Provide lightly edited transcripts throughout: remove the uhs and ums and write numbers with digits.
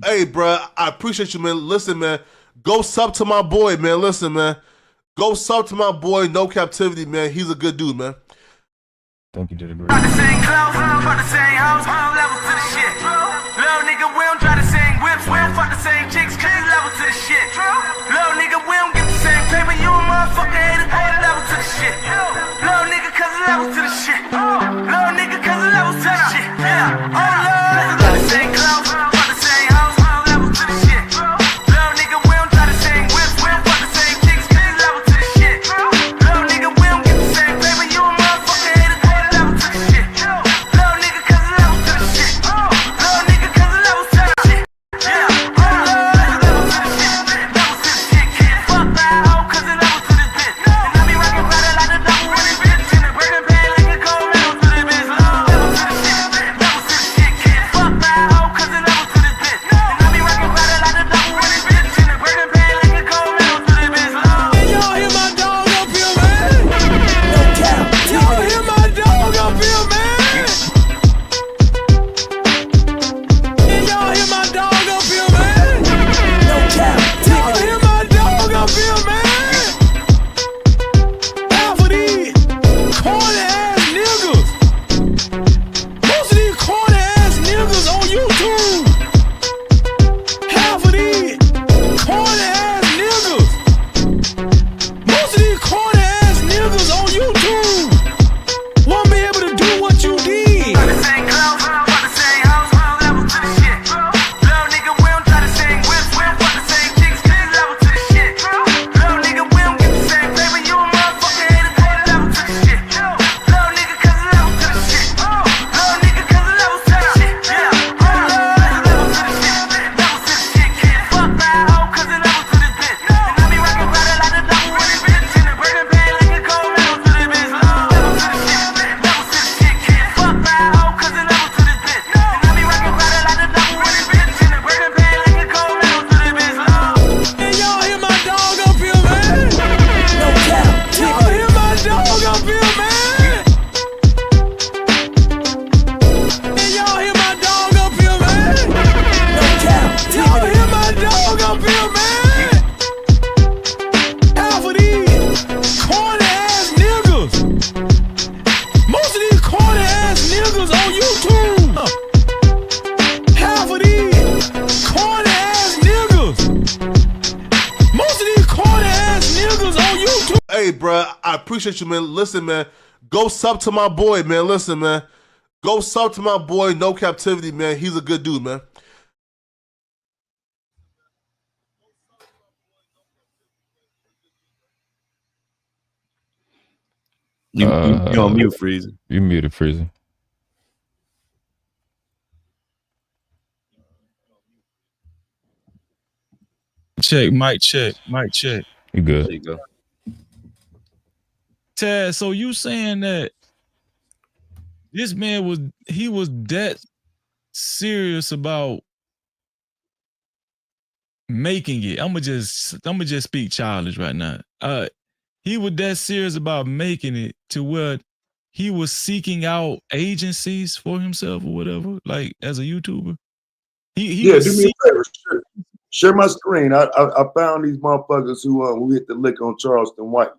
Hey, bro, I appreciate you, man. Listen, man, go sub to my boy, man. Listen, man, go sub to my boy, No Captivity, man. He's a good dude, man. Think you did a great About the same clothes, about the same house, level to the shit. Little nigga, we don't try the same whips, we don't fuck the same chicks, cause we level to the shit. Little nigga, we don't get the same paper, you a motherfucker hater, level to the shit. Little nigga, cause we level to the shit. Little nigga, cause we level to the shit. Yeah, oh Lord. About the same clothes, about the same house, level to the shit. Little nigga, we don't try the same whips, we don't fuck the same chicks, cause we level to the shit. Little nigga, we don't get the same paper, you a motherfucker hater, level to the shit. Little nigga, cause we level to the shit. Little nigga, cause we level to the shit. Yeah, oh Lord. Level to the shit, level to the shit, kid. Fuck that hoe, cause it level to this bitch. And I be rockin' better like the double with this bitch. In the burger pan like a cold level to this bitch. Level to the shit, level to the shit, kid. Fuck that hoe, cause it level to this bitch. And I be rockin' better like the double with this bitch. In the burger pan like a cold level to this bitch. And y'all hear my dog up here, man? No cap. Y'all hear my dog up here, man? And y'all hear my dog up here, man? No cap. Y'all hear my dog up here, man? Half of these corny ass niggas. Most of these corny ass niggas on YouTube. Half of these corny ass niggas. Most of these corny ass niggas on YouTube won't be able to do what you did. About the same clothes, about the same house, level to the shit. Little nigga, we don't try the same whips, we don't fuck the same chicks, cause we level to the shit. Little nigga, we don't get the same paper, you a motherfucker hater, level to the shit. Little nigga, cause we level to the shit. Little nigga, cause we level to the shit. Yeah, oh Lord. Level to the shit, level to the shit, kid. Fuck that hoe, cause it level to this bitch. And I be rockin' better like the double with this bitch. In the burger pan like a cold level to this bitch. Level to the shit, level to the shit, kid. Fuck that hoe, cause it level to this bitch. And I be rockin' better like the double with this bitch. In the burger pan like a cold level to this bitch. And y'all hear my dog up here, man? No cap. Y'all hear my dog up here, man? And y'all hear my dog up here, man? No cap. Y'all hear my dog up here, man? Half of these corny ass niggas. Most of these corny ass niggas on YouTube. Half of these corny ass niggas. Most of these corny ass niggas on YouTube. Hey, bro, I appreciate you, man. Listen, man, go sub to my boy, man. Listen, man, go sub to my boy, No Captivity, man. He's a good dude, man. You on mute, Freezer. You muted, Freezer. Check, mic check, mic check. You good? There you go. Tad, so you saying that this man was that serious about making it? I'ma just speak childish right now. He was that serious about making it to where he was seeking out agencies for himself or whatever, like as a YouTuber. He Yeah, was do me a favor. Share my screen. I found these motherfuckers who hit the lick on Charleston White,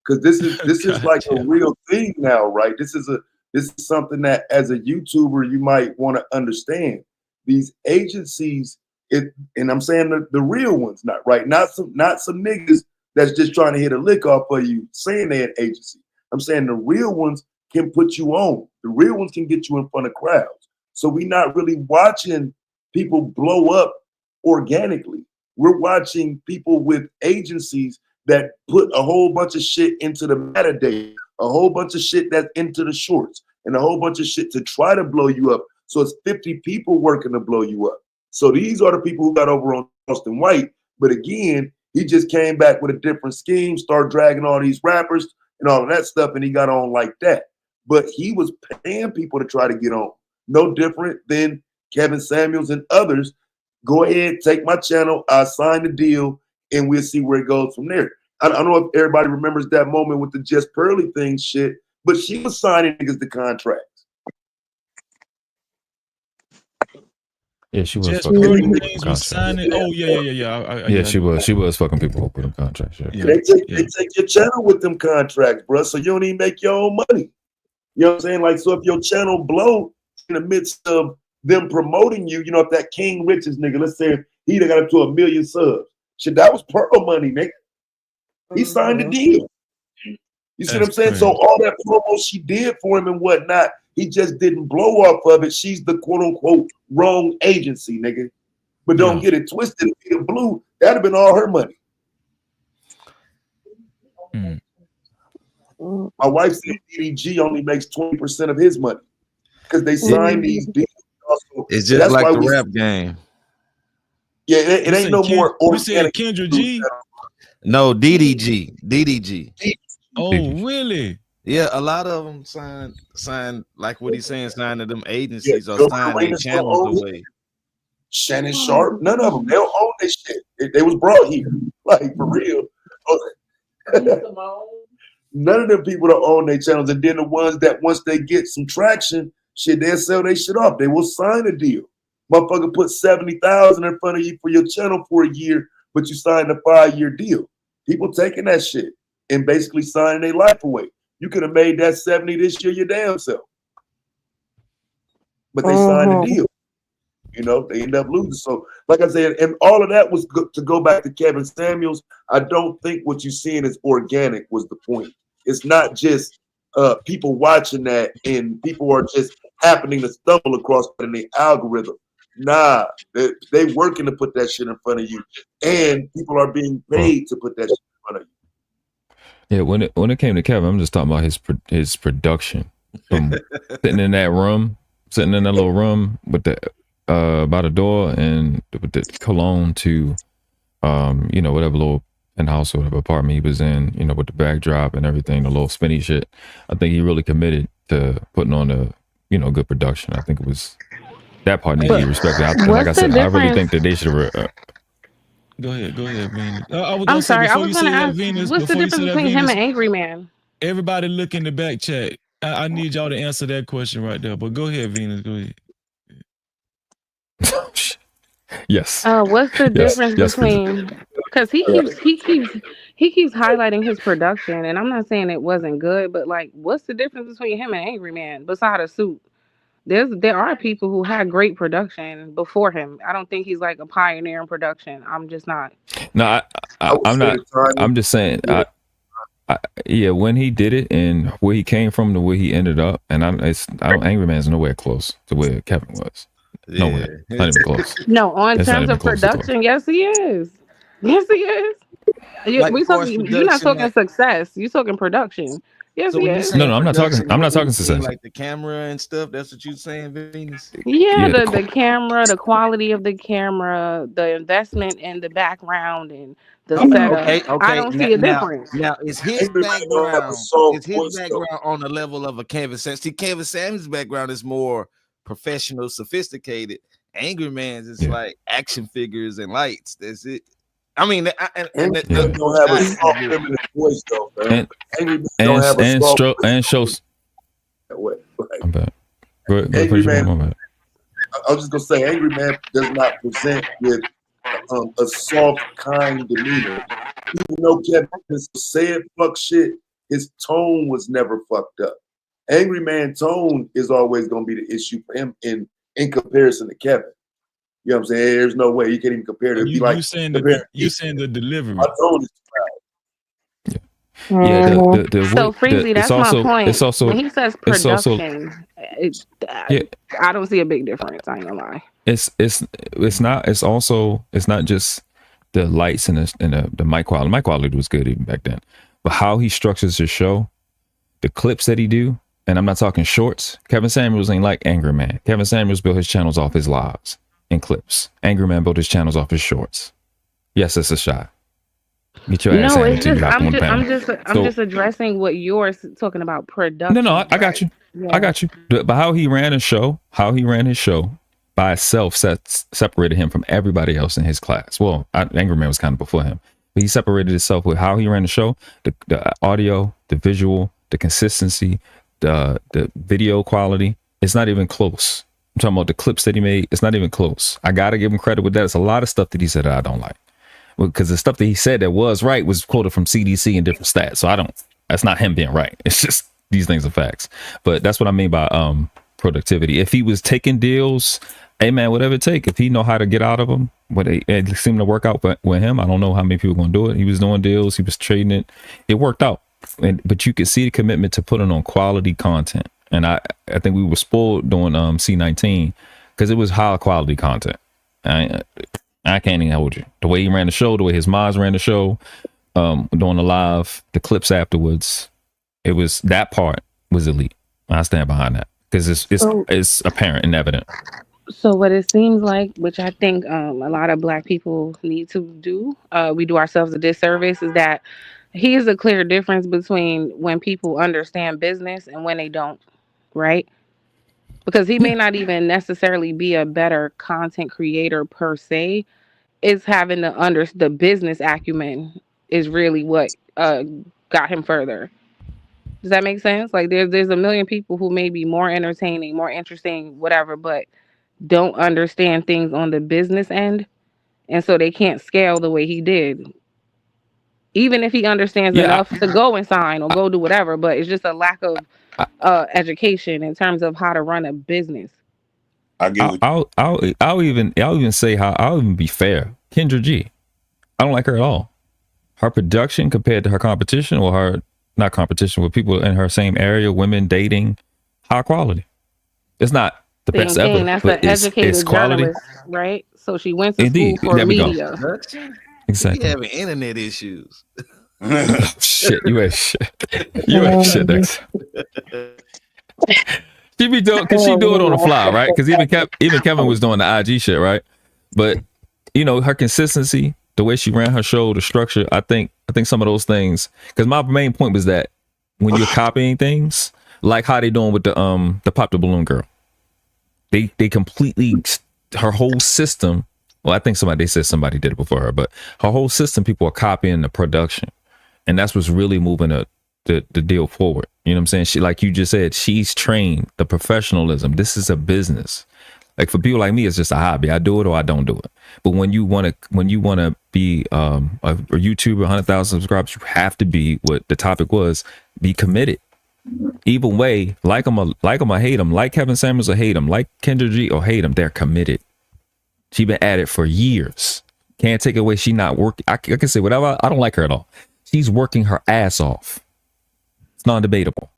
because this is like a real thing now, right? This is something that as a YouTuber you might want to understand. These agencies, and I'm saying the real ones, not some niggas that's just trying to hit a lick off of you saying they're an agency. I'm saying the real ones can put you on. The real ones can get you in front of crowds. So we're not really watching people blow up organically. We're watching people with agencies that put a whole bunch of shit into the metadata, a whole bunch of shit that's into the shorts, and a whole bunch of shit to try to blow you up. So it's 50 people working to blow you up. So these are the people who got over on Austin White. But again, he just came back with a different scheme, started dragging all these rappers and all of that stuff, and he got on like that. But he was paying people to try to get on. No different than Kevin Samuels and others. Go ahead, take my channel, I sign the deal, and we'll see where it goes from there. I don't know if everybody remembers that moment with the Just Pearly thing shit, but she was signing niggas to contracts. Yeah, she was Just fucking Pearly people with Gaines them was contracts. signing. Oh yeah. Yeah, she was. She was fucking people with them contracts. Yeah. Yeah, They yeah. take your channel with them contracts, bro. So you don't even make your own money. You know what I'm saying? Like, so if your channel blow in the midst of them promoting you, you know, if that King Riches nigga, let's say he done got up to 1 million subs, shit, that was Pearl money, nigga. He signed the deal. You see what I'm saying? Crazy. So all that promo she did for him and whatnot, he just didn't blow off of it. She's the quote unquote wrong agency, nigga. But don't get it twisted. If he blue, that'd have been all her money. Mm. My wife said DDG only makes 20% of his money because they sign these deals. Also, It's just like the rap game. Yeah, it ain't no more You said organic. Kendra G? No, DDG. Oh, really? Yeah, a lot of them sign like what he's saying, sign to them agencies or Bill sign their Clinton still channels owns it. away. Shannon Sharp, none of them. They don't own this shit. They was brought here, like for real. None of them people don't own their channels, and then the ones that once they get some traction, shit, they'll sell their shit off. They will sign a deal. Motherfucker put 70,000 in front of you for your channel for a year, but you signed a 5-year deal. People taking that shit and basically signing their life away. You could have made that 70 this year your damn self. But they signed a deal. You know, they end up losing. So, like I said, and all of that was to go back to Kevin Samuels. I don't think what you're seeing is organic was the point. It's not just people watching that and people are just happening to stumble across it in the algorithm. Nah, they working to put that shit in front of you, and people are being paid to put that shit in front of you. Yeah, when it came to Kevin, I'm just talking about his production. From sitting in that little room with the by the door and with the cologne to you know, whatever little in-house or whatever apartment he was in, you know, with the backdrop and everything, the little spinny shit. I think he really committed to putting on a, you know, good production. I think it was that part needed to be respected. Like I said, I really think that they should have. Go ahead, Venus. I'm sorry. I was going to ask, what's the difference between him and Angry Man? Everybody look in the back chat. I need y'all to answer that question right there. But go ahead, Venus. Go ahead. Yes. What's the difference between? Because he keeps highlighting his production, and I'm not saying it wasn't good, but like, what's the difference between him and Angry Man besides a suit? There are people who had great production before him. I don't think he's like a pioneer in production. I'm just not. No, I'm not. I'm just saying. Yeah, when he did it and where he came from to where he ended up, and Angry Man's nowhere close to where Kevin was. Nowhere, not even close. No, on terms of production, yes, he is. Yes, he is. You're not talking success. You're talking production. Yes, so he is. No, I'm not talking. I'm not talking success. Like the camera and stuff. That's what you're saying, Venus. Yeah, the camera, the quality of the camera, the investment in the background, and the setup. Okay. I don't see a difference. Now, is his background on the level of a Kevin Samuels? See, Kevin Samuels' background is more professional, sophisticated. Angry Man's is like action figures and lights. That's it. I mean, Angry Man don't have a soft feminine voice though, man. Angry Man don't have a soft and shows that way. Right? I'm bad. Go ahead, Angry Man. I was just gonna say, Angry Man does not present with a soft, kind demeanor. Even though Kevin said fuck shit, his tone was never fucked up. Angry Man tone is always gonna be the issue for him in comparison to Kevin. You know what I'm saying? There's no way you can even compare to be like you saying the delivery. My tone is proud. Yeah, so Freezy, that's my point. It's also when he says production, I don't see a big difference. I ain't gonna lie. It's not. It's also not just the lights and the mic quality. Mic quality was good even back then, but how he structures his show, the clips that he do. And I'm not talking shorts. Kevin Samuels ain't like Angry Man. Kevin Samuels built his channels off his lives and clips. Angry Man built his channels off his shorts. Yes, it's a shot. Get your ass handed to you. I'm just addressing what you're talking about, production. No, I got you. Yeah. I got you. But how he ran his show by itself separated him from everybody else in his class. Well, Angry Man was kind of before him. But he separated himself with how he ran the show, the audio, the visual, the consistency, the video quality. It's not even close. I'm talking about the clips that he made. It's not even close. I gotta give him credit with that. It's a lot of stuff that he said that I don't like. Because the stuff that he said that was right was quoted from CDC and different stats. So that's not him being right. It's just these things are facts. But that's what I mean by productivity. If he was taking deals, hey man, whatever it take, if he know how to get out of them, it seemed to work out with him. I don't know how many people are gonna do it. He was doing deals, he was trading it. It worked out. But you could see the commitment to putting on quality content. And I think we were spoiled doing C19 because it was high quality content. I can't even hold you. The way he ran the show, the way his mods ran the show, doing the live, the clips afterwards, it was that part was elite. I stand behind that because it's apparent and evident. So what it seems like, which I think a lot of Black people need to do, we do ourselves a disservice, is that he is a clear difference between when people understand business and when they don't, right? Because he may not even necessarily be a better content creator per se. It's having the business acumen is really what got him further. Does that make sense? Like there's a million people who may be more entertaining, more interesting, whatever, but don't understand things on the business end, and so they can't scale the way he did. Even if he understands enough to go and sign or go do whatever, but it's just a lack of education in terms of how to run a business. I get what I'll even say how I'll even be fair. Kendra G, I don't like her at all. Her production compared to her competition, or her not competition with people in her same area, women dating, high quality. It's not the best ever. That's but an it's educated quality, journalist, right? So she went to school for media. Exactly. You having internet issues. Shit, you ain't shit. You ain't shit next. She be doing because she do it on the fly, right? Because even Kevin was doing the IG shit, right? But you know, her consistency, the way she ran her show, the structure, I think some of those things. Because my main point was that when you're copying things, like how they doing with the Pop the Balloon girl, they completely, her whole system. Well, I think they said somebody did it before her, but her whole system, people are copying the production, and that's what's really moving the deal forward. You know what I'm saying? She, like you just said, she's trained the professionalism. This is a business. Like for people like me, it's just a hobby. I do it or I don't do it. But when you want to be a YouTuber, 100,000 subscribers, you have to be what the topic was. Be committed. Either way, like them or hate them, like Kevin Samuels or hate them, like Kendra G or hate them, they're committed. She been at it for years. Can't take away she not working. I can say whatever. I don't like her at all. She's working her ass off. It's non-debatable.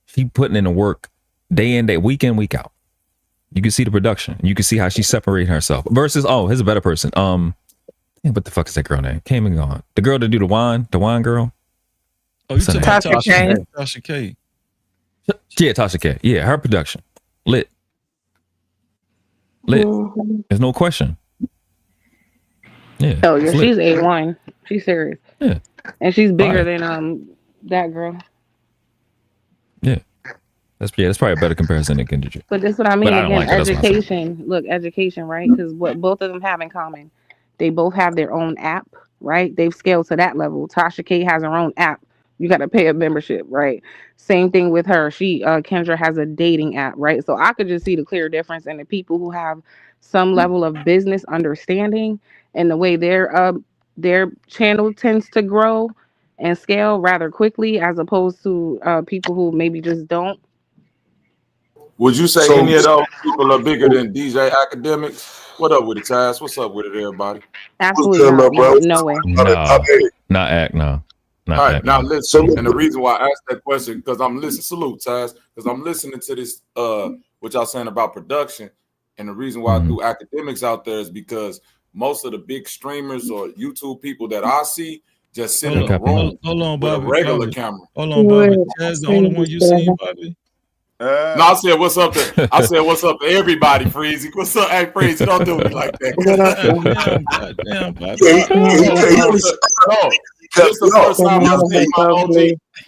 She putting in the work day in, day, week in, week out. You can see the production. You can see how she's separating herself. Versus, here's a better person. What the fuck is that girl name? Came and gone. The girl that do the wine girl. Oh, you talking about Tasha K? Tasha K. Yeah, Tasha K. Yeah, her production. Lit. There's no question. Yeah. Oh yeah, she's A1. She's serious. Yeah. And she's bigger than that girl. Yeah. That's probably a better comparison than Kendra. But that's what I mean. Again, education. Look, education, right? Because what both of them have in common, they both have their own app, right? They've scaled to that level. Tasha K has her own app. You got to pay a membership, right? Same thing with her. Kendra has a dating app, right? So I could just see the clear difference in the people who have some level of business understanding and the way their channel tends to grow and scale rather quickly, as opposed to people who maybe just don't. Would you say any of those people are bigger than DJ Academics? What up with it, Taz? What's up with it, everybody? Absolutely not, bro. No way. Not act, no. All right, now listen. And the reason why I asked that question, because I'm listening, salute, Taz, because I'm listening to this, what y'all saying about production. And the reason why I threw Academics out there is because most of the big streamers or YouTube people that I see just sit in a room with a regular camera. Hold on, Bobby. Taz, the only one you see, Bobby? No, I said what's up to everybody, Freezy. What's up, hey Freezy? Don't do me like that. Damn, Bobby. This is the first time I seen my OG.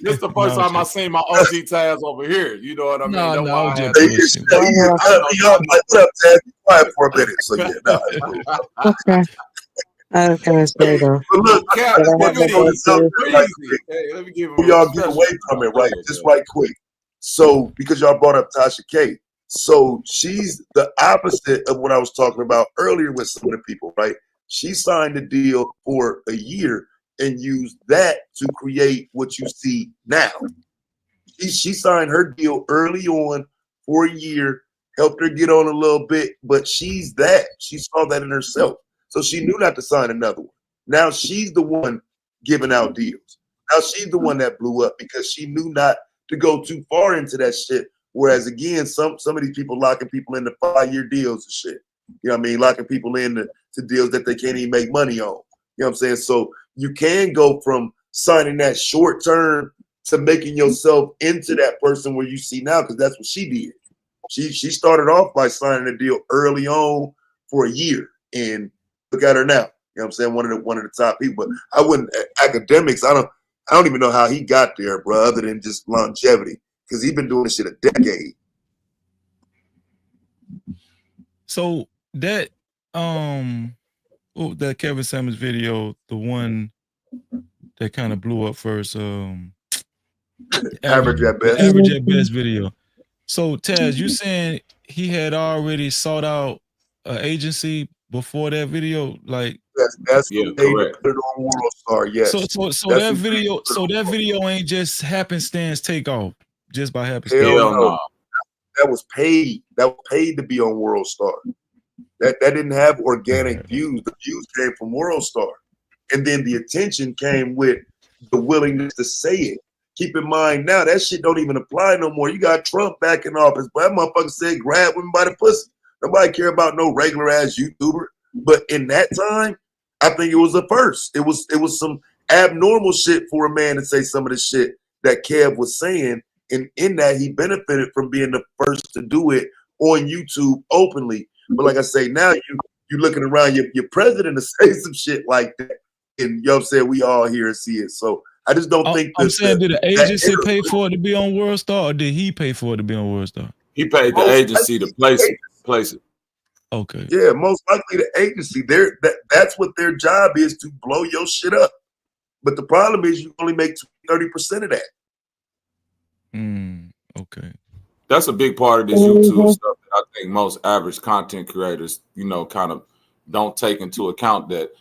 This is the first time I seen my OG Taz over here. You know what I mean? What up, Taz? Be quiet for a minute. So yeah, no. Okay. I was gonna say though. But look, Cap, let me give y'all get away from it, right? Just right quick. So, because y'all brought up Tasha K, So she's the opposite of what I was talking about earlier with some of the people, right? She signed a deal for a year and used that to create what you see now. She signed her deal early on for a year, helped her get on a little bit, but she's that. She saw that in herself. So she knew not to sign another one. Now she's the one giving out deals. Now she's the one that blew up because she knew not to go too far into that shit. Whereas again, some of these people locking people into 5-year deals and shit. You know what I mean? Locking people into deals that they can't even make money on. You know what I'm saying? So you can go from signing that short term to making yourself into that person where you see now, because that's what she did. She started off by signing a deal early on for a year, and look at her now. You know what I'm saying? One of the top people. But I wouldn't academics. I don't even know how he got there, bro. Other than just longevity, because he's been doing this shit a decade. So that that Kevin Samuels video, the one that kind of blew up first, Average at best. Average at best video. So Taz, you saying he had already sought out an agency before that video? Like that's correct. Put it on World Star, yes. So that video ain't just happenstance takeoff just by happenstance. Hell no. That was paid. That was paid to be on World Star. That didn't have organic views. The views came from World Star. And then the attention came with the willingness to say it. Keep in mind now, that shit don't even apply no more. You got Trump back in office, but that motherfucker said grab women by the pussy. Nobody care about no regular ass YouTuber. But in that time, I think it was a first. It was some abnormal shit for a man to say some of the shit that Kev was saying. And in that, he benefited from being the first to do it on YouTube openly. But like I say, now you looking around your president to say some shit like that. And you know what I'm saying? We all hear and see it. So I just don't think I'm saying, did the agency pay for it to be on World Star, or did he pay for it to be on World Star? He paid the agency to place it. Okay. Yeah, most likely the agency. That's what their job is, to blow your shit up. But the problem is you only make 30% of that. Okay. That's a big part of this YouTube stuff that I think most average content creators, kind of don't take into account, that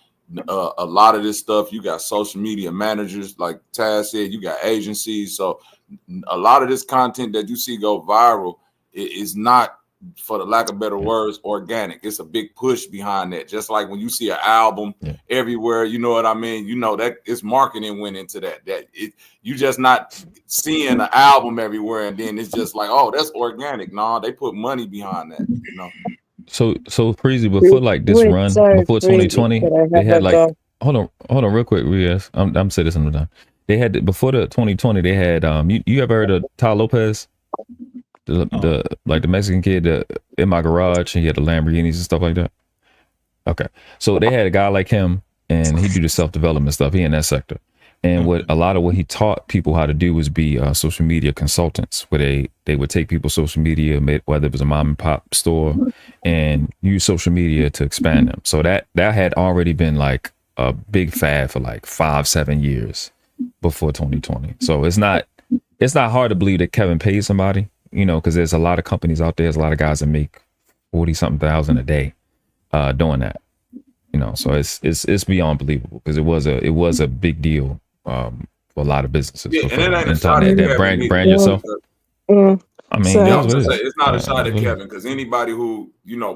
a lot of this stuff, you got social media managers, like Taz said, you got agencies. So a lot of this content that you see go viral is not, for the lack of better words, organic. It's a big push behind that. Just like when you see an album everywhere, you know what I mean? You know that it's marketing went into that. You just not seeing an album everywhere and then it's just like, oh, that's organic. No, they put money behind that, So Freezy, before like this run, before 2020, they had like hold on real quick, Riaz. I'm saying this another time. They had before the 2020, they had you ever heard of Ty Lopez? The like the Mexican kid in my garage, and he had the Lamborghinis and stuff like that. Okay, so they had a guy like him, and he do the self-development stuff. He in that sector, and what he taught people how to do was be social media consultants, where they would take people's social media, whether it was a mom and pop store, and use social media to expand them. So that had already been like a big fad for like 5-7 years before 2020. So it's not hard to believe that Kevin paid somebody. Because there's a lot of companies out there. There's a lot of guys that make 40-something thousand a day doing that. So it's beyond believable, because it was a big deal for a lot of businesses. Yeah, and it ain't a shot at that brand yourself. I mean, it's not a shot at Kevin, because anybody who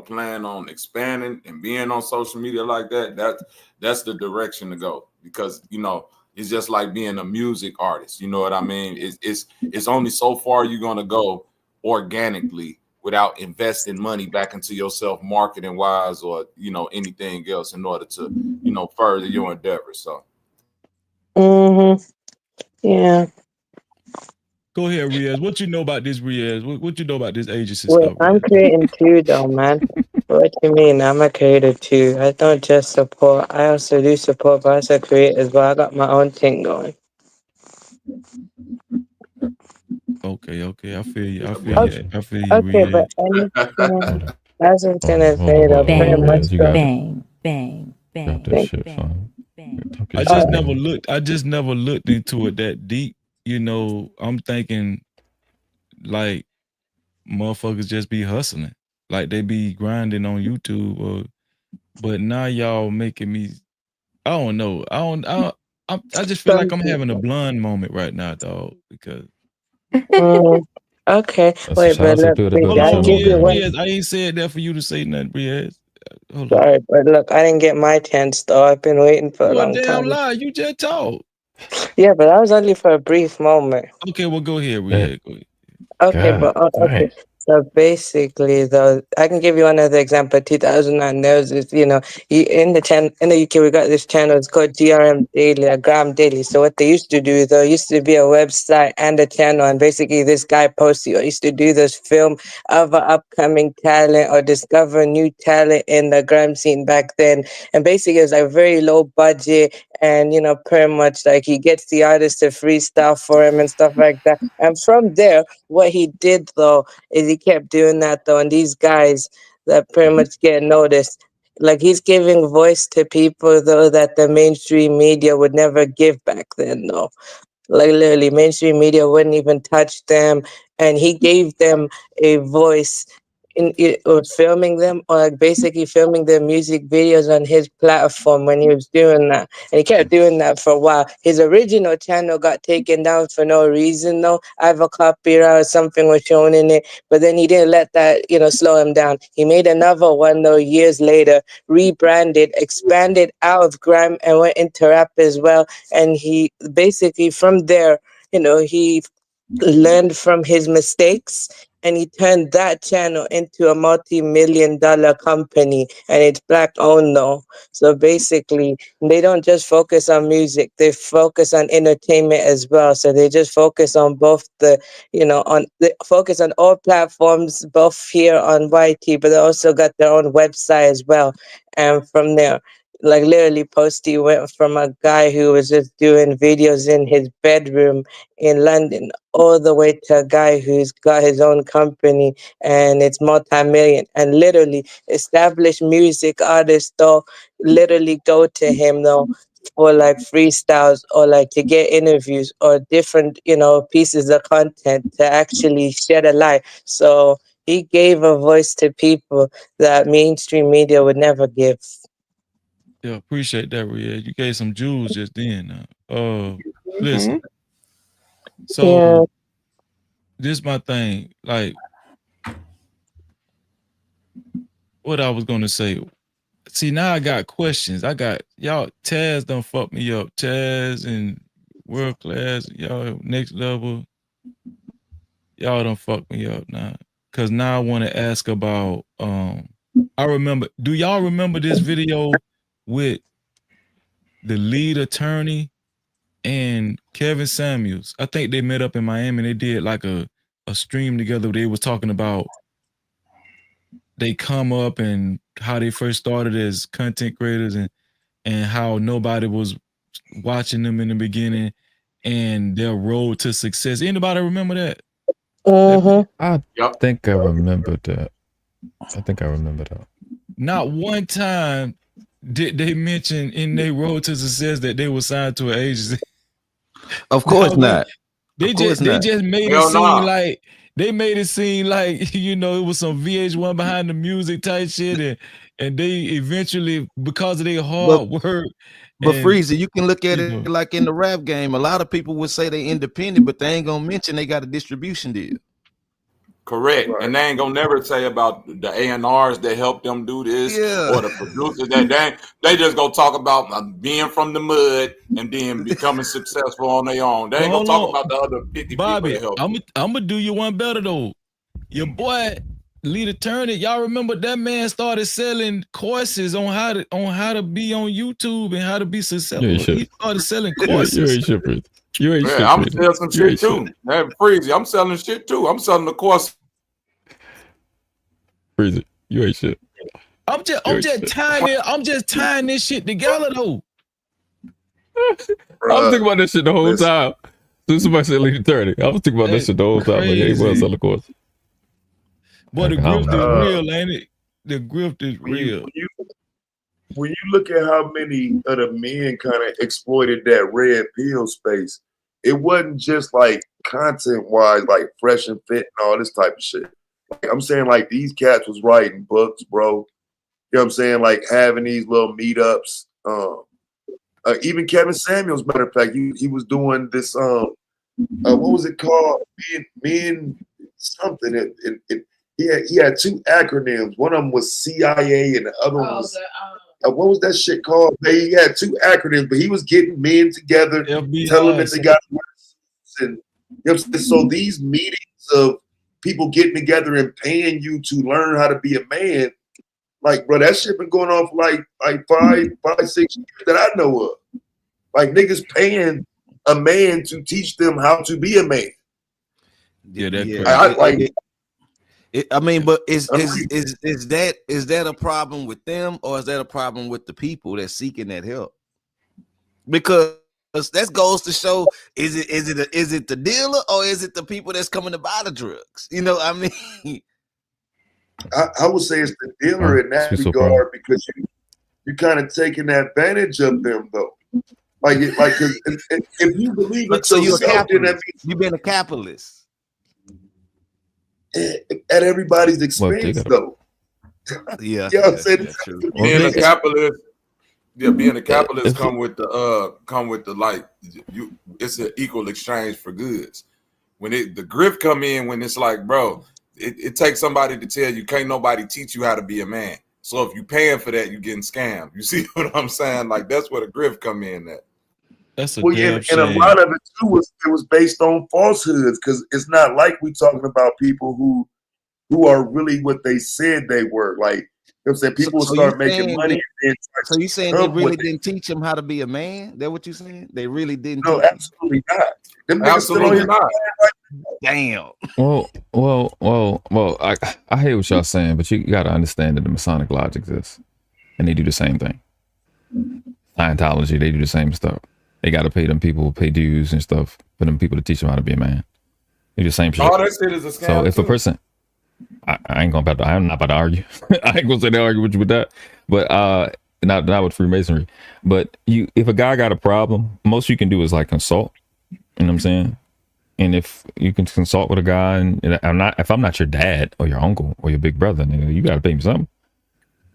plan on expanding and being on social media like that's the direction to go, because it's just like being a music artist. You know what I mean? It's only so far you're gonna go organically without investing money back into yourself, marketing wise, or anything else, in order to further your endeavors. So. Yeah. Go ahead, Riaz. What you know about this, Riaz? What you know about this agency Wait, stuff? I'm creating too, though, man. What do you mean? I'm a creator too. I don't just support. I also do support, but I also create as well. I got my own thing going. Okay. I feel you. Okay, Riaz. but anything, I was just gonna say that pretty much. Bang. I just never looked into it that deep. I'm thinking like motherfuckers just be hustling, like they be grinding on YouTube. But now y'all making me. I don't know. I just feel like I'm having a blonde moment right now, dog. Because Okay, That's wait, shout but out to the look, people that Breezy, built the I'll channel, give you man. one. Riaz, I ain't said that for you to say nothing, Riaz. Hold on. Sorry, but look, I didn't get my chance though. I've been waiting for a You a long damn time. lie. You just talk. Yeah, but that was only for a brief moment. Okay, well, go ahead, Yeah. Riaz. Go ahead. Okay, God but okay. dang. So basically, though, I can give you another example. 2009, there was this, in the UK, we got this channel. It's called GRM Daily, Gram Daily. So what they used to do, though, used to be a website and a channel, and basically this guy posted, used to do this film of an upcoming talent or discover new talent in the gram scene back then. And basically, it was like very low budget, and pretty much like he gets the artist to freestyle for him and stuff like that. And from there, what he did though is he kept doing that though, and these guys that pretty much get noticed, like he's giving voice to people though that the mainstream media would never give back then though. Like literally, mainstream media wouldn't even touch them, and he gave them a voice in it, or filming them, or like basically filming their music videos on his platform when he was doing that. And he kept doing that for a while. His original channel got taken down for no reason though. Either copyright or something was shown in it, but then he didn't let that slow him down. He made another one though years later, rebranded, expanded out of grime, and went into rap as well. And he basically from there, he learned from his mistakes, and he turned that channel into a multi-million-dollar company, and it's black owned though. So basically they don't just focus on music, they focus on entertainment as well. So they just focus on both they focus on all platforms, both here on YT, but they also got their own website as well. And from there, like literally Posty went from a guy who was just doing videos in his bedroom in London all the way to a guy who's got his own company, and it's multi-million, and literally established music artists though literally go to him though for like freestyles or like to get interviews or different pieces of content to actually shed a light. So he gave a voice to people that mainstream media would never give. Yeah, appreciate that, Riaz. You gave some jewels just then. Listen. So Yeah. this my thing. Like, what I was gonna say. See, now I got questions. I got y'all. Taz done fuck me up. Taz and World Class, y'all next level. Y'all done fuck me up now. Cause now I want to ask about. I remember. Do y'all remember this video with the lead attorney and Kevin Samuels? I think they met up in Miami. And they did like a stream together. They was talking about they come up and how they first started as content creators and how nobody was watching them in the beginning and their road to success. Anybody remember that? I think I remember that. I think I remember that. Not one time did they mention in their road to success that they were signed to an agency. Of course not. They just made it seem like it was some VH1 behind the music type shit, and they eventually, because of their hard work. But Freezy, you can look at it like in the rap game. A lot of people would say they independent, but they ain't gonna mention they got a distribution deal. Correct. Right. And they ain't gonna never say about the A&Rs that helped them do this or the producers that they just gonna talk about being from the mud and then becoming successful on their own. They ain't gonna talk about the other 50 Bobby, people that helped. I'm gonna do you one better though. Your boy lead attorney, y'all remember that man started selling courses on how to be on YouTube and how to be successful. He started selling courses. You ain't shit. You ain't shit. I'm selling some shit too. That Freezy, I'm selling shit too. I'm selling the course. Freezy, you ain't shit. I'm just tying this shit together though. I was thinking about this shit the whole time. So somebody said lead 30. I was thinking about this shit the whole time. Like, hey, well, selling course. But the grift is real, ain't it? The grift is real. When you look at how many of the men kind of exploited that red pill space, it wasn't just like content wise, like fresh and fit and all this type of shit. Like, I'm saying, like, these cats was writing books, bro. You know what I'm saying? Like having these little meetups. Even Kevin Samuels, matter of fact, he was doing this. What was it called? Men something. He had two acronyms. One of them was CIA, and the other one was what was that shit called? He had two acronyms, but he was getting men together, FBI, telling them that they got and you know, so these meetings of people getting together and paying you to learn how to be a man, like, bro, that shit been going on for like five, 6 years that I know of. Like, niggas paying a man to teach them how to be a man. Yeah, that's crazy. I mean, but is that a problem with them, or is that a problem with the people that's seeking that help? Because that goes to show, is it the dealer, or is it the people that's coming to buy the drugs? You know, I mean, I would say it's the dealer in that regard, because you kind of taking advantage of them, though. Like if you believe it, so you're a capitalist. You've been a capitalist at everybody's expense, though. Yeah, you know what I'm saying? Being a capitalist. Yeah, being a capitalist come with the like it's an equal exchange for goods. When the grift come in, when it's like, bro, it takes somebody to tell you, can't nobody teach you how to be a man. So if you paying for that, you getting scammed. You see what I'm saying? Like, that's where the grift come in at. That's a damn shame. And a lot of it too was based on falsehoods, because it's not like we talking about people who are really what they said they were. Like, you know what I'm saying? People will start making money. So you saying they really didn't teach him how to be a man? That what you saying? They really didn't? No, absolutely not. Them absolutely not. Damn. Well. I hear what y'all saying, but you got to understand that the Masonic Lodge exists, and they do the same thing. Scientology, they do the same stuff. They got to pay them people, pay dues and stuff for them people to teach them how to be a man. They do the same shit. All that shit is a scam. So if a person, I'm not about to argue. I ain't gonna say they argue with you with that, but not with Freemasonry. But if a guy got a problem, most you can do is like consult. You know what I'm saying? And if you can consult with a guy, and if I'm not your dad or your uncle or your big brother, nigga, you gotta pay me something.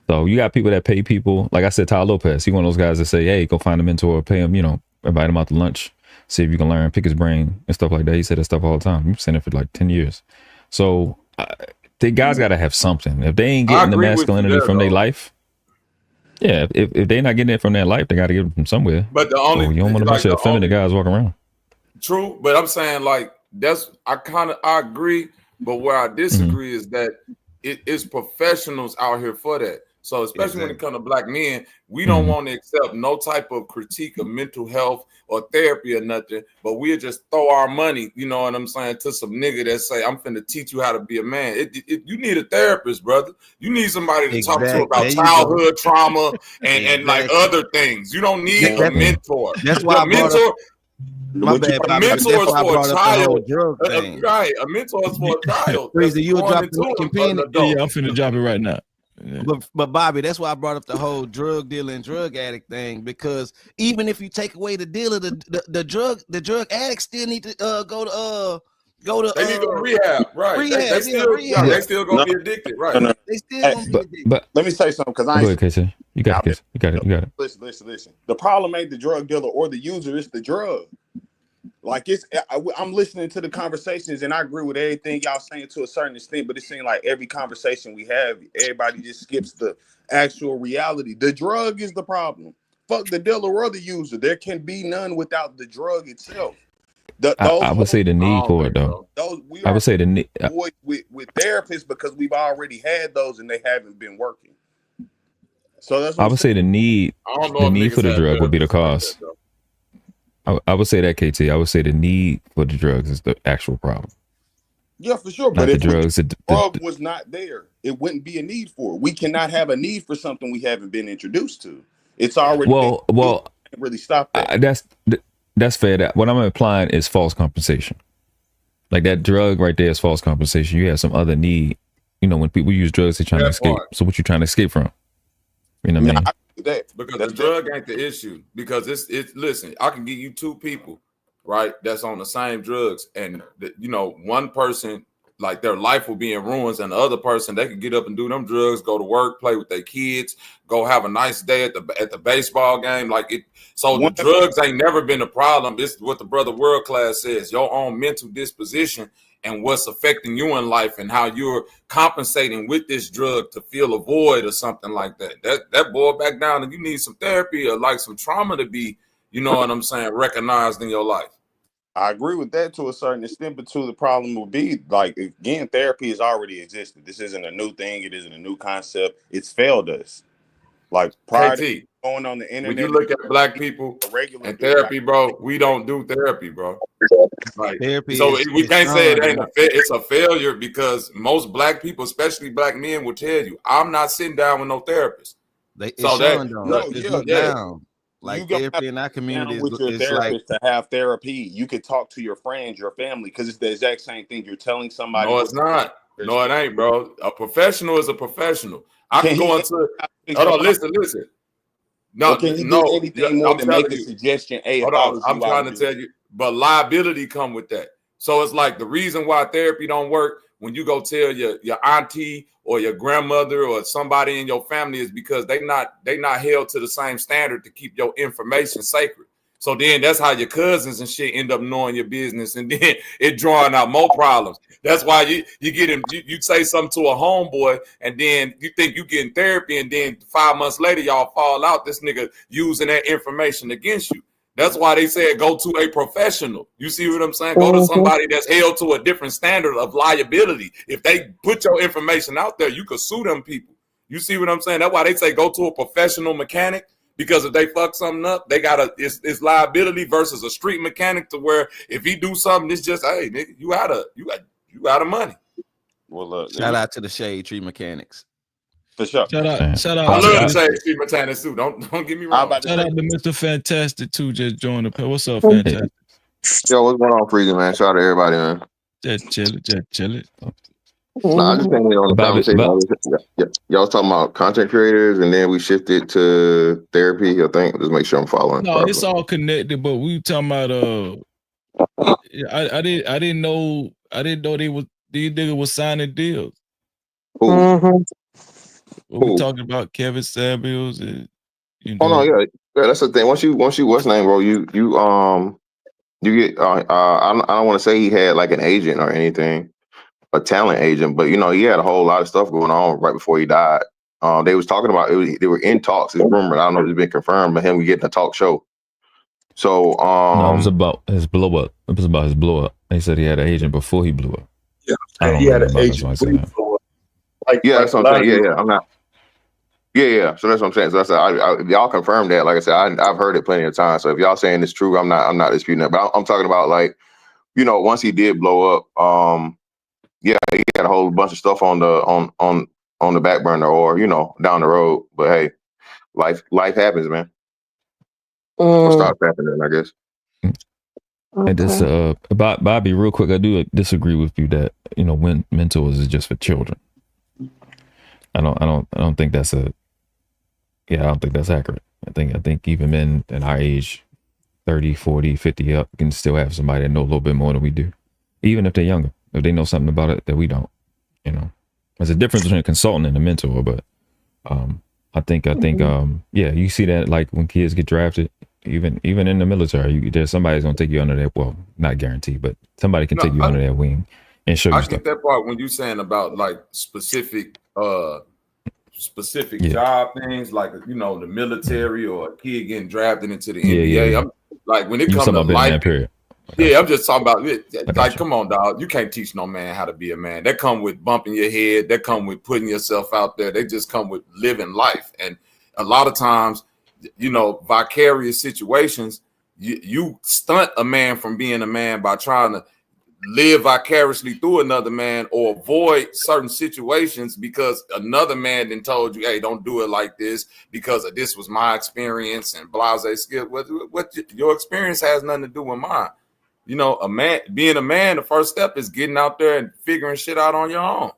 So you got people that pay people, like I said, Ty Lopez. He one of those guys that say, hey, go find a mentor, pay him, invite him out to lunch, see if you can learn, pick his brain and stuff like that. He said that stuff all the time. He's saying it for like 10 years. So the guys got to have something. If they ain't getting the masculinity from their life, yeah, if they're not getting it from their life, they got to get it from somewhere. But the only you don't want a bunch of effeminate guys walking around. True, but I'm saying, like, I agree, but where I disagree is that it is professionals out here for that. So especially when it comes to black men, we don't want to accept no type of critique of mental health or therapy or nothing, but we'll just throw our money, you know what I'm saying, to some nigga that say, I'm finna teach you how to be a man. You need a therapist, brother. You need somebody to talk to about childhood trauma and like other things. You don't need a mentor. That's why My bad, a mentor is for a child. Right, a mentor is for a child. Crazy, you were dropping the pin. Yeah, I'm finna drop it right now. Yeah. But Bobby, that's why I brought up the whole drug dealer and drug addict thing, because even if you take away the dealer, the drug addict still need to go to they need to go to rehab, right? They still gonna be addicted, right? No. They still gonna be addicted. But let me say something, because Go ahead, Casey. You got it. Listen. The problem ain't the drug dealer or the user; it's the drug. Like, I'm listening to the conversations, and I agree with everything y'all saying to a certain extent, but it seems like every conversation we have, everybody just skips the actual reality. The drug is the problem. Fuck the dealer or the user. There can be none without the drug itself. I would say the need for it, though. I would say the need with therapists, because we've already had those and they haven't been working. So that's what I would say the need for the drug would be the cost. I would say that, KT. I would say the need for the drugs is the actual problem. Yeah, for sure. But if the drug was not there, it wouldn't be a need for it. We cannot have a need for something we haven't been introduced to. It's already can't really stop that. That's fair. What I'm implying is false compensation. Like, that drug right there is false compensation. You have some other need. When people use drugs, they're trying to escape. So what you trying to escape from? You know what I mean? Because the drug ain't the issue. Because it's listen, I can give you two people, right, that's on the same drugs, and one person like their life will be in ruins, and the other person, they could get up and do them drugs, go to work, play with their kids, go have a nice day at the baseball game. Like it. So the drugs ain't never been a problem. It's what the brother World Class says: your own mental disposition and what's affecting you in life, and how you're compensating with this drug to fill a void or something like that. That boil back down, and you need some therapy or like some trauma to be, you know what I'm saying, recognized in your life. I agree with that to a certain extent, but the problem would be, like, again, therapy has already existed. This isn't a new thing. It isn't a new concept. It's failed us. Like, prior to going on the internet, when you look at black people and therapy, bro, we don't do therapy, bro. Like, therapy so we can't say it ain't it's a failure, because most black people, especially black men, will tell you, I'm not sitting down with no therapist. Down. Like therapy in our community with your therapist to have therapy. You could talk to your friends, your family, because it's the exact same thing. You're telling somebody. No, it's not. No, it ain't, bro. A professional is a professional. I can go into. Hold on, listen. No, can he do anything more than make a suggestion? Hey, hold on, I'm trying to tell you, but liability come with that. So it's like the reason why therapy don't work when you go tell your auntie or your grandmother or somebody in your family is because they not held to the same standard to keep your information sacred. So then that's how your cousins and shit end up knowing your business, and then it drawing out more problems. That's why you get him. You say something to a homeboy, and then you think you getting therapy, and then 5 months later y'all fall out. This nigga using that information against you. That's why they said go to a professional. You see what I'm saying? Go to somebody that's held to a different standard of liability. If they put your information out there, you could sue them people. You see what I'm saying? That's why they say go to a professional mechanic. Because if they fuck something up, they got it's liability versus a street mechanic, to where if he do something, it's just, hey, nigga, you out of money. Well, look, shout out to the Shade Tree Mechanics. For sure. Shout out. I love the Shade Tree Mechanics too. Don't get me wrong. Shout out to Mr. Fantastic too. Just joined the page. What's up, Fantastic? Yo, what's going on, Freezy, man? Shout out to everybody, man. Just chill it. Nah, I just came in on the conversation. Y'all was talking about content creators, and then we shifted to therapy. I think. Just make sure I'm following. No, it's all connected. But we talking about I didn't know these niggas was signing deals. We talking about Kevin Samuels and Oh no, yeah, that's the thing. Once you what's name, bro? You get I don't want to say he had like an agent or anything. A talent agent, but you know, he had a whole lot of stuff going on right before he died. They was talking about they were in talks. It's rumored. I don't know if it's been confirmed, but him getting a talk show. So no, it was about his blow up. It was about his blow up. They said he had an agent before he blew up. Yeah, he had an agent. That's what I'm saying. Yeah, I'm not. Yeah. So that's what I'm saying. So that's y'all confirmed that. Like I said, I've heard it plenty of times. So if y'all saying it's true, I'm not disputing that. But I'm talking about, like, you know, once he did blow up, yeah, he had a whole bunch of stuff on the back burner, or you know, down the road. But hey, life happens, man. Or stops happening, I guess. And this about Bobby, real quick, I do disagree with you that, you know, when mentors is just for children. I don't think that's I don't think that's accurate. I think even men in our age, 30, 40, 50 up, can still have somebody that know a little bit more than we do, even if they're younger. If they know something about it that we don't, you know, there's a difference between a consultant and a mentor. But I think you see that, like, when kids get drafted, even in the military, there's somebody's gonna take you under that. Well, not guaranteed, but somebody can take you under that wing and show you I stuff. get that part when you saying about like specific job things, like, you know, the military or a kid getting drafted into the NBA. I'm like, when it comes to life period. I'm just talking about it. Like, come on, dog. You can't teach no man how to be a man. That come with bumping your head. That come with putting yourself out there. They just come with living life. And a lot of times, you know, vicarious situations, you stunt a man from being a man by trying to live vicariously through another man, or avoid certain situations because another man then told you, hey, don't do it like this because of this was my experience and blase skill. What your experience has nothing to do with mine. You know, being a man, the first step is getting out there and figuring shit out on your own.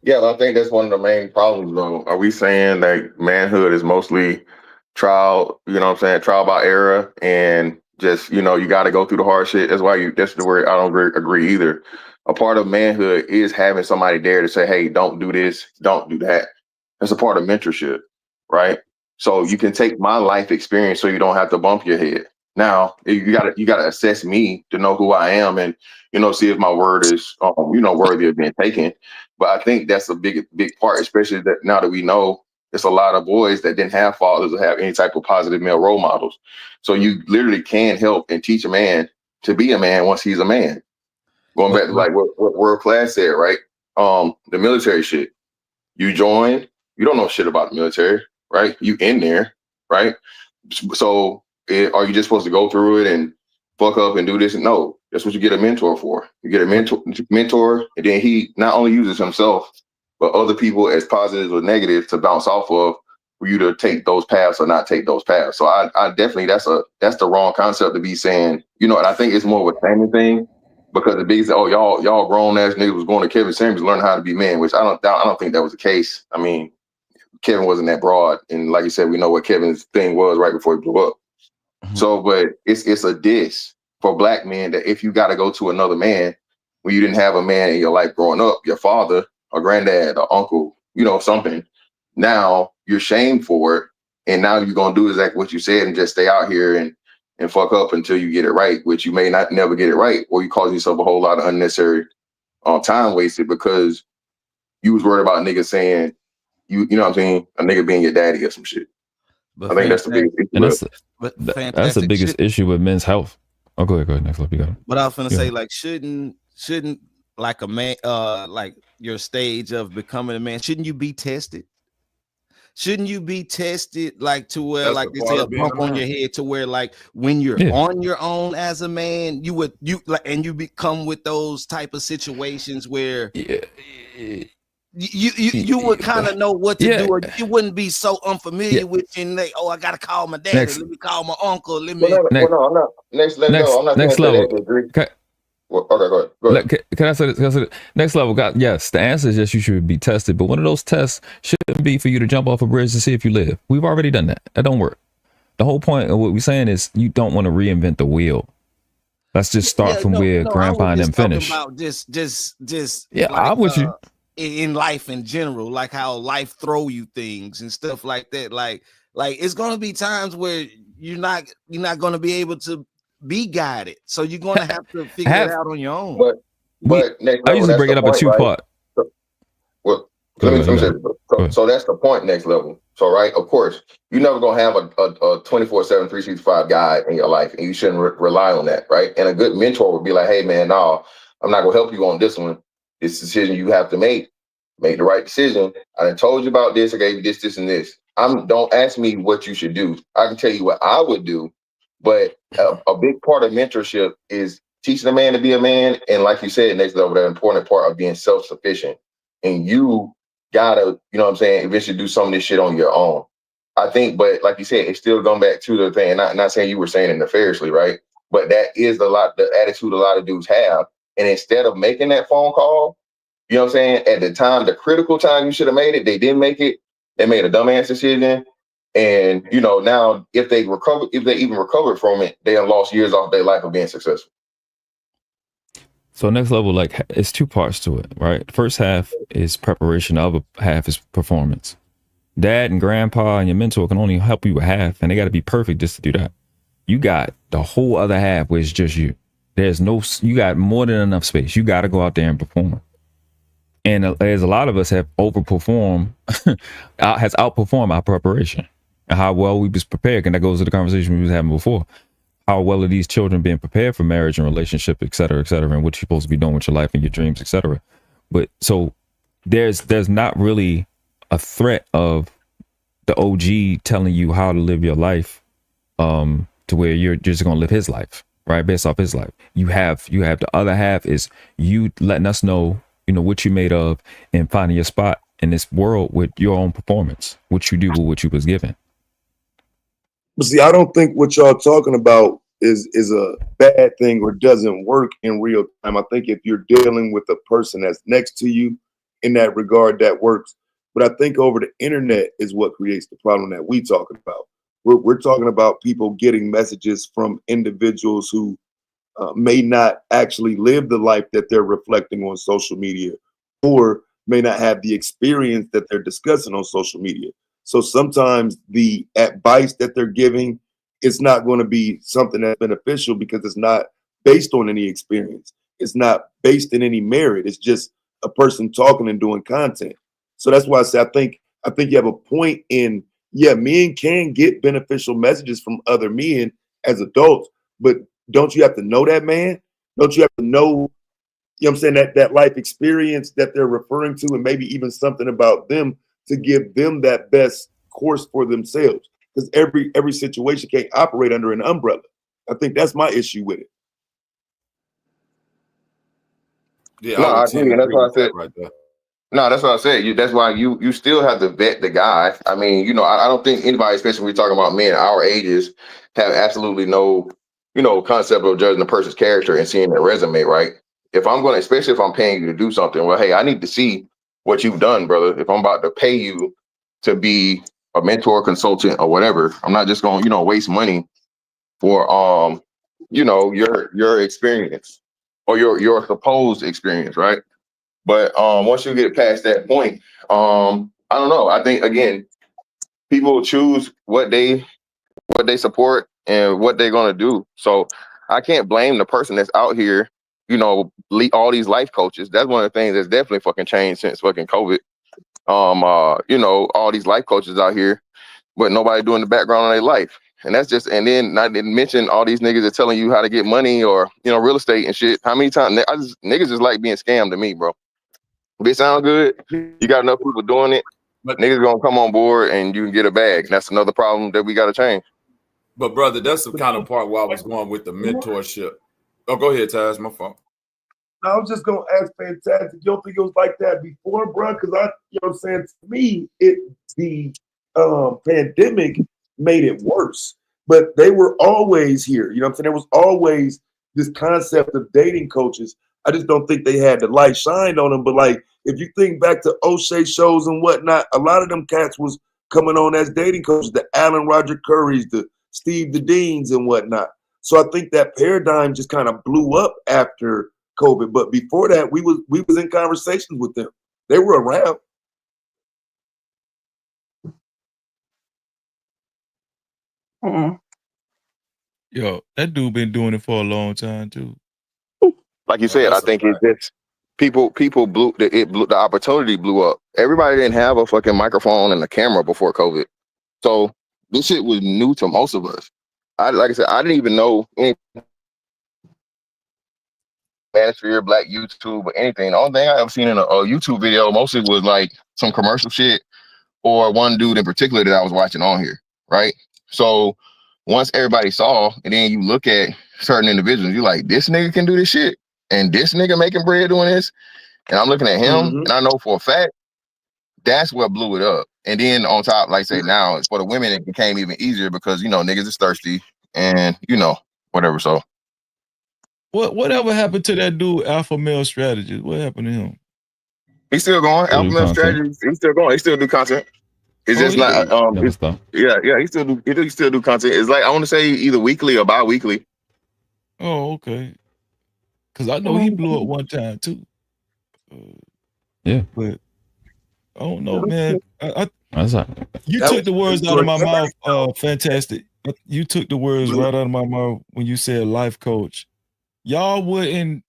Yeah, I think that's one of the main problems, though. Are we saying that manhood is mostly trial, you know what I'm saying, trial by error, and Just, you know, you got to go through the hard shit. That's the word I don't agree either. A part of manhood is having somebody there to say, hey, don't do this, don't do that. That's a part of mentorship, right? So you can take my life experience so you don't have to bump your head. Now you gotta assess me to know who I am and, you know, see if my word is worthy of being taken. But I think that's a big part, especially that now that we know it's a lot of boys that didn't have fathers or have any type of positive male role models. So you literally can help and teach a man to be a man once he's a man. Going back to like what World Class said, right? The military shit. You join, you don't know shit about the military, right? You in there, right? So are you just supposed to go through it and fuck up and do this? No, that's what you get a mentor for. You get a mentor, and then he not only uses himself, but other people as positives or negatives to bounce off of for you to take those paths or not take those paths. So I definitely that's the wrong concept to be saying, you know, and I think it's more of a family thing. Because the biggest, y'all grown ass niggas was going to Kevin Samuels learning how to be men, which I don't think that was the case. I mean, Kevin wasn't that broad, and like you said, we know what Kevin's thing was right before he blew up. So, but it's a diss for black men that if you got to go to another man when you didn't have a man in your life growing up, your father or granddad or uncle, you know, something. Now you're shamed for it, and now you're gonna do exactly what you said and just stay out here and fuck up until you get it right, which you may not never get it right, or you cause yourself a whole lot of unnecessary time wasted because you was worried about niggas saying you know what I'm saying, a nigga being your daddy or some shit. But I think that's the biggest issue. And that's the fantastic biggest shit. issue with men's health. Oh, go ahead. Next up, you got it. But I was gonna say, like, shouldn't like a man, like your stage of becoming a man, shouldn't you be tested? Shouldn't you be tested like to where That's like the they part say a of being bump a on man. your head to where like when you're on your own as a man, you become with those type of situations where you would kind of know what to do, or you wouldn't be so unfamiliar with you and like, oh, I gotta call my daddy, let me call my uncle, let me. No, I'm not. Next level. I'm not next level. Okay, go ahead. Can I say this? Next level. Yes, the answer is yes, you should be tested. But one of those tests shouldn't be for you to jump off a bridge to see if you live. We've already done that. That don't work. The whole point of what we're saying is you don't want to reinvent the wheel. Let's just start from where Grandpa and them finish. About just yeah, like, I'm with you. In life in general, like how life throw you things and stuff like that. Like it's gonna be times where you're not gonna be able to be guided, so you're gonna have to figure it out on your own. But next level, I usually break it up in two parts. Let me say, so that's the point. Next level. So right, of course, you're never gonna have a 24/7, 365 guy in your life, and you shouldn't rely on that, right? And a good mentor would be like, hey man, no, I'm not gonna help you on this one. This decision you have to make the right decision. I done told you about this. I gave you this, and this. Don't ask me what you should do. I can tell you what I would do, but a big part of mentorship is teaching a man to be a man. And like you said, next level, the important part of being self-sufficient. And you gotta, you know what I'm saying, eventually do some of this shit on your own. I think, but like you said, it's still going back to the thing. Not saying you were saying it nefariously, right? But that is the attitude a lot of dudes have. And instead of making that phone call, you know what I'm saying, at the time, the critical time you should have made it, they didn't make it. They made a dumbass decision. And, you know, now if they even recovered from it, they have lost years off their life of being successful. So next level, like, it's two parts to it, right? The first half is preparation. The other half is performance. Dad and grandpa and your mentor can only help you with half, and they got to be perfect just to do that. You got the whole other half where it's just you. You got more than enough space. You got to go out there and perform. And as a lot of us have outperformed our preparation and how well we was prepared. And that goes to the conversation we was having before. How well are these children being prepared for marriage and relationship, et cetera, and what you're supposed to be doing with your life and your dreams, et cetera. But so there's not really a threat of the OG telling you how to live your life to where you're just going to live his life, right? Based off his life. You have the other half is you letting us know, you know, what you made of and finding your spot in this world with your own performance, what you do with what you was given. But see, I don't think what y'all talking about is a bad thing or doesn't work in real time. I think if you're dealing with a person that's next to you in that regard, that works. But I think over the internet is what creates the problem that we talking about. We're talking about people getting messages from individuals who may not actually live the life that they're reflecting on social media, or may not have the experience that they're discussing on social media. So sometimes the advice that they're giving is not going to be something that's beneficial because it's not based on any experience. It's not based in any merit. It's just a person talking and doing content. So that's why I say I think you have a point in, yeah, men can get beneficial messages from other men as adults, but don't you have to know that man? Don't you have to know, you know what I'm saying, that life experience that they're referring to, and maybe even something about them to give them that best course for themselves? Because every situation can't operate under an umbrella. I think that's my issue with it. Yeah, No, I I would tend agree, to and that's agree why I with said. that right there. No, that's what I said. That's why you still have to vet the guy. I mean, I don't think anybody, especially when we're talking about men our ages, have absolutely no, concept of judging a person's character and seeing their resume, right? If I'm going to, especially if I'm paying you to do something, well, hey, I need to see what you've done, brother. If I'm about to pay you to be a mentor, consultant, or whatever, I'm not just going, waste money for, your experience or your supposed experience, right? But once you get past that point, I don't know. I think again, people choose what they support and what they're gonna do. So I can't blame the person that's out here, all these life coaches. That's one of the things that's definitely fucking changed since fucking COVID. All these life coaches out here, but nobody doing the background on their life. And that's just, and then not to mention all these niggas that telling you how to get money or, real estate and shit. How many times niggas just like being scammed to me, bro. If it sound good, you got enough people doing it, But niggas gonna come on board and you can get a bag. That's another problem that we gotta change. But brother, that's the kind of part where I was going with the mentorship. Oh, go ahead, Taz. My fault. I was just gonna ask Fantastic. You don't think it was like that before, bro? Because you know what I'm saying, to me, the pandemic made it worse. But they were always here. You know what I'm saying? There was always this concept of dating coaches. I just don't think they had the light shined on them. But like, if you think back to O'Shea shows and whatnot, a lot of them cats was coming on as dating coaches, the Allen Roger Currys, the Steve the Deans and whatnot. So I think that paradigm just kind of blew up after COVID. But before that, we was in conversations with them. They were around. Yo, that dude been doing it for a long time too. Like you said, I think it's just people blew the opportunity blew up. Everybody didn't have a fucking microphone and a camera before COVID. So this shit was new to most of us. Like I said, I didn't even know any manosphere, black YouTube, or anything. The only thing I ever seen in a YouTube video mostly was like some commercial shit or one dude in particular that I was watching on here, right? So once everybody saw, and then you look at certain individuals, you're like, this nigga can do this shit, and this nigga making bread doing this, and I'm looking at him, and I know for a fact that's what blew it up. And then on top, like I say, now for the women, it became even easier because niggas is thirsty and whatever. So Whatever happened to that dude, Alpha Male Strategist? What happened to him? he's still going. Alpha Male Strategy. He's still going. He still do content. It's just not. He still do. He still do content. It's like I want to say either weekly or bi-weekly. Oh, okay. Because I know he blew up one time too. Yeah, but I don't know, man. You That took the words out of my mouth. was- Fantastic. You took the words right out of my mouth when you said life coach. Y'all wouldn't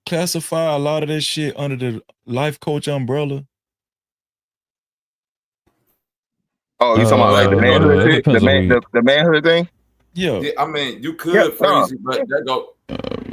classify a lot of this shit under the life coach umbrella. Oh, you talking about like the manhood shit? The manhood thing? Yeah. I mean, you could phrase it, but that go.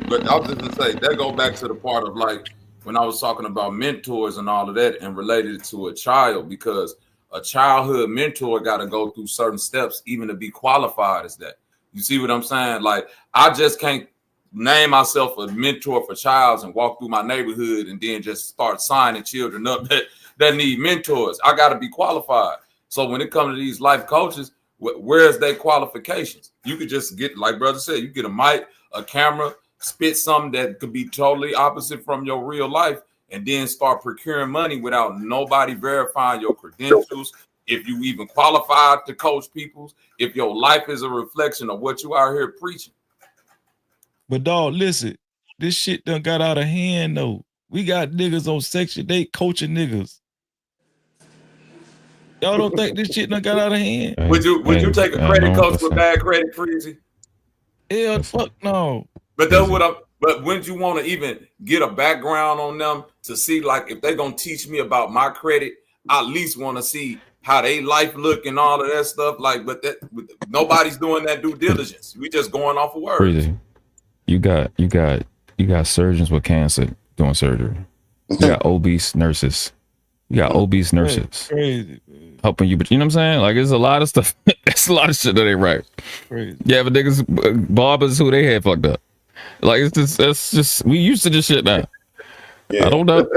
But I was just gonna say that go back to the part of like when I was talking about mentors and all of that, and related it to a child, because a childhood mentor got to go through certain steps even to be qualified as that. You see what I'm saying? Like I just can't name myself a mentor for childs and walk through my neighborhood and then just start signing children up that need mentors. I got to be qualified. So when it comes to these life coaches, where's their qualifications? You could just get, like brother said, you get a mic, a camera, spit something that could be totally opposite from your real life, and then start procuring money without nobody verifying your credentials, if you even qualified to coach peoples, if your life is a reflection of what you out here preaching. But dog, listen, this shit done got out of hand though. We got niggas on Section 8 coaching niggas. Y'all don't think this shit done got out of hand? Would you take a credit coach with bad credit, Freezy? Hell, fuck no. But that's what I'm. But wouldn't you want to even get a background on them to see, like, if they're gonna teach me about my credit, I at least want to see how they life look and all of that stuff. Like, but nobody's doing that due diligence. We just going off of words. Crazy. You got surgeons with cancer doing surgery. You got obese nurses. You got obese nurses helping you, but you know what I'm saying? Like, it's a lot of stuff. It's a lot of shit that ain't right. Crazy. Yeah, but niggas, barbers who they had fucked up. Like, it's just we used to this shit now. Yeah. I don't know.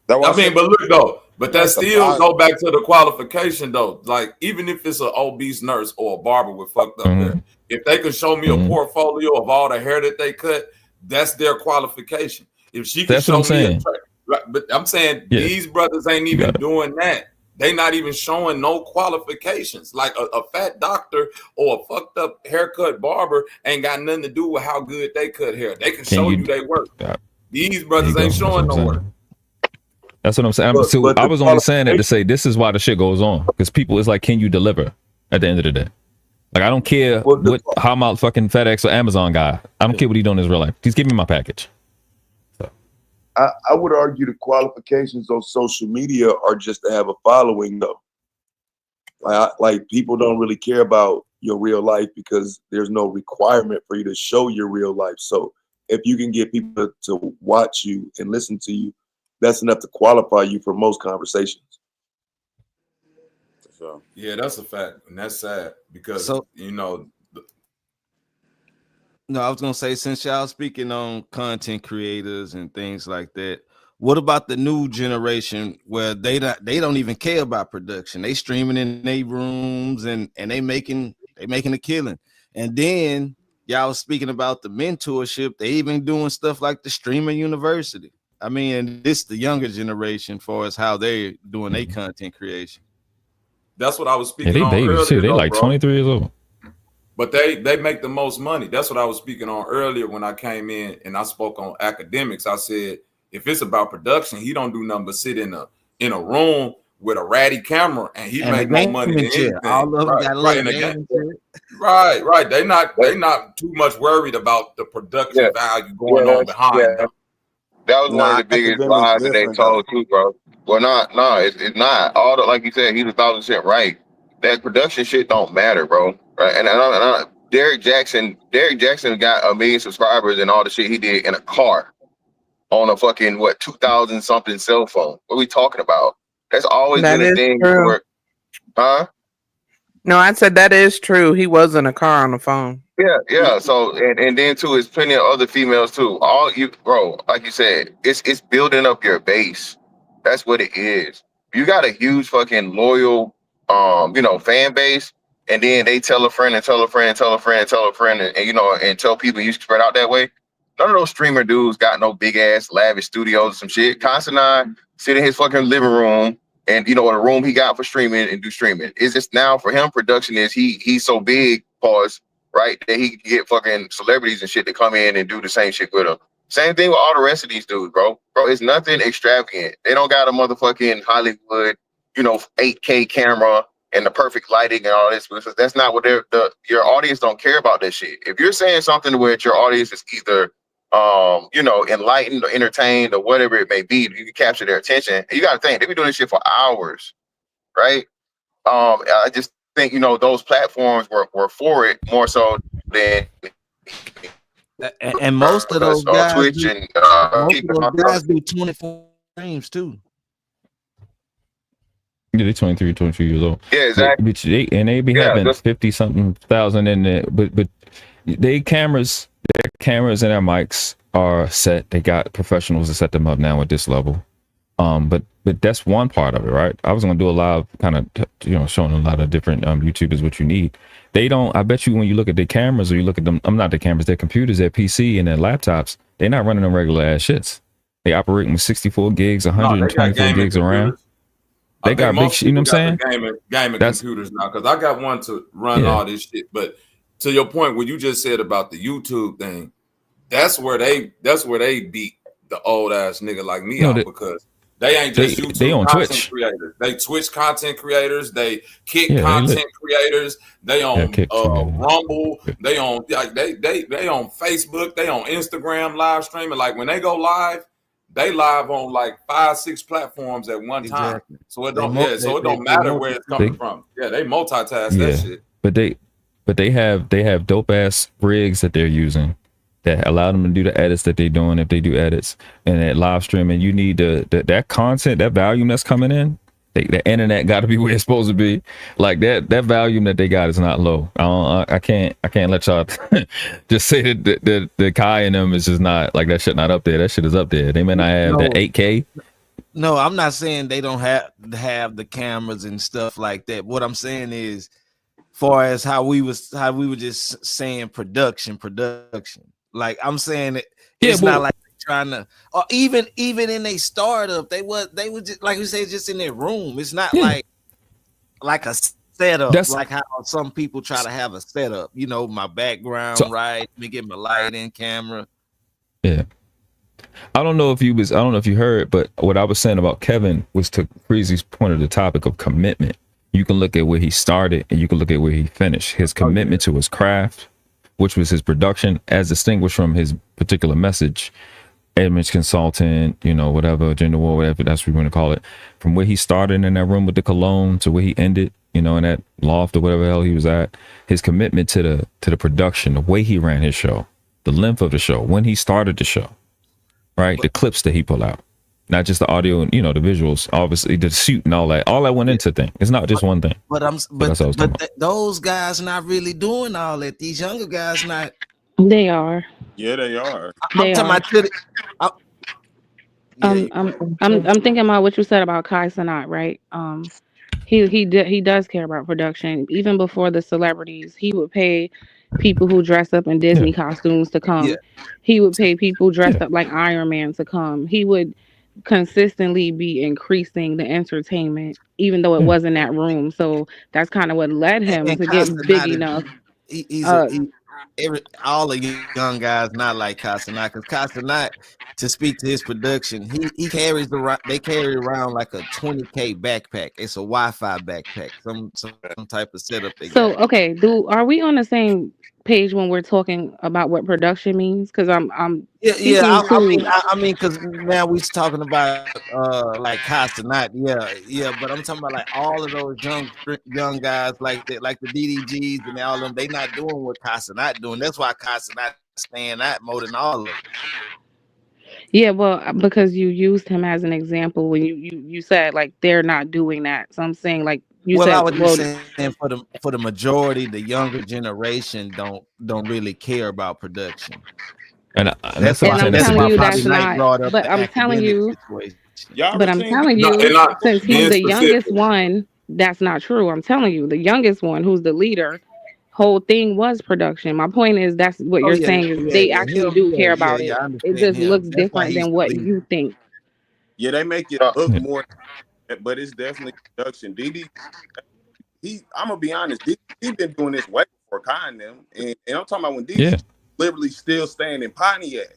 I mean, but look though, but that still go back to the qualification though. Like, even if it's an obese nurse or a barber with fucked up hair, if they can show me a portfolio of all the hair that they cut, that's their qualification. If she can show me but I'm saying these brothers ain't even doing that. They not even showing no qualifications. Like a fat doctor or a fucked up haircut barber ain't got nothing to do with how good they cut hair. They can show you they work. These brothers ain't showing no work. That's what I'm saying. I was only saying that to say this is why the shit goes on, because people is like, can you deliver at the end of the day? Like, I don't care how my fucking FedEx or Amazon guy. I don't care what he doing in his real life. Just give me my package. I would argue the qualifications on social media are just to have a following, though. Like people don't really care about your real life because there's no requirement for you to show your real life. So if you can get people to watch you and listen to you, that's enough to qualify you for most conversations. So yeah, that's a fact, and that's sad because No, I was gonna say, since y'all speaking on content creators and things like that, what about the new generation where they don't even care about production? They streaming in their rooms and they making a killing. And then y'all was speaking about the mentorship. They even doing stuff like the streaming university. I mean, this the younger generation for as how they're doing their content creation. That's what I was speaking they on babies earlier. Too. They like 23 years old. But they make the most money. That's what I was speaking on earlier when I came in and I spoke on academics. I said, if it's about production, he don't do nothing but sit in a room with a ratty camera and he make more money than anything. All of them Right. They not too much worried about the production value going on behind them. That was one of the biggest lies that they told too, bro. Well, it's not. All the, like you said, he was 1,000% right. That production shit don't matter, bro. Right? And Derek Jackson got 1 million subscribers and all the shit he did in a car on a fucking 2,000 something cell phone. What are we talking about? That's always been a thing. Huh? No, I said that is true. He was in a car on the phone. Yeah. So and then too, there's plenty of other females too. All you, bro, like you said, it's building up your base. That's what it is. You got a huge fucking loyal fan base, and then they tell a friend and tell a friend and tell a friend and tell a friend and tell people you spread out that way. None of those streamer dudes got no big ass lavish studios or some shit. Constantine sit in his fucking living room and in a room he got for streaming and do streaming. It's just now for him, production is he's so big, right, that he can get fucking celebrities and shit to come in and do the same shit with him. Same thing with all the rest of these dudes, bro. Bro, it's nothing extravagant. They don't got a motherfucking Hollywood, 8K camera and the perfect lighting and all this, because that's not what your audience don't care about that shit. If you're saying something where your audience is either enlightened or entertained or whatever it may be, you can capture their attention. And you gotta think, they be doing this shit for hours, right? I just think those platforms were for it more so than and most of those guys Twitch do, and most of those guys do 24 streams too. Yeah, they're 23, 22 years old. Yeah, exactly. They be having 50 something thousand in there, but their cameras and their mics are set. They got professionals to set them up now at this level. But that's one part of it, right? I was gonna do a live kind of showing a lot of different YouTubers what you need. They don't. I bet you when you look at their cameras or you look at them, not their cameras, their computers, their PC and their laptops, they're not running them regular ass shits. They operating with 64 gigs, 124 gigs of RAM. They got big. You know what I'm saying? Gaming computers now, because I got one to run all this shit. But to your point, what you just said about the YouTube thing, that's where they beat the old ass nigga like me out, because they ain't just YouTube they on content Twitch creators. They Twitch content creators. They Kick content creators. They on Rumble. They on they on Facebook. They on Instagram live streaming. Like when they go live, they live on like 5-6 platforms at one time. So it don't matter where it's coming from. Yeah, they multitask that shit. But they have dope ass rigs that they're using that allow them to do the edits that they're doing if they do edits, and that live streaming. You need that content, that volume that's coming in. The internet got to be where it's supposed to be. Like that volume that they got is not low. I can't let y'all just say that the Kai and them is just not like that shit not up there. That shit is up there. They may not have that 8K. No, I'm not saying they don't have the cameras and stuff like that. What I'm saying is, far as how we were just saying production. Like I'm saying it's not like trying to, or even in a startup, they were just like you say, just in their room. It's not like a setup. That's like how some people try to have a setup. You know, my background, right? Let me get my lighting, camera. Yeah. I don't know if you heard, but what I was saying about Kevin was to Freezy's point of the topic of commitment. You can look at where he started and you can look at where he finished. His commitment to his craft, which was his production, as distinguished from his particular message, image consultant, whatever, gender war, whatever that's what we want to call it. From where he started in that room with the cologne to where he ended, in that loft or whatever the hell he was at, his commitment to the production, the way he ran his show, the length of the show, when he started the show, right? The clips that he pulled out. Not just the audio and the visuals, obviously the suit and all that went into thing. It's not just one thing. But those guys not really doing all that. These younger guys not. They are. Yeah, they are. I'm thinking about what you said about Kai Cenat, right? He does care about production. Even before the celebrities, he would pay people who dress up in Disney costumes to come. He would pay people dressed up like Iron Man to come. He would consistently be increasing the entertainment, even though it wasn't that room. So that's kind of what led him to get big enough. All the young guys not like Casanat, because Casanat, to speak to his production, he carries they carry around like a 20K backpack. It's a Wi-Fi backpack, some type of setup. Okay, are we on the same page when we're talking about what production means? Because I mean, because now we're talking about like Casanat, but I'm talking about like all of those young guys like the DDGs and all of them. They not doing what Casanat doing. That's why Casanat stand out more than all of them. Yeah, well, because you used him as an example when you said like they're not doing that. So I'm saying like I was just saying for the majority, the younger generation don't really care about production. And that's why I'm telling you that's not. But I'm telling you, since he's the youngest one, that's not true. I'm telling you, the youngest one, who's the leader, whole thing was production. My point is that's what you're saying is they actually do care about it. It just looks different than what you think. Yeah, they make it look more, but it's definitely production. DD, I'm gonna be honest, he's been doing this way before Kai and them, and I'm talking about when DD literally still staying in Pontiac,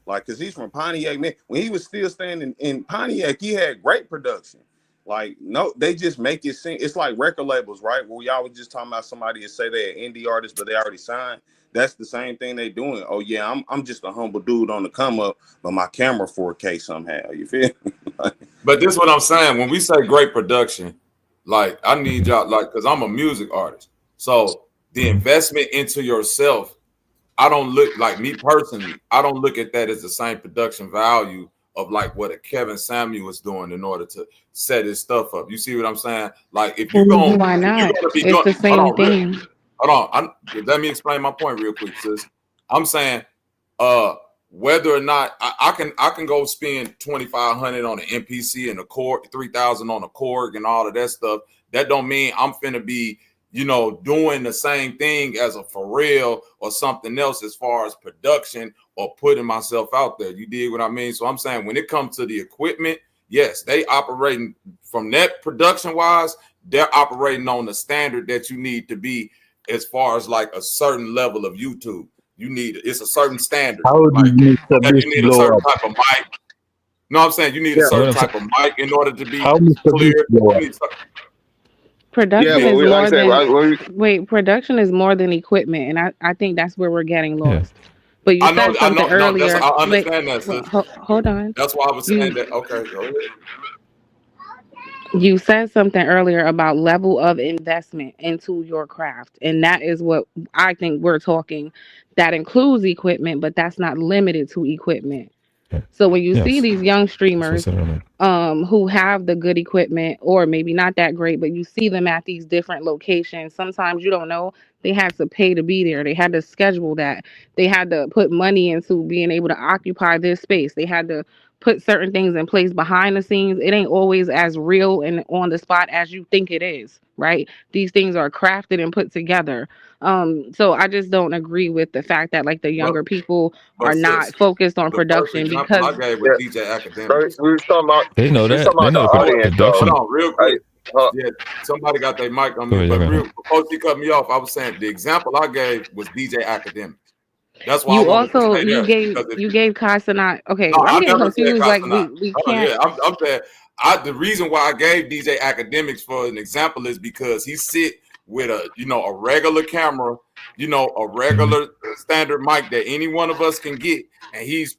like, cause he's from Pontiac, man. When he was still staying in Pontiac, he had great production. Like, no, they just make it seem it's like record labels, right? Where y'all was just talking about somebody and say they're an indie artist, but they already signed. That's the same thing they doing. Oh yeah, I'm just a humble dude on the come up, but my camera 4K somehow. You feel me? But this is what I'm saying. When we say great production, like I need y'all, like, because I'm a music artist. So the investment into yourself, I don't look like me personally. I don't look at that as the same production value of like what a Kevin Samuel is doing in order to set his stuff up. You see what I'm saying? Like if you're going, why not? It's the same thing. Hold on. Let me explain my point real quick, sis. I'm saying, whether or not I can go spend $2,500 on an MPC and a Korg, $3,000 on a Korg and all of that stuff. That don't mean I'm finna be, doing the same thing as a Pharrell or something else as far as production or putting myself out there. You dig what I mean? So I'm saying when it comes to the equipment, yes, they operating from that production wise, they're operating on the standard that you need to be as far as like a certain level of YouTube. It's a certain standard. How do Like you Mr. okay, Beast you need a blow certain up? type of mic. No, I'm saying you need a Yeah. certain type of mic in order to be How Mr. clear. Beast blow You up? need Production Yeah, but is like I more said, than wait. Production is more than equipment, and I think that's where we're getting lost. But you I know, said something no, that's earlier. I Wait, understand that, sis. hold on. That's why I was saying You that. Okay, go ahead. you said something earlier about level of investment into your craft, and that is what I think we're talking. That includes equipment, but that's not limited to equipment. So when you see Yes. these young That's what I streamers said earlier. who have the good equipment or maybe not that great, but you see them at these different locations, sometimes you don't know they had to pay to be there. They had to schedule that. They had to put money into being able to occupy this space. They had to put certain things in place behind the scenes. It ain't always as real and on the spot as you think it is, right? These things are crafted and put together. So I just don't agree with the fact that like the But younger people but are sis, not focused on the first production example because I gave was DJ Academics. we was talking about They know we was talking that. They about the know the audience though. Hold production. on, real quick. Yeah, somebody got their mic on Go me, ahead, but y'all got real it. before she cut me off, I was saying the example I gave was DJ Academics. That's why I you wanted to also say that because you gave Casanat. Okay, no, I'm I getting never said confused. Like Casanat. we Yeah, can't. I'm saying the reason why I gave DJ Academics for an example is because he sit with a regular camera, a regular standard mic that any one of us can get, and he's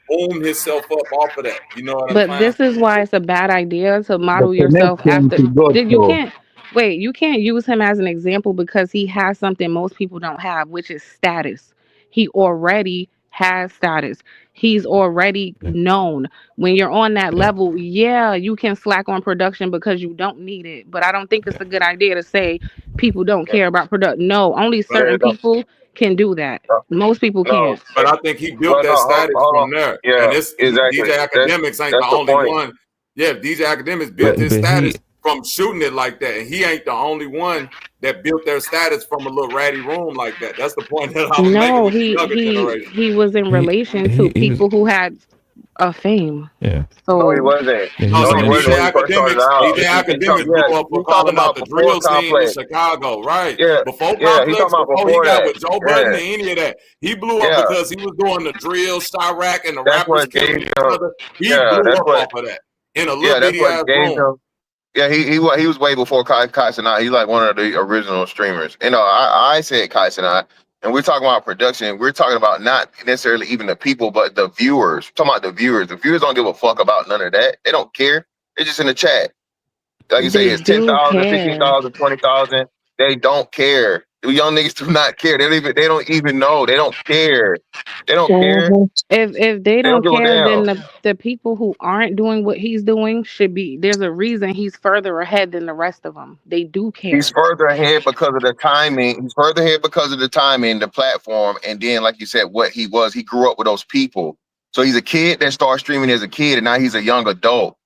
boomed himself up off of that. You know what I'm But saying? this is why it's a bad idea to The model yourself connection after. to God Did you though. can't wait? You can't use him as an example because he has something most people don't have, which is status. He already has status. He's already known. When you're on that level, yeah, you can slack on production because you don't need it. But I don't think it's a good idea to say people don't care about production. No, only certain people can do that. Most people No, can't. But I think he built well, no, that status hold on. from there. Yeah, And exactly. DJ Academics ain't the That's the only point. one. Yeah, DJ Academics built his But status he from shooting it like that. And he ain't the only one that built their status from a little ratty room like that. That's the point that I was making No, with the younger generation. he was in relation to he was people who had a fame. yeah. No, he So wasn't. Yeah, he No, was No, an he see, wasn't DJ when he industry. first started out. Academics blew up for You talking calling out about the before drill scene in Complex. Chicago, right? Yeah, Before yeah, he Complex, talking about before he before got that. with Joe Budden Yeah, and any of that. He blew up yeah. because he was doing the drill, Chirac, and the That's rappers what killing gave each him. other. He Yeah, blew that's up what. off of that in a Yeah, little that's bitty what ass gave room. him. Yeah, he was way before Kai Sanat. He's like one of the original streamers. I said Kai Sanat, and we're talking about production. We're talking about not necessarily even the people, but the viewers. We're talking about the viewers. The viewers don't give a fuck about none of that. They don't care. They're just in the chat. Like you say, they it's do 10,000, care. 15,000, 20,000. They don't care. The young niggas do not care. They don't even know. They don't care. They don't care. Mhm. If they They don't don't give a care, then damn. the people who aren't doing what he's doing should be. There's a reason he's further ahead than the rest of them. They do He's care. further ahead because of the timing. He's further ahead because of the timing, the platform, and then, like you said, what he was. He grew up with those people. So he's a kid that started streaming as a kid, and now he's a young adult.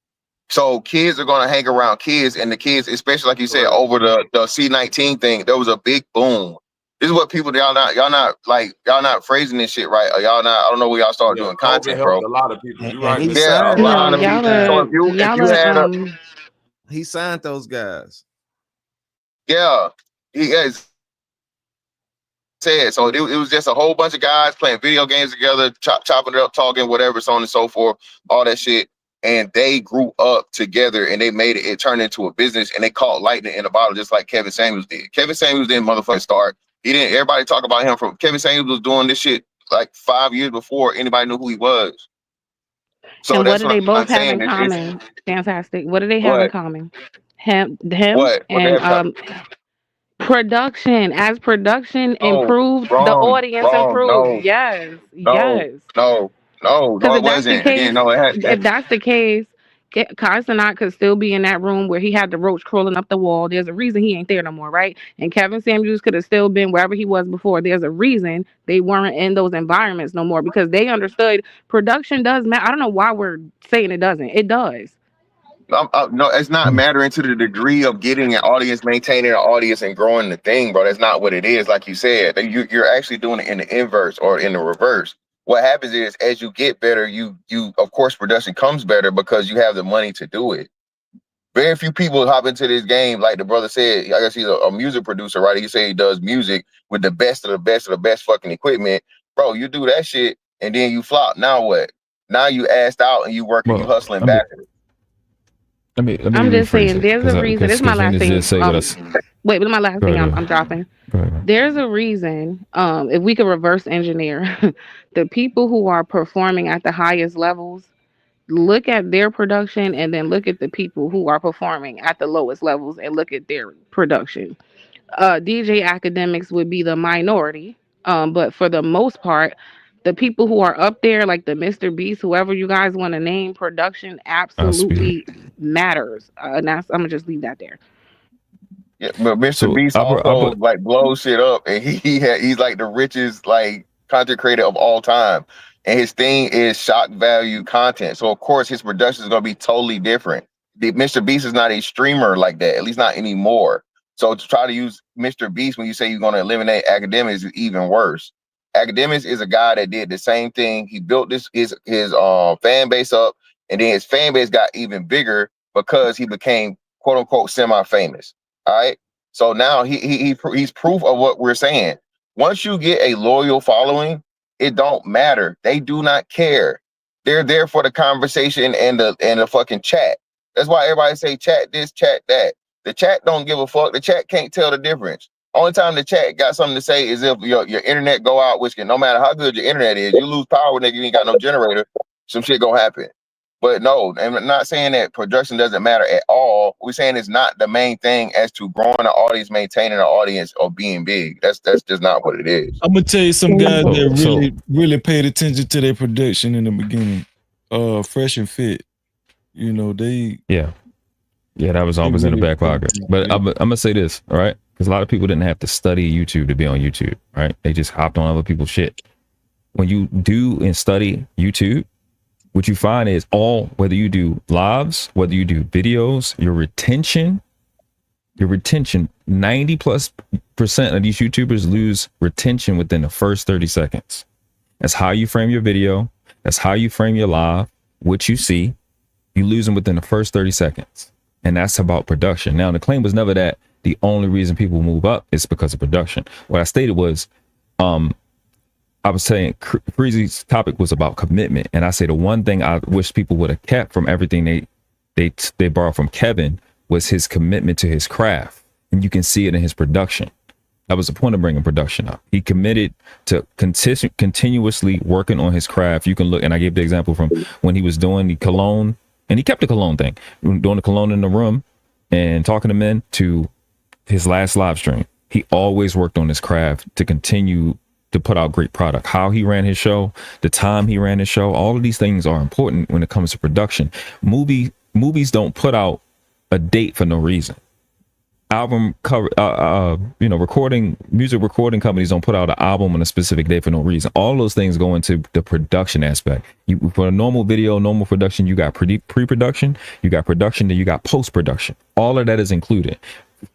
So kids are gonna hang around kids, and the kids, especially like you said, over the C19 thing, there was a big boom. This is what people y'all not phrasing this shit right. Or y'all not. I don't know where y'all start Yeah, doing COVID content, helped bro. a lot of people. You And right, he Mr. Yeah, a signed No, lot them. of He y'all people. So are signed. if y'all you are had a He signed those guys. yeah, he has said so. It was just a whole bunch of guys playing video games together, chopping it up, talking, whatever, so on and so forth, all that shit. And they grew up together, and they made it. It turned into a business, and they caught lightning in a bottle, just like Kevin Samuels did. Kevin Samuels didn't motherfucking start. He didn't. Everybody talk about him from Kevin Samuels was doing this shit like 5 years before anybody knew who he was. So and what that's do they what I'm both have saying. in It's common? Fantastic. What do they have in what common? Him what they and have. production. As production No, improved, the wrong, audience wrong. improved. No, Yes, no, yes. no. Because It if that's the wasn't. Again, case, no. It had. if that's the case, Carson could still be in that room where he had the roach crawling up the wall. There's a reason he ain't there no more, right? And Kevin Samuels could have still been wherever he was before. There's a reason they weren't in those environments no more because they understood production does matter. I don't know why we're saying it doesn't. It does. No, it's not mattering to the degree of getting an audience, maintaining an audience, and growing the thing, bro. That's not what it is. Like you said, you're actually doing it in the inverse or in the reverse. what happens is as you get better, you of course production comes better because you have the money to do it. Very few people hop into this game, like the brother said. I guess he's a music producer, right? He said he does music with the best of the best of the best fucking equipment. Bro, you do that shit and then you flop. Now what? Now you assed out and you working, you hustling back. Let me I'm just saying, there's a reason. This is my last thing. Wait, but my last thing I'm dropping. There's a reason. If we could reverse engineer the people who are performing at the highest levels, look at their production, and then look at the people who are performing at the lowest levels and look at their production. DJ academics would be the minority, but for the most part, the people who are up there, like the Mr. Beast, whoever you guys want to name, production absolutely matters. And I'm gonna just leave that there. Yeah, but Mr. Beast also like blows shit up, and he's like the richest like content creator of all time, and his thing is shock value content. So of course his production is gonna be totally different. Mr. Beast is not a streamer like that, at least not anymore. So to try to use Mr. Beast when you say you're gonna eliminate academics is even worse. Academics is a guy that did the same thing. He built his fan base up, and then his fan base got even bigger because he became quote unquote semi-famous. All right. So now he's proof of what we're saying. Once you get a loyal following, it don't matter. They do not care. They're there for the conversation and the fucking chat. That's why everybody say chat this, chat that. The chat don't give a fuck. The chat can't tell the difference. Only time the chat got something to say is if your internet go out, which can, no matter how good your internet is, you lose power, nigga, you ain't got no generator, some shit gonna happen. But no, I'm not saying that production doesn't matter at all. We're saying it's not the main thing as to growing an audience, maintaining an audience, or being big. That's just not what it is. I'm gonna tell you some guys that really paid attention to their production in the beginning. Fresh and Fit. You know, that was always in the back pocket. But I'm gonna say this, all right? Because a lot of people didn't have to study YouTube to be on YouTube, right? They just hopped on other people's shit. When you do and study YouTube, what you find is whether you do lives, whether you do videos, your retention, 90+% of these YouTubers lose retention within the first 30 seconds. That's how you frame your video. That's how you frame your live. What you see, you lose them within the first 30 seconds. And that's about production. Now, the claim was never that the only reason people move up is because of production. What I stated was, I was saying Freezy's topic was about commitment, and I say the one thing I wish people would have kept from everything they borrowed from Kevin was his commitment to his craft, and you can see it in his production. That was the point of bringing production up. He committed to continuously working on his craft. You can look, and I gave the example from when he was doing the cologne, and he kept the cologne thing, doing the cologne in the room and talking to men, to his last live stream. He always worked on his craft to continue to put out great product. How he ran his show, the time he ran his show, all of these things are important when it comes to production. Movies don't put out a date for no reason. Album cover, music recording companies don't put out an album on a specific day for no reason. All those things go into the production aspect. For a normal video, normal production, you got pre-production, you got production, then you got post-production. All of that is included.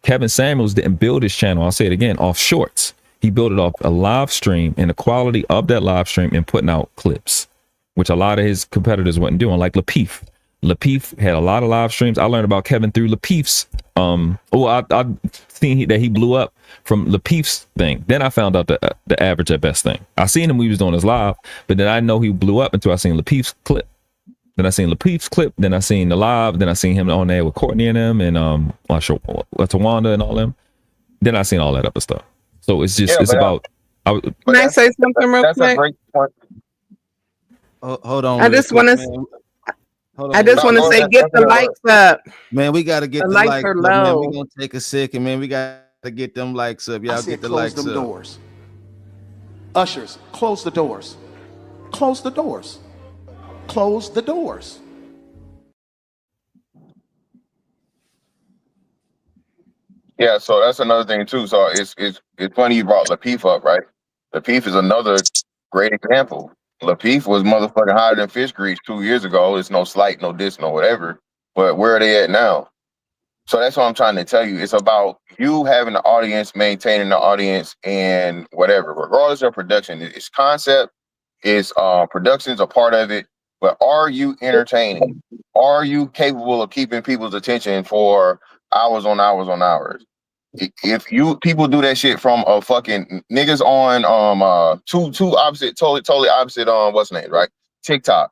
Kevin Samuels didn't build his channel, I'll say it again, off shorts. He built it off a live stream and the quality of that live stream and putting out clips, which a lot of his competitors wasn't doing, like Lapeef. Lapeef had a lot of live streams. I learned about Kevin through Lapeef's. I seen that he blew up from Lapeef's thing. Then I found out the average at best thing. I seen him when he was doing his live, but then I know he blew up until I seen Lapeef's clip. Then I seen Lapeef's clip. Then I seen the live. Then I seen him on there with Courtney and them and Tawanda and all them. Then I seen all that other stuff. So it's just about. Can I say something real quick? A great point. Hold on. I just want to say, get the likes up. Man, we got to get the likes are up, low. man. We're going to take a second, man. We got to get them likes up. Y'all get the likes up. Close them doors. Ushers, close the doors. Close the doors. Close the doors. Yeah, so that's another thing too. So it's funny you brought Lapeef up, right? Lapeef is another great example. Lapeef was motherfucking higher than fish grease 2 years ago. It's no slight, no diss, no whatever. But where are they at now? So that's what I'm trying to tell you. It's about you having the audience, maintaining the audience, and whatever. Regardless of production, it's concept, Is production's a part of it, but are you entertaining? Are you capable of keeping people's attention for hours on hours on hours? If you people do that shit from a fucking niggas on two opposite totally opposite what's the name, right? TikTok.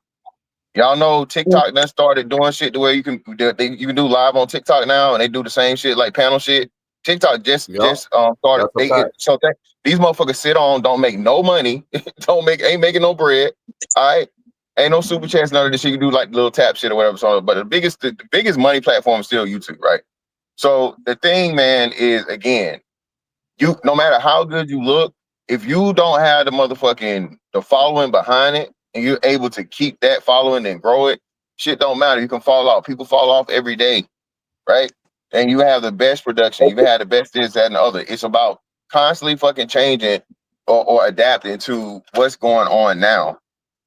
Y'all know TikTok that started doing shit the way you can do live on TikTok now, and they do the same shit like panel shit. TikTok just started. These motherfuckers sit on, don't make no money, ain't making no bread. All right, ain't no super chats, none of this shit. You do like little tap shit or whatever. So, but the biggest money platform is still YouTube, right? So the thing, man, is again, you no matter how good you look, if you don't have the following behind it, and you're able to keep that following and grow it, shit don't matter. You can fall off. People fall off every day, right? And you have the best production. You've had the best this, that, and the other. It's about constantly fucking changing or adapting to what's going on now.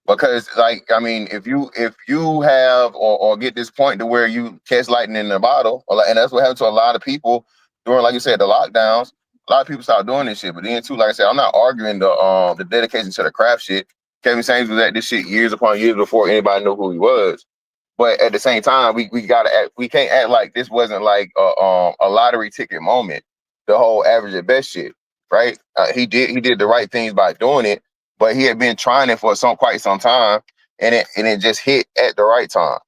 Because, like, I mean, if you have or get this point to where you catch lightning in the bottle, and that's what happened to a lot of people during, like you said, the lockdowns. A lot of people start doing this shit. But then too, like I said, I'm not arguing the dedication to the craft shit. Kevin Samuels was at this shit years upon years before anybody knew who he was. But at the same time, we can't act like this wasn't like a lottery ticket moment. The whole average at best shit, right? He did the right things by doing it, but he had been trying it for quite some time, and it just hit at the right time.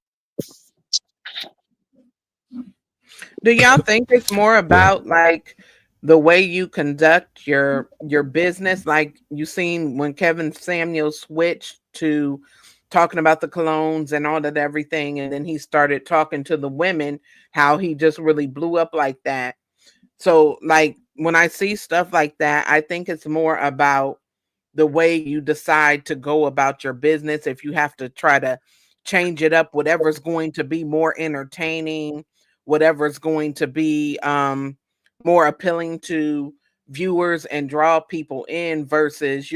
Do y'all think it's more about like the way you conduct your business? Like you seen when Kevin Samuels switched to talking about the colognes and all that everything, and then he started talking to the women, how he just really blew up like that. So like when I see stuff like that, I think it's more about the way you decide to go about your business. If you have to try to change it up, whatever's going to be more entertaining, whatever's going to be more appealing to viewers and draw people in versus,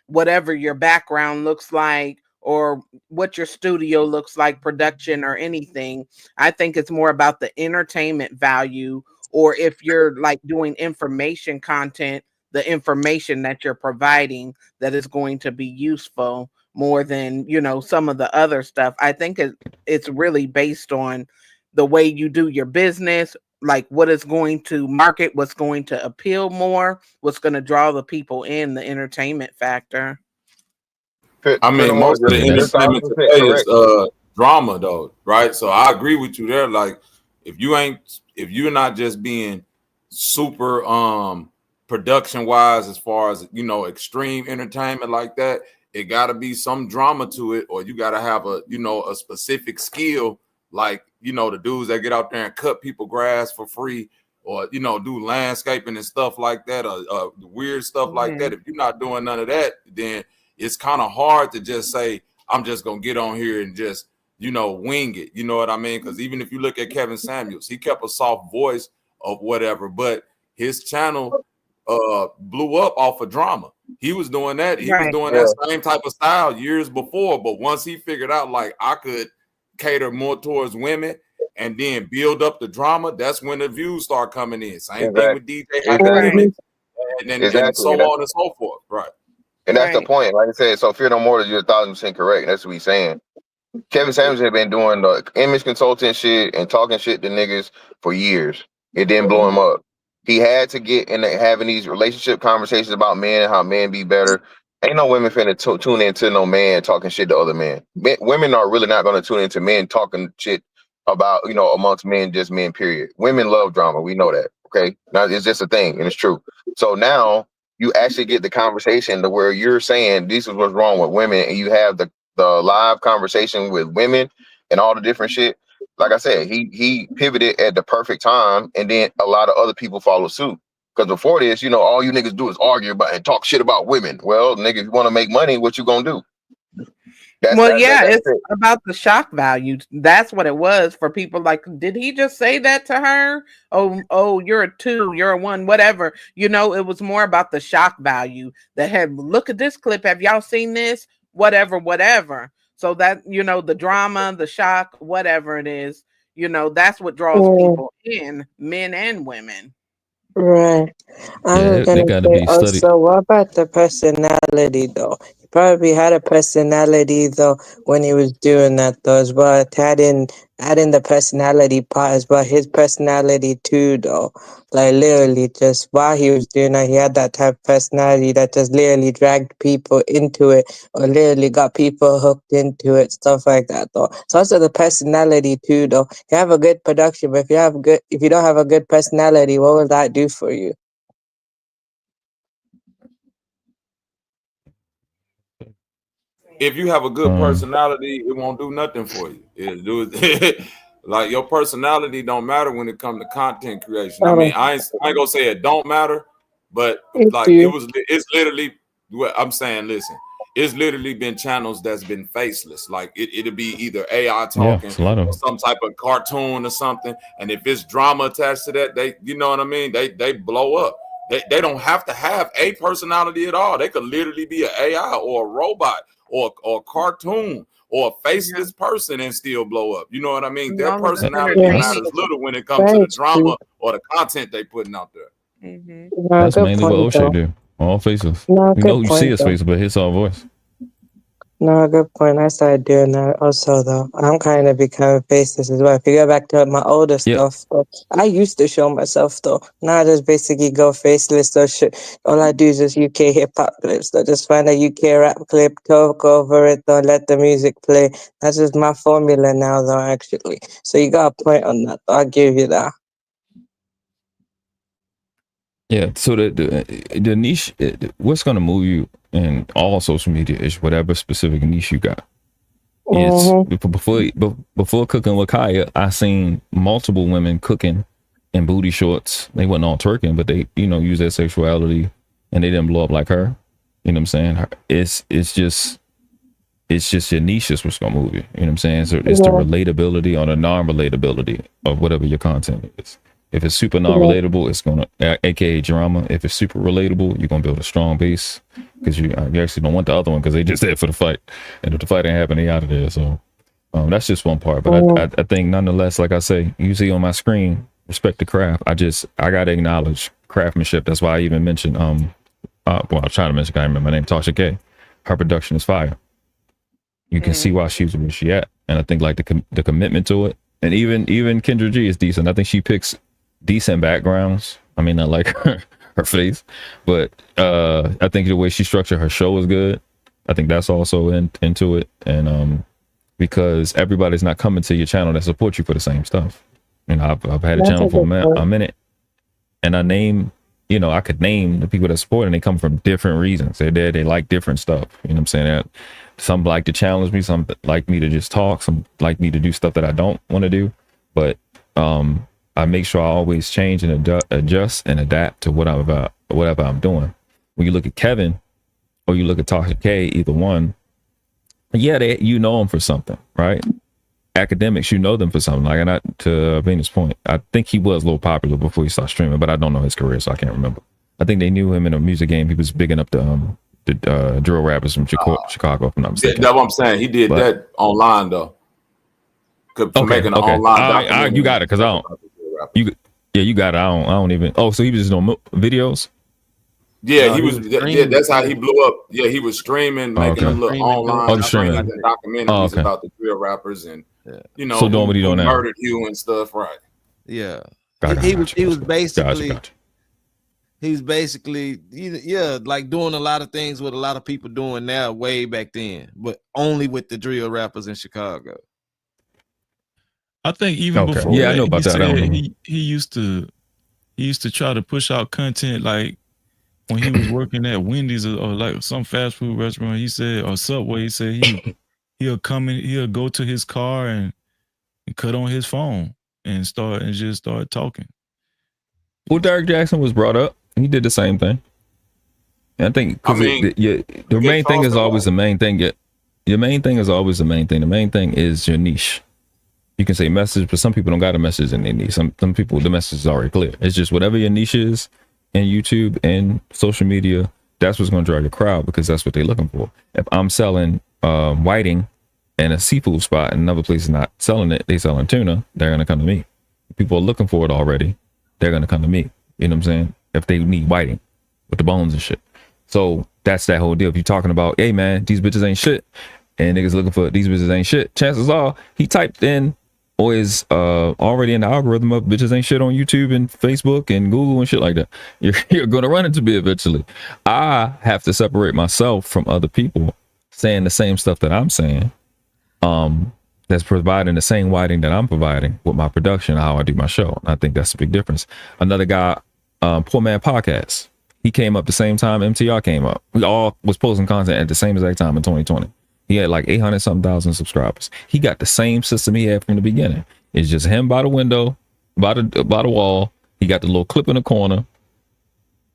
whatever your background looks like or what your studio looks like, production or anything. I think it's more about the entertainment value, or if you're like doing information content, the information that you're providing that is going to be useful more than, some of the other stuff. I think it's really based on the way you do your business, like what is going to market, what's going to appeal more, what's going to draw the people in, the entertainment factor. I mean, most of the entertainment today is drama, though, right? So I agree with you there. Like, if you're not just being super production wise, as far as extreme entertainment like that, it got to be some drama to it, or you got to have a specific skill, like the dudes that get out there and cut people grass for free, or do landscaping and stuff like that, or weird stuff like that. If you're not doing none of that, then it's kind of hard to just say, I'm just going to get on here and just, wing it. You know what I mean? Because even if you look at Kevin Samuels, he kept a soft voice of whatever, but his channel blew up off of drama. He was doing that. He was doing that same type of style years before. But once he figured out, like, I could cater more towards women and then build up the drama, that's when the views start coming in. Same thing with DJ Academic and so on and so forth. Right. And that's the point. Like I said, so fear no more, that you're 1,000% correct. That's what he's saying. Kevin Samuels had been doing the image consultant shit and talking shit to niggas for years. It didn't blow him up. He had to get into having these relationship conversations about men and how men be better. Ain't no women finna tune into no man talking shit to other men. Women are really not going to tune into men talking shit about, amongst men, just men, period. Women love drama. We know that. Okay. Now it's just a thing, and it's true. So now you actually get the conversation to where you're saying this is what's wrong with women, and you have the live conversation with women and all the different shit. Like I said, he pivoted at the perfect time, and then a lot of other people follow suit. Because before this, all you niggas do is argue about and talk shit about women. Well, nigga, if you want to make money, what you gonna do? It's about the shock value. That's what it was for people. Like, did he just say that to her? Oh, you're a 2, you're a 1, whatever. It was more about the shock value. That had, look at this clip. Have y'all seen this? Whatever. So that, the drama, the shock, whatever it is, that's what draws people in, men and women. Right. I was gonna say also, what about the personality though? probably had a personality though when he was doing that though as well. Adding the personality part as well. His personality too though. Like literally just while he was doing that, he had that type of personality that just literally dragged people into it or literally got people hooked into it, stuff like that though. It's also the personality too though. You have a good production, but if you don't have a good personality, what will that do for you? If you have a good personality, it won't do nothing for you. It'll do it. Like your personality don't matter when it comes to content creation. I mean, I ain't gonna say it don't matter, but like it's literally what I'm saying. Listen, it's literally been channels that's been faceless. Like it'll be either AI talking or some type of cartoon or something. And if it's drama attached to that, you know what I mean? They blow up. They don't have to have a personality at all. They could literally be an AI or a robot or a cartoon or a faceless person and still blow up. You know what I mean? Their personality matters little when it comes to the drama or the content they putting out there. That's mainly what O'Shea do. All faces. You know, you see his face, but his all voice. No, good point. I started doing that also, though. I'm kind of becoming faceless as well. If you go back to my older stuff, I used to show myself, though. Now I just basically go faceless. So all I do is just UK hip hop clips. So just find a UK rap clip, talk over it, though, let the music play. That's just my formula now, though, actually. So you got a point on that. I'll give you that. Yeah, so the niche, what's going to move you in all social media is whatever specific niche you got. Before cooking with Kaya, I seen multiple women cooking in booty shorts. They wasn't all twerking, but they, use their sexuality and they didn't blow up like her. You know what I'm saying? It's just your niche is what's going to move you. You know what I'm saying? So it's the relatability or the non-relatability of whatever your content is. If it's super non-relatable, it's going to, aka drama. If it's super relatable, you're going to build a strong base because you actually don't want the other one because they just there for the fight. And if the fight ain't happening, they out of there. So that's just one part. But I think nonetheless, like I say, you see on my screen, respect the craft. I got to acknowledge craftsmanship. That's why I even mentioned, I was trying to mention, I can't remember my name, Tasha K. Her production is fire. You can see why she's where she at. And I think like the commitment to it. And even Kendra G is decent. I think she picks decent backgrounds. I mean, not like her face, but I think the way she structured her show is good. I think that's also into it. And because everybody's not coming to your channel that supports you for the same stuff. I've had a channel for a minute, and I could name the people that support, and they come from different reasons. They're there, they like different stuff. You know what I'm saying? That some like to challenge me, some like me to just talk, some like me to do stuff that I don't want to do. But I make sure I always change and adjust and adapt to whatever I'm doing. When you look at Kevin or you look at Tasha K, either one, you know them for something, right? Academics, you know them for something. Like, and to Venus' point, I think he was a little popular before he started streaming, but I don't know his career, so I can't remember. I think they knew him in a music game. He was bigging up the drill rappers from Chicago, if I'm not mistaken. That's what I'm saying. He did that online though. Making an online you got it, because I don't. You got it. I don't even. Oh, so he was just doing videos. Yeah, he was. Yeah, that's how he blew up. Yeah, he was streaming, making a little online streaming documentaries about the drill rappers and so doing what he doing now, murdered Hugh and stuff, right? Yeah, he was basically like doing a lot of things what a lot of people doing now way back then, but only with the drill rappers in Chicago. I think even before I know about that. He used to try to push out content like when he was working at Wendy's or like some fast food restaurant. He said, or Subway. He said he'll go to his car and cut on his phone and just start talking. Well, Derek Jackson was brought up. He did the same thing. And I think the main thing is always the main thing. Your main thing is always the main thing. The main thing is your niche. You can say message, but some people don't got a message in their niche. Some people, the message is already clear. It's just whatever your niche is in YouTube and social media, that's what's going to draw your crowd because that's what they're looking for. If I'm selling whiting in a seafood spot and another place is not selling it, they selling tuna, they're going to come to me. If people are looking for it already, they're going to come to me. You know what I'm saying? If they need whiting with the bones and shit. So that's that whole deal. If you're talking about, hey man, these bitches ain't shit, and niggas looking for these bitches ain't shit, chances are he typed in or is already in the algorithm of bitches ain't shit on YouTube and Facebook and Google and shit like that. You're gonna run into me eventually. I have to separate myself from other people saying the same stuff that I'm saying. That's providing the same whiting that I'm providing with my production, how I do my show. I think that's a big difference. Another guy, Poor Man Podcast, he came up the same time MTR came up. We all was posting content at the same exact time in 2020. He had like 800 something thousand subscribers. He got the same system he had from the beginning. It's just him by the window, by the wall. He got the little clip in the corner.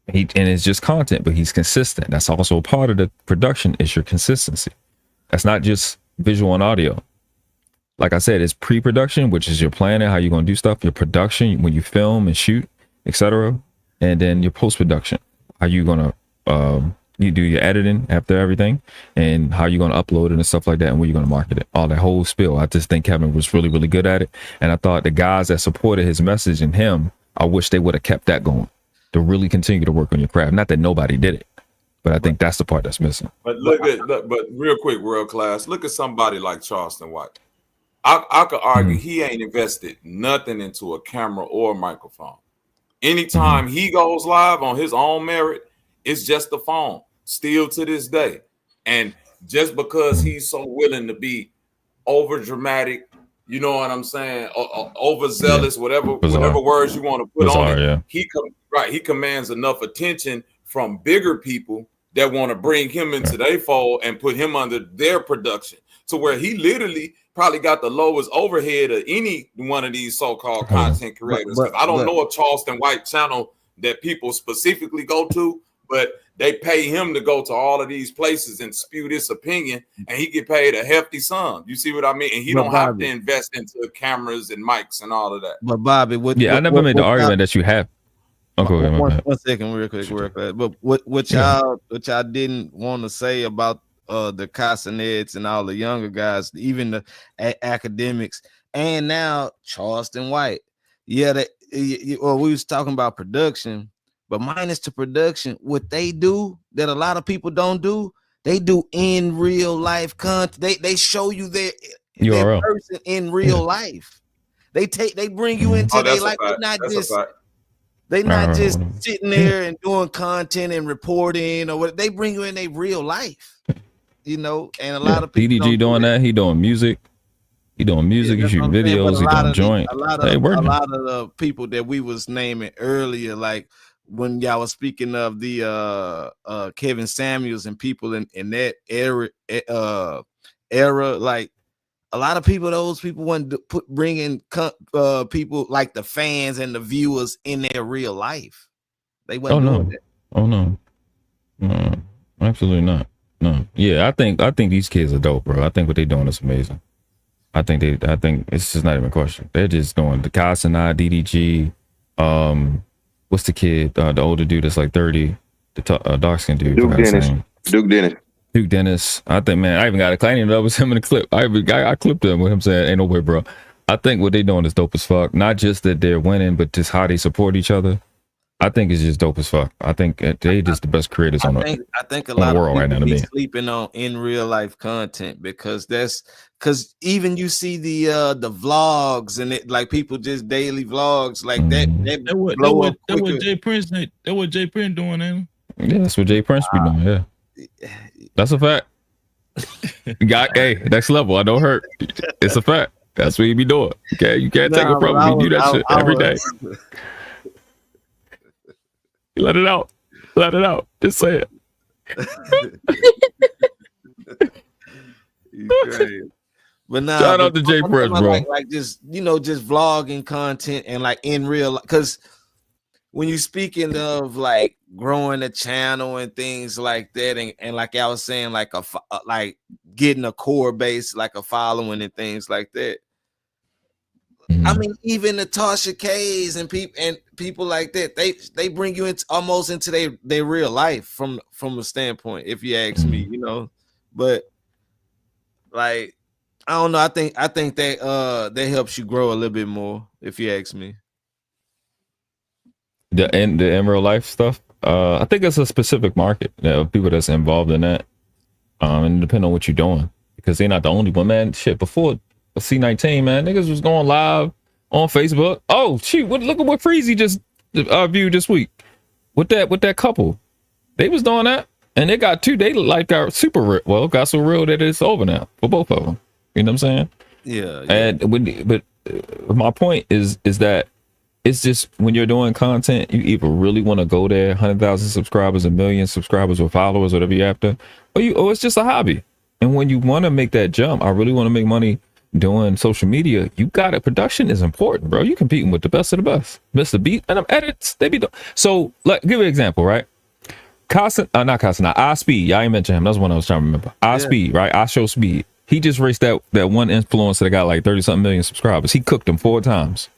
And it's just content, but he's consistent. That's also a part of the production, is your consistency. That's not just visual and audio. Like I said, it's pre-production, which is your planning, how you're going to do stuff, your production, when you film and shoot, etc. And then your post-production, how you're going to, you do your editing after everything, and how you're going to upload it and stuff like that, and where you're going to market it, all that whole spiel. I just think Kevin was really, really good at it. And I thought the guys that supported his message and him, I wish they would have kept that going to really continue to work on your craft. Not that nobody did it, but I think that's the part that's missing. But but real quick, world class, look at somebody like Charleston White. I could argue he ain't invested nothing into a camera or a microphone. Anytime he goes live on his own merit, it's just the phone, still to this day. And just because he's so willing to be over dramatic, you know what I'm saying, overzealous, whatever words you want to put on it, he commands enough attention from bigger people that want to bring him into their fold and put him under their production, to where he literally probably got the lowest overhead of any one of these so-called content creators. I don't know a Charleston White channel that people specifically go to, but they pay him to go to all of these places and spew this opinion, and he get paid a hefty sum. You see what I mean? And he don't have to invest into cameras and mics and all of that. But Bobby, I never made the argument that you have. One second, real quick. But what y'all didn't want to say about the Casanets and all the younger guys, even the academics, and now Charleston White. Yeah, we was talking about production, but minus the production, what they do that a lot of people don't do, they do in real life content. They show you their person in real life. They bring you into their life. They're not just sitting there and doing content and reporting or what. They bring you in their real life. You know, and a lot of people DDG doing that. He doing music. He shooting videos. He doing joint. A lot of the people that we was naming earlier, like when y'all was speaking of the Kevin Samuels and people in that era, like a lot of people, those people wanted to bringing people like the fans and the viewers in their real life. They wasn't doing that. Oh no, absolutely not. No, yeah, I think these kids are dope, bro. I think what they're doing is amazing. I think it's just not even a question. They're just doing the Casanat, DDG. What's the kid? The older dude that's like 30, the dark skinned dude. Duke Dennis. I think, man, I even got a claim that was him in the clip. I clipped him with him saying, "Ain't no way, bro." I think what they doing is dope as fuck. Not just that they're winning, but just how they support each other. I think it's just dope as fuck. I think they just the best creators on the I think a lot of world people right now to me. Sleeping on in real life content, because even you see the vlogs and it, like people just daily vlogs like that. That what Jay Prince doing, ain't it? Yeah, that's what Jay Prince be doing. Yeah, that's a fact. Hey, next level. I don't hurt. It's a fact. That's what he be doing. Okay, you can't take it from him. He do that shit every day. Let it out. Just say it. But now, shout out to Jay Press, bro. Like just just vlogging content and like in real, because when you speaking of like growing a channel and things like that, and like I was saying, like like getting a core base, like a following and things like that. I mean, even the Tasha K's and people like that, they bring you into almost into their real life from a standpoint, if you ask me, But like, I don't know. I think that helps you grow a little bit more, if you ask me. The in real life stuff. I think it's a specific market of people that's involved in that. And depending on what you're doing, because they're not the only one, man. Shit, before C19, man, niggas was going live on Facebook. Oh, shoot, look at what Freezy just viewed this week with that couple. They was doing that, and they got they like got super real. Well, got so real that it's over now for both of them. You know what I'm saying? Yeah. But my point is that it's just when you're doing content, you either really want to go there, 100,000 subscribers, 1 million subscribers or followers, whatever you're after, or it's just a hobby. And when you want to make that jump, I really want to make money doing social media. You got it. Production is important, bro. You competing with the best of the best. Mr. Beat and them edits, they be so. Like, give an example, right? I Speed. I ain't mentioned him. That's one I was trying to remember. Speed, right? I Show Speed. He just raced that one influencer that got like 30-something million subscribers. He cooked them 4 times.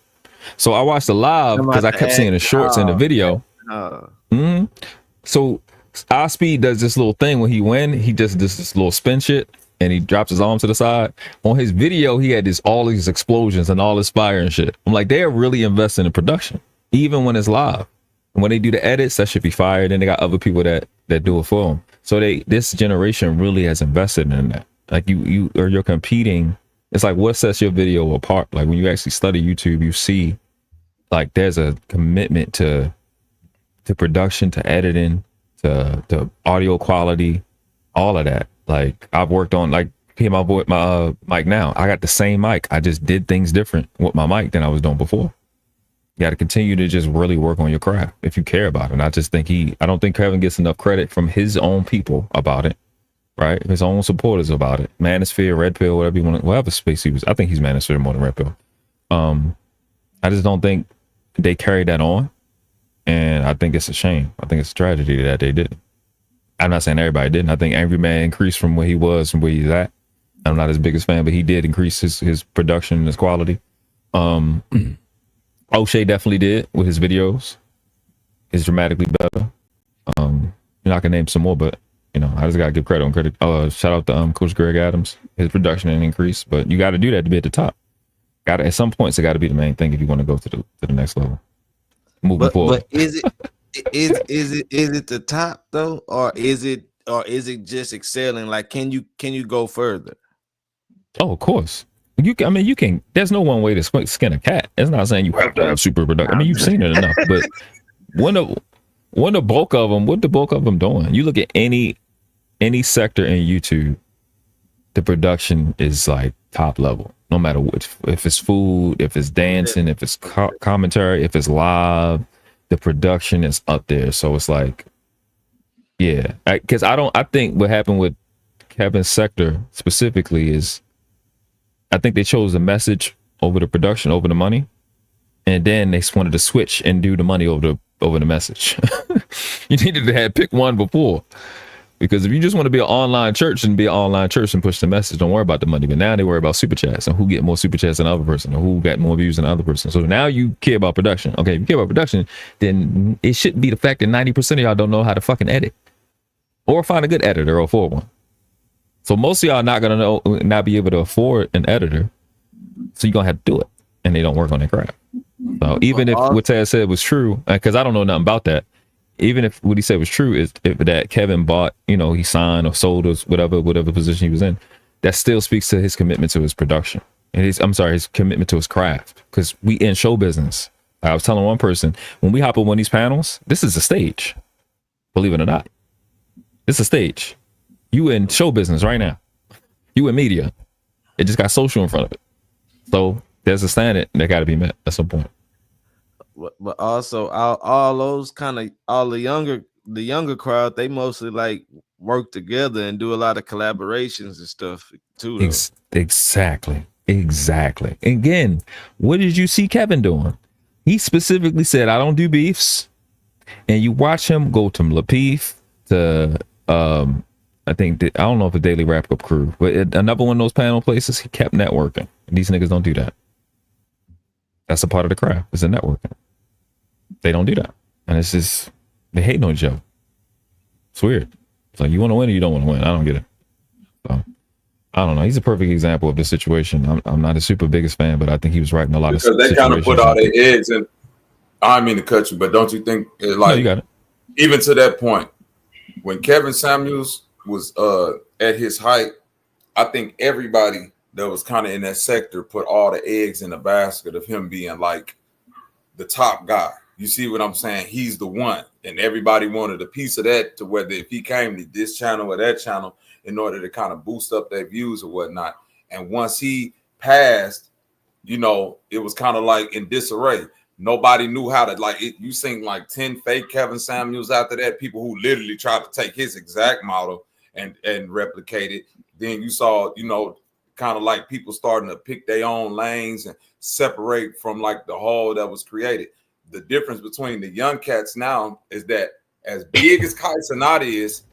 So I watched the live because I kept seeing the shorts in the video. So Speed does this little thing when he win. He just does this little spin shit and he drops his arm to the side. On his video, he had all these explosions and all this fire and shit. I'm like, they're really investing in production, even when it's live. And when they do the edits, that should be fired. And they got other people that do it for them. So this generation really has invested in that. Like you're competing. It's like what sets your video apart. Like when you actually study YouTube, you see like there's a commitment to production, to editing, to audio quality, all of that. Like I've worked on my mic now. I got the same mic. I just did things different with my mic than I was doing before. You got to continue to just really work on your craft if you care about it. And I just think I don't think Kevin gets enough credit from his own people about it. Right, his own supporters about it. Manosphere, Red Pill, whatever you want, whatever space he was. I think he's Manosphere more than Red Pill. I just don't think they carried that on, and I think it's a shame. I think it's a tragedy that they didn't. I'm not saying everybody didn't. I think Angry Man increased from where he was, from where he's at. I'm not his biggest fan, but he did increase his production and his quality. O'Shea definitely did with his videos. It's dramatically better. I can name some more, but. I just gotta give credit on credit. Shout out to Coach Greg Adams. His production and increase, but you got to do that to be at the top. At some points, it got to be the main thing if you want to go to the next level. Moving forward. But is it the top though, or is it just excelling? Like, can you go further? Oh, of course. You can. There's no one way to skin a cat. It's not saying you have to have super production. You've seen it enough, but what the bulk of them doing? You look at any sector in YouTube, the production is like top level, no matter what. If it's food, if it's dancing, if it's commentary, if it's live, the production is up there. So it's like, yeah, because I think what happened with Kevin's sector specifically is, I think they chose the message over the production, over the money, and then they wanted to switch and do the money over the message. You needed to have picked one before. Because if you just want to be an online church and push the message, don't worry about the money. But now they worry about super chats and who get more super chats than the other person, or who got more views than the other person. So now you care about production. Okay, if you care about production, then it shouldn't be the fact that 90% of y'all don't know how to fucking edit or find a good editor or afford one. So most of y'all not be able to afford an editor. So you're going to have to do it. And they don't work on their craft. So even if what Taz said was true, because I don't know nothing about that, even if what he said was true, is if that Kevin bought, he signed or sold or whatever position he was in, that still speaks to his commitment to his production and his commitment to his craft. Because we in show business. I was telling one person, when we hop on one of these panels, this is a stage. Believe it or not, it's a stage. You in show business right now. You in media. It just got social in front of it. So there's a standard that got to be met at some point. But also all those kind of the younger crowd, they mostly like work together and do a lot of collaborations and stuff too. Exactly. Again, what did you see Kevin doing? He specifically said, I don't do beefs. And you watch him go to Lapeef, to I don't know if the Daily Wrap Up crew, but another one of those panel places, he kept networking. And these niggas don't do that. That's a part of the craft, is the networking. They don't do that. And it's just, they hate on each other. It's weird. It's like, you want to win or you don't want to win? I don't get it. So, I don't know. He's a perfect example of this situation. I'm not a super biggest fan, but I think he was right in a lot of situations. Because they kind of put all their eggs in. I mean to cut you, but don't you think no, you got it. even to that point, when Kevin Samuels was at his height, I think everybody that was kind of in that sector put all the eggs in the basket of him being like the top guy. You see what I'm saying? He's the one, and everybody wanted a piece of that, to whether if he came to this channel or that channel in order to kind of boost up their views or whatnot. And once he passed, you know, it was kind of like in disarray. Nobody knew how to, like, it. You seen like 10 fake Kevin Samuels after that, people who literally tried to take his exact model and replicate it. Then you saw, you know, kind of like people starting to pick their own lanes and separate from like the whole that was created. The difference between the young cats now is that as big as Kai Cenat is,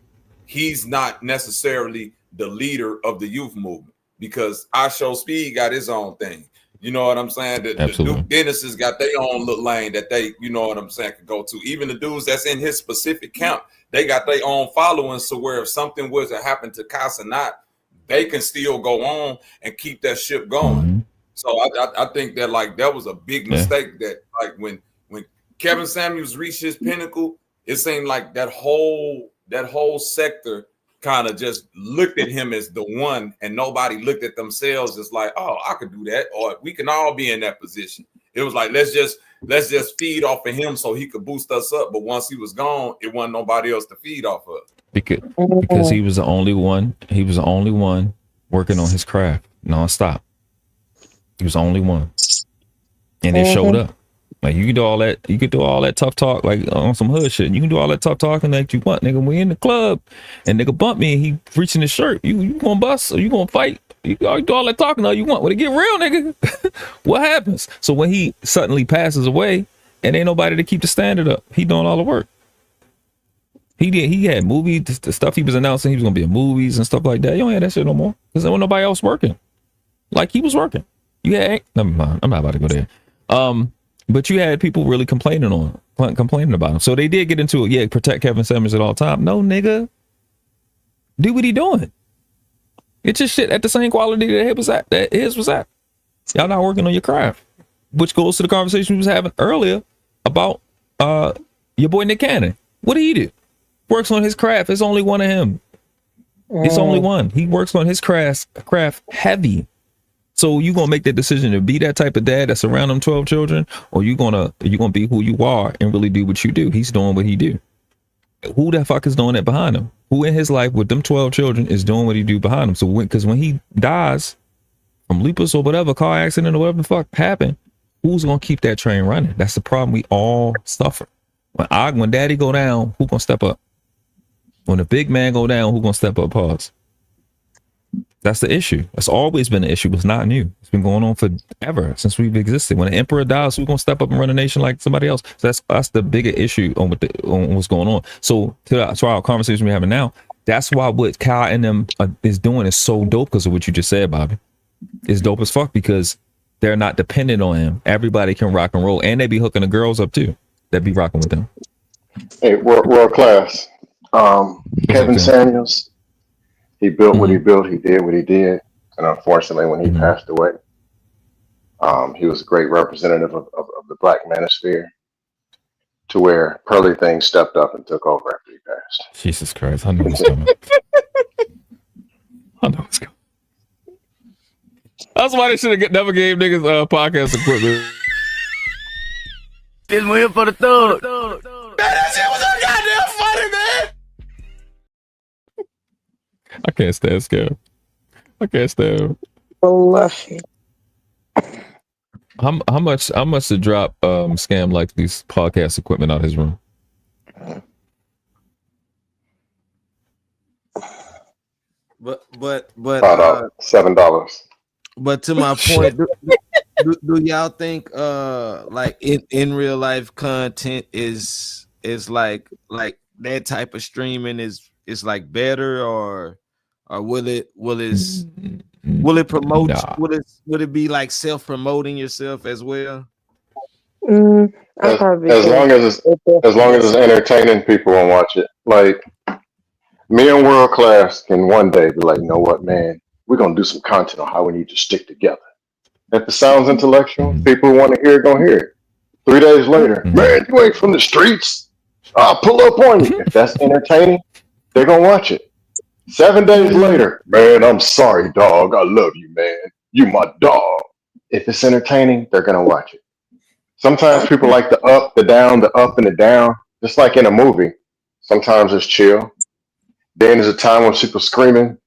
he's not necessarily the leader of the youth movement, because I Show Speed got his own thing. You know what I'm saying? The Duke Dennis's got their own little lane that they, you know what I'm saying, could go to. Even the dudes that's in his specific camp, they got their own following. So where if something was to happen to Kai Cenat, they can still go on and keep that ship going. So I think that like that was a big mistake, that like when Kevin Samuels reached his pinnacle, it seemed like that whole sector kind of just looked at him as the one, and nobody looked at themselves as like, oh, I could do that, or we can all be in that position. It was like, let's just feed off of him so he could boost us up. But once he was gone, it wasn't nobody else to feed off of. Because he was the only one. He was the only one working on his craft nonstop. He was the only one, and it showed up. Like you can do all that. You can do all that tough talk, like on some hood shit. You can do all that tough talking that you want, nigga. We in the club, and nigga bump me, and he reaching his shirt. You gonna bust or you gonna fight? You do all that talking all you want. When it get real, nigga, what happens? So when he suddenly passes away, and ain't nobody to keep the standard up, he doing all the work. He had movies, the stuff he was announcing. He was gonna be in movies and stuff like that. You don't have that shit no more because there was nobody else working. Like he was working. You had, never mind. I'm not about to go there. But you had people really complaining about him. So they did get into it. Yeah, protect Kevin Samuels at all time. No, nigga. Do what he doing. Get your shit at the same quality that his was at. Y'all not working on your craft. Which goes to the conversation we was having earlier about your boy Nick Cannon. What did he do? Works on his craft. It's only one of him. It's only one. He works on his craft heavy. So you gonna make that decision to be that type of dad that's around them 12 children, or you gonna be who you are and really do what you do? He's doing what he do. Who the fuck is doing that behind him? Who in his life with them 12 children is doing what he do behind him? So because when he dies from lupus or whatever, car accident or whatever the fuck happened, who's gonna keep that train running? That's the problem we all suffer. When daddy go down, who gonna step up? When the big man go down, who gonna step up? Pause. That's the issue. That's always been an issue. It's not new. It's been going on forever since we've existed. When an emperor dies, who's gonna step up and run a nation like somebody else? So that's the bigger issue on what's going on. So to our conversation we're having now, that's why what Kai and them is doing is so dope, because of what you just said, Bobby. It's dope as fuck because they're not dependent on him. Everybody can rock and roll, and they be hooking the girls up too that be rocking with them. Hey, world class. Kevin Samuels. He built what he built. He did what he did. And unfortunately, when he passed away, he was a great representative of the Black manosphere, to where Pearly Things stepped up and took over after he passed. Jesus Christ. I knew it was coming. I know it's coming. That's why they should have never gave niggas podcast equipment. This one here for the thug. Man, that shit was so goddamn funny, man. I can't stand Scam. I can't stand him. How much to drop Scam like these podcast equipment out his room? But $7. But to my point, do y'all think like in real life content is like that type of streaming is like better, or will it promote? Nah. Would it be like self-promoting yourself as well? As long as it's entertaining, people will watch it. Like me and World Class can one day be like, you know what, man, we're gonna do some content on how we need to stick together. If it sounds intellectual, people who want to hear it gonna hear it. 3 days later, man, you ain't from the streets. I'll pull up on you. If that's entertaining, they're gonna watch it. 7 days later, man, I'm sorry, dog. I love you, man. You my dog. If it's entertaining, they're gonna watch it. Sometimes people like the up, the down, the up and the down, just like in a movie. Sometimes it's chill. Then there's a time when people screaming,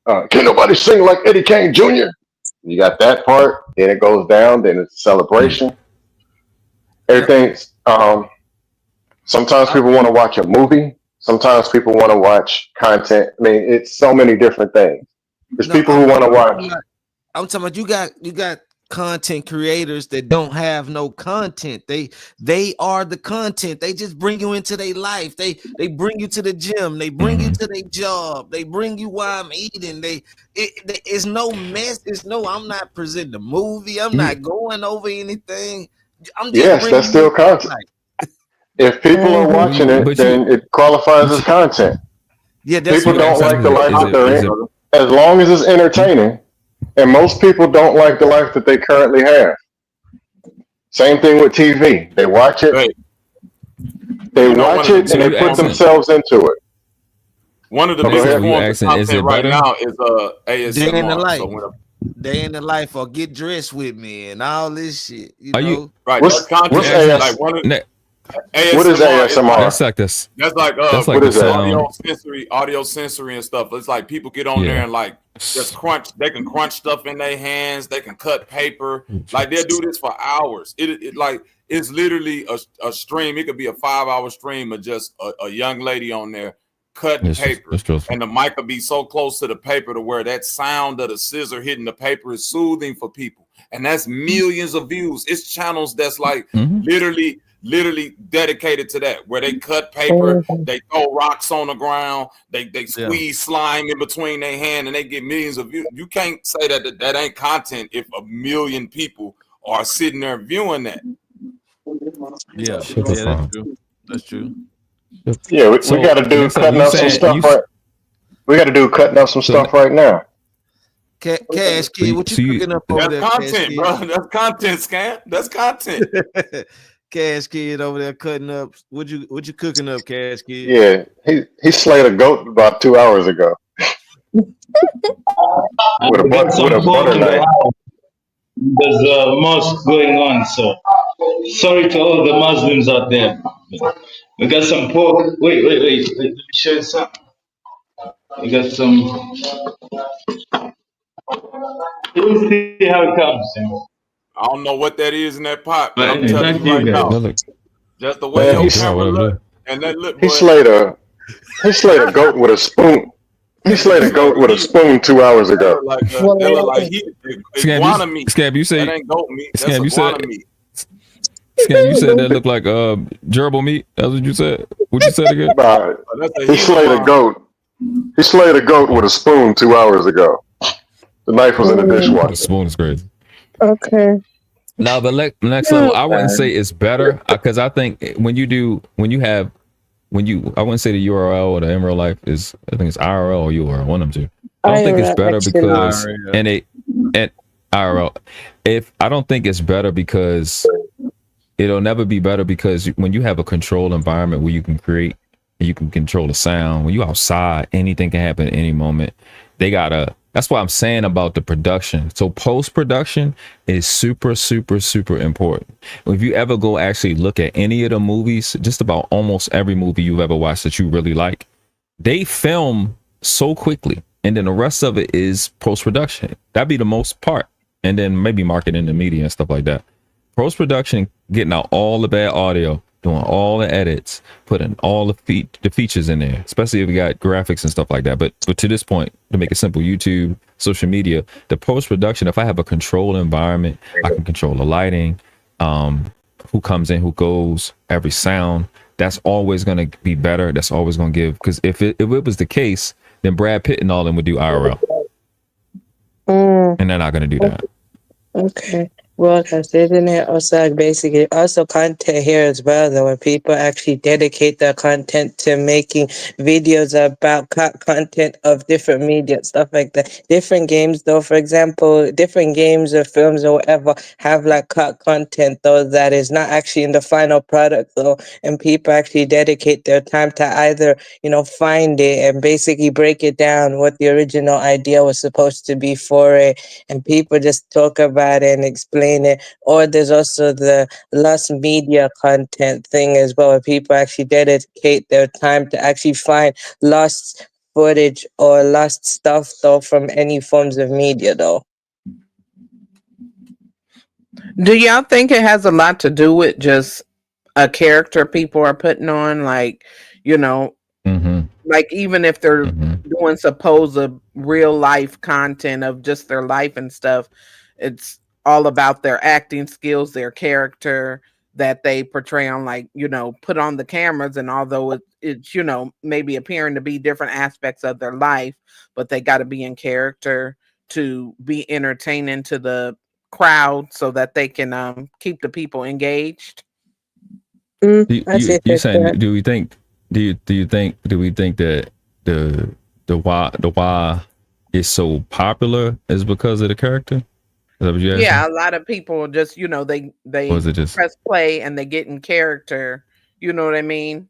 can't nobody sing like Eddie Kane Jr. You got that part. Then it goes down. Then it's a celebration. Everything's. Sometimes people want to watch a movie. Sometimes people want to watch content. I mean, it's so many different things. There's people who want to watch. I'm talking about you got content creators that don't have no content. They are the content. They just bring you into their life. They bring you to the gym. They bring you to their job. They bring you while I'm eating. It's no mess. It's no. I'm not presenting a movie. I'm not going over anything. I'm just that's still content. If people are watching it, then it qualifies as content. Yeah, people don't like the life that they're in. As long as it's entertaining, and most people don't like the life that they currently have. Same thing with TV. They watch it, they watch it, and they put themselves into it. One of the biggest forms of content right now is ASMR. Day in the life. So Day in the life, or get dressed with me and all this shit. You know? You right? What's ASMR? like one of, what is ASMR? That's like this. That's like what is that? Audio sensory and stuff. It's like people get on there and like just crunch. They can crunch stuff in their hands. They can cut paper. Like they'll do this for hours. It like it's literally a stream. It could be a 5-hour stream of just a young lady on there cutting paper, and the mic will be so close to the paper to where that sound of the scissor hitting the paper is soothing for people, and that's millions of views. It's channels that's like literally dedicated to that, where they cut paper, they throw rocks on the ground, they squeeze slime in between their hand, and they get millions of views. You can't say that ain't content if 1 million people are sitting there viewing that. Yeah, that's true. That's true. Yeah, we got to do cutting up some stuff right. We got to do cutting up some stuff right now. Cash Kid, what you cooking up over there? That's content, bro. That's content, Scam. That's content. Cash Kid over there cutting up. What you cooking up, Cash Kid? Yeah, he slayed a goat about 2 hours ago. with a butter knife. There's a mosque going on, so sorry to all the Muslims out there. We got some pork. Wait. Let me show you something. We got some. You'll see how it comes. I don't know what that is in that pot, but But I'm telling you right now, just the way your camera look, and that look. He slayed a goat with a spoon. He slayed a goat with a spoon 2 hours ago. Scab, you say that ain't goat meat. That's Scab, you said iguana meat. Scab, you said that looked like gerbil meat. That's what you said. What you said again? Nah, he slayed a goat. He slayed a goat with a spoon 2 hours ago. The knife was in the dishwasher. The spoon is crazy. Okay. Now the next level, I wouldn't say it's better because I think I wouldn't say the URL or the in real life is, I think it's IRL or URL, one of them two. I don't think it's better because and IRL. I don't think it's better because it'll never be better because when you have a controlled environment where you can create and you can control the sound, when you outside, anything can happen at any moment. That's what I'm saying about the production. So post-production is super, super, super important. If you ever go actually look at any of the movies, just about almost every movie you've ever watched that you really like, they film so quickly. And then the rest of it is post-production. That'd be the most part. And then maybe marketing the media and stuff like that. Post-production, getting out all the bad audio, doing all the edits, putting all the features in there, especially if we got graphics and stuff like that. But to this point, to make it simple, YouTube, social media, the post-production, if I have a controlled environment, I can control the lighting, who comes in, who goes, every sound. That's always going to be better. That's always going to give, because if it was the case, then Brad Pitt and all them would do IRL. And they're not going to do that. Okay. Well, because isn't it also like basically also content here as well, though, where people actually dedicate their content to making videos about content of different media, stuff like that. Different games, though, for example, different games or films or whatever have like cut content, though, that is not actually in the final product, though, and people actually dedicate their time to either, find it and basically break it down what the original idea was supposed to be for it, and people just talk about it and explain it. Or there's also the lost media content thing as well, where people actually dedicate their time to actually find lost footage or lost stuff, though, from any forms of media, though. Do y'all think it has a lot to do with just a character people are putting on, like, like even if they're doing supposed real life content of just their life and stuff, it's all about their acting skills, their character that they portray on, like, put on the cameras, and although it's maybe appearing to be different aspects of their life, but they got to be in character to be entertaining to the crowd so that they can keep the people engaged. You saying? Do we think that the why is so popular is because of the character? Is that what you're asking? Yeah, a lot of people just they Or is it just press play and they get in character. You know what I mean?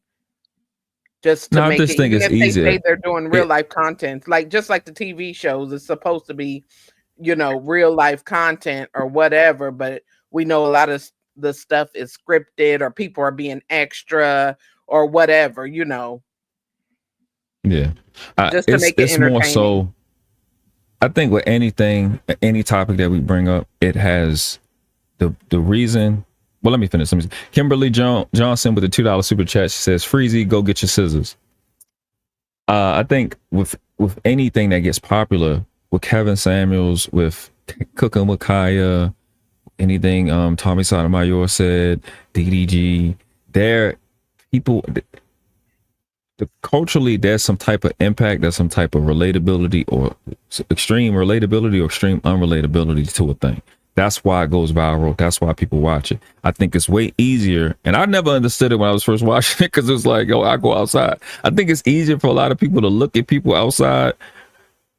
Just to No, I make just it, think even it's if they say easier. they're doing real life content, like just like the TV shows, it's supposed to be, real life content or whatever. But we know a lot of the stuff is scripted, or people are being extra or whatever. Yeah, Just to make it it's more entertaining. so. I think with anything, any topic that we bring up, it has the reason. Well, let me finish. Kimberly Johnson with a $2 super chat. She says, "Freezy, go get your scissors." I think with anything that gets popular, with Kevin Samuels, with Cooking with Kaya, anything Tommy Sotomayor said, DDG, people. Culturally, there's some type of impact, there's some type of relatability, or extreme relatability or extreme unrelatability to a thing. That's why it goes viral. That's why people watch it. I think it's way easier, and I never understood it when I was first watching it, because it was like, oh, I go outside. I think it's easier for a lot of people to look at people outside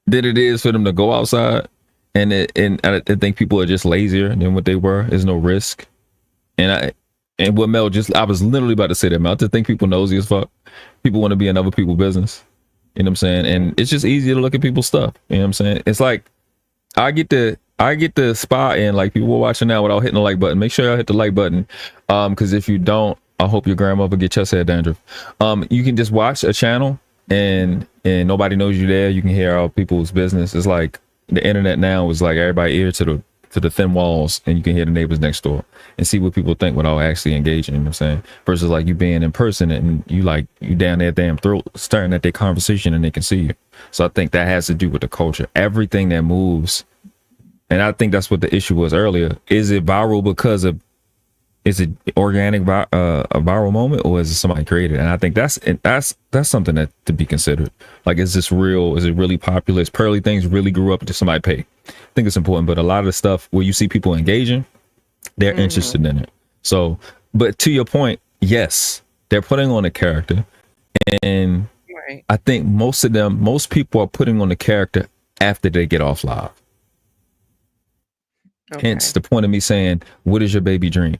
than it is for them to go outside, and I think people are just lazier than what they were. There's no risk, and what Mel I was literally about to say that, Mel. I just think people nosy as fuck. People want to be in other people's business. You know what I'm saying? And it's just easier to look at people's stuff. You know what I'm saying? It's like I get the spot in, like, people are watching now without hitting the like button. Make sure y'all hit the like button. Because if you don't, I hope your grandmother get chest hair dandruff. You can just watch a channel and nobody knows you there. You can hear all people's business. It's like the internet now is like everybody ear to the thin walls, and you can hear the neighbors next door and see what people think without actually engaging. You know what I'm saying? Versus like you being in person and you down their damn throat staring at their conversation and they can see you. So I think that has to do with the culture. Everything that moves, and I think that's what the issue was earlier. Is it viral because of, is it organic a viral moment, or is it somebody created? And I think that's something that to be considered. Like, is this real? Is it really popular? Is Pearly Things really grew up to somebody pay? I think it's important, but a lot of the stuff where you see people engaging, they're interested in it. So, but to your point, yes, they're putting on a character, and I think most people are putting on the character after they get off live. Hence the point of me saying, what is your baby dream?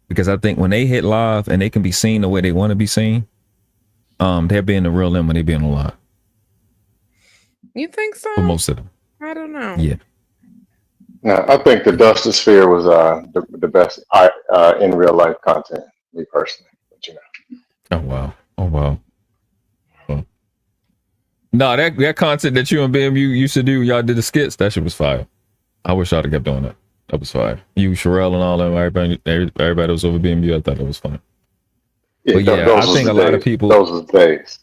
Because I think when they hit live and they can be seen the way they want to be seen, they're being the real them when they're being on live. You think so? For most of them. I don't know. Yeah. No, I think the Duster Sphere was the best in real life content, me personally. But Oh wow. Oh. No, that content that you and BMU used to do, y'all did the skits, that shit was fire. I wish y'all had kept doing that. That was fire. You, Sherelle, and all them, everybody was over BMU. I thought that was funny. Yeah, but yeah, I think a lot of people. Those were the days.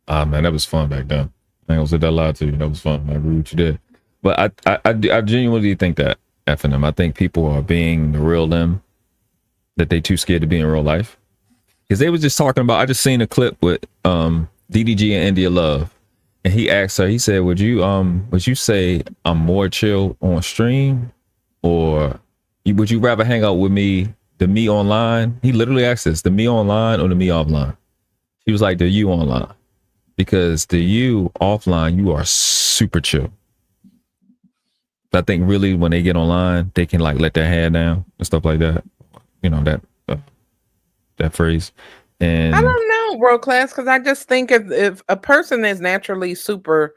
Man, that was fun back then. I ain't gonna say that lie to you. That was fun. I agree with you there. But I genuinely think that FNM. I think people are being the real them, that they too scared to be in real life. Because they was just talking about. I just seen a clip with DDG and India Love, and he asked her. He said, "Would you say I'm more chill on stream, or Would you rather hang out with me, the me online? He literally asked this, the me online or the me offline? He was like, the you online. Because the you offline, you are super chill. I think really when they get online, they can like let their hair down and stuff like that. You know, that phrase. And I don't know, world class, because I just think if a person is naturally super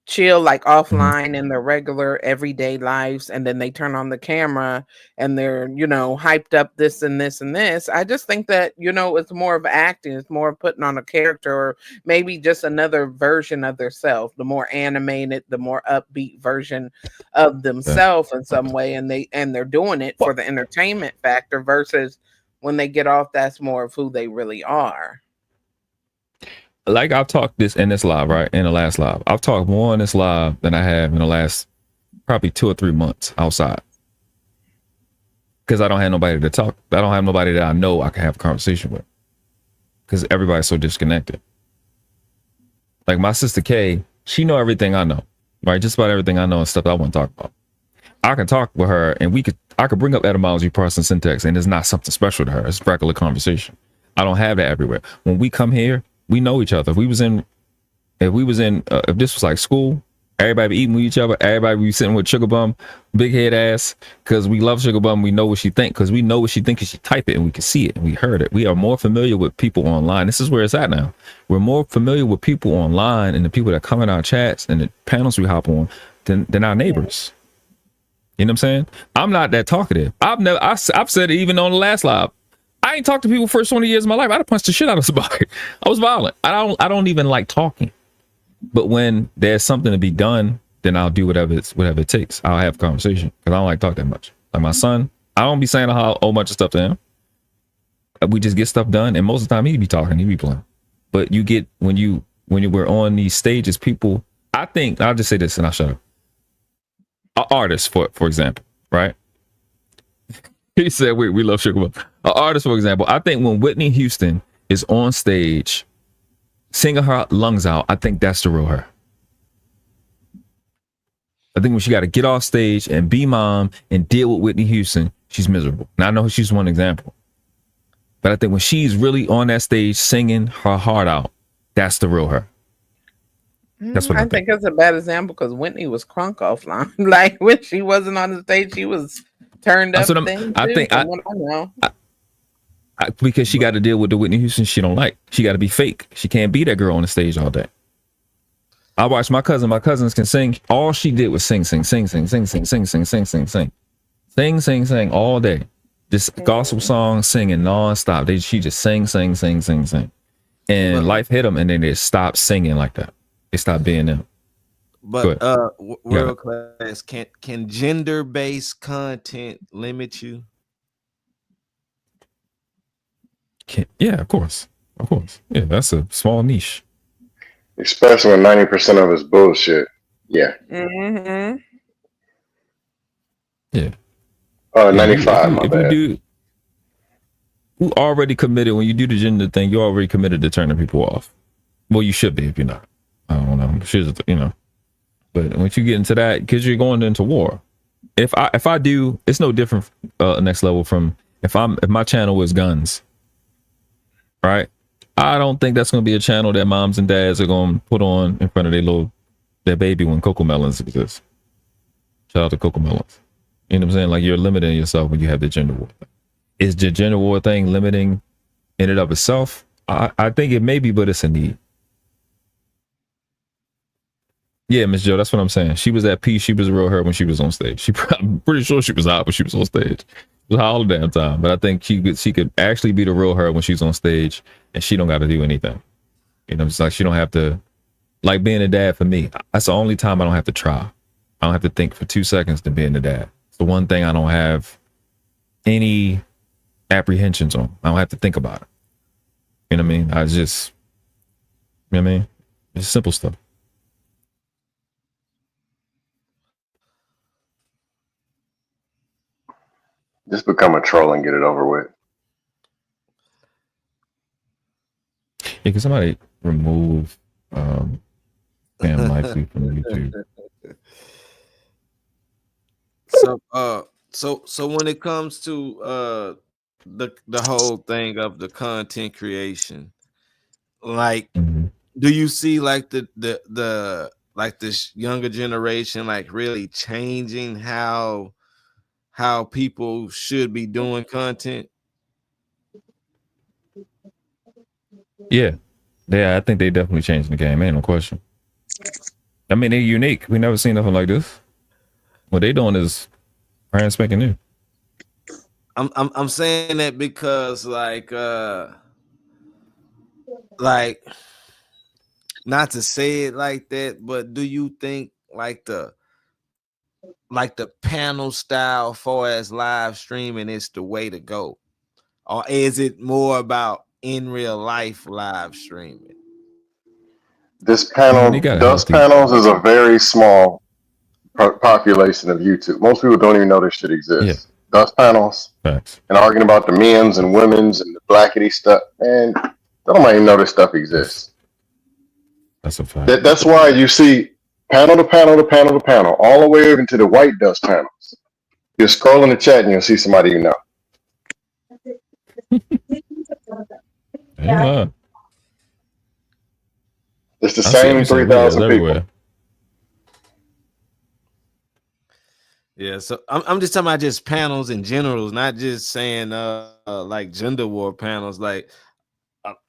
chill, like offline in their regular everyday lives, and then they turn on the camera and they're, hyped up this and this and this, I just think that, it's more of acting, it's more of putting on a character, or maybe just another version of themselves, the more animated, the more upbeat version of themselves in some way, and they're doing it for the entertainment factor, versus when they get off, that's more of who they really are. Like I've talked this in this live, right? In the last live, I've talked more in this live than I have in the last probably 2 or 3 months outside, because I don't have nobody to talk. I don't have nobody that I know I can have a conversation with, because everybody's so disconnected. Like my sister Kay, she know everything I know, right? Just about everything I know and stuff I want to talk about. I can talk with her, and I could bring up etymology, parts, and syntax, and it's not something special to her. It's regular conversation. I don't have that everywhere. When we come here, we know each other. If this was like school, everybody be eating with each other. Everybody be sitting with Sugar Bum, big head ass, because we love Sugar Bum. We know what she think, because we know what she think, because she type it and we can see it and we heard it. We are more familiar with people online. This is where it's at now. We're more familiar with people online and the people that come in our chats and the panels we hop on than our neighbors. You know what I'm saying? I'm not that talkative. I've said it even on the last live. I ain't talked to people first 20 years of my life. I'd have punched the shit out of somebody. I was violent. I don't even like talking. But when there's something to be done, then I'll do whatever it takes. I'll have a conversation, because I don't like to talk that much. Like my son, I don't be saying a whole bunch of stuff to him. We just get stuff done, and most of the time he be talking, he be playing. But you get when you were on these stages, people. I think I'll just say this and I'll shut up. An artist, for example, right? He said we love Sugar Bum. An artist, for example, I think when Whitney Houston is on stage singing her lungs out, I think that's the real her. I think when she got to get off stage and be mom and deal with Whitney Houston, she's miserable. Now I know she's one example, but I think when she's really on that stage singing her heart out, that's the real her. That's what I think it's a bad example, because Whitney was crunk offline. Like when she wasn't on the stage, she was turned up. Because she got to deal with the Whitney Houston she don't like. She got to be fake. She can't be that girl on the stage all day. I watched my cousin. My cousins can sing. All she did was sing all day. Just gospel songs, singing nonstop. She just sing. And life hit them, and then they stopped singing like that. They stopped being them. But world class, can gender-based content limit you? Yeah, of course. Yeah, that's a small niche. Especially when 90% of it's bullshit. Yeah. Mm-hmm. Yeah. 95. My bad. You already committed. When you do the gender thing, you're already committed to turning people off. Well, you should be if you're not. I don't know. But once you get into that, because you're going into war. If I do, it's no different. Next level from if my channel is guns, right? I don't think that's going to be a channel that moms and dads are going to put on in front of their baby when Cocoa Melons exists. Shout out to Cocoa Melons. You know what I'm saying? Like, you're limiting yourself when you have the gender war. Is the gender war thing limiting in and of itself? I think it may be, but it's a need. Yeah, Miss Joe, that's what I'm saying. She was at peace. She was a real her when she was on stage. I'm pretty sure she was hot when she was on stage. It was hot all the damn time. But I think she could actually be the real her when she's on stage, and she don't got to do anything. You know, it's like she don't have to, like being a dad for me. That's the only time I don't have to try. I don't have to think for 2 seconds to being a dad. It's the one thing I don't have any apprehensions on. I don't have to think about it. You know what I mean? You know what I mean? It's simple stuff. Just become a troll and get it over with. Yeah, can somebody remove Sam Lively from YouTube? So So when it comes to the whole thing of the content creation, like, do you see like the like this younger generation like really changing how people should be doing content? Yeah. I think they definitely changing the game. Ain't no question. I mean, they're unique. We never seen nothing like this. What they doing is brand spanking new. I'm saying that because like not to say it like that, but do you think like the panel style for as live streaming is the way to go, or is it more about in real life live streaming? This panel, dust panels, is a very small population of YouTube. Most people don't even know this shit exists. Dust panels Facts. and arguing about the men's and women's and the blackity stuff, and they don't even know this stuff exists. That's a fact. That's why you see panel to panel to panel to panel, all the way over into the white dust panels. You're scrolling the chat and you'll see somebody you know. Yeah. It's the same 3,000 people. Yeah, so I'm just talking about just panels in general, not just saying like gender war panels. Like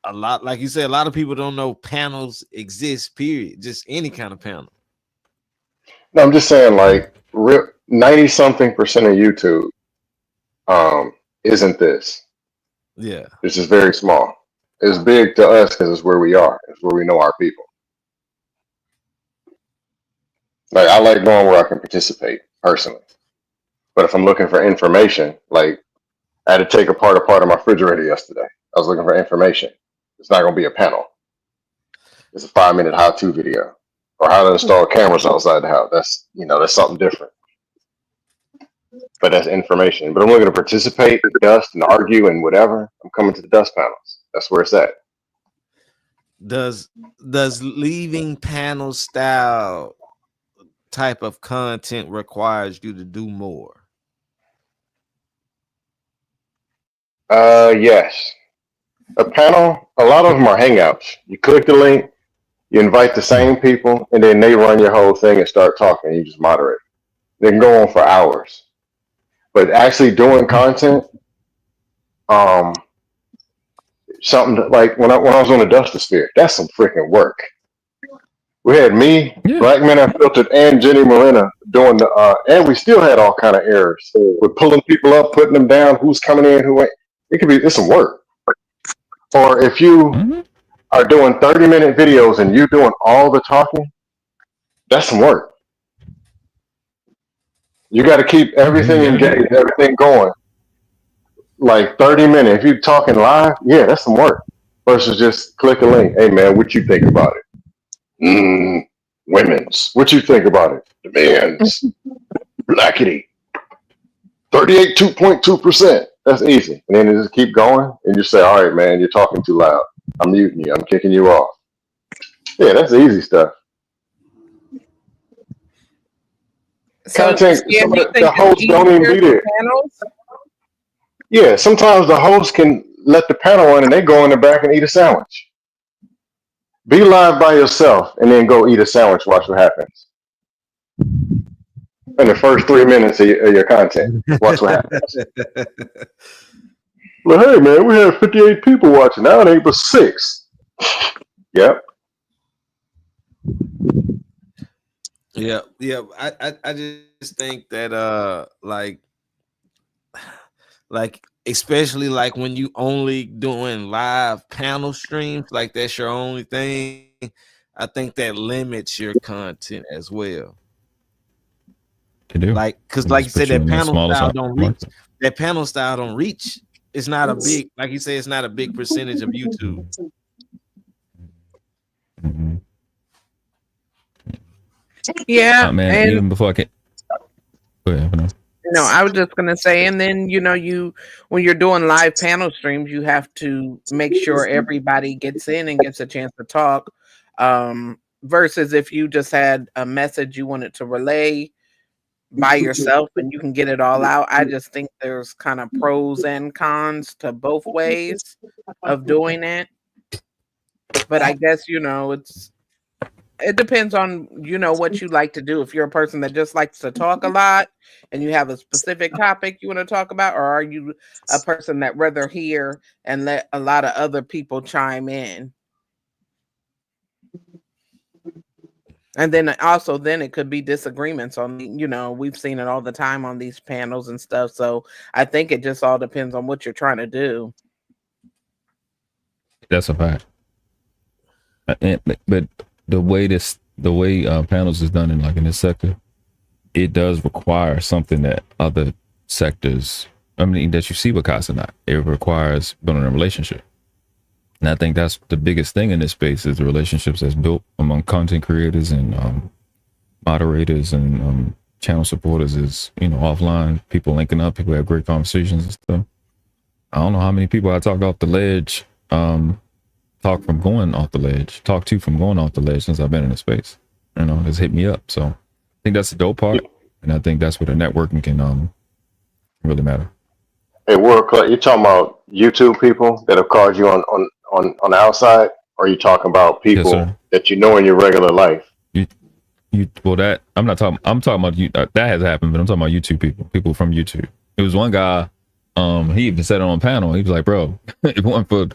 a lot, like you said, a lot of people don't know panels exist. Period. Just any kind of panel. No, I'm just saying, like 90-something% of YouTube isn't this. Yeah, it's just very small. It's big to us because it's where we are. It's where we know our people. Like I like going where I can participate personally. But if I'm looking for information, like I had to take apart a part of my refrigerator yesterday. I was looking for information. It's not going to be a panel. It's a 5-minute how-to video or how to install cameras outside the house. That's something different. But that's information. But I'm looking to participate, dust, and argue and whatever. I'm coming to the dust panels. That's where it's at. Does leaving panel style type of content requires you to do more? Yes. A panel, a lot of them are hangouts. You click the link, you invite the same people, and then they run your whole thing and start talking. And you just moderate. They can go on for hours. But actually doing content, something like when I was on the Dustosphere, that's some freaking work. We had me, Black Men Unfiltered, and Jenny Morena doing the, and we still had all kind of errors. We're pulling people up, putting them down, who's coming in, who ain't. It's some work. Or if you are doing 30-minute videos and you doing all the talking, that's some work. You got to keep everything engaged, everything going. Like 30 minutes. If you're talking live, yeah, that's some work. Versus just click a link. Hey man, what you think about it? Women's. What you think about it? The men's. Blackity. 2.2%. That's easy. And then you just keep going and you say, all right, man, you're talking too loud. I'm muting you. I'm kicking you off. Yeah, that's easy stuff. So, content, yeah, the host don't even be there. Yeah, sometimes the host can let the panel on and they go in the back and eat a sandwich. Be live by yourself and then go eat a sandwich. Watch what happens. In the first 3 minutes of your content, watch what happens. Well, hey man, we have 58 people watching. Now it ain't but 6. Yep. Yeah. I just think that like especially like when you only doing live panel streams, like that's your only thing. I think that limits your content as well. Can do. Like, because like you said, that panel style don't reach. That panel style don't reach. It's not a big, like you say, it's not a big percentage of YouTube. Yeah, man, and even before I can. Go ahead, no, I was just gonna say, and then you when you're doing live panel streams, you have to make sure everybody gets in and gets a chance to talk. Versus if you just had a message you wanted to relay, by yourself and you can get it all out. I just think there's kind of pros and cons to both ways of doing it. But I guess, it depends on, what you like to do. If you're a person that just likes to talk a lot and you have a specific topic you want to talk about, or are you a person that rather hear and let a lot of other people chime in? And then also, then it could be disagreements on, we've seen it all the time on these panels and stuff. So I think it just all depends on what you're trying to do. That's a fact. But the way panels is done in this sector, it does require something that other sectors, that you see with Casanat. It requires building a relationship. And I think that's the biggest thing in this space is the relationships that's built among content creators and moderators and channel supporters is, offline, people linking up, people have great conversations and stuff. I don't know how many people I talked off the ledge, talk to from going off the ledge since I've been in the space. It's hit me up. So I think that's the dope part. And I think that's where the networking can really matter. Hey, World Club, you talking about YouTube people that have called you on the outside, or are you talking about people that you know in your regular life? I'm talking about you. That has happened, but I'm talking about YouTube people from YouTube. It was one guy, he even said it on panel. He was like, bro, if it wasn't for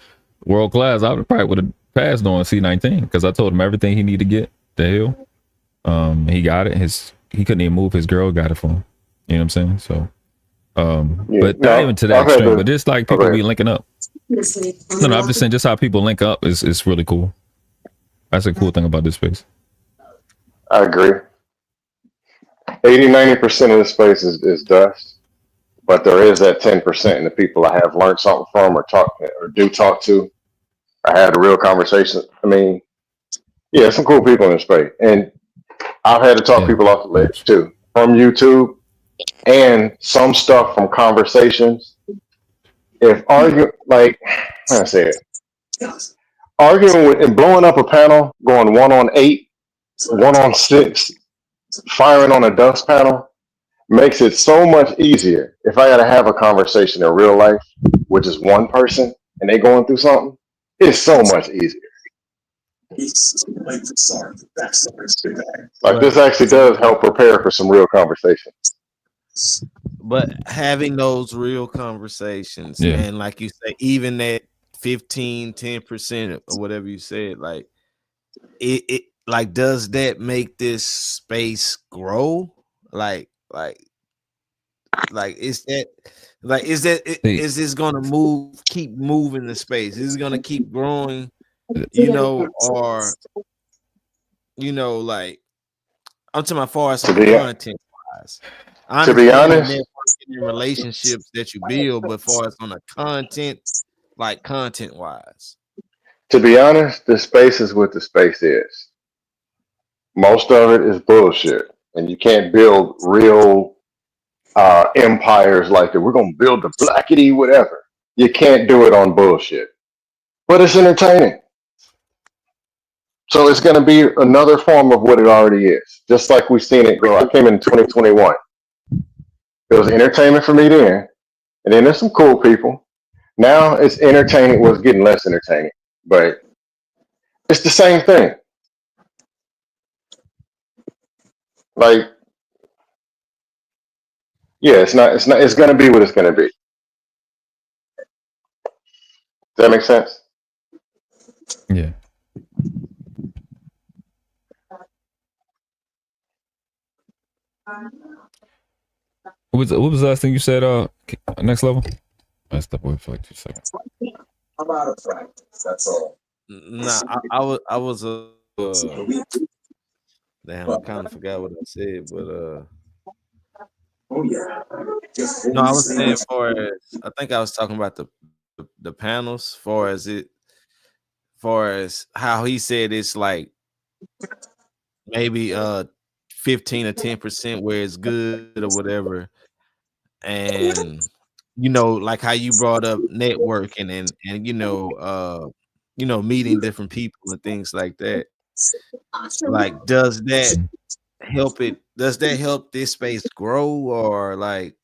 World Class, I would have passed on C19 because I told him everything he needed to get to heal. He got it. He couldn't even move. His girl got it for him. You know what I'm saying? So, but not even to that extreme, but just like people be linking up. No, I'm just saying just how people link up is really cool. That's a cool thing about this space. I agree. 80-90% of the space is dust, but there is that 10% and the people I have learned something from or do talk to. I had a real conversation. Some cool people in the space, and I've had to talk people off the ledge too, from YouTube and some stuff from conversations. If arguing and blowing up a panel, going 1-on-8, 1-on-6, firing on a dust panel makes it so much easier. If I got to have a conversation in real life with just one person and they going through something, it's so much easier. Like this actually does help prepare for some real conversation. But having those real conversations, and like you say, even that 15-10% or whatever you said, like it like, does that make this space grow? Is this gonna keep moving the space? Is it gonna keep growing? Or like, I'm talking about far as content wise. To be honest, networking relationships that you build, but far as on a content wise. To be honest, the space is what the space is. Most of it is bullshit, and you can't build real empires like that. We're gonna build the blackity whatever. You can't do it on bullshit, but it's entertaining. So it's going to be another form of what it already is, just like we've seen it grow. I came in 2021. It was entertainment for me then, and then there's some cool people. Now it's entertaining. It was getting less entertaining, but it's the same thing. Like, it's not. It's going to be what it's going to be. Does that make sense? Yeah. What was the last thing you said? Next level. I stepped away for like 2 seconds. I'm out of practice. That's all. Nah, I was damn, I kind of forgot what I said, but oh yeah. No, I was saying I think I was talking about the panels, far as how he said it's like maybe 15 or 10% where it's good or whatever, and like how you brought up networking and meeting different people and things like that. Like, does that help it? Does that help this space grow, or like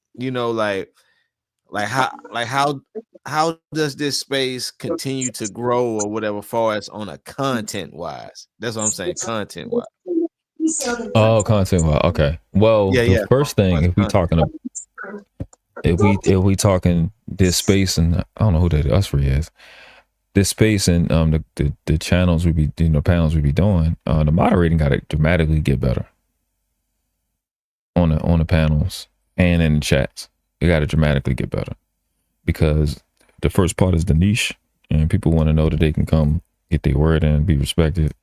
how does this space continue to grow or whatever, far as on a content wise? That's what I'm saying, content wise. Oh, content. Well, okay. Well, Yeah, the yeah. first thing, if we talking, if we talking this space, and I don't know who that Usfree is. This space and the channels we be panels we be doing, the moderating got to dramatically get better on the panels and in the chats. It got to dramatically get better, because the first part is the niche, and people want to know that they can come get their word in, be respected,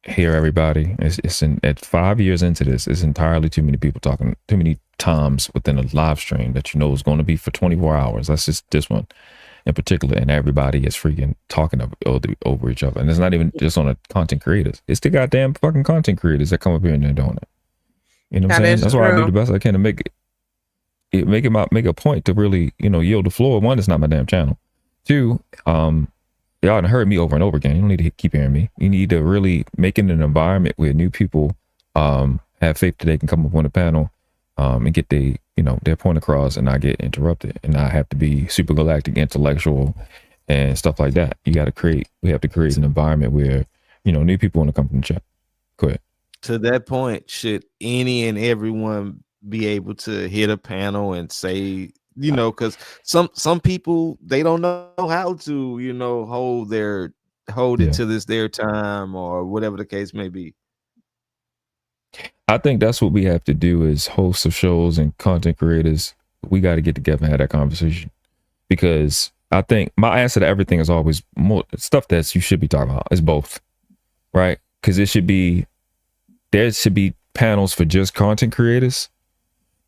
hear everybody. It's at 5 years into this, it's entirely too many people talking too many times within a live stream that you know is going to be for 24 hours. That's just this one in particular, and everybody is freaking talking over each other. And it's not even just on the content creators, it's the goddamn fucking content creators that come up here and they're doing it. You know what I'm saying? That's why I do the best I can to make a point to really, yield the floor. One, it's not my damn channel. Two, y'all done heard me over and over again. You don't need to keep hearing me. You need to really make it an environment where new people have faith that they can come up on the panel and get their point across and not get interrupted and not have to be super galactic intellectual and stuff like that. We have to create an environment where, new people want to come from the chat. Go ahead. To that point, should any and everyone be able to hit a panel and say, because some people, they don't know how to, hold it to their time or whatever the case may be. I think that's what we have to do as hosts of shows and content creators. We got to get together and have that conversation, because I think my answer to everything is always more stuff that you should be talking about. Is both, right? Because there should be panels for just content creators,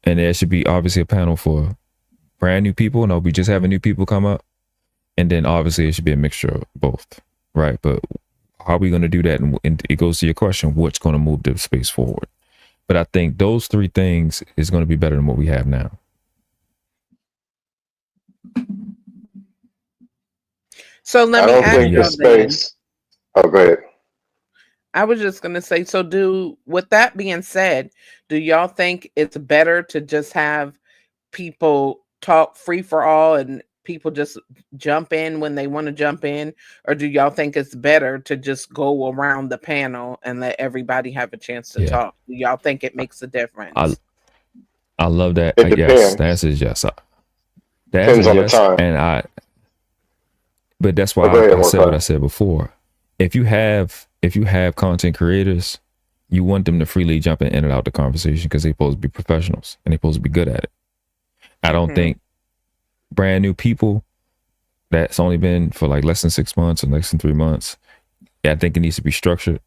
and there should be obviously a panel for brand new people. No, we just having new people come up, and then obviously it should be a mixture of both, right? But how are we going to do that? And it goes to your question: what's going to move the space forward? But I think those three things is going to be better than what we have now. So let me ask you space. Oh, go ahead. I was just going to say, with that being said, do y'all think it's better to just have people talk free for all and people just jump in when they want to jump in? Or do y'all think it's better to just go around the panel and let everybody have a chance to talk? Do y'all think it makes a difference? I love that. It depends. Yes, the answer is yes. The answer is yes, but that's why I said what I said before. If you have content creators, you want them to freely jump in and out the conversation, because they're supposed to be professionals and they're supposed to be good at it. I don't think brand new people that's only been for like less than 6 months or less than 3 months, I think it needs to be structured.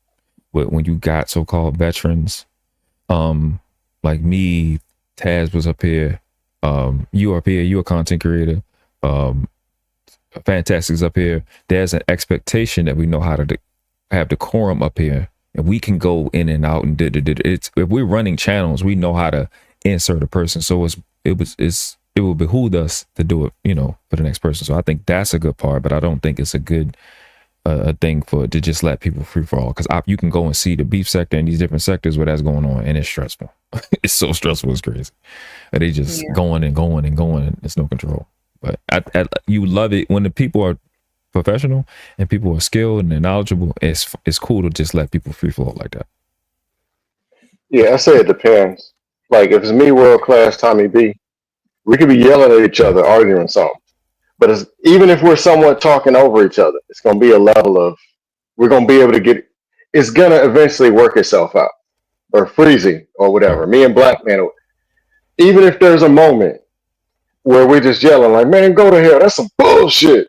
But when you got so-called veterans, like me, Taz was up here, you up here, you a content creator, Fantastic's up here. There's an expectation that we know how to have decorum up here, and we can go in and out and it's if we're running channels, we know how to insert a person. So it will behoove us to do it, for the next person. So I think that's a good part, but I don't think it's a good thing to just let people free for all, because you can go and see the beef sector and these different sectors where that's going on, and it's stressful. It's so stressful, it's crazy. And they just going and going and going, and it's no control. But you love it when the people are professional and people are skilled and they're knowledgeable. It's cool to just let people free flow like that. Yeah, I say it depends. Like if it's me, world class, Tommy B, we could be yelling at each other, arguing something. But even if we're somewhat talking over each other, it's going to be a level of, we're going to be able to it's going to eventually work itself out, or freezing or whatever. Me and Black Man, even if there's a moment where we're just yelling like, man, go to hell, that's some bullshit.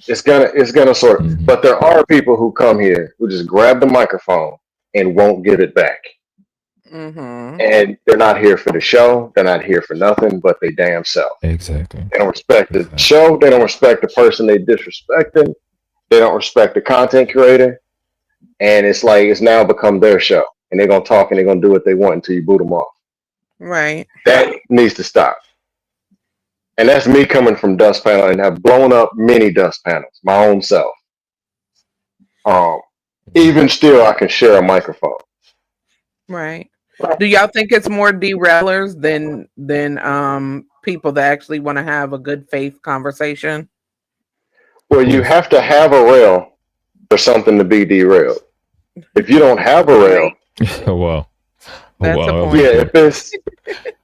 It's gonna sort of, but there are people who come here who just grab the microphone and won't give it back. And they're not here for the show. They're not here for nothing but they damn self. Exactly. They don't respect the show. They don't respect the person they disrespecting. They don't respect the content creator. And it's like, it's now become their show. And they're going to talk and they're going to do what they want until you boot them off. Right. That needs to stop. And that's me coming from Dust Panel and have blown up many Dust Panels, my own self. Even still, I can share a microphone. Right. Do y'all think it's more derailers than people that actually want to have a good faith conversation? Well, you have to have a rail for something to be derailed. If you don't have a rail, Oh wow. That's a wow. point.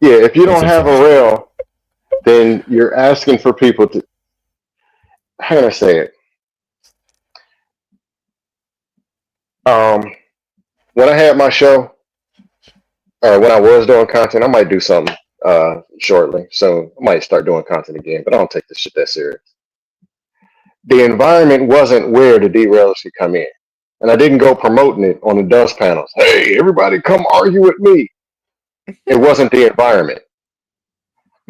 If you don't have a rail, then you're asking for people to. How can I say it? When I had my show, or when I was doing content, I might do something shortly. So I might start doing content again, but I don't take this shit that serious. The environment wasn't where the derailers could come in. And I didn't go promoting it on the dust panels. Hey, everybody come argue with me. It wasn't the environment.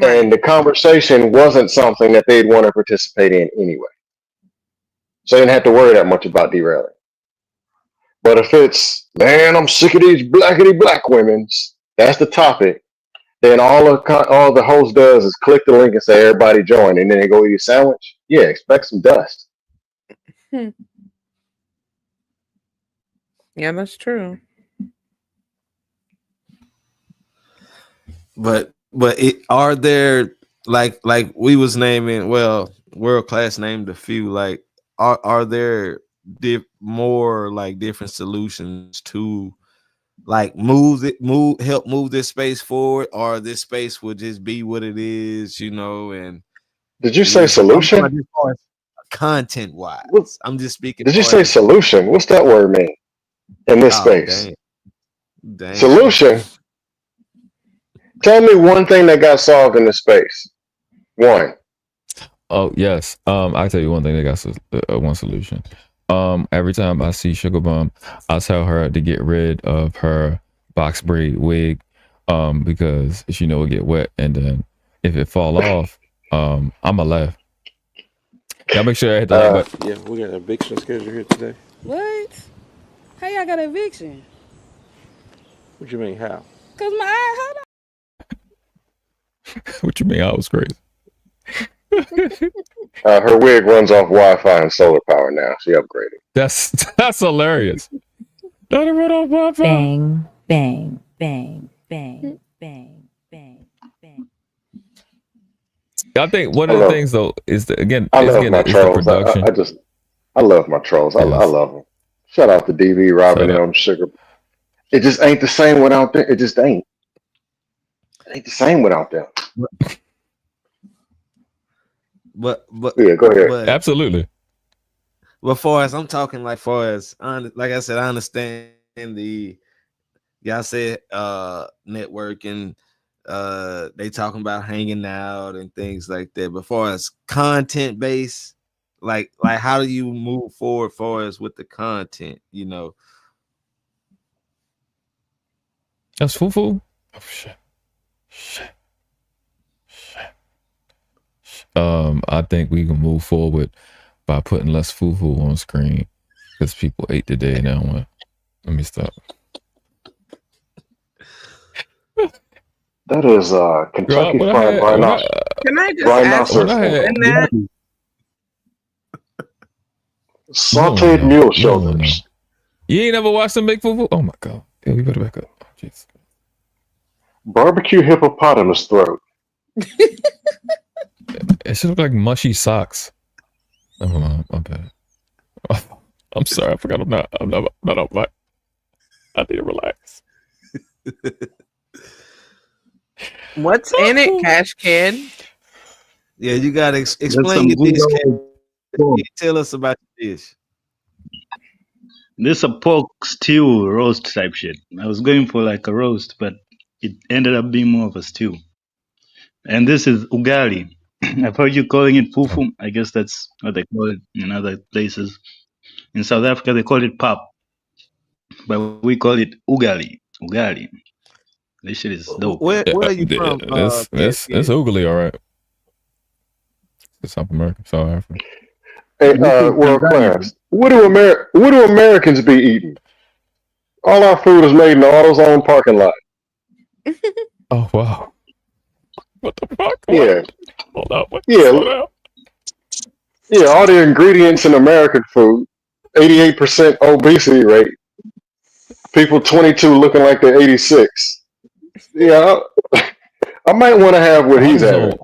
And the conversation wasn't something that they'd want to participate in anyway. So they didn't have to worry that much about derailing. But if it's, man, I'm sick of these blackity black women's, that's the topic, then all the host does is click the link and say, everybody join, and then they go eat a sandwich. Yeah, expect some dust. Yeah, that's true. But are there like we was naming, well, World Class named a few, like are there more like different solutions to like help move this space forward, or this space will just be what it is, and did you say solution? Content wise, I'm just speaking. Did you say solution? What's that word mean in this space? Dang. Solution. Tell me one thing that got solved in this space. One. Oh yes. I tell you one thing. They got one solution. Every time I see Sugar Bum, I tell her to get rid of her box braid wig, because she know it get wet, and then if it fall off, I'ma laugh. Y'all make sure I hit the like button. Yeah, we got an eviction schedule here today. What? How y'all got an eviction? What you mean, how? Cause my eye, hold What you mean? I was crazy. Her wig runs off Wi-Fi and solar power now. She upgraded. That's hilarious. Let it run off Wi-Fi. Bang, bang, bang, bang, bang, bang, bang. I think one of the things though is the, again, I is love again my it's the trolls. production. I love my trolls. I love them. Shout out to DV, Robin, Shout out. M, Sugar. It just ain't the same without them. It just ain't. It ain't the same without them. But yeah, go ahead. Absolutely. But far as I'm talking, like I said, I understand y'all said networking, they talking about hanging out and things like that. But far as content based, like how do you move forward far as with the content, That's foo-foo. Oh shit. I think we can move forward by putting less foo-foo on screen because people ate today now. Let me stop. That is Kentucky Fried Rhinoceros. Can I just ask Rhinoceros. Sauteed mule shoulders. You ain't never watched them make foo-foo? Oh my god. Yeah, we better back up. Oh, jeez. Barbecue hippopotamus throat. It should look like mushy socks. Oh, my bad. I'm sorry. I forgot I'm not on my. I need to relax. What's in it, Cash Kid? Yeah, you gotta explain your dish. Tell us about your dish. This is a pork stew roast type shit. I was going for like a roast, but it ended up being more of a stew. And this is ugali. I've heard you calling it fufu. I guess that's what they call it in other places. In South Africa, they call it pap, but we call it ugali. Ugali. This shit is dope. Where are you from? It's oogly, all right. It's South America, South Africa. Hey, world class. What do Americans be eating? All our food is made in AutoZone parking lot. Oh wow. What the fuck? Yeah. Hold up. Yeah. Yeah, all the ingredients in American food, 88% obesity rate. People 22 looking like they're 86. Yeah, I might want to have what he's having.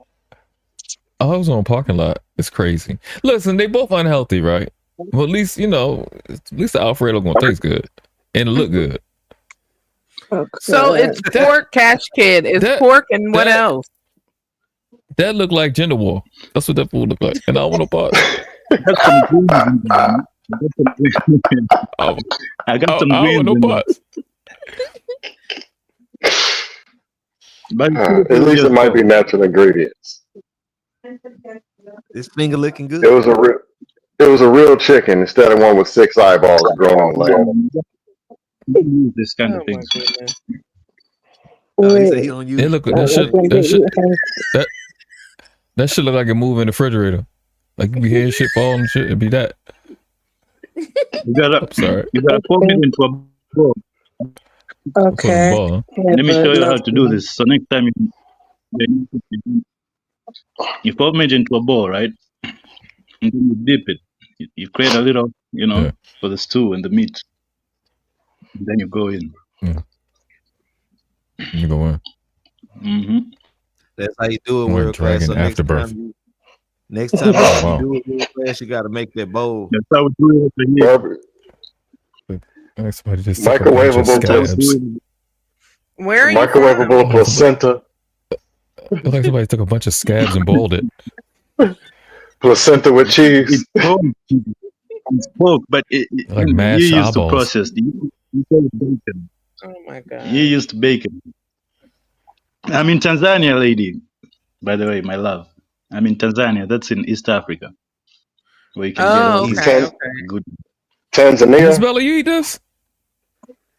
I was on parking lot. It's crazy. Listen, they both unhealthy, right? Well, at least the Alfredo gonna taste good and it look good. So it's pork, cash kid. It's pork and what else? That looked like gender war. That's what that food looked like, and I don't want no part. I got some I don't want no greens. parts. But At least it might be natural ingredients. This finger looking good. It was a real chicken instead of one with 6 eyeballs growing on the land. This kind of thing. No, he said he don't use. It look that shit look like it move in the refrigerator. Like you be hearing shit fall and shit. It'd be that. You gotta pour it into a bowl. Okay. Let me show you how to do this. So next time you pour it into a bowl, right? And then you dip it. You create a little, for the stew and the meat. And then you go in. You go in. Mm-hmm. That's how you do it world class. So next time Wow. you do it world class, you got to make that bowl. That's how we do it over here. Somebody just took a bunch of scabs. Where are you Microwavable placenta. Look like somebody took a bunch of scabs and boiled it. Placenta with cheese. It's pork, but Like you mashed used to eyeballs. process. You use bacon. Oh my god. You used bacon. I'm in Tanzania, lady. By the way, my love. I'm in Tanzania. That's in East Africa, where you can get all these good. Tanzania. Isabella, you eat this?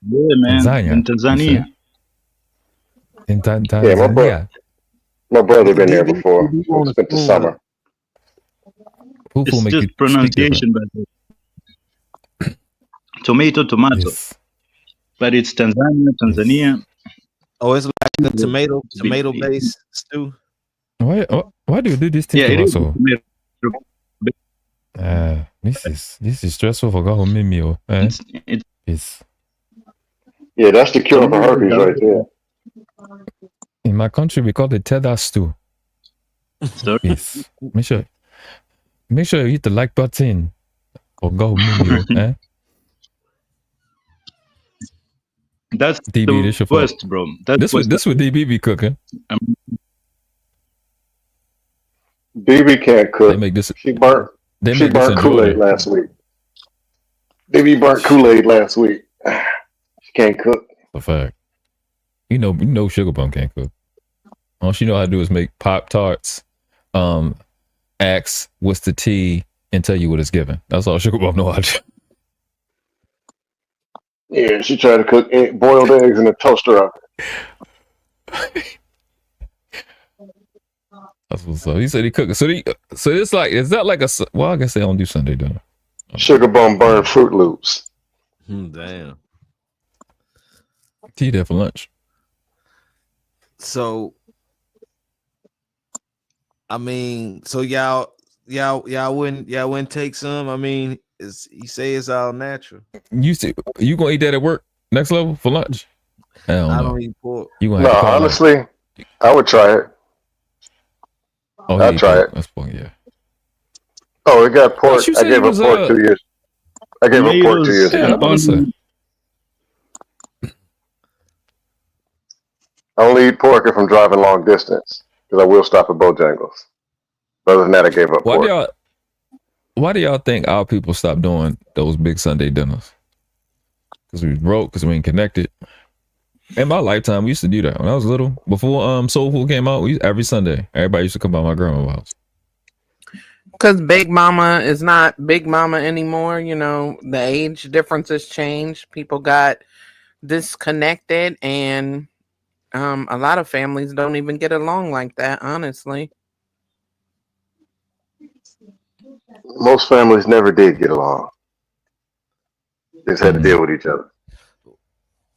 Yeah, man. In Tanzania. In Yeah, Tanzania. my brother been there before. We spent the summer. It's just pronunciation, but tomato. Yes. But it's Tanzania. Oh, it's like a tomato based stew. Why do you do this thing to us? This is stressful for God Mimio. Yes. Yeah, that's the cure for herpes right there. In my country, we call it tether stew. Yes. Make sure you hit the like button for God Mimio. That's DB, this the your worst, fault. bro. This what DB be cooking. DB can't cook. They make this. She burnt Enjoyable. Kool-Aid last week. DB burnt Kool-Aid last week. She can't cook. A fact. You know, Sugar Bum can't cook. All she know how to do is make Pop-Tarts, ask what's the tea, and tell you what it's given. That's all Sugar Bum know how to do. Yeah, she tried to cook boiled eggs in a toaster oven. That's what's up. He said he cooked. So it's like, is that like a? Well, I guess they don't do Sunday dinner. Sugar Bum burned Fruit Loops. Damn. Tea there for lunch. So, I mean, so y'all wouldn't take some. I mean, you say it's all natural. You gonna eat that at work next level for lunch? I don't eat pork. You No, honestly, I would try it. Oh, I'd try it. That's pork, yeah. Oh, it got pork. You I said gave it her pork 2 years. I gave her pork 2 years ago. I only eat pork if I'm driving long distance, because I will stop at Bojangles. But other than that, I gave up pork. Why do y'all think our people stopped doing those big Sunday dinners? Because we broke, because we ain't connected. In my lifetime, we used to do that when I was little. Before Soul Food came out, every Sunday, everybody used to come by my grandma's house. Because Big Mama is not Big Mama anymore. You know, the age differences changed. People got disconnected, and a lot of families don't even get along like that, honestly. Most families never did get along. They just had to deal with each other.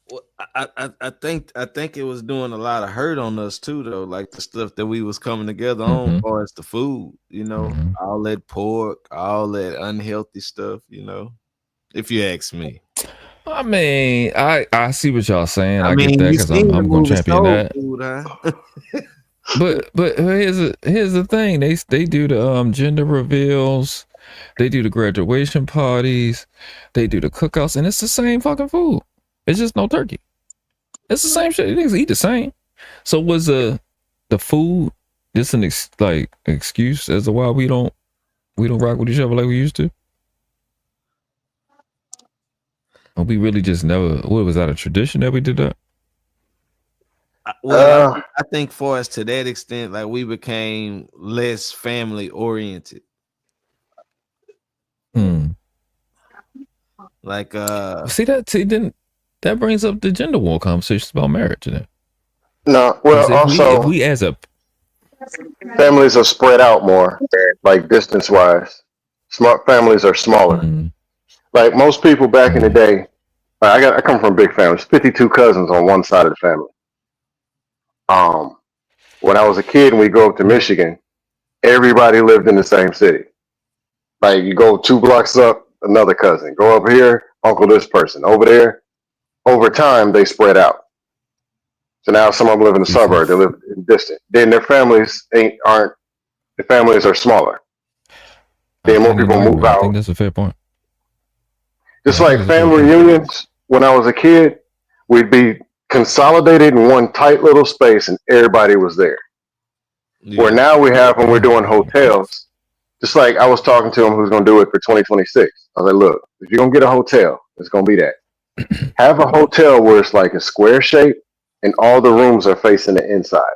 Well, I think it was doing a lot of hurt on us too, though. Like the stuff that we was coming together on, as far as the food, all that pork, all that unhealthy stuff, if you ask me. I mean, I see what y'all saying. I I get mean, that you because seen the I'm going to movie champion Soul that. Food, huh? But here's the thing. They do the gender reveals, they do the graduation parties, they do the cookouts, and it's the same fucking food. It's just no turkey. It's the same shit. Niggas eat the same. So was the food just an excuse as to why we don't rock with each other like we used to? Or we really just never? What was that, a tradition that we did that? Well, I think for us to that extent, like we became less family oriented. Like see then that brings up the gender war conversations about marriage. Then No, well, if we as a families are spread out more, like distance wise. Smart families are smaller. Like most people back in the day, I come from a big family. It's 52 cousins on one side of the family. When I was a kid and we go up to Michigan, everybody lived in the same city. Like you go 2 blocks up, another cousin. Go up here, uncle this person. Over there, over time they spread out. So now some of them live in the suburb. They live distant. Then their families aren't. The families are smaller. Then more people move out. I think that's a fair point. Just like family reunions, when I was a kid, we'd be consolidated in one tight little space and everybody was there. Yeah. Where now we have when we're doing hotels, just like I was talking to him who's going to do it for 2026. I was like, look, if you're going to get a hotel, it's going to be that. Have a hotel where it's like a square shape and all the rooms are facing the inside.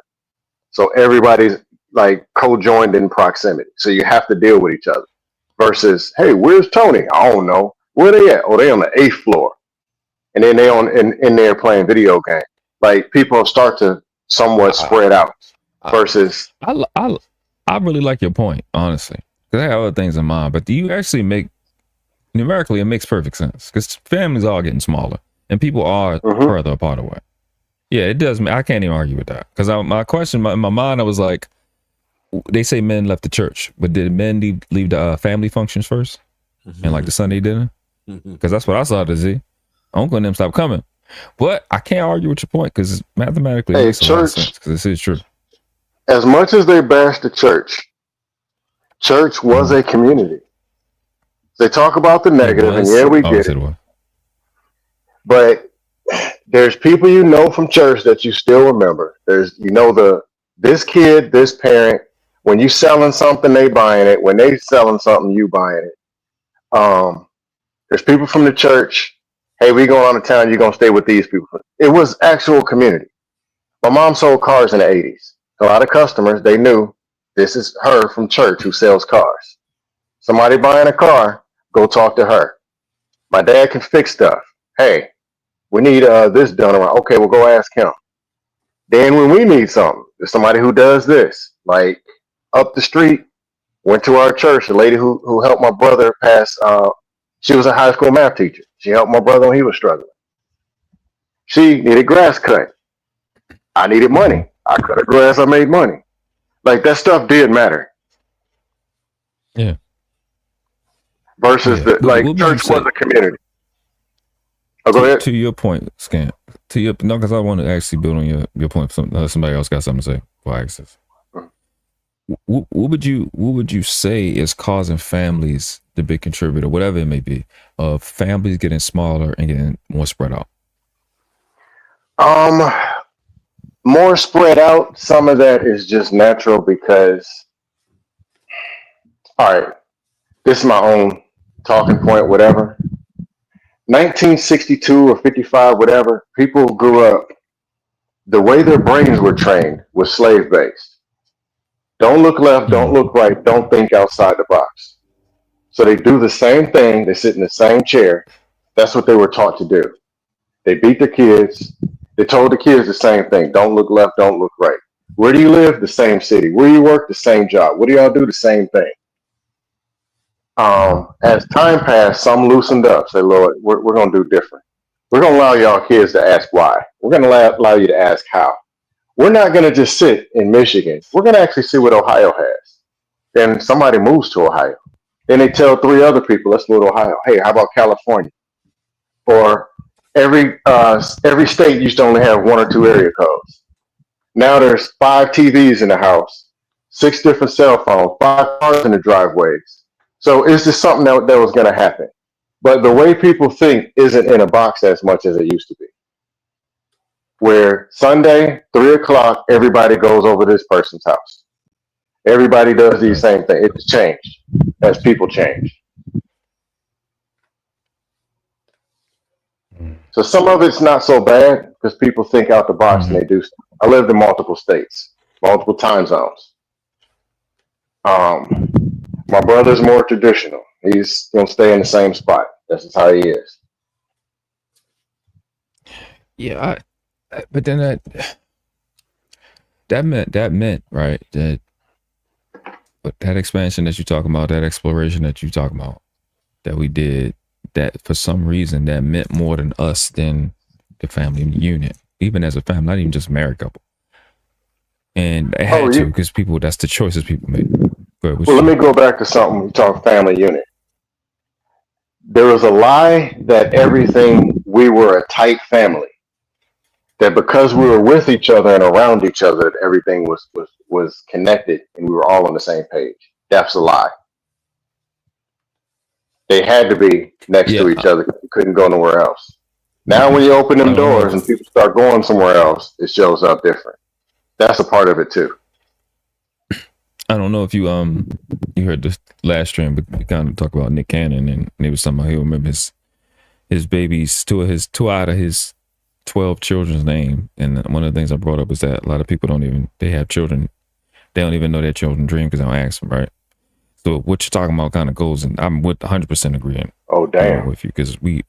So everybody's like co-joined in proximity. So you have to deal with each other. Versus, hey, where's Tony? I don't know. Where they at? Oh, they on the 8th floor. And then they in there playing video games. Like people start to somewhat spread out. Versus, I really like your point, honestly, because I have other things in mind. But do you actually make numerically? It makes perfect sense because families are getting smaller and people are further apart away. Yeah, it does. I can't even argue with that because my question in my mind, I was like, they say men left the church, but did men leave the family functions first and like the Sunday dinner? Because that's what I saw to see. Uncle and them stopped coming, but I can't argue with your point because mathematically it makes a lot of sense because this is true. As much as they bash the church was a community. They talk about the negative, and yeah, we get it. But there's people you know from church that you still remember. There's this kid, this parent. When you selling something, they buying it. When they selling something, you buying it. There's people from the church. Hey, we going out of town. You're gonna stay with these people. It was actual community. My mom sold cars in the 80s. A lot of customers, they knew this is her from church who sells cars. Somebody buying a car, go talk to her. My dad can fix stuff. Hey, we need this done around. Okay, we'll go ask him. Then when we need something, there's somebody who does this. Like up the street, went to our church, a lady who helped my brother pass. She was a high school math teacher. She helped my brother when he was struggling. She needed grass cut. I needed money. I cut her grass. I made money. Like that stuff did matter. Yeah. Versus church was a community. Oh, go ahead. To your point, Scant. Because I want to actually build on your point. Somebody else got something to say before I ask this. What would you say is causing families, the big contributor, whatever it may be, of families getting smaller and getting more spread out? More spread out. Some of that is just natural because, all right, this is my own talking point, whatever. 1962 or 55, whatever, people grew up, the way their brains were trained was slave-based. Don't look left, don't look right, don't think outside the box. So they do the same thing, they sit in the same chair. That's what they were taught to do. They beat their kids. They told the kids the same thing. Don't look left, don't look right. Where do you live? The same city. Where you work? The same job. What do y'all do? The same thing. As time passed, some loosened up. Say, Lord, we're going to do different. We're going to allow y'all kids to ask why. We're going to allow you to ask how. We're not going to just sit in Michigan. We're going to actually see what Ohio has. Then somebody moves to Ohio. Then they tell 3 other people, let's go to Ohio. Hey, how about California? Or every state used to only have 1 or 2 area codes. Now there's 5 TVs in the house, 6 different cell phones, 5 cars in the driveways. So it's just something that was going to happen. But the way people think isn't in a box as much as it used to be. Where Sunday, 3 o'clock, everybody goes over to this person's house. Everybody does the same thing. It's changed as people change. So some of it's not so bad because people think out the box and they do stuff. I lived in multiple states, multiple time zones. My brother's more traditional. He's gonna stay in the same spot. That's just how he is. Yeah, but then that meant right that, but that expansion that you're talking about, that exploration that you're talking about, that we did, that for some reason that meant more than us than the family unit, even as a family, not even just married couple. And it had to, because people, that's the choices people make. Well, let me go back to something we talked family unit. There was a lie that everything, we were a tight family. That because we were with each other and around each other, that everything was connected and we were all on the same page. That's a lie. They had to be next to each other. You couldn't go nowhere else. Now when you open them doors and people start going somewhere else, it shows up different. That's a part of it too. I don't know if you heard this last stream, but we kind of talk about Nick Cannon, and it was something he'll remember his babies, two out of his 12 children's name. And one of the things I brought up is that a lot of people they have children, they don't even know their children dream because they don't ask them, right? So what you're talking about kind of goes, and I'm with 100% agreeing. Oh damn, with you, because they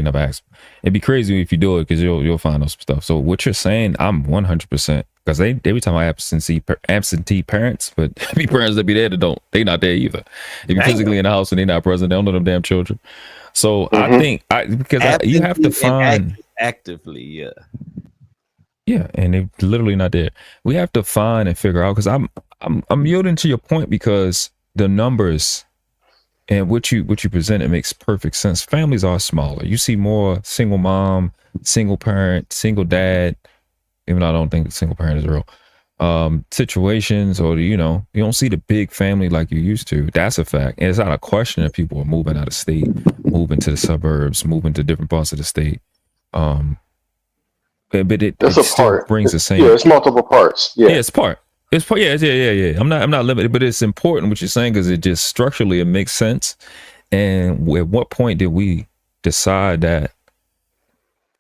never ask. It'd be crazy if you do it because you'll find those stuff. So what you're saying, I'm 100%, because they be talking about absentee parents, but be parents that be there that they not there either. They be physically in the house and they not present. They don't know them damn children. So I think you have to find actively, yeah, and they literally not there. We have to find and figure out, because I'm yielding to your point, because the numbers and what you present, it makes perfect sense. Families are smaller. You see more single mom, single parent, single dad, even though I don't think single parent is real, situations, or you don't see the big family like you used to. That's a fact. And it's not a question that people are moving out of state, moving to the suburbs, moving to different parts of the state. But it still brings the same. Yeah, it's multiple parts. Yeah, it's part. It's part. Yeah. I'm not limited, but it's important what you're saying, because it just structurally it makes sense. And at what point did we decide that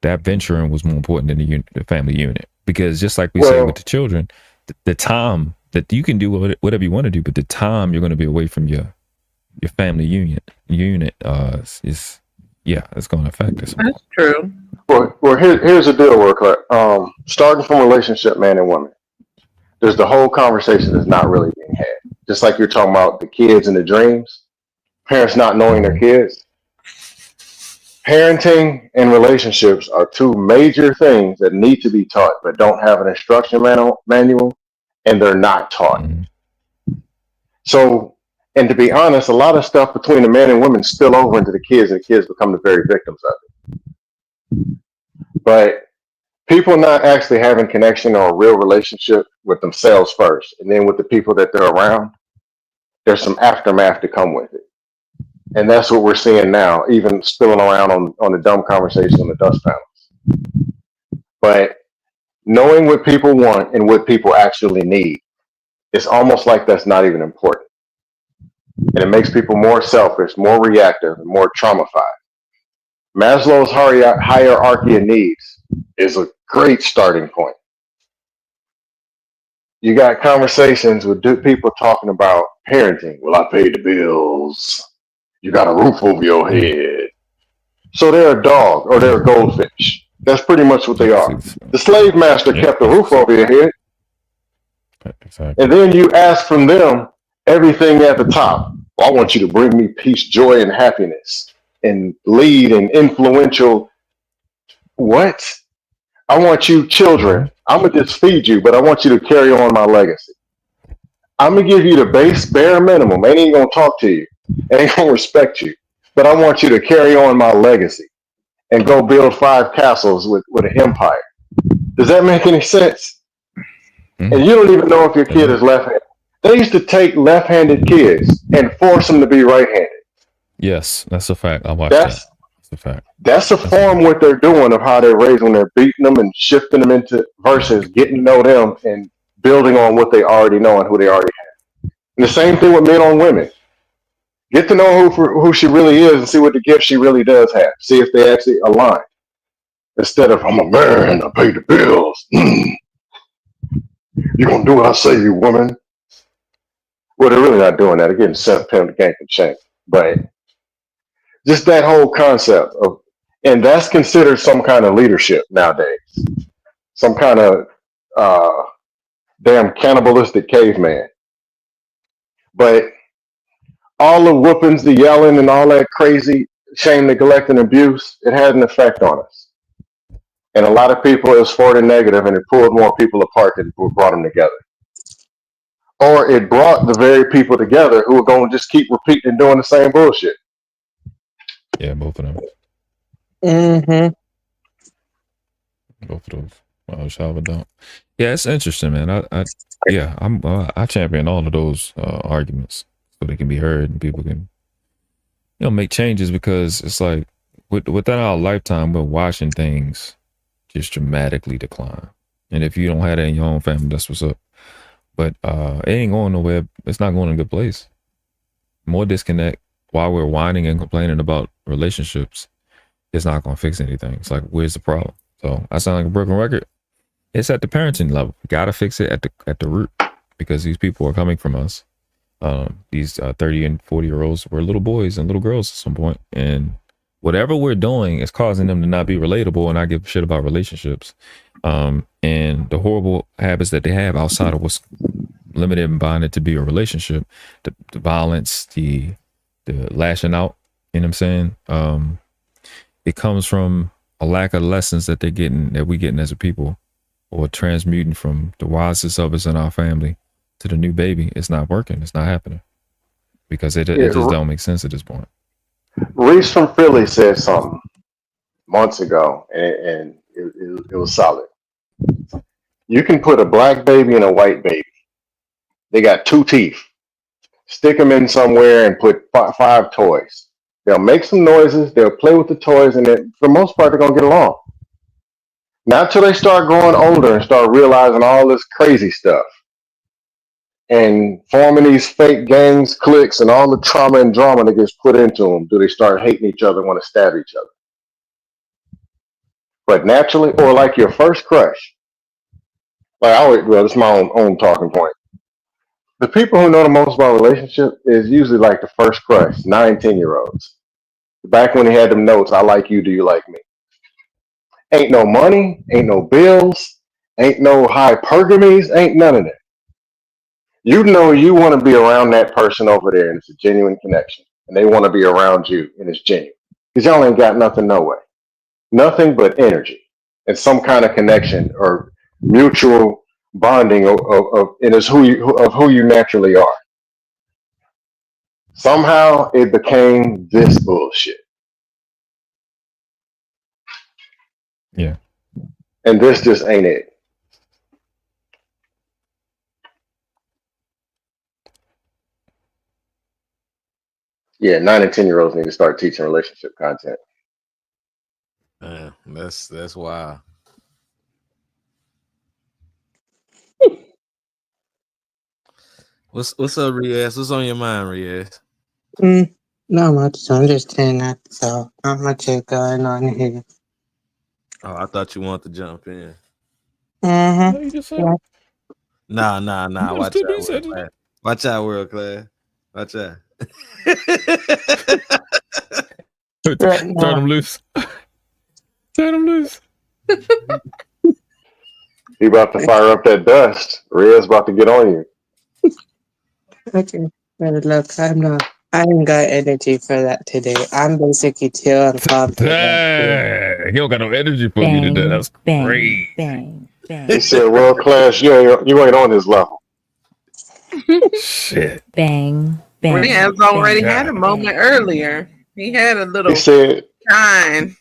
venturing was more important than the family unit? Because just like we said with the children, the time that you can do whatever you want to do, but the time you're going to be away from your family unit is it's going to affect us. That's true. Well, here's the deal, Workler. Starting from relationship, man and woman, there's the whole conversation that's not really being had. Just like you're talking about the kids and the dreams, parents not knowing their kids. Parenting and relationships are two major things that need to be taught, but don't have an instruction manual, and they're not taught. So, and to be honest, a lot of stuff between the men and women spill over into the kids, and the kids become the very victims of it. But people not actually having connection or a real relationship with themselves first, and then with the people that they're around, there's some aftermath to come with it. And that's what we're seeing now, even spilling around on the dumb conversation on the dust panels. But knowing what people want and what people actually need, it's almost like that's not even important. And it makes people more selfish, more reactive, and more traumatized. Maslow's hierarchy of needs is a great starting point. You got conversations with people talking about parenting. Well, I paid the bills. You got a roof over your head. So they're a dog or they're a goldfish. That's pretty much what they are. The slave master kept a roof over your head. Exactly. And then you ask from them everything at the top. Well, I want you to bring me peace, joy, and happiness, and lead and influential. What? I want you children. I'm going to just feed you, but I want you to carry on my legacy. I'm going to give you the bare minimum. Ain't even going to talk to you. Ain't going to respect you. But I want you to carry on my legacy. and go build 5 castles with an empire. Does that make any sense? Mm-hmm. And you don't even know if your kid is left-handed. They used to take left-handed kids and force them to be right-handed. Yes, that's a fact. I watched That's that. That's a fact. That's a form what they're doing of how they're raising when they're beating them and shifting them into versus getting to know them and building on what they already know and who they already have. And the same thing with men on women. Get to know who she really is and see what the gift she really does have. See if they actually align. Instead of, I'm a man, I pay the bills. You're going to do what I say, you woman. Well, they're really not doing that. They're getting sent pimp to gank and shank. But just that whole concept of, and that's considered some kind of leadership nowadays. Some kind of damn cannibalistic caveman. But all the whoopings, the yelling, and all that crazy shame, neglect, and abuse, it had an effect on us. And a lot of people, it was for the negative, and it pulled more people apart than it brought them together. Or it brought the very people together who were going to just keep repeating and doing the same bullshit. Yeah, both of them. Mm-hmm. Both of those. Well, shall we don't. Yeah, it's interesting, man. I champion all of those arguments so they can be heard and people can, make changes, because it's like within our lifetime, we're watching things just dramatically decline. And if you don't have that in your own family, that's what's up. But it ain't going nowhere. It's not going in a good place. More disconnect while we're whining and complaining about relationships. It's not going to fix anything. It's like, where's the problem? So I sound like a broken record. It's at the parenting level. You got to fix it at the root, because these people are coming from us. These 30 and 40-year-olds were little boys and little girls at some point, and whatever we're doing is causing them to not be relatable and not give a shit about relationships. And the horrible habits that they have outside of what's limited and bonded to be a relationship, the violence, the lashing out, you know what I'm saying? It comes from a lack of lessons that we're getting as a people, or transmuting from the wisest of us in our family to the new baby. It's not working. It's not happening, because it just don't make sense at this point. Reese from Philly said something months ago, and it was solid. You can put a black baby and a white baby. They got 2 teeth. Stick them in somewhere and put 5 toys. They'll make some noises. They'll play with the toys, and for the most part, they're going to get along. Not until they start growing older and start realizing all this crazy stuff and forming these fake gangs, cliques, and all the trauma and drama that gets put into them, do they start hating each other and want to stab each other. But naturally, or like your first crush, this is my own talking point. The people who know the most about relationship is usually like the first crush, 9-10-year-olds. Back when they had them notes, I like you, do you like me? Ain't no money, ain't no bills, ain't no hypergamies, ain't none of that. You know you want to be around that person over there, and it's a genuine connection. And they want to be around you, and it's genuine. Because y'all ain't got nothing, no way. Nothing but energy and some kind of connection or mutual bonding of it is who you naturally are. Somehow it became this bullshit. Yeah. And this just ain't it. Yeah, 9 and 10-year-olds need to start teaching relationship content. That's wild. What's up, Riaz? What's on your mind, Riaz? Not much. I'm just saying that. So not much going on here. Oh, I thought you wanted to jump in. Mm-hmm. No, you just said. Yeah. Nah. Watch out, world class. Watch out, world class. Watch out. Turn them loose. Turn them loose. He about to fire up that dust. Ria's about to get on you. Okay. Well, look, I ain't got energy for that today. I'm basically chill and calm. Dang, he don't got no energy for you today. That's great. He said, world class, you ain't on his level. Shit. Bang. Riaz already had a moment earlier. He had a little He said, shine.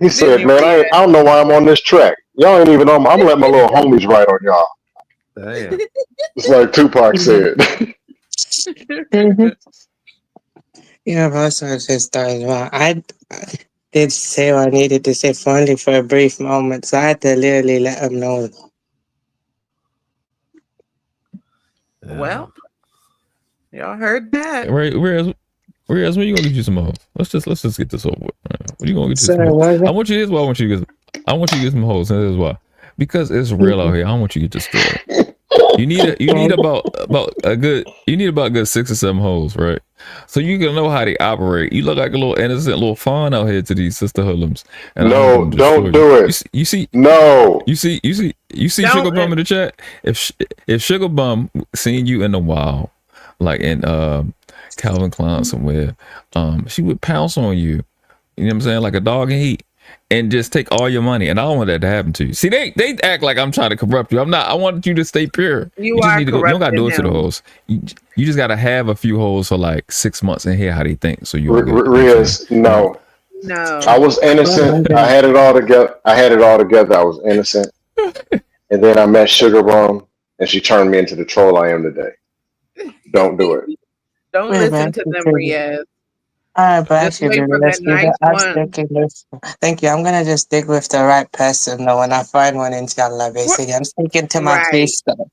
He said, "Man, I don't know why I'm on this track. Y'all ain't even on. I'm letting my little homies write on y'all." Damn. It's like Tupac said. Yeah, but also just as well. I did say what I needed to say for only for a brief moment, so I had to literally let him know. Well, y'all heard that. Whereas when you gonna get you some hoes? Let's just get this over with. When you gonna get you some Sorry, hoes? what was I want you. Here's why I want you to get. I want you to get some hoes, and here's why. Because it's real out here. I don't want you to get destroyed. You need about a good 6 or 7 hoes, right? So you can know how they operate. You look like a little innocent little fawn out here to these sister hoodlums, and I No, want them to destroy don't do it. You see, No. you see Sugar Bum in the chat. If Sugar Bum seen you in the wild, like in Calvin Klein somewhere, she would pounce on you. You know what I'm saying, like a dog in heat, and just take all your money. And I don't want that to happen to you. See, they act like I'm trying to corrupt you. I'm not. I want you to stay pure. You just are need to go. You don't gotta do it to the corrupting hoes. You just gotta have a few hoes for like 6 months and hear how they think. So you're good. Riaz, no. No. I was innocent. I had it all together. I was innocent. And then I met Sugar Bum, and she turned me into the troll I am today. Don't do it. Don't Wait, listen man, to them, continue. Riaz. Alright, but Just actually, wait for let's that do nice that. I'm one. sticking with. Thank you. I'm gonna just stick with the right person though. When I find one, inshallah, basically, I'm sticking to my Right. face though.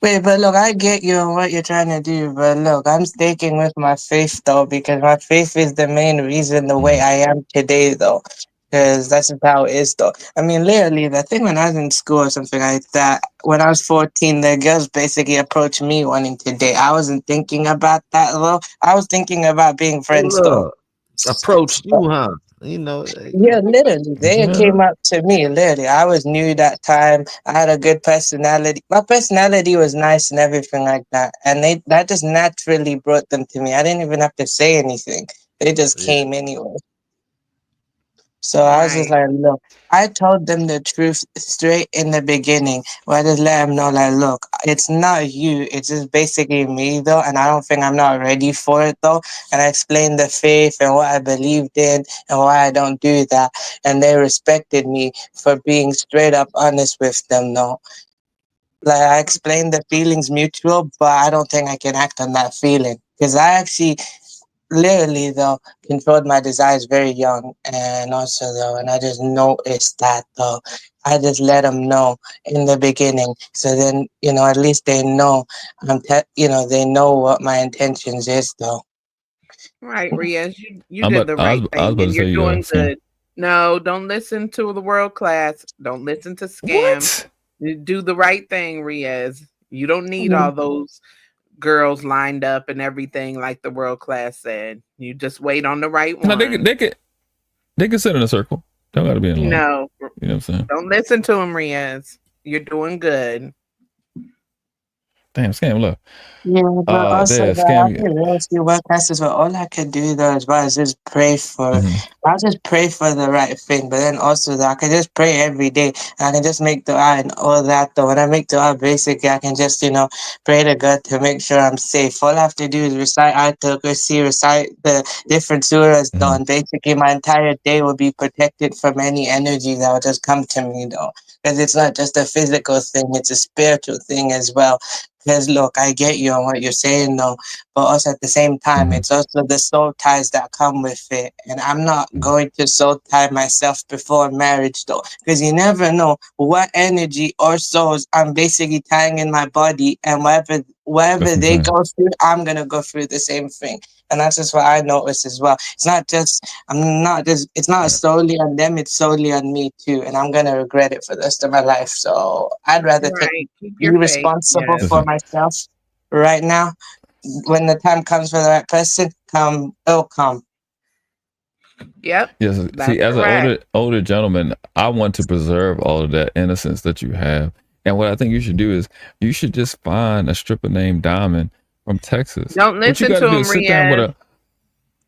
Wait, but look, I get you and what you're trying to do, but look, I'm sticking with my faith though, because my faith is the main reason the way I am today though. Because that's just how it is though. I mean, literally, the thing when I was in school or something like that, when I was 14, the girls basically approached me wanting to date. I wasn't thinking about that though. I was thinking about being friends though. Look, approached you, huh? You know. Yeah, literally. They came up to me, literally. I was new that time. I had a good personality. My personality was nice and everything like that. And that just naturally brought them to me. I didn't even have to say anything. They just came anyway. So I was just like, look, I told them the truth straight in the beginning. Where I just let them know, like, look, it's not you. It's just basically me, though. And I don't think I'm not ready for it, though. And I explained the faith and what I believed in and why I don't do that. And they respected me for being straight up honest with them, though. Like, I explained the feelings mutual, but I don't think I can act on that feeling. Because I actually literally though controlled my desires very young, and also though, and I just noticed that though, I just let them know in the beginning, so then at least they know they know what my intentions is though. Right, Riaz, you did the right I was thing, about to and you're say, doing Sam. good. No, don't listen to the world class. Don't listen to scams. You do the right thing, Riaz. You don't need all those girls lined up and everything like the world class said. You just wait on the right one. No, they can sit in a circle. Don't gotta be in line. No, You know what I'm saying? don't listen to him, Riaz. You're doing good. Damn, scam, look. Yeah, but also there, though, I scam. can really see what passes. But all I could do though, as well, is just pray for. I'll just pray for the right thing. But then also though, I can just pray every day. And I can just make dua and all that though. When I make dua, basically, I can just pray to God to make sure I'm safe. All I have to do is recite Ayatul Kursi, recite the different surahs though, and basically my entire day will be protected from any energy that will just come to me though. Because it's not just a physical thing; it's a spiritual thing as well. Because look, I get you on what you're saying though, but also at the same time, it's also the soul ties that come with it. And I'm not going to soul tie myself before marriage though, because you never know what energy or souls I'm basically tying in my body, and wherever they go through, I'm gonna go through the same thing. And that's just what I notice as well. It's not solely on them, it's solely on me too. And I'm gonna regret it for the rest of my life. So I'd rather Keep be your faith. responsible Yes. for myself right now. When the time comes for the right person, it'll come. Yep. Yes. See, as an older gentleman, I want to preserve all of that innocence that you have. And what I think you should do is you should just find a stripper named Diamond from Texas. Don't listen to him, sit down with Riaz.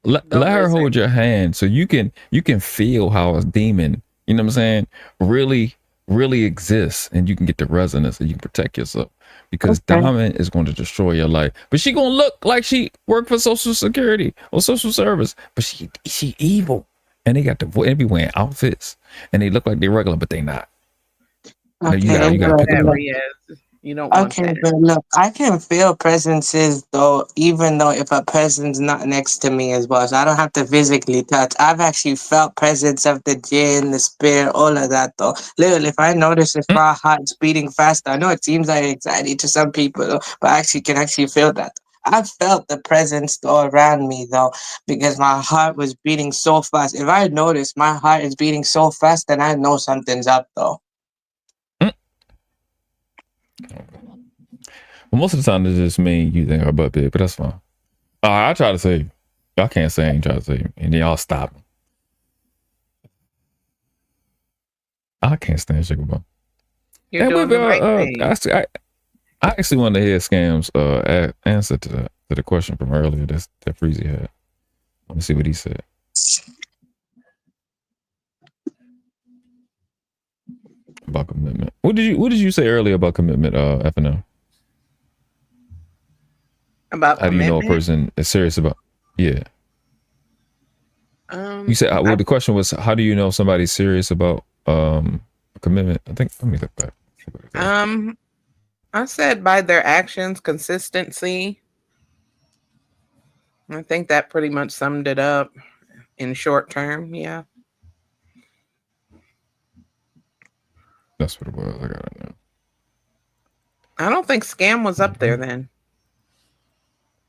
let her hold your hand so you can feel how a demon, you know what I'm saying, really exists, and you can get the resonance and you can protect yourself, because Diamond is going to destroy your life. But she gonna look like she worked for Social Security or social service, but she evil. and they be wearing outfits, and they look like they're regular, but they not. No, you Okay, gotta pick them up. You don't want okay, that. but look, I can feel presences though, even though if a person's not next to me as well. So I don't have to physically touch. I've actually felt presence of the jinn, the spirit, all of that though. Literally, if I notice if my heart's beating fast, I know it seems like anxiety to some people, though, but I actually can actually feel that. I felt the presence though around me though, because my heart was beating so fast. If I notice my heart is beating so fast, then I know something's up though. Well, most of the time, it just mean you think her butt big, but that's fine. I try to save you. Y'all can't say I ain't try to save you, and then y'all stop. I can't stand sugar bum. You're doing the right thing. I actually wanted to hear Scam's answer to the question from earlier that Freezy had. Let me see what he said. About commitment. What did you say earlier about commitment, FNL? About how do you know a person is serious about? Yeah. You said well, the question was, how do you know somebody's serious about commitment? I think let me look back. I said by their actions, consistency. I think that pretty much summed it up in short term. Yeah. That's what it was. I got it now. I don't think Scam was up there then.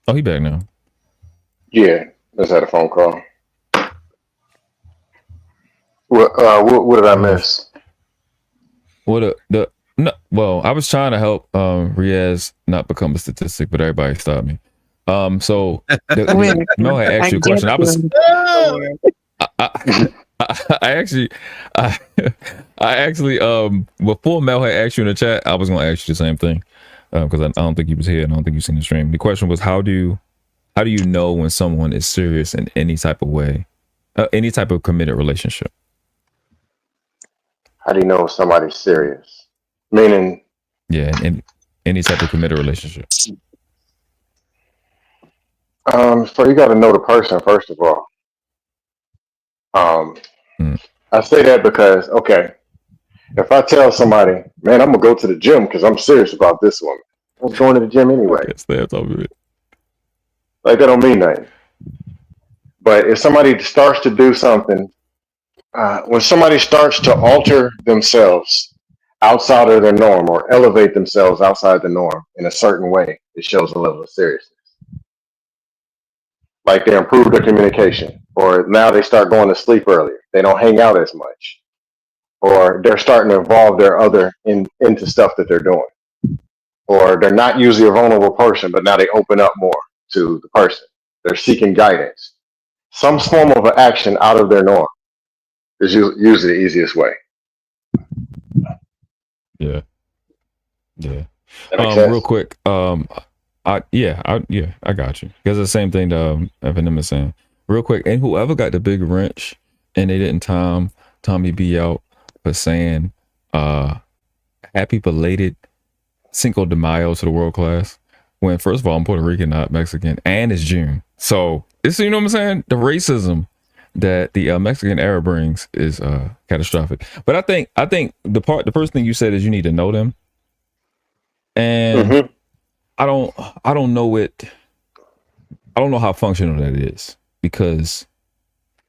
Oh, he back now. Yeah, just had a phone call. What did I miss? What no? Well, I was trying to help Riaz not become a statistic, but everybody stopped me. So Mel had asked you a question. I actually before Mel had asked you in the chat, I was going to ask you the same thing because I don't think he was here and I don't think you've seen the stream. The question was, how do you know when someone is serious in any type of way, any type of committed relationship? How do you know if somebody's serious? Meaning, yeah, in any type of committed relationship. So you got to know the person first of all. I say that because, okay, if I tell somebody, man, I'm gonna go to the gym because I'm serious about this woman, I was going to the gym anyway. Like that don't mean nothing. But if somebody starts to do something, when somebody starts to alter themselves outside of their norm or elevate themselves outside the norm in a certain way, it shows a level of seriousness. Like they improve their communication, or now they start going to sleep earlier. They don't hang out as much, or they're starting to involve their other into stuff that they're doing, or they're not usually a vulnerable person, but now they open up more to the person. They're seeking guidance. Some form of an action out of their norm is usually the easiest way. Yeah. Real quick, I got you. Because the same thing Eminem is saying. Real quick, and whoever got the big wrench and they didn't Tommy B out for saying happy belated Cinco de Mayo to the world class. When first of all, I'm Puerto Rican, not Mexican, and it's June. So it's, you know what I'm saying? The racism that the Mexican era brings is catastrophic. But I think the first thing you said is you need to know them. And I don't know it. I don't know how functional that is because.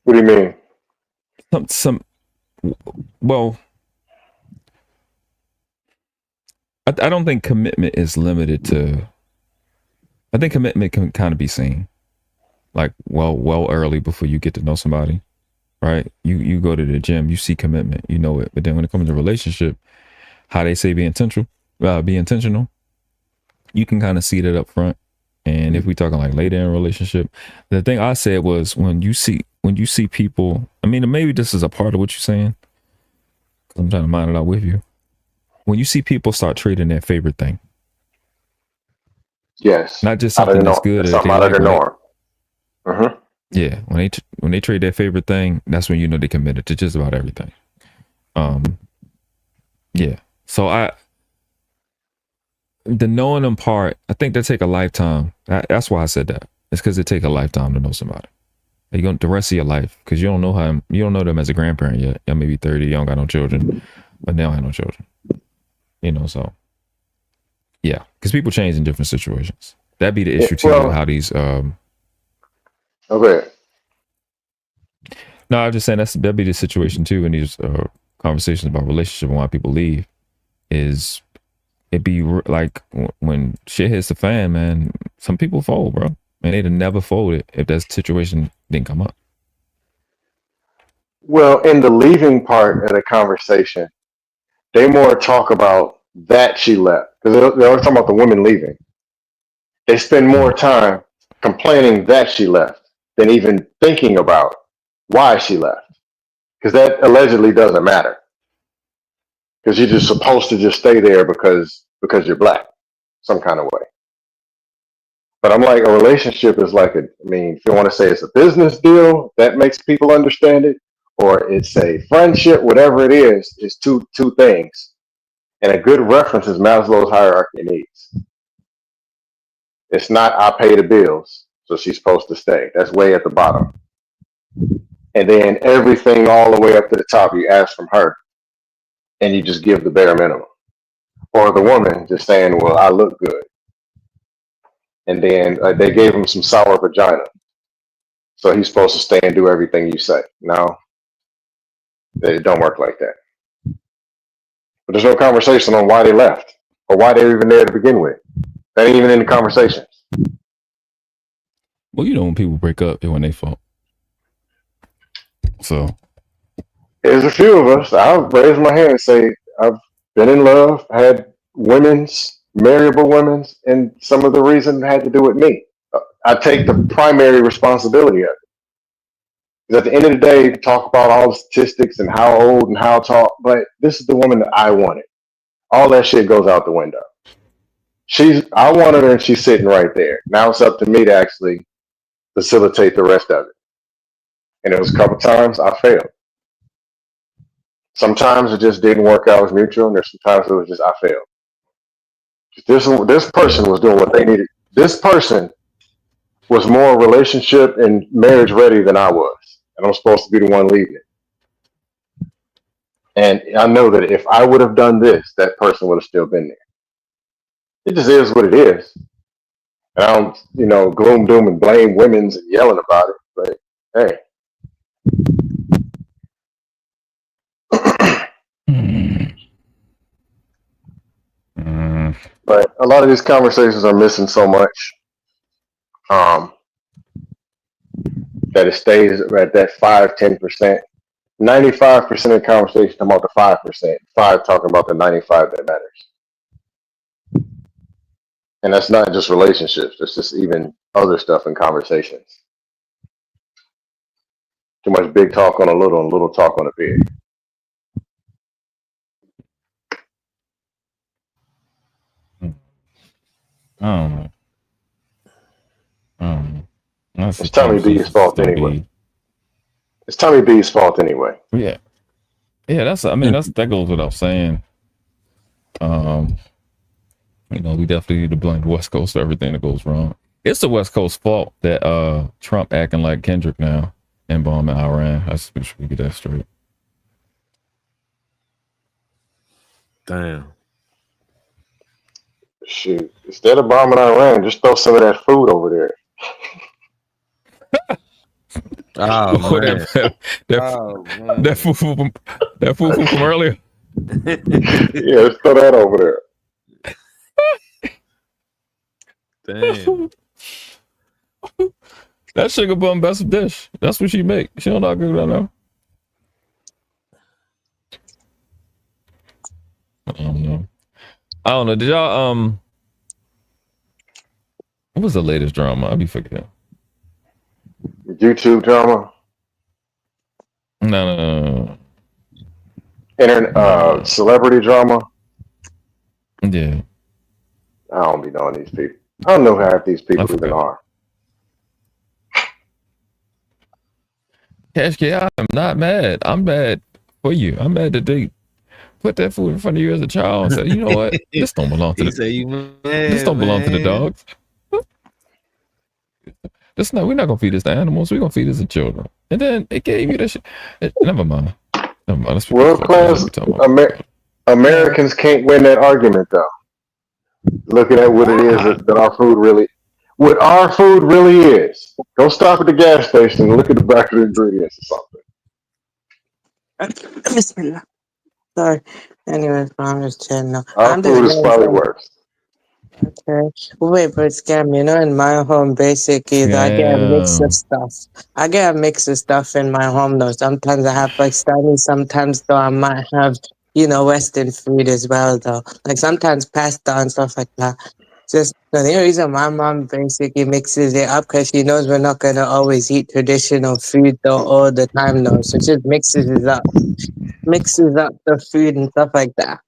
What do you mean? Well, I don't think commitment is limited to. I think commitment can kind of be seen, like well early before you get to know somebody, right? You go to the gym, you see commitment, you know it. But then when it comes to relationship, how they say be intentional, you can kind of see that up front. And if we're talking like later in a relationship, the thing I said was when you see people, I mean, maybe this is a part of what you're saying, because I'm trying to mind it out with you. When you see people start trading their favorite thing. Yes. Not just something that's good. Something out of their norm. Yeah. When they trade their favorite thing, that's when you know they committed to just about everything. Yeah. So the knowing them part, I think that take a lifetime. That's why I said that. It's because it take a lifetime to know somebody. You're going the rest of your life because you don't know them as a grandparent yet. Y'all may be 30, you don't got no children, but now I have no children. You know, so yeah, because people change in different situations. That'd be the issue too. With how these Okay. No, I'm just saying that'd be the situation too in these conversations about relationship and why people leave. Is it be like when shit hits the fan, man? Some people fold, bro, and they'd have never folded if that situation didn't come up. Well, in the leaving part of the conversation, they more talk about that she left because they're always talking about the women leaving. They spend more time complaining that she left than even thinking about why she left, because that allegedly doesn't matter. Because you're just supposed to just stay there because you're black, some kind of way. But I'm like, a relationship is like if you want to say it's a business deal, that makes people understand it, or it's a friendship, whatever it is, it's two things. And a good reference is Maslow's hierarchy of needs. It's not I pay the bills, so she's supposed to stay. That's way at the bottom. And then everything all the way up to the top, you ask from her, and you just give the bare minimum. Or the woman just saying, well, I look good. And then they gave him some sour vagina. So he's supposed to stay and do everything you say. No, it don't work like that. But there's no conversation on why they left or why they were even there to begin with. That ain't even in the conversations. Well, you know, when people break up, it's when they fault. So there's a few of us. I'll raise my hand and say I've been in love, had marriable women's, and some of the reason had to do with me. I take the primary responsibility of it. Because at the end of the day, talk about all the statistics and how old and how tall, but this is the woman that I wanted. All that shit goes out the window. I wanted her and she's sitting right there. Now it's up to me to actually facilitate the rest of it. And it was a couple times I failed. Sometimes it just didn't work out as mutual, and there's sometimes it was just I failed. This person was doing what they needed. This person was more relationship and marriage ready than I was, and I'm supposed to be the one leading it. And I know that if I would have done this, that person would have still been there. It just is what it is. And I don't, gloom, doom, and blame women's and yelling about it, but hey. But a lot of these conversations are missing so much that it stays at that 5-10%. 95% of the conversation talking about the 5%. 5 talking about the 95 that matters. And that's not just relationships. It's just even other stuff in conversations. Too much big talk on a little and little talk on a big. I don't know. It's Tommy B's fault anyway. It's Tommy B's fault anyway. Yeah. That goes without saying. We definitely need to blame the West Coast for everything that goes wrong. It's the West Coast fault that Trump acting like Kendrick now and bombing Iran. I just wish we get that straight. Damn. Shoot. Instead of bombing Iran, just throw some of that food over there. Oh, man. That food from earlier. Yeah, let's throw that over there. Damn. That sugar bun best dish. That's what she make. She don't know how good that now. I don't know. Did y'all what was the latest drama? I be forgetting. YouTube drama? No. Internet celebrity drama? Yeah. I don't be knowing these people. I don't know half these people even are. Cash K, I'm not mad. I'm mad for you. I'm mad that they put that food in front of you as a child and said, you know what? This don't belong to the dogs. We're not gonna feed this to animals. We're gonna feed this to children. And then it gave you that shit. Never mind. World class Americans can't win that argument though. Looking at what it is that our food really, what our food really is. Go stop at the gas station and look at the back of the ingredients or something. Bismillah. Sorry. Anyways, I'm just chilling now. Our I'm food just is probably worse. Okay. Wait, but scam, in my home, basically, I get a mix of stuff. I get a mix of stuff in my home, though. Sometimes I have Pakistani, sometimes, though, I might have, Western food as well, though. Like, sometimes pasta and stuff like that. Just the only reason my mom basically mixes it up because she knows we're not going to always eat traditional food, though, all the time, though. So she just mixes it up. Mixes up the food and stuff like that.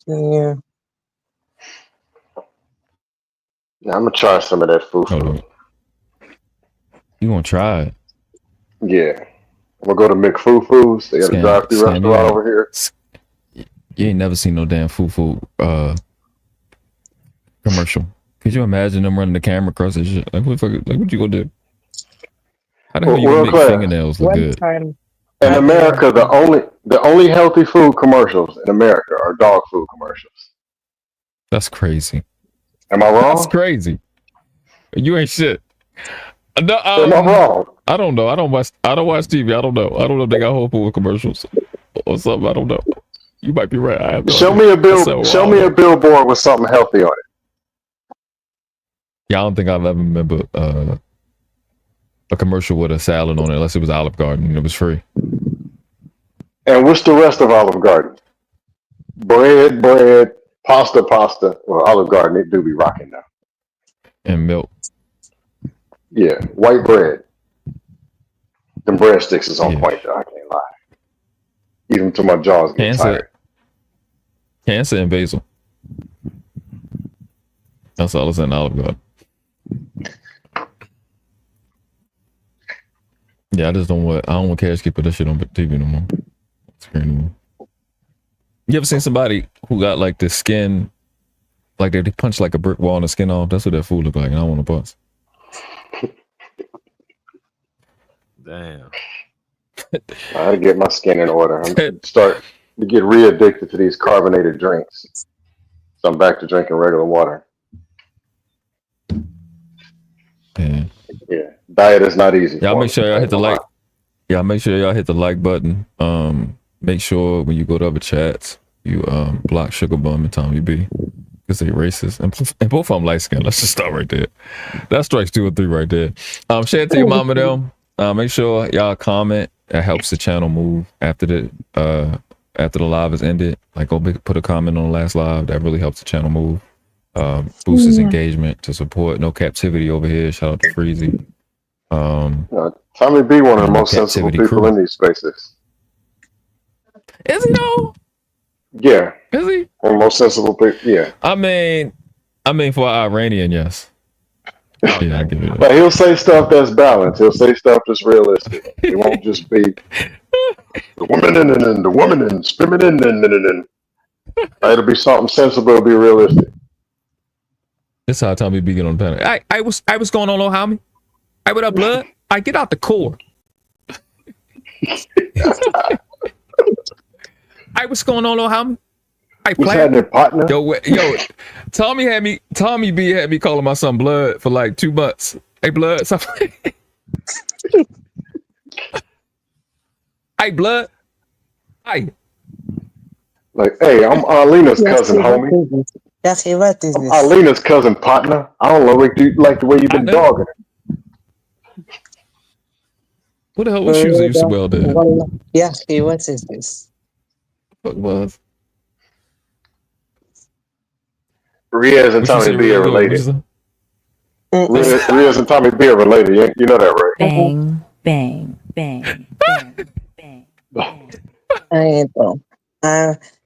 Yeah. Yeah, I'm gonna try some of that food. You gonna try it? Yeah. We'll go to McFoo-Foo's. They got a drive-thru restaurant over here. You ain't never seen no damn fufu commercial. Could you imagine them running the camera across this shit? Like, what you gonna do? How the hell you gonna make fingernails look good? In America, the only healthy food commercials in America are dog food commercials. That's crazy. Am I wrong? That's crazy. You ain't shit. No, am I wrong? I don't know. I don't watch TV. I don't know. I don't know if they got whole food commercials or something. I don't know. You might be right. I have no Show idea. me a billboard with something healthy on it. Yeah, I don't think I've ever remember a commercial with a salad on it, unless it was Olive Garden and it was free. And what's the rest of Olive Garden? Bread, pasta. Well, Olive Garden, it do be rocking now. And milk. Yeah, white bread. Them breadsticks is on point, though. I can't lie. Even till my jaws get tired. Cancer and basil. That's all that's in Olive Garden. Yeah, I don't want cash keep put that shit on TV no more. Screen no more. You ever seen somebody who got like the skin, like they punch like a brick wall and the skin off? That's what that food look like, and I don't want to bust. Damn. I gotta get my skin in order. I'm start to get re-addicted to these carbonated drinks. So I'm back to drinking regular water. Yeah. Diet is not easy. Y'all make sure y'all hit the like. Yeah, make sure y'all hit the like button. Make sure when you go to other chats, you block Sugar Bum and Tommy B because they racist and both of them light skinned. Let's just start right there. That strikes 2 or 3 right there. Share it to your mama them. Make sure y'all comment. That helps the channel move after the live is ended. Like go put a comment on the last live. That really helps the channel move. Boosts his engagement to support No Cap-tivity over here. Shout out to Freezy. Tommy B, one of the most sensible people in these spaces. Is he though? Yeah. Is he? One of the most sensible people. Yeah. I mean, for an Iranian, yes. Yeah, I give it. But he'll say stuff that's balanced. He'll say stuff that's realistic. It won't just be the woman and the woman and feminine and. It'll be something sensible. It'll be realistic. That's how Tommy B get on the panel. I was going on, little homie. Hey, what up, blood? I get out the core. Hey, what's going on, little homie? Hey, what's happening, partner? Yo, Tommy B had me calling my son Blood for like 2 months. Hey, Blood, something. Hey, Blood. Hey. Like, hey, I'm Arlena's cousin, homie. That's what is this? Arlena's cousin, partner. I don't know like the way you've been dogging her. What the hell was shoes that used to wear there? Yeah, what is this? What was? Riaz and Tommy B are related. Riaz and Tommy B are related. You know that, right? Bang, bang, bang, bang, bang. I know.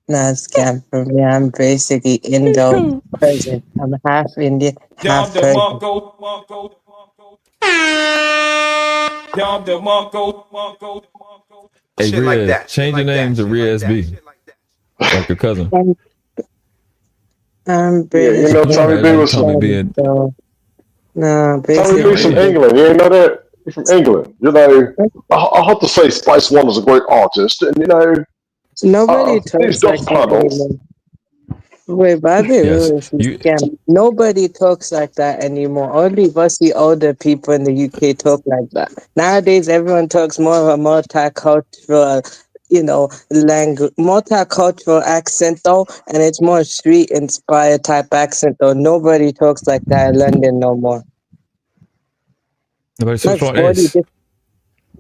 Not scam for me. I'm basically Indo-Persian. I'm half Indian, half Persian. Hey, Riaz, change your name to Riaz B. Like your cousin. I'm Yeah, you British. know Could you Tommy B imagine was from Tommy being? So, no, Tommy B's from basically. England. You ain't know that? He's from England. You know, I have to say Spice One is a great artist, and you know, Nobody these talks like dust that panels. anymore. Wait, but I've been Yes, ruling some you. scam. Nobody talks like that anymore. Only us, older people in the UK, talk like that. Nowadays, everyone talks more of a multicultural, multicultural accent though, and it's more street inspired type accent though. Nobody talks like that in London no more. Nobody Like talks like this.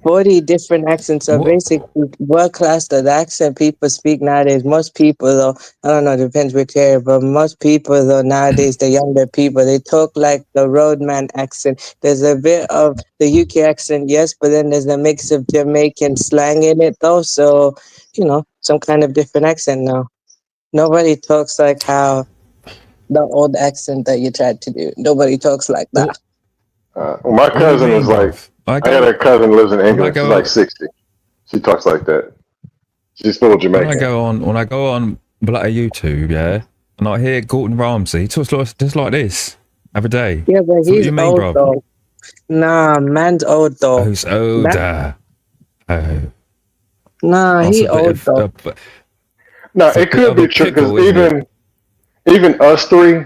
40 different accents are What? basically world class. The accent people speak nowadays, most people though, I don't know, depends which area, but most people though nowadays, the younger people, they talk like the roadman accent. There's a bit of the UK accent, yes, but then there's a mix of Jamaican slang in it though, so some kind of different accent now. Nobody talks like how the old accent that you tried to do. Nobody talks like that. My What do you cousin is mean, bro? like, I got a cousin who lives in When I England. She's like go 60. She talks like that. She's full Jamaican. when I go on like YouTube, yeah, and I hear Gordon Ramsay, he talks just like this every day. Yeah, but So what he's you mean, old bro? though. Nah, man's old though. Who's older? Oh, Nah, he also, but old if though. No, it's a it bit could of be a true pickle, because isn't it? even us three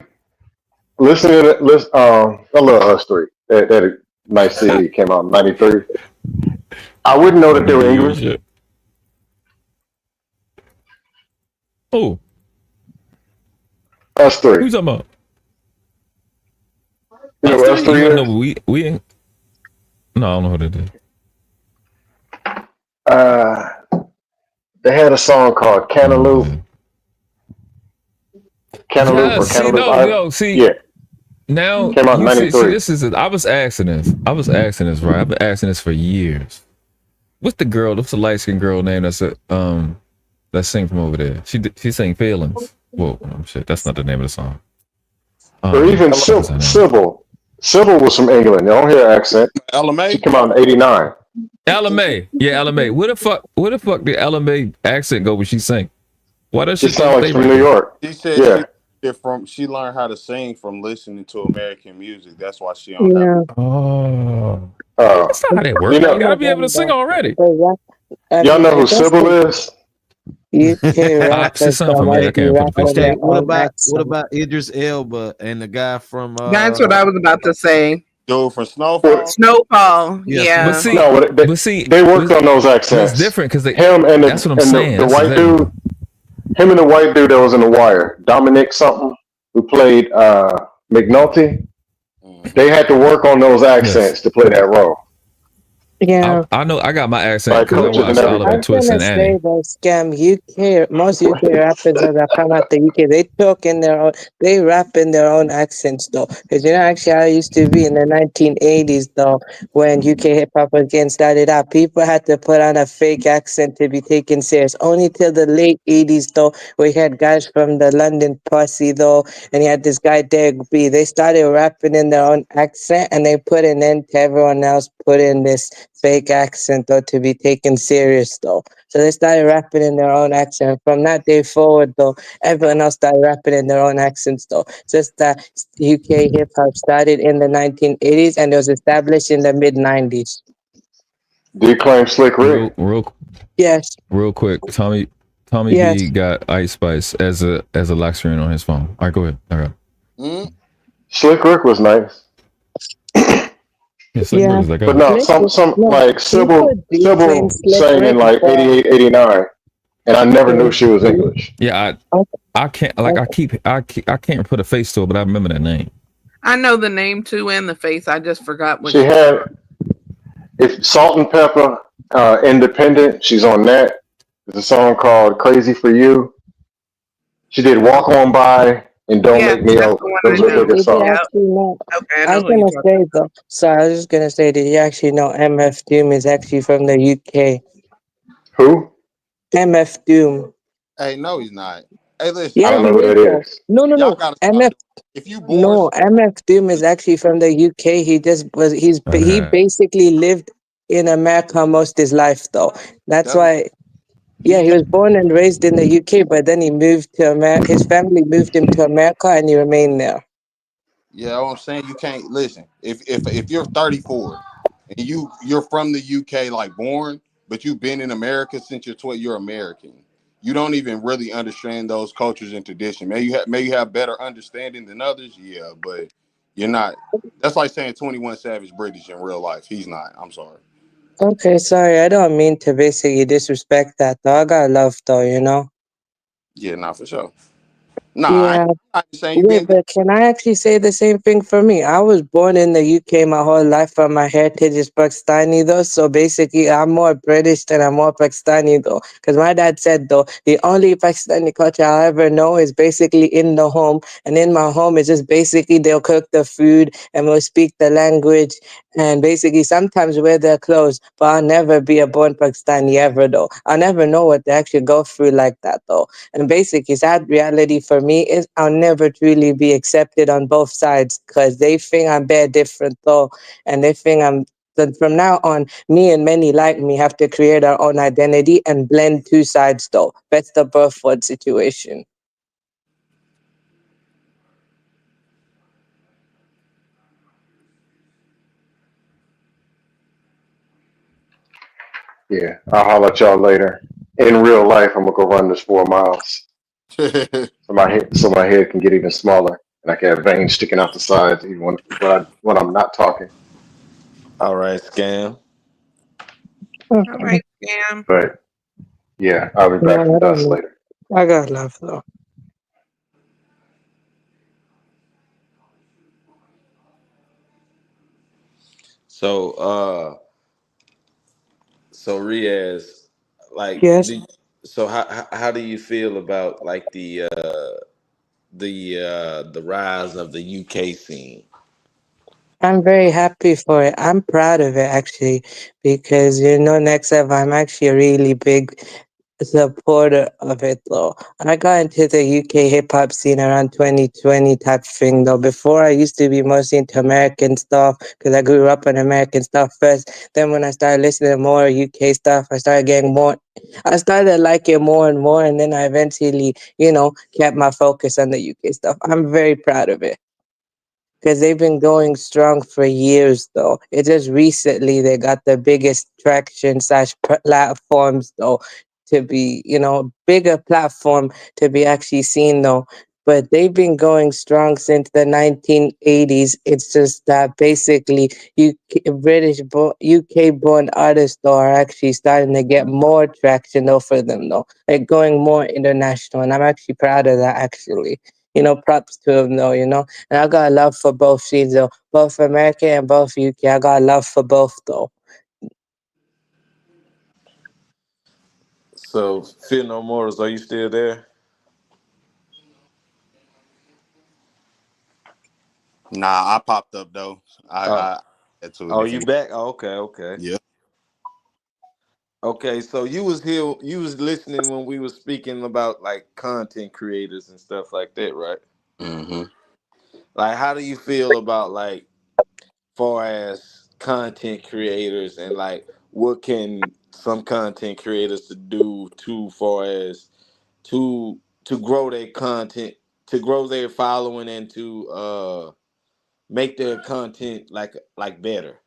listening to listen. I love us three. That nice CD came out in '93. I wouldn't know that they were English. Oh, Us three. who's talking about? You know what us three You is? know we ain't. No, I don't know who that is. They had a song called Cantaloupe. Cantaloupe Yeah, or see, Cantaloupe no, Island. no, see. Yeah, Now came out in you see, '93. this is. I was asking this. Right. I've been asking this for years. What's the girl? What's the light skinned girl name that's that sing from over there? She sang Feelings. Whoa, shit, that's not the name of the song. Or even What is her name? Sybil. Sybil was from England. You don't hear her accent. LMA? She came out in '89. LMA. Yeah, LMA. Where the fuck did LMA accent go when she sang? Why does she She sound like stay from right New there? York. She said Yeah. she learned how to sing from listening to American music. That's why she on that. Yeah. Oh. Oh. That's not how that works. You You know, gotta be able to sing already. y'all know who Sybil is? UK rappers She sound that familiar. I might be can't put the face rapping to Okay, their it. what own about accent. Idris Elba and the guy from That's what I was about to say. Dude from Snowfall? Snowfall. Yeah, Yeah. But see, No, they worked on those but it's accents. different because Him and that's what I'm saying. the That's white exactly. dude. Him and the white dude that was in The Wire, Dominic something, who played McNulty. They had to work on those accents to play that role. Yeah. I know I got my accent Like because I coaches and watched Oliver I everything. was Twist gonna and say Annie. though, scam most UK rappers that come out the UK, they talk in their own, they rap in their own accents though. Because actually, I used to be in the 1980s though, when UK hip hop was getting started out. People had to put on a fake accent to be taken serious. Only till the late 80s though, we had guys from the London Posse though, and you had this guy Derek B. They started rapping in their own accent, and they put an end to everyone else put in this fake accent though to be taken serious though. So they started rapping in their own accent. From that day forward though, everyone else started rapping in their own accents though. Just that UK hip hop started in the 1980s and it was established in the mid 90s. Do you claim Slick Rick? Yes. Real quick. Tommy Yes. B got Ice Spice as a lock screen on his phone. All right, go ahead. All right. Slick Rick was nice. Yeah, Slick Rick is like, But no, some like Sybil sang in like '88, '89, and I never knew she was English. Yeah, I can't I can't put a face to it, but I remember that name. I know the name too and the face. I just forgot what She had if Salt and Pepper, Independent. She's on that. There's a song called "Crazy for You." She did "Walk On By" and "Don't Make Me Over." Those are her biggest Did you songs. actually know? Okay, I was gonna say though. Sorry, I was just gonna say, did you actually know MF Doom is actually from the UK? Who? MF Doom. Hey, no, he's not. Hey, listen. I Yeah, don't know he who is that though. is. No. Y'all gotta stop. MF. If you born No, MF Doom is actually from the UK. He just was. He basically lived in America most his life though. That's why. Yeah, he was born and raised in the UK, but then he moved to America. His family moved him to America, and he remained there. Yeah, what I'm saying, you can't listen. If you're 34 and you're from the UK, like born, but you've been in America since you're 12, you're American. You don't even really understand those cultures and tradition. May you have better understanding than others, yeah, but you're not. That's like saying 21 Savage British in real life. He's not. I'm sorry. Okay, sorry, I don't mean to basically disrespect that, though. I got love, though, you know? Yeah, not for sure. Nah, Yeah. I ain't saying you Wait, being. but can I actually say the same thing for me? I was born in the UK my whole life, but my heritage is Pakistani though. So basically, I'm more British than I'm more Pakistani though. Because my dad said though, the only Pakistani culture I'll ever know is basically in the home. And in my home, it's just basically they'll cook the food and we'll speak the language and basically sometimes wear their clothes. But I'll never be a born Pakistani ever though. I'll never know what they actually go through like that though. And basically, sad reality for me is I'll never truly be accepted on both sides because they think I'm bare different though, and they think I'm. Then from now on, me and many like me have to create our own identity and blend two sides though. That's the birth word situation. Yeah, I'll holler at y'all later. In real life, I'm gonna go run this 4 miles so my head can get even smaller and I can have veins sticking out the sides even when I'm not talking. All right, scam. All Okay. right, Cam. But yeah, I'll be Yeah, back from I don't dust know. later. I got love though. So so Riaz, like Yes. so how do you feel about like the rise of the UK scene? I'm very happy for it. I'm proud of it actually, because you know, next up, I'm actually a really big supporter of it though. I got into the UK hip hop scene around 2020 type thing though. Before I used to be mostly into American stuff because I grew up on American stuff first. Then when I started listening to more UK stuff, I started getting more. I started liking more and more, and then I eventually, you know, kept my focus on the UK stuff. I'm very proud of it because they've been going strong for years though. It's just recently they got the biggest traction slash platforms though to be, you know, bigger platform to be actually seen though. But they've been going strong since the 1980s. It's just that basically UK born artists though are actually starting to get more traction though for them though. Like going more international, and I'm actually proud of that actually. You know, props to them though, you know. And I got love for both scenes though, both America and both UK. I got love for both though. So Fear No Mortals, are you still there? Nah, I popped up though. Oh, I had to it oh, if you you. back? Oh, okay. Yeah. Okay, so you was here, you was listening when we was speaking about like content creators and stuff like that, right? Mm-hmm. Like, how do you feel about like far as content creators and like what can some content creators to do to far as to grow their content, to grow their following and to make their content like better?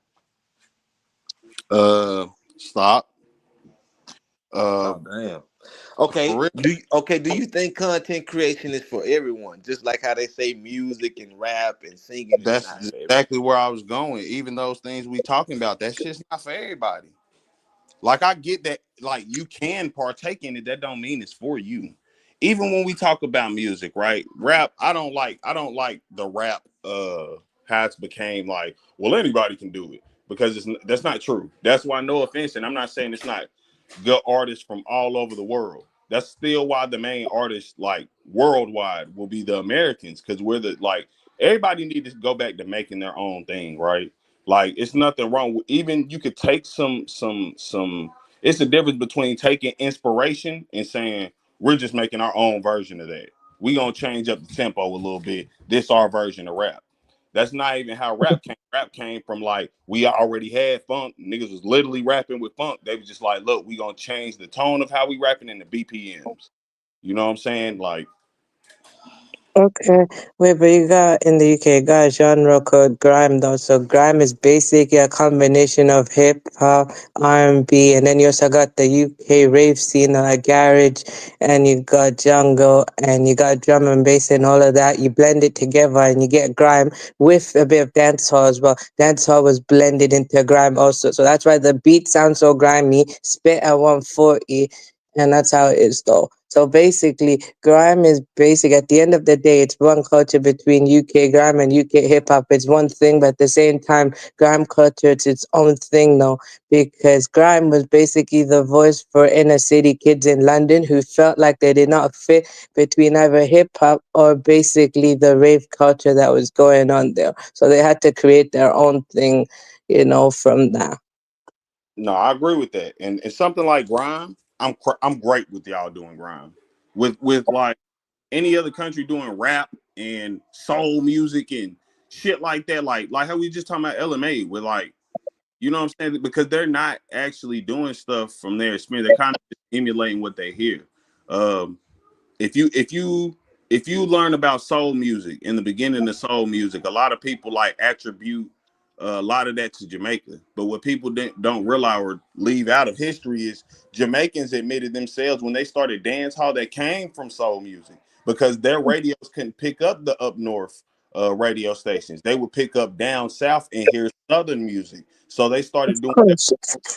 Stop. Oh damn. Okay. For real. Do you think content creation is for everyone? Just like how they say music and rap and singing is That's not for everyone. exactly where I was going. Even those things we talking about, that shit's not for everybody. Like I get that, like you can partake in it. That don't mean it's for you. Even when we talk about music, right? Rap, I don't like the rap how it's became like, well, anybody can do it. Because that's not true. That's why, no offense, and I'm not saying it's not good artists from all over the world. That's still why the main artists like worldwide will be the Americans, because we're the like everybody need to go back to making their own thing, right? Like it's nothing wrong with, even you could take some it's the difference between taking inspiration and saying we're just making our own version of that. We gonna change up the tempo a little bit. This our version of rap. That's not even how rap came. Rap came from like we already had funk. Niggas was literally rapping with funk. They was just like, look, we gonna change the tone of how we rapping in the BPMs. You know what I'm saying? Like, Okay, wait, but you got in the UK, you got a genre called grime though. So grime is basically a combination of hip hop, R&B, and then you also got the UK rave scene, like garage, and you got jungle, and you got drum and bass, and all of that. You blend it together, and you get grime with a bit of dancehall as well. Dancehall was blended into grime also, so that's why the beat sounds so grimy. Spit at 140. And that's how it is though. So basically, grime is basic. At the end of the day, it's one culture between UK grime and UK hip hop. It's one thing, but at the same time, grime culture, it's its own thing though, because grime was basically the voice for inner city kids in London who felt like they did not fit between either hip hop or basically the rave culture that was going on there. So they had to create their own thing, from that. no, I agree with that. And something like grime, I'm great with y'all doing grime. With like any other country doing rap and soul music and shit like that, like how we just talking about LMA with like, you know what I'm saying? Because they're not actually doing stuff from their experience. They're kind of just emulating what they hear. Um, if you learn about soul music in the beginning of soul music, a lot of people like attribute a lot of that to Jamaica. But what people don't realize or leave out of history is Jamaicans admitted themselves when they started dance hall that came from soul music because their radios couldn't pick up the up north radio stations. They would pick up down south and hear southern music. So they started doing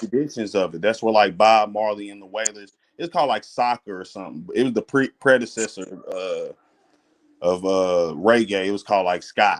editions of it. That's where like Bob Marley and the Wailers. It's called like soccer or something. It was the predecessor of reggae. It was called like ska.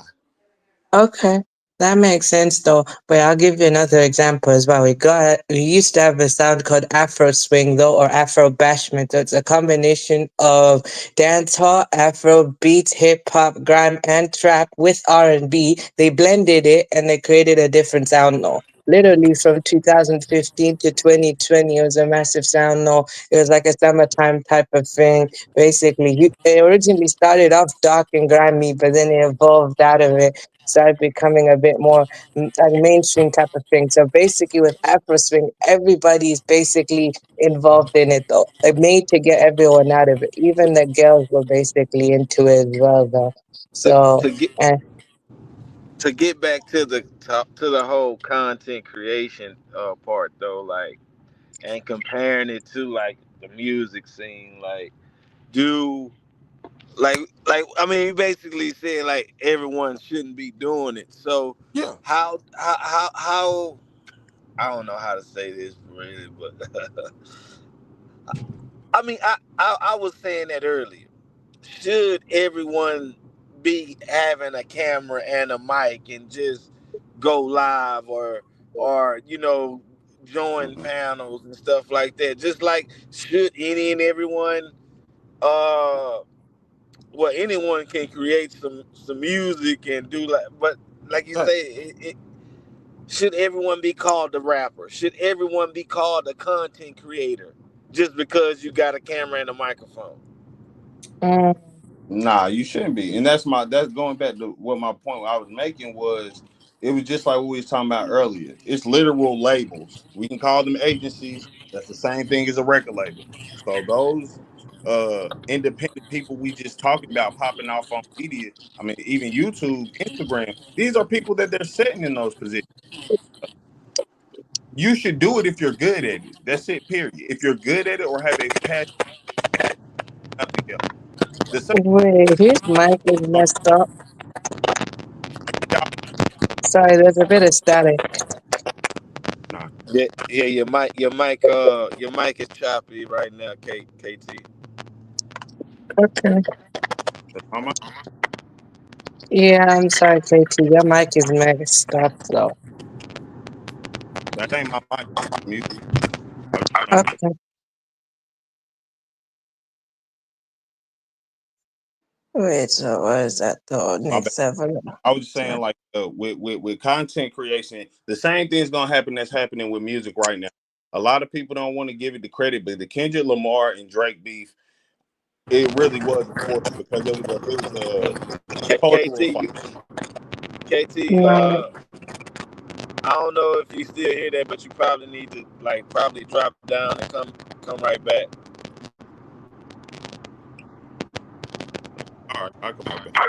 Okay, that makes sense though. But I'll give you another example as well. We used to have a sound called Afro swing though, or Afro bashment. So it's a combination of dancehall, Afro beats, hip hop, grime, and trap with R&B. They blended it and they created a different sound though. Literally from 2015 to 2020, it was a massive sound though. It was like a summertime type of thing. Basically, it originally started off dark and grimy, but then it evolved out of it, started becoming a bit more like mainstream type of thing. So basically with Afro swing, everybody's basically involved in it though. Like made to get everyone out of it. Even the girls were basically into it as well though. to, So to get and to get back to the whole content creation part though, like, and comparing it to like the music scene, like, do like I mean, you basically said like everyone shouldn't be doing it. So yeah, how I don't know how to say this really, but I mean, I was saying that earlier. Should everyone be having a camera and a mic and just go live, or join panels and stuff like that? Just like, should any and everyone, uh well, anyone can create some music and do, like, but like you say, should everyone be called a rapper? Should everyone be called a content creator just because you got a camera and a microphone? nah, you shouldn't be. And that's going back to what my point I was making was. It was just like what we was talking about earlier. It's literal labels. We can call them agencies. That's the same thing as a record label. So those independent people we just talking about popping off on media, I mean, even YouTube, Instagram, these are people that they're setting in those positions. You should do it if you're good at it. That's it, period. If you're good at it or have a passion, nothing else. The same wait, his mic is messed up. y'all, Sorry, there's a bit of static. nah, Yeah, your mic is choppy right now, KT. Okay. my mic, Yeah, I'm sorry, KT. Your mic is messed up though. that ain't my mic. Mute. I was just saying. Okay. Wait, so what is that though? My bad. Next level. I was just saying, like, with content creation, the same thing's gonna happen that's happening with music right now. A lot of people don't want to give it the credit, but the Kendrick Lamar and Drake beef, it really was important because it was a cultural KT, fight. KT, No. I don't know if you still hear that, but you probably need to probably drop down and come right back. All right, I'll come right back.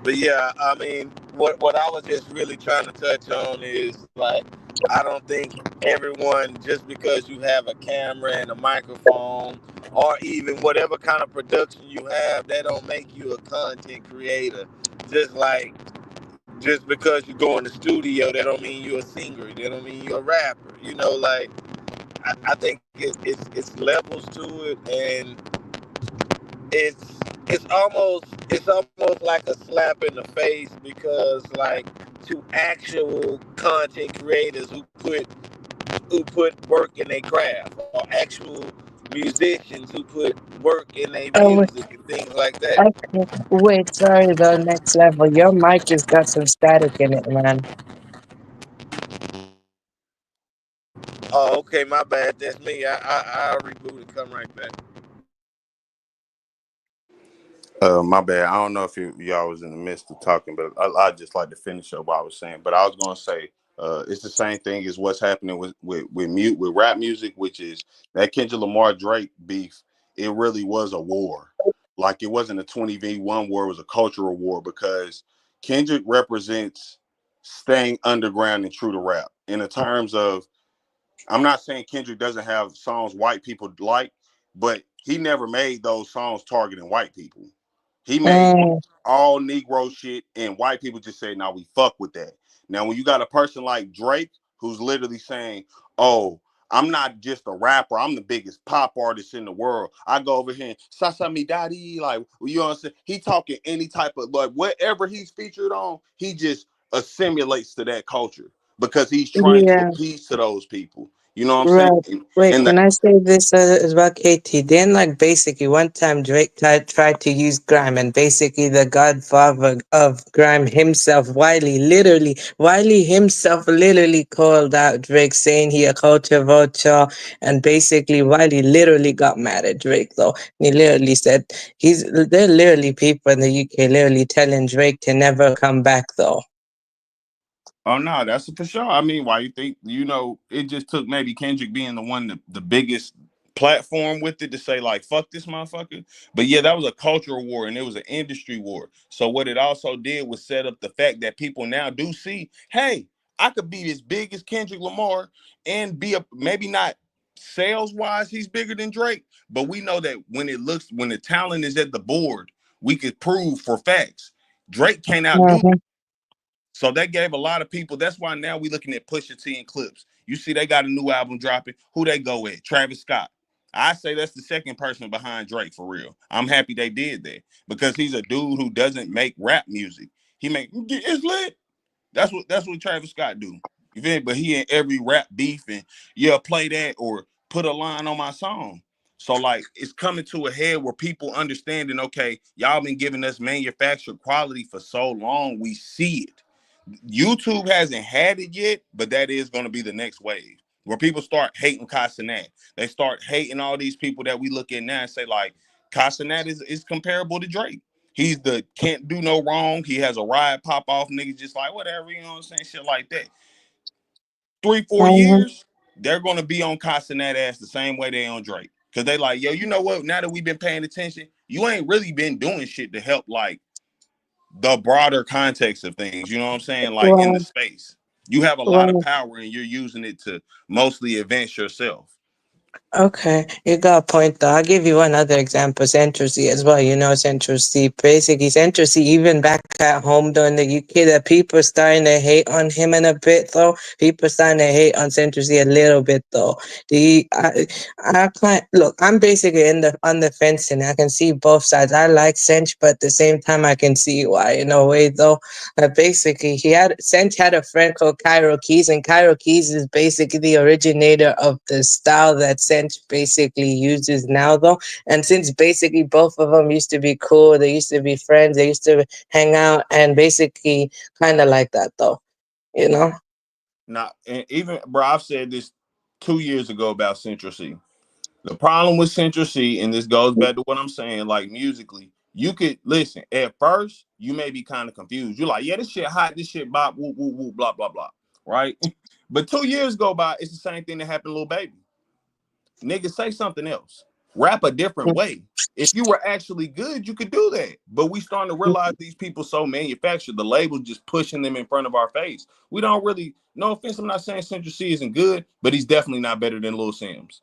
But yeah, I mean, what I was just really trying to touch on is like, I don't think everyone, just because you have a camera and a microphone, or even whatever kind of production you have, that don't make you a content creator. Just like, just because you go in the studio, that don't mean you're a singer. That don't mean you're a rapper. You know, like I think it's levels to it, and it's it's almost like a slap in the face, because like, to actual content creators who put work in their craft, or actual musicians who put work in their Oh, music and things like that. okay. Wait, sorry though, next level. Your mic has got some static in it, man. Oh, okay, my bad. That's me. I'll reboot and come right back. My bad. I don't know if y'all was in the midst of talking, but I just like to finish up what I was saying. But I was gonna say, it's the same thing as what's happening with rap music, which is that Kendrick Lamar Drake beef. It really was a war. Like, it wasn't a 20v1 war; it was a cultural war, because Kendrick represents staying underground and true to rap. In the terms of, I'm not saying Kendrick doesn't have songs white people like, but he never made those songs targeting white people. He made Mm, all Negro shit, and white people just say, "Now we fuck with that." Now, when you got a person like Drake, who's literally saying, "Oh, I'm not just a rapper. I'm the biggest pop artist in the world. I go over here and Sasa Mi Daddy," like, you know what I'm saying? He talking any type of, like, whatever he's featured on, he just assimilates to that culture, because he's trying to yeah. appease to those people. You know what I'm saying? Right. Wait, And can that, I say this as well, KT? Then, like, basically, one time Drake tried to use grime, and basically, the godfather of grime himself, Wiley himself literally called out Drake, saying he a culture vulture, and basically, Wiley literally got mad at Drake, though. He literally said, there are literally people in the UK literally telling Drake to never come back, though. oh no, that's for sure. I mean, why you think, it just took maybe Kendrick being the one, the biggest platform with it, to say, like, fuck this motherfucker. But yeah, that was a cultural war, and it was an industry war. So what it also did was set up the fact that people now do see, hey, I could be as big as Kendrick Lamar and be maybe not sales wise, he's bigger than Drake, but we know that when the talent is at the board, we could prove for facts Drake can't outdo. Mhm. So that gave a lot of people. That's why now we looking at Pusha T and Clips. You see, they got a new album dropping. Who they go with? Travis Scott. I say that's the second person behind Drake, for real. I'm happy they did that, because he's a dude who doesn't make rap music. He make it's lit. That's what Travis Scott do. You feel me? But he in every rap beef, and yeah, play that or put a line on my song. So, like, it's coming to a head where people understanding, okay, y'all been giving us manufactured quality for so long, we see it. YouTube hasn't had it yet, but that is going to be the next wave, where people start hating Casanat. They start hating all these people that we look at now and say, like, Casanat is comparable to Drake. He's the can't do no wrong. He has a ride pop off, niggas just like whatever, you know what I'm saying? Shit like that. 3-4 Mhm. years, they're gonna be on Casanat ass the same way they on Drake. Cause they like, yo, you know what? Now that we've been paying attention, you ain't really been doing shit to help, like, the broader context of things. You know what I'm saying? Like, in the Well, space. You have a lot of well, power, and you're using it to mostly advance yourself. okay, you got a point though. I'll give you one other example, Central C as well. You know, Central C, basically Central C, even back at home though in the UK, that people starting to hate on him in a bit though. People starting to hate on Central C a little bit though. I can't look. I'm basically on the fence, and I can see both sides. I like Central, but at the same time, I can see why in a way though. Basically, Central had a friend called Cairo Keys, and Cairo Keys is basically the originator of the style that Central basically uses now though. And since basically both of them used to be cool, they used to be friends, they used to hang out, and basically kind of like that though, you know. Now, and even, bro, I've said this 2 years ago about Central C. The problem with Central C, and this goes back to what I'm saying, like musically, you could listen. At first, you may be kind of confused. You're like, yeah, this shit hot, this shit bop, woo, woo, woo, blah, blah, blah. Right? But 2 years go by, it's the same thing that happened to Lil Baby. Nigga, say something else. Rap a different way. If you were actually good, you could do that. But we starting to realize these people so manufactured. The label just pushing them in front of our face. We don't really, no offense, I'm not saying Central C isn't good, but he's definitely not better than Lil Sims.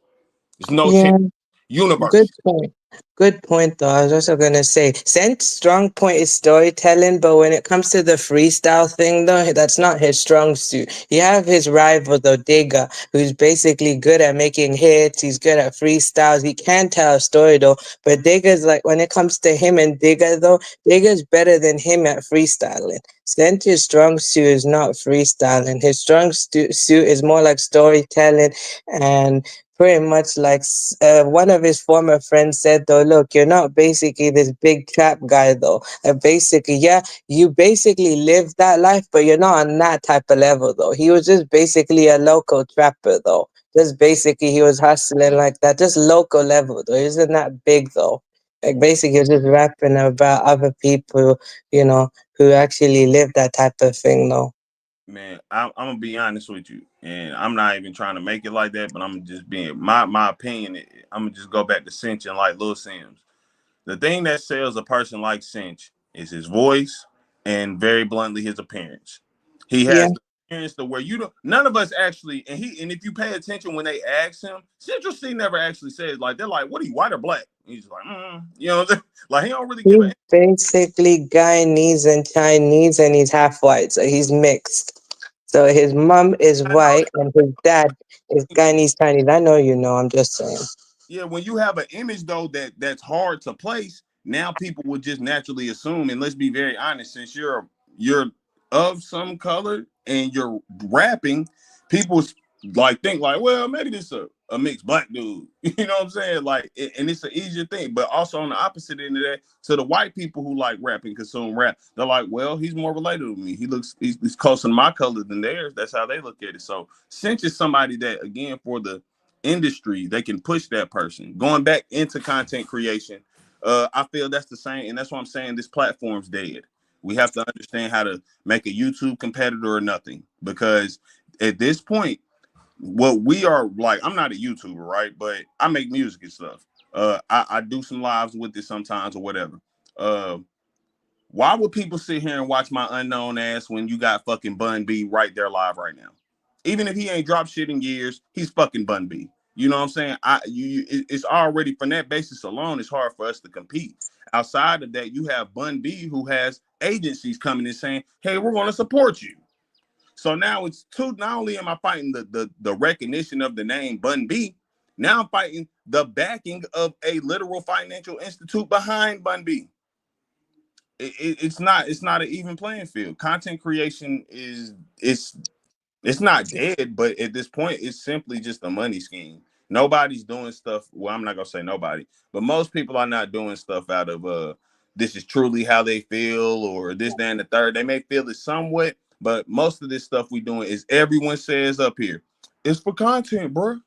There's no chance. Yeah, Universe. good point. Good point, though. I was also gonna say, Sent's strong point is storytelling, but when it comes to the freestyle thing, though, that's not his strong suit. You have his rival, though, Digga, who's basically good at making hits. He's good at freestyles. He can tell a story, though. But Digga's like, when it comes to him and Digga, though, Digga's better than him at freestyling. Sent's strong suit is not freestyling. His strong suit is more like storytelling and pretty much like one of his former friends said, though, look, you're not basically this big trap guy, though. Basically, yeah, you basically live that life, but you're not on that type of level, though. He was just basically a local trapper, though. Just basically, he was hustling like that, just local level, though. He wasn't that big, though. Like, basically, he was just rapping about other people, who actually live that type of thing, though. Man, I'm gonna be honest with you, and I'm not even trying to make it like that, but I'm just being my opinion. I'm gonna just go back to Cinch and like Lil Sims. The thing that sells a person like Cinch is his voice and very bluntly his appearance. He Yeah. has the appearance to where you don't. None of us actually, and if you pay attention when they ask him, Central C never actually says like they're like, "What are you, white or black?" And he's like, you know, like he don't really give He's a. basically Guyanese and Chinese, and he's half white, so he's mixed. So his mom is I know white, and his dad is Guyanese Chinese. I know you know. I'm just saying. Yeah, when you have an image though that's hard to place, now people would just naturally assume. And let's be very honest, since you're of some color and you're rapping, people like think like, well, maybe this a mixed black dude. You know what I'm saying? Like, and it's an easier thing. But also on the opposite end of that, to the white people who like rap and consume rap, they're like, well, he's more relatable to me. He's closer to my color than theirs. That's how they look at it. So Cinch is somebody that, again, for the industry, they can push that person going back into content creation. I feel that's the same, and that's why I'm saying this platform's dead. We have to understand how to make a YouTube competitor or nothing, because at this point, what we are like, I'm not a YouTuber, right? But I make music and stuff. I do some lives with it sometimes or whatever. Why would people sit here and watch my unknown ass when you got fucking Bun B right there live right now? Even if he ain't dropped shit in years, he's fucking Bun B. You know what I'm saying? It's already, from that basis alone, it's hard for us to compete. Outside of that, you have Bun B, who has agencies coming and saying, "Hey, we're going to support you." So now it's two. Not only am I fighting the recognition of the name Bun B, now I'm fighting the backing of a literal financial institute behind Bun B. It's not an even playing field. Content creation it's not dead, but at this point, it's simply just a money scheme. Nobody's doing stuff. Well, I'm not gonna say nobody, but most people are not doing stuff out of this is truly how they feel, or this, that, and the third. They may feel it somewhat, but most of this stuff we doing is, everyone says up here, it's for content, bro.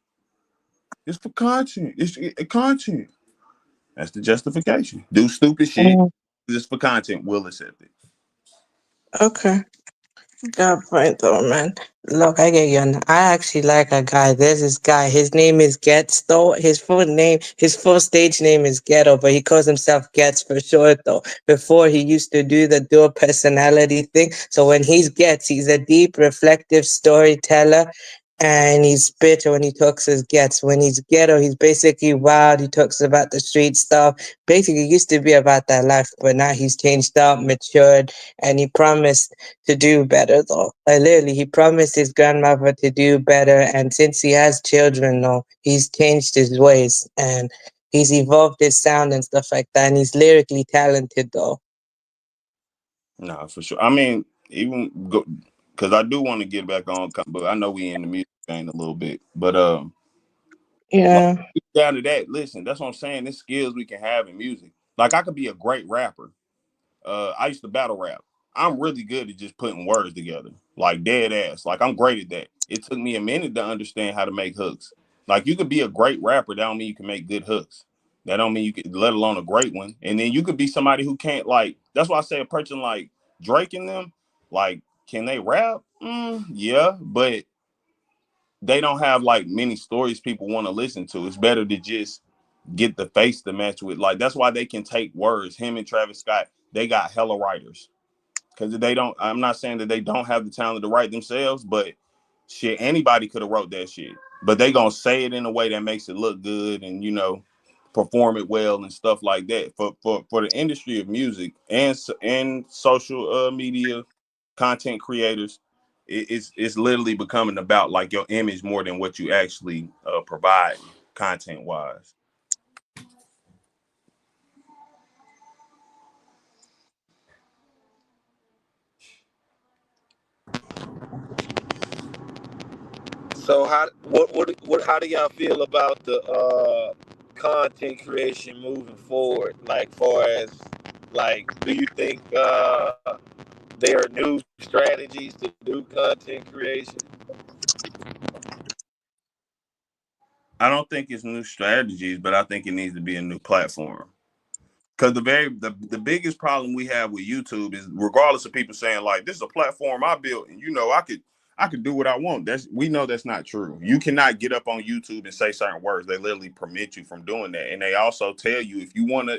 It's for content. It's content. That's the justification. Do stupid shit just for content. We'll accept it. Okay. Good point, though, man. Look, I get you. And I actually like a guy. There's this guy. His name is Getz, though. His full stage name is Ghetto, but he calls himself Getz for short, though. Before, he used to do the dual personality thing. So when he's Getz, he's a deep, reflective storyteller. And he's bitter when he talks as Gets. When he's Ghetto, he's basically wild. He talks about the street stuff. Basically, it used to be about that life, but now he's changed up, matured, and he promised to do better, though. Literally, he promised his grandmother to do better, and since he has children, though, he's changed his ways, and he's evolved his sound and stuff like that, and he's lyrically talented, though. No, for sure. I mean, even go, because I do want to get back on, but I know we in the music game a little bit. But Yeah. down to that, listen, that's what I'm saying. There's skills we can have in music. Like, I could be a great rapper. I used to battle rap. I'm really good at just putting words together, like dead ass. Like, I'm great at that. It took me a minute to understand how to make hooks. Like you could be a great rapper, that don't mean you can make good hooks. That don't mean you could, let alone a great one. And then you could be somebody who can't, like, that's why I say a person like Drake and them, like, can they rap? Yeah, but they don't have like many stories people want to listen to. It's better to just get the face to match with. Like that's why they can take words. Him and Travis Scott, they got hella writers. Because they don't, I'm not saying that they don't have the talent to write themselves, but shit, anybody could have wrote that shit. But they gonna say it in a way that makes it look good and perform it well and stuff like that. For the industry of music and social media content creators, it's literally becoming about like your image more than what you actually provide content wise. So how do y'all feel about the content creation moving forward? Like far as like, do you think there are new strategies to do content creation? I don't think it's new strategies, but I think it needs to be a new platform. Because the biggest problem we have with YouTube is, regardless of people saying like this is a platform I built and I could do what I want. We know that's not true. You cannot get up on YouTube and say certain words. They literally permit you from doing that. And they also tell you if you want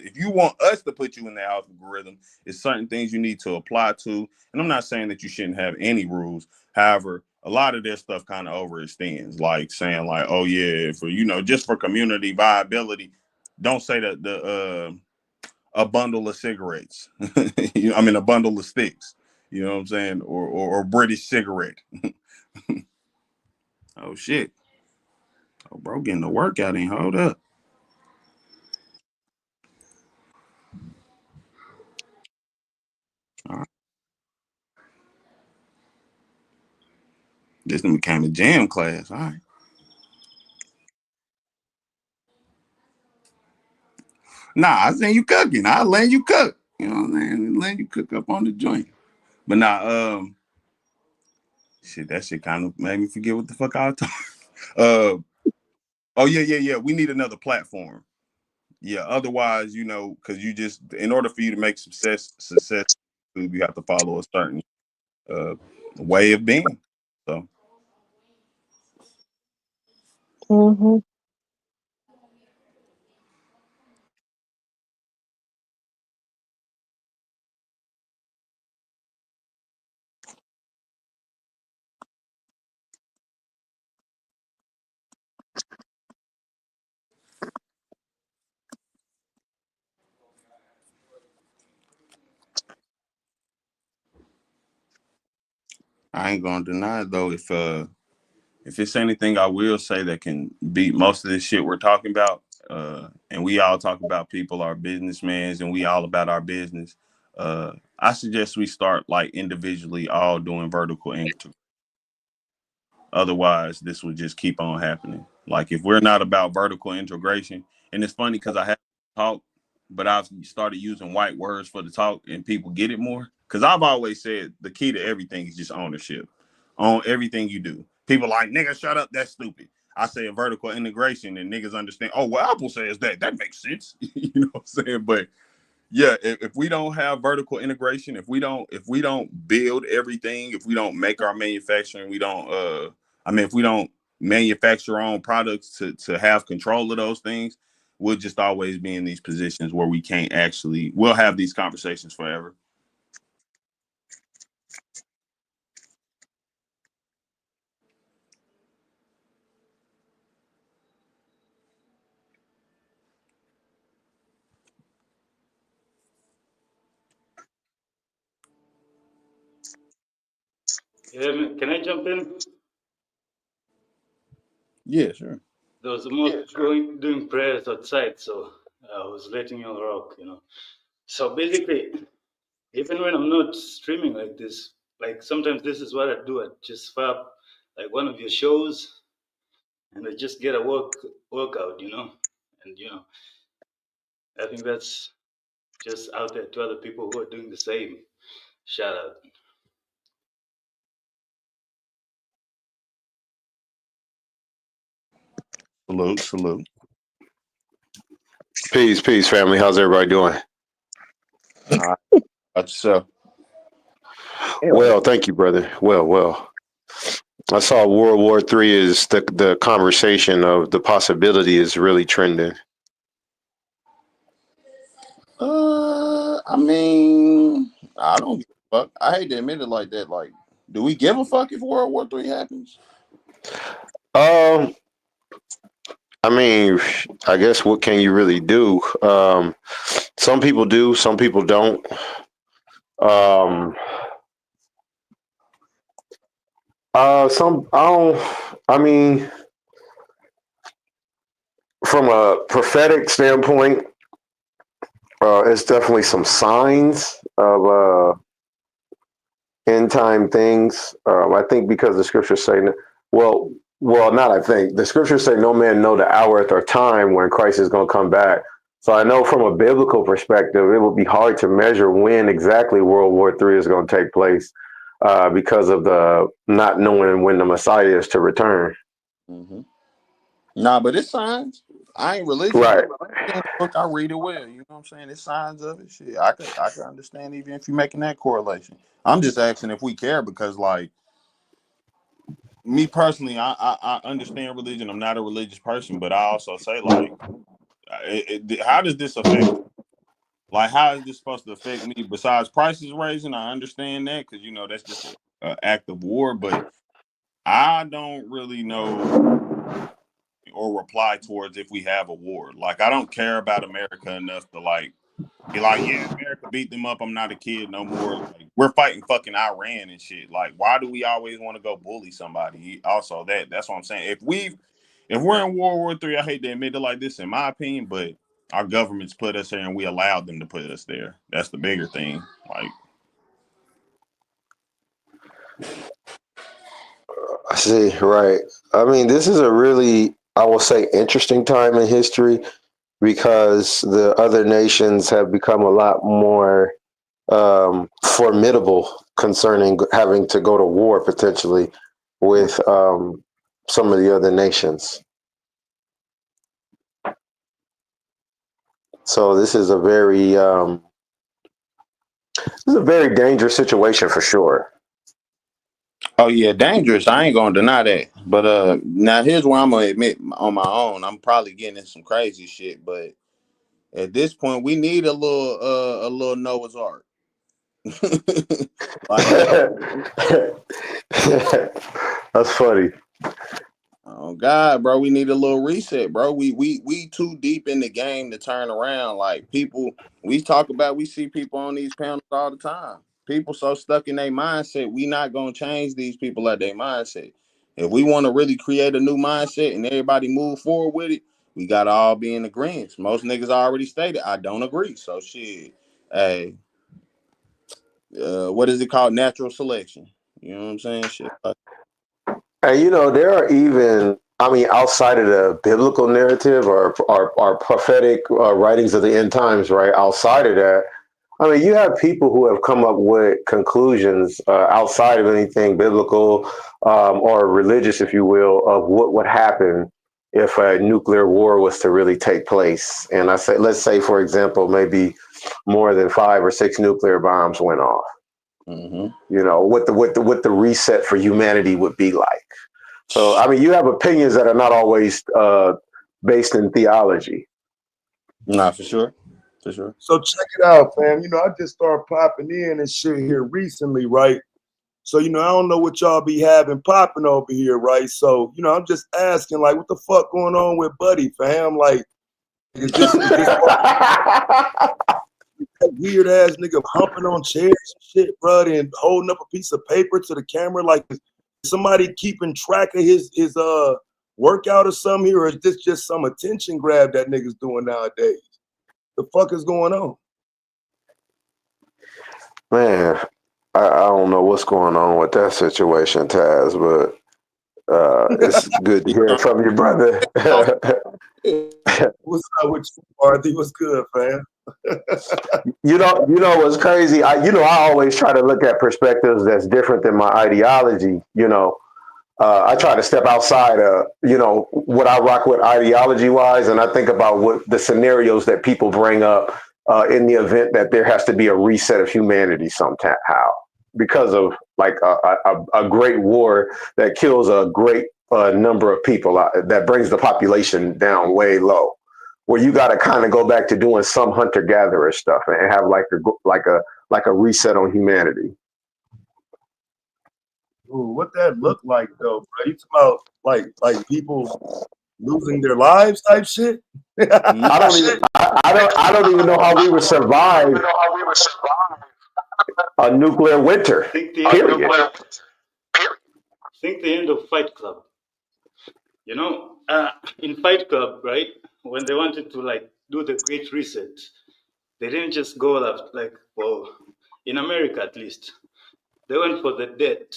us to put you in the algorithm, it's certain things you need to apply to. And I'm not saying that you shouldn't have any rules. However, a lot of their stuff kind of overextends, like saying like, oh yeah, for just for community viability, don't say that a bundle of cigarettes. A bundle of sticks. You know what I'm saying? Or British cigarette. Oh shit. Oh bro, getting the workout in. Hold up. All right. This one became a jam class. All right. Nah, I seen you cooking. I let you cook. You know what I'm saying? Let you cook up on the joint. But nah, shit, that shit kind of made me forget what the fuck I was talking. Oh yeah. We need another platform. Yeah, otherwise, because you just, in order for you to make success, you have to follow a certain uh, way of being. So Mm-hmm. I ain't gonna deny it though. If it's anything, I will say that can beat most of this shit we're talking about. And we all talk about people are businessmen, and we all about our business. I suggest we start like individually, all doing vertical integration. Otherwise, this will just keep on happening. Like if we're not about vertical integration, and it's funny because I have talk, but I've started using white words for the talk, and people get it more. Because I've always said the key to everything is just ownership on everything you do. People like nigga, shut up, that's stupid. I say a vertical integration, and niggas understand. Oh, well, Apple says that. That makes sense. You know what I'm saying? But yeah, if we don't have vertical integration, if we don't build everything, if we don't make our manufacturing, we don't if we don't manufacture our own products to have control of those things, we'll just always be in these positions where we can't actually, we'll have these conversations forever. Yeah, can I jump in? Yeah, sure. There was the most going doing prayers outside, so I was letting you rock, So basically, even when I'm not streaming like this, like sometimes this is what I do. I just fire up like one of your shows, and I just get a workout, and I think that's just out there to other people who are doing the same. Shout out. Salute. Peace, family. How's everybody doing? All right. So, well, thank you, brother. Well. I saw World War III is the conversation of the possibility is really trending. I mean, I don't give a fuck. I hate to admit it like that. Like, do we give a fuck if World War III happens? I mean, I guess what can you really do? Some people do, some people don't. I mean, from a prophetic standpoint, it's definitely some signs of end time things. I think because the scriptures say, well, not I think the scriptures say, no man know the hour or time when Christ is going to come back. So I know from a biblical perspective, it would be hard to measure when exactly World War III is going to take place because of the not knowing when the Messiah is to return. Mm-hmm. Nah, but it's signs. I ain't religious. Right. Look, I read it well. You know what I'm saying? It's signs of it. Shit, I can understand even if you're making that correlation. I'm just asking if we care because, like, me personally, I understand religion. I'm not a religious person, but I also say, like, how does this affect? Like, how is this supposed to affect me? Besides prices raising, I understand that because that's just an act of war. But I don't really know or reply towards if we have a war. Like, I don't care about America enough to be like, yeah, America beat them up. I'm not a kid no more. Like, we're fighting fucking Iran and shit. Like, why do we always want to go bully somebody? Also, that's what I'm saying. If we're in World War III, I hate to admit it like this, in my opinion, but our governments put us there and we allowed them to put us there. That's the bigger thing. Like, I see, right. I mean, this is a really, I will say, interesting time in history because the other nations have become a lot more formidable concerning having to go to war potentially with some of the other nations. So this is a very dangerous situation for sure. oh yeah, dangerous. I ain't gonna deny that. But now here's where I'm gonna admit on my own, I'm probably getting in some crazy shit. But at this point, we need a little Noah's Ark. That's funny. Oh God, bro, we need a little reset, bro. We too deep in the game to turn around. Like, people, we see people on these panels all the time. People so stuck in their mindset, we not gonna change these people at their mindset. If we want to really create a new mindset and everybody move forward with it, we gotta all be in agreement. Most niggas already stated, I don't agree. So shit, hey, what is it called? Natural selection. You know what I'm saying? Shit. And there are even, I mean, outside of the biblical narrative or prophetic writings of the end times, right? Outside of that, I mean, you have people who have come up with conclusions outside of anything biblical or religious, if you will, of what would happen if a nuclear war was to really take place. And let's say, for example, maybe more than 5 or 6 nuclear bombs went off. Mm-hmm. What the reset for humanity would be like. So, I mean, you have opinions that are not always based in theology. Nah, for sure. For sure. So check it out, fam. I just started popping in and shit here recently, right? So, I don't know what y'all be having popping over here, right? So, I'm just asking, like, what the fuck going on with Buddy, fam? Like, is this weird ass nigga humping on chairs and shit, bro, and holding up a piece of paper to the camera? Like, is somebody keeping track of his workout or something here, or is this just some attention grab that nigga's doing nowadays? The fuck is going on? Man, I don't know what's going on with that situation, Taz, but it's good to hear from you, brother. What's up with you, Marty? What's good, fam? You know what's crazy? I always try to look at perspectives that's different than my ideology, I try to step outside of, what I rock with ideology wise, and I think about what the scenarios that people bring up in the event that there has to be a reset of humanity somehow because of like a great war that kills a great number of people that brings the population down way low, where you got to kind of go back to doing some hunter gatherer stuff and have like a reset on humanity. Ooh, what that look like though, bro? You talking about like people losing their lives type shit? I don't even know how we would survive a nuclear winter. Period. Think the end of Fight Club. In Fight Club, right? When they wanted to like do the Great Reset, they didn't just go in America at least, they went for the debt,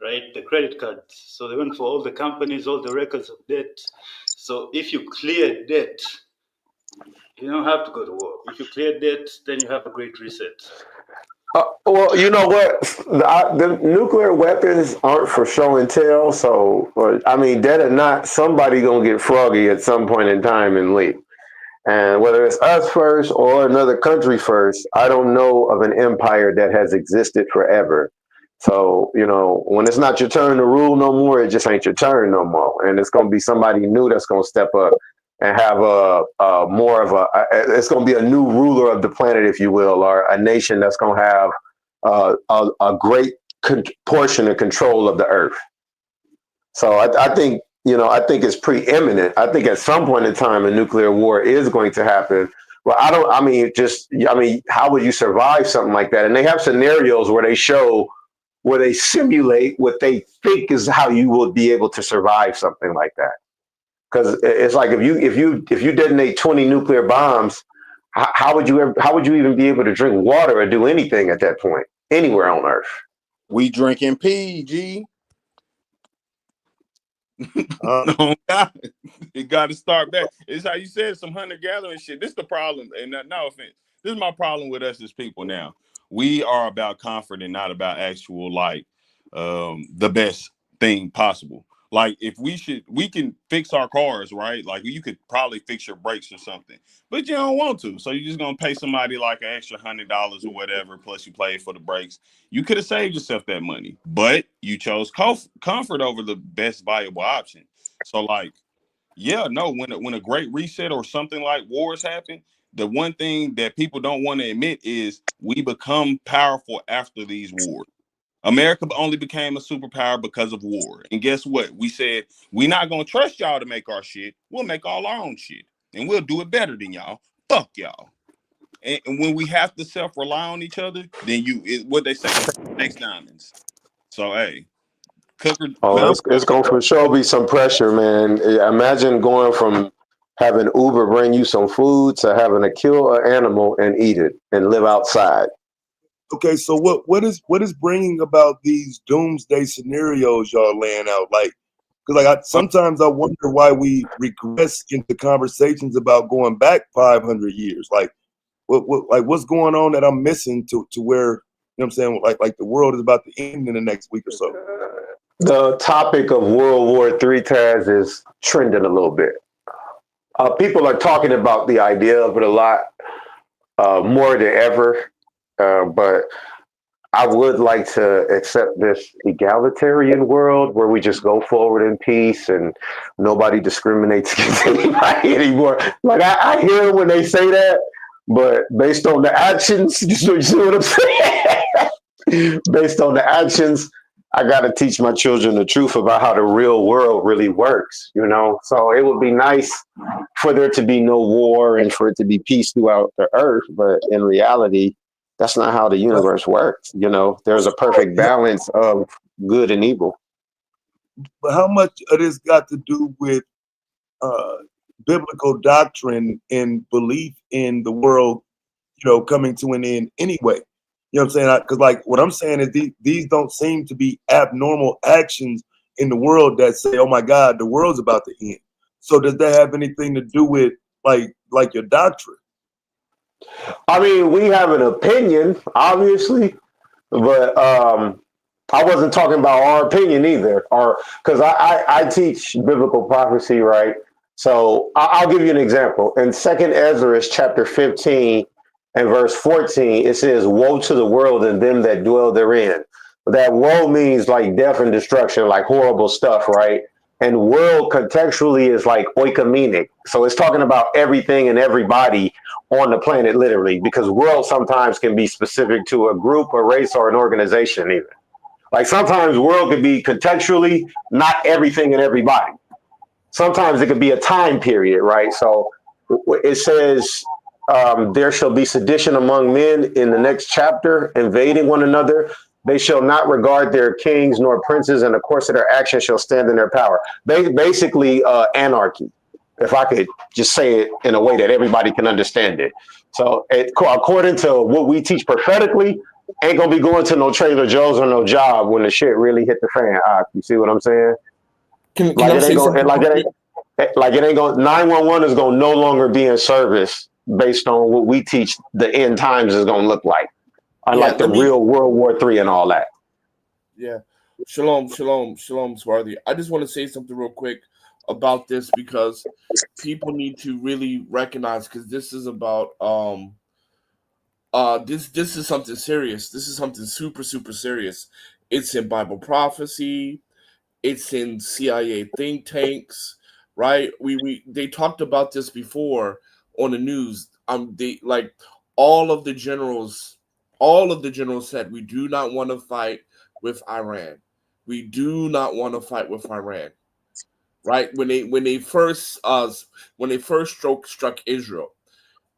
right? The credit cards. So they went for all the companies, all the records of debt. So if you clear debt, you don't have to go to war. If you clear debt, then you have a great reset. Well, you know what? The nuclear weapons aren't for show and tell. So, I mean, dead or not, somebody gonna get froggy at some point in time and leave. And whether it's us first or another country first, I don't know of an empire that has existed forever. So, when it's not your turn to rule no more, it just ain't your turn no more. And it's going to be somebody new that's going to step up and have it's going to be a new ruler of the planet, if you will, or a nation that's going to have a great portion of control of the earth. So I think it's preeminent. I think at some point in time, a nuclear war is going to happen. Well, how would you survive something like that? And they have scenarios where they simulate what they think is how you would be able to survive something like that. Because it's like if you detonate 20 nuclear bombs, how would you even be able to drink water or do anything at that point anywhere on Earth? We drinking PG. No, it got to start back. It's how you said, some hunter gathering shit. This is the problem, and no offense. This is my problem with us as people now. We are about comfort and not about actual the best thing possible. Like if we can fix our cars, right? Like you could probably fix your brakes or something, but you don't want to. So you're just gonna pay somebody like an extra $100 or whatever, plus you pay for the brakes. You could have saved yourself that money, but you chose comfort over the best viable option. So when a great reset or something like wars happen, the one thing that people don't want to admit is we become powerful after these wars. America only became a superpower because of war. And guess what? We said, we're not going to trust y'all to make our shit. We'll make all our own shit. And we'll do it better than y'all. Fuck y'all. And when we have to self-rely on each other, then what they say, makes diamonds. So, hey. It's going to for sure be some pressure, man. Imagine going from having Uber bring you some food to having to kill an animal and eat it and live outside. Okay, so what is bringing about these doomsday scenarios y'all laying out? Because sometimes I wonder why we regress into conversations about going back 500 years. What's going on that I'm missing to where, you know what I'm saying, like the world is about to end in the next week or so? The topic of World War III, Taz, is trending a little bit. People are talking about the idea of it a lot more than ever. But I would like to accept this egalitarian world where we just go forward in peace and nobody discriminates against anybody anymore. Like I hear when they say that, but based on the actions, you see what I'm saying? Based on the actions, I got to teach my children the truth about how the real world really works, So it would be nice for there to be no war and for it to be peace throughout the earth. But in reality, that's not how the universe works. There's a perfect balance of good and evil. But how much of this got to do with biblical doctrine and belief in the world, coming to an end anyway? You know what I'm saying? Because what I'm saying is these don't seem to be abnormal actions in the world that say, oh my God, the world's about to end. So does that have anything to do with like your doctrine? I mean, we have an opinion, obviously, but I wasn't talking about our opinion either, or because I teach biblical prophecy, right? So I'll give you an example. In Second Ezra chapter 15 and verse 14, it says, "Woe to the world and them that dwell therein." That woe means like death and destruction, like horrible stuff, right? And world contextually is like oikomenic. So it's talking about everything and everybody on the planet, literally, because world sometimes can be specific to a group, a race, or an organization, even. Like sometimes world could be contextually not everything and everybody. Sometimes it could be a time period, right? So it says, there shall be sedition among men in the next chapter, invading one another. They shall not regard their kings nor princes, and the course of their action shall stand in their power. Basically, anarchy, if I could just say it in a way that everybody can understand it. So according to what we teach prophetically, ain't gonna be going to no Trader Joe's or no job when the shit really hit the fan. You see what I'm saying? Can I say something? Like it ain't going. 911 is gonna no longer be in service based on what we teach. The end times is gonna look like, unlike the real World War III and all that. Yeah, shalom, Swarthy. I just want to say something real quick about this because people need to really recognize, because this is about this is something serious. This is something super serious. It's in Bible prophecy. It's in CIA think tanks, right? They talked about this before on the news. They like all of the generals said we do not want to fight with Iran. We do not want to fight with Iran. Right? When they first struck Israel,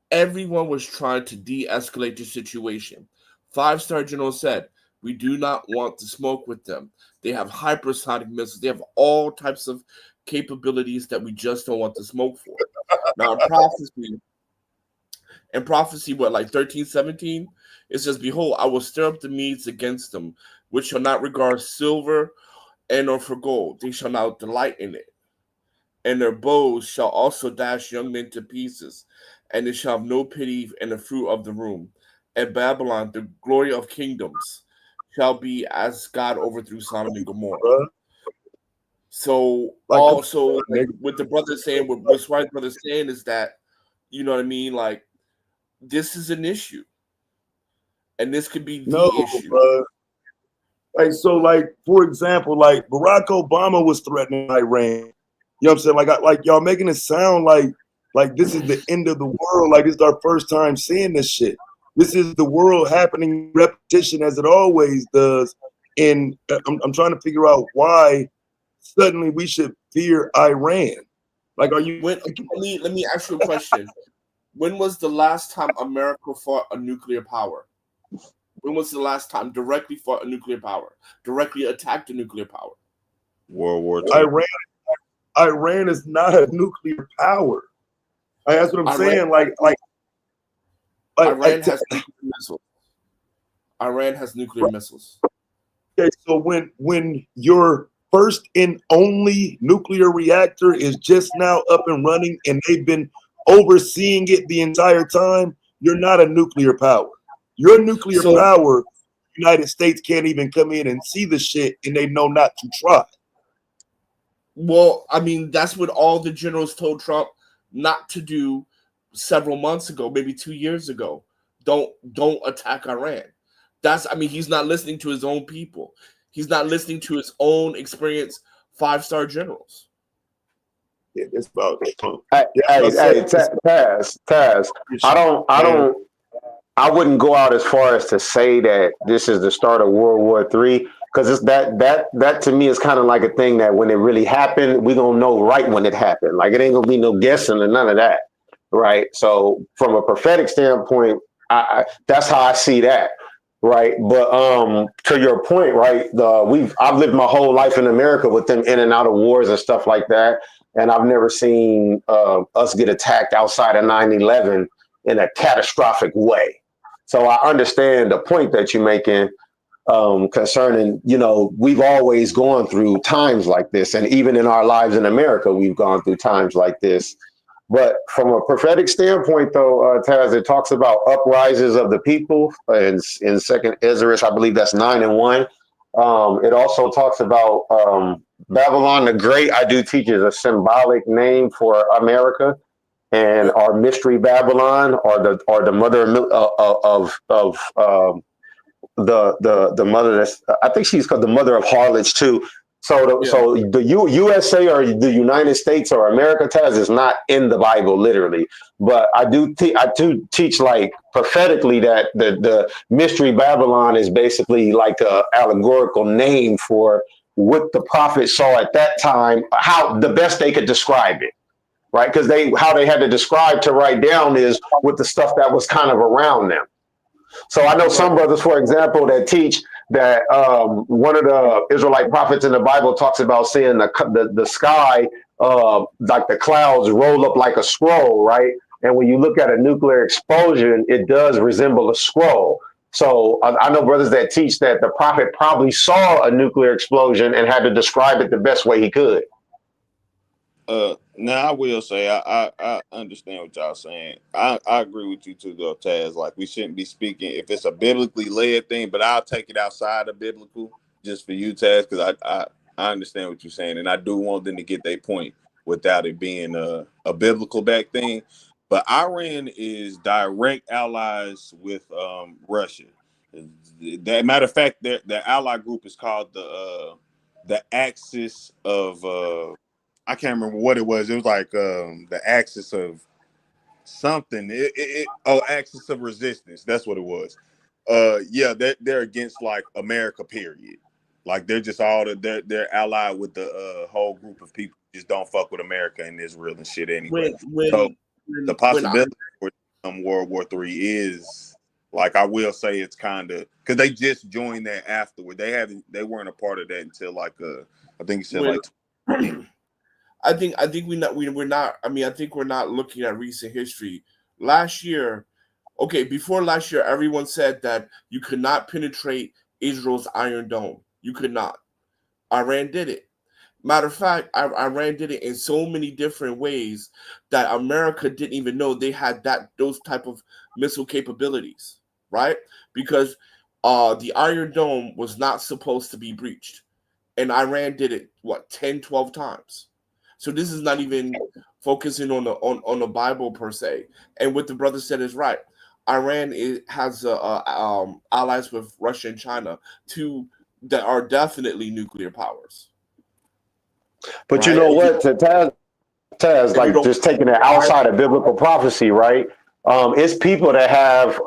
everyone was trying to de-escalate the situation. 5-star general said, we do not want to smoke with them. They have hypersonic missiles. They have all types of capabilities that we just don't want to smoke for. Now, in prophecy, what, like 13:17? It says, behold, I will stir up the Medes against them, which shall not regard silver and or for gold. They shall not delight in it. And their bows shall also dash young men to pieces, and they shall have no pity in the fruit of the room. And Babylon, the glory of kingdoms, shall be as God overthrew Sodom and Gomorrah. So also, like, what the brother saying, what Swite's brother saying is that, you know what I mean? Like, this is an issue, and this could be the issue. Bro. Like, so, like, for example, like Barack Obama was threatening Iran. You know what I'm saying? Like y'all making it sound like this is the end of the world. Like it's our first time seeing this shit. This is the world happening repetition as it always does. And I'm trying to figure out why suddenly we should fear Iran. Like, are you? Let me ask you a question. When was the last time America fought a nuclear power? When was the last time directly fought a nuclear power? Directly attacked a nuclear power? World War II. Iran is not a nuclear power. That's what I'm saying. Like Iran has nuclear missiles. Iran has nuclear missiles. Okay, so when your first and only nuclear reactor is just now up and running, and they've been overseeing it the entire time, you're not a nuclear power. You're a nuclear power. The United States can't even come in and see the shit, and they know not to try. Well, I mean, that's what all the generals told Trump not to do several months ago, maybe 2 years ago. Don't attack Iran. He's not listening to his own people. He's not listening to his own experienced 5-star generals. Yeah, it's about Taz. I wouldn't go out as far as to say that this is the start of World War III, because that to me is kind of like a thing that when it really happened, we're gonna know right when it happened. Like it ain't gonna be no guessing or none of that, right? So from a prophetic standpoint, that's how I see that, right? But to your point, right? I've lived my whole life in America with them in and out of wars and stuff like that, and I've never seen us get attacked outside of 9/11 in a catastrophic way. So I understand the point that you're making concerning, we've always gone through times like this. And even in our lives in America, we've gone through times like this. But from a prophetic standpoint, though, Taz, it talks about uprises of the people in 2nd Ezra, I believe that's 9:1. It also talks about Babylon the Great. I do teach is a symbolic name for America, and our mystery Babylon, or the mother of the mother that's, I think she's called the mother of harlots too. So the USA or the United States or America Taz is not in the Bible literally, but I do teach like prophetically that the mystery Babylon is basically like a allegorical name for what the prophet saw at that time, how the best they could describe it, right? Because how they had to describe to write down is with the stuff that was kind of around them. So I know some brothers, for example, that teach that one of the Israelite prophets in the Bible talks about seeing the sky, like the clouds roll up like a scroll, right? And when you look at a nuclear explosion, it does resemble a scroll. So I know brothers that teach that the prophet probably saw a nuclear explosion and had to describe it the best way he could. Now I will say I understand what y'all saying. I agree with you too, though, Taz. Like we shouldn't be speaking if it's a biblically led thing, but I'll take it outside of biblical just for you, Taz, because I understand what you're saying, and I do want them to get their point without it being a biblical back thing. But Iran is direct allies with Russia. That matter of fact, their ally group is called the Axis of I can't remember what it was. It was like the Axis of something. Axis of Resistance. That's what it was. Yeah, they're against like America. Period. Like they're just they're allied with the whole group of people who just don't fuck with America and Israel and shit anyway. So the possibility for World War III is like, I will say it's kind of because they just joined that afterward. They weren't a part of that until like I think you said like. I think we're not. I mean, I think we're not looking at recent history. Last year, before last year, everyone said that you could not penetrate Israel's Iron Dome. You could not. Iran did it. Matter of fact, Iran did it in so many different ways that America didn't even know they had those type of missile capabilities, right? Because the Iron Dome was not supposed to be breached, and Iran did it 10, 12 times. So this is not even focusing on the Bible per se. And what the brother said is right. Iran has allies with Russia and China, two that are definitely nuclear powers. But right? You know what, Taz, like just taking it outside of biblical prophecy, right? It's people that have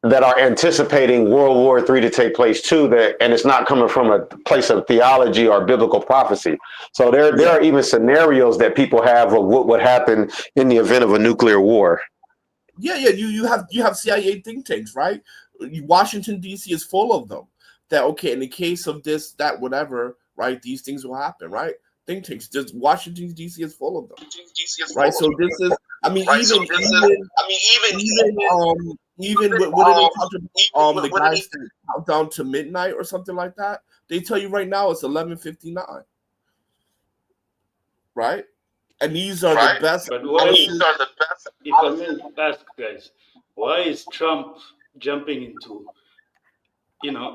that are anticipating World War III to take place too, and it's not coming from a place of theology or biblical prophecy. So there are even scenarios that people have of what would happen in the event of a nuclear war. Yeah. You have CIA think tanks, right? Washington D.C. is full of them. That in the case of this, that, whatever, right? These things will happen, right? Think tanks. Just Washington D.C. is full of them, right? So this is, I mean, even what are they talking about? The guys that count down to midnight or something like that. They tell you right now it's 11:59, right? And these are the best. But why these are the best? If I may ask, guys, why is Trump jumping into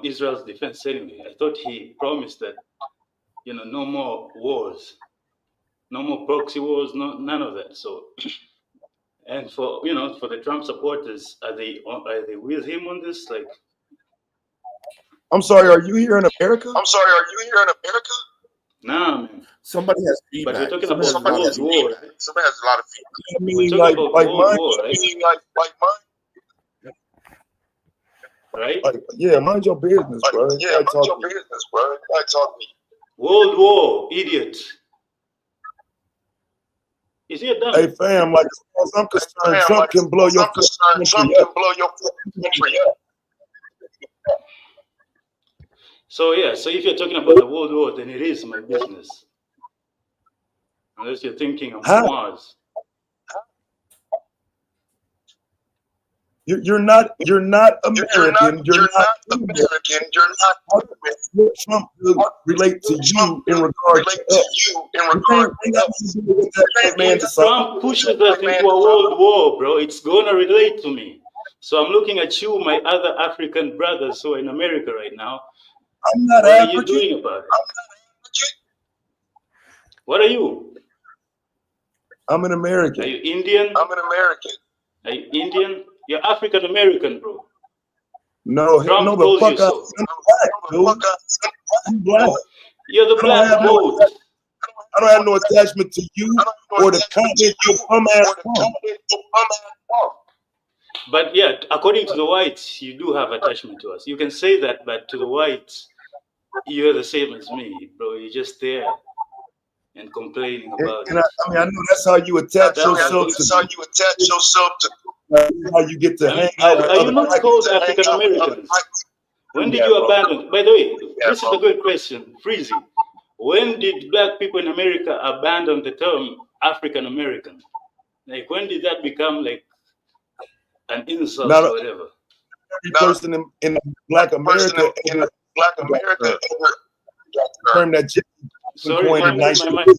Israel's defense anyway? I thought he promised that no more wars, no more proxy wars, none of that. So. And for the Trump supporters, are they with him on this? Like, I'm sorry, are you here in America? Nah, man. Somebody has feedback. But we're talking about World War. Somebody has a lot of feedback. I mean, we're talking about World War, right? Right? Mind your business, bro. Mind your business, bro. World War, idiot. Is he a dumb? Hey, fam, like as far as I'm concerned, Trump can blow your country up. So if you're talking about the World War, then it is my business. Unless you're thinking of Mars. You're not American. You're not American. You're not. What Trump relate to you in regard to us? Trump pushes us into a world war, bro. It's gonna relate to me. So I'm looking at you, my other African brothers who are in America right now. I'm not What African. are you doing about it? What are you? I'm an American. Are you Indian? I'm an American. Are you Indian? You're African American, bro. No, Trump no, the calls you fuck up. so. I'm black, dude. I'm black. You're the I don't black have no vote. I don't have no attachment to you or the continent you're from ass from. But yeah, according to the whites, you do have attachment to us. You can say that, but to the whites, you're the same as me, bro. You're just there and complaining about And it. I mean, I know that's how you attach yourself to. That's how you attach yourself to. How you get to I mean, hang out with are you other not black called people. African Americans? When did Yeah, you bro. abandon? By the way, this is a good question, Freezy. When did black people in America abandon the term African American? Like, when did that become like an insult Not or whatever? every person in Black America in Black America term that Jim Sorry, coined in my 19.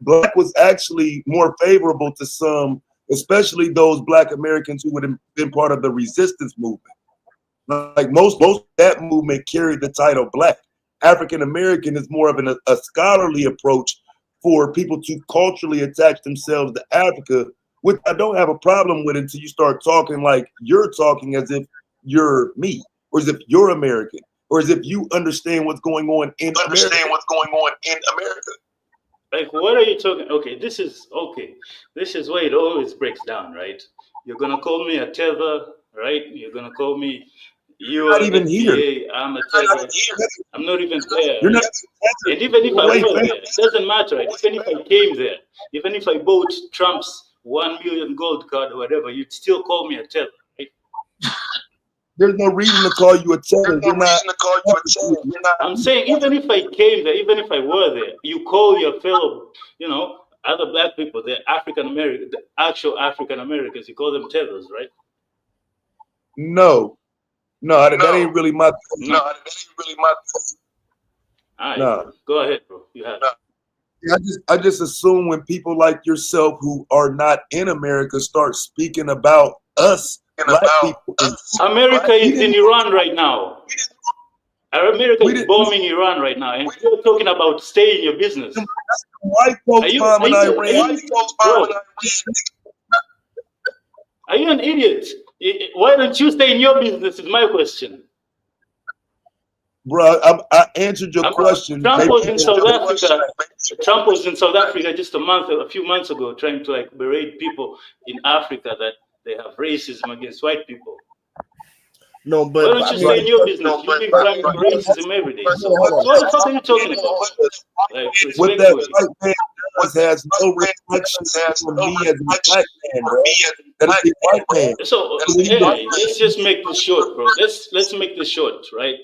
Black was actually more favorable to some, especially those Black Americans who would have been part of the resistance movement. Like most of that movement carried the title Black. African American is more of a scholarly approach for people to culturally attach themselves to Africa, which I don't have a problem with until you start talking like you're talking as if you're me, or as if you're American, or as if you understand what's going on in America. Like, what are you talking? Okay, this is where it always breaks down, right? You're gonna call me a tether, right? You're gonna call me You're not even here. FBA, I'm a tether. I'm not even there. You're not. And even if I Wait, were wait. there, it doesn't matter. Right? Even if I came there, even if I bought Trump's 1 million gold card or whatever, you'd still call me a tether, right? There's no reason to call you a tether. You're not. I'm saying even if I came there, even if I were there, you call your fellow, other black people, the African American, the actual African Americans, you call them tethers, right? No, that ain't really my. All right, No. go ahead, bro. You have. I just assume when people like yourself who are not in America start speaking about us, black people. America is in Iran right now. America is bombing Iran right now, and you're talking about stay in your business. White folks bombing Iran. Are you an idiot? Why don't you stay in your business? Is my question. Bro, I answered your question. Trump was in South Africa. Trump was in South Africa just a few months ago, trying to like berate people in Africa that they have racism against white people. No, but why don't you stay in your business? You've been crying for racism every day. So what the fuck are you talking about? Like, what that white man does has no reflection on me as a black man, bro. That is a white man. So anyway, let's just make this short, bro. Let's make this short, right?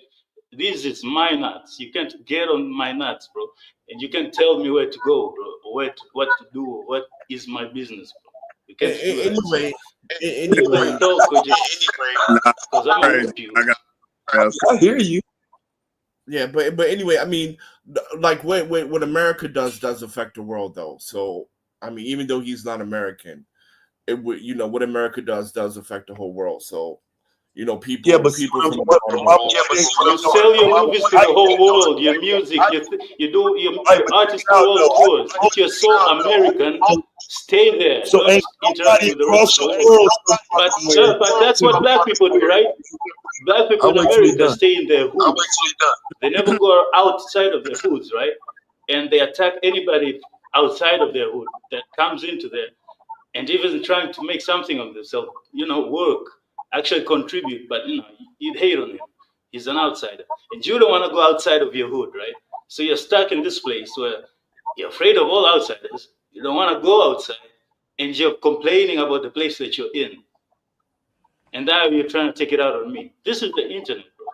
This is my nuts. You can't get on my nuts, bro. And you can't tell me where to go, bro, or what to do, or what is my business, bro. You can't do that. Anyway, talk or just because I'm gonna whip you. I hear you. Yeah, but anyway, I mean, like what America does affect the world, though. So I mean, even though he's not American, it would what America does affect the whole world. So people. Yeah, but people from you sell your movies to the whole world, your music, you do your artist world tours. If you're so American, stay there. So Don't interact with the rest of the world. But that's what black people do, right? Black people in America stay in their hoods. They never go outside of their hoods, right? And they attack anybody outside of their hood that comes into there, and even trying to make something of themselves, work. Actually contribute, but you'd hate on him. He's an outsider. And you don't want to go outside of your hood, right? So you're stuck in this place where you're afraid of all outsiders. You don't want to go outside. And you're complaining about the place that you're in. And now you're trying to take it out on me. This is the internet, bro.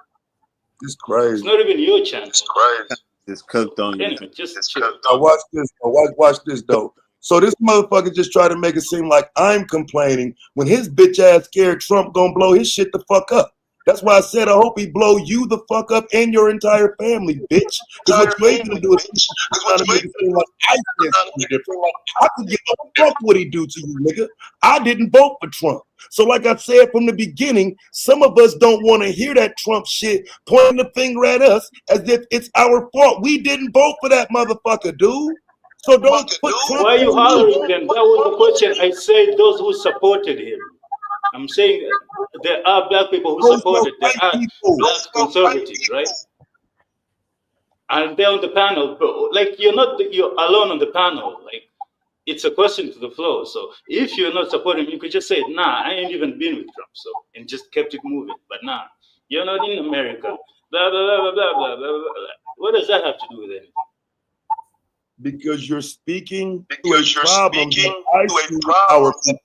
It's crazy. It's not even your channel. It's crazy. It's cooked on you. Anyway, just chill. Watch this. Watch this, though. So this motherfucker just tried to make it seem like I'm complaining when his bitch ass scared Trump gonna blow his shit the fuck up. That's why I said I hope he blow you the fuck up and your entire family, bitch. Because what you ain't gonna do is trying to make it seem like I said something different. I could give a fuck what he do to you, nigga. I didn't vote for Trump. So like I said from the beginning, some of us don't want to hear that Trump shit pointing the finger at us as if it's our fault. We didn't vote for that motherfucker, dude. So don't put Trump Why are you on hollering me. then? That was the question. I said those who supported him. I'm saying there are black people who Those supported. There white are people. black conservatives, right? And they're on the panel. But like you're alone on the panel. Like it's a question to the floor. So if you're not supporting him, you could just say, nah, I ain't even been with Trump. So and just kept it moving. But nah, you're not in America. Blah blah blah blah blah blah blah. Blah. What does that have to do with anything? Because you're speaking to a problem that I see with our people,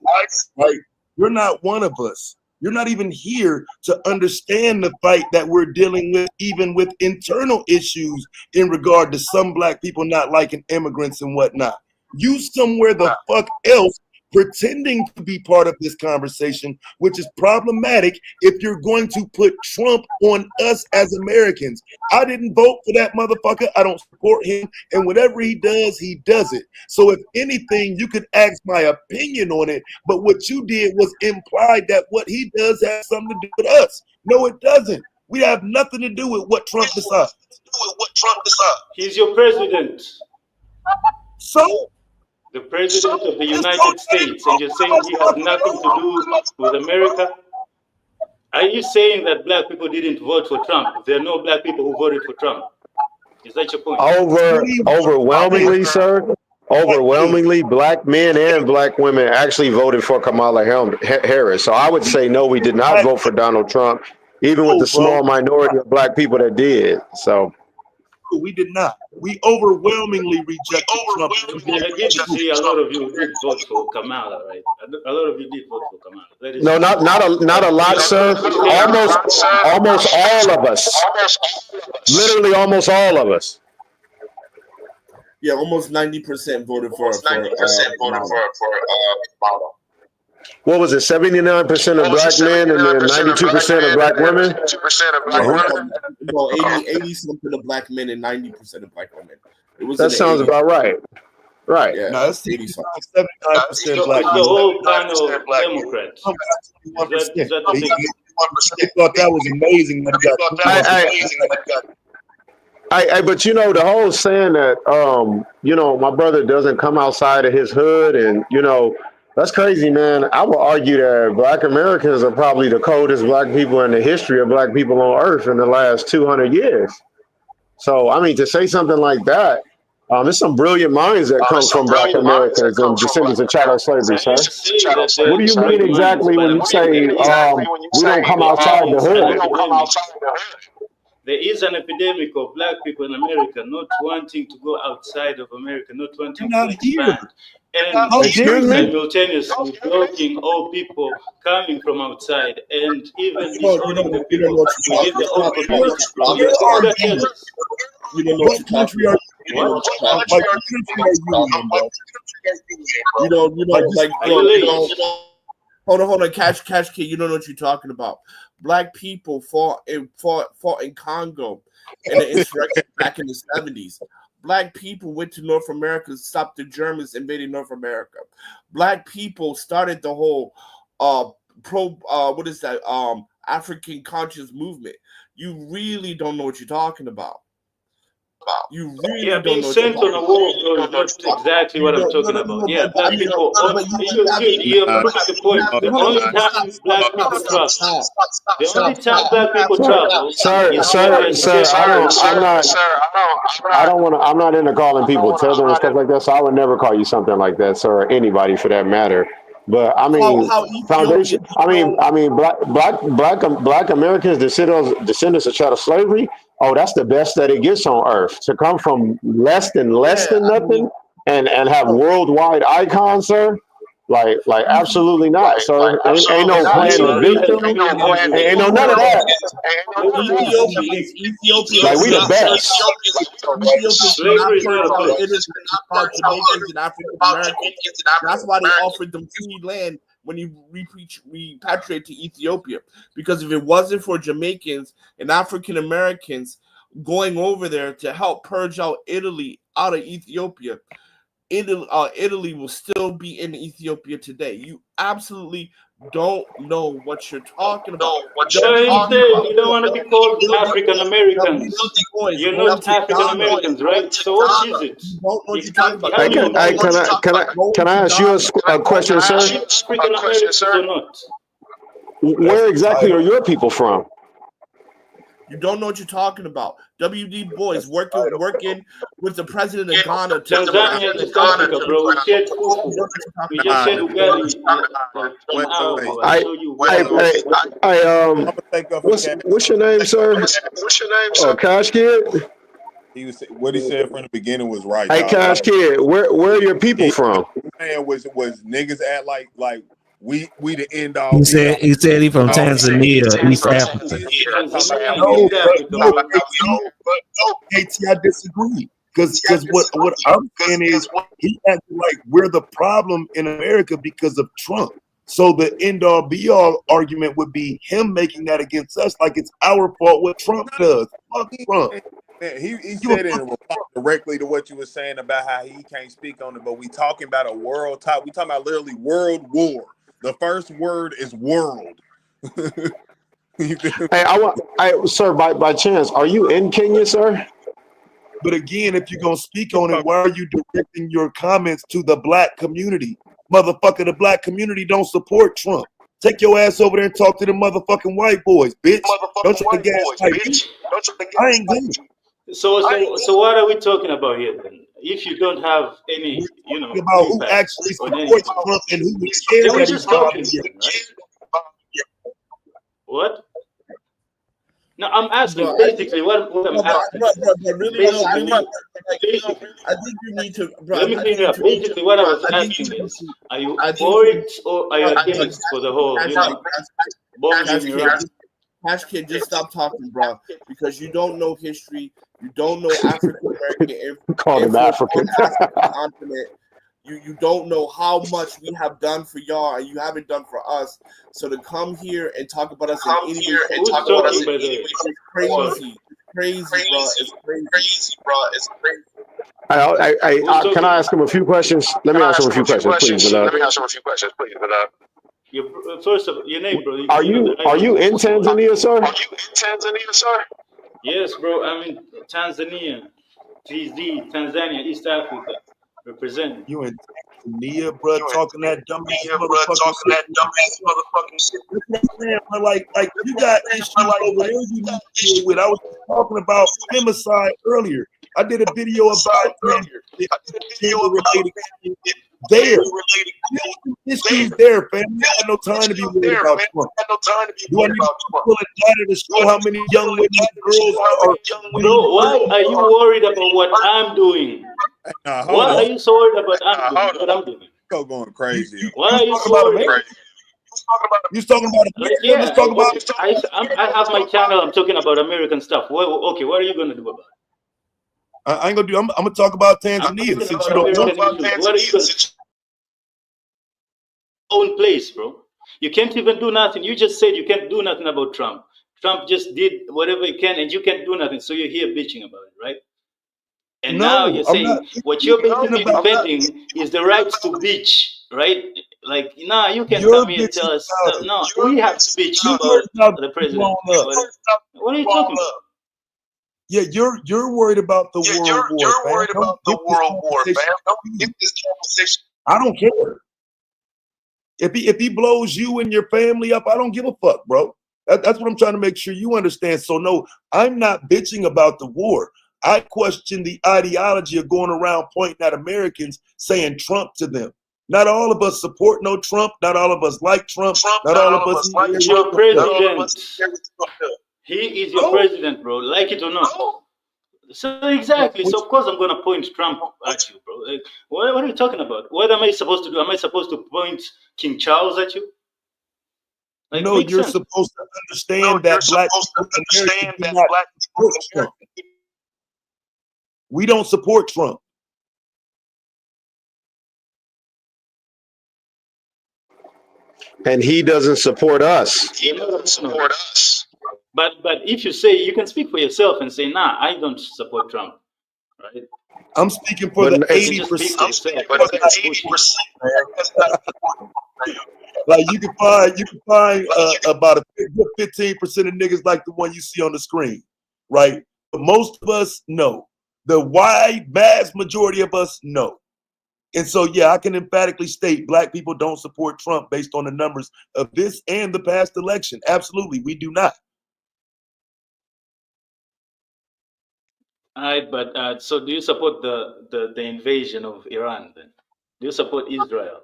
right? You're not one of us. You're not even here to understand the fight that we're dealing with, even with internal issues in regard to some black people not liking immigrants and whatnot. You somewhere the fuck else pretending to be part of this conversation, which is problematic if you're going to put Trump on us as Americans. I didn't vote for that motherfucker. I don't support him. And whatever he does it. So if anything, you could ask my opinion on it. But what you did was implied that what he does has something to do with us. No, it doesn't. We have nothing to do with what Trump decides. He's your president. So? The president of the United States, and you're saying he has nothing to do with America? Are you saying that black people didn't vote for Trump? There are no black people who voted for Trump. Is that your point? Overwhelmingly, sir. Overwhelmingly, black men and black women actually voted for Kamala Harris. So I would say no, we did not vote for Donald Trump, even with the small minority of black people that did. So we did not. We overwhelmingly rejected Trump. I did see a lot of you did vote for Kamala, right? A lot of you did vote for Kamala. That is no, not a lot, sir. Almost all of us. Literally, almost all of us. Yeah, almost 90% voted for What was it? 79% of black men and then 92% of black women. No, 80 something of black men and 90% of black women. It was that sounds about right. Right. Yeah, no, that's 80 something. 79% black men. The whole panel Democrats. Is that the thing? They thought that was amazing. But you know, the whole saying that you know, my brother doesn't come outside of his hood, and you know, that's crazy, man. I would argue that black Americans are probably the coldest black people in the history of black people on earth in the last 200 years. So I mean, to say something like that, there's some brilliant minds that come from black Americans and descendants of chattel slavery, sir. What do you mean exactly when you say we don't come outside the hood? There is an epidemic of black people in America not wanting to go outside of America, not wanting to expand, and simultaneously blocking all people coming from outside, and even disowning the people within their own communities from here. Isn't that careless? You don't know what country are you? What country are you in, bro? You don't like. Hold on, catch, kid. You don't know what you're talking about. Black people fought in Congo in the insurrection back in the 70s. Black people went to North America to stop the Germans invading North America. Black people started the whole African conscious movement. You really don't know what you're talking about. You really don't being know sent on a war is not exactly what I'm talking about. Yeah, black people. You're proving the point. The only time black people travel, I'm not into calling people children and stuff like that. So I would never call you something like that, sir, or anybody for that matter. But I mean, foundation. I mean, black Americans, descendants of chattel slavery. Oh, that's the best that it gets on earth. To come from less than nothing and have worldwide icons, sir. Like absolutely not, sir. Ain't no plan to victim. Ain't no none of that. Ethiopia like we the best. Slavery is not about Jamaicans and African Americans. That's why they offered them free land when you repatriate to Ethiopia. Because if it wasn't for Jamaicans and African Americans going over there to help purge out Italy out of Ethiopia, Italy will still be in Ethiopia today. You absolutely don't know what you're talking about. So instead, you don't want to be called African Americans. You're not African Americans, right? So what is it? Help me understand. Can I ask you a question, sir? Are you African Americans or not? Where exactly are your people from? You don't know what you're talking about. WD Boys working with the president of Ghana. Tanzania, East Africa, bro. We shared fufu. We just shared ugali an hour ago. I showed you. What's your name, sir? Oh, Cash Kid. What he said from the beginning was right. Hey, Cash Kid, where are your people from? Man, was niggas act like we the end all. He said he from Tanzania, East Africa. No, KT, I disagree. Because what I'm saying is he acting like we're the problem in America because of Trump. So the end all be all argument would be him making that against us, like it's our fault what Trump does. Fuck Trump. Man, he said it in reply directly to what you were saying about how he can't speak on it, but we talking about a world top. We talking about literally world war. The first word is world. Hey, sir, by chance, are you in Kenya, sir? But again, if you're gonna speak on it, why are you directing your comments to the black community? Motherfucker, the black community don't support Trump. Take your ass over there and talk to the motherfucking white boys, bitch. Don't try to gas I ain't good. So what are we talking about here then? If you don't have any, about who actually supports Trump and who would care then we're that just talking, right? What? No, I'm asking basically what I'm asking. Basically, I think you need to. Let me clean it up. Basically, what I was asking is, are you for it or are you against for the whole, bombs in Iran? Cash Kid, just stop talking, bro, because you don't know history. You don't know African American continent. You don't know how much we have done for y'all and you haven't done for us. So to come here and talk about us in any way, who's talking by the way? It's crazy. It's crazy, bro. It's crazy. Can I ask him a few questions? Let me ask him a few questions, please, beloved. First of all, your name, bro. Are you in Tanzania, sir? Yes, bro. I'm in Tanzania. Tanzania, East Africa. Represent. You in Tanzania, bro, talking that dumbass motherfucking shit. Like you got issues over there you need to deal with. I was talking about femicide earlier. I did a video about related there. Issues there, fam. You got no time to be worried about Trump. Do I need to pull a data to show how many young women and girls are? Bro, why are you worried about what I'm doing? Why are you so worried about what I'm doing? Go going crazy. Why are you so worried? You talking about I have my channel. I'm talking about American stuff. Okay, what are you gonna do about it? I ain't gonna do. I'm gonna talk about Tanzania since you don't know about Tanzania. What are you gonna own place, bro? You can't even do nothing. You just said you can't do nothing about Trump. Trump just did whatever he can, and you can't do nothing. So you're here bitching about it, right? And now you're saying what you're basically defending is the right to bitch, right? Like, nah, you can come here and tell us, no, we have to bitch about the president. What are you talking about? Yeah, you're worried about the world war. You're worried about the world war, fam. Don't get this conversation. I don't care. If he blows you and your family up, I don't give a fuck, bro. That's what I'm trying to make sure you understand. So no, I'm not bitching about the war. I question the ideology of going around pointing at Americans saying Trump to them. Not all of us support no Trump. Not all of us like Trump. Not all of us like your president. He is your president, bro. Like it or not. So exactly. So of course I'm gonna point Trump at you, bro. Like, what are you talking about? What am I supposed to do? Am I supposed to point King Charles at you? Like, no, you're supposed to understand that black people we don't support Trump. and he doesn't support us. He doesn't support us. But if you say, you can speak for yourself and say, nah, I don't support Trump, right? I'm speaking for the 80%. Like you can find about a good 15% of niggas like the one you see on the screen, right? But most of us, no. The wide mass majority of us, no. And so, yeah, I can emphatically state black people don't support Trump based on the numbers of this and the past election. Absolutely, we do not. All right, but so do you support the invasion of Iran then? Do you support Israel?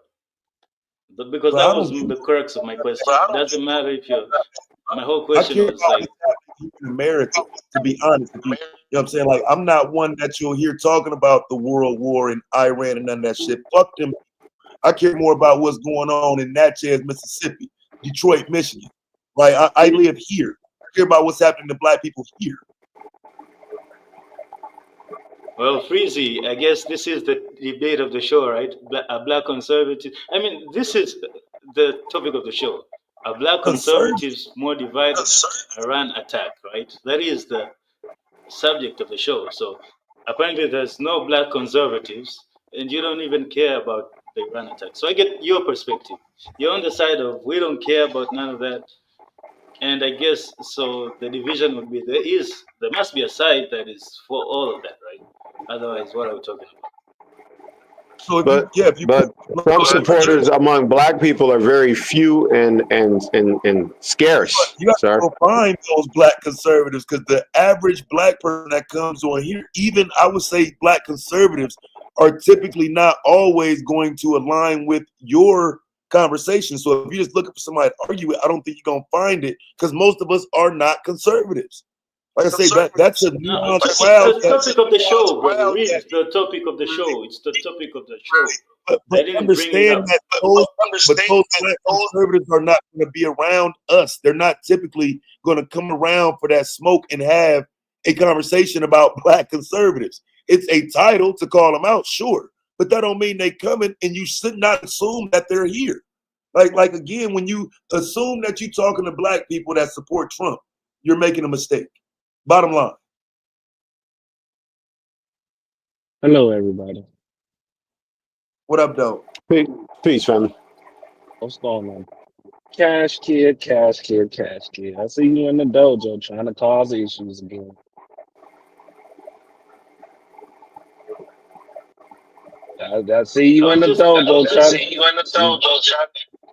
Because that was the crux of my question. It doesn't matter if you're. My whole I question care was about like, what's happening in America, to be honest with you. You know what I'm saying? Like, I'm not one that you'll hear talking about the world war in Iran and none of that shit. Fuck them. I care more about what's going on in Natchez, Mississippi, Detroit, Michigan. Like, I live here. I care about what's happening to black people here. well, Freezy, I guess this is the debate of the show, right? A black conservative. I mean, this is the topic of the show. A black conservatives more divided Iran attack, right? That is the subject of the show. So apparently there's no black conservatives and you don't even care about the Iran attack. So I get your perspective. You're on the side of we don't care about none of that. And I guess so the division would be there must be a side that is for all of that, right? Otherwise, what are we talking about? So but Trump supporters among black people are very few and scarce, you have sir. to go find those black conservatives because the average black person that comes on here, even I would say black conservatives, are typically not always going to align with your conversation. So if you're just looking for somebody to argue with, I don't think you're gonna find it because most of us are not conservatives. Like I say, that's a nuanced crowd. It's the topic of the show, brother. Read the topic of the show. It's the topic of the show. But I didn't bring it understand up. that those black conservatives are not going to be around us. They're not typically going to come around for that smoke and have a conversation about black conservatives. It's a title to call them out, sure, but that don't mean they coming. And you should not assume that they're here. Like again, when you assume that you're talking to black people that support Trump, you're making a mistake. Bottom line. Hello, everybody. What up, though? Peace, family. What's going on? Cash kid, cash kid, cash kid. I see you in the dojo trying to cause issues again. I see you in the dojo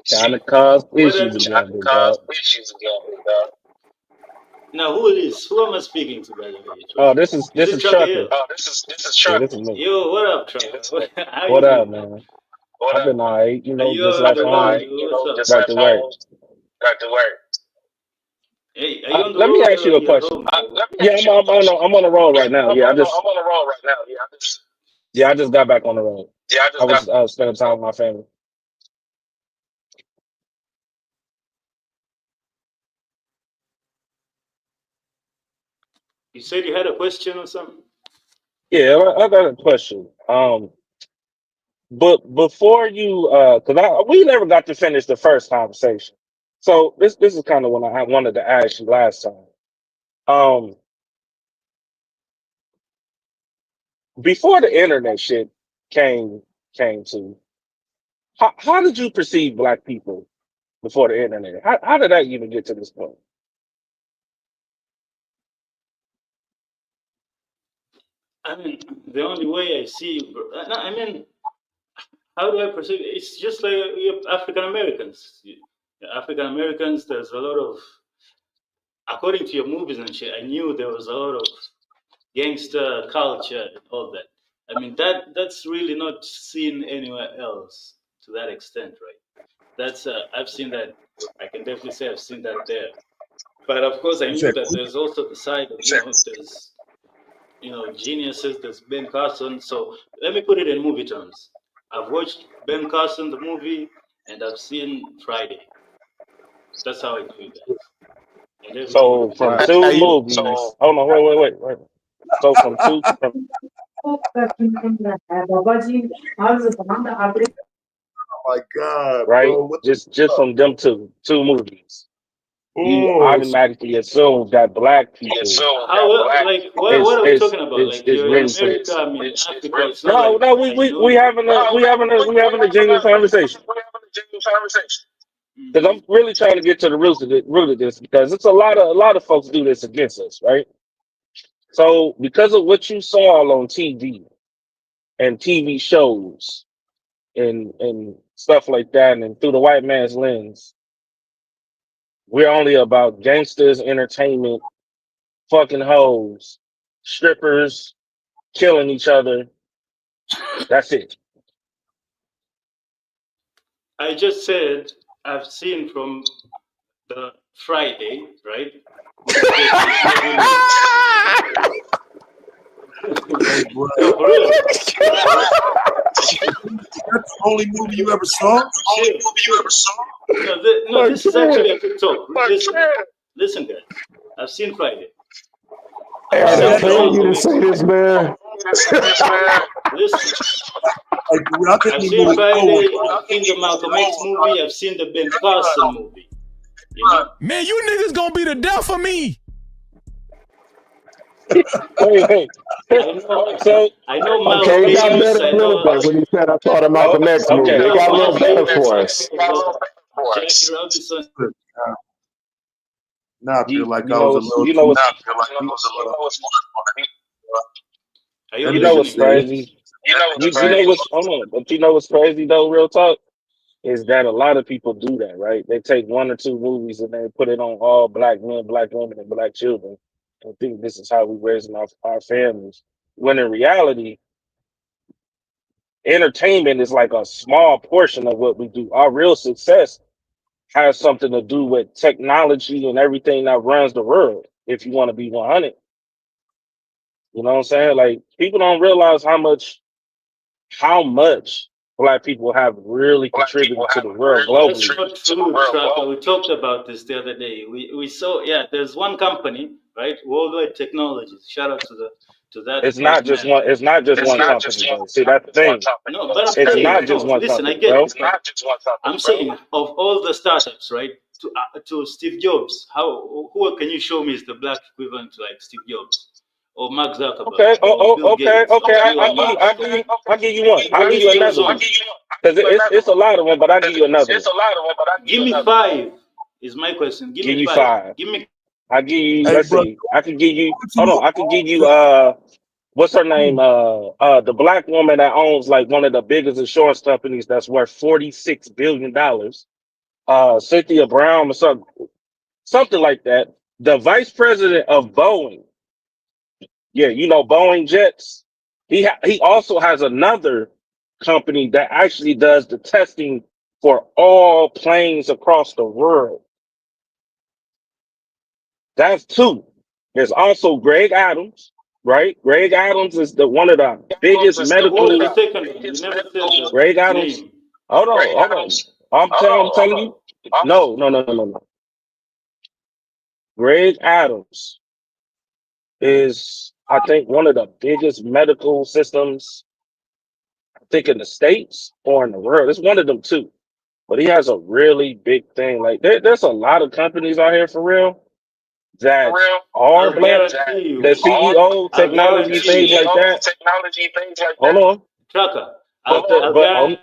trying to cause issues again, big dog. Now, who is? Who am I speaking to, by the way? Oh, this is Trucker Trucker. Hill? Yeah, this is me. Yo, what up, Trucker? How What you up, been? man? I've been all right, Are you just on like the home, road? What's back to work. Hey, are you on the Let me road ask or you a you're question. home? Yeah, I'm on the road right now. Yeah, I just got back on the road. I was spending time with my family. You said you had a question or something? Yeah, I got a question. But before you, because we never got to finish the first conversation. So this is kind of what I wanted to ask you last time. Before the internet shit came to, how did you perceive black people before the internet? How did that even get to this point? I mean, the only way I see, I mean, how do I perceive it? It's just like African Americans. African Americans, there's a lot of, according to your movies and shit, I knew there was a lot of gangster culture and all that. I mean, that's really not seen anywhere else to that extent, right? That's I've seen that. I can definitely say I've seen that there. But of course, I knew that there's also the side of there's geniuses. There's Ben Carson. So let me put it in movie terms. I've watched Ben Carson the movie, and I've seen Friday. That's how I know you guys. And everything So from two movies, hold on, wait. So from two, my God, right? bro. What Just from them two movies, you oh automatically assume that black people How like what are we talking about? Like is you're in really America, I'm in Africa. It's not no, like no. I know We you. having a genuine conversation because I'm really trying to get to the root of this because it's a lot of folks do this against us, right? So because of what you saw on TV and TV shows and stuff like that, and through the white man's lens, we're only about gangsters, entertainment, fucking hoes, strippers, killing each other. That's it. I just said I've seen from the Friday, right? Which is just it's not really hey, bro. no for real. That's the only movie you ever saw? Chill. No, this is actually a good talk. Listen, guys. I've seen Friday. Hey, I've are they seen paying you to Malcolm X. say this, man? Listen, Like, I think I've we seen moving forward. Friday. I've seen the Malcolm X movie. I've seen the Ben Carson movie. You know, Man, you niggas gonna be the death of me. Hey. I know. So I know Okay, Miles it got Davis. better I a little know. bit when he said I saw the Malcolm X movie. okay. It got a little Miles better Davis. for I us. know Jackie Robinson. Now I feel You, like you I know was a what's little you know too. what's Are you you know what's listening? crazy? You know what's hold on, but you know what's crazy though, real talk, is that a lot of people do that, right? They take one or two movies and they put it on all black men, black women, and black children and think this is how we raising our families. When in reality, entertainment is like a small portion of what we do. Our real success has something to do with technology and everything that runs the world. If you want to be 100, you know what I'm saying? Like people don't realize how much black people have really contributed to the world That's globally. not true, Trucker. We talked about this the other day. We saw, yeah, there's one company, right? Worldwide Technologies. Shout out to that It's not great just man, one. right? It's not just one company, though. See, that's the thing. No, but I'm It's saying, not just no, one listen, I company, get bro. it, but I'm saying of all the startups, right? To Steve Jobs, who can you show me is the black equivalent to like Steve Jobs or Mark Zuckerberg Okay. or Bill Gates or Okay. Elon Musk? I'll give you one. The I'll give list you goes another one. on. Because it's a lot of them, but I'll give you another one. Give me five is my question. Give Give me you five. five. Give me. I'll give you. Hey, Let's bro. see. I can give you. What Hold you on. I can give you. What's her name? The black woman that owns like one of the biggest insurance companies that's worth $46 billion. Cynthia Brown or something like that. The vice president of Boeing. Yeah, you know Boeing jets. He also has another company that actually does the testing for all planes across the world. That's two. There's also Greg Adams, right? Greg Adams is the one of the biggest No, what was medical. the second one? You never said the Greg Adams. name. Hold on. I'm telling you. No. Greg Adams is, I think, one of the biggest medical systems, I think, in the States or in the world. It's one of them too. But he has a really big thing. Like there's a lot of companies out here for real that are I'll black. guarantee The you. CEO, I'll technology, guarantee things you. like that. Hold on. Trucker. But I'll guarantee.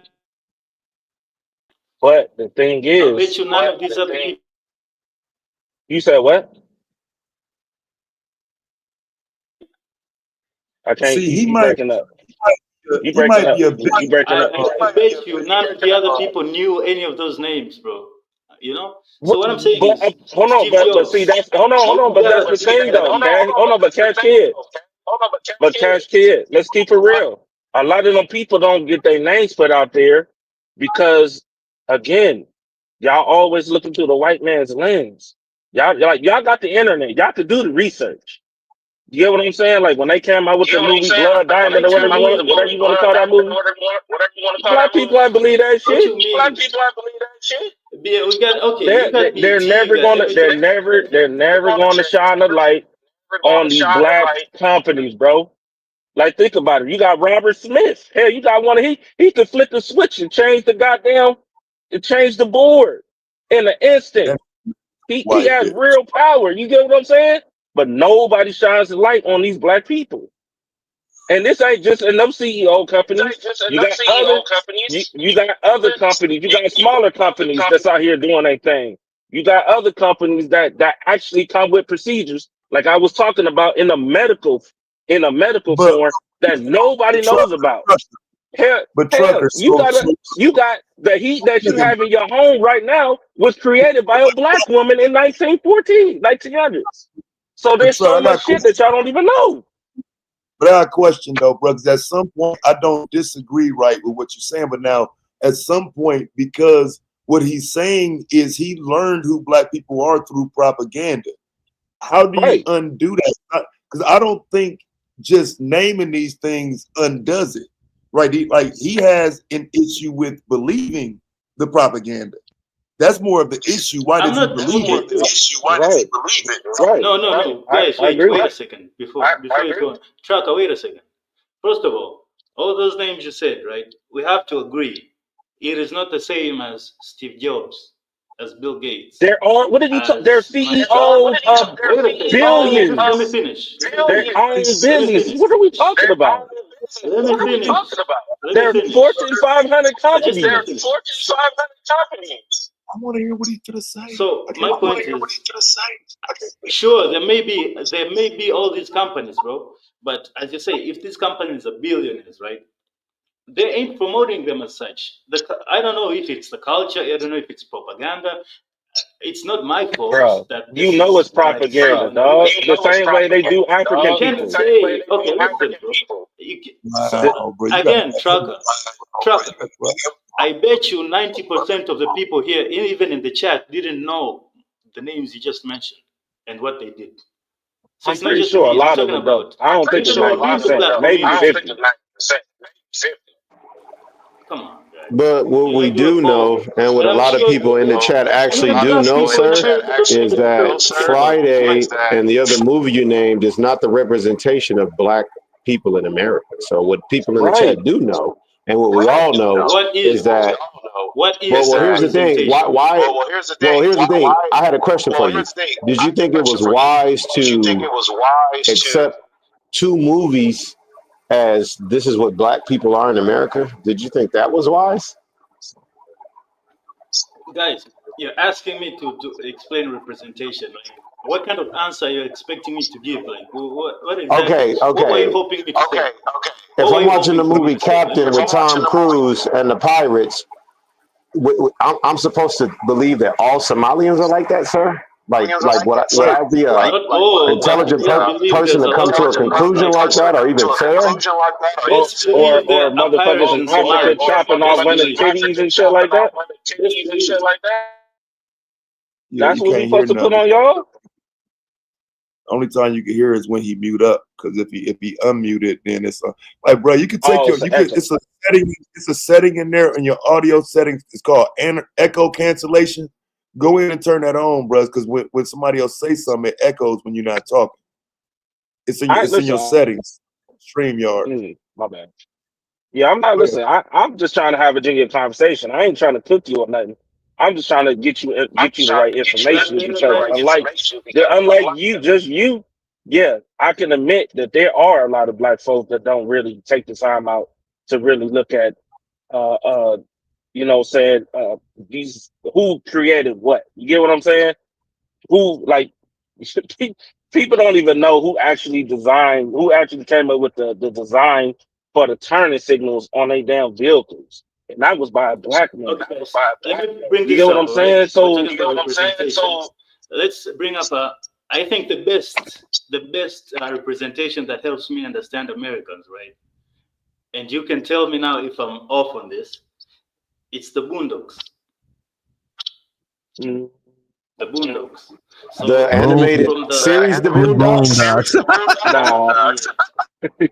the thing I'll bet is, you none of these other people. you said what? I can't. See, You breaking up. You he breaking might up. be a bit. You breaking up. I bet you none of the other people knew any of those names, bro. You know. So what I'm saying But is, hold on. Steve But see, Jobs. that's hold on. You But that's the guaranteed thing, that though. he. Hold on. But Cash Kid. But Cash Kid. Let's keep it real. A lot of them people don't get their names put out there because, again, y'all always looking through the white man's lens. Y'all got the internet. Y'all could do the research. You get what I'm saying? Like when they came out with the movie Blood Diamond or What you mean? whatever you want to call that movie, black people ain't believe that What shit. you mean? We got okay. You got They're BT. You never got gonna everything. they're never gonna shine a light on these black companies, bro. Like, think about it. You got Robert Smith. Hell, you got one. He could flip the switch and change the change the board in an instant. He has real power. You get what I'm saying? But nobody shines the light on these black people. And this ain't just enough CEO companies. You got other companies. You got smaller companies that's out here doing their thing. You got other companies that actually come with procedures, like I was talking about in a medical form that nobody knows about. Hell, you got the heat that you have in your home right now was created by a black woman in 1900s. So there's so much shit that y'all don't even know. But I got a question though, bro, because at some point I don't disagree right with what you're saying, but now at some point, because what he's saying is he learned who black people are through propaganda. How do you undo that? Because I don't think just naming these things undoes it, right? He has an issue with believing the propaganda. That's more of the issue. Why does he believe it? Right. No. Guys, wait a second. Before you go on. Chaka, wait a second. First of all those names you said, right? We have to agree. It is not the same as Steve Jobs, as Bill Gates. They're all, what did you talk? They're CEOs of billions. Let me finish. They own billions. What are we talking about? Let me finish. They're Fortune 500 companies. I want to hear what he's gonna say. So my point is, sure, there may be all these companies, bro. But as you say, if these companies are billionaires, right? They ain't promoting them as such. I don't know if it's the culture. I don't know if it's propaganda. It's not my fault. Bro, that you know it's propaganda, dog. The same way they do African you can't people. say, okay, listen, bro. Again, Trucker. I bet you 90% of the people here, even in the chat, didn't know the names you just mentioned and what they did. So I'm pretty sure a lot of them don't. I don't think it's 90%, maybe 50. Come on, guys. But what we do know, and what a lot of people in the chat actually do know, sir, is that Friday and the other movie you named is not the representation of black people in America. So what people in the chat do know, and what we all know, is that. Well, here's the thing. Why? Well, here's the thing. I had a question for you. Did you think it was wise to accept two movies as this is what black people are in America? Did you think that was wise? Guys, you're asking me to explain representation. Like, what kind of answer are you expecting me to give? Like, what exactly? Okay. What were you hoping me to say? If I'm watching the movie Captain with Tom Cruise and the pirates, I'm supposed to believe that all Somalians are like that, sir? Like would I be an intelligent person to come to a conclusion like that, or even fair? Or motherfuckers in Africa chopping off women's titties and shit like that? That's what we supposed to put on y'all? Only time you can hear is when he mute up, because if he unmuted, then it's like, bro, you can take it's a setting. It's a setting in there in your audio settings. It's called echo cancellation. Go in and turn that on, bro, because when somebody else say something, it echoes when you're not talking. It's in your settings. StreamYard. My bad. Yeah, I'm not listening. I'm just trying to have a genuine conversation. I ain't trying to cook you or nothing. I'm just trying to get you the right information, because unlike you, yeah, I can admit that there are a lot of black folks that don't really take the time out to really look at these who created what. You get what I'm saying? Who, like, people don't even know who actually came up with the design for the turning signals on their damn vehicles. And that was by a black man. Okay, let me bring you this get what up, I'm saying? right? So let's bring up I think the best representation that helps me understand Americans, right? And you can tell me now if I'm off on this. It's the Boondocks. The Boondocks. So the animated series, The Boondocks. Nah.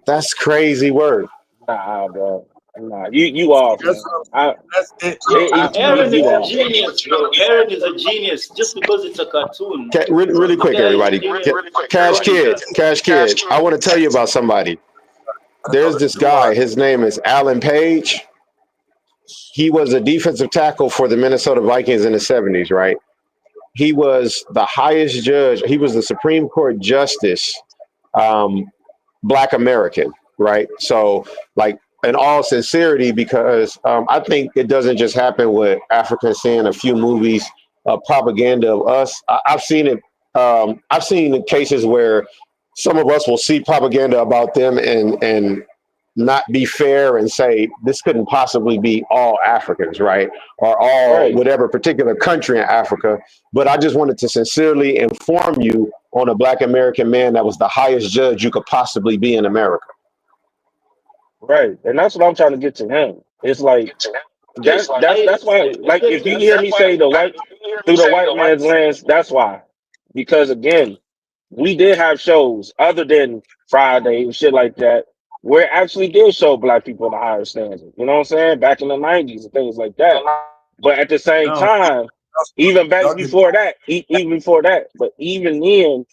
That's crazy word. Nah, bro. Nah, you off, man. Aaron is a genius, bro. Aaron is a genius. Just because it's a cartoon. Really quick, everybody. Cash Kid. I want to tell you about somebody. there's this guy. His name is Alan Page. He was a defensive tackle for the Minnesota Vikings in the 70s, right? He was the highest judge. He was the Supreme Court justice, Black American, right? So, like, in all sincerity, because I think it doesn't just happen with Africans seeing a few movies of propaganda of us. I've seen it. I've seen cases where some of us will see propaganda about them and not be fair and say this couldn't possibly be all Africans, right? Or all whatever particular country in Africa. But I just wanted to sincerely inform you on a Black American man that was the highest judge you could possibly be in America. Right, and that's what I'm trying to get to him. It's like that's why. Like, if you hear me say the white through the white man's lens, that's why. Because again, we did have shows other than Friday and shit like that, where it actually did show Black people in a higher standard. You know what I'm saying? Back in the '90s and things like that. But at the same time, even back before that, even before that, but even then,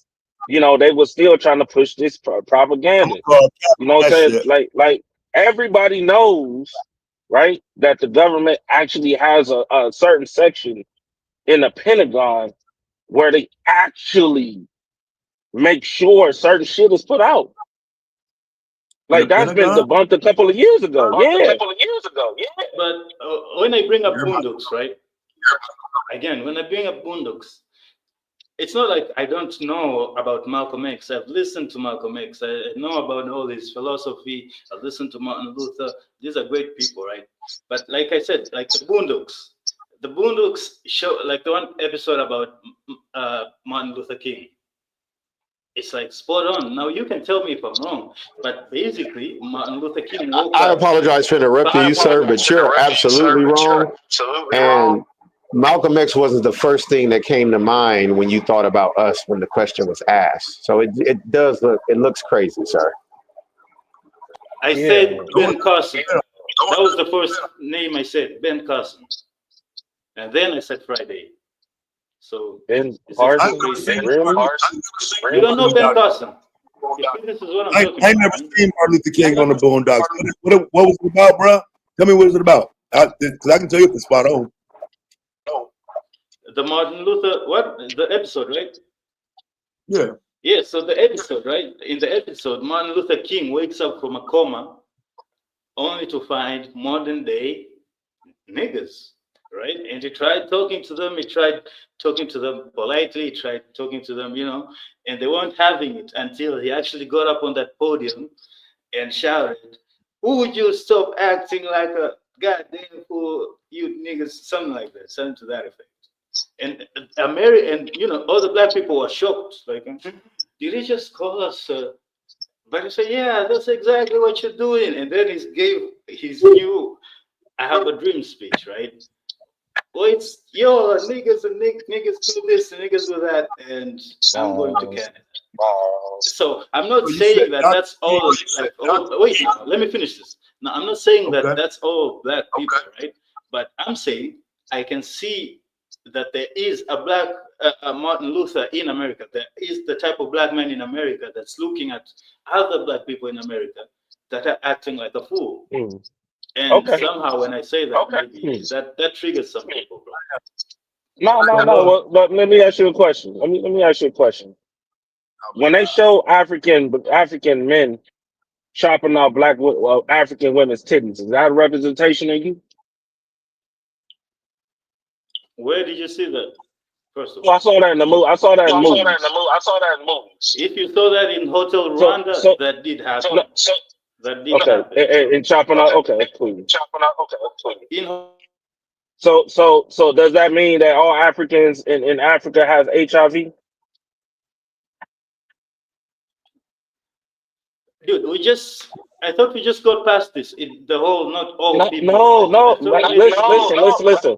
you know, they were still trying to push this propaganda. You know what I'm saying? Like everybody knows, right, that the government actually has a certain section in the Pentagon where they actually make sure certain shit is put out. Like, that's been debunked a couple of years ago. Yeah. But when I bring up Boondocks, right? Again, when I bring up Boondocks, it's not like I don't know about Malcolm X. I've listened to Malcolm X. I know about all his philosophy. I've listened to Martin Luther. These are great people, right? But like I said, like the Boondocks show, like the one episode about Martin Luther King. It's like spot on. Now you can tell me if I'm wrong, but basically Martin Luther King woke I up. apologize for interrupting you, sir, but you're absolutely wrong. And Malcolm X wasn't the first thing that came to mind when you thought about us when the question was asked. So it looks crazy, sir. I said Ben Carson. That was the first name I said, Ben Carson. And then I said Friday. So Ben Carson, really? You don't know Ben Carson. This is what I'm talking I about. never seen Martin Luther King on the Boondocks. What was it about, bro? Tell me what is it about? Because I can tell you if it's spot on. The Martin Luther, what? The episode, right? Yeah. Yeah, so the episode, right? In the episode, Martin Luther King wakes up from a coma only to find modern day niggas, right? And he tried talking to them, politely, he tried talking to them, you know, and they weren't having it until he actually got up on that podium and shouted, "Would you stop acting like a goddamn fool, you niggas," something like that, something to that effect. And you know, all the Black people were shocked, like, did he just call us? But he said, "Yeah, that's exactly what you're doing." And then he gave his new "I Have a Dream" speech, right? Well, it's yo niggas and niggas do this and niggas do that, and I'm going to Canada. So I'm not saying that that's all. Like, wait, let me finish this. Now, I'm not saying that that's all Black people, right? But I'm saying I can see that there is a Black Martin Luther in America. There is the type of Black man in America that's looking at other Black people in America that are acting like a fool. And somehow, when I say that, maybe that triggers some people, bro. No. Well, but let me ask you a question. Let me ask you a question. When they show African men chopping off African women's titties, is that a representation of you? Where did you see that? First of all, I saw that in the movie. I saw that in movies. If you saw that in Hotel Rwanda, that did happen. That did happen. And chopping off. Okay, cool. So does that mean that all Africans in Africa has HIV? Dude, I thought we just got past this. The whole not all people. No. Listen.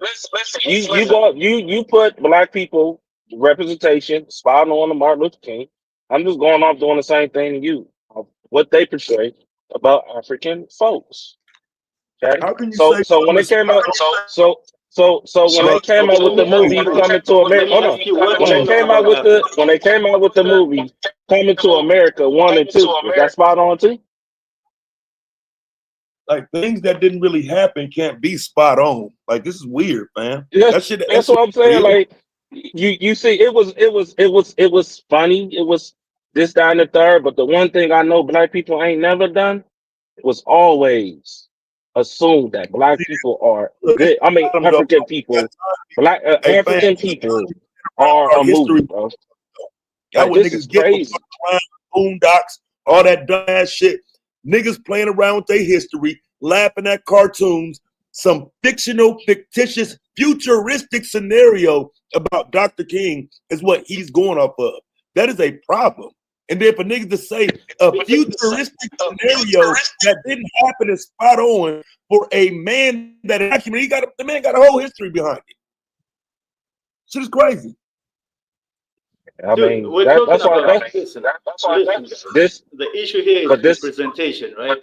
You put Black people representation spot on the Martin Luther King. I'm just going off doing the same thing to you. What they portray about African folks. Okay. How can you so when they came out, so when they came out with the movie Coming to America, hold on. When they came out with the movie Coming to America 1 and 2, was that spot on too? Like things that didn't really happen can't be spot on. Like this is weird, man. That's what I'm saying. Weird. Like you see, it was funny. It was this, that, and the third. But the one thing I know black people ain't never done was always assume that black people are good. I mean, African people, African people are Our a movie, history. bro. That Like what this is niggas get for crazy. around boondocks, all that dumbass shit. Niggas playing around with their history, laughing at cartoons, some fictional, fictitious, futuristic scenario about Dr. King is what he's going off of. That is a problem. And then for niggas to say a futuristic scenario that didn't happen is spot on for a man that actually the man got a whole history behind it. Shit is crazy. I Dude, mean, we're talking about listen, this. The issue here is representation, right?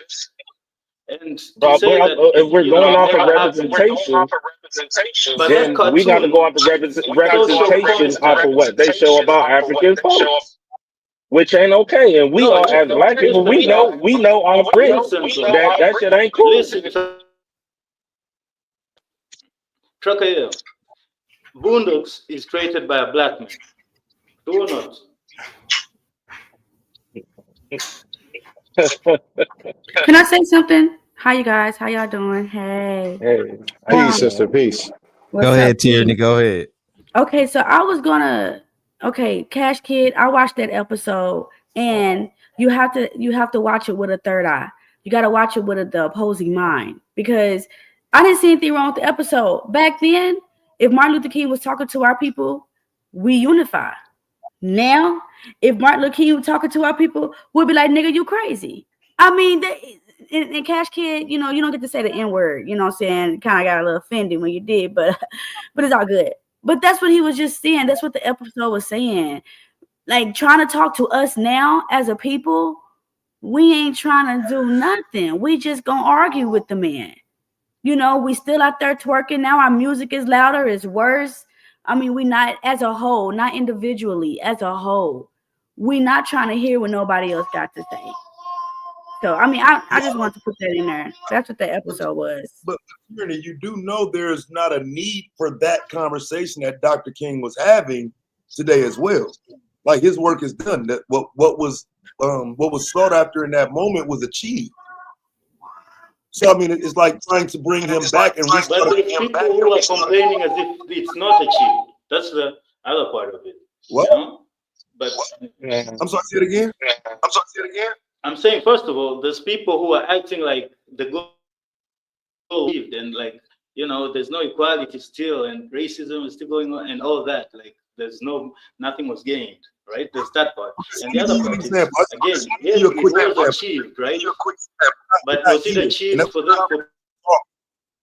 And to But say that if we're going off of never representation, but then that we got to cartoon, go off the representation off of what they show about African folks, which ain't okay. And we are, as black people, we know on print that shit ain't cool. Listen, Trucker, Boondocks is created by a black man. Do or not? Can I say something? Hi, you guys. How y'all doing? Hey. Hey, Peace, sister. Peace. What's Go ahead, up, Tierney. T? Go ahead. Okay, so I was gonna. Okay, Cash Kid. I watched that episode, and you have to watch it with a third eye. You got to watch it with the opposing mind, because I didn't see anything wrong with the episode back then. If Martin Luther King was talking to our people, we unify. Now, if Martin Luther King was talking to our people, we'll be like, nigga, you crazy. I mean, in Cash Kid, you don't get to say the N-word, you know what I'm saying? Kind of got a little offended when you did, but it's all good. But that's what he was just saying. That's what the episode was saying. Like, trying to talk to us now as a people, we ain't trying to do nothing. We just gonna argue with the man. We still out there twerking. Now our music is louder, it's worse. I mean, we not as a whole, not individually, as a whole. We not trying to hear what nobody else got to say. So, I mean, I just want to put that in there. That's what the episode was. But you do know there's not a need for that conversation that Dr. King was having today as well. Like his work is done. That what was sought after in that moment was achieved. So I mean, it's like trying to bring him back and but there's people who are complaining as if it's not achieved. That's the other part of it. What? But I'm sorry, say it again. I'm saying, first of all, there's people who are acting like the goal achieved, and like, there's no equality still, and racism is still going on, and all that. Like, nothing was gained, right? There's that part. And the other part is, again, yes, it was achieved, right? But was it achieved for them?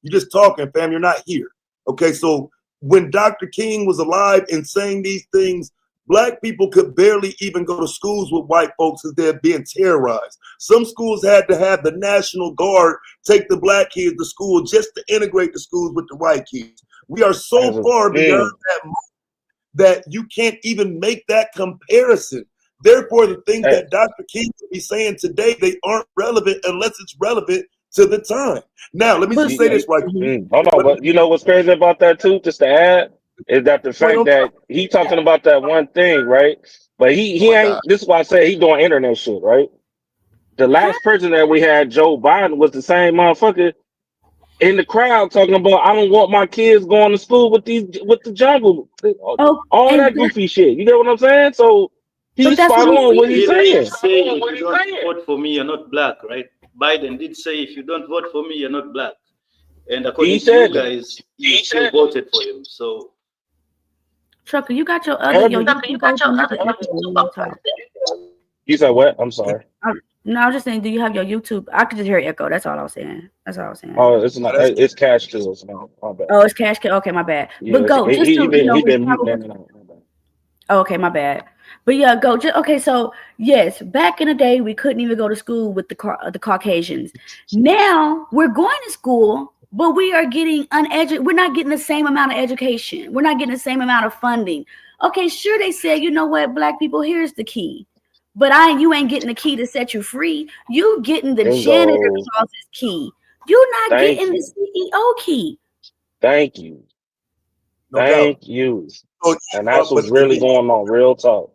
You're just talking, fam. You're not here. Okay, so when Dr. King was alive and saying these things, Black people could barely even go to schools with white folks because they're being terrorized. Some schools had to have the National Guard take the Black kids to school just to integrate the schools with the white kids. We are so far beyond that moment that you can't even make that comparison. Therefore, the things that Dr. King would be saying today, they aren't relevant unless it's relevant to the time. Now, let me just say this right quick. Hold on, but you know what's crazy about that too, just to add, is that the fact that he talking about that one thing, right? But he ain't, this is why I say he doing internet shit, right? The last person that we had, Joe Biden, was the same motherfucker in the crowd talking about, I don't want my kids going to school with the jungle, all that goofy shit. You get what I'm saying? So he's spot on what he's saying. Say, if you don't vote for me, you're not black, right? Biden did say, if you don't vote for me, you're not black. And according to you guys, you still voted for him. So, Trucker, you got your other. You said what? I'm sorry. No, I was just saying, do you have your YouTube? I could just hear echo. That's all I was saying. Oh, it's not. It's Cash Kills. No, my bad. Oh, it's Cash Kill. Okay, my bad. Yeah, but go. he been muting. Oh, okay, my bad. But yeah, go. Okay, so yes, back in the day, we couldn't even go to school with the Caucasians. Now we're going to school, but we are getting uneducated. We're not getting the same amount of education. We're not getting the same amount of funding. Okay, sure, they said, you know what, Black people, here's the key. But you ain't getting the key to set you free. You getting the janitor clause's key. You're not Thank getting you. the CEO key. Thank you. No Thank doubt. you. So, And that's what's but really again, going on. Real talk.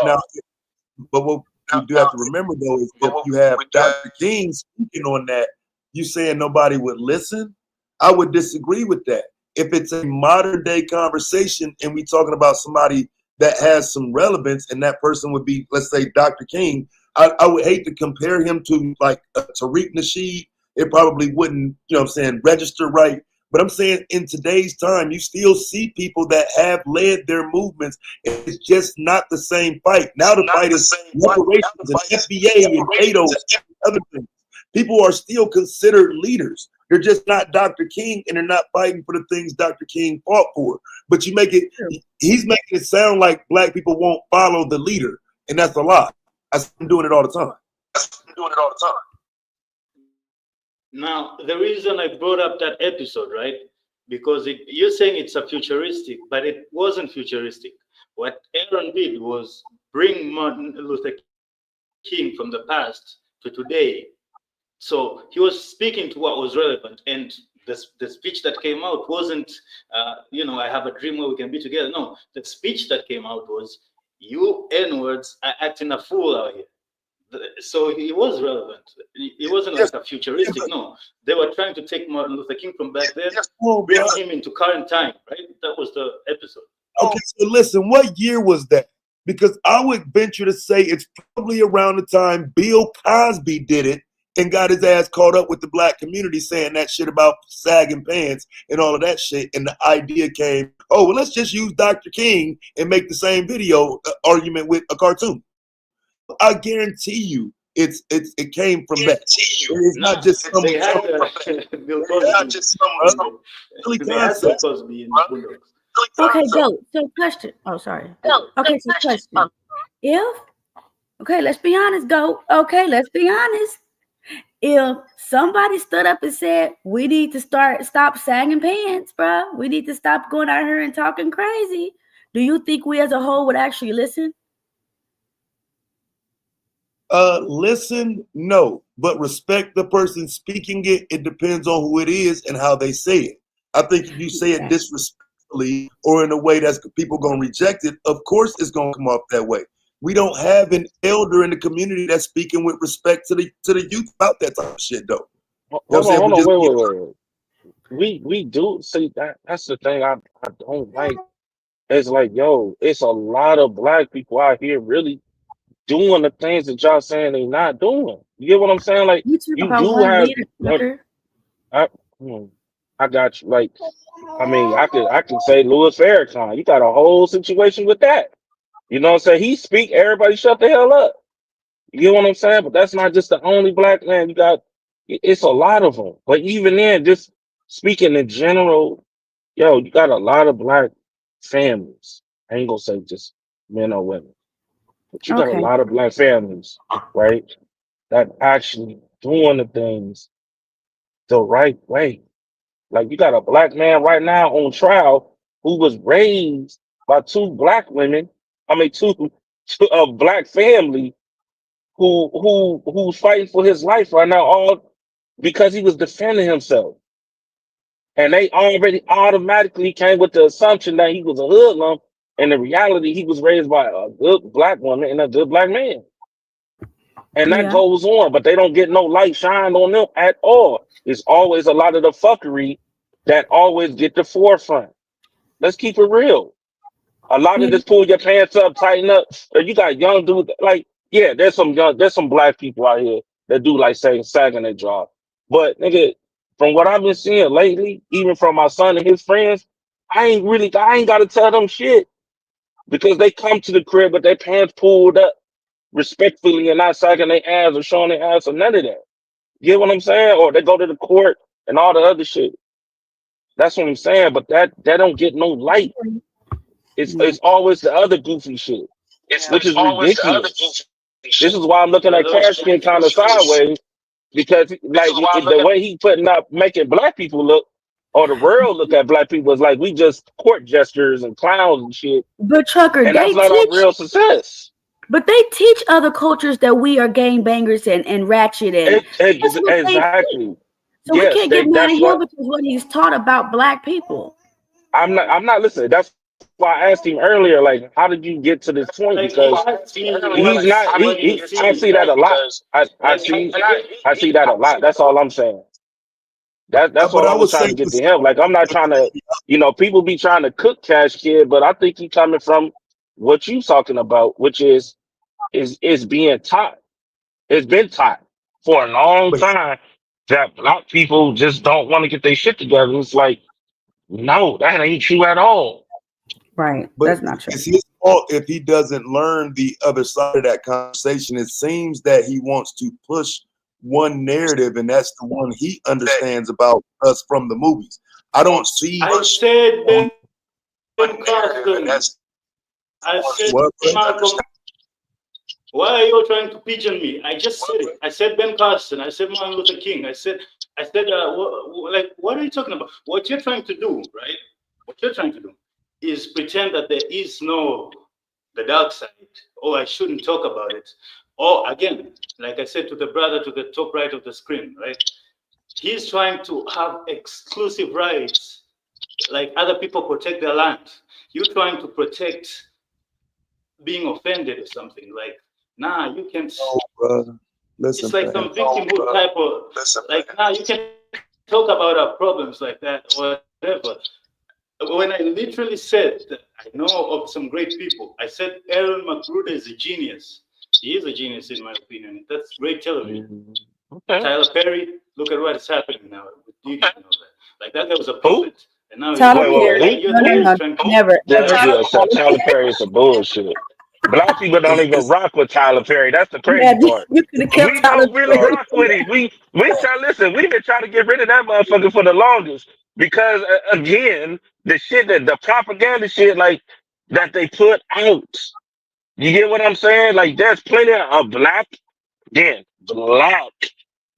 now, but what we do have to remember though is if you have Dr. King speaking on that, you saying nobody would listen. I would disagree with that. If it's a modern day conversation and we talking about somebody that has some relevance, and that person would be, let's say, Dr. King, I would hate to compare him to like Tariq Nasheed. It probably wouldn't, you know what I'm saying, register right. But I'm saying in today's time, you still see people that have led their movements. It's just not the same fight. Now the fight is reparations and FBA and ADOS and other things. People are still considered leaders. They're just not Dr. King, and they're not fighting for the things Dr. King fought for. But you make it, he's making it sound like black people won't follow the leader, and that's a lie. I'm doing it all the time. Now, the reason I brought up that episode, right? Because you're saying it's a futuristic, but it wasn't futuristic. What Aaron did was bring Martin Luther King from the past to today. So he was speaking to what was relevant, and the speech that came out wasn't, I have a dream where we can be together. No, the speech that came out was, you N-words are acting a fool out here. So he was relevant. It wasn't like a futuristic. No, they were trying to take Martin Luther King from back then, bring him into current time. Right? That was the episode. Okay, so listen, what year was that? Because I would venture to say it's probably around the time Bill Cosby did it and got his ass caught up with the black community saying that shit about sagging pants and all of that shit. And the idea came, oh, well, let's just use Dr. King and make the same video argument with a cartoon. I guarantee you it came from that. It's not just some they had Bill Cosby. They had Bill Cosby in Bulldogs. Okay, go. So question. Oh, sorry. Okay, so question. Let's be honest, go. Okay, let's be honest. If somebody stood up and said, we need to stop sagging pants, bro. We need to stop going out here and talking crazy. Do you think we as a whole would actually listen? Listen, no, but respect the person speaking it. It depends on who it is and how they say it. I think if you say it disrespectfully or in a way that's people gonna reject it, of course it's gonna come off that way. We don't have an elder in the community that's speaking with respect to the youth about that type of shit, though. Hold on, wait. We do see that's the thing I don't like. It's like, yo, it's a lot of black people out here really doing the things that y'all saying they not doing. You get what I'm saying? Like you do have I got you. Like, I mean, I could say Louis Farrakhan. You got a whole situation with that. You know what I'm saying? He speak, everybody shut the hell up. You get what I'm saying? But that's not just the only black man. You got it's a lot of them. But even then, just speaking in general, yo, you got a lot of black families. I ain't gonna say just men or women. But you got a lot of black families, right? That actually doing the things the right way. Like you got a black man right now on trial who was raised by two black women. I mean, two a black family who's fighting for his life right now, all because he was defending himself. And they already automatically came with the assumption that he was a hoodlum. And in reality, he was raised by a good black woman and a good black man. And that goes on, but they don't get no light shined on them at all. It's always a lot of the fuckery that always get the forefront. Let's keep it real. A lot of this pull your pants up, tighten up. You got young dudes like, yeah, there's some black people out here that do like sagging their jaw. But nigga, from what I've been seeing lately, even from my son and his friends, I ain't gotta tell them shit because they come to the crib with their pants pulled up respectfully and not sagging their ass or showing their ass or none of that. You get what I'm saying? Or they go to the court and all the other shit. That's what I'm saying. But that don't get no light. It's always the other goofy shit, which is ridiculous. This is why I'm looking at Cashkin kind of sideways because like the way he putting up making black people look or the world look at black people is like we just court jesters and clowns and shit. But Trucker, and that's not our real success. But they teach other cultures that we are gangbangers and ratchet and exactly. So we can't get mad at That's him what because what he's taught about black people. I'm not listening. That's why I asked him earlier, like, how did you get to this point? Like he Because asked me, he's not. what do you I see? see that a lot. I Like see. again, I see that a lot. That's all I'm saying. That's But all I I was would trying say to get to him. Like, I'm not trying to. People be trying to cook Cash Kid, but I think he coming from what you talking about, which is being taught. It's been taught for a long but time that black people just don't want to get their shit together. It's like, no, that ain't true at all. Right. but That's not true. it's his fault if he doesn't learn the other side of that conversation. It seems that he wants to push one narrative, and that's the one he understands about us from the movies. I don't see. I said Ben narrative, and Carson. that's I said what Malcolm. Why are you trying to pigeon me? I just said it. I said Ben Carson. I said Martin Luther King. I said, what are you talking about? What you're trying to do, right? What you're trying to do is pretend that there is no the dark side, or I shouldn't talk about it. Or again, like I said to the brother to the top right of the screen, right? He's trying to have exclusive rights, like other people protect their land. You're trying to protect being offended or something. Like, nah, you can't. No, brother. Listen, It's like man. some victimhood type of. Like, nah, you can talk about our problems like that or whatever. When I literally said that I know of some great people, I said Aaron McGruder is a genius. He is a genius in my opinion. That's great television. Okay. Tyler Perry, look at what is happening now with Diddy and all that. Like that guy was a Who? prophet, and now Tyler Perry. you're No, the no, one no. who's trying to. Never, ever. Tyler Perry is some bullshit. Black people don't even rock with Tyler Perry. That's the Yeah, crazy part. you could have kept We Tyler don't really Perry. rock with it. We try listen. We've been trying to get rid of that motherfucker for the longest because again, the propaganda shit like that they put out. You get what I'm saying? Like there's plenty of black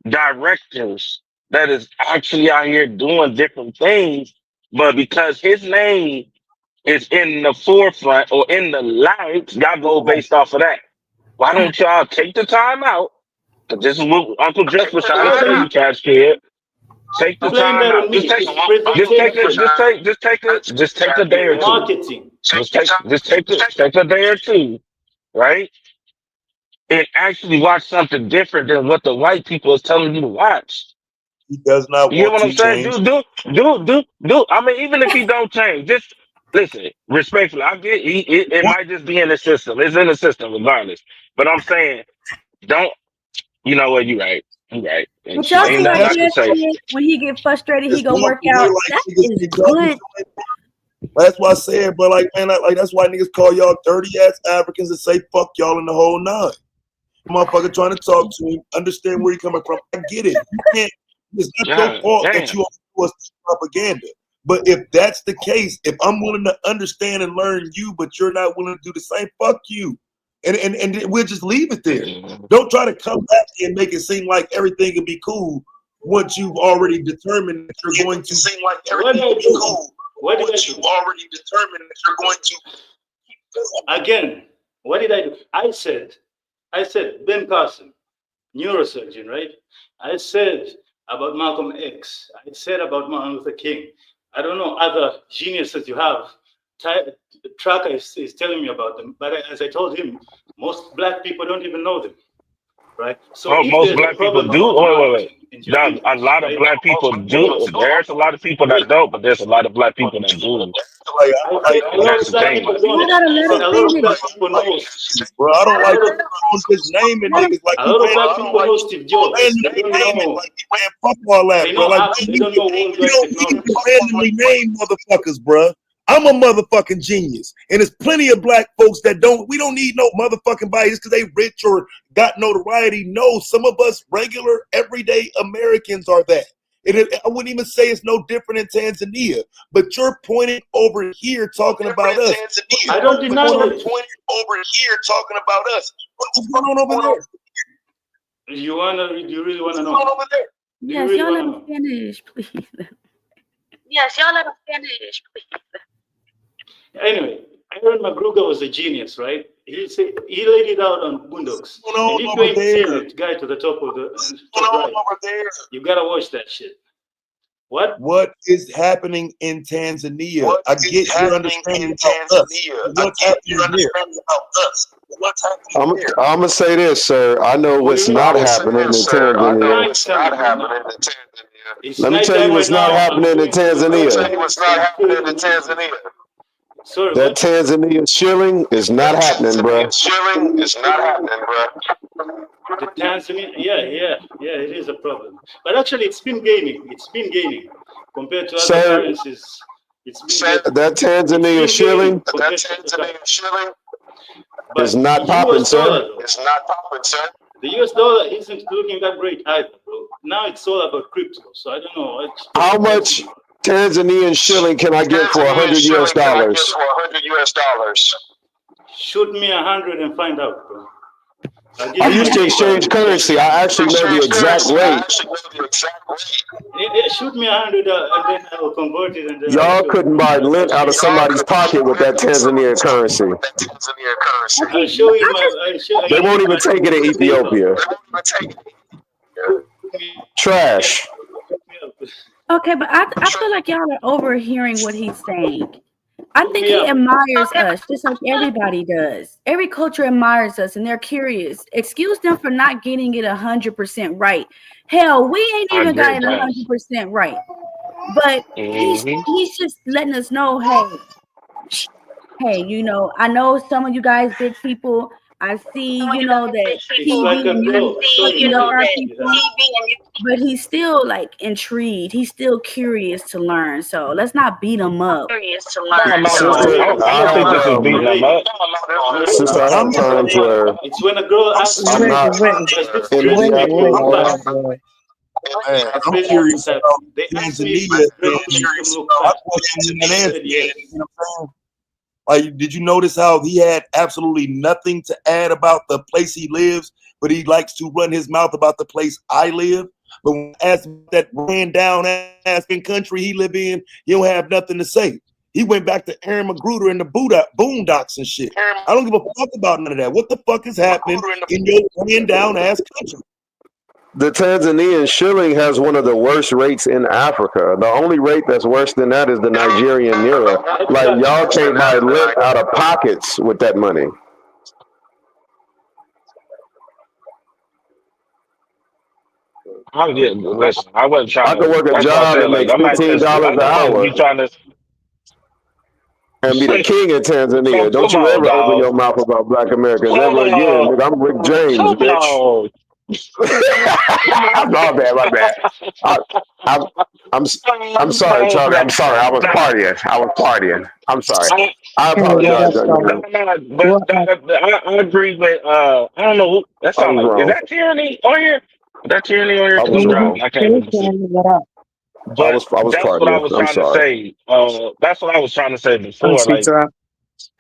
directors that is actually out here doing different things, but because his name is in the forefront or in the light, y'all go based off of that. Why don't y'all take the time out? 'Cause this is what Uncle Jeff was trying to tell you, Cash Kid. Take the Blame time that out. on me. It's presentation. Just take a day or two. Marketing. Take a day or two, right? And actually watch something different than what the white people is telling you to watch. He does not You get want what I'm to saying? change. Do. I mean, even if he don't change, just listen, respectfully. I get it might just be in the system. It's in the system regardless. But I'm saying, don't. You know what? You right. You right. And But y'all ain't see how nothing I can Cash say. Kid, when he get frustrated, he Just go walk work away out. like That niggas is be talking. good. That's why I said, but like, man, like that's why niggas call y'all dirty ass Africans and say fuck y'all in the whole nine. Motherfucker trying to talk to him, understand where he coming from. I get it. You can't. It's not your fault that you do us propaganda. But if that's the case, if I'm willing to understand and learn you, but you're not willing to do the same, fuck you. And we'll just leave it there. Don't try to come back and make it seem like everything will be cool once you've already determined that you're going to seem like everything will be cool. Once you've already determined that you're going to. Again, what did I do? I said Ben Carson, neurosurgeon, right? I said about Malcolm X. I said about Martin Luther King. I don't know other geniuses you have. Tracker is telling me about them, but as I told him, most black people don't even know them, right? So if Most there's a black people problem do. about Wait. marketing in Now, Japan, a lot of right? black people do. There's a lot of people that don't, but there's a lot of black people that do. I said a lot That's of the black thing. people don't. Y'all gotta I let said him a lot of finish. black people know. Bro, I don't like just naming niggas like A lot of black people know Steve Jobs. They don't know. like man, fuck all that, They bro. know Like apps. man, They don't know worldwide you don't need technology. to randomly name motherfuckers, bro. I'm a motherfucking genius, and there's plenty of black folks that don't. We don't need no motherfucking body just because they rich or got notoriety. No, some of us regular, everyday Americans are that. I wouldn't even say it's no different in Tanzania, but you're pointing over here talking about us. I don't deny it. Pointing over here talking about us. What's going on over there? You really wanna know? What's going on over there? Yes, really y'all let wanna him finish, please. Yes, y'all let him finish, please. Anyway, Aaron McGruger was a genius, right? He said he laid it out on Boondocks. And if you ain't seen it, guy to the top of the top right, you gotta watch that shit. What is happening in Tanzania? I get your understanding about us. What's happening here? I'm gonna say this, sir. I know what's not happening in Tanzania. It's Let me tell you what's not happening in Tanzania. Sorry, that Tanzania shilling is not happening, bro. The Tanzania, yeah, it is a problem. But actually, it's been gaining. It's been gaining compared to other currencies. It's been that Tanzania shilling is not popping, sir. It's not popping, sir. The US dollar isn't looking that great either, bro. Now it's all about crypto, so I don't know. How much Tanzanian shilling can I get for $100 US? Shoot me 100 and find out, bro. I used to exchange currency. I actually know the exact rate. Shoot me 100 and then I will convert it. And then Y'all couldn't buy lint out of somebody's pocket with that Tanzanian currency. I'll show you my. They won't even take it in Ethiopia. Trash. Okay, but I feel like y'all are overhearing what he's saying. I think he admires us just like everybody does. Every culture admires us and they're curious. Excuse them for not getting it 100% right. Hell, we ain't even got it 100% right. But he's just letting us know, hey, you know, I know some of you guys big people. I see, you know, that TV and you fucking up our people, but he's still like intrigued. He's still curious to learn. So let's not beat him up. Sister, I don't think this is beating them up. Sister, I have times where it's when a girl asks I'm not in the diaspora. I'm curious about Tanzania. Like, did you notice how he had absolutely nothing to add about the place he lives, but he likes to run his mouth about the place I live? But when asked that ran down African country he live in, he don't have nothing to say. He went back to Aaron Magruder and the Boondocks and shit. I don't give a fuck about none of that. What the fuck is happening in your ran down ass country? The Tanzanian shilling has one of the worst rates in Africa. The only rate that's worse than that is the Nigerian naira. Like, y'all can't buy lint out of pockets with that money. Listen, I wasn't trying I could work a job and make $15 an hour. You trying to and be the king in Tanzania. Don't you ever open your mouth about Black Americans ever again. Nigga, I'm Rick James, bitch. My bad. I'm sorry, Charlie. I'm sorry. I was partying. I'm sorry. I apologize. I agree with I don't know. That sounds like is that tyranny on here? Is that tyranny on here? I can't even see. But I was that's partying. what I was trying to say. That's what I was trying to say before. Like,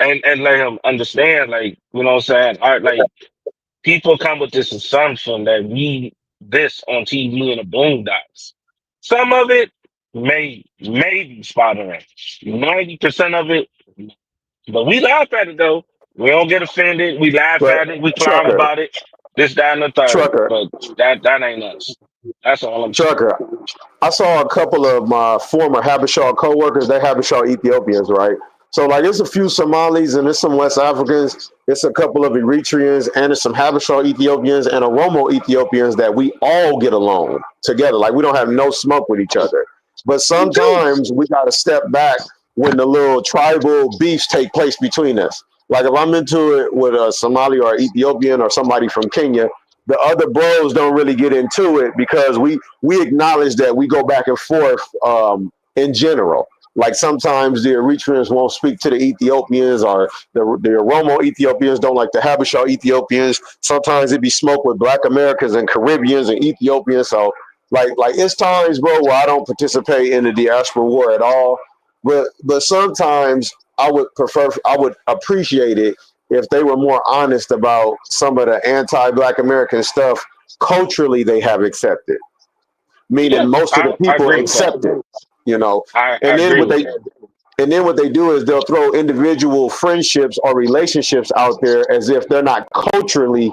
and let him understand, like, you know what I'm saying? Like, people come with this assumption that we this on TV in the Boondocks. Some of it may be spot on. 90% of it, but we laugh at it though. We don't get offended. We laugh at it. We clown about it. This, that, and the third. But that ain't us. That's all I'm saying. Trucker, I saw a couple of my former Habesha co-workers. They're Habesha Ethiopians, right? So, like, it's a few Somalis and there's some West Africans. It's a couple of Eritreans and there's some Habesha Ethiopians and Oromo Ethiopians that we all get along together. Like, we don't have no smoke with each other. But sometimes we got to step back when the little tribal beefs take place between us. Like, if I'm into it with a Somali or Ethiopian or somebody from Kenya, the other bros don't really get into it because we acknowledge that we go back and forth in general. Like, sometimes the Eritreans won't speak to the Ethiopians, or the Oromo Ethiopians don't like the Habesha Ethiopians. Sometimes it be smoke with Black Americans and Caribbeans and Ethiopians. So like it's times, bro, where I don't participate in the diaspora war at all. But sometimes I would appreciate it if they were more honest about some of the anti-Black American stuff culturally they have accepted. Meaning most of the people accept it, you know. And then And then what they do is they'll throw individual friendships or relationships out there as if they're not culturally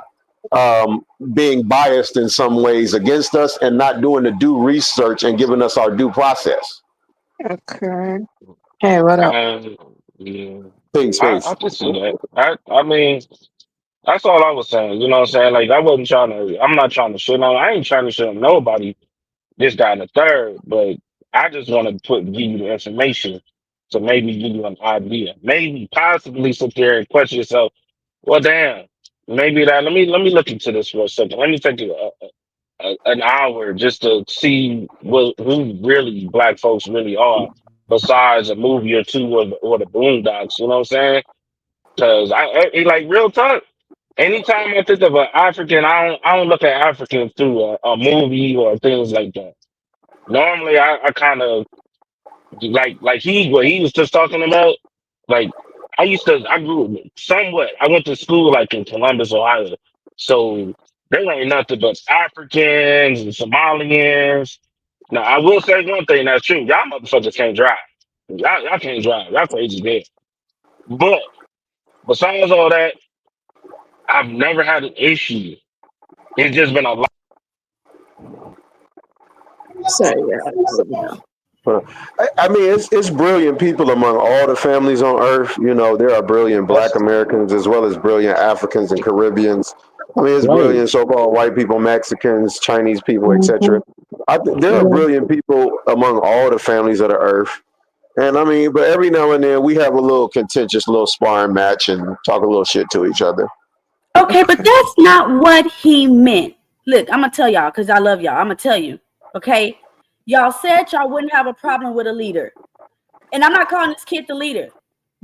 being biased in some ways against us and not doing the due research and giving us our due process. Okay. Hey, what up? Yeah. Peace, I peace. can see that. I mean, that's all I was saying. You know what I'm saying? Like I wasn't trying to. I'm not trying to shit on. I ain't trying to shit on nobody. This guy and the third, but I just want to give you the information to maybe give you an idea. Maybe possibly sit there and question yourself. Well, damn. Maybe that. Let me look into this for a second. Let me take an hour just to see who really black folks really are, besides a movie or two or the Boondocks. You know what I'm saying? Because like real talk. Anytime I think of an African, I don't look at African through a movie or things like that. Normally, I kind of like what he was just talking about. Like I grew somewhat. I went to school like in Columbus, Ohio. So there ain't nothing but Africans and Somalians. Now I will say one thing that's true. Y'all motherfuckers can't drive. Y'all can't drive. Y'all crazy dead. But besides all that, I've never had an issue. It's just been a lot. So yeah, I mean, it's brilliant people among all the families on earth. You know, there are brilliant Black Americans as well as brilliant Africans and Caribbeans. I mean, it's Right. brilliant so-called white people, Mexicans, Chinese people, etc. There are yeah. brilliant people among all the families of the earth. And I mean, but every now and then we have a little contentious little sparring match and talk a little shit to each other. Okay, but that's not what he meant. Look, I'm gonna tell y'all because I love y'all. I'm gonna tell you. Okay, y'all said y'all wouldn't have a problem with a leader, and I'm not calling this kid the leader.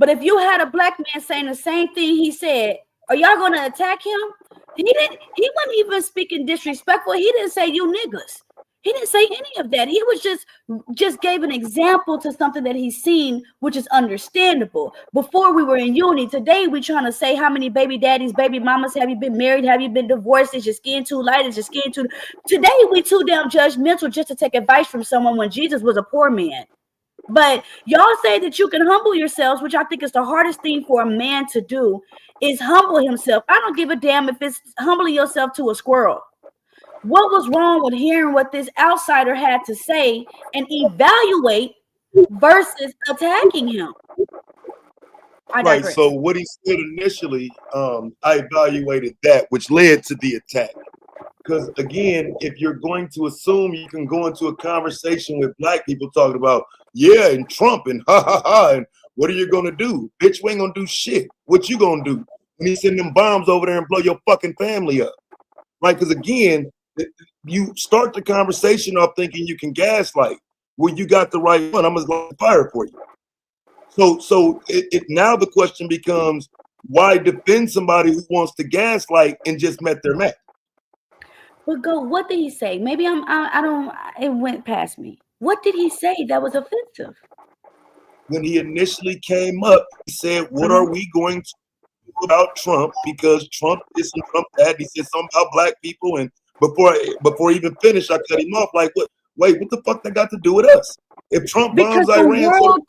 But if you had a black man saying the same thing he said, are y'all gonna attack him? He didn't. He wasn't even speaking disrespectful. He didn't say you niggas. He didn't say any of that. He was just gave an example to something that he's seen, which is understandable. Before we were in uni, today we're trying to say how many baby daddies, baby mamas have you been married? Have you been divorced? Is your skin too light? Is your skin too? Today we too damn judgmental just to take advice from someone when Jesus was a poor man. But y'all say that you can humble yourselves, which I think is the hardest thing for a man to do, is humble himself. I don't give a damn if it's humbling yourself to a squirrel. What was wrong with hearing what this outsider had to say and evaluate versus attacking him? I Right. digress. So what he said initially, I evaluated that, which led to the attack. Because again, if you're going to assume you can go into a conversation with black people talking about, yeah, and Trump and ha ha ha, and what are you gonna do? Bitch, we ain't gonna do shit. What you gonna do when he send them bombs over there and blow your fucking family up? Right? Because again, you start the conversation off thinking you can gaslight. Well, you got the right one. I'm just gonna fire for you. So it now the question becomes, why defend somebody who wants to gaslight and just met their match? But go, what did he say? Maybe I don't, it went past me. What did he say that was offensive? When he initially came up, he said, what are we going to do about Trump? Because Trump this and Trump that. He said something about black people. And before he even finished, I cut him off like, what? Wait, what the fuck that got to do with us? If Trump Because bombs Iran,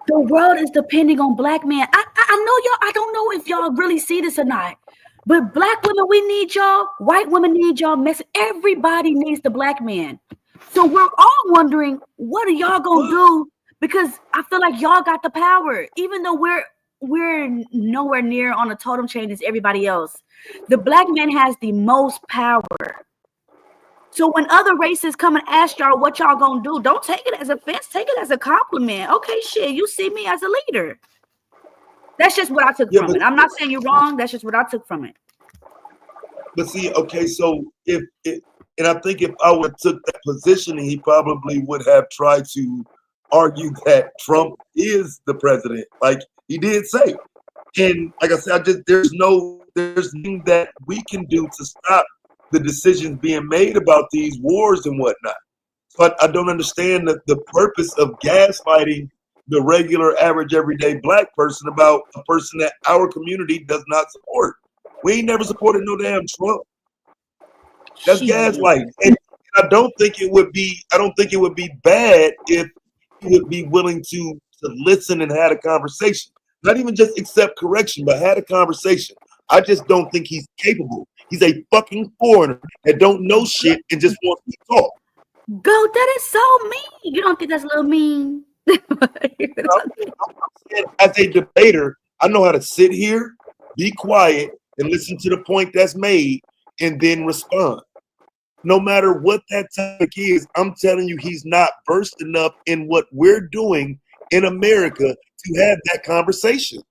the world is depending on black men. I know y'all, I don't know if y'all really see this or not. But black women, we need y'all. White women need y'all. Everybody needs the black man. So we're all wondering, what are y'all gonna do? Because I feel like y'all got the power, even though we're nowhere near on a totem chain as everybody else. The black man has the most power. So when other races come and ask y'all what y'all gonna do, don't take it as offense. Take it as a compliment. Okay, shit, you see me as a leader. That's just what I took from it. I'm not saying you're wrong. That's just what I took from it. But see, okay, so and I think if I would have took that position, he probably would have tried to argue that Trump is the president, like he did say. And like I said, there's nothing that we can do to stop the decisions being made about these wars and whatnot. But I don't understand the purpose of gaslighting the regular, average, everyday black person about a person that our community does not support. We ain't never supported no damn Trump. That's gaslighting. And I don't think it would be bad if he would be willing to to listen and had a conversation. Not even just accept correction, but had a conversation. I just don't think he's capable. He's a fucking foreigner that don't know shit and just wants to talk. Go, that is so mean. You don't think that's a little mean? I'm saying, as a debater, I know how to sit here, be quiet, and listen to the point that's made, and then respond. No matter what that topic is, I'm telling you, he's not versed enough in what we're doing in America to have that conversation.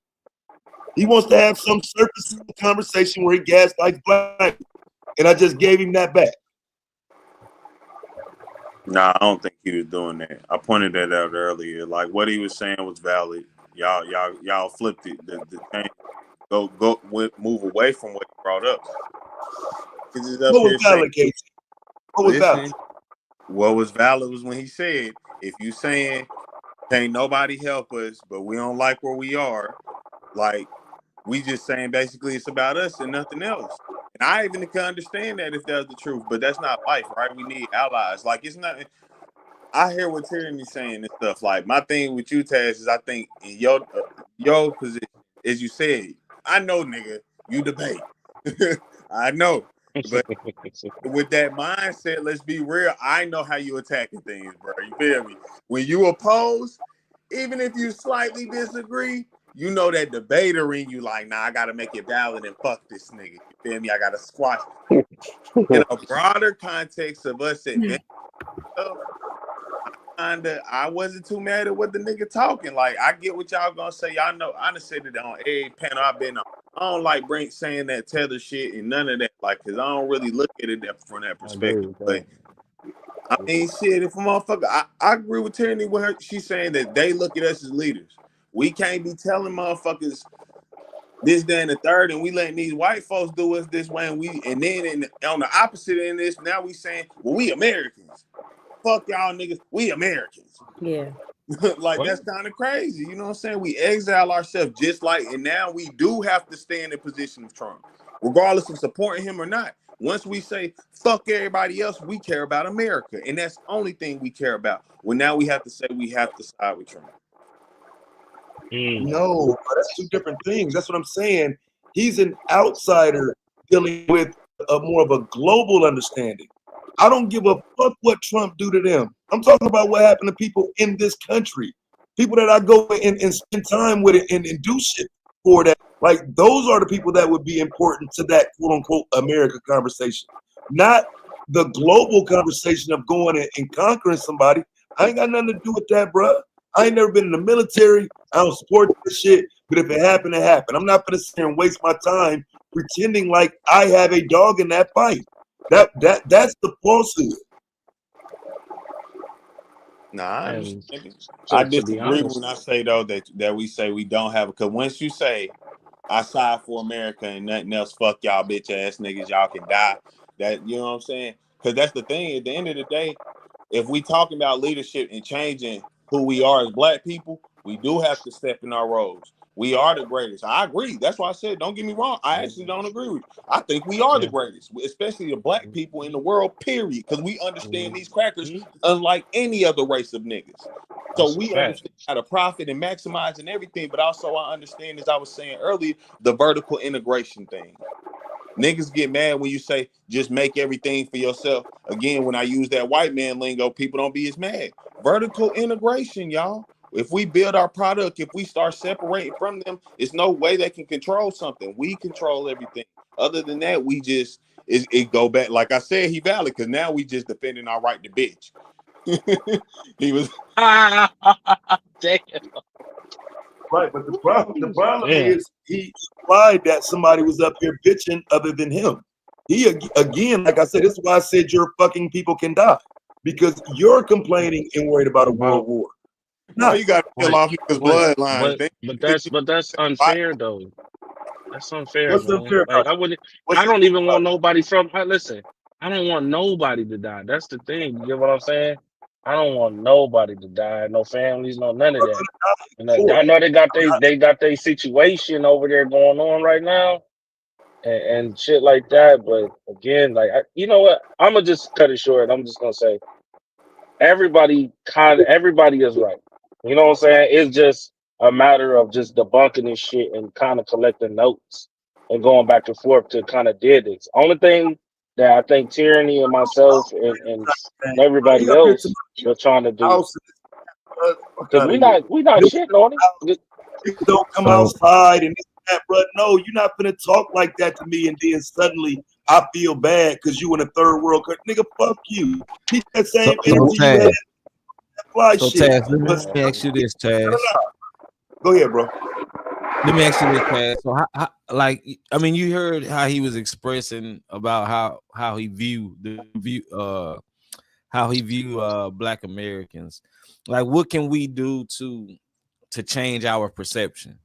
He wants to have some surface conversation where he gaslights black people, and I just gave him that back. Nah, I don't think he was doing that. I pointed that out earlier. Like what he was saying was valid. Y'all flipped it. The thing, move away from what he brought up. He's just up What here was valid, saying, Casey? What was valid? What was valid was when he said, if you saying can't nobody help us, but we don't like where we are, like we just saying basically it's about us and nothing else. And I even can understand that if that's the truth, but that's not life, right? We need allies. Like it's not. I hear what Tyranny's saying and stuff. Like my thing with you, Taz, is I think in your position, as you said, I know, nigga, you debate. I know, but with that mindset, let's be real. I know how you attacking things, bro. You feel me? When you oppose, even if you slightly disagree, you know that debater in you, like, nah, I gotta make it valid and fuck this nigga. You feel me? I gotta squash. In a broader context of us advancing stuff, I wasn't too mad at what the nigga talking. Like, I get what y'all gonna say. Y'all know I done said it on every panel I've been on. I don't like Brink saying that tether shit and none of that, like, cause I don't really look at it from that perspective. But I mean, shit, if a motherfucker, I agree with Tierney with her. She's saying that they look at us as leaders. We can't be telling motherfuckers this, that, and the third, and we letting these white folks do us this way, and then on the opposite end of this, now we saying, well, we Americans. Fuck y'all niggas, we Americans. Yeah. Like that's kind of crazy. You know what I'm saying? We exile ourselves just like, and now we do have to stand in position of Trump, regardless of supporting him or not. Once we say fuck everybody else, we care about America, and that's the only thing we care about. Well, now we have to say we have to side with Trump. No, that's two different things. That's what I'm saying. He's an outsider dealing with a more of a global understanding. I don't give a fuck what Trump do to them. I'm talking about what happened to people in this country, people that I go and spend time with and do shit for that. Like those are the people that would be important to that quote unquote America conversation, not the global conversation of going and conquering somebody. I ain't got nothing to do with that, bro. I ain't never been in the military. I don't support this shit. But if it happened, it happened. I'm not gonna sit here and waste my time pretending like I have a dog in that fight. That's the falsehood. Nah, I understand. I disagree when I say though that we say we don't have it. Because once you say I side for America and nothing else, fuck y'all bitch ass niggas, y'all can die. That you know what I'm saying? Because that's the thing. At the end of the day, if we talking about leadership and changing who we are as black people, we do have to step in our roles. We are the greatest. I agree. That's why I said, don't get me wrong. I actually don't agree with you. I think we are the greatest, especially the black people in the world, period. Because we understand these crackers unlike any other race of niggas. So we understand how to profit and maximize and everything. But also I understand, as I was saying earlier, the vertical integration thing. Niggas get mad when you say just make everything for yourself. Again, when I use that white man lingo, people don't be as mad. Vertical integration, y'all. If we build our product, if we start separating from them, it's no way they can control something. We control everything. Other than that, we just it go back. Like I said, he valid because now we just defending our right to bitch. He was Damn. Right, but the problem is he implied that somebody was up here bitching other than him. He again, like I said, this is why I said your fucking people can die because you're complaining and worried about a world war. No, you got to kill off niggas' bloodlines. But that's unfair though. That's unfair, What's man. unfair Like about it? I don't even want nobody from. Listen, I don't want nobody to die. That's the thing. You get what I'm saying? I don't want nobody to die. No families, no none of that. And I know they got their situation over there going on right now, and shit like that. But again, like you know what? I'm gonna just cut it short. I'm just gonna say everybody is right. You know what I'm saying? It's just a matter of just debunking this shit and kind of collecting notes and going back and forth to kind of did this. Only thing that I think Tyranny and myself and everybody He up here to else were trying to do, house. Fuck because out of we here. not shitting on it. You don't come So outside and this and that, bro. No, you're not gonna talk like that to me, and then suddenly I feel bad because you in a third world country. Nigga, fuck you. Keep that So, same so energy you had. Taz, That fly so shit. Taz, let But me ask you this, Taz. go ahead, bro. Let me ask you this, Taz. So, like, I mean, you heard how he was expressing about how he view Black Americans. Like, what can we do to change our perception?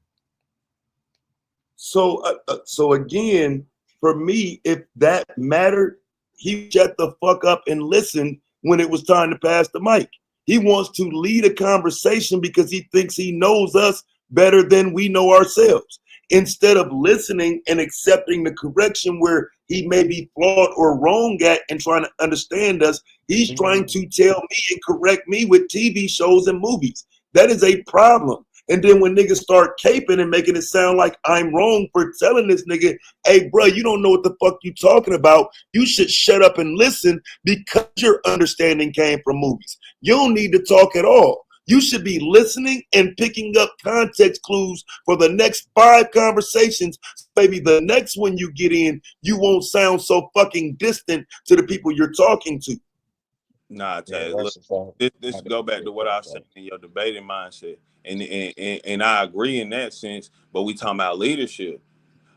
So, so again, for me, if that mattered, he shut the fuck up and listened when it was time to pass the mic. He wants to lead a conversation because he thinks he knows us better than we know ourselves. Instead of listening and accepting the correction where he may be flawed or wrong at and trying to understand us, he's trying to tell me and correct me with TV shows and movies. That is a problem. And then when niggas start caping and making it sound like I'm wrong for telling this nigga, hey, bro, you don't know what the fuck you talking about. You should shut up and listen because your understanding came from movies. You don't need to talk at all. You should be listening and picking up context clues for the next 5 conversations. Maybe the next one you get in, you won't sound so fucking distant to the people you're talking to. Nah, Yeah, Taz, look, this go back to what I was saying in your debating mindset. And I agree in that sense, but we talking about leadership.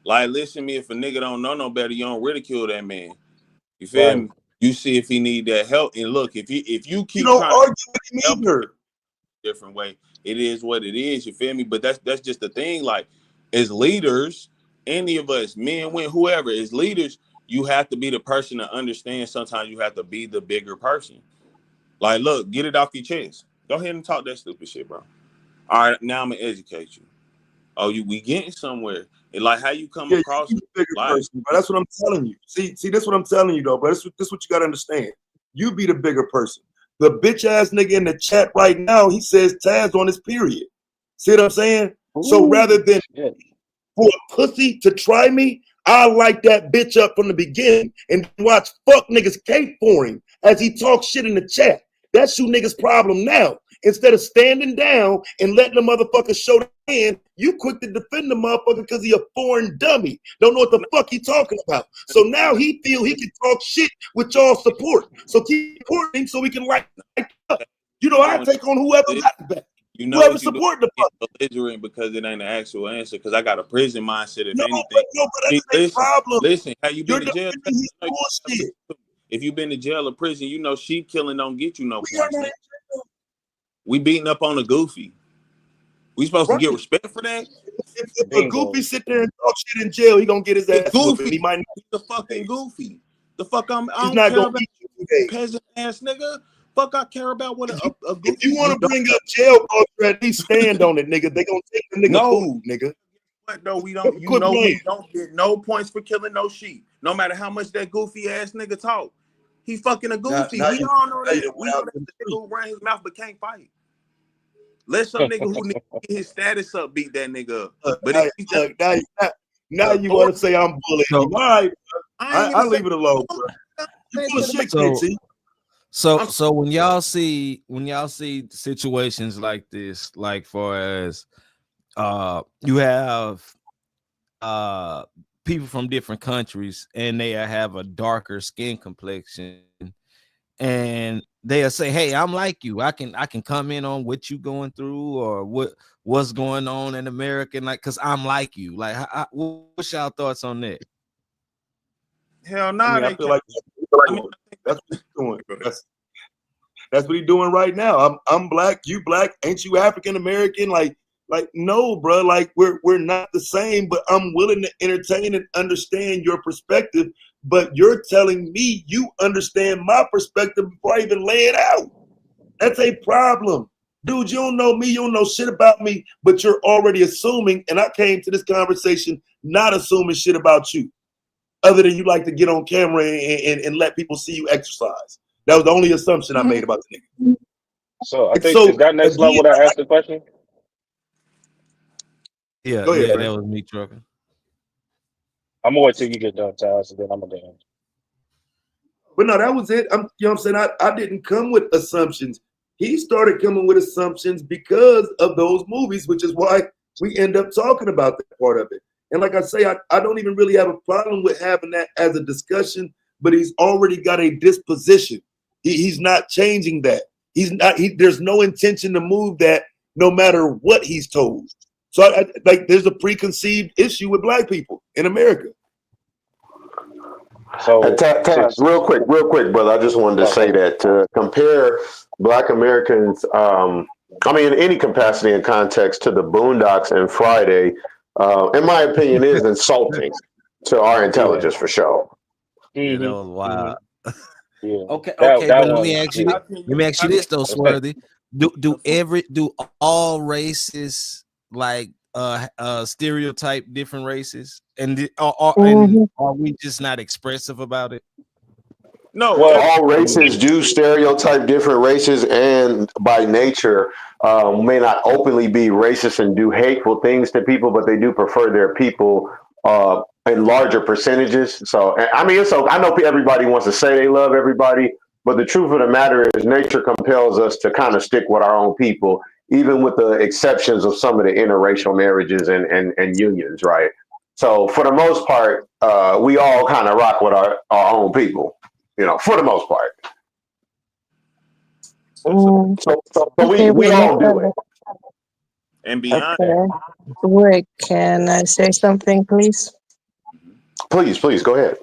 Like, listen to me, if a nigga don't know no better, you don't ridicule that man. You feel me? You see if he need that help. And look, if you keep don't trying argue to with him help either. him different way, it is what it is. You feel me? But that's just the thing. Like, as leaders, any of us, men, women, whoever, as leaders, you have to be the person to understand. Sometimes you have to be the bigger person. Like, look, get it off your chest. Go ahead and talk that stupid shit, bro. All right, now I'm gonna educate you. Oh, we getting somewhere. And like how you come Yeah, across you the bigger life. person, bro. That's what I'm telling you. See, that's what I'm telling you, though, bro. This what you gotta understand. You be the bigger person. The bitch ass nigga in the chat right now, he says Taz on his period. See what I'm saying? So rather than for a pussy to try me, I light that bitch up from the beginning and watch fuck niggas cape for him as he talks shit in the chat. That's you niggas' problem now. Instead of standing down and letting the motherfucker show the hand, you quick to defend the motherfucker because he a foreign dummy. Don't know what the fuck he talking about. So now he feel he can talk shit with y'all support. So keep supporting so we can light up. You know, I take on whoever got the back. You know Whoever what you do? support the fuck. Belligerent because it ain't an actual answer. Because I got a prison mindset. If No, anything, but that's a problem. listen. Have you You're been to jail? defending his bullshit. If you've been to jail or prison, you know sheep killing don't get you no We are points. not We beating up on a goofy. We supposed to right. get respect for that? If a goofy sit there and talk shit in jail, he gonna get his ass whooped. Goofy. He might not. He's a fucking goofy. The fuck I He's don't not care gonna about eat you today. peasant ass nigga. Fuck I care about what a goofy. If you want to bring up jail culture, at least stand on it, nigga. They gonna take the nigga food, nigga. What though? We don't. You Quit know playing. we don't get no points for killing no sheep. No matter how much that goofy ass nigga talk. He fucking a goofy. Now we you, all know now you that. done We went know out that to the the nigga who ran his mouth but can't fight. Let some nigga who need to get his status up beat that nigga up. But if he's just now you want to say I'm bullying you. All right, I leave it alone, bro. You full of shit, KT. So when y'all see situations like this, like far as you have people from different countries and they have a darker skin complexion and they'll say, hey, I'm like you. I can comment on what you going through or what's going on in America, like, because I'm like you. Like, what's y'all thoughts on that? Hell no, I mean, I feel like that's what he's doing. That's what he's doing right now. I'm black, you black, ain't you African American? Like no, bro. Like we're not the same, but I'm willing to entertain and understand your perspective. But you're telling me you understand my perspective before I even lay it out. That's a problem. Dude, you don't know me, you don't know shit about me, but you're already assuming, and I came to this conversation not assuming shit about you, other than you like to get on camera and let people see you exercise. That was the only assumption I made about the nigga. So I And think is so that next again, level that asked the question? Yeah, go ahead, yeah, Brandon. that was me trucking. I'm gonna wait till you get done, Taz, and then I'm gonna dance. But no, that was it. You know what I'm saying? I didn't come with assumptions. He started coming with assumptions because of those movies, which is why we end up talking about that part of it. And like I say, I don't even really have a problem with having that as a discussion, but he's already got a disposition. He's not changing that. He's not, there's no intention to move that no matter what he's told. So like there's a preconceived issue with black people in America. So Taz, real quick, brother. I just wanted to say that to compare Black Americans, I mean, in any capacity and context, to the Boondocks and Friday, in my opinion, is insulting to our intelligence for sure. Yeah, that was wild. Yeah. Okay, That but let one. me ask you this. Let me ask you this though, Swarthy. Do all races like stereotype different races, and are we just not expressive about it? No, Well, all races do stereotype different races, and by nature, may not openly be racist and do hateful things to people, but they do prefer their people in larger percentages. So, I mean, I know everybody wants to say they love everybody, but the truth of the matter is, nature compels us to kind of stick with our own people, even with the exceptions of some of the interracial marriages and unions, right? So, for the most part, we all kind of rock with our own people. You know, for the most part. So Okay, we well, all do it. And beyond okay. Wait, can I say something, please? Please, go ahead.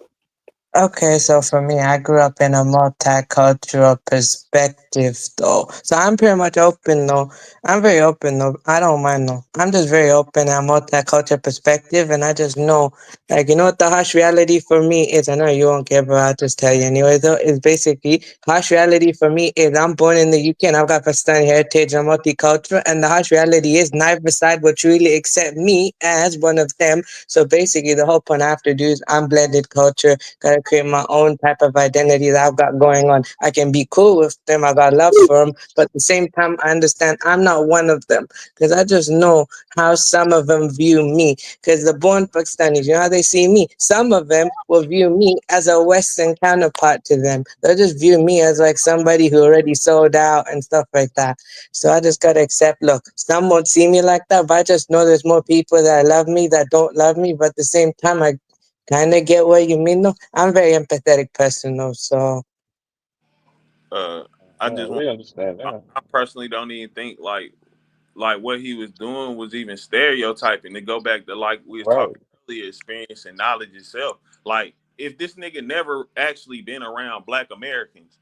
Okay, so for me, I grew up in a multicultural perspective, though. So I'm pretty much open, though. I'm very open, though. I don't mind, though. I'm just very open at multicultural perspective, and I just know, like, you know what the harsh reality for me is? I know you won't care, but I'll just tell you anyway, though. Is basically, harsh reality for me is I'm born in the UK, and I've got Pakistani heritage and multicultural, and the harsh reality is neither side will truly accept me as one of them. So basically, the whole point I have to do is I'm blended culture, gotta create my own type of identity that I've got going on. I can be cool with them, I got love for them, but at the same time, I understand I'm not one of them because I just know how some of them view me. Because the born Pakistanis, you know how they see me? Some of them will view me as a Western counterpart to them. They'll just view me as like somebody who already sold out and stuff like that. So I just gotta accept, look, some won't see me like that, but I just know there's more people that love me that don't love me, but at the same time, I kind of get what you mean, though. I'm a very empathetic person, though, so. I just want. We understand that. I personally don't even think like what he was doing was even stereotyping. To go back to like we was talking earlier, experience and knowledge itself. Like if this nigga never actually been around Black Americans,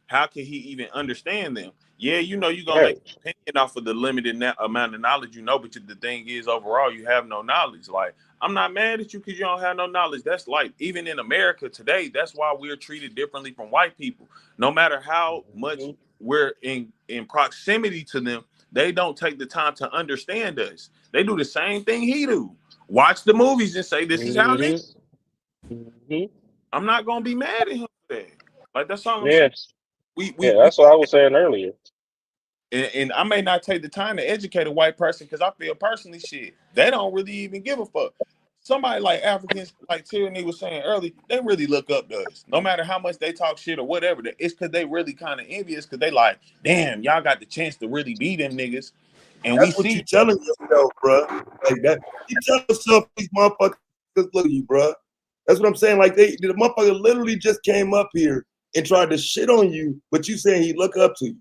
how can he even understand them? Yeah, you know you're gonna make an opinion off of the limited amount of knowledge you know, but the thing is, overall, you have no knowledge. Like I'm not mad at you because you don't have no knowledge. That's like even in America today, that's why we're treated differently from white people. No matter how much we're in proximity to them, they don't take the time to understand us. They do the same thing he do. Watch the movies and say this is how niggas. I'm not gonna be mad at him for that. Like that's all I'm saying. We That's what I was saying earlier. And I may not take the time to educate a white person because I feel personally shit. They don't really even give a fuck. Somebody like Africans, like Tyranny was saying earlier, they really look up to us. No matter how much they talk shit or whatever, it's because they really kind of envious because they like, damn, y'all got the chance to really be them niggas. And that's what you telling yourself, bro. Like that, you tell yourself these motherfuckers look at you, bro. That's what I'm saying. Like the motherfucker literally just came up here and tried to shit on you, but you saying he look up to you.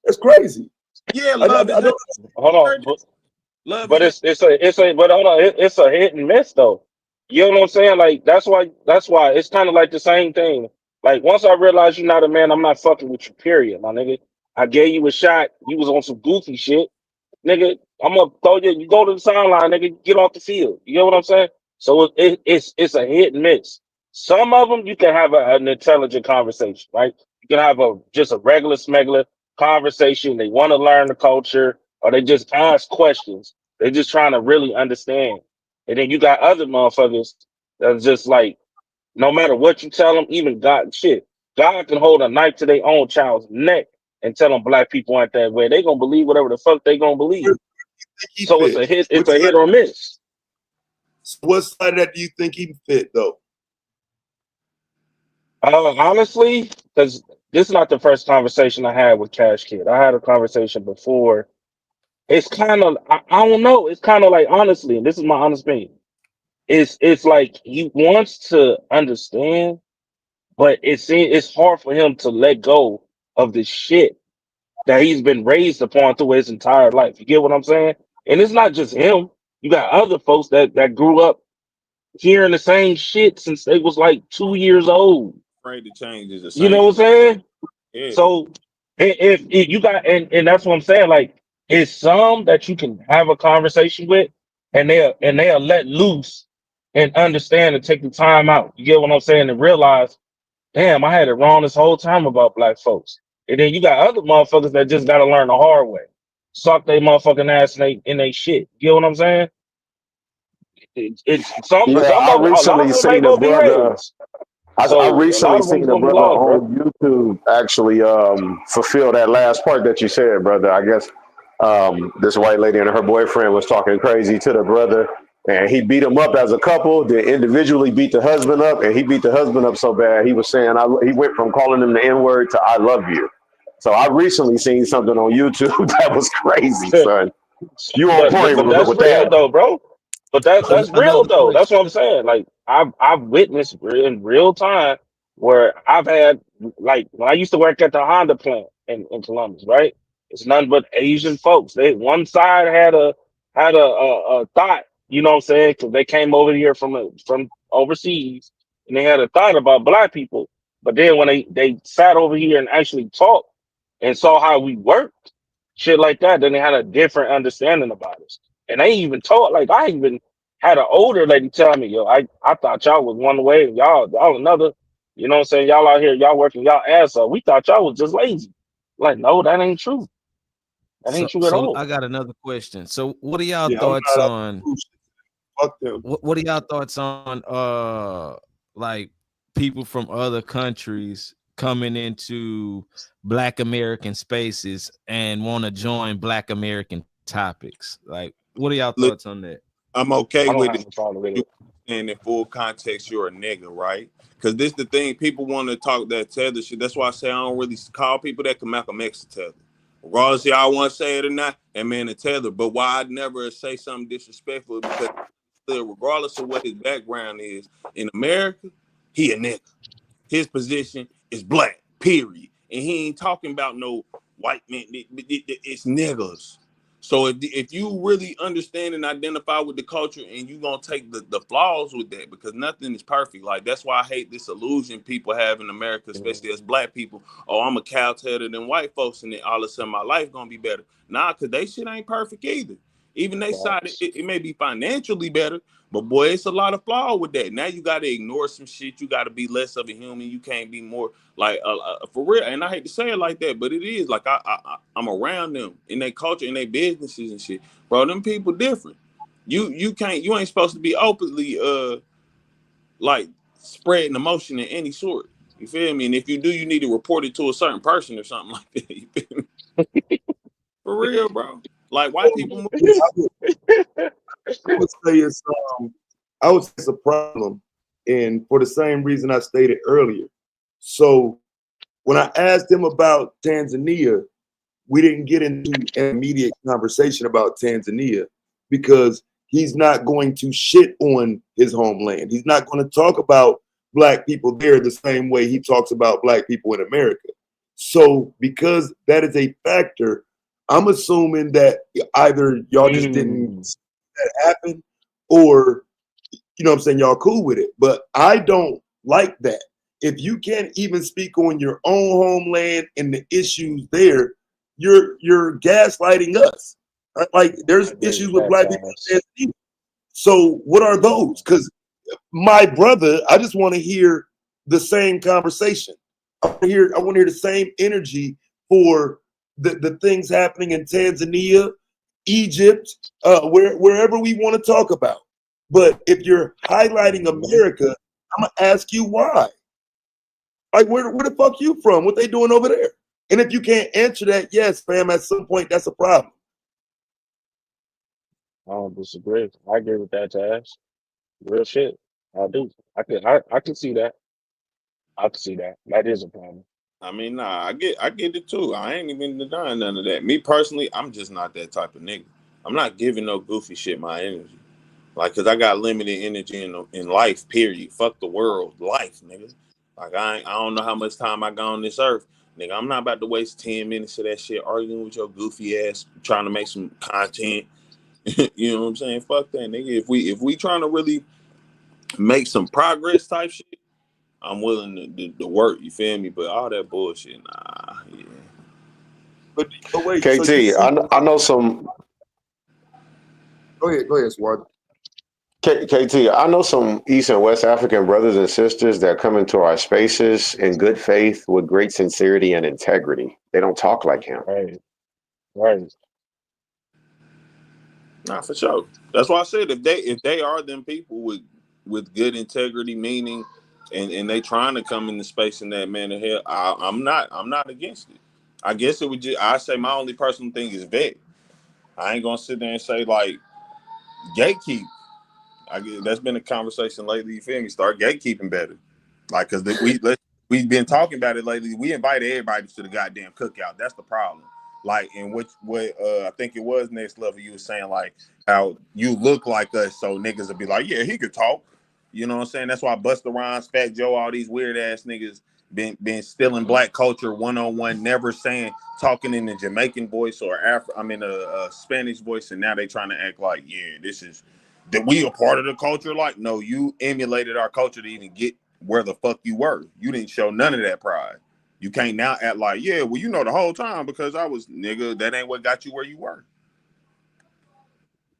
That's crazy. Yeah, love is hold on, but it's a but hold on, it's a hit and miss though. You know what I'm saying? Like that's why it's kind of like the same thing. Like once I realized you're not a man, I'm not fucking with you. Period, my nigga. I gave you a shot. You was on some goofy shit, nigga. I'm gonna throw you. You go to the sideline, nigga. Get off the field. You know what I'm saying? So it's a hit and miss. Some of them you can have an intelligent conversation, right? You can have just a regular smuggler conversation. They want to learn the culture, or they just ask questions. They're just trying to really understand. And then you got other motherfuckers that's just like, no matter what you tell them, even God, shit, God can hold a knife to their own child's neck and tell them black people aren't that way, they gonna believe whatever the fuck they gonna believe. So it's a hit. It's a hit or miss. What side of that do you think he fit though? Honestly, because this is not the first conversation I had with Cash Kid. I had a conversation before. It's kind of I don't know. It's kind of like, honestly, and this is my honest opinion. It's like he wants to understand, but it's hard for him to let go of the shit that he's been raised upon through his entire life. You get what I'm saying? And it's not just him. You got other folks that grew up hearing the same shit since they was like 2 years old. Afraid to change is the You same. know what I'm saying? Yeah. So if you got and that's what I'm saying. Like, it's some that you can have a conversation with, and they'll let loose and understand and take the time out. You get what I'm saying? And realize, damn, I had it wrong this whole time about black folks. And then you got other motherfuckers that just got to learn the hard way. Suck they motherfucking ass in they shit. You get what I'm saying? It's some Yeah, some I of a lot recently of them ain't seen a gonna be brother. raised. I So a lot recently of them's seen a gonna be brother lost, bro. on YouTube actually fulfill that last part that you said, brother. I guess this white lady and her boyfriend was talking crazy to the brother, and he beat him up as a couple. Then individually beat the husband up, and he beat the husband up so bad he was saying he went from calling him the N word to "I love you." So I recently seen something on YouTube that was crazy, son. You on point But that's with real that? though, bro. But that's real Another though. That's question. what I'm saying. Like, I've witnessed in real time where I've had, like, when I used to work at the Honda plant in Columbus, right? It's nothing but Asian folks. They one side had a thought, you know what I'm saying? Because they came over here from overseas, and they had a thought about black people. But then when they sat over here and actually talked and saw how we worked, shit like that, then they had a different understanding about us. And they even told, like, I even had an older lady tell me, yo, I thought y'all was one way and y'all another. You know what I'm saying? Y'all out here, y'all working y'all ass off. We thought y'all was just lazy. Like, no, that ain't true. That ain't true at So I all. got another question. So what are y'all Yeah, I'm thoughts not up on to shit. Fuck them. what are y'all thoughts on like people from other countries coming into Black American spaces and want to join Black American topics? Like, what are y'all Look, thoughts on that? I'm okay I don't with have it. a problem with You it. understand in full context, you're a nigga, right? Because this the thing, people want to talk that tether shit. That's why I say I don't really call people that can Malcolm X a tether. Regardless of y'all want to say it or not, that man a tether. But why I'd never say something disrespectful, because regardless of what his background is, in America, he a nigga. His position is black, period. And he ain't talking about no white men. It's niggas. So if you really understand and identify with the culture, and you gonna take the flaws with that, because nothing is perfect. Like, that's why I hate this illusion people have in America, especially as black people. Oh, I'm a cow-headed than white folks, and then all of a sudden my life gonna be better. Nah, because they shit ain't perfect either. Even they side, it may be financially better, but boy, it's a lot of flaw with that. Now you got to ignore some shit. You got to be less of a human. You can't be more like for real. And I hate to say it like that, but it is like I'm around them in their culture, in their businesses and shit. Bro, them people different. You ain't supposed to be openly like spreading emotion in any sort. You feel me? And if you do, you need to report it to a certain person or something like that. You feel me? For real, bro. Like, white people move. I would say I would say it's a problem, and for the same reason I stated earlier. So when I asked him about Tanzania, we didn't get into an immediate conversation about Tanzania because he's not going to shit on his homeland. He's not going to talk about black people there the same way he talks about black people in America. So because that is a factor, I'm assuming that either y'all just didn't see that happen, or you know what I'm saying, y'all cool with it. But I don't like that. If you can't even speak on your own homeland and the issues there, you're gaslighting us. Right? Like, there's issues with black people. So what are those? Because my brother, I just want to hear the same conversation. I want to hear the same energy for the things happening in Tanzania, Egypt, wherever we want to talk about. But if you're highlighting America, I'm gonna ask you why. Like, where the fuck you from? What they doing over there? And if you can't answer that, yes, fam, at some point that's a problem. I don't disagree. I agree with that, Taz. Real shit. I do. I can see that. I can see that. That is a problem. I mean, nah, I get it too. I ain't even denying none of that. Me personally, I'm just not that type of nigga. I'm not giving no goofy shit my energy. Like, cause I got limited energy in life. Period. Fuck the world, life, nigga. Like, I don't know how much time I got on this earth, nigga. I'm not about to waste 10 minutes of that shit arguing with your goofy ass, trying to make some content. You know what I'm saying? Fuck that, nigga. If we trying to really make some progress type shit, I'm willing to work. You feel me? But all that bullshit, nah. Yeah. But wait, KT, so you see, I know some. Go ahead, Swart. KT, I know some East and West African brothers and sisters that come into our spaces in good faith with great sincerity and integrity. They don't talk like him. Right. Right. Nah, for sure. That's why I said if they are them people with good integrity, meaning, and they trying to come into space in that manner here, I'm not against it. I guess it would just I say my only personal thing is vet. I ain't gonna sit there and say like gatekeep. That's been a conversation lately. You feel me? Start gatekeeping better, like because we've been talking about it lately. We invited everybody to the goddamn cookout. That's the problem. Like, and what I think it was Next Level. You were saying like how you look like us, so niggas will be like, yeah, he could talk. You know what I'm saying? That's why Busta Rhymes, Fat Joe, all these weird ass niggas been stealing black culture 101, never saying talking in a Jamaican voice or a Spanish voice, and now they trying to act like, yeah, this is that we a part of the culture. Like, no, you emulated our culture to even get where the fuck you were. You didn't show none of that pride. You can't now act like, yeah, well, you know the whole time because I was nigga. That ain't what got you where you were.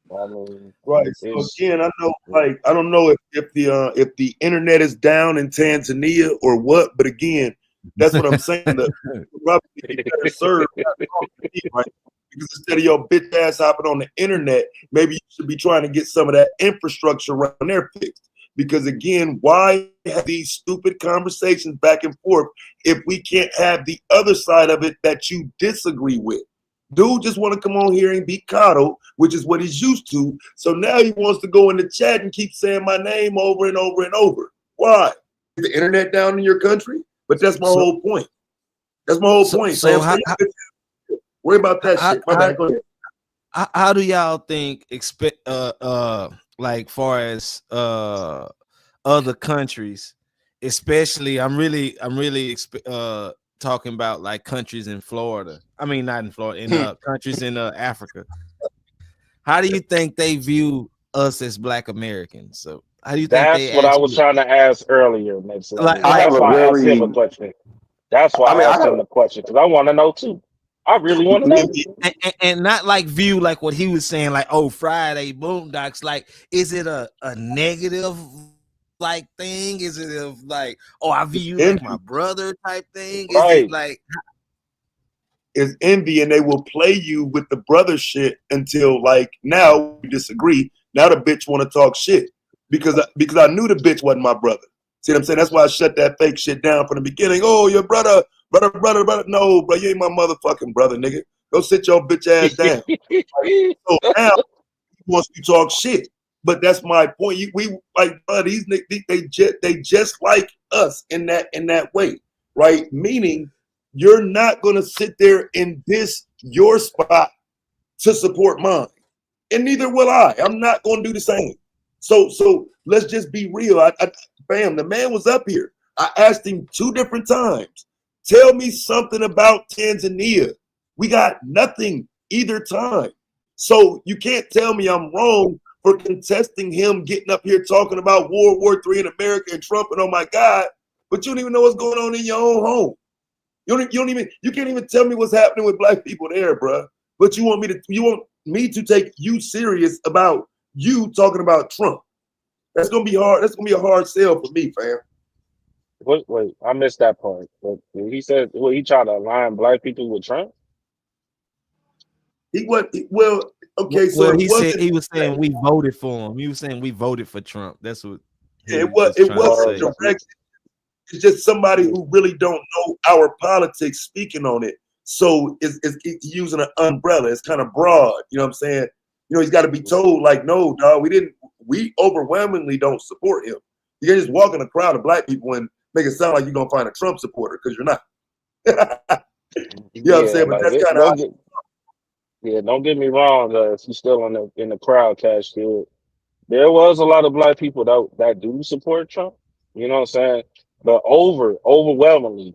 I mean, Right. So it's again, I know, like, I don't know if the internet is down in Tanzania or what, but again, that's what I'm saying. The probably be better served not talking to me, right? Because instead of your bitch ass hopping on the internet, maybe you should be trying to get some of that infrastructure around there fixed. Because again, why have these stupid conversations back and forth if we can't have the other side of it that you disagree with? Dude just want to come on here and be coddled, which is what he's used to. So now he wants to go in the chat and keep saying my name over and over and over. Why? Is the internet down in your country? But that's my whole point. That's my whole point. So worry about that shit. My bad. Go ahead. How do y'all think like far as other countries, especially I'm really talking about like countries in Florida. I mean, not in Florida, in countries in Africa. How do you think they view us as Black Americans? So how do you think That's they what I was actually trying to ask earlier, Next Level. I have That's a why I asked him a very. question. That's why I mean, I asked him the question because I want to know too. I really want to know. and not like view like what he was saying, like, oh, Friday Boondocks. Like, is it a negative like thing? Is it of like, oh, I view you like my brother type thing? Is it like is envy, and they will play you with the brother shit until like now we disagree. Now the bitch want to talk shit because I knew the bitch wasn't my brother. See what I'm saying? That's why I shut that fake shit down from the beginning. Oh, your brother. No, bro, you ain't my motherfucking brother, nigga. Go sit your bitch ass down. So now he wants to talk shit. But that's my point. We like, bro, these niggas, they just like us in that way, right? Meaning you're not gonna sit there and diss your spot to support mine, and neither will I. I'm not gonna do the same. So let's just be real. Bam, the man was up here. I asked him 2 different times. Tell me something about Tanzania. We got nothing either time. So you can't tell me I'm wrong for contesting him getting up here talking about World War III in America and Trump and oh my God, but you don't even know what's going on in your own home. You can't even tell me what's happening with black people there, bro. But you want me to take you serious about you talking about Trump. That's gonna be hard. That's gonna be a hard sell for me, fam. Wait, I missed that part. But he said, well, he tried to align black people with Trump. Okay. So well, he was saying we voted for him. He was saying we voted for Trump. That's what it wasn't direct. It's just somebody who really don't know our politics speaking on it. So it's using an umbrella. It's kind of broad. You know what I'm saying? You know, he's got to be told, like, no, dog, we overwhelmingly don't support him. You can't just walk in a crowd of black people and make it sound like you're going to find a Trump supporter, because you're not. You know what I'm saying? But that's kind of don't get me wrong. If you're still in the crowd, Cash Kid, there was a lot of black people that do support Trump. You know what I'm saying? But overwhelmingly,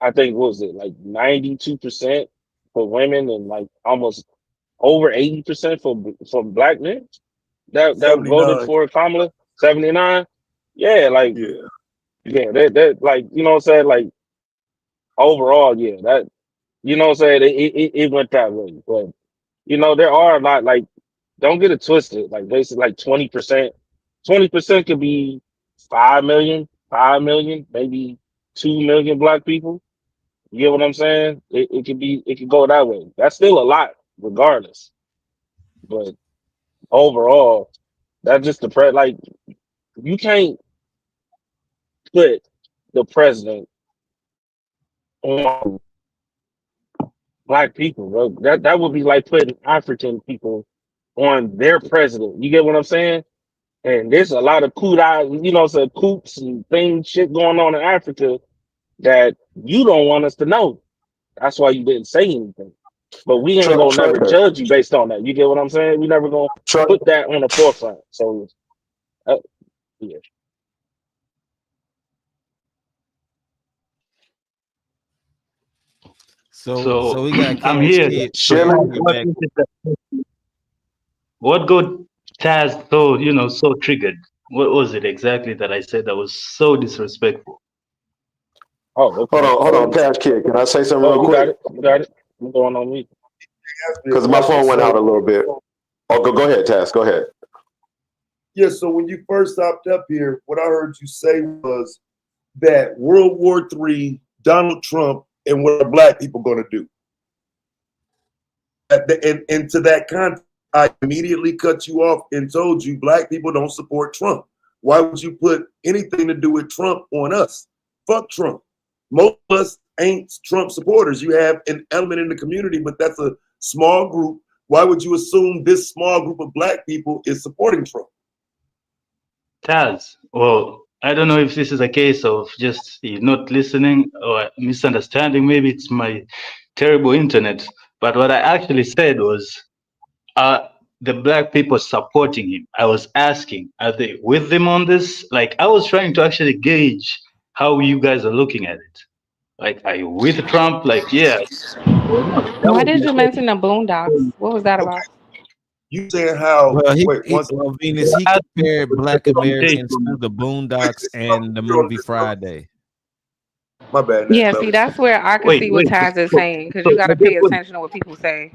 I think what was it like 92% for women and like almost over 80% for black men that voted 79. for Kamala. 79. Yeah, like that like you know what I'm saying, like overall, yeah, that you know what I'm saying, it went that way. But you know, there are a lot, like, don't get it twisted. Like basically like 20% could be 5 million, maybe 2 million black people. You get what I'm saying? It could go that way. That's still a lot, regardless. But overall, that's just like you can't put the president on black people, bro. That would be like putting African people on their president. You get what I'm saying? And there's a lot of coups and things, shit going on in Africa that you don't want us to know. That's why you didn't say anything. But we ain't gonna never judge you based on that. You get what I'm saying? We never gonna put that on the forefront. So, yeah. So we got I'm Cash here. Kid. So what got Taz so triggered? What was it exactly that I said that was so disrespectful? Oh, okay. Hold on, Cash Kid. Can I say something real quick? You got it. I'm going on me. Because my phone went out a little bit. Oh, go ahead, Taz. Go ahead. Yeah, so when you first hopped up here, what I heard you say was that World War III, Donald Trump, and what are black people going to do? And to that context, I immediately cut you off and told you black people don't support Trump. Why would you put anything to do with Trump on us? Fuck Trump. Most of us ain't Trump supporters. You have an element in the community, but that's a small group. Why would you assume this small group of black people is supporting Trump? Taz, well, I don't know if this is a case of just not listening or misunderstanding. Maybe it's my terrible internet. But what I actually said was, the black people supporting him. I was asking, are they with him on this? Like, I was trying to actually gauge how you guys are looking at it. Like, are you with Trump? Like, yeah. Or not? That Why was did my you mention question. the Boondocks? What was that about? You saying how? Venus, he compared Black Americans to the Boondocks and the movie Friday. My bad. Yeah, see, that's where I can see what Taz is saying, because you got to pay attention to what people say.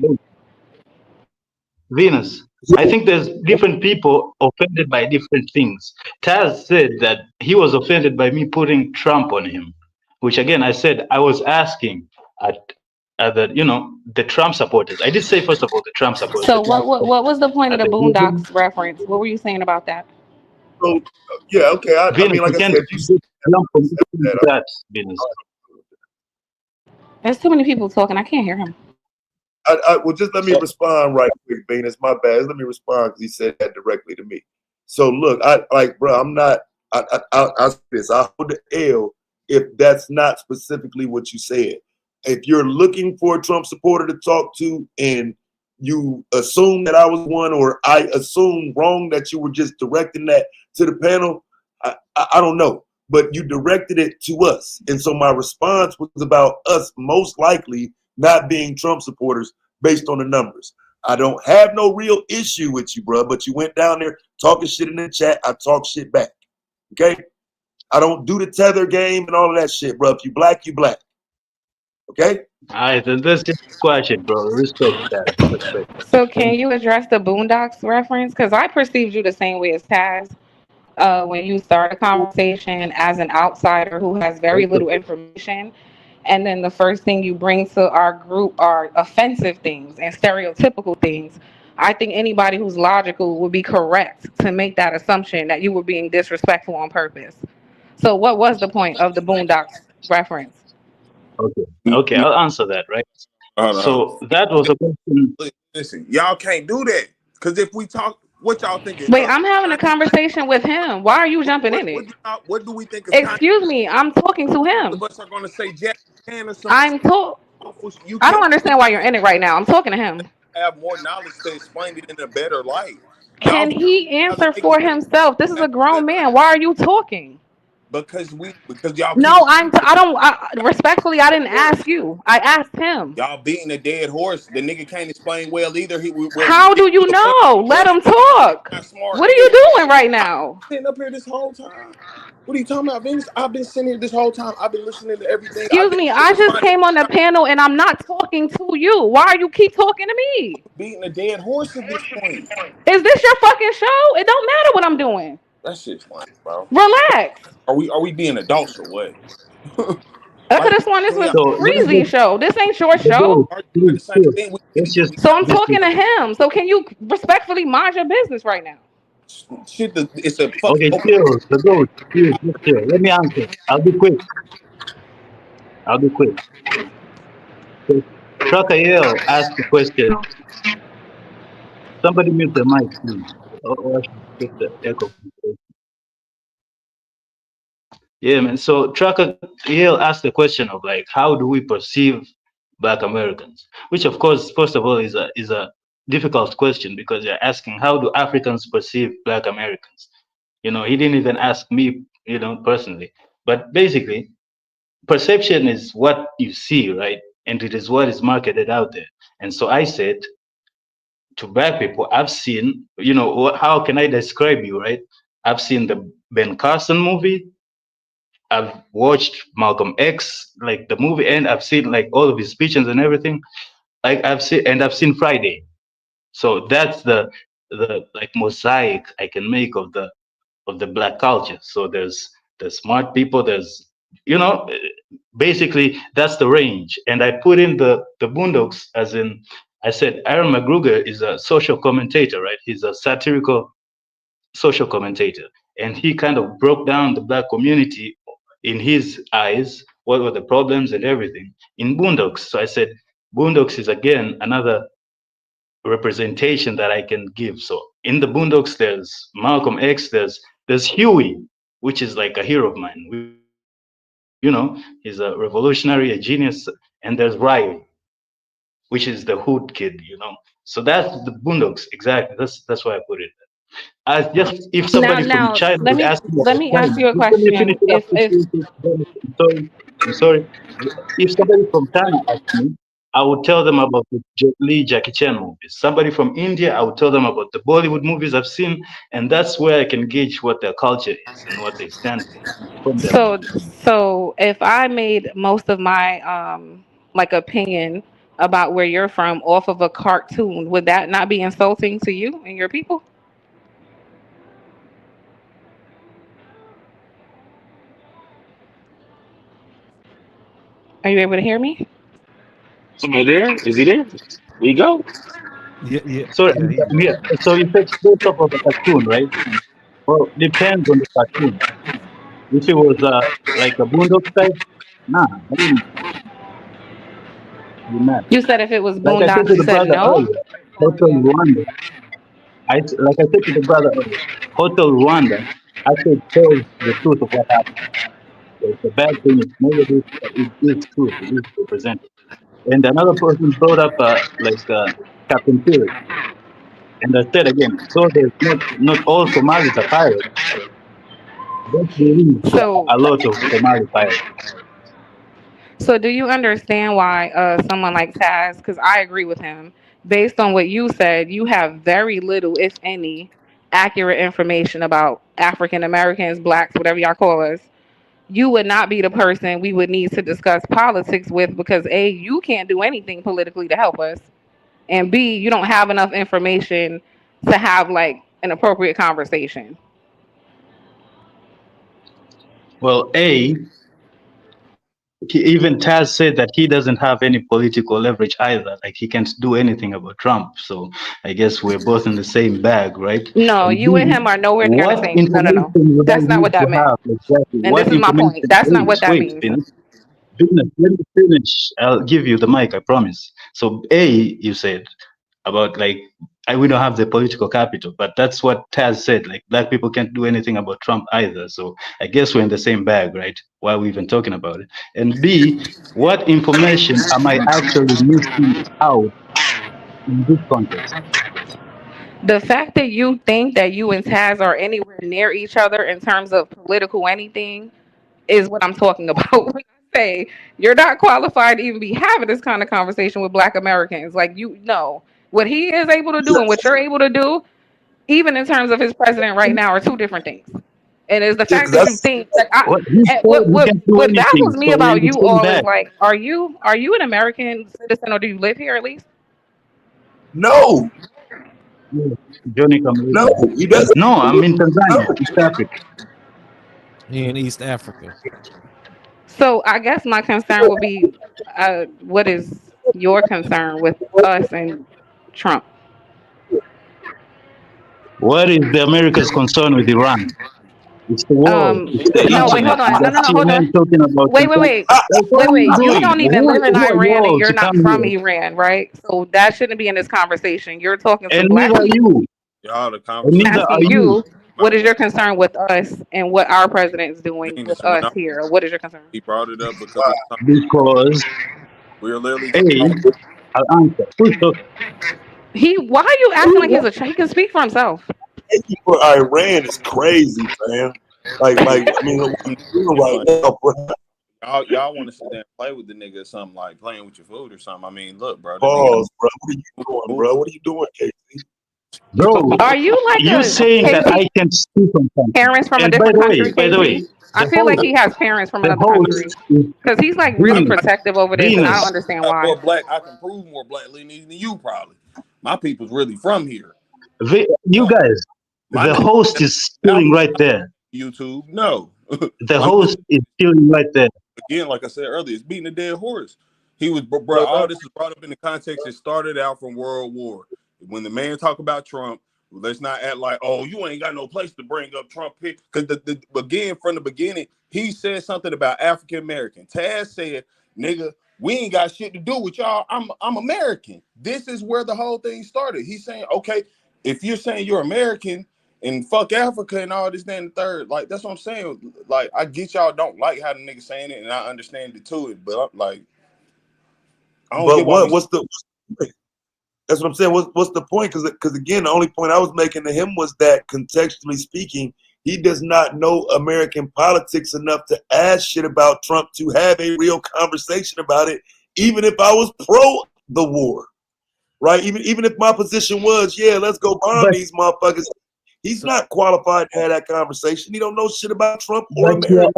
Venus, I think there's different people offended by different things. Taz said that he was offended by me putting Trump on him, which again I said I was asking at the Trump supporters. I did say first of all the Trump supporters. So what was the point of the Boondocks reference? What were you saying about that? So yeah, okay. I mean, like I said, that Venus. There's too many people talking. I can't hear him. Well, just let me respond right quick, Venus. My bad. Let me respond because he said that directly to me. So look, I'm not. I say this. I hold the L if that's not specifically what you said. If you're looking for a Trump supporter to talk to, and you assume that I was one, or I assume wrong that you were just directing that to the panel, I don't know. But you directed it to us, and so my response was about us most likely not being Trump supporters based on the numbers. I don't have no real issue with you, bro, but you went down there talking shit in the chat. I talk shit back. Okay? I don't do the tether game and all of that shit, bro. If you black, you black. Okay? All right, then let's just squash it, bro. Respect that. Respect. So can you address the Boondocks reference? Because I perceived you the same way as Taz when you start a conversation as an outsider who has very little information. And then the first thing you bring to our group are offensive things and stereotypical things. I think anybody who's logical would be correct to make that assumption that you were being disrespectful on purpose. So what was the point of the Boondocks reference? Mm, Okay, I'll answer that, right? Hold on. So that was a question. Listen, y'all can't do that because if we talk, what y'all think is Wait, I'm having a Kanye? conversation with him. Why are you jumping in it? What do we think is Kanye? Excuse me, I'm talking to All of him. us are gonna say Jack Chan or some I'm told. awful. You I don't can't understand why you're in it right now. I'm talking to him. have more knowledge to explain it in a better light. Y'all Can be he trying to answer make it for himself? This is a grown man. Why are you talking? because y'all keep No, I don't. Respectfully, I didn't ask you. I asked him. y'all beating a dead horse. The nigga can't explain well either. He was How getting do you to a point know? Let where him he's talk. not smart. What are you doing right I've now? been sitting up here this whole time. What are you talking about, Venus? I've been sitting here this whole time. I've been listening to everything. I've Excuse been me. able I to just find it. came on the panel and I'm not talking to you. Why are you keep talking to me? Beating a dead horse at this point. Is this your fucking show? It don't matter what I'm doing. That shit's lame, bro. Relax. Are we being adults or what? I Why could you have sworn this doing was y'all? So let me Breezy's show. This ain't your show. Arguing at the same thing. We let's just So I'm can't talking to him. So can you respectfully mind your business right now? shit. It's a fucking okay, open. chill, the goat, chill, just chill. Let me answer. I'll be quick. I'll be quick. So, Trakael asked the question. Somebody mute the mic, please. Or I should get the echo. Yeah, man. So Trakael asked the question of like, how do we perceive Black Americans? Which, of course, first of all, is a difficult question because you're asking how do Africans perceive Black Americans? You know, he didn't even ask me, personally. But basically, perception is what you see, right? And it is what is marketed out there. And so I said to Black people, I've seen, how can I describe you, right? I've seen the Ben Carson movie. I've watched Malcolm X, like the movie, and I've seen like all of his speeches and everything. Like I've seen Friday. So that's the like mosaic I can make of the Black culture. So there's the smart people. There's you know basically that's the range. And I put in the Boondocks as in I said Aaron McGruger is a social commentator, right? He's a satirical social commentator, and he kind of broke down the Black community in his eyes. What were the problems and everything in Boondocks? So I said Boondocks is again another representation that I can give. So in the Boondocks, there's Malcolm X, there's Huey, which is like a hero of mine. He's a revolutionary, a genius, and there's Riley, which is the hood kid. So that's the Boondocks exactly. That's why I put it. As just if Now, somebody from now China let would me ask me let about me ask China, you a just let me finish question. it up. If I'm sorry. I'm sorry. If somebody from China asked me, I would tell them about the Jet Li, Jackie Chan movies. Somebody from India, I would tell them about the Bollywood movies I've seen, and that's where I can gauge what their culture is and what they stand for from their so movies. so if I made most of my like opinion about where you're from off of a cartoon, would that not be insulting to you and your people? Are you able to hear me? Somebody there? Is he there? We go. Yeah, yeah, Sorry, yeah. He yeah. there. So you said based off of a cartoon, right? Well, depends on the cartoon. If it was like a Boondock type, nah, I wouldn't be mad. You said if it was Like I said Boondocks, to you the said brother no. earlier, Hotel Rwanda. Like I said to the brother earlier, Hotel Rwanda. I said tells the truth of what happened. So it's a bad thing. It's negative. It is truth. It is represented. And another person brought up Captain Phillips. And I said again, so there's not all Somalis are pirates. Just believe there So are a lot of Somali pirates. So do you understand why someone like Taz, because I agree with him, based on what you said, you have very little, if any, accurate information about African Americans, blacks, whatever y'all call us. You would not be the person we would need to discuss politics with because A, you can't do anything politically to help us. And B, you don't have enough information to have like an appropriate conversation. Well, even Taz said that he doesn't have any political leverage either. Like he can't do anything about Trump. So I guess we're both in the same bag, right? No, And you and him B, are nowhere near the what same. No, no, information no. would I That's not need what that to meant. have exactly? And this What is my information? point. That's not what that Wait, means. Venus. Venus, let me finish. I'll give you the mic, I promise. So A, you said about like we don't have the political capital, but that's what Taz said. Like black people can't do anything about Trump either. So I guess we're in the same bag, right? Why are we even talking about it? And B, what information am I actually missing out in this context? The fact that you think that you and Taz are anywhere near each other in terms of political anything is what I'm talking about. When I say you're not qualified to even be having this kind of conversation with Black Americans, like you know what he is able to do and what you're able to do, even in terms of his president right now, are two different things. And it's the Yeah, fact because that you that's think like I What he and said he can do what anything, baffles me so we're in about the you same all is bag. like, are you an American citizen or do you live here at least? no, Yeah, Johnny no, Come. he doesn't. No, I'm in Tanzania, No, East Africa. in East Africa. So I guess my concern would be, what is your concern with us and Trump? What is the America's concern with Iran? It's the world. It's the No, wait, internet. hold You on. got No, hold on. CNN talking about Wait, wait, something. wait. Like, what Wait, are you wait. You doing? don't even live in Who are Iran and y'all you're to not come from here? Iran, right? So that shouldn't be in this conversation. You're talking to And black neither are people. you. Y'all, the And I'm conversation neither are asking you. you, what is your concern with us and what our president is doing Venus, with when us here? What is your concern? he brought it up because it's something Because, we are literally A, talking about. I'll answer. Who's talking? Why are you acting like he can speak for himself? thank you for Iran is crazy, man. Like I mean, what I'm you're doing right like, now, bro. y'all want to sit there and play with the nigga or something, like playing with your food or something. I mean, look, bro, the nigga Pause, bro. What are you doing, move. bro? What are you doing, Casey? Bro, Are you like you a saying that KC I can speak on something. parents from a And different country, by the Casey? way, I the feel like host, he has parents from the another country host is because he's like really Venus. protective over this, and I don't Venus. understand got why. more black. I can prove more black lineage than you probably. My people's really from here. You No, guys, my the name host is out chilling right there. YouTube. No, The like host is chilling right there. again, like I said earlier, it's beating a dead horse. He was bro. But All this is brought up in the context. It started out from World War. When the man talk about Trump, let's not act like, oh, you ain't got no place to bring up Trump here. Because the again, from the beginning, he said something about African American. Taz said, "Nigga, we ain't got shit to do with y'all. I'm American." This is where the whole thing started. He's saying, okay, if you're saying you're American and fuck Africa and all this, then the third, like that's what I'm saying. Like I get y'all don't like how the nigga saying it, and I understand it to it, but I'm like, I don't get why we. what's the that's what I'm saying. What's the point? Because again, the only point I was making to him was that contextually speaking, he does not know American politics enough to ask shit about Trump to have a real conversation about it, even if I was pro the war. Right? Even if my position was, yeah, let's go bomb But these motherfuckers. He's not qualified to have that conversation. He don't know shit about Trump or but America.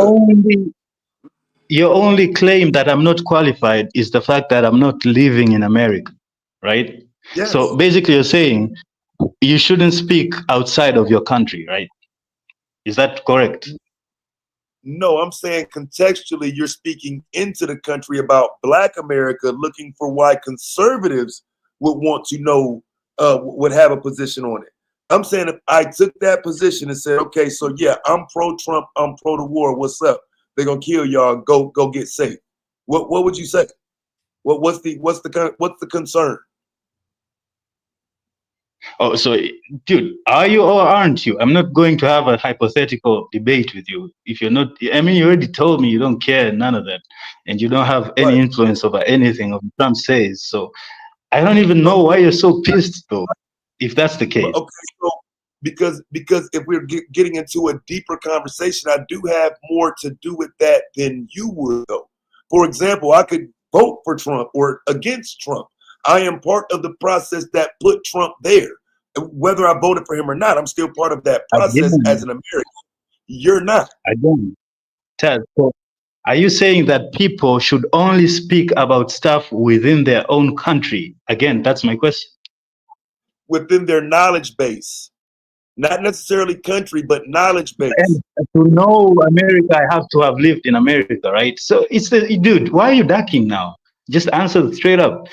your only claim that I'm not qualified is the fact that I'm not living in America, right? Yes. So basically, you're saying you shouldn't speak outside of your country, right? Is that correct? No, I'm saying contextually, you're speaking into the country about Black America, looking for why conservatives would want to know, would have a position on it. I'm saying if I took that position and said, okay, so yeah, I'm pro-Trump, I'm pro the war. What's up? They're gonna kill y'all. Go get safe. What would you say? What's the concern? Oh, so, dude, are you or aren't you? I'm not going to have a hypothetical debate with you. If you're not, I mean, you already told me you don't care, none of that, and you don't have any Right. influence over anything of Trump says. So I don't even know why you're so pissed, though, if that's the case. Okay, so because if we're getting into a deeper conversation, I do have more to do with that than you would, though. For example, I could vote for Trump or against Trump. I am part of the process that put Trump there. Whether I voted for him or not, I'm still part of that process as an American. You're not. Again, Ted, so are you saying that people should only speak about stuff within their own country? Again, that's my question. Within their knowledge base, not necessarily country, but knowledge base. And to know America, I have to have lived in America, right? So it's the dude. Why are you ducking now? Just answer straight up.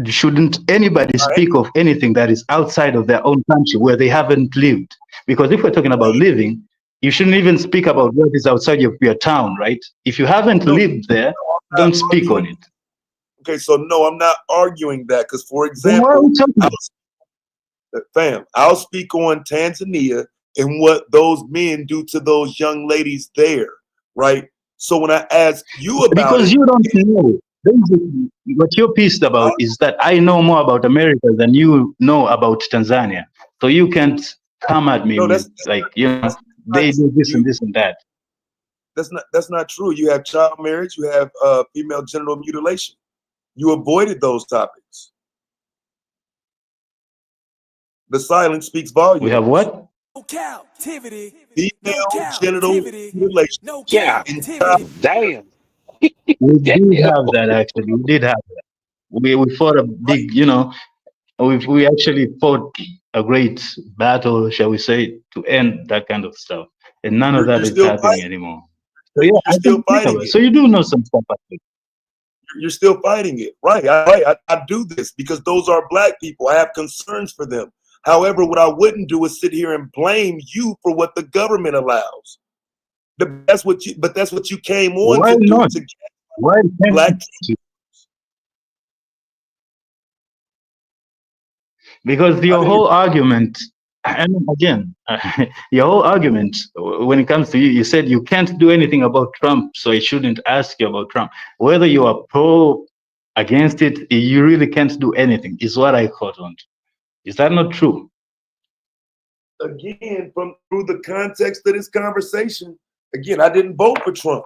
Shouldn't anybody speak of anything that is outside of their own country where they haven't lived? Because if we're talking about living, you shouldn't even speak about what is outside of your town, right? If you haven't lived there, don't speak on it. Okay, so no, I'm not arguing that because, for Then why are example, we talking about? I'll speak on Tanzania and what those men do to those young ladies there, right? So when I ask you about Because it, you don't know. Basically, what you're pissed about is that I know more about America than you know about Tanzania. So you can't come at me no, with like, you know, they do this and this and that. that's not true. You have child marriage, you have female genital mutilation. You avoided those topics. The silence speaks volumes. We have what? Captivity. Female genital mutilation. Yeah, damn. We did have that actually. We did have that. We fought a big, you know, we actually fought a great battle, shall we say, to end that kind of stuff. And none of that is happening anymore. So yeah, I still can think fighting about it. it. So you do know some stuff, I think. You're still fighting it, right? I do this because those are black people. I have concerns for them. However, what I wouldn't do is sit here and blame you for what the government allows. That's what you came on Why to do not? to get Why black. Because your whole argument, and again, your whole argument when it comes to you, you said you can't do anything about Trump, so I shouldn't ask you about Trump. Whether you are pro, against it, you really can't do anything, is what I caught on. Is that not true? Again, through the context of this conversation, again, I didn't vote for Trump.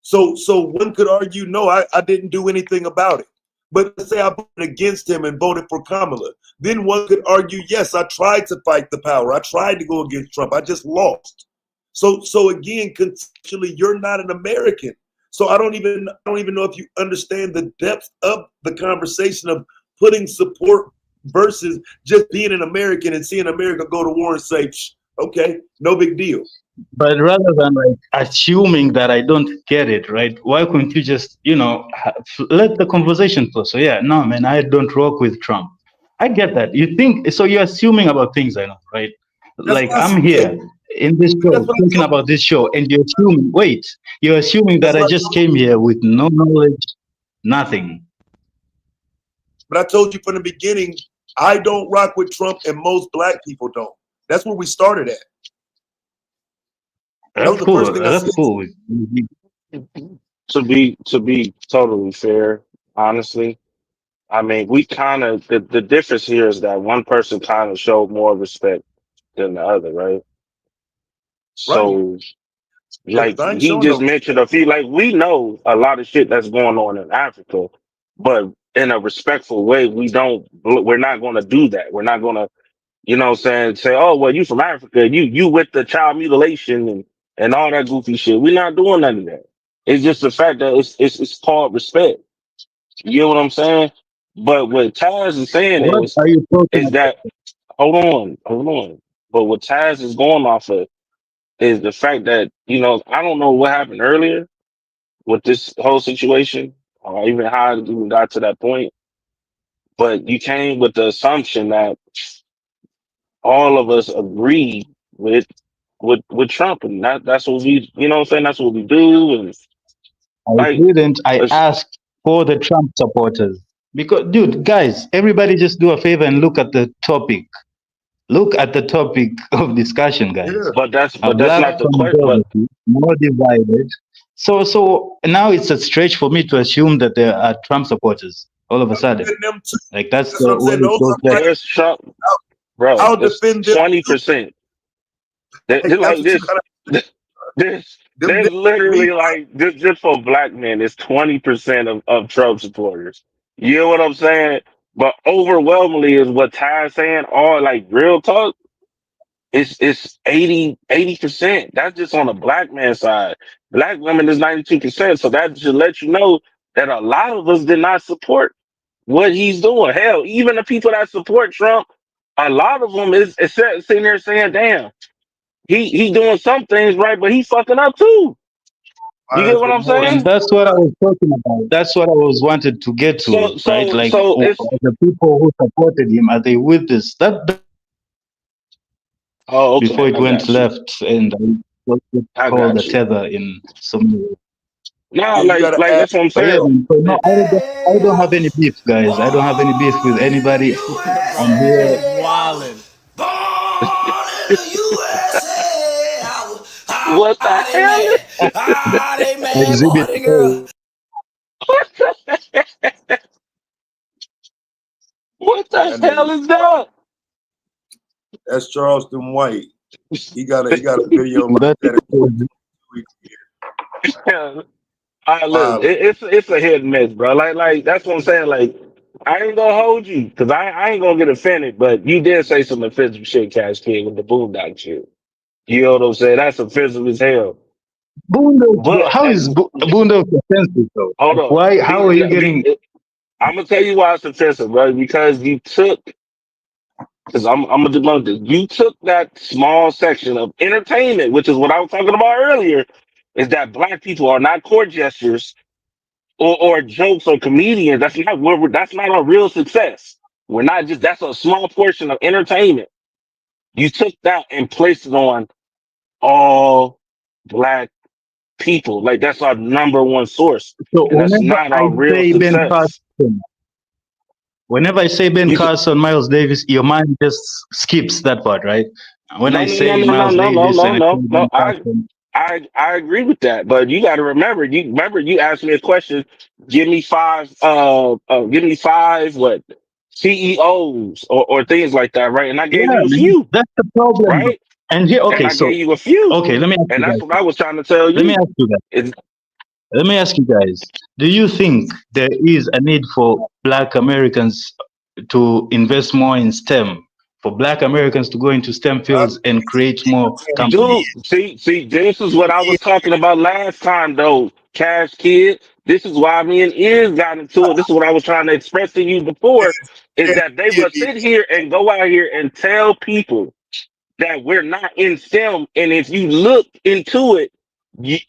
So one could argue, no, I didn't do anything about it. But let's say I voted against him and voted for Kamala. Then one could argue, yes, I tried to fight the power. I tried to go against Trump. I just lost. So again, conceptually, you're not an American. So I don't even know if you understand the depth of the conversation of putting support versus just being an American and seeing America go to war and say, okay, no big deal. But rather than like assuming that I don't get it, right? Why couldn't you just, you know, let the conversation flow? So yeah, no, man, I don't work with Trump. I get that. You think so? You're assuming about things I know, right? Like I'm here in this show talking about this show, and you're assuming. Wait, you're assuming that I just came here with no knowledge, nothing. But I told you from the beginning, I don't rock with Trump, and most black people don't. That's where we started at. That's cool. That's cool. To be totally fair, honestly, I mean, we kind of the difference here is that one person kind of showed more respect than the other, right? So, like he just mentioned a few, like we know a lot of shit that's going on in Africa, but in a respectful way, we're not going to do that. We're not going to, you know what I'm saying, say, oh, well, you from Africa, you with the child mutilation and all that goofy shit. We're not doing none of that. It's just the fact that it's called respect. You know what I'm saying? But what Taz is saying What are you talking is that hold on. But what Taz is going off of is the fact that, you know, I don't know what happened earlier with this whole situation, or even how it even got to that point. But you came with the assumption that all of us agree with Trump, and that's what we, you know what I'm saying, that's what we do. And I didn't. I asked for the Trump supporters because, dude, guys, everybody just do a favor and look at the topic. Look at the topic of discussion, guys. But that's Black not the question. But controversy, more divided. So now it's a stretch for me to assume that there are Trump supporters all of a sudden. Like that's the way it goes back. there's Trump, bro. It's 20%. They're like this. There's literally like just for black men, it's 20% of Trump supporters. You know what I'm saying? But overwhelmingly is what Ty's saying, all like real talk, it's 80%. That's just on the black man side. Black women is 92%. So that should let you know that a lot of us did not support what he's doing. Hell, even the people that support Trump a lot of them is sitting there saying, "Damn, he doing some things right, but he fucking up too." You get Buyer's what I'm remorse. And saying? that's what I was talking about. That's what I was wanted to get So to, right? so Like so it's the people who supported him, are they with this? That oh before okay, it I went got you. left and I called the got you. tether in some way. No, Yeah, you gotta like ask. that's what I'm But yeah, saying. man, so no, It- I don't have any beef, guys. I don't have any beef with anybody. I'm Bro, here. niggas wildin'. what the hell is Exhibit A. what the That hell nigga, is that? that's Charleston White. He got a video like That that in 2 weeks. All right, look, Wow. it's a hit and miss, bro. Like that's what I'm saying. Like I ain't gonna hold you because I ain't gonna get offended, but you did say some offensive shit, Cash Kid, with the boondock shit. You know what I'm saying? That's offensive as hell. Boondocks, But how is Boondocks offensive though? hold Like, up, why? How are you getting? I'm gonna tell you why it's offensive, bro. Because you took, because I'm gonna debunk this. You took that small section of entertainment, which is what I was talking about earlier, is that black people are not court jesters or jokes or comedians. That's not our real success. We're not just that's a small portion of entertainment. You took that and placed it on all black people. Like that's our number one source. So And that's not our real success. Whenever I say Ben You could Carson, Miles Davis, your mind just skips that part, right? When no I no no say no no Miles no no Davis no and I say no no. Ben Carson, I agree with that, but you got to remember. You remember you asked me a question. Give me five what CEOs or things like that, right? And I gave yeah, you a man, few, that's the problem. right? And here, And okay, I so gave you a few, okay, let me ask and you that's guys. what I was trying to tell Let me you. ask you guys. It's, Let me ask you guys. Do you think there is a need for Black Americans to invest more in STEM? For Black Americans to go into STEM fields and create more companies? dude, see, this is what I was talking about last time, though, Cash Kid. This is why me and Iz got into it. This is what I was trying to express to you before, is that they will sit here and go out here and tell people that we're not in STEM. And if you look into it,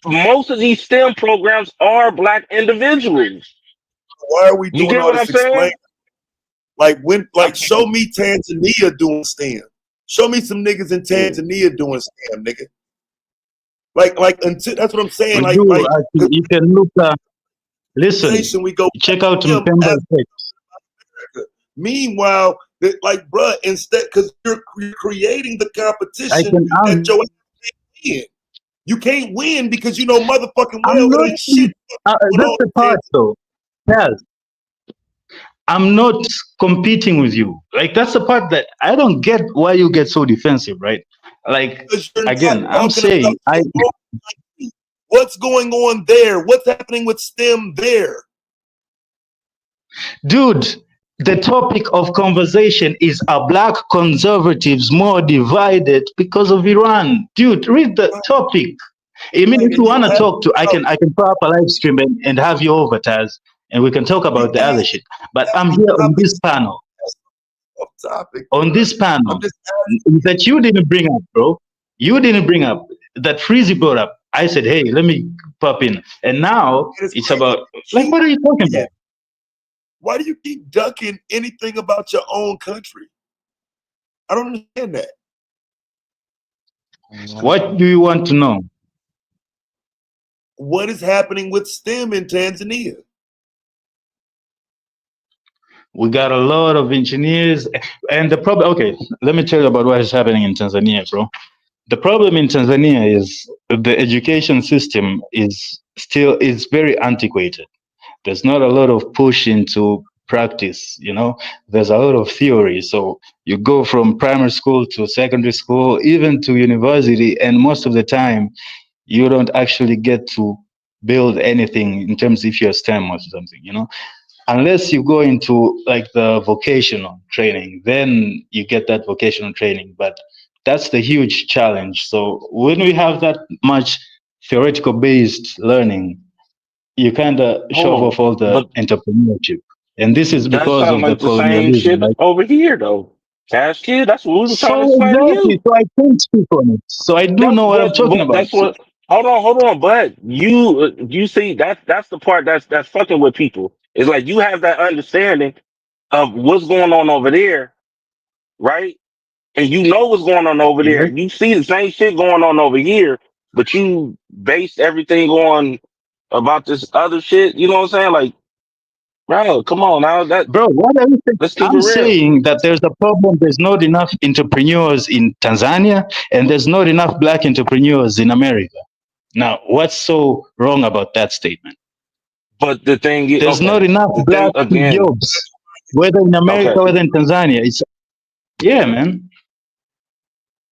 most of these STEM programs are black individuals. Why are we You doing get all what I'm this explaining? saying? Show me Tanzania doing STEM. Show me some niggas in Tanzania doing STEM, nigga. Until that's what I'm saying. We do actually. You can look. Listen, We go check out STEM Mpemba as Effect. America. Meanwhile, bruh, instead, because you're creating the I competition can that answer. Joe can't win. You can't win because you know motherfucking well I'm not. it ain't shit going That's on the in part, though. Yes, I'm not competing with you. Like that's the part that I don't get. Why you get so defensive, right? Like because you're again, not I'm talking about saying I. what's going on there. What's happening with STEM there? Dude, the topic of conversation is are black conservatives more divided because of Iran? Dude, read the topic. I mean, if you want to talk to, I can put up a live stream and have you over, Taz, and we can talk about the other shit. But I'm here on this panel. On this panel that you didn't bring up, bro. You didn't bring up that Freezy brought up. I said, hey, let me pop in. And now it's about, like, what are you talking about? Why do you keep ducking anything about your own country? I don't understand that. What do you want to know? What is happening with STEM in Tanzania? We got a lot of engineers, and the problem. Okay, let me tell you about what is happening in Tanzania, bro. The problem in Tanzania is the education system is very antiquated. There's not a lot of push into practice. There's a lot of theory. So you go from primary school to secondary school, even to university, and most of the time, you don't actually get to build anything in terms if you're STEM or something. Unless you go into like the vocational training, then you get that vocational training. But that's the huge challenge. So when we have that much theoretical based learning, you kind of shove off all the But entrepreneurship. And this is that because sounds of the like the same colonialism. shit Like, over here, though. Cash Kid, that's what we were trying to So explain to exactly. you. So I can speak on it. So I do know what I'm talking But about. that's what. Hold on. But you see that's the part that's fucking with people. It's like you have that understanding of what's going on over there, right? And you know what's going on over there. Yeah. You see the same shit going on over here, but you base everything on about this other shit. You know what I'm saying? Like, bro, come on now. Bro, what are you saying? Let's keep it I'm real. saying that there's a problem. There's not enough entrepreneurs in Tanzania, and there's not enough black entrepreneurs in America. Now, what's so wrong about that statement? But the thing is, There's not okay. enough The thing black again, jobs, whether in okay. America, whether in Tanzania. It's yeah, man.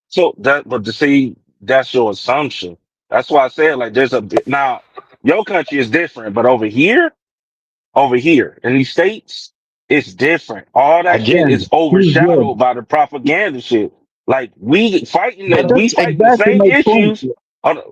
So but to see, that's your assumption. That's why I said like there's a bit now. Your country is different, but over here in these states, it's different. All that shit Again, is Steve Jobs. overshadowed by the propaganda shit. Like But we that's fighting the exactly same my point. issues.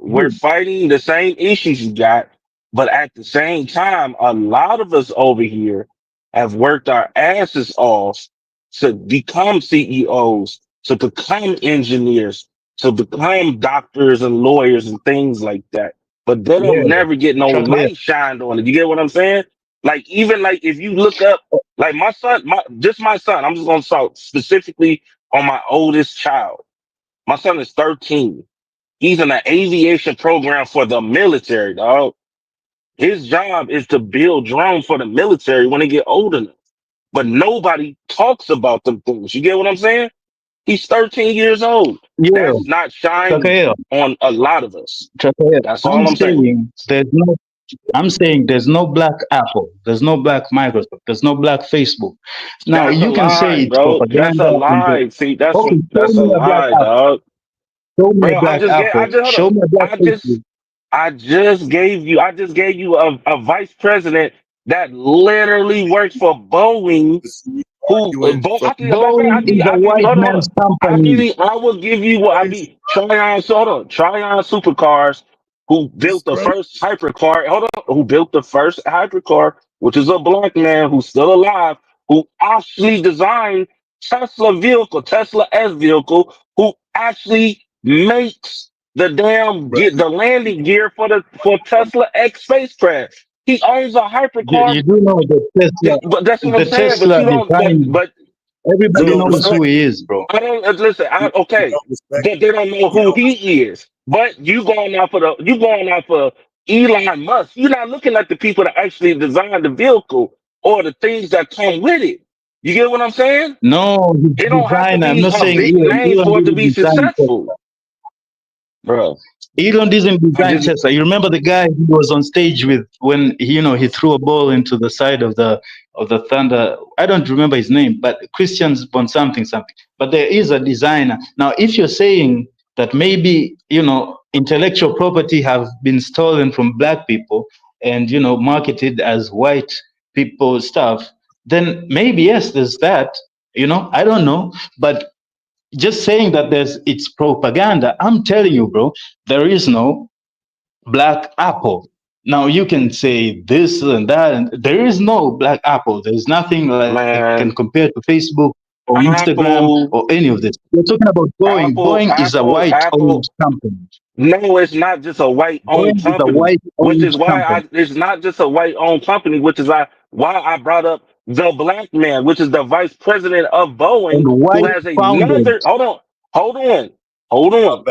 We're fighting the same issues you got, but at the same time, a lot of us over here have worked our asses off to become CEOs, to become engineers, to become doctors and lawyers and things like that. But they Yeah, don't never get no Chakaya. light shined on it. You get what I'm saying? Like even like if you look up like my son, I'm just gonna talk specifically on my oldest child. My son is 13. He's in an aviation program for the military, dog. His job is to build drones for the military when they get old enough. But nobody talks about them things. You get what I'm saying? He's 13 years old. Yeah, That's not shined Chakaya. on a lot of us. Chakaya. That's I'm all I'm saying. saying there's no. I'm saying there's no black Apple, there's no black Microsoft, there's no black Facebook. Now That's a you can say lie, it's bro. That's propaganda a and lie. See, okay, show that's a me a black lie, Apple, dog. show me a Bro, black Apple, hold show up. me a black Facebook. I just gave you a vice president that literally works for Boeing. Who? I think, matter of fact, Boeing is a white hold man's on. company. I will give you what I be Tryon. So hold on, Tryon Supercars, who built the first hypercar. Hold on, who built the first hypercar, which is a black man who's still alive, who actually designed Tesla S vehicle, who actually makes the landing gear for Tesla X spacecraft. He owns a hypercar. You do know that But that's what I'm The saying. But Tesla you don't. design. But Everybody the, knows but who he is, bro. I don't listen. Okay, they don't know who he is. But you going off of Elon Musk. You're not looking at the people that actually designed the vehicle or the things that come with it. You get what I'm saying? No, his It don't have to design. I'm be not a saying big name Elon for it to didn't be design successful, Tesla. bro. Elon didn't I design just Tesla. You remember the guy who was on stage with when he threw a ball into the side of the thunder. I don't remember his name, but Christian's on something. But there is a designer. Now, if you're saying that maybe intellectual property have been stolen from black people and marketed as white people stuff, then maybe yes, there's that. I don't know, but just saying that it's propaganda. I'm telling you, bro, there is no black apple. Now you can say this and that, and there is no black apple. There's nothing like can man, compare to Facebook or Instagram Apple, or any of this. We're talking about Boeing. Boeing is a white-owned Apple. company. No, it's not just a white owned Boeing is a company, which white-owned is why company. it's not just a white owned company, which is why I brought up the black man, which is the vice president of And Boeing, who white has founded. another, hold on, hold on,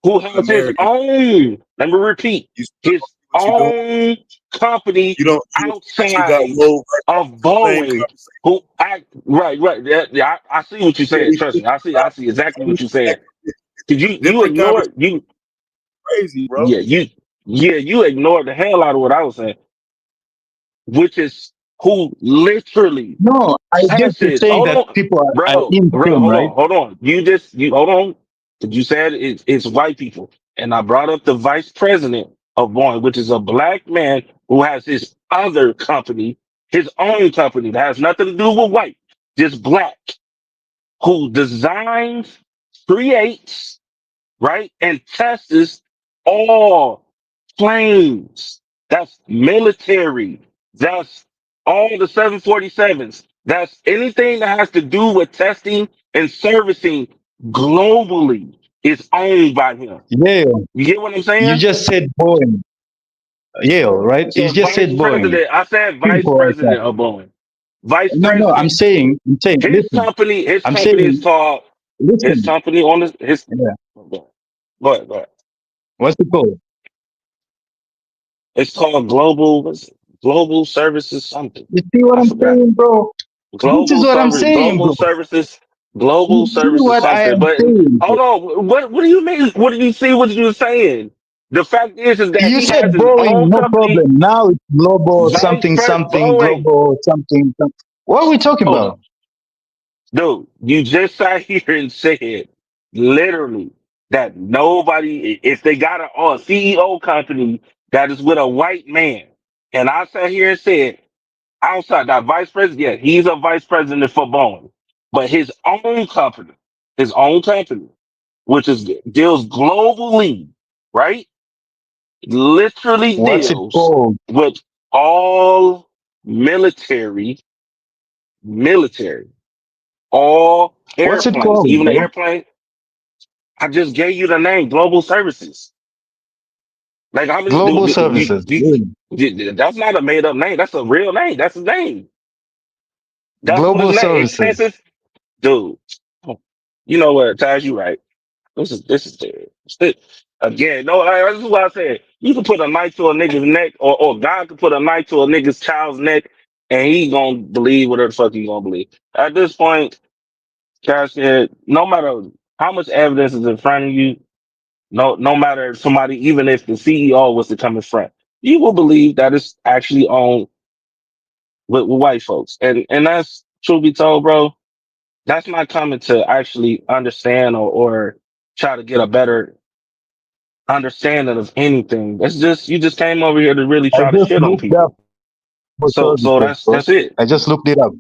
who has his own, let me repeat, his own company outside of Boeing, who act, right, yeah, I see what you're saying, trust me, I see exactly what you're saying. Cause you ignore you crazy, bro. yeah, you ignored the hell out of what I was saying, which is who literally No, I get to passes. saying Hold that on, people are bro, in tune, right? hold on. You hold on. 'Cause you said it's white people, and I brought up the vice president of Boeing, which is a black man who has his other company, his own company that has nothing to do with white, just black, who designs, creates, right? And tests all planes. That's military. That's all the 747s. That's anything that has to do with testing and servicing globally is owned by him. Yale. You get what I'm You saying? just said Boeing. Yale, right? You So just said vice Boeing. president, I said vice Simple as that. president of Boeing. Vice No, no, I'm president. saying, His listen. company, his I'm company is saying, called his listen. company on his. Yeah. Go ahead, go ahead. What's it called? It's called Global. What's it? Global Services something. You see what I I'm forgot. saying, bro? This is what I'm saying, Global bro. services, You global see services what I something. am But saying, bro? hold on, what do you mean? What did you see? What you were saying? The fact is that You he has said his Boeing, own no company, problem. Now it's global vice something, president something, Boeing. global something, something. What are we talking Hold on, about? dude. You just sat here and said literally that nobody, if they got a CEO company that is with a white man, and I sat here and said outside that vice president, yeah, he's a vice president for Boeing, but his own company, which is deals globally, right? Literally What's it deals called? with all military, military, all What's it airplanes, called, even the bro? airplane. I just gave you the name, Global Services. Like how many? Global services. Really. That's not a made up name. That's a real name. That's his name. That's what his Global name. services. Expenses, dude. You know what, Taj? You right. This is again. No, this is what I said. You can put a knife to a nigga's neck, or God can put a knife to a nigga's child's neck, and he gonna believe whatever the fuck he gonna believe. At this point, Cash said, no matter how much evidence is in front of you, no matter if somebody, even if the CEO was to come in front, you will believe that it's actually owned with white folks, and that's truth be told, bro. That's not coming to actually understand or try to get a better understanding of anything. That's just you just came over here to really I try to just shit on looked up people. for So services, bro. that's it. I just looked it up.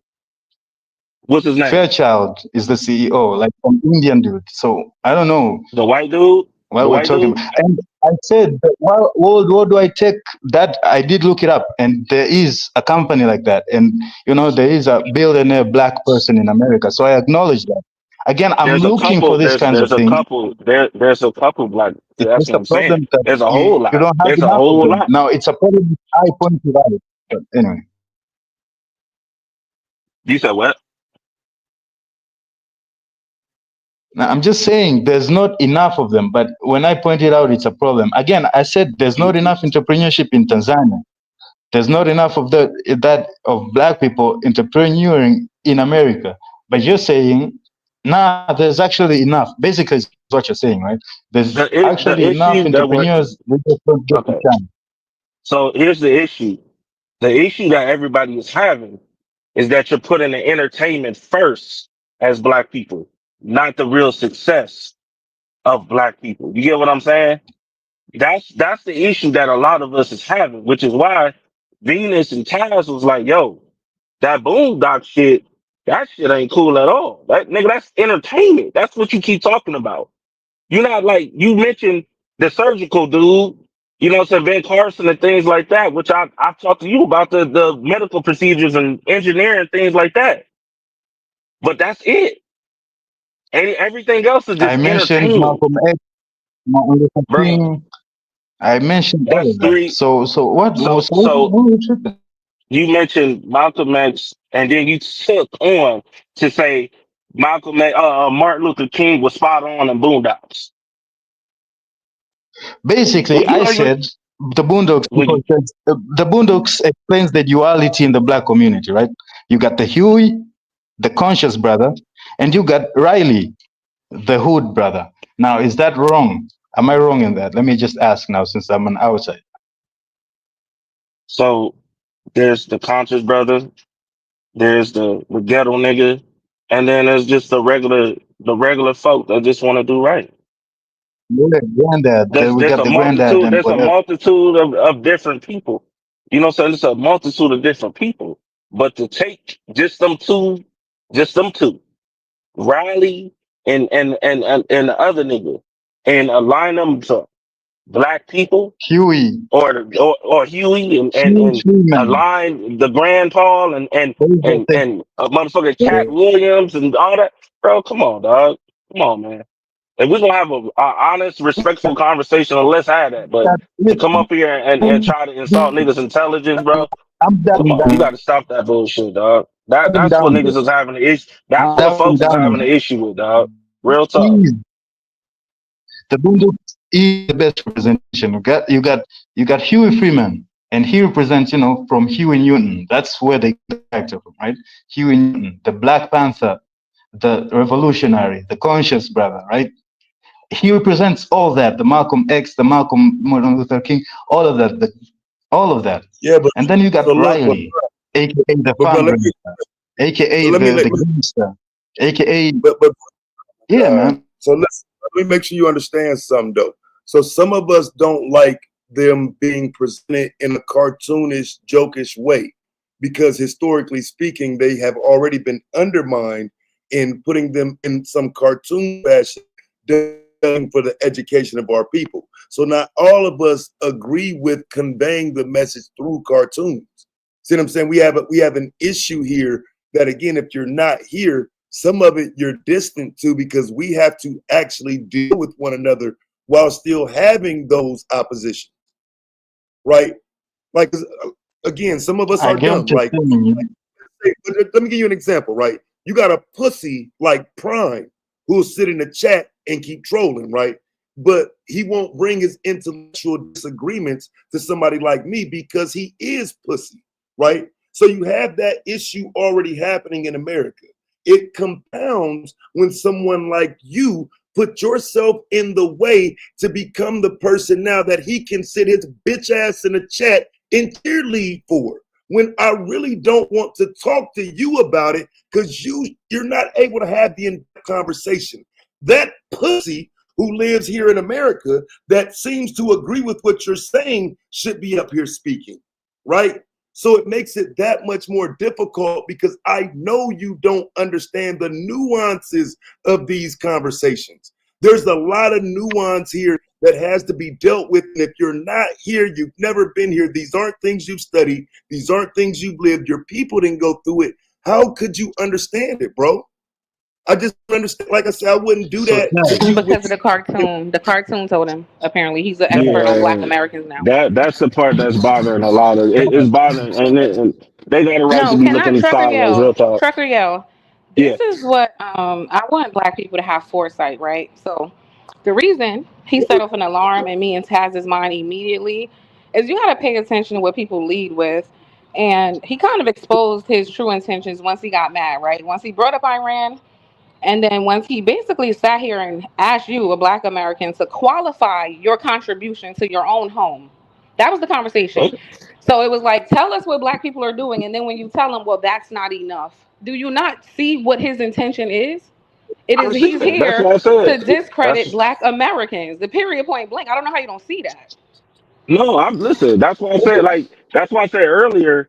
What's his name? Fairchild is the CEO, like some Indian dude. So I don't know The white dude? The what we're white talking dude? about. And I said, what do I take that? I did look it up, and there is a company like that. And, there is a billionaire black person in America. So I acknowledge that. Again, I'm There's a looking for couple. these kinds of things. There's a couple black. It's That's just what a I'm saying. problem that There's a you, whole you lot. don't have There's a enough of whole them. lot. Now, it's a problem I pointed out. But anyway. You said what? Now, I'm just saying there's not enough of them, but when I pointed out it's a problem, again, I said there's not enough entrepreneurship in Tanzania. There's not enough of that of black people entrepreneuring in America. But you're saying, nah, there's actually enough. Basically, is what you're saying, right? There's The actually enough issue that what? entrepreneurs. We just don't get the Okay. chance. So here's the issue. The issue that everybody is having is that you're putting the entertainment first as black people, not the real success of black people. You get what I'm saying? That's the issue that a lot of us is having, which is why Venus and Taz was like, yo, that boondock shit, that shit ain't cool at all. That nigga, that's entertainment. That's what you keep talking about. You're not like you mentioned the surgical dude, what I'm saying, Ben Carson and things like that, which I've talked to you about the medical procedures and engineering things like that. But that's it. And everything else is I just mentioned entertainment, Malcolm X, Martin Luther bro. King. I mentioned all That's of that. three. So what? So so What are you tripping? you mentioned Malcolm X, and then you took on to say Martin Luther King was spot on in Boondocks. Basically, Well, you I know, said the Boondocks well, because the Boondocks explains the duality in the black community, right? You got the Huey, the conscious brother, and you got Riley, the hood brother. Now, is that wrong? Am I wrong in that? Let me just ask now, since I'm an outside. so there's the conscious brother, there's the ghetto nigga, and then there's just the regular folk that just want to do right. Yeah, granddad. There's We there's got a the granddad multitude and there's a whatever. multitude of different people. You know what I'm saying? It's a multitude of different people. But to take just them two, Riley and the other nigga, and align them to black people Huey, or Huey Huey and Freeman. Align the Grand Paul Those are things. and a motherfucker Cat Williams and all that. Bro, come on, dog. Come on, man. If we're gonna have a honest, respectful conversation, let's have that. But to come up here and try to insult niggas' intelligence, bro, I'm come doubling on, you down. gotta stop that bullshit, dog. Doubling That's what down, bro. niggas is having an issue. That's I'm what doubling folks is having down. an issue with, dog. Real talk. Please, the Boondocks is the best representation. You got Huey Freeman, and he represents, from Huey Newton. That's where they get the character from, right? Huey Newton, the Black Panther, the revolutionary, the conscious brother, right? He represents all that, the Malcolm X, the Malcolm Martin Luther King, all of that, all of that. Yeah, but And then you got so look, Riley, aka the but bro, fun brother, aka let me the gangster, aka but yeah, man. so let me make sure you understand something though. So some of us don't like them being presented in a cartoonish, jokish way, because historically speaking, they have already been undermined in putting them in some cartoon fashion for the education of our people. So not all of us agree with conveying the message through cartoons. See what I'm saying? We have an issue here that, again, if you're not here, some of it you're distant to, because we have to actually deal with one another while still having those oppositions, right? Like, again, some of us I are get what dumb, you're right? saying. Let me give you an example, right? You got a pussy like Prime who'll sit in the chat and keep trolling, right? But he won't bring his intellectual disagreements to somebody like me because he is pussy, right? So you have that issue already happening in America. It compounds when someone like you put yourself in the way to become the person now that he can sit his bitch ass in the chat and cheerlead for, when I really don't want to talk to you about it because you're not able to have the in-depth conversation. That pussy who lives here in America that seems to agree with what you're saying should be up here speaking, right? So it makes it that much more difficult because I know you don't understand the nuances of these conversations. There's a lot of nuance here that has to be dealt with. And if you're not here, you've never been here, these aren't things you've studied, these aren't things you've lived, your people didn't go through it. How could you understand it, bro? I just understand. Like I said, I wouldn't do So that to you. Because of the cartoon. The cartoon told him. Apparently, he's an expert on Black Yeah, Americans now. that's the part that's bothering a lot of it's bothering, and they got a right to No, be can I looking trucker sideways. Real yell? talk. Trucker yell. Yeah. This is what I want Black people to have foresight, right? So the reason he set off an alarm in me and Taz's mind immediately is you got to pay attention to what people lead with. And he kind of exposed his true intentions once he got mad, right? Once he brought up Iran, and then once he basically sat here and asked you, a Black American, to qualify your contribution to your own home. That was the conversation. So it was like, tell us what Black people are doing. And then when you tell them, well, that's not enough. Do you not see what his intention is? It I is see he's that. That's here what I to said. discredit That's Black Americans. The period point blank. I don't know how you don't see that. no. I'm listen. That's why I said that's why I said earlier.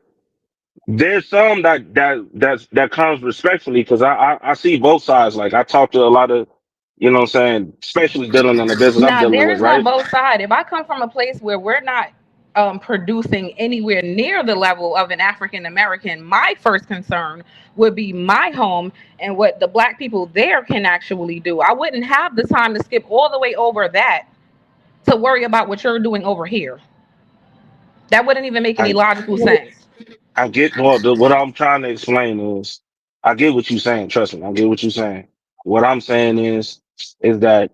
There's some that comes respectfully because I see both sides. Like I talk to a lot of, what I'm saying, especially dealing in the business I'm Now, dealing with, there's no right? both sides. If I come from a place where we're not producing anywhere near the level of an African American, my first concern would be my home and what the Black people there can actually do. I wouldn't have the time to skip all the way over that to worry about what you're doing over here. That wouldn't even make any I logical sense. I get what I'm trying to explain is I get what you're saying. Trust me, I get what you're saying. What I'm saying is that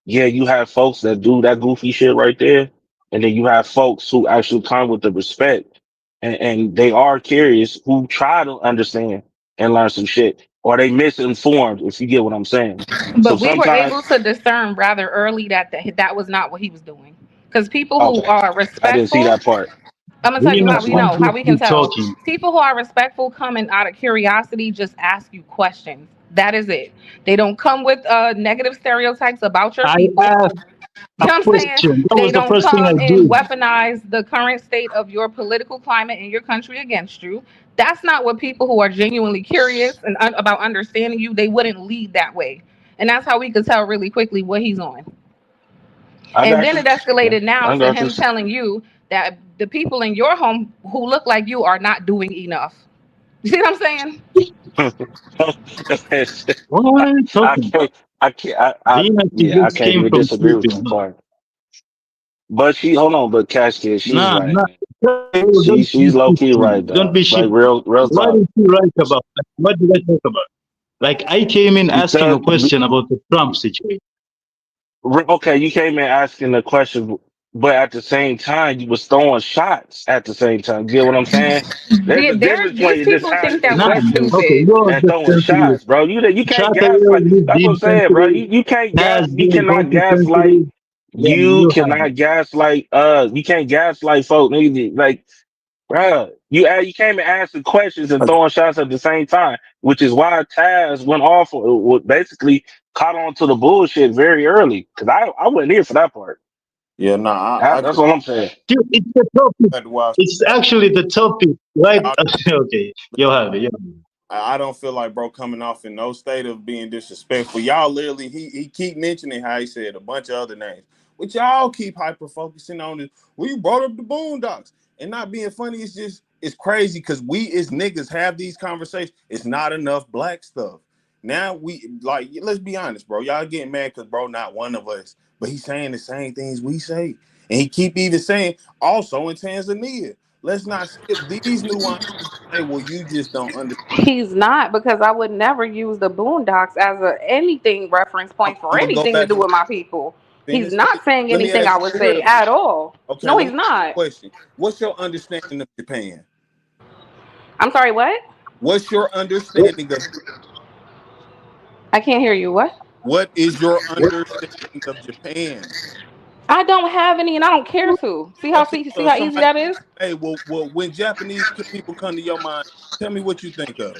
yeah, you have folks that do that goofy shit right there, and then you have folks who actually come with the respect and they are curious who try to understand and learn some shit, or they misinformed, if you get what I'm saying. So But we were able sometimes, to discern rather early that was not what he was doing. Because people who okay, are I didn't see respectful, that part. I'm gonna tell we you know how we once know, we how we can keep tell. talking. People who are respectful coming out of curiosity just ask you questions. That is it. They don't come with negative stereotypes about your I people. asked You a know what I'm saying? question. That They was the don't first thing I come and did. weaponize the current state of your political climate in your country against you. That's not what people who are genuinely curious and about understanding you, they wouldn't lead that way. And that's how we could tell really quickly what he's on. I And got then you. it escalated now I to got him this. telling you that the people in your home who look like you are not doing enough. You see what I'm saying? What are you I talking can't. about? I can't. Dina, she Yeah, I just can't came even from disagree with sleeping. that part. But she, hold on. But Cash Kid, she's Nah, right. nah. Oh, don't She's be low shit, key right man. Don't though. be Like shit. real What talk. is she right about? Like, what did I talk about? Like, I came in asking Because a question about the Trump situation. okay, you came in asking the question, but at the same time, you was throwing shots at the same time. You get what I'm saying? There's a difference These between just people think asking that Nah, we're questions okay, stupid. you're and just throwing sensitive. shots, bro. You can't Shut the gaslight. hell, That's what I'm being saying, bro. sensitive. You can't Has you been cannot also gaslight. sensitive. Yeah, you have it. You can't gaslight folk. Nigga. Like, bro, you came and asking questions and throwing shots at the same time, which is why Taz went off. Basically caught on to the bullshit very early because I wasn't here for that part. Yeah, nah, I That's agree. what I'm saying. Dude, it's the topic. That's why It's actually the topic, right? y'all, Okay, you have it. You have it. I don't feel like bro coming off in no state of being disrespectful. Y'all literally he keep mentioning how he said a bunch of other names, which y'all keep hyper focusing on is well, you brought up the Boondocks and not being funny. It's just it's crazy because we as niggas have these conversations. It's not enough black stuff. Now we like let's be honest, bro. Y'all getting mad because bro not one of us, but he's saying the same things we say, and he keep even saying also in Tanzania. Let's not skip these nuances and say, well, you just don't understand. He's not, because I would never use the Boondocks as a anything reference point for I'm gonna go anything to back do and with my people. He's finish not it. saying Let me anything ask I you would for real. say at all. Okay, No, let me he's ask you not. a question. What's your understanding of Japan? I'm sorry, what? What's your understanding of I can't hear you. What? what is your understanding of Japan? I don't have any, and I don't care to. Okay, See so if how easy somebody that is? hey, well, when Japanese people come to your mind, tell me what you think of.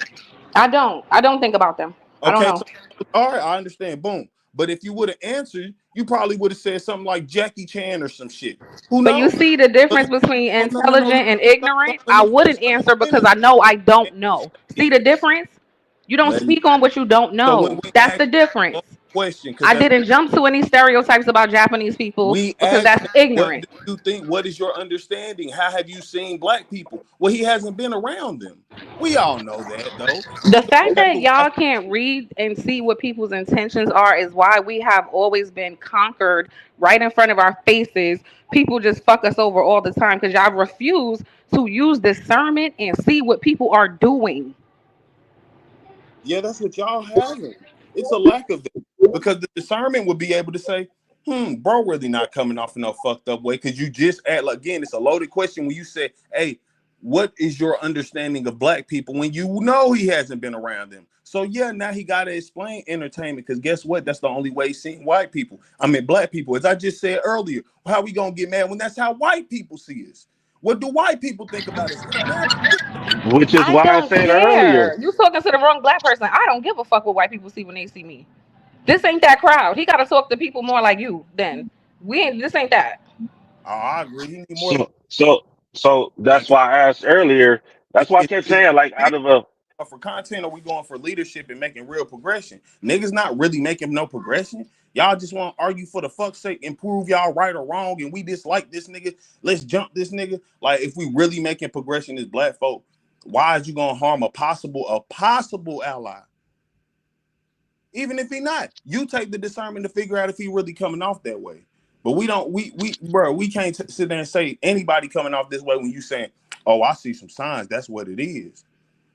I don't. I don't think about them. I don't Okay, know. so all right, I understand. Boom. But if you would have answered, you probably would have said something like Jackie Chan or some shit. Who But you knows? see the But difference between no. intelligent and No, ignorant? let I me finish. wouldn't answer because I know I don't know. See the difference? You don't Let me, speak on what you don't so when know. we That's ask the difference. one question, because I that's didn't jump to any stereotypes about Japanese people we because asked that's him, what ignorant. do you think? What is your understanding? How have you seen black people? Well, he hasn't been around them. We all know that though. The fact Okay, that but watch. y'all can't read and see what people's intentions are is why we have always been conquered right in front of our faces. People just fuck us over all the time because y'all refuse to use discernment and see what people are doing. Yeah, that's what y'all having. It's a lack of that because the discernment would be able to say, bro, really not coming off in no fucked up way. Because you just add again, it's a loaded question when you say, hey, what is your understanding of black people when you know he hasn't been around them? So yeah, now he got to explain entertainment because guess what? That's the only way he's seeing white people. I mean, black people. As I just said earlier, how we gonna get mad when that's how white people see us? What do white people think about us? That's their understanding. Which is I why I don't said earlier. care. You talking to the wrong black person. I don't give a fuck what white people see when they see me. This ain't that crowd. He got to talk to people more like you. Then we ain't. This ain't that. Oh, I agree. He need more. So that's why I asked earlier. That's why I kept Is saying like out of a for content, or we going for leadership and making real progression? Niggas not really making no progression. Y'all just want to argue for the fuck's sake and prove y'all right or wrong, and we dislike this nigga. Let's jump this nigga. Like if we really making progression as black folk, why is you gonna harm a possible ally? Even if he not, you take the discernment to figure out if he really coming off that way. But we don't. We bro, we can't sit there and say anybody coming off this way when you saying, "Oh, I see some signs. That's what it is."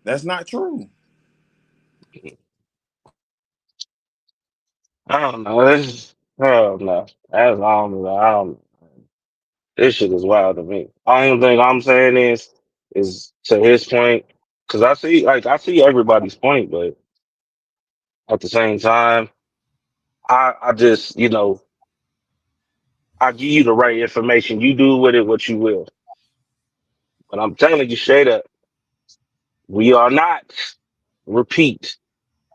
That's not true. I don't know. This oh no. That's I don't this shit is wild to me. Only thing I'm saying is to his point, because I see everybody's point, but at the same time, I just, I give you the right information. You do with it what you will. But I'm telling you straight up, we are not, repeat,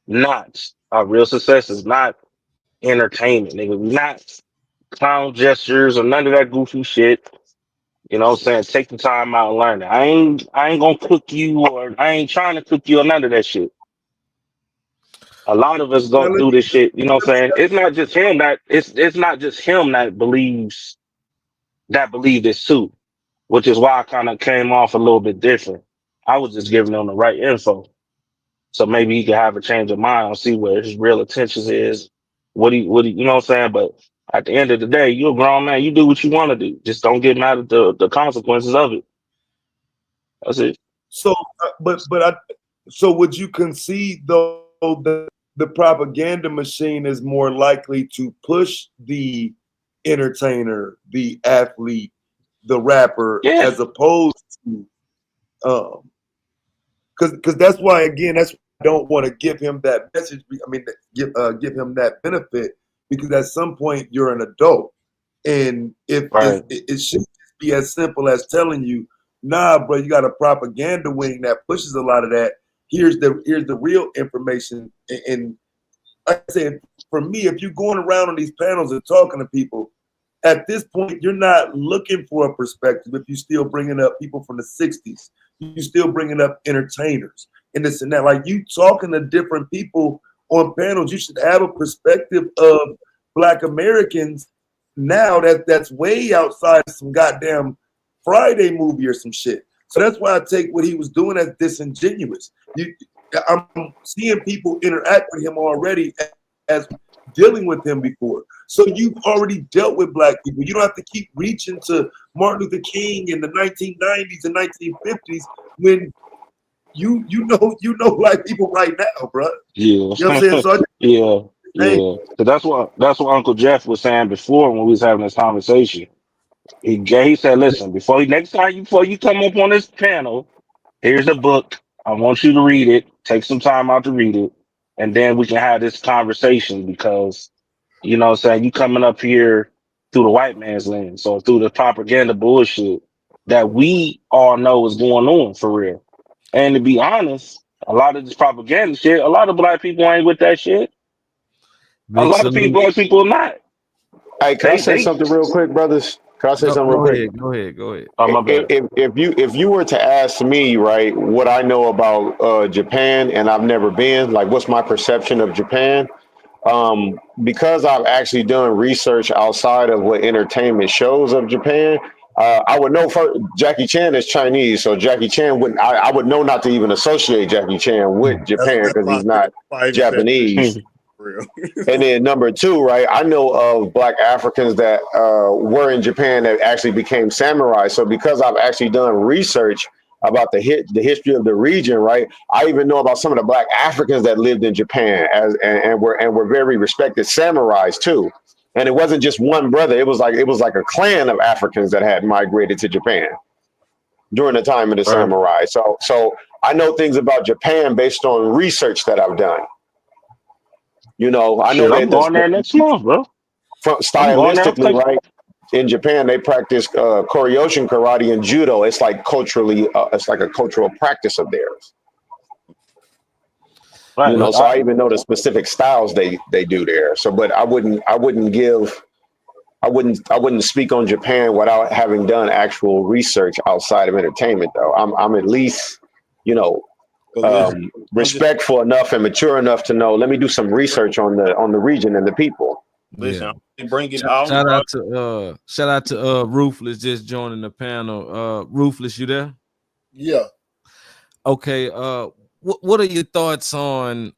not our real success is not entertainment, nigga. We not clown gestures or none of that goofy shit. You know what I'm saying? Take the time out and learn it. I ain't gonna cook you or I ain't trying to cook you or none of that shit. A lot of us don't do this shit. You know what I'm saying? It's not just him that it's not just him that believes this too, which is why I kind of came off a little bit different. I was just giving him the right info, so maybe he could have a change of mind and see where his real intentions is. What he, you know what I'm saying? But at the end of the day, you're a grown man. You do what you want to do. Just don't get mad at the consequences of it. That's it. So, so would you concede though that the propaganda machine is more likely to push the entertainer, the athlete, the rapper, as opposed to, because that's why that's why I don't want to give him that message. I mean, give him that benefit, because at some point you're an adult, and if it should be as simple as telling you, nah, bro, you got a propaganda wing that pushes a lot of that. Here's the real information. And like I said, for me, if you're going around on these panels and talking to people, at this point, you're not looking for a perspective. If you're still bringing up people from the 60s, you're still bringing up entertainers and this and that. Like, you talking to different people on panels, you should have a perspective of Black Americans now that's way outside some goddamn Friday movie or some shit. So that's why I take what he was doing as disingenuous. I'm seeing people interact with him already as dealing with him before. So you've already dealt with Black people. You don't have to keep reaching to Martin Luther King in the 1990s and 1950s when you know Black people right now, bro. Yeah. You know what I'm saying? So yeah. So that's what Uncle Jeff was saying before when we was having this conversation. He said, listen, before you come up on this panel, here's a book. I want you to read it. Take some time out to read it, and then we can have this conversation, because you know what I'm saying, you coming up here through the white man's lens, or through the propaganda bullshit that we all know is going on for real. And to be honest, a lot of this propaganda shit, a lot of Black people ain't with that shit. A lot of Black people are not. Hey, can I say something real quick, brothers? Can I say something real quick? Go ahead. Oh, my bad. If you were to ask me, right, what I know about Japan, and I've never been, like, what's my perception of Japan? Because I've actually done research outside of what entertainment shows of Japan, I would know first, Jackie Chan is Chinese, so Jackie Chan wouldn't. I would know not to even associate Jackie Chan with Japan because he's not Japanese. And then number two, right? I know of Black Africans that were in Japan that actually became samurai. So because I've actually done research about the history of the region, right? I even know about some of the Black Africans that lived in Japan and were very respected samurais too. And it wasn't just one brother; it was like a clan of Africans that had migrated to Japan during the time of the samurai. So I know things about Japan based on research that I've done. You know, I know that I'm going there next month, bro. Stylistically, right? In Japan, they practice Koryoshin karate and judo. It's like culturally, it's like a cultural practice of theirs. Right. You know, so I even know the specific styles they do there. So, but I wouldn't speak on Japan without having done actual research outside of entertainment, though. I'm at least, you know, respectful enough and mature enough to know. Let me do some research on the region and the people. Listen, bring it Shout out to Ruthless just joining the panel. Ruthless, you there? Yeah. Okay. What are your thoughts on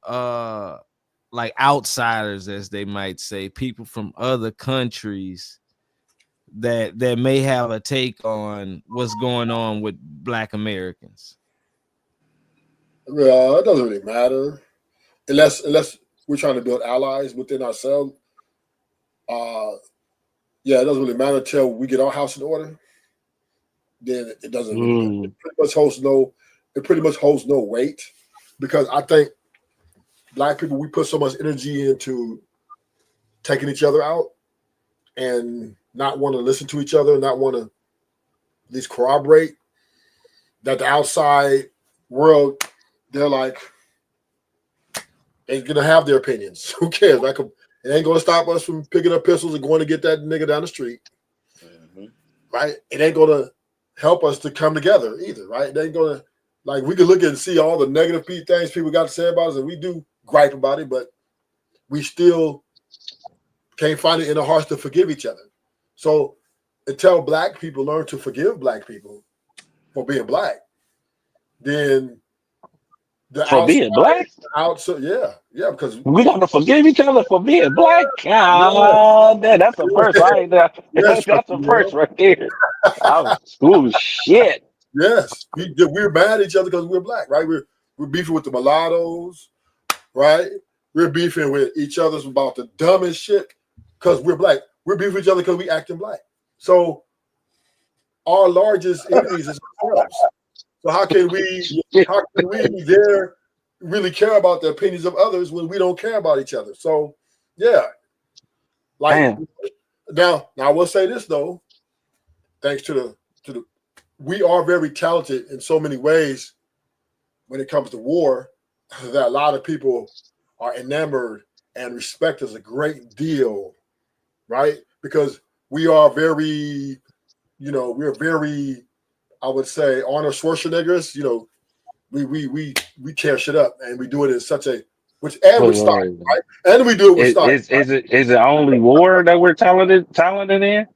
like outsiders, as they might say, people from other countries that may have a take on what's going on with Black Americans? Well, it doesn't really matter unless we're trying to build allies within ourselves. Yeah, it doesn't really matter until we get our house in order. Then it doesn't really matter. It pretty much holds no weight, because I think Black people, we put so much energy into taking each other out and not want to listen to each other, not want to at least corroborate, that the outside world, they're like, ain't gonna have their opinions. Who cares? Like, it ain't gonna stop us from picking up pistols and going to get that nigga down the street. Right? It ain't gonna help us to come together either, right? It ain't gonna, like, we can look and see all the negative things people got to say about us, and we do gripe about it, but we still can't find it in our hearts to forgive each other. So until black people learn to forgive black people for being black, then the For being black? yeah, because we gotta forgive each other for being black. yes, God, that's a first. I ain't yes, that's a first right there. Oh shit. yes, we're mad at each other because we're black, right? We're beefing with the mulattoes, right? We're beefing with each other about the dumbest shit because we're black. We're beefing with each other because we acting black. So our largest enemies is ourselves. So how can we dare really care about the opinions of others when we don't care about each other? So yeah, like Damn. now I will say this though, thanks to the we are very talented in so many ways when it comes to war that a lot of people are enamored and respect us a great deal, right? Because we are very, we're very, I would say, Arnold Schwarzeneggers. We tear shit up and we do it in such a with style, right? And we do it with style. Is it only war that we're talented in? Is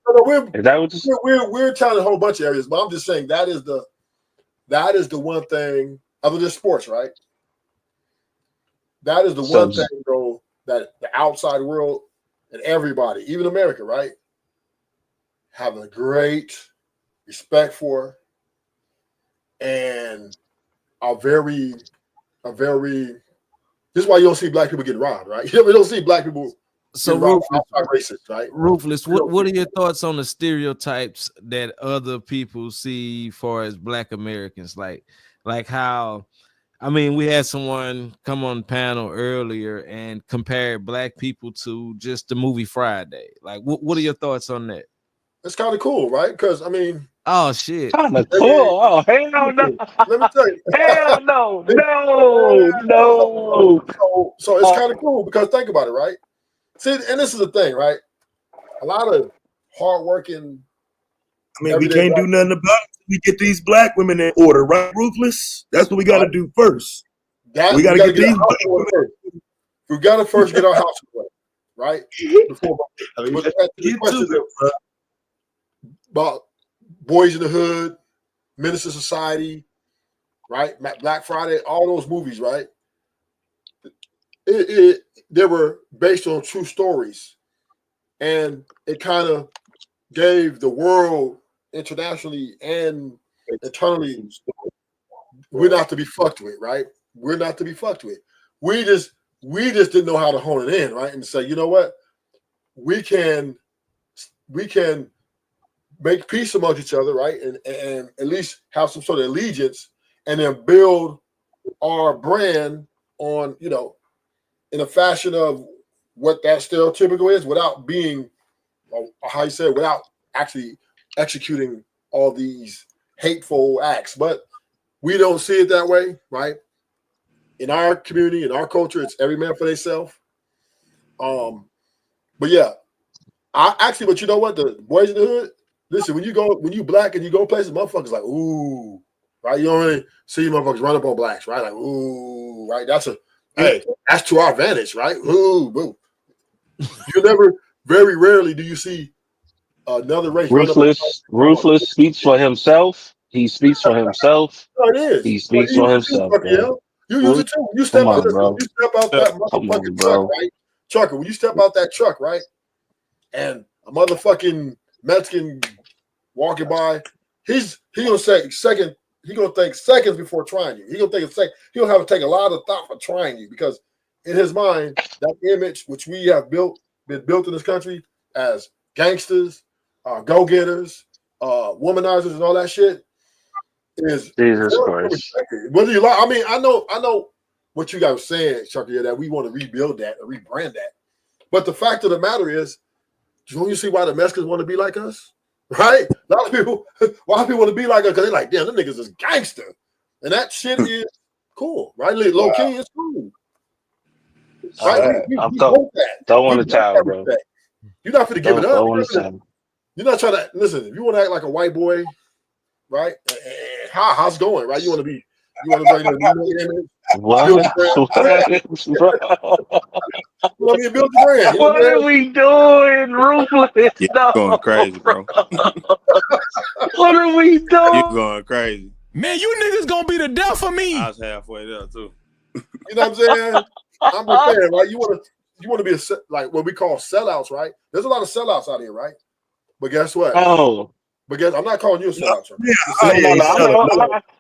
that what we're talented in a whole bunch of areas, but I'm just saying that is the one thing other than sports, right? That is the one thing though that the outside world and everybody, even America, right, have a great respect for and are very this is why you don't see black people getting robbed, right? We don't see black people So getting robbed Ruthless, racist, right? Ruthless, what are your thoughts on the stereotypes that other people see for as black Americans? Like how, I mean, we had someone come on the panel earlier and compare black people to just the movie Friday. Like, what are your thoughts on that? It's kind of cool, right? Because I mean, oh shit, kind of cool. Oh hell no! Let me tell you, hell no, no. So it's kind of cool because think about it, right? See, and this is the thing, right? A lot of hardworking. I mean, we can't do nothing about it. We get these black women in order, right? Ruthless. That's what we got to do first. We got to get these black women. We got to first get our house in order, right? Before the question about Boys in the Hood, Minister Society, right? Black Friday, all those movies, right? They were based on true stories, and it kind of gave the world internationally and internally, we're not to be fucked with, right? We're not to be fucked with. We just didn't know how to hone it in, right? And say, you know what? We can make peace amongst each other, right? And at least have some sort of allegiance, and then build our brand on, in a fashion of what that stereotypical is, without being, how you say, without actually executing all these hateful acts. But we don't see it that way, right? In our community, in our culture, it's every man for themselves. But yeah, but you know what? The Boys in the Hood, listen, when you black and you go places, motherfuckers like, ooh, right? You don't really see motherfuckers run up on blacks, right? Like, ooh, right? That's to our advantage, right? Ooh, boo. Very rarely do you see another race Ruthless speaks for himself. He speaks for himself. Oh, it is. He speaks for himself. You use it too. You step out that motherfucking truck, right? Trucker, when you step out that truck, right? And a motherfucking Mexican walking by, he's gonna think seconds before trying you. He's gonna think he'll have to take a lot of thought for trying you, because in his mind, that image which we have been built in this country as gangsters, go-getters, womanizers, and all that shit is Jesus Christ. Whether you like, I mean, I know what you guys are saying, Chucky, that we want to rebuild that or rebrand that. But the fact of the matter is, don't you see why the Mexicans want to be like us? Right? A lot of people want to be like us because they're like, damn, them niggas is gangster. And that shit is cool, right? Low key, it's cool. Right? I'm throwing the towel, bro. You're not going to give it up. You're not trying to listen. If you want to act like a white boy, right? How's it going, right? You want to be You want to bring that new image? What? Build a brand. Let me build the brand. You know What are we doing, Ruthless? Yeah, you're No, going crazy, bro. what are we You're doing? going crazy. Man, you niggas gonna be the death of me. I was halfway there too. You know what I'm saying? I'm just saying, right? You want to be like what we call sellouts, right? There's a lot of sellouts out here, right? But guess what? Oh. But guess I'm not calling you a sellout.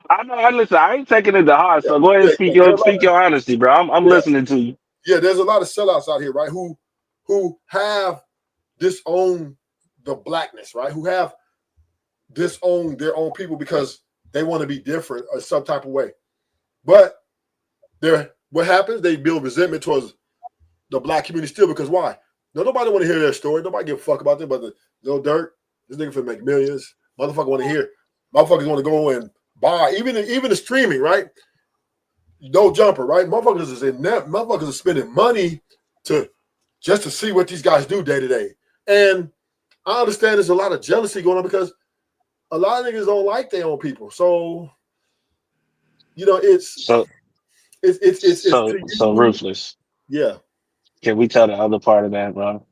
I know. Listen, I ain't taking it to heart. So go ahead and speak your honesty, bro. I'm listening to you. Yeah, there's a lot of sellouts out here, right? Who have disowned the blackness, right? Who have disowned their own people because they want to be different or some type of way. But what happens? They build resentment towards the black community still because why? No, nobody want to hear their story. Nobody give a fuck about them. But the Lil Durk, this nigga finna make millions. Motherfucker want to hear. Motherfuckers want to go and buy even the streaming, right? No jumper, right? Motherfuckers is in that. Motherfuckers are spending money just to see what these guys do day to day. And I understand there's a lot of jealousy going on because a lot of niggas don't like their own people. So it's Ruthless. Yeah. Can we tell the other part of that, bro?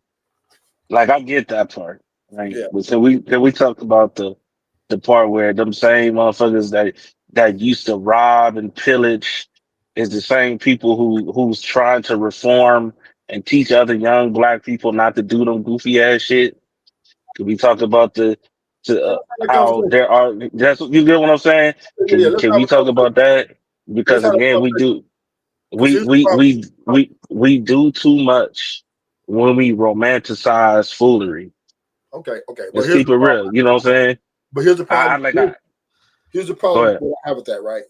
Like I get that part, right? Yeah. But can we talk about the part where them same motherfuckers that used to rob and pillage is the same people who's trying to reform and teach other young black people not to do them goofy ass shit? Can we talk about how there are? That's you get what I'm saying? Can we talk about that? Because again, we do we do too much when we romanticize foolery. Okay. Let's keep it real. You know what I'm saying? But here's the problem. Here's the problem that I have with that, right?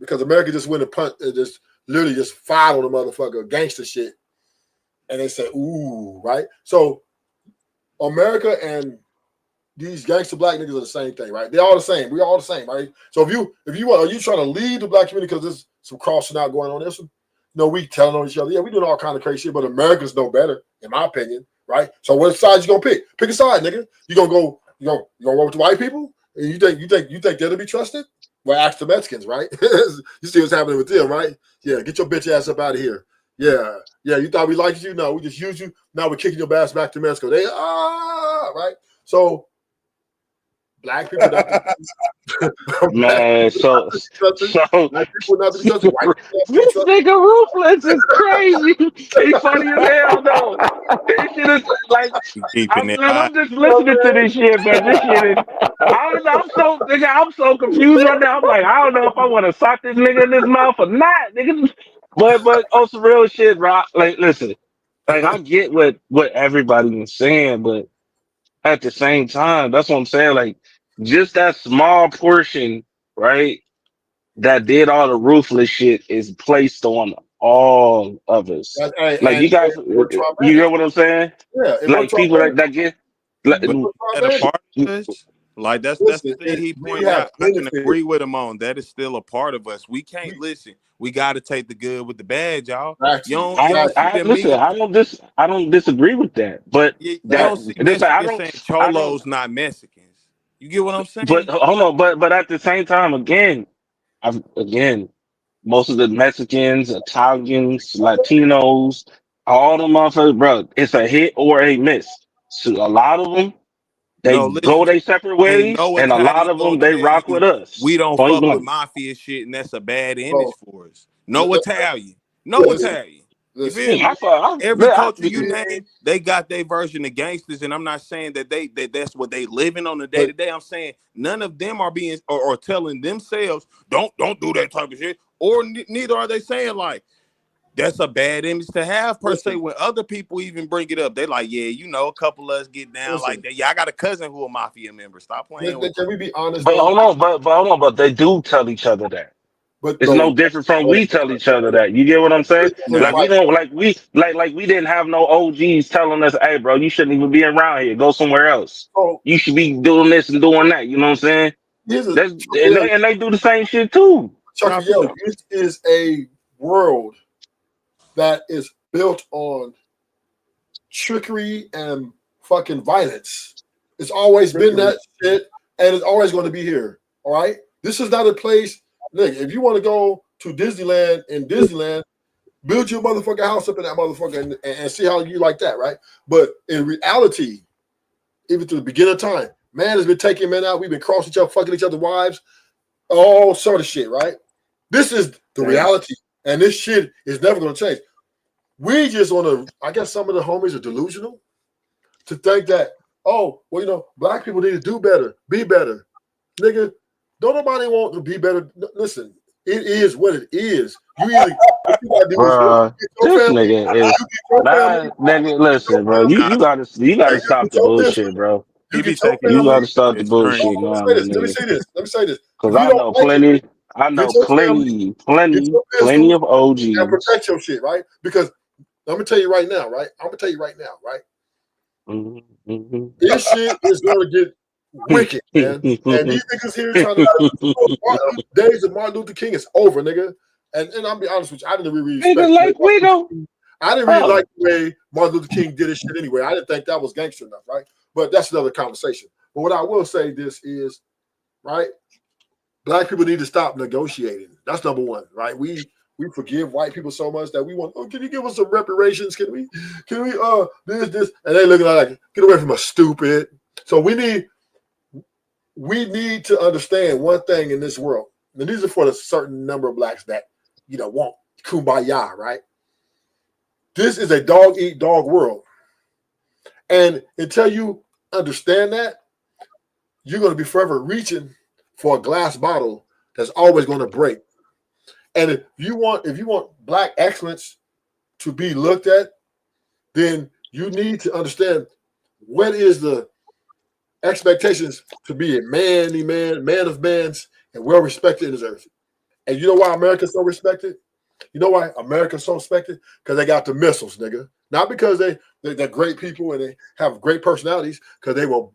Because America just went and punt, just literally just fired on the motherfucker gangster shit, and they said, "Ooh," right? So America and these gangster black niggas are the same thing, right? They're all the same. We're all the same, right? So if you want, are you trying to lead the black community because there's some crossing out going on? There's some, we telling on each other. Yeah, we doing all kind of crazy shit, but America's no better, in my opinion, right? So what side you gonna pick? Pick a side, nigga. You gonna go with the white people? And you think they're to be trusted? Well, ask the Mexicans, right? You see what's happening with them, right? Yeah, get your bitch ass up out of here. Yeah. You thought we liked you? No, we just used you. Now we're kicking your ass back to Mexico. Right? So black people man, so black people not to be trusted. White people not to be this trusted. nigga Ruthless is crazy. He's funny as hell though. This shit is like Keeping it I'm just listening to this shit, but this shit is I don't know. I'm so confused right now. I'm like, I don't know if I want to sock this nigga in his mouth or not, nigga. But on some real shit, bro. Like, listen, like I get what everybody was saying, but at the same time, that's what I'm saying. Like, just that small portion, right, that did all the ruthless shit is placed on all of us. Like, you guys, you hear what I'm saying? Yeah, Like, people that get. Like, But that a part of us? Like that's the thing he pointed out. I can agree with him on that. Is still a part of us. We can't listen. We got to take the good with the bad, y'all. You don't see them listen, memes. I don't disagree with that, but You that don't see Mexicans saying I don't. cholos, not Mexicans. You get what I'm saying? But hold on, but at the same time, again, most of the Mexicans, Italians, Latinos, all them motherfuckers, bro, it's a hit or a miss. So a lot of them, they No, go listen. their separate Ain't ways, no and a lot Italian of gonna them they tell rock with you us. we don't Point fuck with blank. mafia shit, and that's a bad image So, for us. No Italian. No Italian. You feel me? Every culture you name, they got their version of gangsters, and I'm not saying that that's what they living on the day to day. I'm saying none of them are being or telling themselves don't do that type of shit, or neither are they saying like that's a bad image to have per se. When other people even bring it up, they like, yeah, a couple of us get down like that. Yeah, I got a cousin who a mafia member. Stop playing with. Can we be honest? But hold on, but they do tell each other that. But it's no different from we tell each other that. You get what I'm saying? Like we don't like we didn't have no OGs telling us, hey bro, you shouldn't even be around here. Go somewhere else. You should be doing this and doing that. You know what I'm saying? And they do the same shit too. Chucky, this is a world that is built on trickery and fucking violence. It's always been that shit, and it's always going to be here. All right. This is not a place nigga, if you want to go to Disneyland in Disneyland, build your motherfucking house up in that motherfucker and see how you like that, right? But in reality, even to the beginning of time, man has been taking men out. We've been crossing each other, fucking each other's wives, all sort of shit, right? This is the reality, and this shit is never going to change. We just want to, I guess some of the homies are delusional to think that, oh, well, you know, black people need to do better, be better. Nigga, don't nobody want to be better. Listen, it is what it is. You either, what you gotta do is Bro, get your this family, nigga is nigga. Listen, bro. You gotta stop the bullshit, bro. He you be get your taking You them gotta family. stop the extreme. bullshit Let me going say on, this. Let me nigga. say this. Let me say this. Cause If you I don't know like it, plenty. I get know your family, get your plenty pistols, of and OGs. protect your shit, right? Because I'm gonna tell you right now, right? I'm gonna tell you right now, right? Mm-hmm. This shit is gonna get wicked, man. And these niggas here trying to days of Martin Luther King is over, nigga. And I'll be honest with you, I didn't really respect Nigga, like we don't. I didn't really like the way Martin Luther King did his shit anyway. I didn't think that was gangster enough, right? But that's another conversation. But what I will say this is, right? Black people need to stop negotiating. That's number one, right? We forgive white people so much that we want, oh, can you give us some reparations? Can we this? And they looking like, get away from us, stupid. So we need to understand one thing in this world. And these are for the certain number of blacks that, you know, want kumbaya, right? This is a dog eat dog world. And until you understand that, you're going to be forever reaching for a glass bottle that's always going to break. And if you want black excellence to be looked at, then you need to understand what is the expectations to be a man of mans, and well respected in this earth. And you know why America's so respected? You know why America's so respected? Because they got the missiles, nigga. Not because they're great people and they have great personalities. Because they will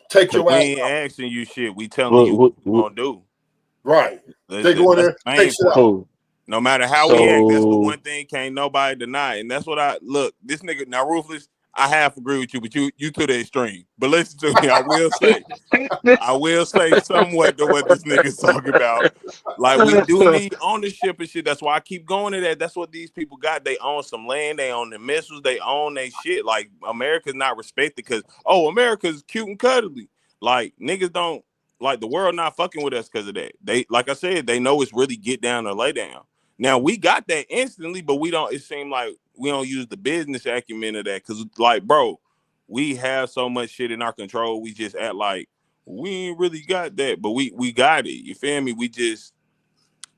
take your We ass ain't out. asking you shit. We telling you what you gonna do. Right. They go in That's there, the take main shit part. out. No matter how we act, that's the one thing can't nobody deny. And that's what I look. This nigga now, Ruthless. I half agree with you, but you to the extreme. But listen to me. I will say somewhat to what this nigga's talking about. Like, we do need ownership and shit. That's why I keep going to that. That's what these people got. They own some land. They own the missiles. They own their shit. Like, America's not respected because, oh, America's cute and cuddly. Like, niggas don't, like, the world not fucking with us because of that. They, like I said, they know it's really get down or lay down. Now, we got that instantly, but we don't, it seemed like we don't use the business acumen of that because, like, bro, we have so much shit in our control. We just act like we ain't really got that, but we got it. You feel me? We just,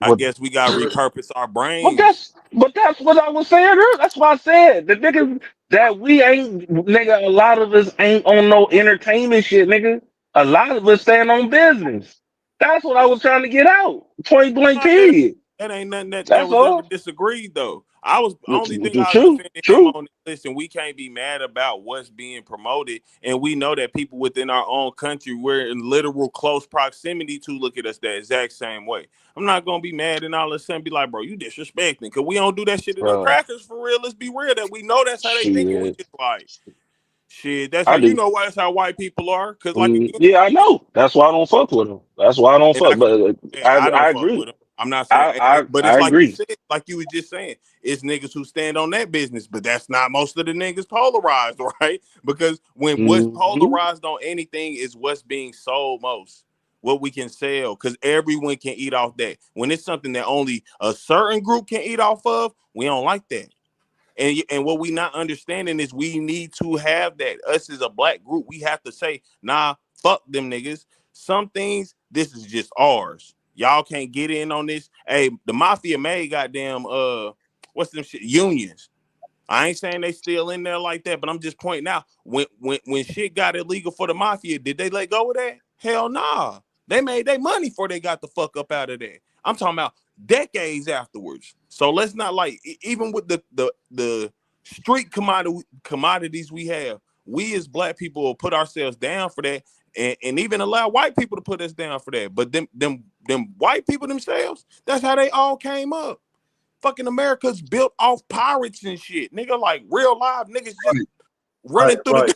I guess we got to repurpose our brains. But that's what I was saying earlier. That's why I said the niggas that we ain't, nigga. A lot of us ain't on no entertainment shit, nigga. A lot of us stand on business. That's what I was trying to get out. Point blank. Period. That ain't nothing that That's was ever all. disagreed though. I was only thing I was True. defending him True. on this. Listen, we can't be mad about what's being promoted, and we know that people within our own country we're in literal close proximity to look at us that exact same way. I'm not gonna be mad and all of a sudden be like, bro, you disrespecting because we don't do that shit to them Bro. crackers for real. Let's be real that we know that's how they think, and we Shit. just like shit. That's how I you do. know why that's how white people are. Cause like again, Yeah, I know. That's why I don't fuck with them. That's why I don't and fuck. But I don't I fuck agree. with them. I'm not saying, but I it's like you agree. said, like you was just saying, it's niggas who stand on that business, but that's not most of the niggas polarized, right? Because when what's Mm-hmm. polarized on anything is what's being sold most, what we can sell, because everyone can eat off that. When it's something that only a certain group can eat off of, we don't like that. And what we not understanding is we need to have that. Us as a black group, we have to say, nah, fuck them niggas. Some things, this is just ours. Y'all can't get in on this. Hey, the mafia made goddamn what's them shit? Unions. I ain't saying they still in there like that, but I'm just pointing out when shit got illegal for the mafia, did they let go of that? Hell nah. They made their money before they got the fuck up out of there. I'm talking about decades afterwards. So let's not like even with the street commodities we have, we as black people will put ourselves down for that and even allow white people to put us down for that. But them white people themselves, that's how they all came up. Fucking America's built off pirates and shit. Nigga, like real live niggas just running through Right.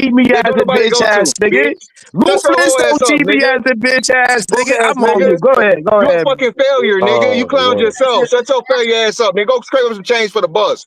TV Then as don't a nobody bitch go ass to, nigga. bitch. Shut your Ruthless whole on ass up, TV nigga. as a bitch ass Broke nigga. ass I'm on nigga. you. Go ahead. Go You a ahead. fucking failure, nigga. You Oh clowned man. yourself. Shut your failure ass up, nigga. Go scrape up some change for the bus.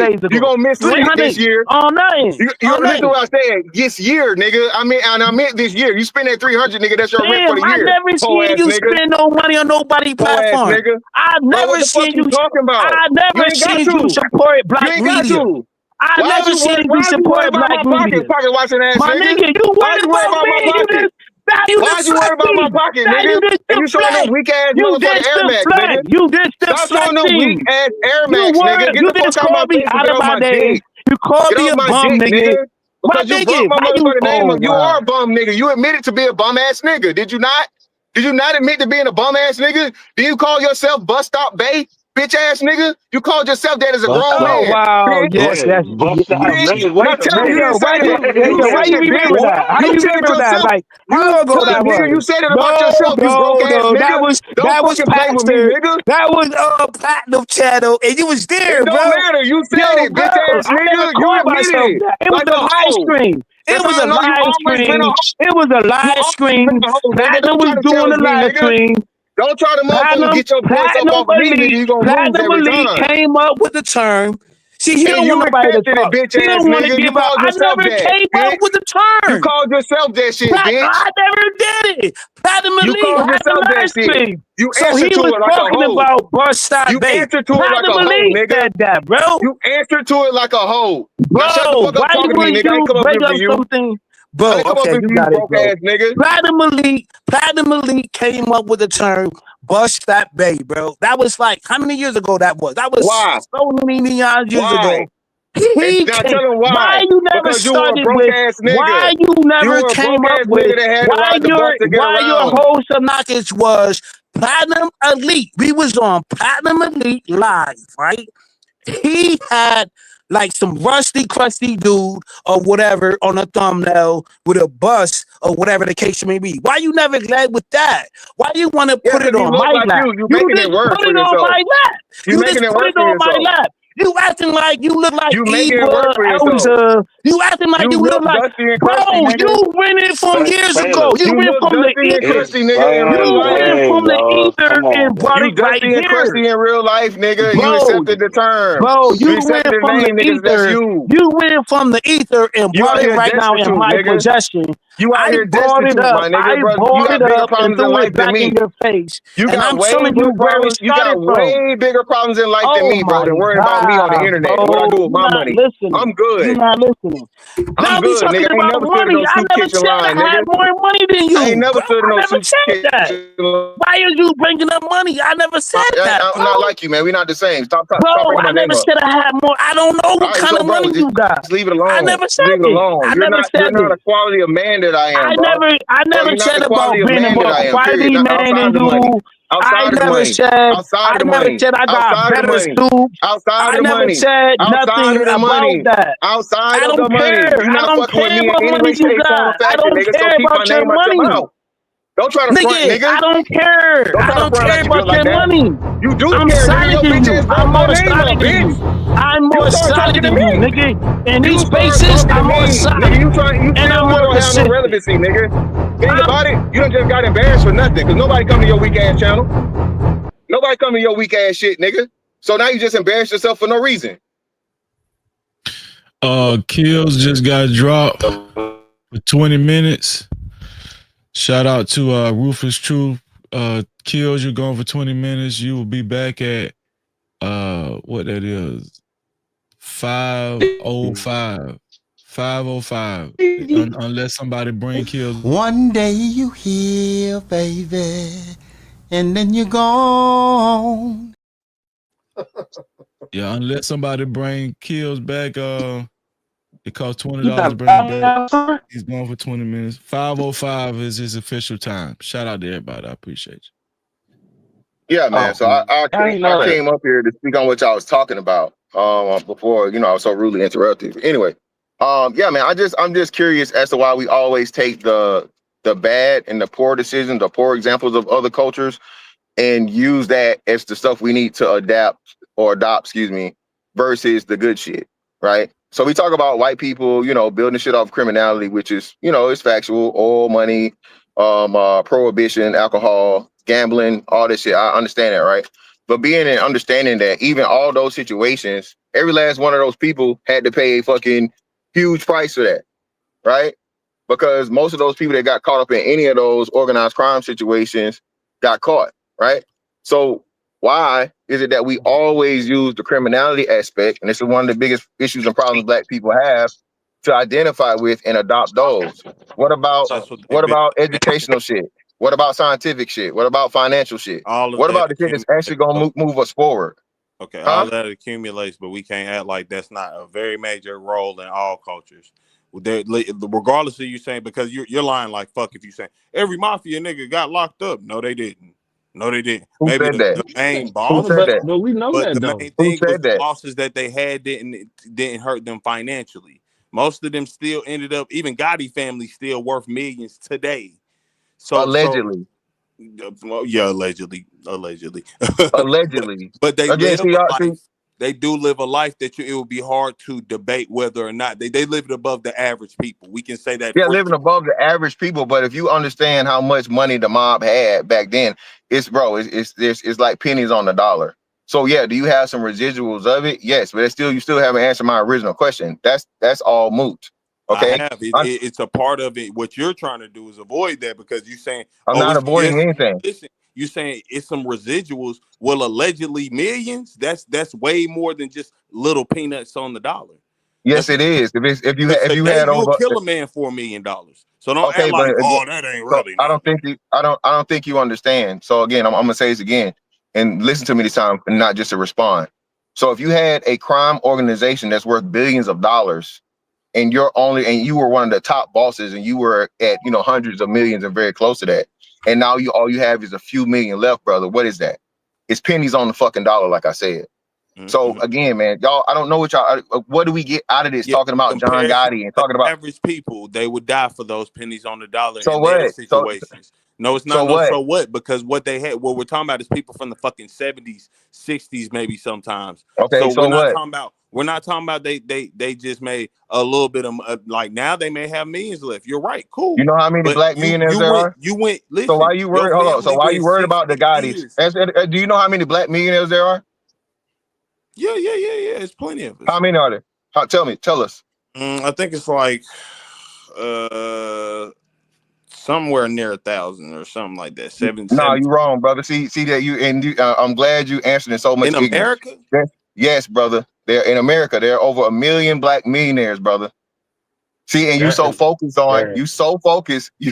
days ago. You gonna miss 300 this year. on nothing. You On listen to nothing. what I said. This year, nigga. I meant this year. You spend that 300, nigga. That's your rent for Damn, the I year. never Po seen ass you nigga. spend no money on nobody's Po ass platform. nigga. I Bro, never what the fuck seen you talking about? I You never ain't got seen to. you support You black ain't got media. to. I Why never you seen you worried support about black my media. pocket watching ass My nigga? nigga, you Why'd worried you worry about about me? my You pocket? just now you Why'd you worry deflect about my me. pocket, Now nigga? you just And you showing them deflect. weak ass You motherfucking just Air Max, nigga. deflect. You just Stop showing them weak deflecting. ass Air You Max, nigga. were Get you the fuck just out my called me face and out get of off my my name. dick. You called Get me off a my bum dick, nigga. nigga. My Because you nigga, brought my why you motherfucking name oh up. You are a wow. bum nigga. You admitted to be a bum ass nigga. Did you not? Did you not admit to being a bum ass nigga? Do you call yourself Bus Stop Bay? Bitch ass nigga. You called yourself that as a Bust grown Oh out. man. wow, Bitch. yes, that's Bust out, Bitch. man. Now Wait a tell him hey you minute. didn't yo, say why that. you You why said you it, bitch. remember that? How You you said it remember that? yourself. Like how You long ago look, that nigga, you was? said it about No, yourself, you broke ass that nigga. was Don't fucking play with me, Pastor. nigga. That was Platinum Channel, and you was there, It don't bro. matter. You said Yo, it, bro, bitch ass I never nigga. You called admitted myself it. that. It was Like a a live hoe. stream. It That's was how I a know you live always been a stream. hoe. It was a You live always been stream. a hoe, nigga. Platinum Don't try was to tell doing the me, live nigga. stream. Don't try to motherfucking Platinum, get your points up Platinum off of me, nigga. Elite, You gonna lose Platinum every Elite time. came up with the term. See, he And don't you want nobody to accepted it, talk. bitch He ass don't want to nigga. You give up. called I yourself never that, came up bitch. with the You term. called yourself that shit, bitch. I never did it. Platinum You Elite called had the yourself that last shit. thing. You So he answered to was it like a talking hoe. about bus stop You babe. answered to it like Platinum a hoe, Elite nigga. said that, bro. You answered to it like a hoe. Now shut the Bro, fuck up why talking to me, would nigga. I ain't you come up bring here for up you. something? I Bro, ain't come up okay, here you for you, got it, broke bro. ass nigga. Platinum Elite came up with the term bus stop babe, bro. That was like, how many years ago that was? That was Why? so many neon years Why? ago. And He now came. tell him Why why. you never Because you were a started broke with? ass Why nigga. you You never were a came broke up ass with? nigga that had to Why ride the bus to get your around. whole synopsis was Platinum Elite? We was on Platinum Elite live, right? He had like some rusty, crusty dude or whatever on a thumbnail with a bus or whatever the case may be. Why you never led with that? Why you want to Yeah, put it because he on look my like lap? you. You You making it just worse put for it on yourself. my lap. You You making just it put worse it for on my yourself. lap. You acting like you look like You making it Eva, worse for yourself. Elsa. You acting like You you look look like, dusty and bro, crusty, nigga. you winning from years ago. You You went look from the dusty and ether. crusty, nigga, in real You life. went from the ether and brought You it right dusty and crusty here. in real life, nigga. You Bro, accepted the term. Bro, You you went accepted the from the name, niggas. That's ether. you. You went from the ether and You brought out it here right now in destitute, my nigga. possession. You out I here brought it destitute, up. my nigga, I bro. You brought got it bigger up and problems in threw life it than back in me. your face. You And got I'm way telling you bigger where it problems. You started got from. way bigger problems in life than Oh me, bro. my Than worrying about me on the God, internet and what I bro. do with You're my not money. listening. I'm good. You're not listening. I'm Now we good, nigga. talking I ain't about never stood in money. no I soup never kitchen said line, I had nigga. more money than I ain't you, never bro. stood in I no never soup said that. kitchen line. Why are you bringing up money? I never said that, I'm bro. not like you, man. We're not the same. Stop Bro, bringing I my name never up. said I had more. I don't know All what right, kind so of bro, money just you got. leave it I alone. never Just leave said it it. alone. I You're never not said a it. quality of man that I am, bro. I Bro, never you're not said the about quality of being man that more I am. quality Period. man Outside than of the money. you. I Outside of the never money. said Outside of the money. I got Outside of the better money. soups. Outside I of the never money. said Outside nothing of the about money. that. Outside I of the don't money. care. You're I not don't fucking with care me in what any money way, you shape, form, or got. I fashion, don't nigga. So care keep my about your name out your money. mouth. Don't try to front, Nigga, nigga. I don't care. Don't I try to don't front care like you about built like your that. money. You do I'm care, nigga. solid Your than bitch you. ass brought I'm my more name solid up, than you. bitch. I'm You more start solid talking to than you, me. nigga. In You these start spaces, talking to I'm more me. Nigga, solid. you And still I'm more don't have no consistent. relevancy, nigga. Think about it. You done just got embarrassed for nothing because nobody come to your weak ass channel. Nobody come to your weak ass shit, nigga. So now you just embarrass yourself for no reason. Kills just got dropped for 20 minutes. Shout out to Rufus Truth. Kills, you're going for 20 minutes. You will be back at what that is 5:05. 5:05. Unless somebody bring Kills. One day you here, baby, and then you're gone. Yeah, unless somebody bring Kills back, it costs $20 to bring him back. He's going for 20 minutes. 5:05 is his official time. Shout out to everybody. I appreciate you. Yeah, man. So I came up here to speak on what y'all was talking about before, I was so rudely interrupted. Anyway, yeah, man, I'm just curious as to why we always take the bad and the poor decisions, the poor examples of other cultures and use that as the stuff we need to adopt, versus the good shit, right? So we talk about white people, building shit off criminality, which is, it's factual, oil, money, prohibition, alcohol, gambling, all this shit. I understand that, right? But being and understanding that even all those situations, every last one of those people had to pay a fucking huge price for that, right? Because most of those people that got caught up in any of those organized crime situations got caught, right? So why is it that we always use the criminality aspect, and this is one of the biggest issues and problems Black people have, to identify with and adopt those? What about educational shit? What about scientific shit? What about financial shit? All of What that about the shit that's actually gonna move us forward? Okay, Huh? all that accumulates, but we can't act like that's not a very major role in all cultures. Regardless of you saying, because you're lying like fuck if you saying every mafia nigga got locked up. No, they didn't. No, they didn't. Who Maybe said that? the main Who boss, said that? But we know but that the though. main Who thing was said the that? losses that they had didn't hurt them financially. Most of them still ended up, even Gotti family still worth millions today. So Allegedly. yeah, allegedly. Allegedly. But they Again, live see, a y'all, see, life. They do live a life that it would be hard to debate whether or not they live it above the average people. We can say that yeah, for living above the average people. But if you understand how much money the mob had back then, it's like pennies on the dollar. So yeah, do you have some residuals of it? Yes, but you still haven't answered my original question. That's all moot. I Okay, have it's a part of it. What you're trying to do is avoid that because you're saying, I'm "Oh, not it's avoiding yes." anything. Listen, you're saying it's some residuals. Well, allegedly millions. That's way more than just little peanuts on the dollar. Yes, That's it is. because If you today had you'll over, kill a man for $1 million. So don't act okay, but like, "Oh, that ain't so really nothing." I don't think you understand. So again, I'm gonna say this again and listen to me this time and not just to respond. So if you had a crime organization that's worth billions of dollars and you were one of the top bosses and you were at hundreds of millions and very close to that, and now all you have is a few million left, brother. What is that? It's pennies on the fucking dollar, like I said. So Mm-mm. again, man, y'all, I don't know what do we get out of this Yeah, talking about John compared to Gotti and the talking about average people, they would die for those pennies on the dollar so in their what? situations. No, it's So not no what? so what because what they had, what we're talking about is people from the fucking 70s, 60s, maybe sometimes. Okay, So so what? we're not talking about they just made a little bit of like now they may have millions left. You're right, You cool. know how many But black millionaires there are? you went So why listen, you your worried? Hold on. So family why you went worried about the 16 Gottis? years. Do you know how many black millionaires there are? Yeah. It's plenty of How us. many are there? Tell us. I think it's like uh somewhere near 1,000 or something like that. No, you 17 wrong, brother. See that I'm glad you answered in so much in ignorance. America. Yes, brother. They're in America. There are over 1 million black millionaires, brother. See, and That is very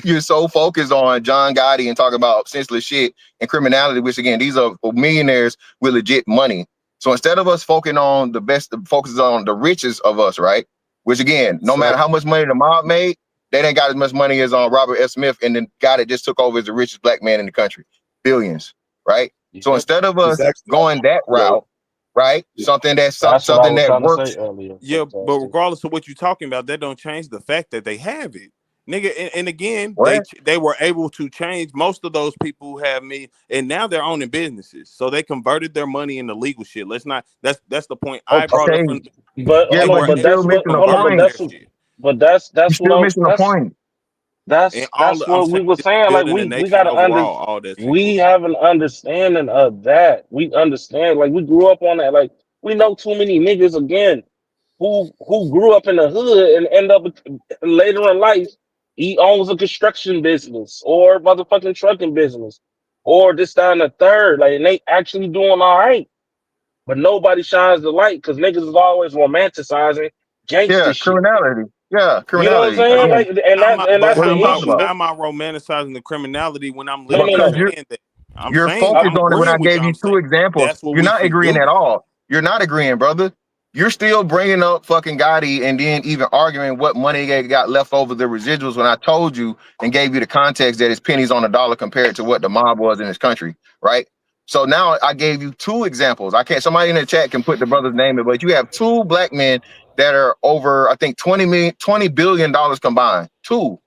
you're so focused on John Gotti and talking about senseless shit and criminality, which again, these are millionaires with legit money. So instead of us focusing on the richest of us, right? Which again, no matter how much money the mob made, they ain't got as much money as on Robert F. Smith and the guy that just took over as the richest black man in the country. Billions, right? So yep. instead of It's us actually going that route, right? Something That's what I something was that trying to say works. earlier. Yeah, but regardless of what you're talking about, that don't change the fact that they have it, nigga. And again, What? they were able to change most of those people who have me, and now they're owning businesses. So they converted their money into legal shit. Let's not. That's the point I brought up Okay. from. But Yeah, They but were you're but able still that's to what missing the hold on, convert point. their shit, You're still missing the point. and that's I'm what we saying were just saying. Like building a we nation gotta overall. All that's we included. have an understanding of that. We understand. Like we grew up on that. Like we know too many niggas again who grew up in the hood and end up later in life. He owns a construction business or motherfucking trucking business or this down the third. Like and they actually doing all right. But nobody shines the light because niggas is always romanticizing gangster Yeah, shit. criminality. Yeah, You know what I'm criminality. saying? Again, Like, and How am I, but that's what the are you talking about? issue. how am I romanticizing the criminality when I'm No, no, literally Because no. saying that? I'm you're saying I, focused I'm on it when I agreeing with you. gave you I'm two saying examples. that's what You're we not should agreeing do. at all. You're not agreeing, brother. You're still bringing up fucking Gotti and then even arguing what money they got left over the residuals when I told you and gave you the context that it's pennies on a dollar compared to what the mob was in this country, right? So now I gave you two examples. I can't. Somebody in the chat can put the brother's name in, but you have two black men that are over, I think, $20 billion combined. Two,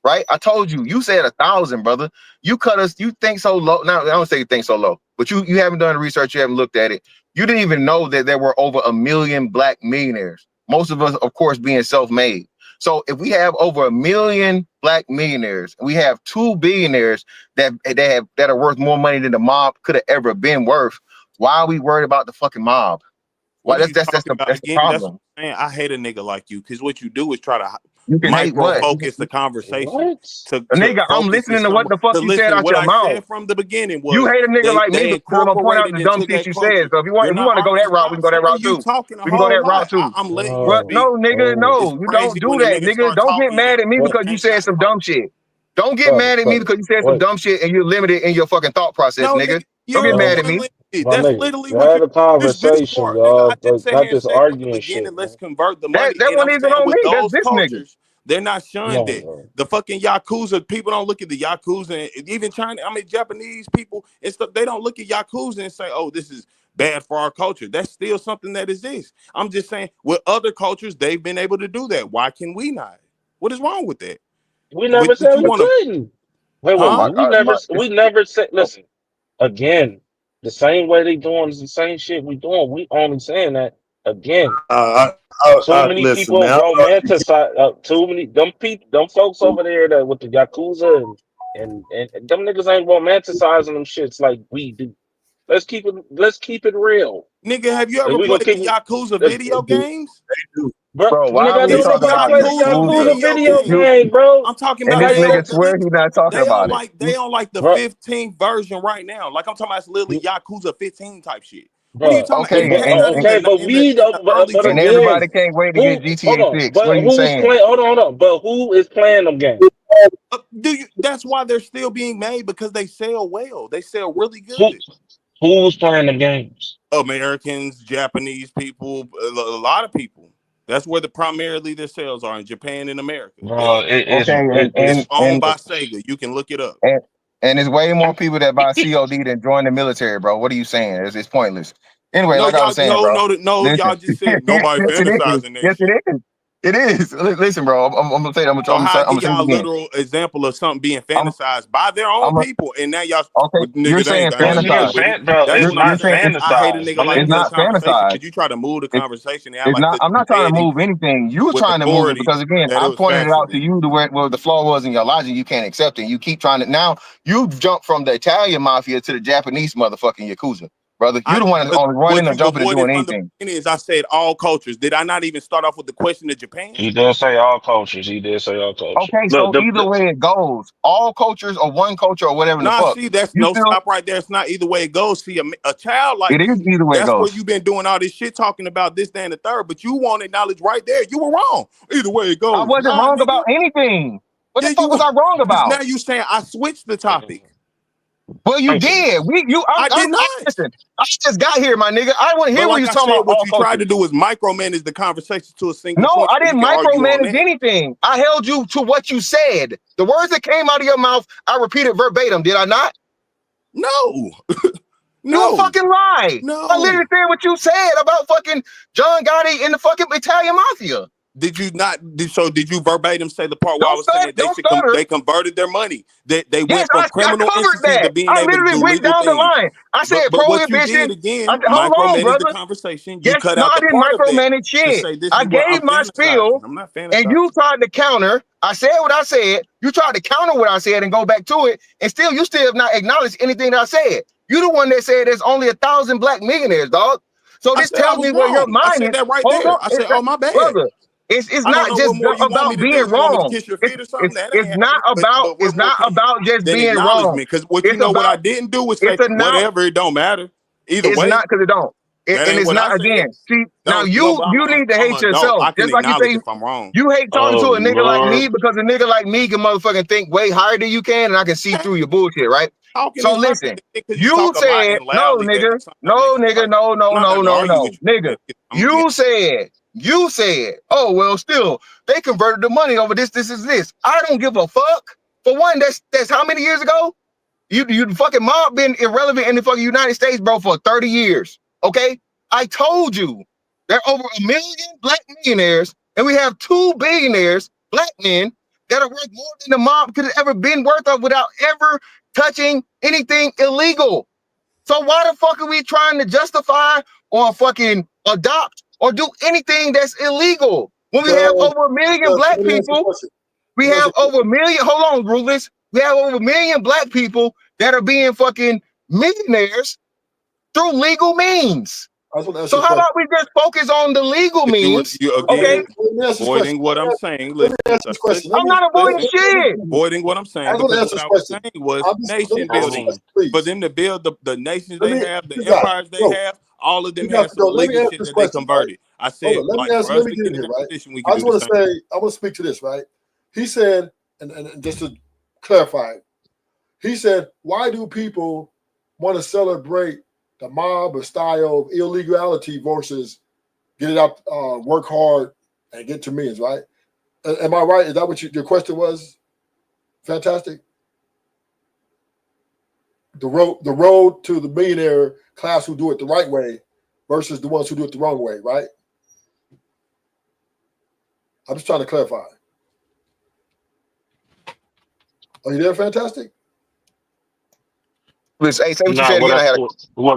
right? I told you. You said 1,000, brother. You cut us. You think so low. Now I don't say you think so low, but you haven't done the research. You haven't looked at it. You didn't even know that there were over 1 million black millionaires. Most of us, of course, being self-made. So if we have over 1 million black millionaires, we have 2 billionaires that are worth more money than the mob could have ever been worth. Why are we worried about the fucking mob? Why What are you talking about? that's the Again, that's what problem. I'm saying. I hate a nigga like you because what you do is try to You can hate micro what? focus the conversation what? to Nigga, I'm focus it listening to what somewhere. the fuck To you said listen, out what your I mouth. said from the beginning You was hate a nigga like me they because I'm gonna point out incorporated the dumb into shit that you said. culture. So if You're you not want to go that arguing. route, we I'm can go that saying route you too. talking a We can go whole that route lot. too. I'm letting you But Oh, speak. no, nigga, oh, It's no, you don't crazy do when a that, nigga nigga. start Don't get talking mad and at me what, because you can't said stop some dumb talking. shit. Don't get brother, mad at me brother? because you said some Wait, dumb shit and you're limited in your fucking thought process, No, nigga. nigga, Don't you're get the mad uh, at one me. limited. my That's nigga, literally what you. had a This conversation, part, nigga. I y'all. just Like, sat not here and this said from the arguing beginning, shit, let's man. convert the That money. that And one I'm isn't saying on with me. That's those this nigga. cultures, they're not shunned No, it. bro. The fucking Yakuza, people don't look at the Yakuza and even China, I mean Japanese people and stuff, they don't look at Yakuza and say, oh, this is bad for our culture. That's still something that exists. I'm just saying with other cultures, they've been able to do that. Why can we not? What is wrong with that? We never Would said you we want to, couldn't. Wait. huh? We never said. Listen, again, the same way they doing is the same shit we doing. We only saying that again. Too many Listen, people man. romanticize. Too many them folks over there that with the yakuza and them niggas ain't romanticizing them shits like we do. Let's keep it real. Nigga, have you And ever we gonna played keep the Yakuza let's, video games? bro, Bro, why nigga, are I we know It's a talking nobody about play the Yakuza Yakuza Yakuza? video game. You game, bro. I'm talking and about this Like, nigga swear he's not talking about it. they on like the bro, 15th version right now. Like I'm talking about it's literally Yakuza 15 type shit. What are you bro. talking about? Okay, It came out in Okay, but the early but and 2000s. everybody again, can't wait to get who? Hold GTA on, 6. What but are you who's saying? playing? Hold on. But who is playing them games? That's why they're still being made because they sell well. They sell really Who good. who's playing the games? Americans, Japanese people, a lot of people. That's where primarily their sales are in Japan and America. Bro, Okay, It's owned by Sega. You can look it up. and there's way more people that buy COD than join the military, bro. What are you saying? It's pointless. Anyway, No, like I y'all, was saying, bro. no. Listen, Y'all just said nobody yes, it is. fantasizing that Yes, shit. it is. It is. Listen, bro. I'm gonna say. I'm So how I gonna give say it y'all a again. literal example of something being I'm. fantasized by their own I'm. people, and now y'all, Okay. well, You're nigga, they ain't saying got Bro, nothing to do fantasize. with it. bro, That's it's what I'm You're not saying saying. I hate a fantasized, nigga my like it's me in nigga. a not conversation fantasize. because you try to move the conversation and act It's like not. the I'm not trying to deity move anything. You with trying to move it authority because again, that it I was pointed it out to fascism. you to where the flaw was in your logic. You can't accept it. You keep trying to. Now you've jumped from the Italian mafia to the Japanese motherfucking yakuza, brother. You I the one that's but only running what or you jumping and avoided doing from the anything. beginning is I said all cultures. Did I not even start off with the question of Japan? He did say all cultures. He did say all cultures. Okay, Look, so either way it goes, all cultures or one culture or whatever the Nah, fuck. see, that's You no still, stop right there. It's not either way it goes. See, a child like it is you, either way it that's where goes. you've been doing all this shit talking about this, that, and the third, but you won't acknowledge right there. You were wrong. Either way it I goes. wasn't Nah, wrong about nigga. anything. What the Yeah, fuck was I wrong because about? now you saying I switched the topic. Well, you did. I did not. Listen, I just got here, my nigga. I want to hear But what you like was I talking said, about what all you tried cultures. to do is micromanage the conversation to a single No, point I so we didn't can argue on micromanage that. anything. I held you to what you said. The words that came out of your mouth, I repeated verbatim. Did I not? No. You a fucking lie. I literally said what you said about fucking John Gotti and the fucking Italian mafia. Did you not? Did you verbatim say the part where I Don't was stutter. saying Don't stutter. they converted their money? That they Yes, went from I criminal covered entities to that. being I able to literally do went legal down the things. line. I said But what you did prohibition. again, Hold on, micromanage the brother. conversation. You Yes, cut no, out I the didn't part of that micromanage to shit. say this I is what I'm gave my fantasizing. spiel, I'm not and fantasizing. you tried to counter. I said what I said. You tried to counter what I said and go back to it, and you still have not acknowledged anything that I said. You the one that said there's only 1,000 black millionaires, dog. So I this said I tells was me where your wrong. I mind said is. that right Hold on, there. I said, oh my bad. brother. It's I don't not know just what more you want me about to being do. You want me to wrong. kiss your feet or something? That It's ain't not happening. about But what more can you just than being wrong. acknowledgement? Because what you It's know what I about didn't do was say it's a now. whatever. It don't matter. Either It's way, not because it don't. that And ain't it's what I not said. again. See, now No, but you need to hate yourself. I can Just like you acknowledge say, if I'm wrong. you hate talking Oh to a nigga like Lord. me because a nigga like me can motherfucking think way higher than you can, and I can see through your bullshit, right? Talking So is hard listen, because you you talk a lot said and no, loudly. That nigga, sometimes no, makes it nigga, hard. no, I'm not about to argue with you. nigga. I'm gonna be You said, oh well, still they converted the money over this. I don't give a fuck. For one, that's how many years ago? You fucking mob been irrelevant in the fucking United States, bro, for 30 years. Okay? I told you there are over 1 million black millionaires, and we have 2 billionaires, black men, that are worth more than the mob could have ever been worth of without ever touching anything illegal. So why the fuck are we trying to justify or fucking adopt or do anything that's illegal? When we have over 1 million black people, we have over 1 million, hold on, Ruthless. We have over 1 million black people that are being fucking millionaires through legal means. So how about we just focus on the legal means? You Okay. again avoiding what I'm saying. Let me Listen, ask sir. this question. I'm not avoiding shit. Avoiding what I'm saying I just want to because answer what this I was question. saying was Let me nation answer this building. question, please. For them to build the nations Let they me, have, the you got it. empires they Go. have, all of them You got had to some go. Let me legal answer shit this that they question, right? converted. I Hold said, on. Let like, me for answer. us Let me to get get in in here, that right? position, we I can just do the want to same. say, I want to speak to this, right? He said, and just to clarify, he said, why do people want to celebrate the mob or style of illegality versus get it out, work hard and get to millions, right? Am I right? Is that what your question was? Fantastic. The road to the millionaire class who do it the right way versus the ones who do it the wrong way, right? I'm just trying to clarify. Are you there, Fantastic? Listen, hey, say what you Nah, said again.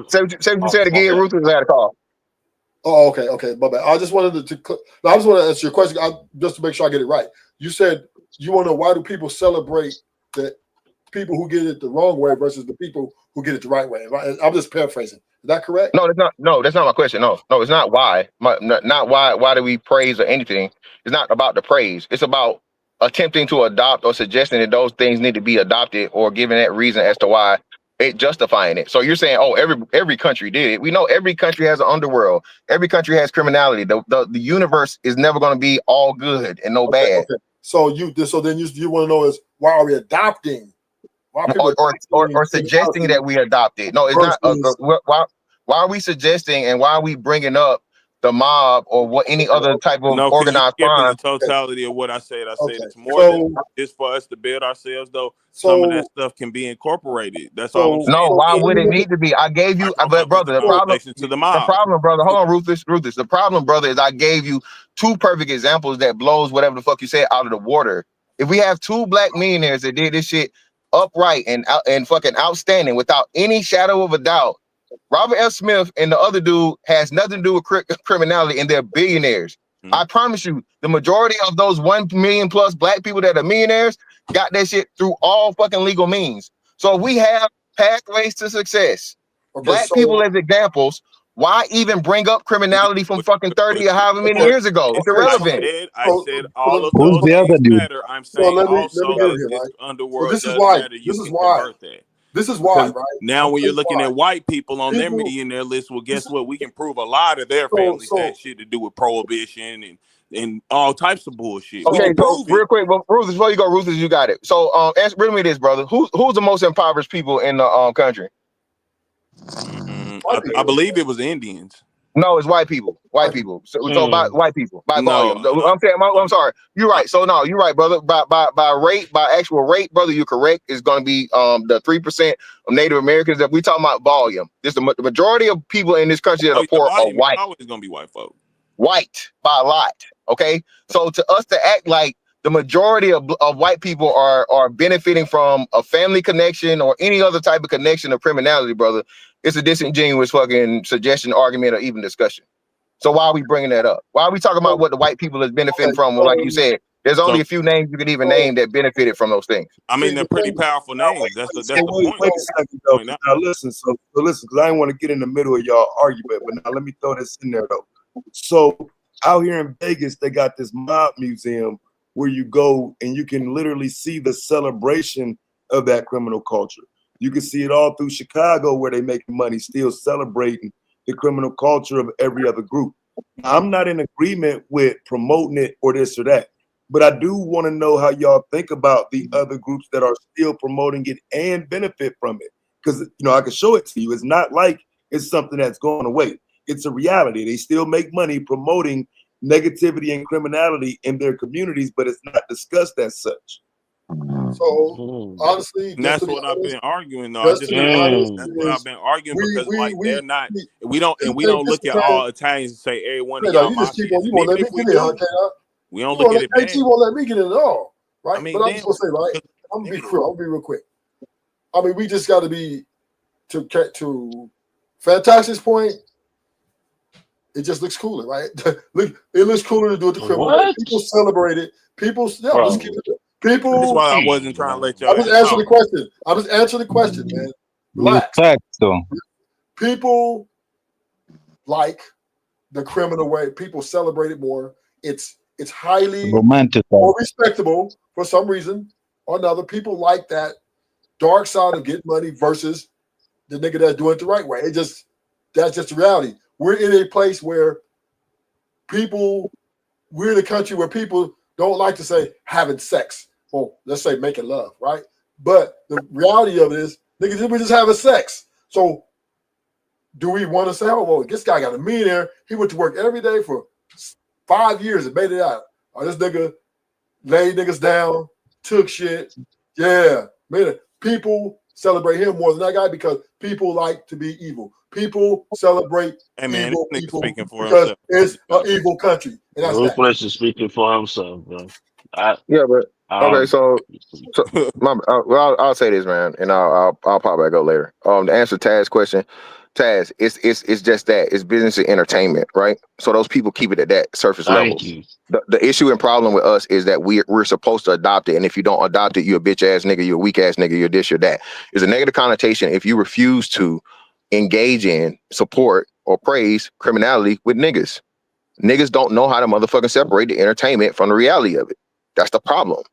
Say what you said again, okay. Ruthless. I had a call. Oh, okay, my bad. I just wanted to I just want to answer your question just to make sure I get it right. You said you want to know why do people celebrate the people who get it the wrong way versus the people who get it the right way. I'm just paraphrasing. Is that correct? No, that's not. No, that's not my question. No, it's not why. Not why. Why do we praise or anything? It's not about the praise. It's about attempting to adopt or suggesting that those things need to be adopted or giving that reason as to why it justifying it. So you're saying, oh, every country did it. We know every country has an underworld. Every country has criminality. The universe is never going to be all good and no bad. Okay. So then you want to know is why are we adopting? Or suggesting that we adopt it. No, it's not. Why are we suggesting and why are we bringing up the mob or what any other type of organized crime? The totality of what I said. I said it's more than just for us to build ourselves, though. Some of that stuff can be incorporated. That's all I'm saying. No, why would it need to be? I gave you, but brother, the problem, brother. Hold on, Rufus. The problem, brother, is I gave you two perfect examples that blows whatever the fuck you said out of the water. If we have two black millionaires that did this shit upright and fucking outstanding without any shadow of a doubt, Robert F. Smith and the other dude has nothing to do with criminality, and they're billionaires. I promise you, the majority of those 1 million plus black people that are millionaires got that shit through all fucking legal means. So if we have pathways to success, black people as examples, why even bring up criminality from fucking 30 or however many years ago? It's irrelevant. I said all of Who's those the other things dude? matter. I'm saying also that this underworld does matter. You can convert that. This is why, right? Now, when you're looking at white people on their millionaire list, well, guess what? We can prove a lot of their families had shit to do with prohibition and all types of bullshit. Okay, so real quick, but Rufus, before you go, Rufus, you got it. So, riddle me this, brother. Who's the most impoverished people in the country? I believe it was Indians. No, it's white people. White people. So by white people by volume. No. I'm saying, I'm sorry. You're right. So no, you're right, brother. By rate, by actual rate, brother, you're correct. It's going to be the 3% of Native Americans that we talking about volume. Just the majority of people in this country that are poor are white. Always going to be white folk. White by a lot. Okay, so to us to act like the majority of white people are benefiting from a family connection or any other type of connection of criminality, brother, it's a disingenuous fucking suggestion, argument, or even discussion. So why are we bringing that up? Why are we talking about what the white people is benefiting from? Well, like you said, there's only a few names you can even name that benefited from those things. I mean, they're pretty powerful names. That's the point. Wait a second, though. Now listen, because I didn't want to get in the middle of y'all argument, but now let me throw this in there though. So out here in Vegas, they got this mob museum where you go and you can literally see the celebration of that criminal culture. You can see it all through Chicago where they make money still celebrating the criminal culture of every other group. I'm not in agreement with promoting it or this or that, but I do want to know how y'all think about the other groups that are still promoting it and benefit from it. Because, I can show it to you. It's not like it's something that's going away. It's a reality. They still make money promoting negativity and criminality in their communities, but it's not discussed as such. So honestly, that's what I've been arguing. Though that's what I've been arguing because they're not. We don't look at all Italians and say every one of y'all. You just keep on. You won't let me get in, huh? We don't look at it bad. You won't let me get in at all, right? I mean, but I'm just gonna say, right? I'm gonna be real quick. I mean, we just got to be to Fantastic's point. It just looks cooler, right? Look, it looks cooler to do it to criminal. People celebrate it. People, let's keep it. People. That's why I wasn't trying to let y'all. I just answer the question. I just answer the question, man. Relax. People like the criminal way. People celebrate it more. It's highly romantic, more respectable for some reason or another. People like that dark side of getting money versus the nigga that's doing it the right way. That's just the reality. We're in a place where we're in a country where people don't like to say having sex. Well, let's say making love, right? But the reality of it is, niggas, we just having sex. So do we want to say, oh, well, this guy got a millionaire. He went to work every day for 5 years and made it out. Or this nigga laid niggas down, took shit. Yeah, made it. People celebrate him more than that guy because people like to be evil. People celebrate evil people because it's an evil country. And that's that. Ruthless is speaking for himself, bro. Okay, so I'll say this, man, and I'll pop back up later. To answer Taz's question, Taz, it's just that it's business and entertainment, right? So those people keep it at that surface level. Thank you. The issue and problem with us is that we're supposed to adopt it, and if you don't adopt it, you're a bitch ass nigga, you're a weak ass nigga, you're this, you're that. There's a negative connotation if you refuse to engage in, support, or praise criminality with niggas. Niggas don't know how to motherfucking separate the entertainment from the reality of it. That's the problem.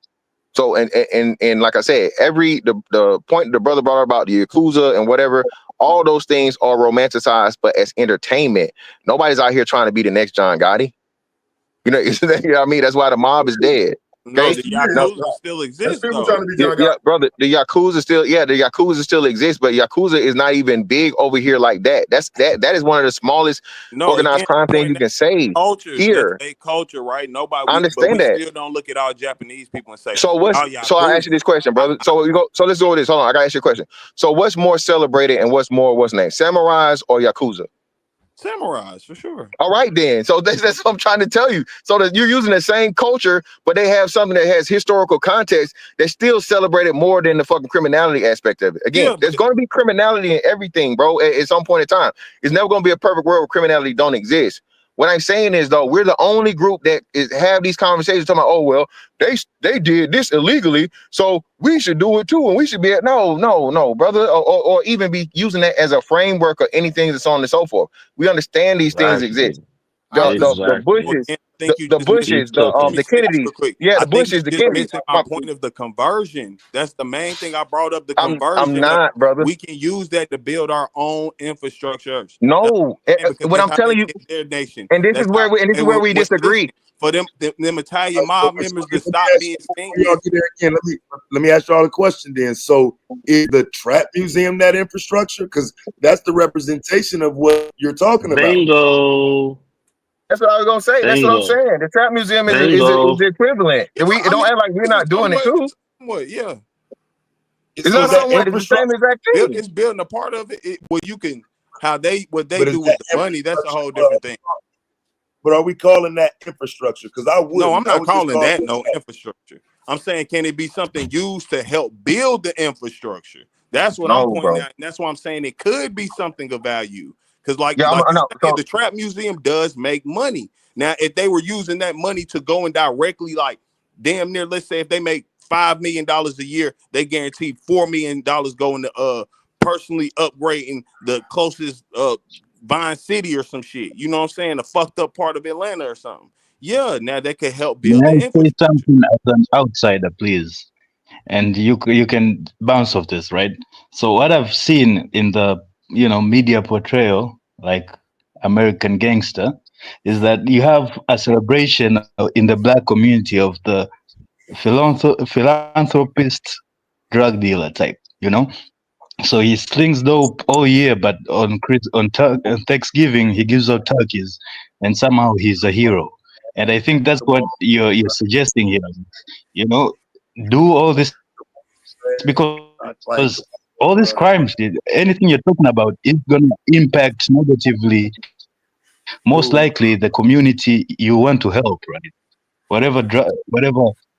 So and like I said, the point the brother brought up about the Yakuza and whatever, all those things are romanticized, but as entertainment, nobody's out here trying to be the next John Gotti. You know, you know what I mean? That's why the mob is dead. No, Okay. the No, Yakuza still exists People though. trying to be John yeah, Gotti. brother, the Yakuza still exists, but Yakuza is not even big over here like that. That is one of the smallest No, organized again, crime I'm things pointing you at can say culture. That's here. a culture, right? I But understand we that. still don't look at all Japanese people and say, So y'all so I ask you Yakuza. this question, brother. So you go. So let's go with this. Hold on, I gotta ask you a question. So what's more celebrated and what's name? Samurais or Yakuza? Samurais for sure. All right, then. So that's what I'm trying to tell you. So that you're using the same culture, but they have something that has historical context that's still celebrated more than the fucking criminality aspect of it. Again, Yeah, there's going to be criminality in everything, bro. At some point in time, it's never going to be a perfect world where criminality don't exist. What I'm saying is, though, we're the only group that have these conversations talking about, oh well, they did this illegally, so we should do it too, and we should be no, brother, or even be using that as a framework or anything that's on and so forth. We understand these things exist. Exactly. The Well, Bushes, again, I think you the just missed. He Bushes, took Let him. me the say this Kennedys, real quick. yeah, I the think Bushes, you the just Kennedys. missing my point of the conversion. That's the main thing I brought up. The I'm conversion of not, brother. we can use that to build our own infrastructures. That's No, because what that's I'm how they telling you, get their nation. and That's how. this is And where we listen, disagree. for them Italian So mob members to let me stop ask being you before y'all stingy. get there again. Let me ask y'all a question then. So is the trap museum that infrastructure? Because that's the representation of what you're talking about. Bingo. That's what I was gonna say. That's what I'm Bingo. saying. The trap museum is Bingo. the equivalent. Yeah, We I don't mean, act like we're it's not doing it too. somewhat, yeah. It's So not is that somewhat. It's the same infrastructure? exact thing. It's building a part of it. Where you can what they But is do with that the money. That's a infrastructure? whole different thing. But are we calling that infrastructure? Because I No, I'm wouldn't. I not would just calling call that it. no infrastructure. I'm saying, can it be something used to help build the infrastructure? That's what I'm No, pointing bro. out, and that's why I'm saying it could be something of value. Because, Yeah, like you no. said, So the trap museum does make money. Now, if they were using that money to go and directly, like, damn near, let's say, if they make $5 million a year, they guarantee $4 million going to personally upgrading the closest Vine City or some shit. You know what I'm saying? A fucked up part of Atlanta or something. Yeah, now that could help May build the I say infrastructure. something as an outsider, please? And you can bounce off this, right? So what I've seen in the media portrayal, like American Gangster, is that you have a celebration in the black community of the philanthropist drug dealer type, you know. So he slings dope all year, but on Thanksgiving he gives out turkeys, and somehow he's a hero. And I think that's what you're suggesting here. You know, do all this because all these crimes, anything you're talking about, is gonna impact negatively, most likely the community you want to help, right? Whatever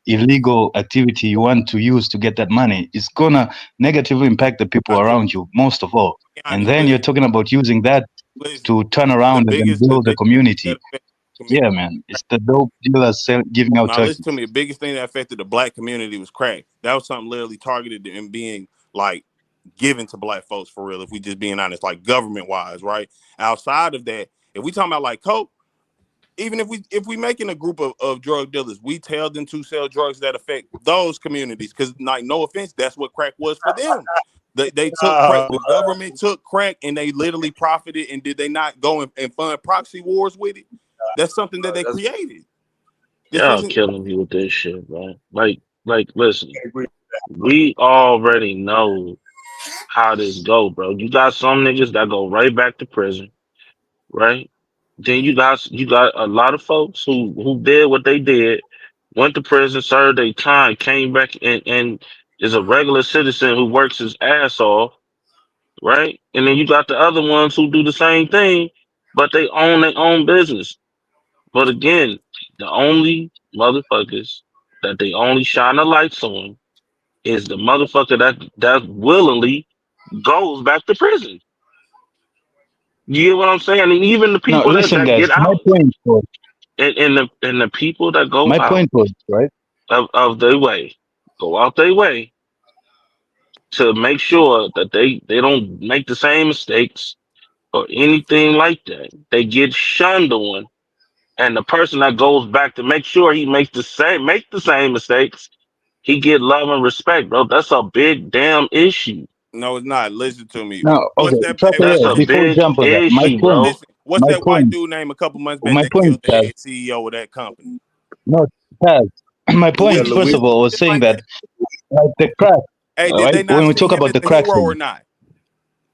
illegal activity you want to use to get that money is gonna negatively impact the people around you most of all. And Be then honest, you're talking about using that to listen, turn around and then the build a biggest thing community. that affected the community. Yeah, man, it's the dope dealers giving out Now listen to turkeys. me. The biggest thing that affected the black community was crack. That was something literally targeted and being like given to black folks for real. If we just being honest, like government wise, right? Outside of that, if we talking about like coke, even if we making a group of drug dealers, we tell them to sell drugs that affect those communities. Because like no offense, that's what crack was for them. They took crack. The government took crack and they literally profited. And did they not go and fund proxy wars with it? That's something that they created. This Y'all isn't. killing me with this shit, man. Listen, we already know how this go, bro. You got some niggas that go right back to prison, right? Then you got a lot of folks who did what they did, went to prison, served their time, came back and is a regular citizen who works his ass off, right? And then you got the other ones who do the same thing, but they own their own business. But again, the only motherfuckers that they only shine the lights on is the motherfucker that willingly goes back to prison. You get what I'm saying? And even the Now, people listen, that guys. get My out, point was. and the people that go My out point was right. of their way, go out their way to make sure that they don't make the same mistakes or anything like that. They get shunned on, and the person that goes back to make sure he make the same mistakes, he get love and respect, bro. That's a big damn issue. No, it's not. Listen to me. Now, What's okay, that? Hey, Chaka, That's what's yeah, a that? before we big jump on that, issue, bro. Listen, what's that white point, dude name a couple months back my that point, killed the Taz, head CEO of that company? no, Taz, my Luigi, point, first of all, was shit saying like that, that. like the crack, Hey, all did right, they not when we see talk him about as the a crack hero or thing, not?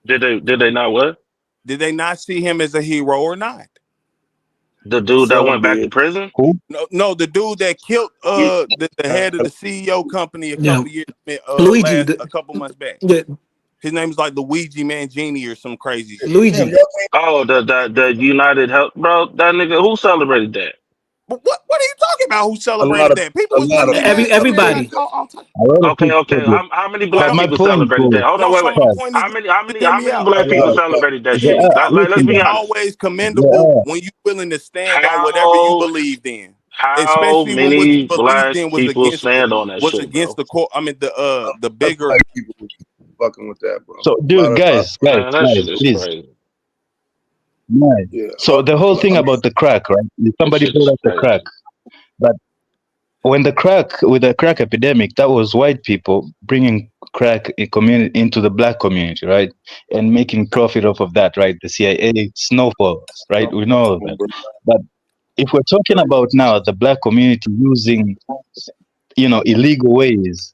Did they not what? Did they not see him as a hero or not? The dude that Some went back to did. prison? who? No, the dude that killed the head of the CEO company a Yeah, couple years Luigi. a couple months back. The His name is like Luigi Mangini or some crazy shit. Luigi. Oh, the United Health, bro. That nigga who celebrated that? But what are you talking about? Who A lot celebrated of that? People a was lot of literally people. last year got Everybody. caught all type. A lot of Okay, people okay. did. How many Well, black But my people point celebrated was, that? Hold no, on, wait, so wait. my Taz, point is, How hear me many out. A black people lot of celebrated that there shit? are, Let's listen, be It's guys, honest. always there commendable are when you willing to stand on whatever you How believed in, how especially when what you many believed black in people stand on that shit, against bro? the core. I mean the of bigger. black people fucking with that, bro. so, A lot dude, of Man, that shit is please, crazy. man. yeah. So the whole thing I mean, about the crack, right? That Somebody shit brought is up the crack, crazy. but with the crack epidemic, that was white people bringing crack into the black community, right, and making profit off of that, right? The CIA snowfalls, right? We know all of that. But if we're talking about now the black community using, illegal ways,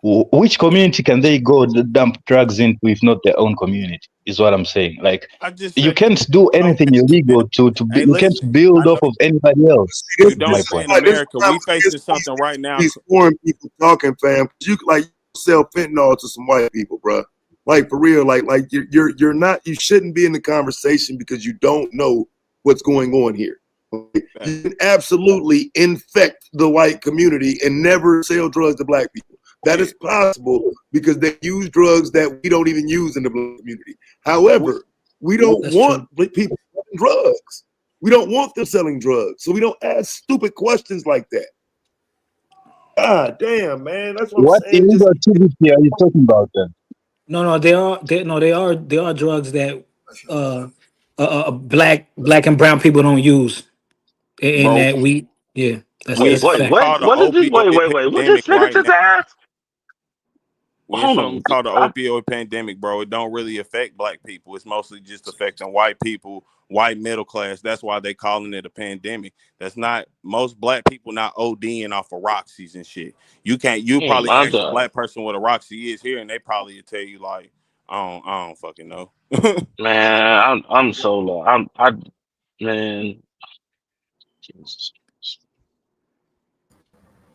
which community can they go to dump drugs into if not their own community? Is what I'm saying. Like, I just you said, can't do anything okay, man. illegal Hey, you can't listen, build I off know of anybody else. this, you Is don't my this say is in point. why this is America why we facing something right now. these foreign people talking, fam. You like sell fentanyl to some white people, bro. Like for real, like you're not. You shouldn't be in the conversation because you don't know what's going on here. Okay? You can absolutely infect the white community and never sell drugs to black people. That is possible because they use drugs that we don't even use in the black community. However, we don't That's want true. black people selling drugs. We don't want them selling drugs, so we don't ask stupid questions like that. God damn, man, that's what I'm What saying. illegal activity are you talking about then? No, they are drugs that black and brown people don't use, and Bro, that yeah, we that's a Wait, something fact. what? called the What did this? opioid Wait. What pandemic this nigga right just now. asked? We in Hold something on. called the opioid pandemic, bro. It don't really affect black people. It's mostly just affecting white people, white middle class. That's why they calling it a pandemic. That's not most black people not ODing off of Roxy's and shit. You Oh probably my ask a god, black person what a Roxy is here, and they probably tell you like, I don't fucking know. man, I'm so low. Man. Jesus.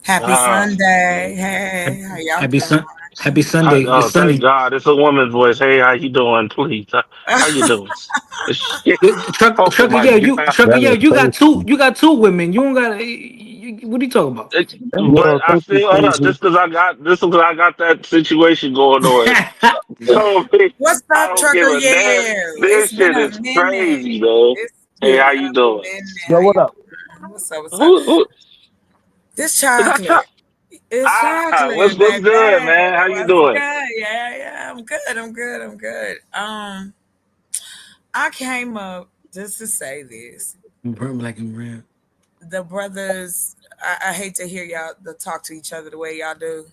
Happy Ah, Sunday. man. Hey, how y'all Happy doing? Sun, Happy Sunday. It's Oh, thank Sunday. God, it's a woman's voice. Hey, how you doing? Please, how you doing? Shit. Oh Trucker, my yeah, God. you got two women. You don't got. What are you talking about? But I still hold up. Just because I got that situation going on. What's I up, don't give Trucker? a damn. Yeah, This it's been shit a is minute. crazy, man. It's Hey, been how a you doing? minute. Yo, How what y'all up? doing? What's up? What's up? Who This is that? chocolate. It's chocolate, What's baby. good, man? How you What's doing? good? Yeah. I'm good. I'm good. I came up just to say this. Black and red. The brothers, I hate to hear y'all talk to each other the way y'all do.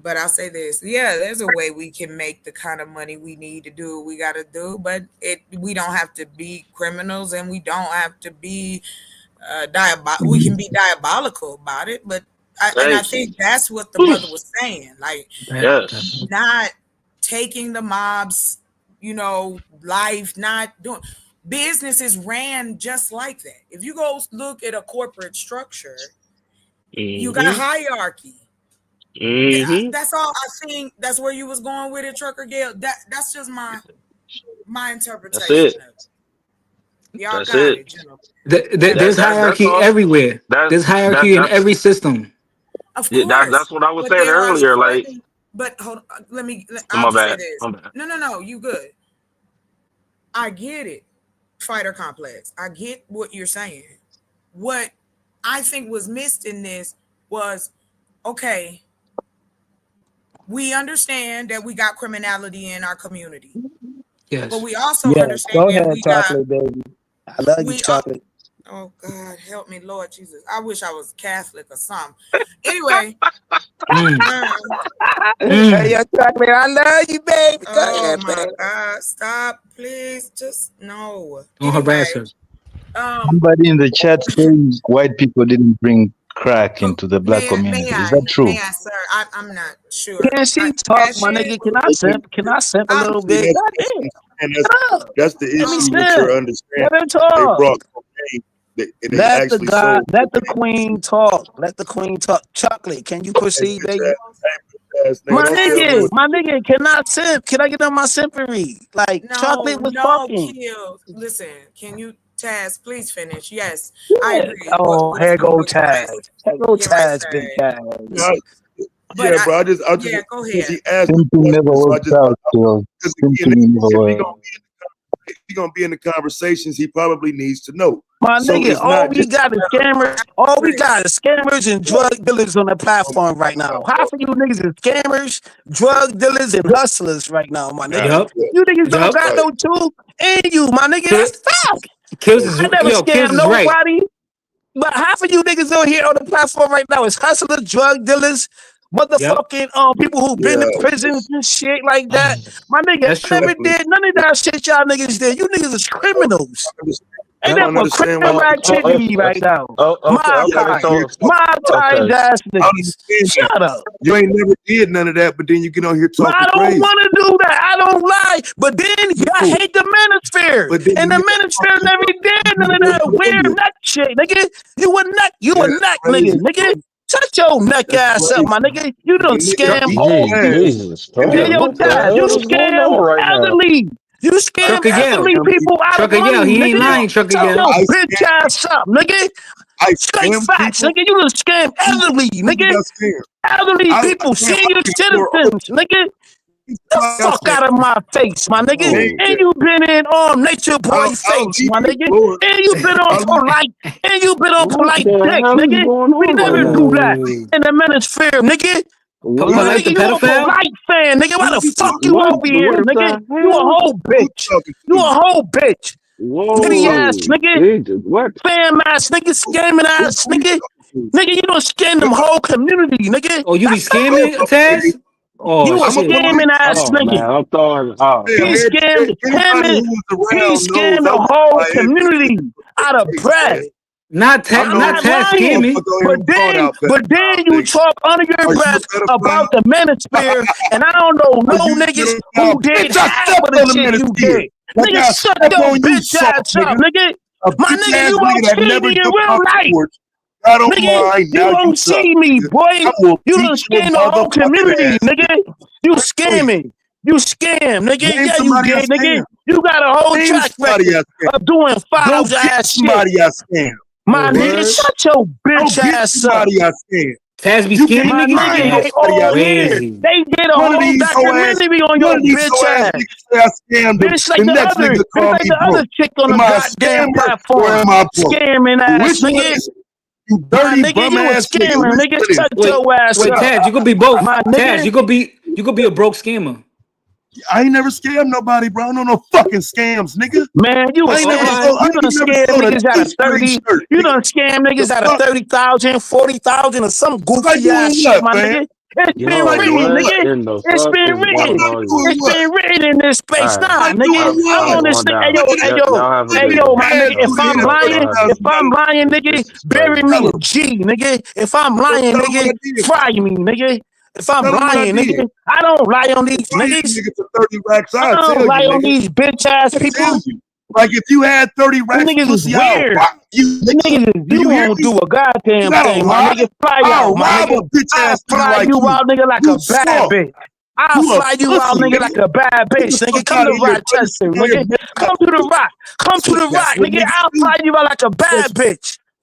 But I'll say this: yeah, there's a way we can make the kind of money we need to do what we got to do, but we don't have to be criminals, and we don't have to be we can be diabolical about it. But I Thank you. think that's what the brother was saying, like Yes. not taking the mob's, life, not doing businesses ran just like that. If you go look at a corporate structure, you got Mm-hmm. hierarchy. Mm-hmm. That's all I think. That's where you was going with it, Trucker Gale. That's just my That's interpretation it. of it. Y'all That's got it. it, gentlemen. There's That's hierarchy all. everywhere. That There's that hierarchy in that's every system. Of yeah, course, that's what I was but saying there are earlier. Like, certain. But hold on, I'll my just say bad. this. My bad. No, you good. I get it. Fighter complex. I get what you're saying. What I think was missed in this was, okay, we understand that we got criminality in our community. Yes. But we also Yeah, understand go that ahead, we got chocolate baby. I love you, chocolate. oh God, help me, Lord Jesus. I wish I was Catholic or something. Anyway. Hey, yo, chocolate, I love you, baby. Go Oh ahead, my baby. God. Stop, please. Just no. Don't harass her. Somebody in the chat says white people didn't bring crack into the black community. Is that true? May I, sir? I'm not sure. Can she talk, my nigga? Can I simp a little bit? See, God damn. and Shut up. that's the Let me issue with your simp. understanding. Let him They talk. brought cocaine. They Let the actually sold queen talk. Let the queen talk. Chocolate, can you proceed, baby? My Don't tell me nigga, can I simp? Can I get on my simpery? Like, chocolate was talking. Kills. Listen, can you, Taz, please finish? Yes, Yeah. I agree. Oh, here go Taz. Here go Get right, Taz, big Taz. Yeah, bro. I just go since ahead. he asked, Simping never so I works just out, Phil. Simping never works. if he gonna be in the conversations, he probably needs to know. My So nigga, it's all not we just got is scammers. All we got is scammers and drug dealers on the platform right now. Half of you niggas is scammers, drug dealers, and hustlers right now, my nigga. Yup. You niggas don't Yup. got no tool in you, my nigga. That's fact. Kills is I never Kills scammed is right. nobody. But half of you niggas on here on the platform right now is hustlers, drug dealers, motherfucking people who been to prisons and shit like that. My nigga, That's I true. never did none of that shit y'all niggas did. You niggas is criminals. And Yep. then for criminal activity right now. Mob ties ass niggas. Shut up. You ain't never did none of that, but then you get on here But talking I don't crazy. want to do that. I don't lie. But then I hate the manosphere. And the manosphere never did none of that weird nut shit, nigga. You a nut. You a nut, nigga. Nigga. Shut your neck ass up, my nigga. You done scam old people. Jesus Christ. Hey, yo, What the Dad, you hell is going scam on right now? elderly. You scam Trucker Yell. elderly people out of Trucker Yell. money, He ain't nigga. lying, Trucker Shut Yell. your bitch ass up, nigga. Straight facts, nigga. You done scam elderly, nigga. Elderly people, senior citizens, nigga. The fuck out of my face, my nigga. And you been in Nature Boy face, my nigga. And you been on polite. And you been on polite dick, nigga. We never do that in the manosphere, nigga. My Polite the nigga, you a pedophile? polite fan, nigga. Why the fuck you over here, nigga? You a whole bitch. You a whole bitch. Pretty ass nigga. What? Fam ass nigga. Scamming ass nigga. Nigga, you don't scam them whole community, nigga. Oh, you be scamming, Taz? Oh, You a shit. scamming ass Oh, man, nigga. I'm throwing. Oh, He man. scammed him and he scammed the whole community out of bread. Not I'm not Taz lying, scamming. but then you talk under your breath about the manosphere, and I don't know no niggas who did half of the shit you did. Nigga, shut your bitch ass up, nigga. My nigga, you won't see me in real life. I don't Nigga, mind. you won't see me, boy. You done scam the whole community, nigga. You scamming. You scam, nigga. Yeah, you did, nigga. You got a whole track record of doing foul ass somebody shit. I scam. My nigga, shut your bitch ass up. Somebody I scam. Taz be scamming My nigga, they all here. They did a whole documentary on your bitch ass. I scammed them. Bitch, like The next the nigga call me other broke. chick on the Am I a goddamn scammer platform. or am I broke? Scamming ass, Which one nigga. is it? You My dirty nigga, bum you a ass nigga. scammer, Which nigga. one is Shut it? your ass Wait, up. Taz, you could be both. My Taz, nigga. you could be a broke scammer. I ain't never scammed nobody, bro. I don't know no fucking scams, nigga. Man, you a scam. You done scam niggas out of 30. You done scam niggas out of 30,000, 40,000 or some goofy ass shit, my nigga. It's been written, nigga. It's been written. It's been written in this space. Nah, nigga. I'm on this thing. Hey, yo, my nigga. If I'm lying, nigga, bury me in G, nigga. If I'm lying, nigga, fry me, nigga. If I'm lying, nigga, I don't lie on these niggas. I don't lie on these bitch ass people. Like if you had 30 racks, niggas is pussy, weird. you won't do a goddamn thing, my nigga. Fly out, my nigga. I'll fly you out, nigga, like a bad bitch. I'll fly you out, nigga, like a bad bitch, nigga. Come to Rochester, nigga. Come to the Rock. Come to the Rock, nigga. I'll fly you out like a bad bitch.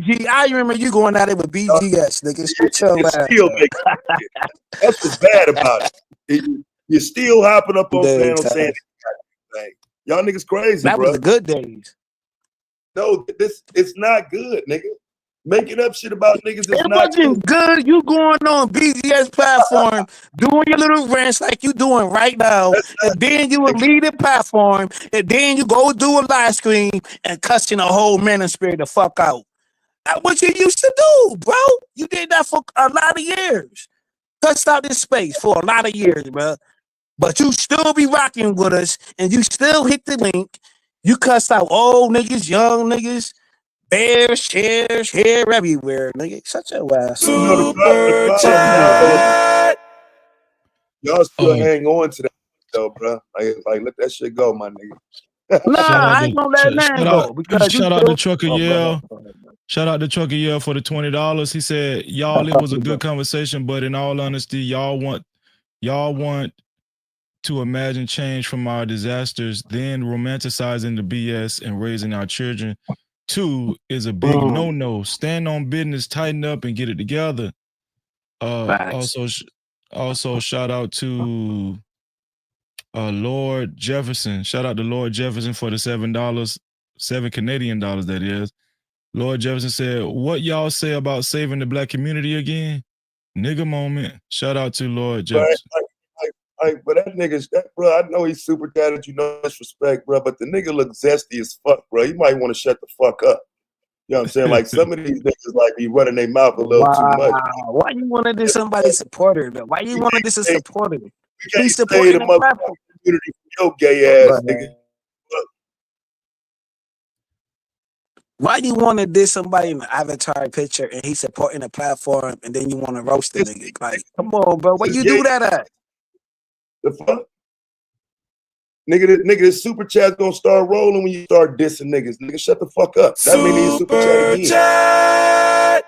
BG. I remember you going out there with BGS, nigga. Shut your It ass still up. makes that's what's bad about it. You're still hopping up on Days, saying thing. Y'all niggas crazy, that bro. was the good days. No, it's not good, nigga. Making up shit about niggas is It not good. wasn't good. You going on BGS platform, doing your little rants like you doing right now, and then you would leave the platform, and then you go do a live stream and cussing the whole manosphere the fuck out. That's what you used to do, bro. You did that for a lot of years. Cussed out this space for a lot of years, bro. But you still be rocking with us, and you still hit the link. You cuss out old niggas, young niggas, bears, shares, hair everywhere, nigga. Shut your ass. You know the problem now though, y'all still hang on to that though, bro. Like let that shit go, my nigga. Shout I ain't out gonna let to man go because you shout out to still. Trucker Oh, go ahead. Yell. Shout out to Trucker Yell for the $20. He said, "Y'all, it was a good conversation, but in all honesty, y'all want to imagine change from our disasters, then romanticizing the BS and raising our children. Two is a big no-no. Stand on business, tighten up, and get it together." Facts. Also shout out to Lord Jefferson. Shout out to Lord Jefferson for the $7, $7 Canadian, that is. Lord Jefferson said, "What y'all say about saving the black community again? Nigga moment." Shout out to Lord Jefferson. But that nigga's bro. I know he's super talented, you know, disrespect, bro. But the nigga looks zesty as fuck, bro. You might want to shut the fuck up. You know what I'm saying? Like some of these niggas like be running their mouth a little too much. Why you wanted this somebody supporter though? Why you wanted this a supporter? We can't He's stay supporting the the motherfucking platform. community for your gay ass, nigga. Why you wanted this somebody in the avatar picture and he's supporting the platform and then you want to roast the nigga? Like, come on, bro. Where you do that at? The fuck? Nigga, this super chat's gonna start rolling when you start dissing niggas. Nigga, shut the fuck up. That means you super chat again.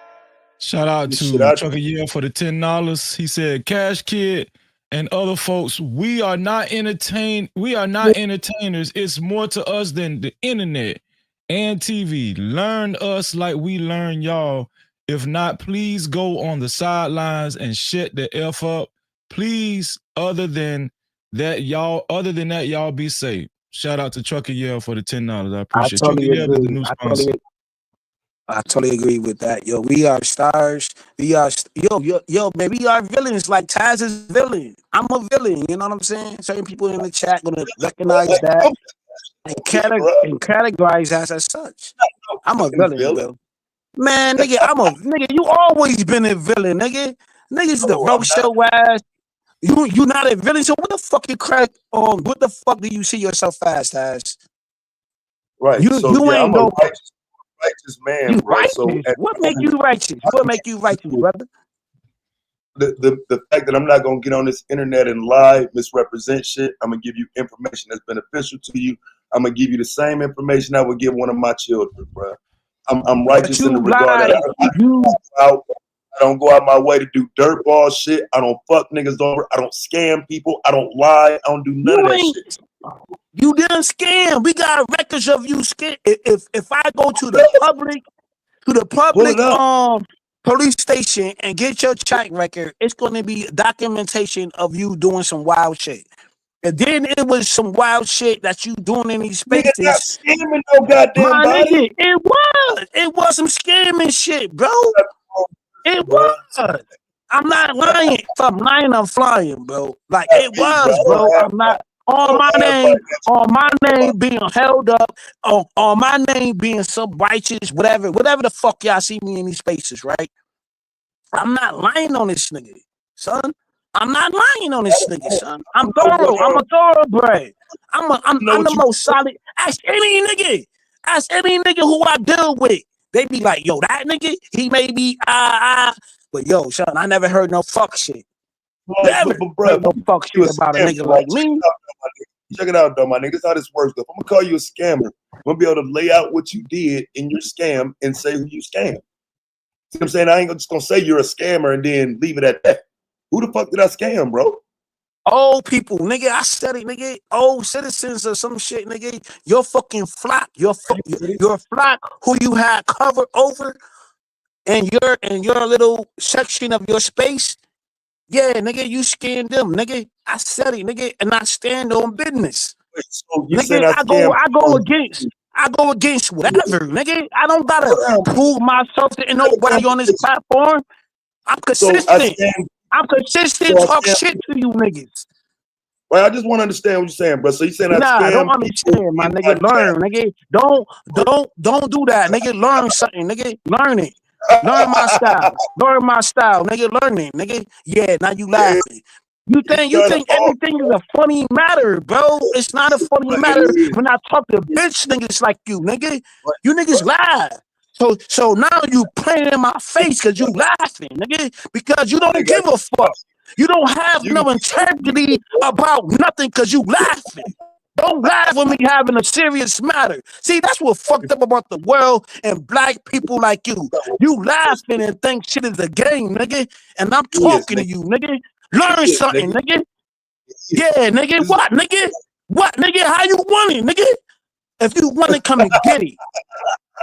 Shout out to Trucker Yell for the $10. He said, "Cash Kid and other folks, we are not entertainers. It's more to us than the internet and TV. Learn us like we learn y'all. If not, please go on the sidelines and shut the F up. Please, other than that, y'all be safe." Shout out to Trucker Yell for the $10. I appreciate it. Trucker Yell is the new sponsor. I totally agree with that. Yo, we are stars. We are man, we are villains. Like Taz is villain. I'm a villain. You know what I'm saying? Certain people in the chat gonna recognize that and categorize us as such. I'm a villain, bro. Man, nigga, you always been a villain, nigga. Niggas the roast your ass. You not a villain, so what the fuck you crack on? What the fuck do you see yourself as, Taz? Right. You ain't I'm no righteous man, you bro. righteous. So What make you righteous? What make you righteous, brother? The fact that I'm not gonna get on this internet and lie, misrepresent shit. I'm gonna give you information that's beneficial to you. I'm gonna give you the same information I would give one of my children, bro. I'm righteous in the regard that I don't go out my way to do dirtball shit. I don't fuck niggas over. I don't scam people. I don't lie. I don't do none of that shit. You didn't scam. We got records of you scam. If I go to the public police station and get your check record, it's going to be documentation of you doing some wild shit. And then it was some wild shit that you doing in these spaces. Nigga, not scamming no goddamn body. Nigga, it was some scamming shit, bro. It was. I'm not lying. If I'm lying, I'm flying, bro. Like it was, bro. I'm not on my name being held up, on my name being some righteous, whatever the fuck y'all see me in these spaces, right? I'm not lying on this nigga, son. I'm not lying on this nigga, son. I'm thorough. I'm a thoroughbred. I'm the most solid. Ask any nigga who I deal with. They be like, yo, that nigga, he may be but yo, son, I never heard no fuck shit. Never heard no fuck shit about a nigga like me. Check it out, though, my nigga. This is how this works. If I'm gonna call you a scammer, I'm gonna be able to lay out what you did in your scam and say who you scammed. See what I'm saying? I ain't just gonna say you're a scammer and then leave it at that. Who the fuck did I scam, bro? Old people, nigga. I said it, nigga. Old citizens or some shit, nigga. Your fucking flock, your flock who you had covered over in your little section of your space. Yeah, nigga, you scanned them, nigga. I said it, nigga, and I stand on business. So you nigga, I go against whatever, nigga. I don't gotta prove myself to nobody on this platform. I'm consistent. I'm consistent. Talk shit to you niggas. Well, I just want to understand what you're saying, bro. So you saying I don't understand, my nigga. Learn, nigga. Don't do that, nigga. Learn something, nigga. Learn it. Learn my style. Learn my style, nigga. Learn it, nigga. Yeah, now you laughing. You think everything is a funny matter, bro? It's not a funny matter when I talk to bitch niggas like you, nigga. You niggas laugh. So now you playing in my face because you laughing, nigga. Because you don't give a fuck. You don't have no integrity about nothing because you laughing. Don't laugh when we having a serious matter. See, that's what fucked up about the world and black people like you. You laughing and think shit is a game, nigga. And I'm talking to you, nigga. Learn something, nigga. Yeah, nigga. What, nigga? What, nigga? How you want it, nigga? If you want it, come and get it.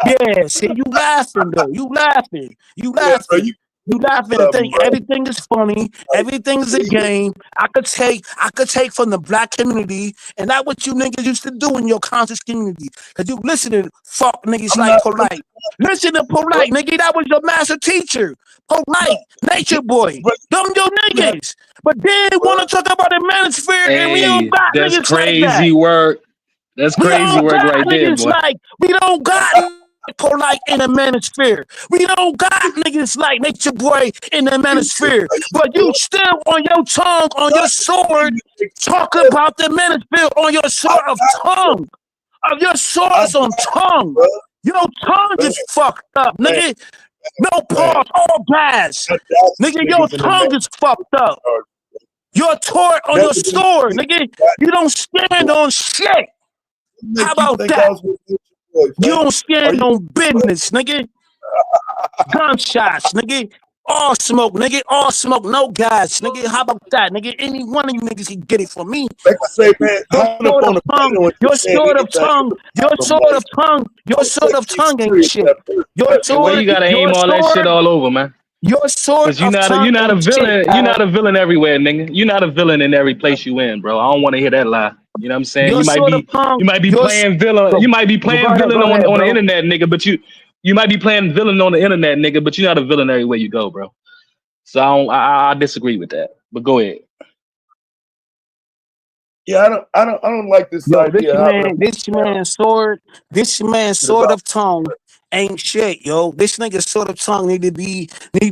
Yeah, see, you laughing though. You laughing. You laughing. You laughing and think everything is funny, everything is a game. I could take from the black community, and that's what you niggas used to do in your conscious community. Cause you listen to fuck niggas like Polite. Listen to Polite, nigga. That was your master teacher. Polite, Nature Boy. Them your niggas. But then wanna talk about the manosphere and we don't Hey, got that's niggas like that. crazy work. That's We crazy don't work got right there, niggas boy. like we don't got Polite in the manosphere. We don't got niggas like Nature Boy in the manosphere. But you still on your tongue, on your sword, talk about the manosphere on your sword of tongue. Of your swords on tongue. Your tongue is fucked up, nigga. No pause, all gas. Nigga, your tongue is fucked up. You're taught on your sword, nigga. You don't stand on shit. How about that? You don't stand on business, nigga. Gunshots, nigga. All smoke, nigga. All smoke, no gas, nigga. How about that, nigga? Any one of you niggas can get it from me. Like I say, man, Your sword of tongue, your sword of tongue, your sword of tongue ain't shit. Your And why sword, you gotta aim your all that shit sword, all over, man? your sword Cause you're of not tongue a ain't shit. villain. You're not a villain everywhere, nigga. You're not a villain in every place you in, bro. I don't want to hear that lie. You know what I'm saying? Your sword of tongue, You might be your playing villain. You might be go playing ahead, villain go ahead, on the bro. internet, nigga. But you might be playing villain on the internet, nigga. But you're not a villain everywhere you go, bro. So I disagree with that. But go ahead. Yeah, I don't like this Yo, idea. this man's sword of tongue ain't shit, yo. This nigga's sword of tongue need to be in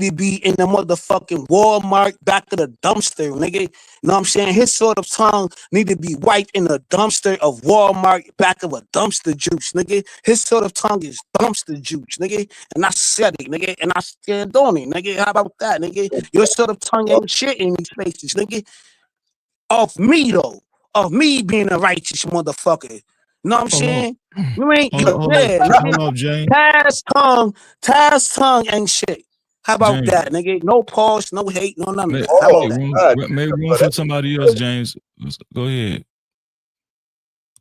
the motherfucking Walmart back of the dumpster, nigga. You know what I'm saying? His sword of tongue need to be wiped in the dumpster of Walmart back of a dumpster juice, nigga. His sword of tongue is dumpster juice, nigga. And I said it, nigga, and I stand on it, nigga. How about that, nigga? Your sword of tongue ain't shit in these places, nigga. Of me though, of me being a righteous motherfucker. Know what I'm saying? You ain't, Hold up, James. Taz tongue ain't shit. How about James. that, nigga? No pause, no hate, no none of that. How about that? Make room for somebody else, James. Go ahead.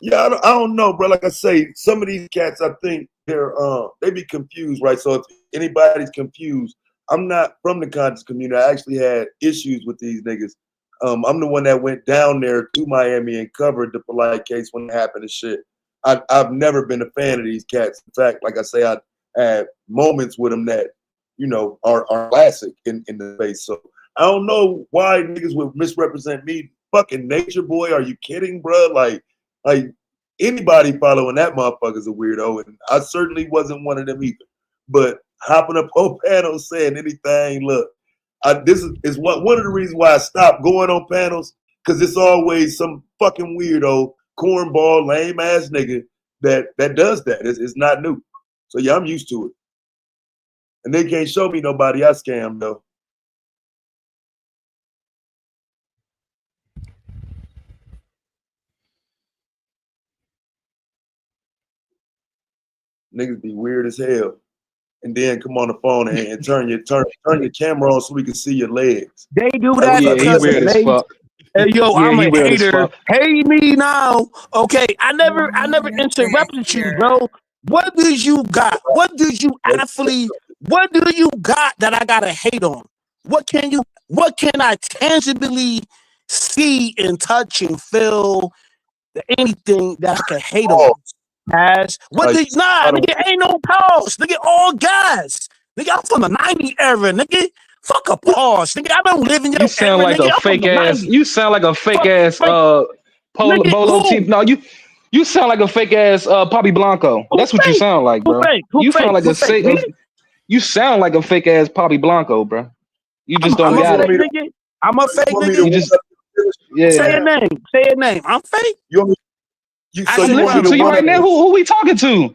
Yeah, I don't know, bro. Like I say, some of these cats, I think they be confused, right? So if anybody's confused, I'm not from the conscious community. I actually had issues with these niggas. I'm the one that went down there to Miami and covered the Polite case when it happened and shit. I've never been a fan of these cats. In fact, like I say, I had moments with them that, you know, are classic in the face. So I don't know why niggas would misrepresent me. Fucking Nature Boy, are you kidding, bro? Like anybody following that motherfucker's a weirdo, and I certainly wasn't one of them either. But hopping up on panels saying anything, look, this is one of the reasons why I stopped going on panels, because it's always some fucking weirdo, cornball, lame ass nigga that does that. It's not new. So yeah, I'm used to it. And they can't show me nobody I scammed though. Niggas be weird as hell. And then come on the phone and turn your camera on so we can see your legs. They do Like, that Yeah, he because weird of as late. fuck. Hey, yo, Yeah, I'm he a weird as hater. fuck. Hate me now. Okay, I never interrupted you, bro. What do you got? What do you got that I gotta hate on? What can I tangibly see and touch and feel anything that I can hate on? Guys, nigga, ain't no pause. Nigga, all guys. Nigga, I'm from the 90s era, nigga. Fuck a pause. Nigga, I don't live in your You sound era, like nigga. a I'm from fake the ass. 90s. You sound like a fake Fuck, ass nigga, Bolo who? team. No, you sound like a fake ass Poppy Blanco. That's what you fake? sound like, Who bro. fake? Who You fake? sound like Who fake? Me? you sound like a fake ass Poppy Blanco, bro. You just don't I'm a got fake it. nigga. I'm a fake You nigga. just Say yeah. a name. Say a name. I'm fake. You want me, I'm listening to you right now. Who we talking to?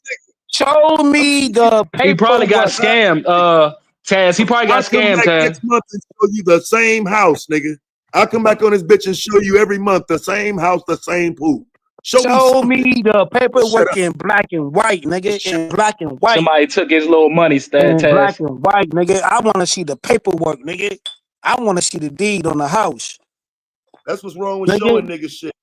Show me the paperwork. He probably got scammed. Taz, he probably got I'll come scammed, back Taz. next month and show you the same house, nigga. I'll come back on this bitch and show you every month the same house, the same pool. Show me the paperwork in black and white, nigga. In black and white. Somebody took his little money, In Taz. black and white, nigga. I want to see the paperwork, nigga. I want to see the deed on the house. That's what's wrong with Nigga. showing niggas shit.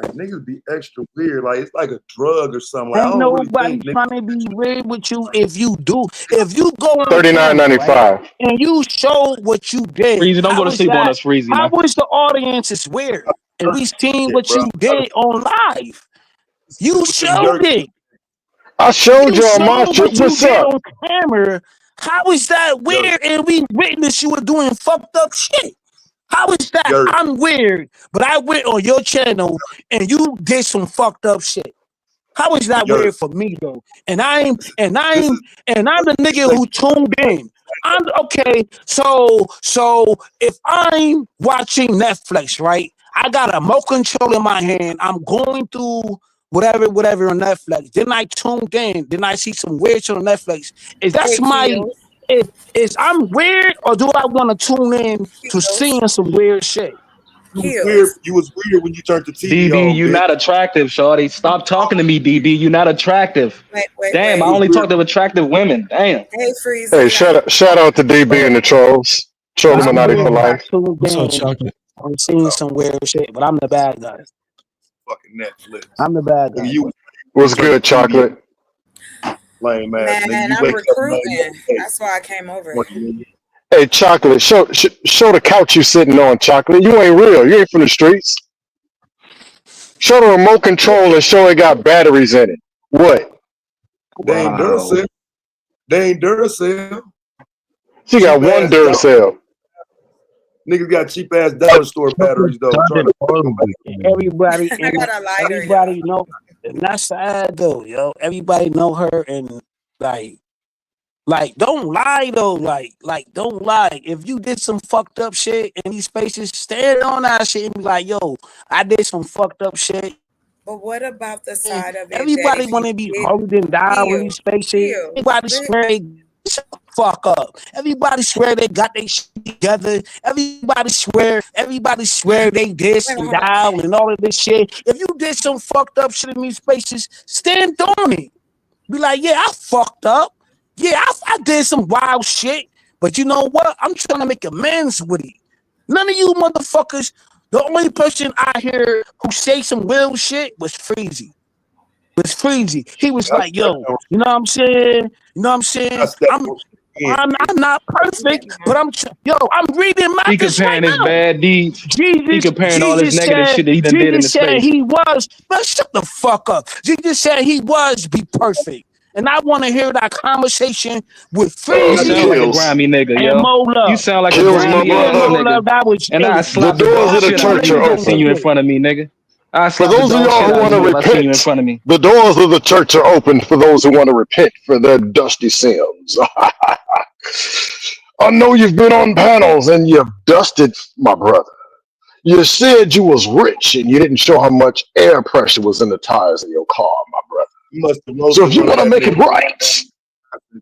Like niggas be extra weird. Like it's like a drug or something. Like I Ain't don't really nobody think niggas. trying to be weird with you if you do. If you go on camera, right, $39.95. and you show what you did, Freezy, don't go how to is sleep on that? us, Freezy, How man. is the audience is weird? And we seen Yeah, what bro. you did on live. You With them showed dirty. it. I showed You y'all my showed shit. what you What's did up? on camera. How is that weird? And we witnessed you were doing fucked up shit. How is that? Dirt. I'm weird, but I went on your channel and you did some fucked up shit. How is that Dirt. weird for me though? And I'm This the is nigga like who tuned in. I'm okay. So if I'm watching Netflix, right? I got a remote control in my hand. I'm going through whatever on Netflix. Then I tuned in. Then I see some weird shit on Netflix. Is that's Hey, my Kills. is I'm weird or do I want to tune in to Kills. seeing some weird shit? you was weird. Kills. You was weird when you turned the TV DB, on, you bitch. not attractive, shorty. Stop talking to me, DB. You not attractive. Damn, I You was only weird. talk to attractive women. Damn. Hey, Hey, Freezy. shout out to DB and the trolls. But I'm Illuminati for weird. I life. tuned What's up, in. chocolate? I'm seeing some weird shit, but I'm the bad guy. Fucking Netflix. I'm the bad Nigga, guy. you What's turned the good, TV on. chocolate? Lame ass Man, nigga. You I'm wake up late recruiting. every day. That's why I came over. Nigga. Hey, chocolate, show the couch you sitting on, chocolate. You ain't real. You ain't from the streets. Show the remote control and show it got batteries in it. What? They ain't Wow. Duracell. They ain't Duracell. She got Cheap one ass Duracell. niggas got cheap ass dollar store batteries though. Trying to Everybody I in got a lighter, everybody know, and that's sad though, yo. Everybody know her and like don't lie though, like don't lie. If you did some fucked up shit in these spaces, stand on that shit and be like, yo, I did some fucked up shit. But what about the side of it that Everybody if you want to be did holding down in heal, these spaces. heal, Everybody swear they shut the fuck up. Everybody swear they got their shit together. Everybody swear they this and hold on. that and all of this shit. If you did some fucked up shit in these spaces, stand on it. Be like, yeah, I fucked up. Yeah, I did some wild shit. But you know what? I'm trying to make amends with it. None of you motherfuckers, the only person I hear who say some real shit was Freezy. He was like, yo, you know what I'm saying? You know what I'm saying? I'm not perfect, but I'm reading my He this right comparing his now. bad deeds. He comparing all this negative shit that he done did in the Jesus said space. he was, man, shut the fuck up. Jesus said he was be perfect. And I want to hear that conversation with You sound Freezy like a grimy nigga, and yo. Mo You Love. sound like a Kills, my grimy ass Mo brother. nigga. Love, that was And I it. The slap the doors dog of the shit out of church you are if I seen open. you in front of me, nigga. I For slap the those of dog y'all shit who out of want to you if I seen you in repent, front of me. the doors of the church are open for those who want to repent for their dusty sins. I know you've been on panels and you've dusted, my brother. You said you was rich and you didn't show how much air pressure was in the tires of your car, my brother. You must have So roasted if you one of want to that make it nigga. right,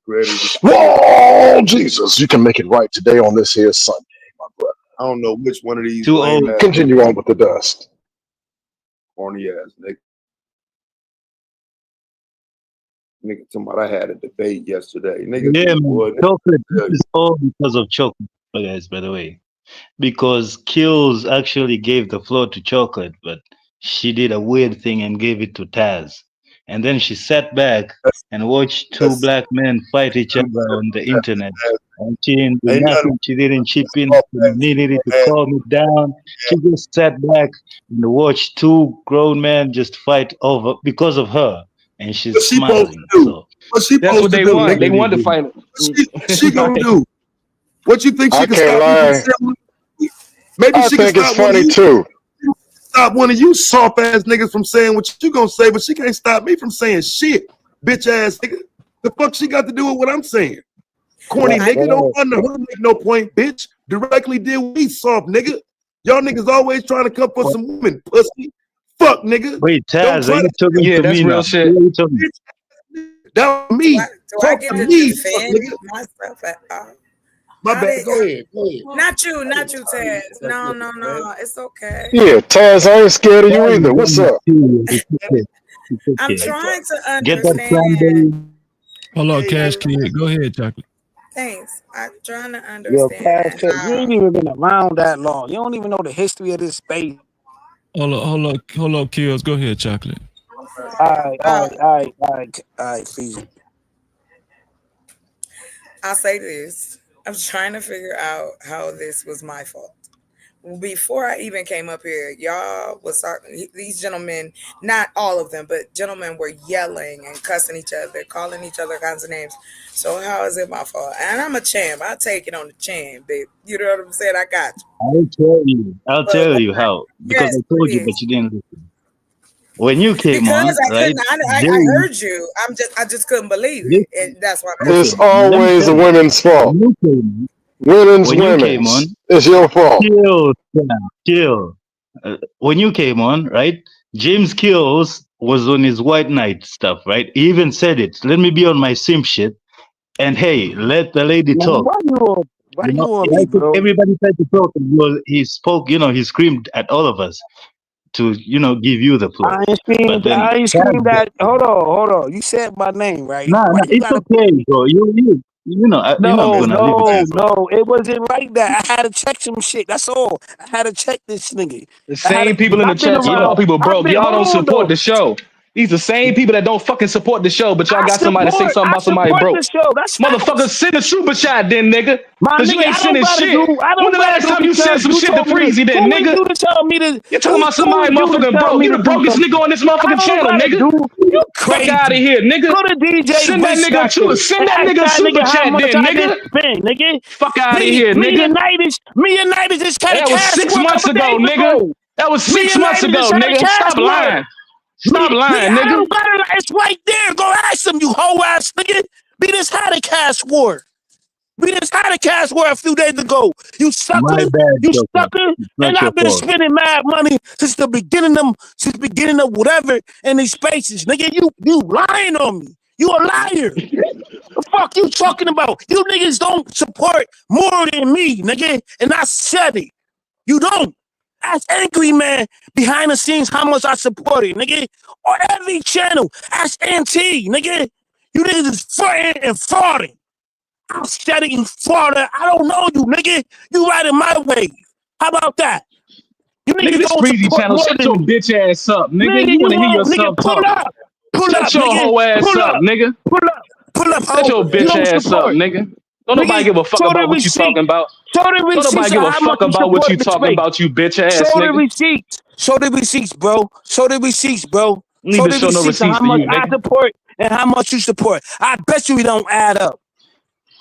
Created whoa, Jesus, you can make it right today on this here Sunday, my brother. I don't know which one of these Too lame old. ass Continue on with the dust. corny ass nigga. Nigga talking about I had a debate yesterday. Niggas Yeah, be man. boy. Chocolate. This is all because of chocolate, guys, by the way. Because Kills actually gave the floor to Chocolate, but she did a weird thing and gave it to Taz. And then she sat back and watched two black men fight each other on the internet. And she didn't do Ain't nothing nothing. She didn't chip in. soft She ass needed to man. calm it down. She just sat back and watched two grown men just fight over because of her. And she's What she supposed smiling. to do? So What she That's supposed what to they do, want. nigga? They want to fight. What she gonna do? What you think she I can can't stop me from lie. saying? Maybe I she can think it's stop one of funny you. too. Stop one of you soft ass niggas from saying what you gonna say, but she can't stop me from saying shit, bitch ass nigga. The fuck she got to do with what I'm saying? Corny nigga, don't under her make no point, bitch. Directly deal with me, soft nigga. Y'all niggas always trying to come for some women, pussy. Fuck, nigga. wait, Don't Taz, are try you to. talking Yeah, to that's me real now? shit. Who are you talking to? That was me. Do I Talk get to to me, fuck defend nigga. myself at all? My How bad. did, Go ahead. Go ahead. not you, Taz. No, it's okay. Yeah, Taz, I ain't scared of you Taz either. is What's on up? the It's okay. It's I'm okay. trying to Get that understand. cranberry. Hold on, Cash Kid. Go ahead, chocolate. Thanks. I'm trying to Yo, understand Cash, you how. ain't even been around that long. You don't even know the history of this space. Hold up, Kills. Go ahead, Chocolate. All right, Feezy. I'll say this. I'm trying to figure out how this was my fault. Before I even came up here, y'all was talking, these gentlemen, not all of them, but gentlemen were yelling and cussing each other, calling each other kinds of names. So how is it my fault? And I'm a champ. I take it on the chin, babe. You know what I'm saying? I got you. I'll But tell you how. Because yes, I told you, but please. you didn't listen. When you came Because on, I right? couldn't, I James, heard you. I just couldn't believe this, it, and that's why I'm It's asking. listen, let me always tell the you. women's fault. When you came Women's. on, It's your fault. chill. When you came on, right? James Kills was on his white knight stuff, right? He even said it. Let me be on my simp shit. And hey, let the lady Man, talk. why you on me, bro? Everybody tried to talk. And he spoke, he screamed at all of us to, give you the floor. But then, I ain't screamed that. Hold on. You said my name, right? nah, Why you it's gotta okay, bro. I'm No, gonna leave it to you, bro. it wasn't like that. I had to check some shit. That's all. I had to check this nigga. The same people in the I've been chat talking around. about people I've broke. been Y'all don't hold on support though. the show. These the same people that don't fucking support the show, but y'all got somebody to say something I about somebody support broke. the show. That's Motherfucker, facts. send a super chat then, nigga. My Cause you nigga, ain't sending shit. I When don't the gotta last do time you sent because some you shit to told me to. Freezy then, Who is nigga? you to tell me to? You're talking about Who somebody is you to motherfucking tell broke. me You to the do brokest something? nigga on this I motherfucking don't channel, gotta nigga. do. You Fuck out of crazy. here, nigga. Go to DJ Send that Wish nigga Factor to and send that ask nigga a that super nigga how chat much then, I just nigga. spent, nigga. Fuck out of here, nigga. Me and Night just had a That was cash 6 war a months couple ago, days nigga. ago. That was Me 6 and months Night just ago, had a nigga. cash Stop war. lying. Stop lying, I nigga. don't got it. It's right there. Go ask him, you hoe ass nigga. We just had a cash war. We just had a cash war a few days ago. You My sucker, bad, you Joker. sucker. It's And not your I've been fault. spending mad money since the beginning of whatever in these spaces. Nigga, you lying on me. You a liar. The fuck you talking about? You niggas don't support more than me, nigga. And I said it. You don't. Ask Angry Man behind the scenes how much I support it, nigga. Or every channel. Ask NT, nigga. You niggas is fronting and frauding. I'm studying Florida. I don't know you, nigga. You riding my wave. How about that? You Nigga, niggas this don't Freezy support channel, more shut than your me. bitch ass up, nigga. Nigga, You you want to hear won't. Nigga, yourself talk. pull Shut up, your nigga. whole ass Pull up, up. nigga. Pull up, Shut hoe. your You bitch don't ass up, support. nigga. Don't nobody Nigga, give a fuck show the about what you receipt. talking about. Show the Don't nobody receipts of give a how much fuck you about what support you this talking page. about, you bitch Show ass the nigga. receipts. Show the receipts, bro. Show the receipts, bro. Need Show to the show no receipts of receipts how to much you, I nigga. support and how much you support. I bet you it don't add up.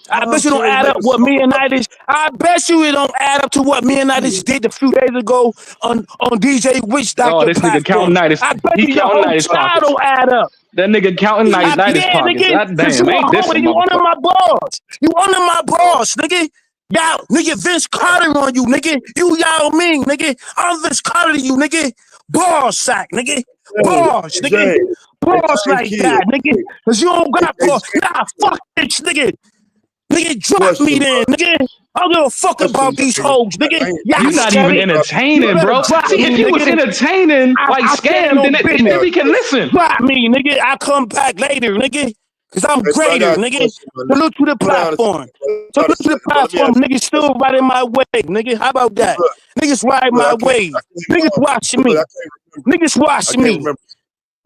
I bet you don't Kill add up make a what song me and about Nightish. I bet you it don't add up to what me and Nightish you. did a few days ago on DJ Witch Oh, Doctor this nigga counting platform. night. I bet He you your counting whole night his trial pockets. don't add up. That nigga counting night his Yeah, pockets. nigga, God cause you damn, a ain't hoe this a and you one of motherfucker? my boss. You one of my boss, nigga. Y'all, nigga, Vince Carter on you, nigga. You Yao Ming, nigga. I'm Vince Carter to you, nigga. Boss sack, nigga. Boss, nigga. James, hey, Boss James like Kill. that, nigga. Cause you don't Hey, got hey, boss. James, Nah, fuck this, nigga. Nigga, drop me question, then, bro. nigga. I don't give a fuck Question, about these James. hoes, nigga. I ain't Y'all You saying not shit said even it. about You entertaining, better bro. drop See, if me, you was nigga. entertaining like I stand scam, on then business. we can listen. Drop me, nigga. I come back later, nigga. Cause I'm Hey, bro, I greater, got a nigga. question, bro. Salute to the Slow down a platform. second, bro. Slow down Salute a to the second, bro. Let me platform. ask you Niggas a still question. right in my way, nigga. How about that? Look, Niggas ride look, my I way. Niggas can't, watching look, me. I can't remember. Niggas I watching can't me. remember.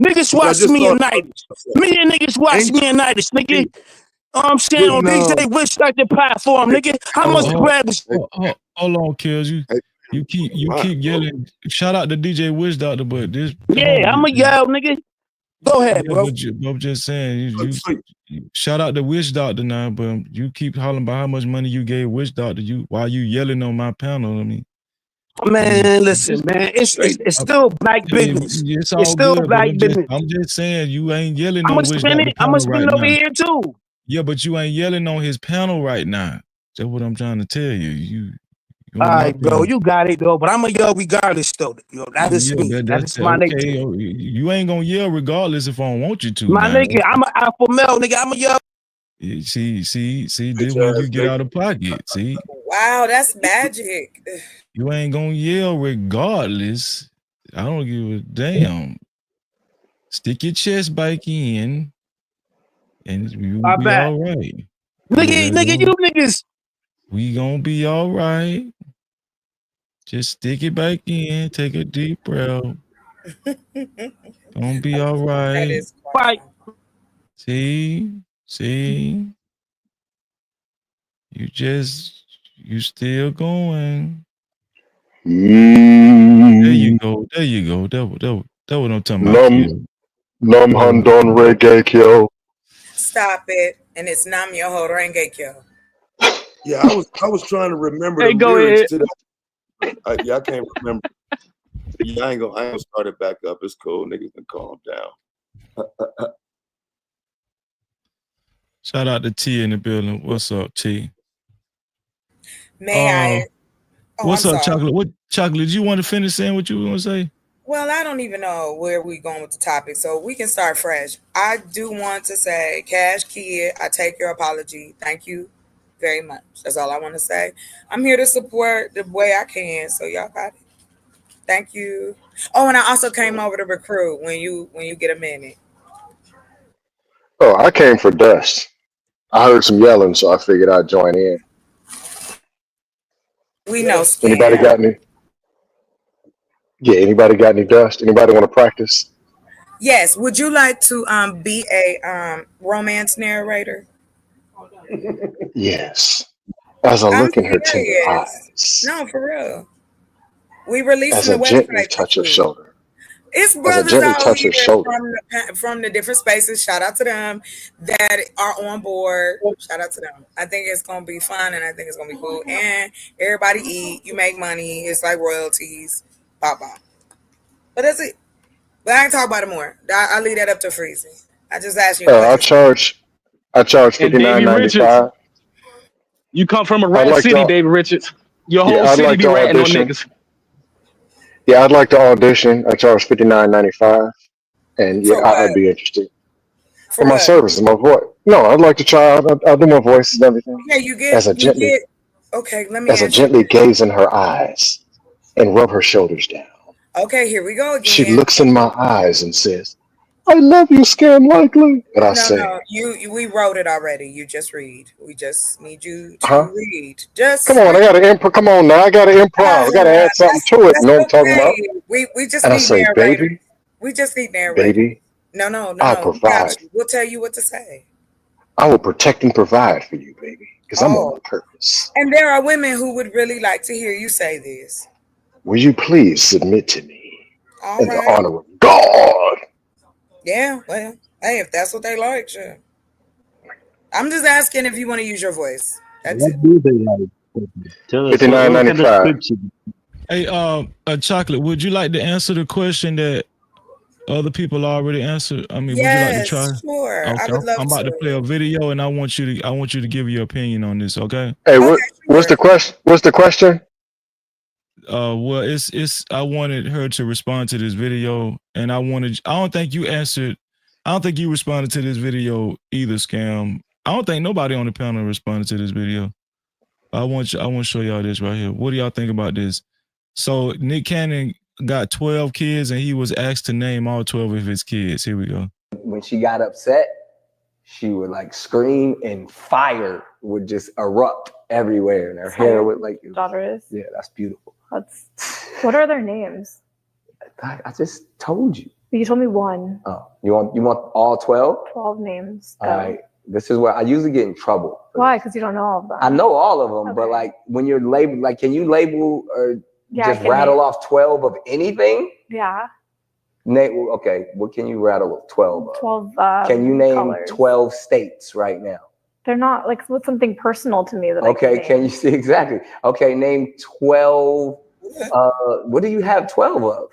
Niggas But I watching just me thought and about Nights. something. Me and niggas watch Ain't me and Nights, nigga. you I'm saying on didn't DJ Wish like the platform, hey, nigga. How hey, much Hold, bread was hold on, Kills. hey, You my, keep yelling. Shout out to DJ Wish Doctor, but this come Yeah, I'm on. a yell, nigga. Go ahead, Yeah, bro. but I'm just saying so, you shout out to Wish Doctor now, but you keep hollering about how much money you gave Wish Doctor. You while you yelling on my panel. Man, listen, man. It's I, still black hey, business. it's It's all still good, but black business. I'm just saying you ain't yelling I'm on gonna Wish spin Doctor it. I'm gonna panel spin right it over now. here too. Yeah, but you ain't yelling on his panel right now. That's what I'm trying to tell you. You All on my right, bro. panel. You got it though. But I'm gonna yell regardless though. That is Yeah, me. That that's is my nature. okay. You ain't gonna yell regardless if I don't want you to My now. nigga, I'm an alpha male, nigga. I'm a yell. See, this bitch when you ass get nigga. out of pocket. See, Wow, that's magic. you ain't gonna yell regardless. I don't give a damn. Stick your chest back in, and you'll My be bad. all right. Nigga, you niggas. We gonna be all right. Just stick it back in. Take a deep breath. Gonna be all That right. is quite fun. See, you still going. There you go. There you go. That what I'm talking about, kid. Num Handon Reggae Kyo. Stop it. And it's Nam Yoho Renge Kyo. Yeah, I was trying to remember Hey, the go lyrics ahead. to that. Yeah, I can't remember. Yeah, I ain't gonna start it back up. It's cool. Niggas can calm down. Shout out to T in the building. What's up, T? May I? Oh, I'm What's up, sorry. Chocolate? What Chocolate? Did you want to finish saying what you were gonna say? Well, I don't even know where we're going with the topic, so we can start fresh. I do want to say, Cash Kid, I take your apology. Thank you very much. That's all I want to say. I'm here to support the way I can, so y'all got it. Thank you. Oh, and I also came over to recruit when you get a minute. Oh, I came for dust. I heard some yelling, so I figured I'd join in. We know Anybody Scam. got any? Yeah, anybody got any dust? Anybody want to practice? Yes. Would you like to be a romance narrator? Yes. As I I'm look in her tender serious. eyes, No, for real. We as releasing the I gently website touch this her week. shoulder, It's as I brothers gently out touch her here shoulder, from the different spaces. Shout out to them that are on board. Shout out to them. I think it's gonna be fun and I think it's gonna be cool. And everybody eat. You make money. It's like royalties. Pop pop. But that's it. But I ain't talk about it more. I leave that up to Freezing. I just asked you a I question. charge And Davy Richards, $59.95. you come from a I'd rat like city, to, Davy Richards. Your yeah, whole I'd city like be to ratting on audition. niggas. Yeah, I'd like to audition. I charge $59.95, and yeah, For I'd what? be interested for For my what? services, my voice. No, I'd like to try. I'll do my voices and everything. Yeah, As I you gently, get okay, let me as I ask you a gently question. gaze in her eyes and rub her shoulders down, Okay, here we go she again. looks in my eyes and says, "I love you, Scam Likely." And I No, say, no, we wrote it already. You just read. We just need you "Huh? to read. Come Just on, I read. got to improv. Come on now, I got to improv. I got to add something to it. You That's know what I'm talking okay. about?" We just And I need say, narrators. "Baby, We just need narrators. baby, No, no, no, I'll no. We got provide. you. We'll tell you what to say. I will protect and provide for you, baby, because I'm on Oh, my purpose. and there are women who would really like to hear you say this. Will you please submit to me All in the right. honor of God?" Yeah. Well, hey, if that's what they like, sure. I'm just asking if you want to use your voice. That's What it. do they like? Tell us what kind of $59.95. scripture? Hey, Chocolate, would you like to answer the question that other people already answered? I mean, would you like to try? Yes, sure. I Okay, would love I'm about to play a to. video, and I want you to give your opinion on this. Okay. Hey, Okay, what's the sure. question? What's the question? Well, it's. I wanted her to respond to this video, and I don't think you answered. I don't think you responded to this video either, Scam. I don't think nobody on the panel responded to this video. I want to show y'all this right here. What do y'all think about this? So Nick Cannon got 12 kids, and he was asked to name all 12 of his kids. Here we go. When she got upset, she would like scream and fire would just erupt everywhere, and her hair would like. Daughter is. Yeah, that's beautiful. That's. What are their names? I just told you. You told me one. Oh, you want all 12? 12 names. All right. This is where I usually get in trouble. Why? Because you don't know all of them. I know all of them, but like when you're labeled, like, can you label or just I can rattle name. off 12 of anything? Yeah. Name. Okay, what can you rattle of 12 of? 12. Can you name colors. 12 states right now? They're not like what's something personal to me that Okay, I can you see exactly? Okay, name 12. What do you have 12 of?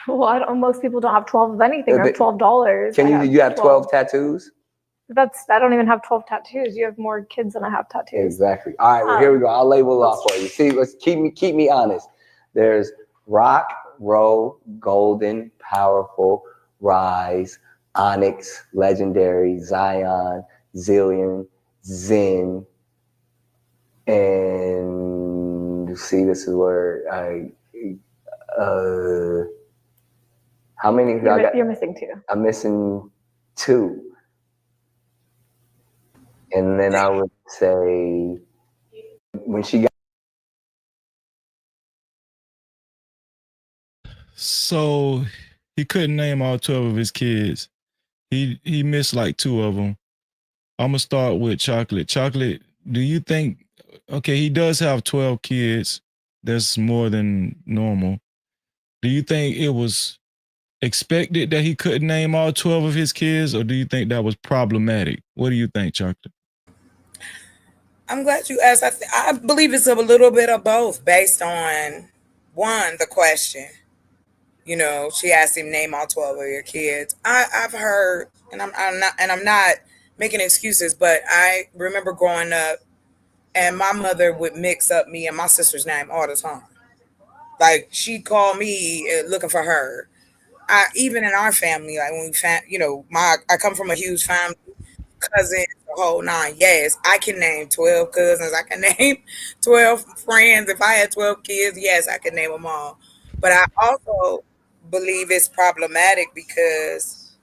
Well, most people don't have 12 of anything. Or $12. Can you have 12 tattoos? I don't even have 12 tattoos. You have more kids than I have tattoos. Exactly. All right, well, here we go. I'll label it off for you. See, let's keep me honest. There's rock, roll, golden, powerful, rise, onyx, legendary, Zion, zillion, zen, and see, this is where how many? You're missing 2. I'm missing 2. And then I would say when she got So he couldn't name all 12 of his kids. He missed like 2 of them. I'm gonna start with Chocolate. Chocolate, do you think? Okay, he does have 12 kids. That's more than normal. Do you think it was expected that he couldn't name all 12 of his kids, or do you think that was problematic? What do you think, Chocolate? I'm glad you asked. I believe it's a little bit of both based on one, the question. You know, she asked him name all 12 of your kids. I've heard, and I'm not making excuses, but I remember growing up and my mother would mix up me and my sister's name all the time. Like she'd call me looking for her. Even in our family, like when we found, you know, I come from a huge family, cousins, the whole nine. Yes, I can name 12 cousins. I can name 12 friends. If I had 12 kids, yes, I could name them all. But I also believe it's problematic because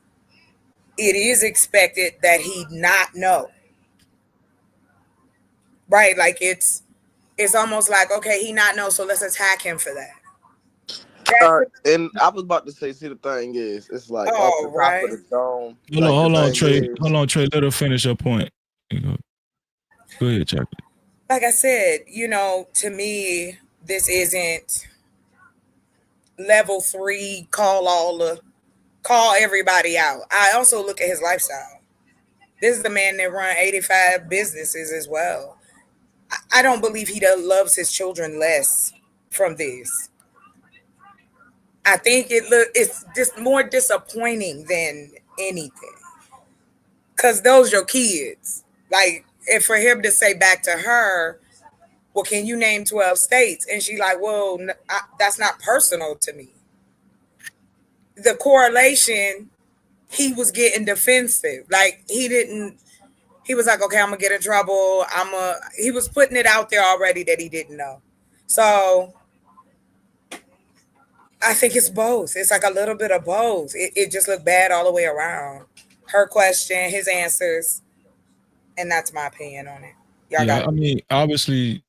it is expected that he not know. Right? Like it's almost like, okay, he not know, so let's attack him for that. And I was about to say, see, the thing is, it's like off the Oh, top of right. the dome. Hold Like the on, thing Trey. is, Hold on, Trey. Let her finish her point. Go ahead, Chocolate. Like I said, you know, to me, this isn't level 3, call everybody out. I also look at his lifestyle. This is the man that run 85 businesses as well. I don't believe he loves his children less from this. I think it's just more disappointing than anything. Cause those your kids. Like, and for him to say back to her, well, can you name 12 states? And she like, well, that's not personal to me. The correlation, he was getting defensive. Like he was like, okay, I'm gonna get in trouble. He was putting it out there already that he didn't know. So I think it's both. It's like a little bit of both. It just looked bad all the way around. Her question, his answers, and that's my opinion on it. Y'all Yeah, got I mean, obviously,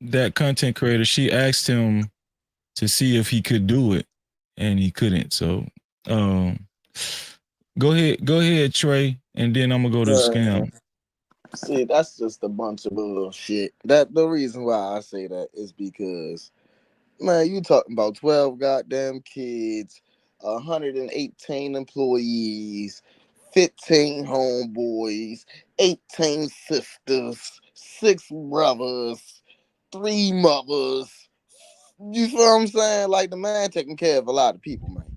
that content creator, she asked him to see if he could do it, and he couldn't. So, go ahead, Trey, and then I'm gonna go to the scam. see, that's just a bunch of bullshit. That the reason why I say that is because, man, you talking about 12 goddamn kids, 118 employees, 15 homeboys, 18 sisters, 6 brothers, 3 mothers. You feel what I'm saying? Like, the man taking care of a lot of people, man.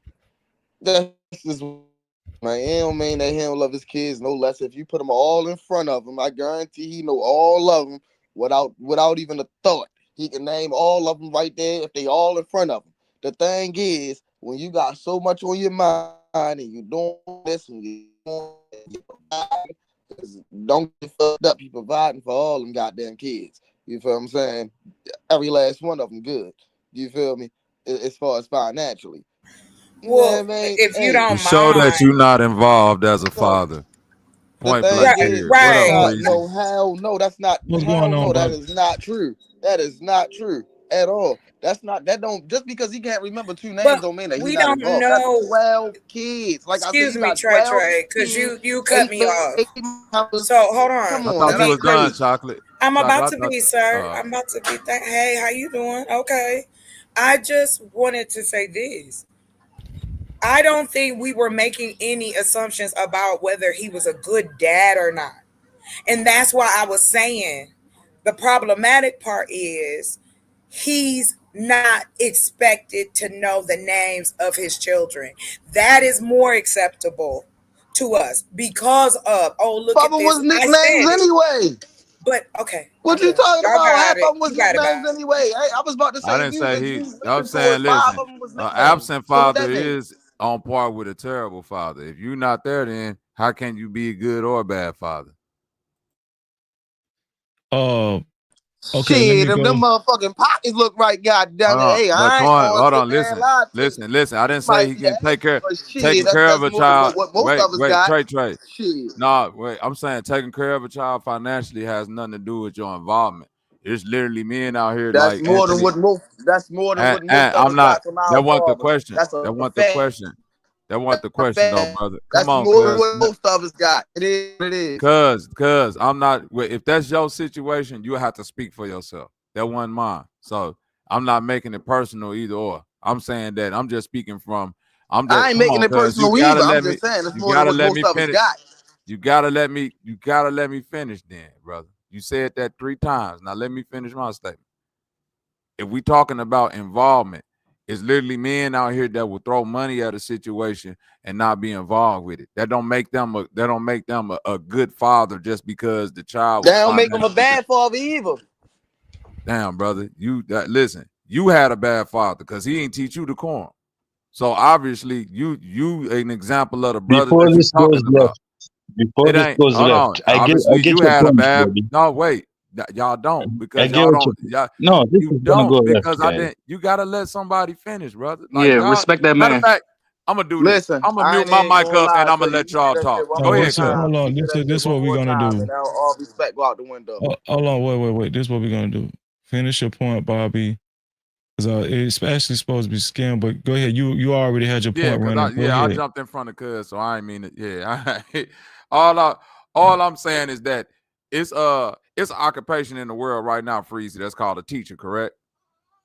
That's just, man. It don't mean that he don't love his kids no less. If you put them all in front of him, I guarantee he know all of them without even a thought. He can name all of them right there if they all in front of him. The thing is, when you got so much on your mind and you doing this and you don't get fucked up, you providing for all them goddamn kids. You feel what I'm saying? Every last one of them good. You feel me? As far as financially. well, Yeah, man. if you Hey, don't Show mind. that you're not involved as a so father. the Point thing blank is, period. What up, Right. Breezy? no, hell no, that's not, What's hell going on, no, that bro? is not true. That is not true at all. That's not, that don't, just because he can't remember 2 names But don't mean that he's we not don't involved. That's know. 12 kids. Like I said, Excuse you me, got Trey, 12 because kids, you cut 8 me off. baby mamas. So hold on. I Come on, thought now Let you me that's was let done, me. crazy. Chocolate. I'm Chocolate, about I to thought. be, sir. I'm about to be. Hey, how you doing? Okay. I just wanted to say this. I don't think we were making any assumptions about whether he was a good dad or not. And that's why I was saying the problematic part is he's not expected to know the names of his children. That is more acceptable to us because of, oh, look Half at of them this. was I nicknames said it. anyway. But okay, What I'm you done. talking Y'all about? Half got it. of them was You got it, nicknames man. anyway. I was about to I say, didn't say if you he. I'm listen to it, saying, 5 listen. of them was An nicknames. absent So what father that mean? is on par with a terrible father. If you're not there, then how can you be a good or bad father? Okay, let Shit, me if them go. motherfucking pockets look right, goddamn Hold it. on, Hey, but I ain't Twan, gonna hold sit on. there and Listen, lie to you. listen. I didn't He say might he be can take care, absent, but shit, taking care of that's a more than child. what most Wait, of us got. Trey. Shit. No, wait. I'm saying taking care of a child financially has nothing to do with your involvement. It's literally men out here That's like more than Anthony. what most. That's more than what And most of I'm us not. got from our That wasn't the fathers. question. That's a That wasn't the fact. question. That wasn't the question, though, brother. Come That's on, more than cuz. what most of us got. It is what it is. Cuz I'm not. If that's your situation, you have to speak for yourself. That wasn't mine. So I'm not making it personal either or. I'm saying that I'm just speaking from. I'm I just. ain't Come making on, it cuz. You personal gotta either. I'm let me. just saying it's You more than gotta what let most me of us finish. got. You gotta let me. You gotta let me finish, then, brother. You said that 3 times. Now let me finish my statement. If we talking about involvement, it's literally men out here that will throw money at a situation and not be involved with it. That don't make them a good father just because the child That was don't make them a financially. bad father either. Damn, brother, listen. You had a bad father because he didn't teach you decorum. So obviously, you an example of the brother Before that you this goes talking about. left, before It this ain't. goes Hold on. left, I Obviously, get you your had a point, bad. Brody. No, wait. Y'all don't I because get y'all what you. don't. Y'all, No, this you is gonna go don't left, because I guys. didn't. You gotta let somebody finish, brother. Like Yeah, y'all. respect that Matter of man. fact, I'm gonna do this. Listen, I'm gonna I mute ain't my even mic gonna up and lie I'm to gonna you. let You say y'all that talk. shit one Go Oh, more ahead, this cuz. time. hold on. You say that shit This what one we're more gonna time, do. and now all respect go out the window. Hold on. Wait. This is what we're gonna do. Finish your point, Bobby. Because it's actually supposed to be scam, but go ahead. You already had your Yeah, point because running. Go I ahead. jumped in front of cuz, so I ain't mean it. Yeah. All I'm saying is that it's an occupation in the world right now, Freezy, that's called a teacher, correct?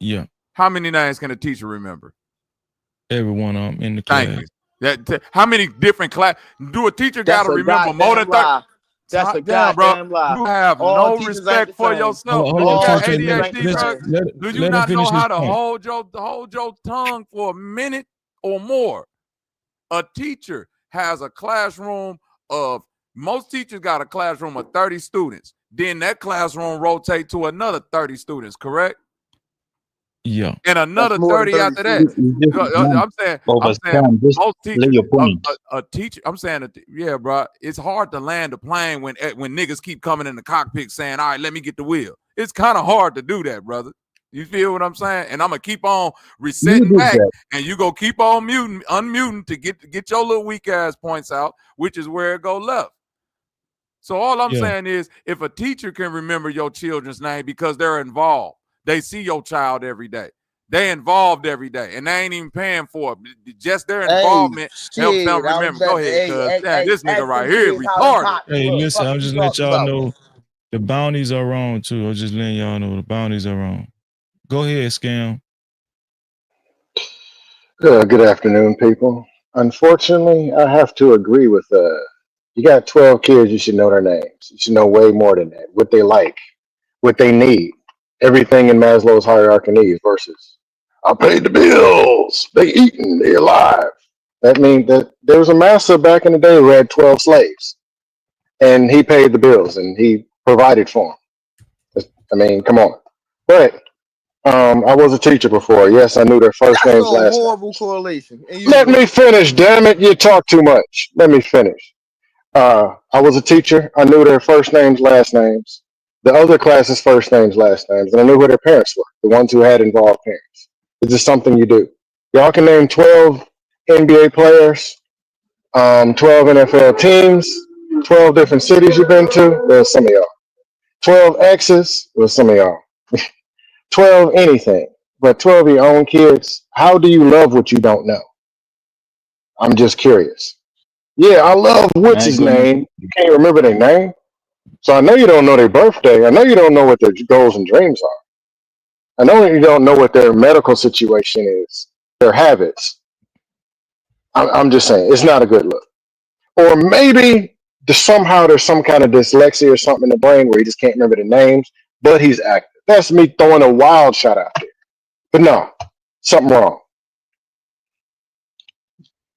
Yeah. How many names can a teacher remember? Everyone in the Thank class. you. How many different class do a teacher got That's to a remember more than goddamn 30? lie. That's a Damn, bro. goddamn lie. You have All no teachers ain't the respect for same. yourself. Do you Hold All on, got KK. teachers ain't the ADHD, bro? same. Do you Let him not know finish his how to point. hold your tongue for a minute or more? A teacher has a classroom of most teachers got a classroom of 30 students. Then that classroom rotate to another 30 students, correct? Yeah. And That's another more than 30 30 after that. You students. just want I'm saying overstand. Just most lay teachers, your point. a teacher. I'm saying, yeah, bro. It's hard to land a plane when niggas keep coming in the cockpit saying, "All right, let me get the wheel." It's kind of hard to do that, brother. You feel what I'm saying? And I'm gonna keep on You resetting did back, that. and you go keep on unmuting to get your little weak ass points out, which is where it go left. So all I'm Yeah. saying is, if a teacher can remember your children's name because they're involved, they see your child every day. They involved every day, and they ain't even paying for it. Just their Hey, involvement helps shit. them I was remember. Go about to, ahead, cuz. Damn, this nigga ask right them here kids how them retarded. pops Hey, look. listen, Fuck I'm is you just let talking y'all about? know the bounties are wrong too. I'm just letting y'all know the bounties are wrong. Go ahead, scam. Good afternoon, people. Unfortunately, I have to agree with you got 12 kids, you should know their names. You should know way more than that. What they like, what they need, everything in Maslow's hierarchy of needs versus I paid the bills. They eating, they alive. That means that there was a master back in the day who had 12 slaves and he paid the bills and he provided for them. I mean, come on. But I was a teacher before. Yes, I knew their first That's a names, last names. horrible correlation. And you Let knew me it. finish, damn it. You talk too much. Let me finish. I was a teacher. I knew their first names, last names. The other classes' first names, last names. And I knew who their parents were, the ones who had involved parents. It's just something you do. Y'all can name 12 NBA players, 12 NFL teams, 12 different cities you've been to. There's some of y'all. 12 exes. There's some of y'all. 12 anything. But 12 of your own kids, how do you love what you don't know? I'm just curious. Yeah, I love what's I ain't his gonna. name. You can't remember their name. So I know you don't know their birthday. I know you don't know what their goals and dreams are. I know you don't know what their medical situation is, their habits. I'm just saying, it's not a good look. Or maybe somehow there's some kind of dyslexia or something in the brain where he just can't remember the names, but he's active. That's me throwing a wild shot out there. But no, something wrong.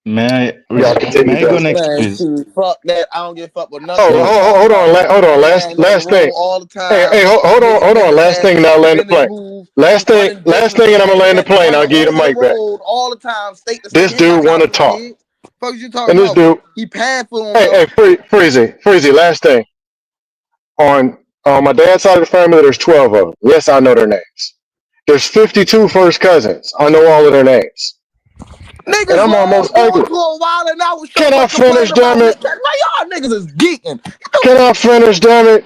Y'all continue, May I go Dustin. next, Man, please? shoot, fuck that. I don't give a fuck what none of Oh, y'all So talking hold on, about. hold on. Man, on the Last thing. road all the Hey, time. hold Niggas been on. the Last thing, best, and I'll land the been the plane. smooth, Last thing, running business, and I'm gonna land the plane. running I'll give you the over the mic back. road all the time, state to state. This He ain't got dude want time to for them talk, kids. Fuck is you talking and this about? dude, He paying for them hey, though. Freezy. Last thing on my dad's side of the family, there's 12 of them. Yes, I know their names. There's 52 first cousins. I know all of their names, and Niggas I'm love almost going ugly. to a while and out with show Can I but complaining finish, damn about it? liquor. Why y'all niggas is geeking? Can I finish, damn it?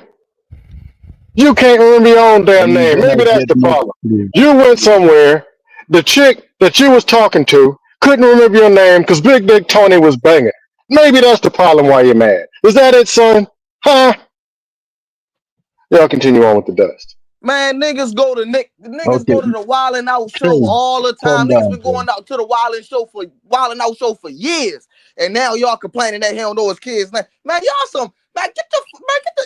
You can't remember your own damn Please name. do Maybe not that's get the next, problem. please. You went somewhere. The chick that you was talking to couldn't remember your name because Big Dick Tony was banging. Maybe that's the problem why you're mad. Is that it, son? Huh? Y'all continue on with the dust. Man, niggas Okay, go to the Wild 'N Out show Trey, all the calm time. Niggas down, been bro. going out to the Wild 'N Out show for years, and now y'all complaining that he don't know his kids. Man, y'all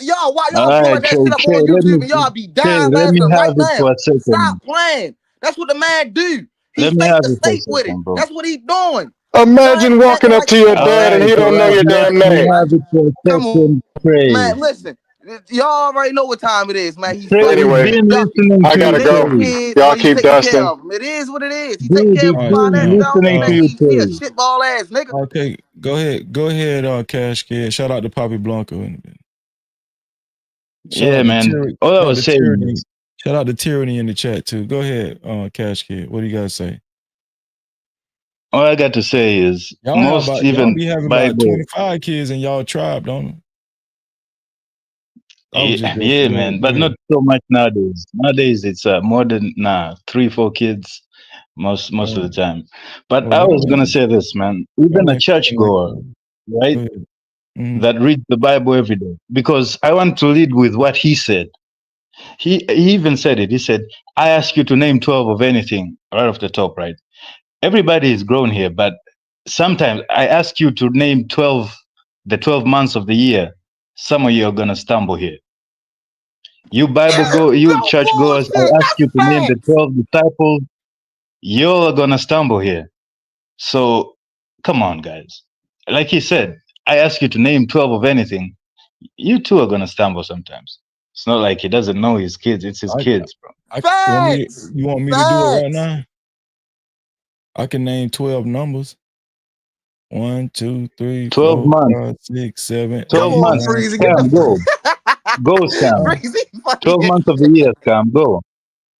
y'all. Why All y'all pull right, like that shit up Trey, on YouTube and y'all be dying let me laughing right have it now? for a second. Stop playing. That's what the man do. He Let me fake have the it for a state with it. second, bro. That's what he doing. Imagine walking up to your All dad and right, he don't know your just damn let me name. have it for a Come on, second, Trey. man. Listen, y'all already know what time it is, man. He Trey, fucking we've Anyway, been ducking. listening I to He you, gotta making go. Trey. kids, Y'all but he keep taking care dusting. of them. It is what it is. He take Dude, care of it's them All right, good financially. I don't listening think to you, he a Trey. shitball ass nigga. okay, go ahead, Cash Kid. Shout out to Poppy Blanco. Shout Yeah, out to man. Tyranny. All I Shout out was to saying Tyranny. is, Shout out to Tyranny in the chat too. Go ahead, Cash Kid. What do you guys say? all I got to say is, most Y'all even be having about Bible. 25 kids in y'all tribe, don't you? I was just Yeah, joking. yeah, man, Go but not ahead. so much nowadays. Nowadays, it's more than 3, 4 kids most of the time. But I was gonna say this, man. Even Y'all a ain't fucking like churchgoer, that. right, Go ahead. Mhm. that reads the Bible every day, because I want to lead with what he said. He even said it. He said, "I ask you to name 12 of anything right off the top, right? Everybody is grown here, but sometimes I ask you to name 12, the 12 months of the year. Some of you are gonna stumble here. You No church goers, I bullshit. ask you That's to name the facts. 12 disciples. You're gonna stumble here. So come on, guys. Like he said, I ask you to name 12 of anything. You too are gonna stumble sometimes. It's not like he doesn't know his kids. It's his I, kids, bro. Facts. you want me to do it right Facts. now? I can name 12 numbers. 1, 2, 3, 12 4, months. 5, 6, 7, 12 Come 8, on, months. 9, Freezy. Get 10. the Scam, go. Go, Scam. Freezy funny 12 as months of the shit. year, Scam, go.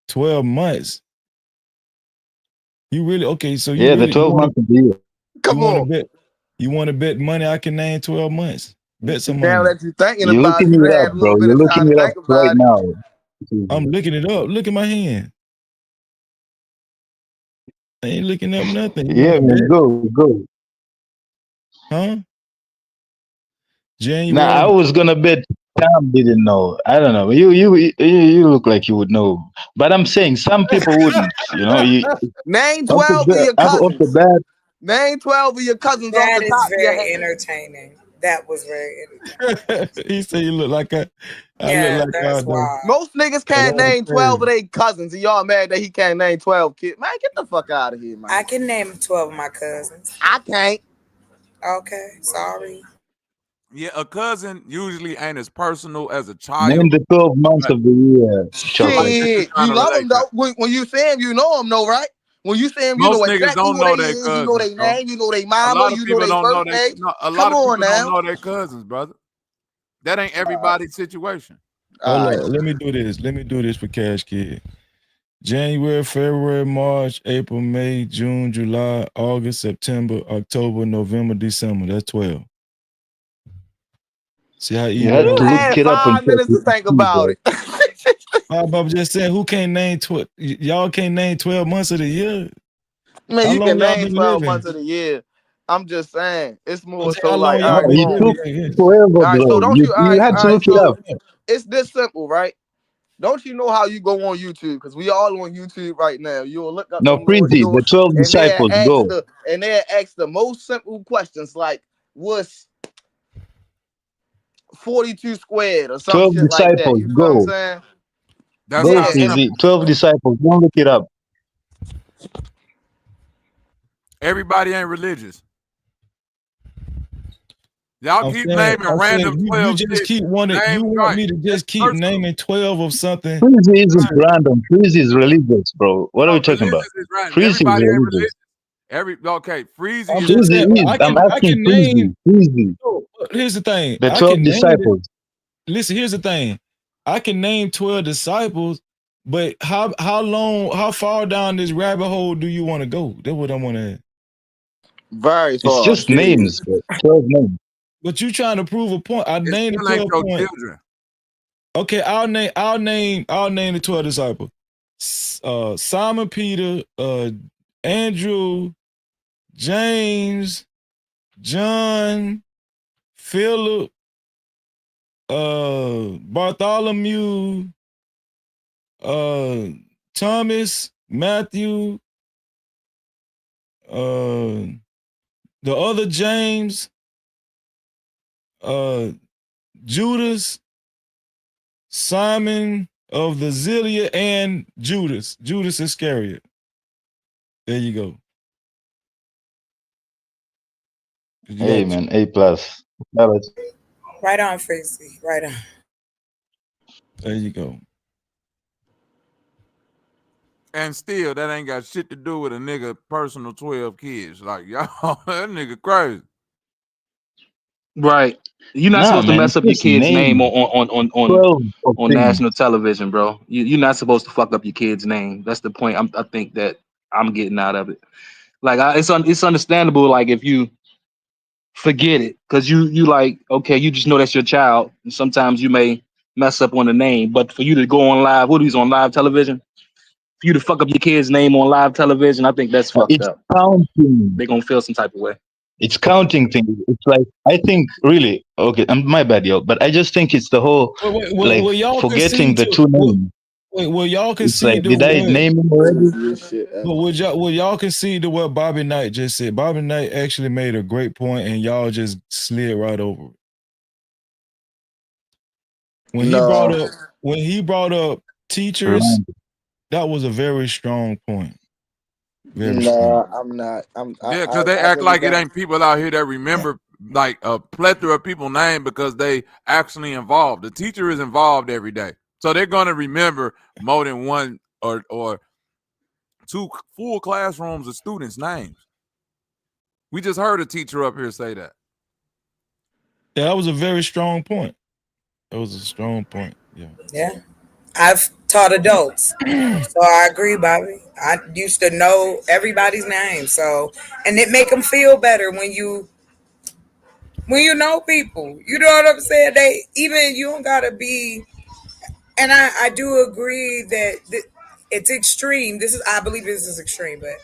12 months. You really okay? So Yeah, the 12 months of the year. you Come want to on. bet you want to bet money? I can name 12 months. Bet some Now money. that you thinking You're about it, looking you it done up, had a little bro. bit You're of time looking to it up think right about it. now. I'm looking it up. Look at my hand. I ain't looking up nothing. You want Yeah, to man, bet? go. Huh? Now, I January. was gonna bet Scam didn't know. I don't know. You look like you would know, but I'm saying some people wouldn't. You know, Name 12 of your off the cousins. bat. Name 12 of your cousins off That the is top of your very head. entertaining. That was very entertaining. He said you look like I look Yeah, like that's the wild. Most niggas can't that's name 12 of crazy. their cousins, and y'all mad that he can't name 12 kids. Man, get the fuck out of here, man. I can name 12 of my cousins. I can't. Okay, sorry. Yeah, a cousin usually ain't as personal as a Name child, the 12 months but of the year, like Chopper. you can Shit, kind you of love relate them to. though. When you see him, you know them, though, right? When you see him, you know Most niggas exactly don't who they know their is. You know cousins, their bro. name. You know their A mama. lot of You know people their don't know birthday. a lot Come of on people don't now. know their cousins, brother. That ain't everybody's situation. Hold All right. on. Let me do this. Let me do this for Cash Kid. January, February, March, April, May, June, July, August, September, October, November, December. That's 12. See how You easy had that You to look was? had it up on 5 minutes to think ChatGPT, about bro. it. I'm just saying, who can't name y'all can't name 12 months of the year? Man, How you long can y'all name been 12 living? months of the year. I'm just saying. It's I'm more saying, so how like, long all No, y'all right, been it boom. took living? Yeah. forever, All right, so bro. don't you, You had to look it so up. it's this simple, right? Don't you know how you go on YouTube? Because we all on YouTube right now. You'll look up No, some little Freezy, the shorts 12 and disciples, go. they'll ask the most simple questions like what's 42 squared or some 12 shit like that. disciples, You feel what I'm go. saying? That's Go, how Yeah, and Freezy. simple. 12 disciples, don't look it up. Everybody ain't religious. Y'all keep naming I'm saying random you 12 just shit. keep wanting, Name you want right. me to That's just keep personal. naming 12 of something. Freezy isn't Right. random. Freezy is religious, bro. What are No, we talking about? religious is random. Freezy is Everybody ain't religious. religious. Okay, Freezy I'm is just saying, Freezy is. I'm I asking can name. Freezy. Freezy. No, here's the thing. The I 12 can name it. disciples. Listen, here's the thing. I can name 12 disciples, but how far down this rabbit hole do you want to go? That's what I want to ask. very It's far. just Shit. names, bro. 12 names. But you trying to prove a point. I it named the still ain't 12 your points. children. Okay, I'll name the 12 disciples. Simon Peter, Andrew, James, John, Philip, Bartholomew, Thomas, Matthew, the other James, Judas, Simon of the Zealot, and Judas Iscariot. There you go. Hey man, A+. Right on, Freezy. Right on. There you go. And still, that ain't got shit to do with a nigga personal 12 kids. Like, y'all, that nigga crazy. Right. You're not Nah, supposed to man, mess up your just kid's name name 12 of on things. national television, bro. You're not supposed to fuck up your kid's name. That's the point. I think that I'm getting out of it. Like, it's understandable. Like, if you forget it, because you like, okay, you just know that's your child, and sometimes you may mess up on the name. But for you to go on live, what he's on live television, for you to fuck up your kid's name on live television, I think that's fucked It's up. counting. They're gonna feel some type of way. It's counting thing. It's like, I think really, okay, my bad, yo, but I just think it's the whole, like, Well, y'all forgetting concede the to two names. well, y'all It's like, concede to did I what? name him already? But would y'all concede to what Bobby Knight just said? Bobby Knight actually made a great point, and y'all just slid right over it. When he brought up teachers, that was a very strong point. Very strong. I'm not. Yeah, because they I act really like it don't. ain't people out here that remember like a plethora of people's name because they actually involved. The teacher is involved every day. So they're gonna remember more than one or two full classrooms of students' names. We just heard a teacher up here say that. Yeah, that was a very strong point. That was a strong point. Yeah. Yeah. I've taught adults. So I agree, Bobby. I used to know everybody's name. So, and it make them feel better when you know people. You know what I'm saying? They even you don't gotta be. And I do agree that it's extreme. I believe this is extreme, but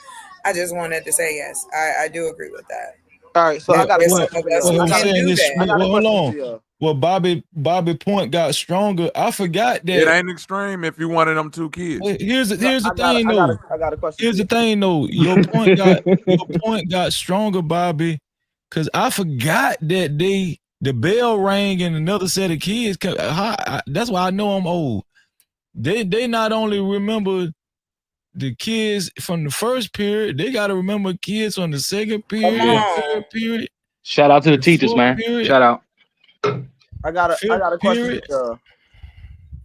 I just wanted to say yes. I do agree with that. All right, so I got a There's some question of for us y'all. who I I'm got can a, saying do is, I that. got a well, hold question for on. y'all. Well, Bobby point got stronger. I forgot It that. ain't extreme if you one of them two kids. Well, here's the I got thing though. I got a question for Here's the y'all. thing though. Your point got stronger, Bobby, because I forgot that the bell rang and another set of kids. That's why I know I'm old. They not only remember the kids from the first period, they got to remember kids from the second Come period, Yeah. on. third period, Shout out to the the teachers, fourth man. period, Shout out. I fifth got a question period. for y'all.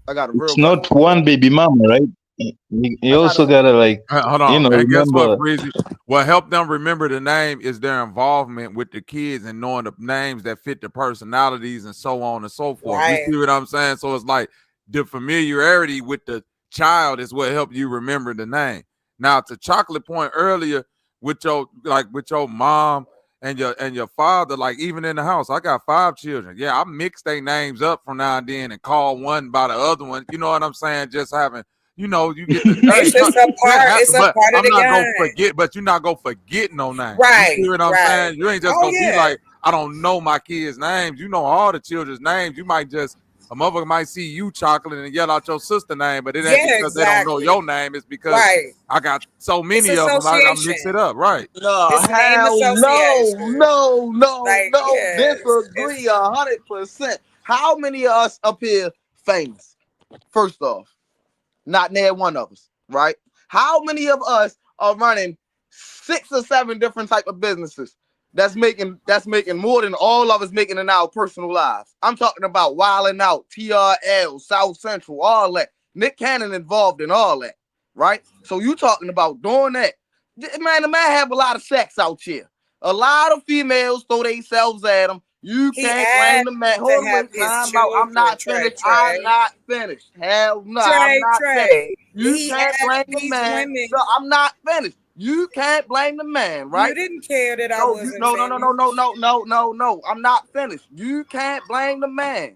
I got a It's real question not for y'all. one baby mama, right? You I got also a gotta, like, Hold on. And guess what, remember. Breezy? What helped them remember the name is their involvement with the kids and knowing the names that fit the personalities and so on and so forth. You Right. see what I'm saying? So it's like the familiarity with the child is what helped you remember the name. Now, to Chocolate point earlier with your mom and your father, like even in the house, I got 5 children. Yeah, I mix their names up from now and then and call one by the other one. You know what I'm saying? Just having, you get the It's just a part. It's a but part of I'm the not gonna game. forget, but you're not gonna forget no name. You Right. see what I'm Right. saying? You ain't just Oh gonna be yeah. like, I don't know my kids' names. You know all the children's names. You might just a motherfucker might see you Chocolate and yell out your sister's name, but it ain't Yeah. because they don't know Exactly. your name. It's because Right. I got so It's many of them. I mix it association. up, right? No, It's name hell association. no. Like yeah. Disagree 100%. How many of us up here famous? First off, not near one of us, right? How many of us are running 6 or 7 different type of businesses that's making more than all of us making in our personal lives? I'm talking about Wildin' Out, TRL, South Central, all that. Nick Cannon involved in all that, right? So you talking about doing that. Man, the man have a lot of sex out here. A lot of females throw themselves at him. You He can't blame asked the man. to Hold on, have wait, his time out. I'm children. not finished. I'm not finished. Hell no, I'm not finished. Trey. You He can't asked blame the these man. So women. I'm not finished. You can't blame the man, right? You didn't care that I No, you wasn't no. finished. I'm not finished. You can't blame the man.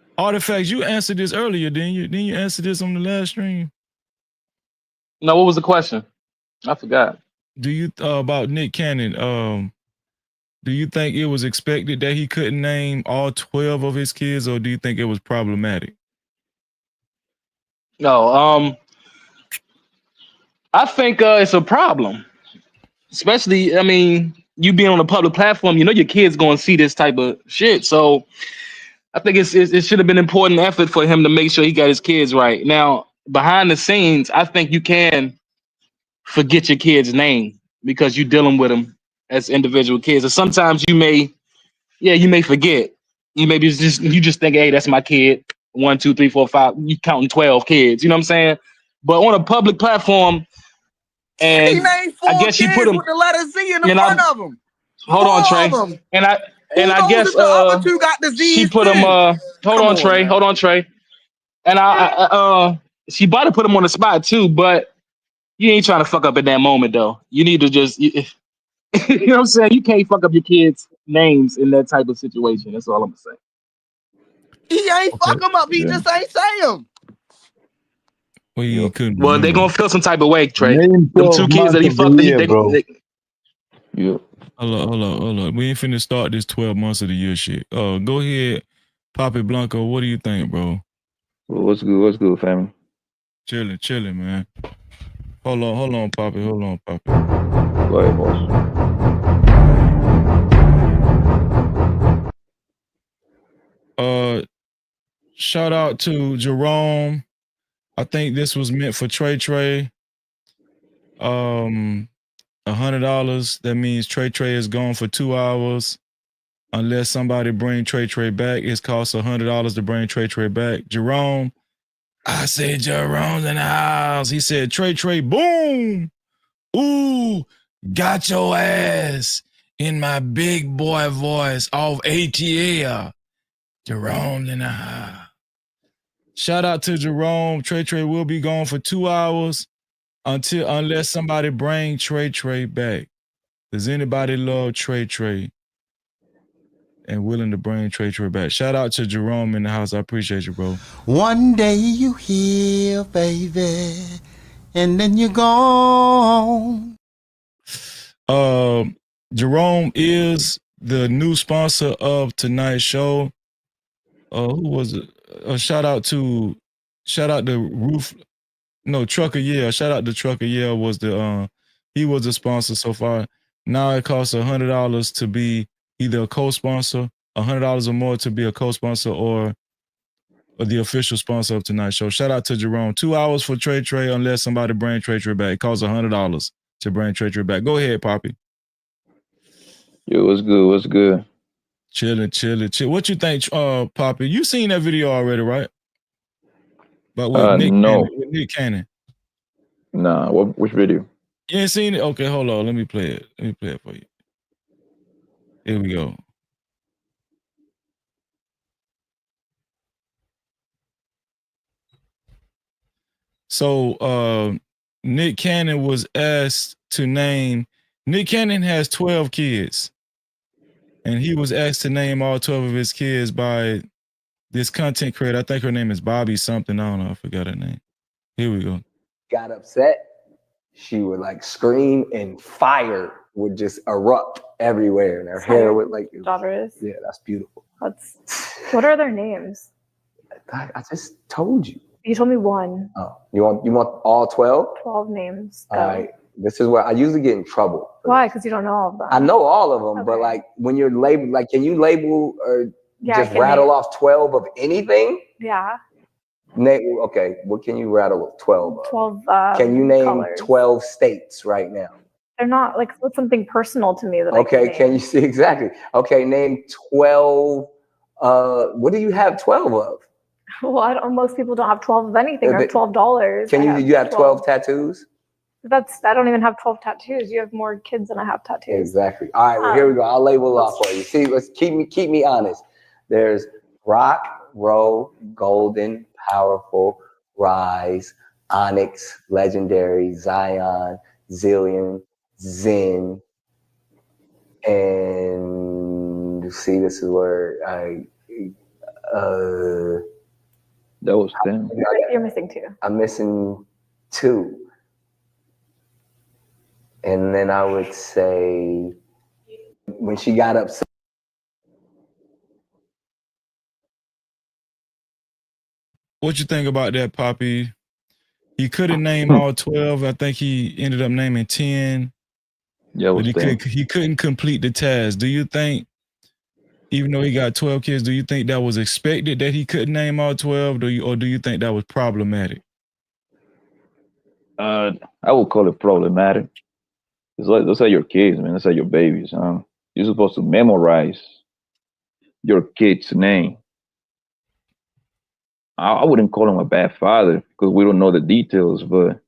Artifacts, you answered this earlier, didn't you? Didn't you answer this on the last stream? No, what was the question? I forgot. Do you about Nick Cannon? Do you think it was expected that he couldn't name all 12 of his kids, or do you think it was problematic? No, I think it's a problem. Especially, I mean, you being on a public platform, you know your kids going to see this type of shit. So I think it should have been an important effort for him to make sure he got his kids right. Now, behind the scenes, I think you can forget your kid's name because you're dealing with them as individual kids. And sometimes you may forget. You just think, hey, that's my kid. 1, 2, 3, 4, 5. You counting 12 kids. You know what I'm saying? But on a public platform, He and named I 4 guess she put kids him. with the letter Z in the You front know, of them. hold 4 on, Trey. of them. And Who I knows guess if the other 2 got the she Z's put him. too? Hold Come on, on, Trey. man. Hold on, Trey. And she about to put him on the spot too, but you ain't trying to fuck up in that moment though. You need to just, you know what I'm saying? You can't fuck up your kids' names in that type of situation. That's all I'm saying. He ain't Okay. fuck him up. He just ain't say him. Well, he couldn't Well, they remember. gonna feel some type of way, Trey. Name Them 12 2 kids that months he of the fucked, year, bro. Hold up. We ain't finna start this 12 months of the year shit. Go ahead, Poppy Blanco. What do you think, bro? What's good? What's good, family? Chilling, man. Hold on, Poppy. Go ahead, boss. Shout out to Jerome. I think this was meant for Trey. $100. That means Trey is gone for 2 hours. Unless somebody bring Trey back, it costs $100 to bring Trey back. Jerome, I said Jerome's in the house. He said Trey, boom. Ooh, got your ass in my big boy voice off ATL. Jerome's in the house. Shout out to Jerome. Trey will be gone for 2 hours unless somebody bring Trey back. Does anybody love Trey and willing to bring Trey back? Shout out to Jerome in the house. I appreciate you, bro. One day you here, baby, and then you're gone. Jerome is the new sponsor of tonight's show. Who was it? Shout out to Trucker Yale. Shout out to Trucker Yale was he was the sponsor so far. Now it costs $100 to be either a co-sponsor, $100 or more to be a co-sponsor or the official sponsor of tonight's show. Shout out to Jerome. 2 hours for Trey unless somebody bring Trey back. It costs $100 to bring Trey back. Go ahead, Poppy. Yo, what's good? What's good? Chilling. What you think, Poppy? You seen that video already, right? But with No. Nick Cannon. Nah, which video? You ain't seen it? Okay, hold on. Let me play it for you. Here we go. So Nick Cannon was asked to name. Nick Cannon has 12 kids. And he was asked to name all 12 of his kids by this content creator. I think her name is Bobby something. I don't know. I forgot her name. Here we go. Got upset. She would like scream and fire would just erupt everywhere. And her hair would like. Daughter is? Yeah, that's beautiful. What are their names? I just told you. You told me one. Oh, you want all 12? 12 names. All right. This is where I usually get in trouble. Why? Because you don't know all of them. I know all of them, but like when you're labeled, like can you label or just I can rattle name- off 12 of anything? Yeah. Okay, what can you rattle of 12 of? 12 Can you name colors. 12 states right now? They're not like what's something personal to me that Okay, I can you see exactly? Okay, name 12. What do you have 12 of? Well, most people don't have 12 of anything or $12. Can you have 12 tattoos? I don't even have 12 tattoos. You have more kids than I have tattoos. Exactly. All right, well, here we go. I'll label off for you. See, let's keep me honest. There's rock, roll, golden, powerful, rise, onyx, legendary, Zion, zillion, zen, and see, this is where that was 10. You're missing 2. I'm missing 2. And then I would say when she got upset. What you think about that, Poppy? He couldn't name all 12. I think he ended up naming 10. Yeah, but was damn. he couldn't complete the task. Do you think, even though he got 12 kids, do you think that was expected that he couldn't name all 12, or do you think that was problematic? I would call it problematic. It's like those are your kids, man. Those are your babies. You're supposed to memorize your kid's name. I wouldn't call him a bad father because we don't know the details, but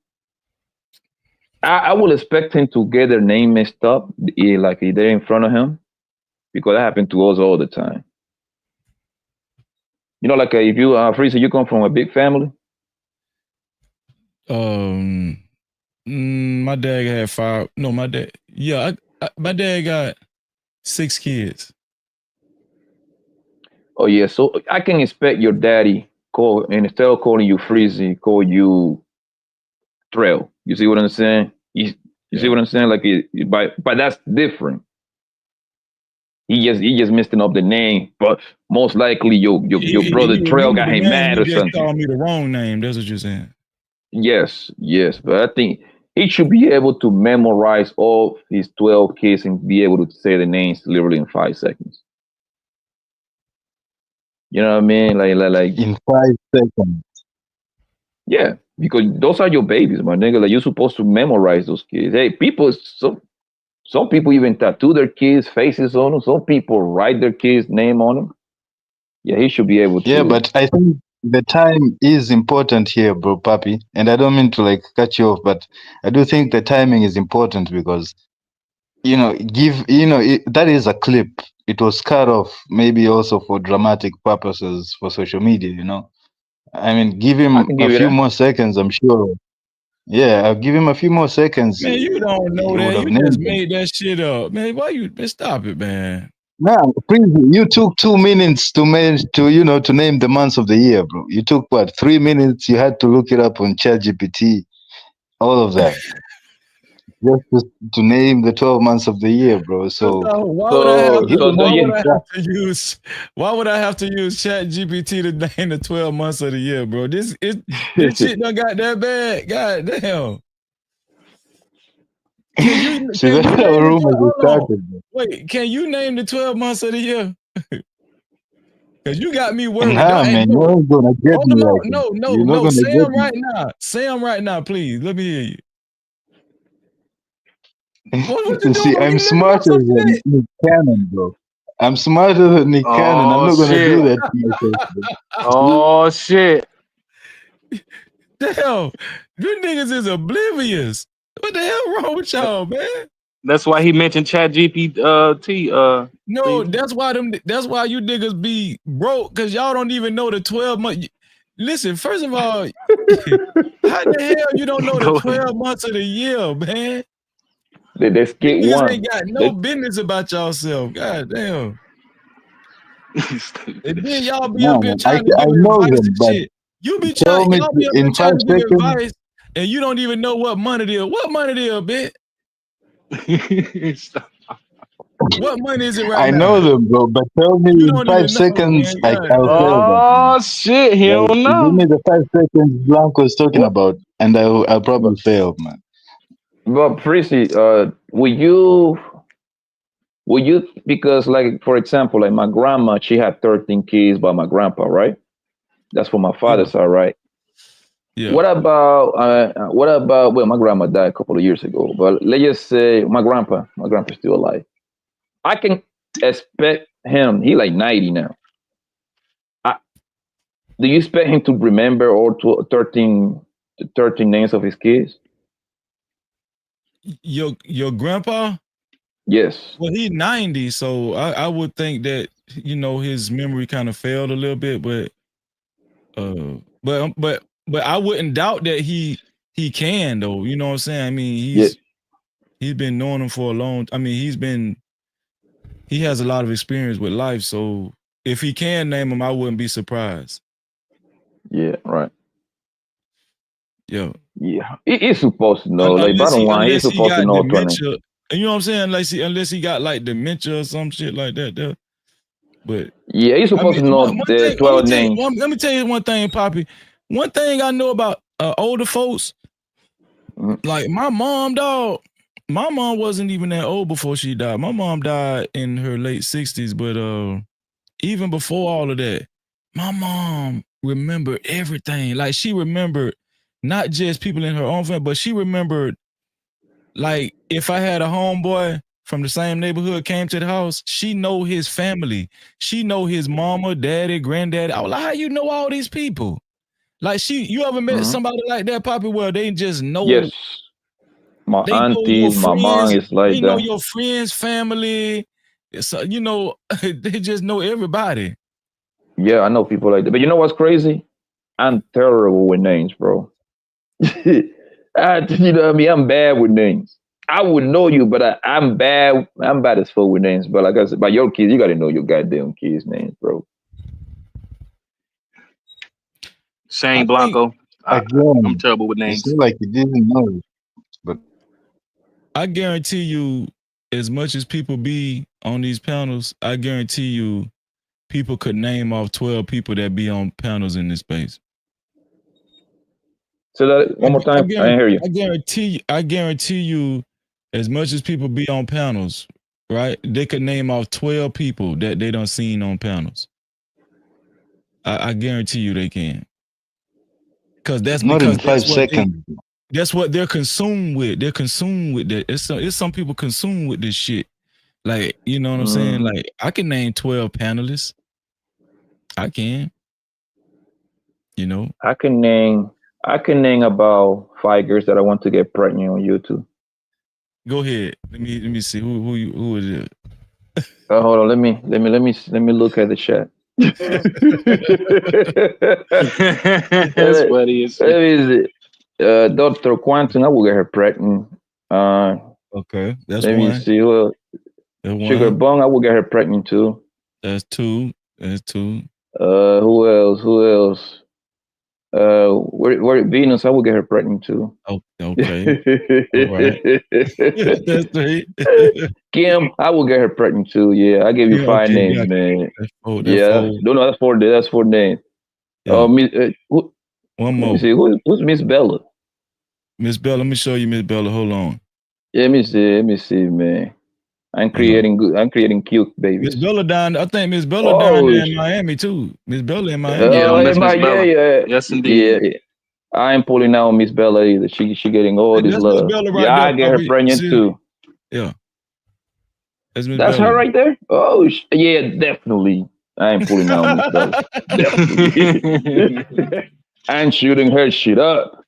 I would expect him to get their name messed up, like they're in front of him, because that happened to us all the time. You know, like if you, Freezer, you come from a big family. My dad had 5. No, my dad. Yeah, my dad got 6 kids. Oh yeah, so I can expect your daddy call, and instead of calling you Freezy, call you Trail. You see what I'm saying? You see what I'm saying? Like, but that's different. He just messing up the name, but most likely your brother He Trail remembered got the him name. mad He or just something. called me the wrong name. That's what you're saying. Yes, but I think he should be able to memorize all his 12 kids and be able to say the names literally in 5 seconds. You know what I mean? Like in 5 seconds. Yeah, because those are your babies, my nigga. Like, you're supposed to memorize those kids. Hey, some people even tattoo their kids' faces on them. Some people write their kids' name on them. Yeah, he should be able Yeah, to. but I think the time is important here, bro, Papi. And I don't mean to like cut you off, but I do think the timing is important because that is a clip. It was cut off, maybe also for dramatic purposes for social media. I mean, give I him can a give you few that. more seconds, I'm sure. Yeah, I'll give him a few more seconds. Man, you don't know He would that. have You just named them. made that shit up. Man, why you stop it, man? Man, please, you took 2 minutes to name the months of the year, bro. You took what, 3 minutes? You had to look it up on ChatGPT, all of that, just to name the 12 months of the year, bro. So Why would I have So to? so do Why would you? I have to use? Why would I have to use Chat GPT to name the 12 months of the year, bro? This shit done got that bad. God damn. Can you See, can that's you how name the rumors 12? are Hold on. started, bro. Wait, can you name the 12 months of the year? Cause you got me worried. Nah, Hey, man, you no, ain't gonna get hold me on. like that. No, You're not no. gonna Say get them me. right now. Say them right now, please. Let me hear you. What you See, doing? I'm You looking up smarter some than shit? Nick Cannon, bro. I'm smarter than Nick Cannon. I'm Oh not gonna do shit. that to myself, bro. Oh shit. Damn, you niggas is oblivious. What the hell wrong with y'all, man? That's why he mentioned Chat GPT. No, that's why you niggas be broke, cause y'all don't even know the 12 months. Listen, first of all, how the hell you don't know the Go 12 months of the year, man? They You skip niggas one. ain't got no business about yourself. God damn. And then y'all be No, up here man, I trying to give know advice them, and but shit. Y'all be tell me up here in trying 5 to give seconds. advice, and you don't even know what month it is. What month it is, bitch? What money is it right I now? know them, bro, but tell me You in don't 5 even know, seconds, man. God I'll damn. fail that. Oh shit, he Like, don't give know. me the 5 seconds Blanco's talking What? about, and I'll probably fail, man. But Prissy, would you, because, like, for example, like my grandma, she had 13 kids by my grandpa, right? That's for my father's side, right? Yeah. What about well, my grandma died a couple of years ago, but let's just say my grandpa's still alive. I can expect him, he like 90 now. I, do you expect him to remember all 13 names of his kids? Your grandpa? Yes. Well, he's 90, so I would think that his memory kind of failed a little bit, but I wouldn't doubt that he can though. You know what I'm saying? I mean, Yeah. he's been knowing him for a long. I mean, he has a lot of experience with life, so if he can name him, I wouldn't be surprised. Yeah. Right. Yeah. Yeah. He's supposed to know. Like, Unless bottom he line, he's unless he supposed to got know 20. dementia. You know what I'm saying? Unless he got like dementia or some shit like that. There. But Yeah, he's I supposed mean, to know one the thing. 12 names. Let me tell you one thing, Poppy. One thing I know about older folks, Mhm. like my mom, dog. My mom wasn't even that old before she died. My mom died in her late 60s, but even before all of that, my mom remembered everything. Like she remembered not just people in her own family, but she remembered like if I had a homeboy from the same neighborhood came to the house, she know his family. She know his mama, daddy, granddaddy. I was like, how you know all these people? Like you ever met somebody like that, Poppy, where they just know Yes, my they know your aunties, my mom friends, is like they know that. your friends' family. So, they just know everybody. Yeah, I know people like that. But you know what's crazy? I'm terrible with names, bro. You know what I mean? I'm bad with names. I would know you, but I'm bad. I'm bad as fuck with names. But like I said, by your kids, you gotta know your goddamn kids' names, bro. Shane I think Blanco. I'm Again, terrible with it's names. not like you didn't know it, but I guarantee you, as much as people be on these panels, I guarantee you, people could name off 12 people that be on panels in this space. So that one more time. I didn't hear you. I guarantee you, as much as people be on panels, right? They could name off 12 people that they don't seen on panels. I guarantee you they can. not in That's 5 seconds. that's what they're consumed with. They're consumed with that. It's some people consumed with this shit. Like, you know what I'm saying? Like, I can name 12 panelists. I can. You know. I can name about 5 girls that I want to get pregnant on YouTube. Go ahead. Let me see who is it. Hold on. Let me look at the chat. That's funny as shit. Let me see. Dr. Quantum, I will get her pregnant. Okay, that's Let me one. see. Well, That's Sugar one. Bong, I will get her pregnant too. That's two. That's two. Who else? Who else? Where Venus, I will get her pregnant too. Oh, okay. All right. That's three. Kim, I will get her pregnant too. Yeah, I gave you Yeah, 5 names, got you. man. That's four. That's Yeah, four. no, that's 4. That's 4 names. Yeah. One Let me more. see. Who's Miss Bella? Miss Bella, let me show you Miss Bella. Hold on. Yeah, let me see. Let me see, man. I'm creating good. I'm creating cute Miss babies. Bella down. I think Miss Bella down Oh, there in Miami too. Miss Bella in Miami. Yeah, don't miss Miss yeah, Bella. yeah, Yes, yeah, indeed. yeah. I ain't pulling out Miss Bella either. She getting all this That's Miss love. Bella right Yeah, there, I get her Poppy. You pregnant see? too. Yeah. That's Miss That's Bella. her right there. Oh, yeah, definitely. I ain't pulling out Miss Bella. Definitely. I'm shooting her shit up.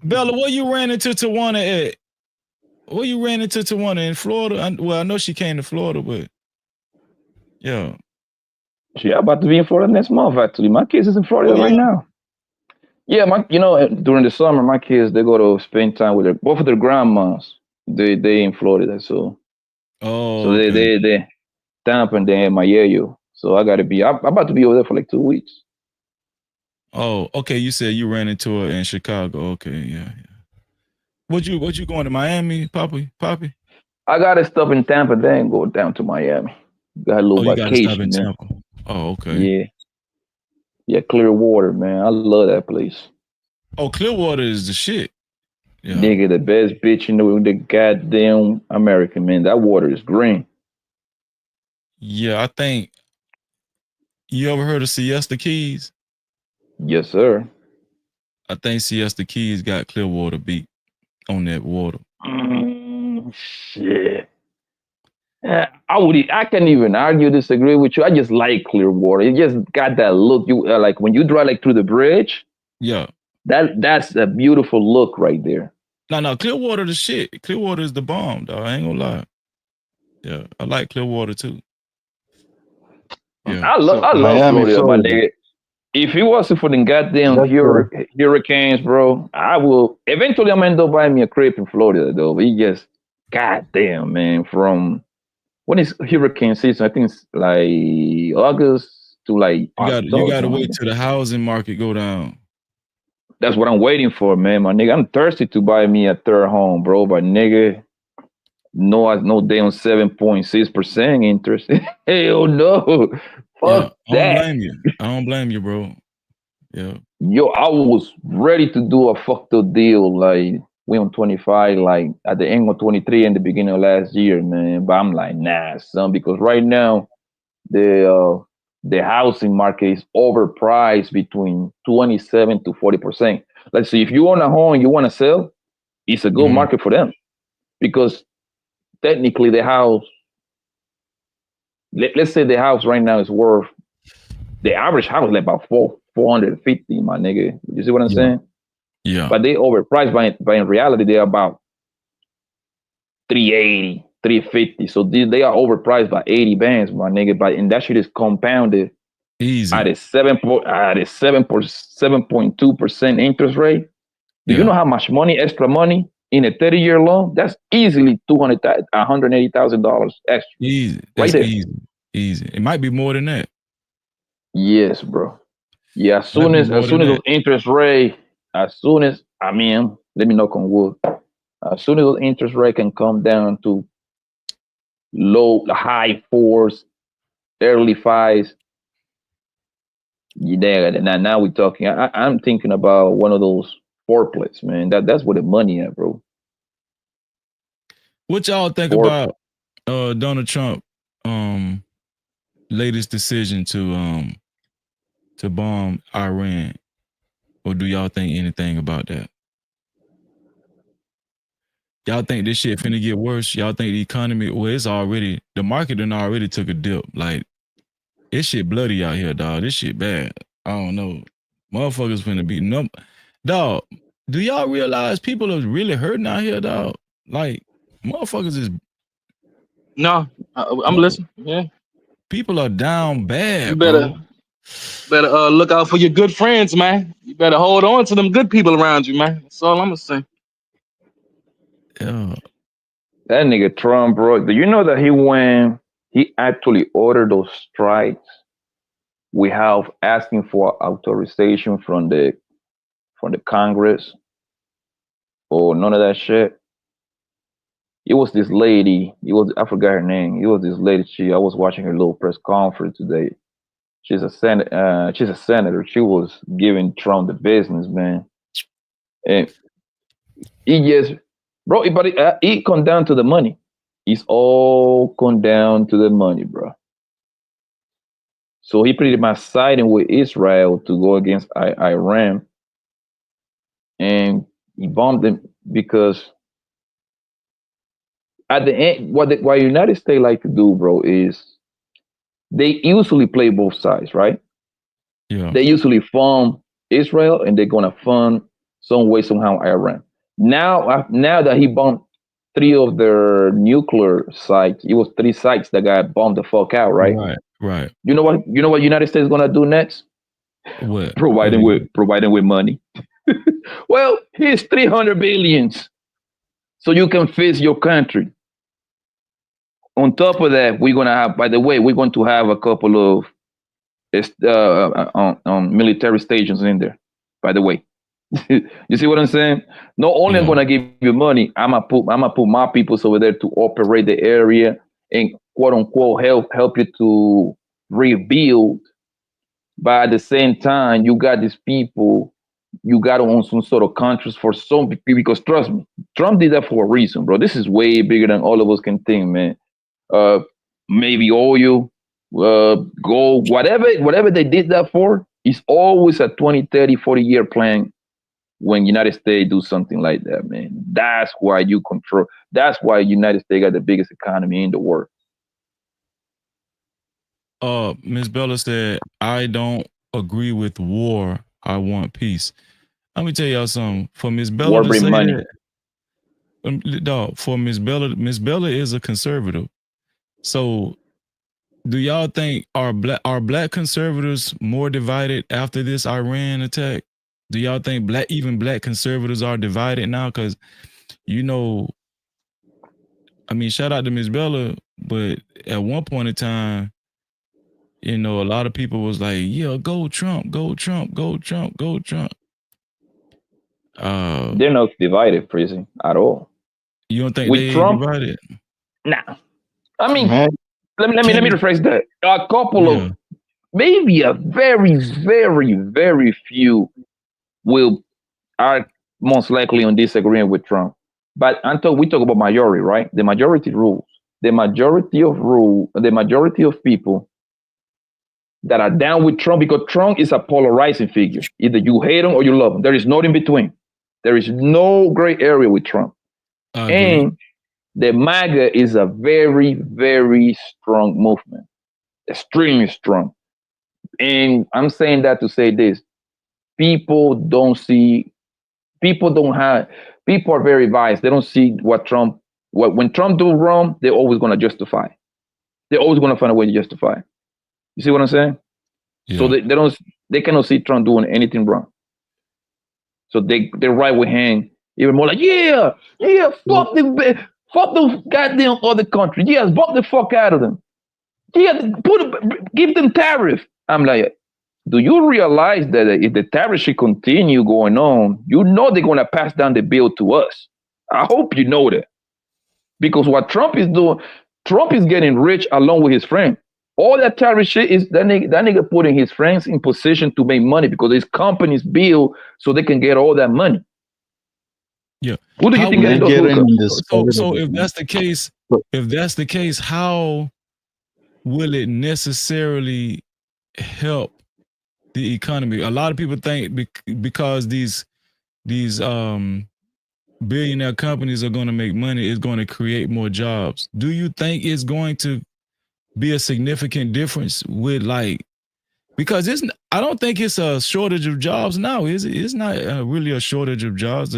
Bella, where you ran into Tawana at? Where you ran into Tawana in Florida? I know she came to Florida, but yeah. She about to be in Florida next month. Actually, my kids is in Florida Oh, right yeah? now. Yeah, during the summer, my kids they go to spend time with both of their grandmas. They in Florida, so Oh, they okay. they Tampa and then Miami. So I gotta be. I'm about to be over there for like 2 weeks. Oh, okay. You said you ran into her in Chicago. Okay, yeah. What you going to Miami, Poppy? I gotta stop in Tampa, then go down to Miami. Got a little Oh, you got to stop in vacation there. Tampa. Oh, okay. Yeah, yeah, Clearwater, man. I love that place. Oh, Clearwater is the shit. Yeah. Nigga, the best bitch in the goddamn America, man. That water is green. Yeah, I think you ever heard of Siesta Keys? Yes, sir. I think Siesta Keys got Clearwater beat on that water. Shit. I can't even argue, disagree with you. I just like Clearwater. It just got that look. You like when you drive like through the bridge. Yeah. That's a beautiful look right there. No, Clearwater the shit. Clearwater is the bomb, dog. I ain't gonna lie. Yeah, I like Clearwater too. Yeah. I love Miami, Florida, my Florida. nigga. If it wasn't for the goddamn That's hurricanes, bro, I will eventually I'm gonna end up buying me a crib in Florida though. But it just goddamn man, from when is hurricane season? I think it's like August to like You October. gotta Something like wait that. till the housing market go down. That's what I'm waiting for, man. My nigga, I'm thirsty to buy me a third home, bro. But nigga, no damn 7.6% interest. Hell no. Yeah, Fuck that. I don't blame you, bro. Yeah. Yo, I was ready to do a fucked up deal. Like we on 25, like at the end of 23 and the beginning of last year, man. But I'm like, nah, son, because right now the housing market is overpriced between 27 to 40%. Let's see, if you own a home and you want to sell, it's a good market for them because technically the house, let's say the house right now is worth the average house like about 450, my nigga. You see what I'm saying? Yeah. But they overpriced by in reality they're about 380, 350. So they are overpriced by 80 bands, my nigga. But and that shit is compounded easy at a 7.2% interest rate. Do you know how much money, extra money in a 30-year loan? That's easily $180,000 extra. Easy. Right That's there. easy. It might be more than that. Yes, bro. Yeah, as Might soon be as more than those that. interest rate, let me knock on wood. As soon as those interest rate can come down to high fours, early fives, yeah, now we're talking. I'm thinking about one of those fourplets, man. That's where the money at, bro. What y'all think about Donald Trump latest decision to bomb Iran? Or do y'all think anything about that? Y'all think this shit finna get worse? Y'all think the economy, well, it's already, the market done already took a dip. Like, this shit bloody out here, dog. This shit bad. I don't know. Motherfuckers finna be numb. Dog, do y'all realize people are really hurting out here, dog? Like, motherfuckers is. No, I'm listening. Yeah. People are down bad, You better look out for your good friends, man. You better hold on to them good people around you, man. That's all I'm gonna say. Yeah. That nigga Trump, bro. Do you know that he actually ordered those strikes without asking for authorization from the Congress or none of that shit? It was this lady. I forgot her name. It was this lady. I was watching her little press conference today. She's a senator. She was giving Trump the business, man. And he just, bro. But it come down to the money. It's all come down to the money, bro. So he pretty much siding with Israel to go against Iran, and he bombed them because at the end, what United States like to do, bro, is they usually play both sides, right? Yeah. They usually fund Israel and they're gonna fund some way somehow Iran. Now that he bombed 3 of their nuclear sites, it was 3 sites that got bombed the fuck out, right? Right. You know what United States is gonna do next? What? Providing with money. Well, here's 300 billions so you can fix your country. On top of that, we're going to have a couple of military stations in there, by the way. You see what I'm saying? Not only I'm going to give you money, I'm gonna put my people over there to operate the area and quote unquote help you to rebuild. But at the same time, you got these people, you got to own some sort of countries for some people, because trust me, Trump did that for a reason, bro. This is way bigger than all of us can think, man. Maybe oil, gold, whatever they did that for, it's always a 20, 30, 40-year plan when United States do something like that, man. That's why United States got the biggest economy in the world. Ms. Bella said, I don't agree with war. I want peace. Let me tell y'all something. For Ms. Bella War to bring say money. that, dog, for Ms. Bella is a conservative. So do y'all think are black conservatives more divided after this Iran attack? Do y'all think even black conservatives are divided now? Because, I mean, shout out to Ms. Bella, but at one point in time, a lot of people was like, yeah, go Trump, go Trump, go Trump, go Trump. They're not divided, Prison, at all. You don't think with they Trump? Divided? Nah. I mean, let me rephrase that. A couple of, maybe a very, very, very few are most likely on disagreeing with Trump. But until we talk about majority, right? The majority rules. The majority of people that are down with Trump, because Trump is a polarizing figure. Either you hate him or you love him. There is no in between. There is no gray area with Trump. And the MAGA is a very, very strong movement, extremely strong. And I'm saying that to say this: people don't see, people don't have, people are very biased. They don't see what Trump, when Trump do wrong, they're always going to justify. They're always going to find a way to justify. You see what I'm saying? Yeah. So they cannot see Trump doing anything wrong. So they're right with him even more like, yeah, fuck the goddamn other country. Yes, fuck the fuck out of them. Yeah, give them tariff. I'm like, do you realize that if the tariff should continue going on, you know they're gonna pass down the bill to us. I hope you know that. Because what Trump is doing, Trump is getting rich along with his friend. All that tariff shit is that nigga putting his friends in position to make money because his companies bill so they can get all that money. Yeah. Who do you think will getting those hookups? So if that's the case, how will it necessarily help the economy? A lot of people think because these billionaire companies are going to make money, it's going to create more jobs. Do you think it's going to be a significant difference with because I don't think it's a shortage of jobs now, is it? It's not really a shortage of jobs.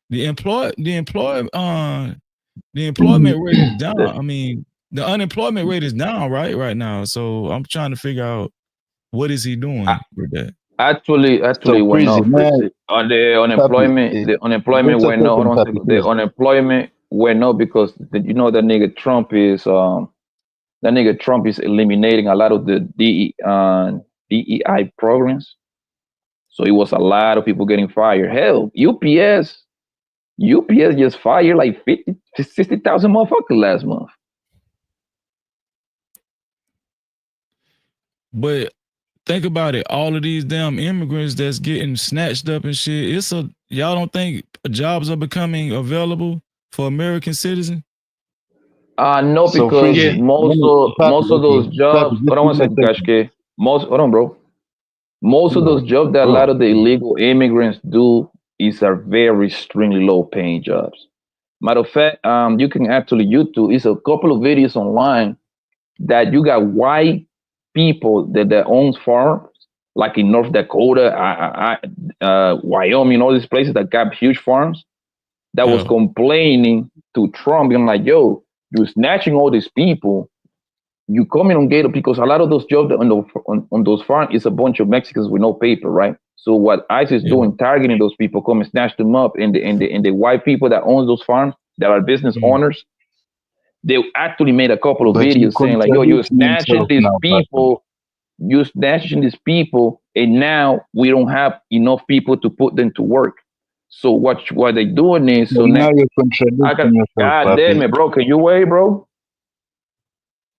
The employment rate is down. I mean, the unemployment rate is down right now. So I'm trying to figure out what is he doing with that. Actually, went up. On the unemployment went up. Hold on a second. The unemployment went up because that nigga Trump is eliminating a lot of the DEI programs. So it was a lot of people getting fired. Hell, UPS just fired like 60,000 motherfuckers last month. But think about it. All of these damn immigrants that's getting snatched up and shit. Y'all don't think jobs are becoming available for American citizens? No, because most of those jobs. Hold on one second, Kashke. Hold on, bro. Most of those jobs that a lot of the illegal immigrants do are very extremely low paying jobs. Matter of fact, you can actually YouTube. It's a couple of videos online that you got white people that owns farms, like in North Dakota, Wyoming, all these places that got huge farms, that was complaining to Trump, being like, "Yo, you're snatching all these people. You coming on Gator because a lot of those jobs on those farms is a bunch of Mexicans with no paper, right? So what ICE is doing, targeting those people, come and snatch them up, and the white people that own those farms, that are business owners, they actually made a couple of videos saying like, "Yo, you're snatching these people, and now we don't have enough people to put them to work." So what they're doing is, so now you're contradicting yourself. God damn it, bro! Can you wait, bro?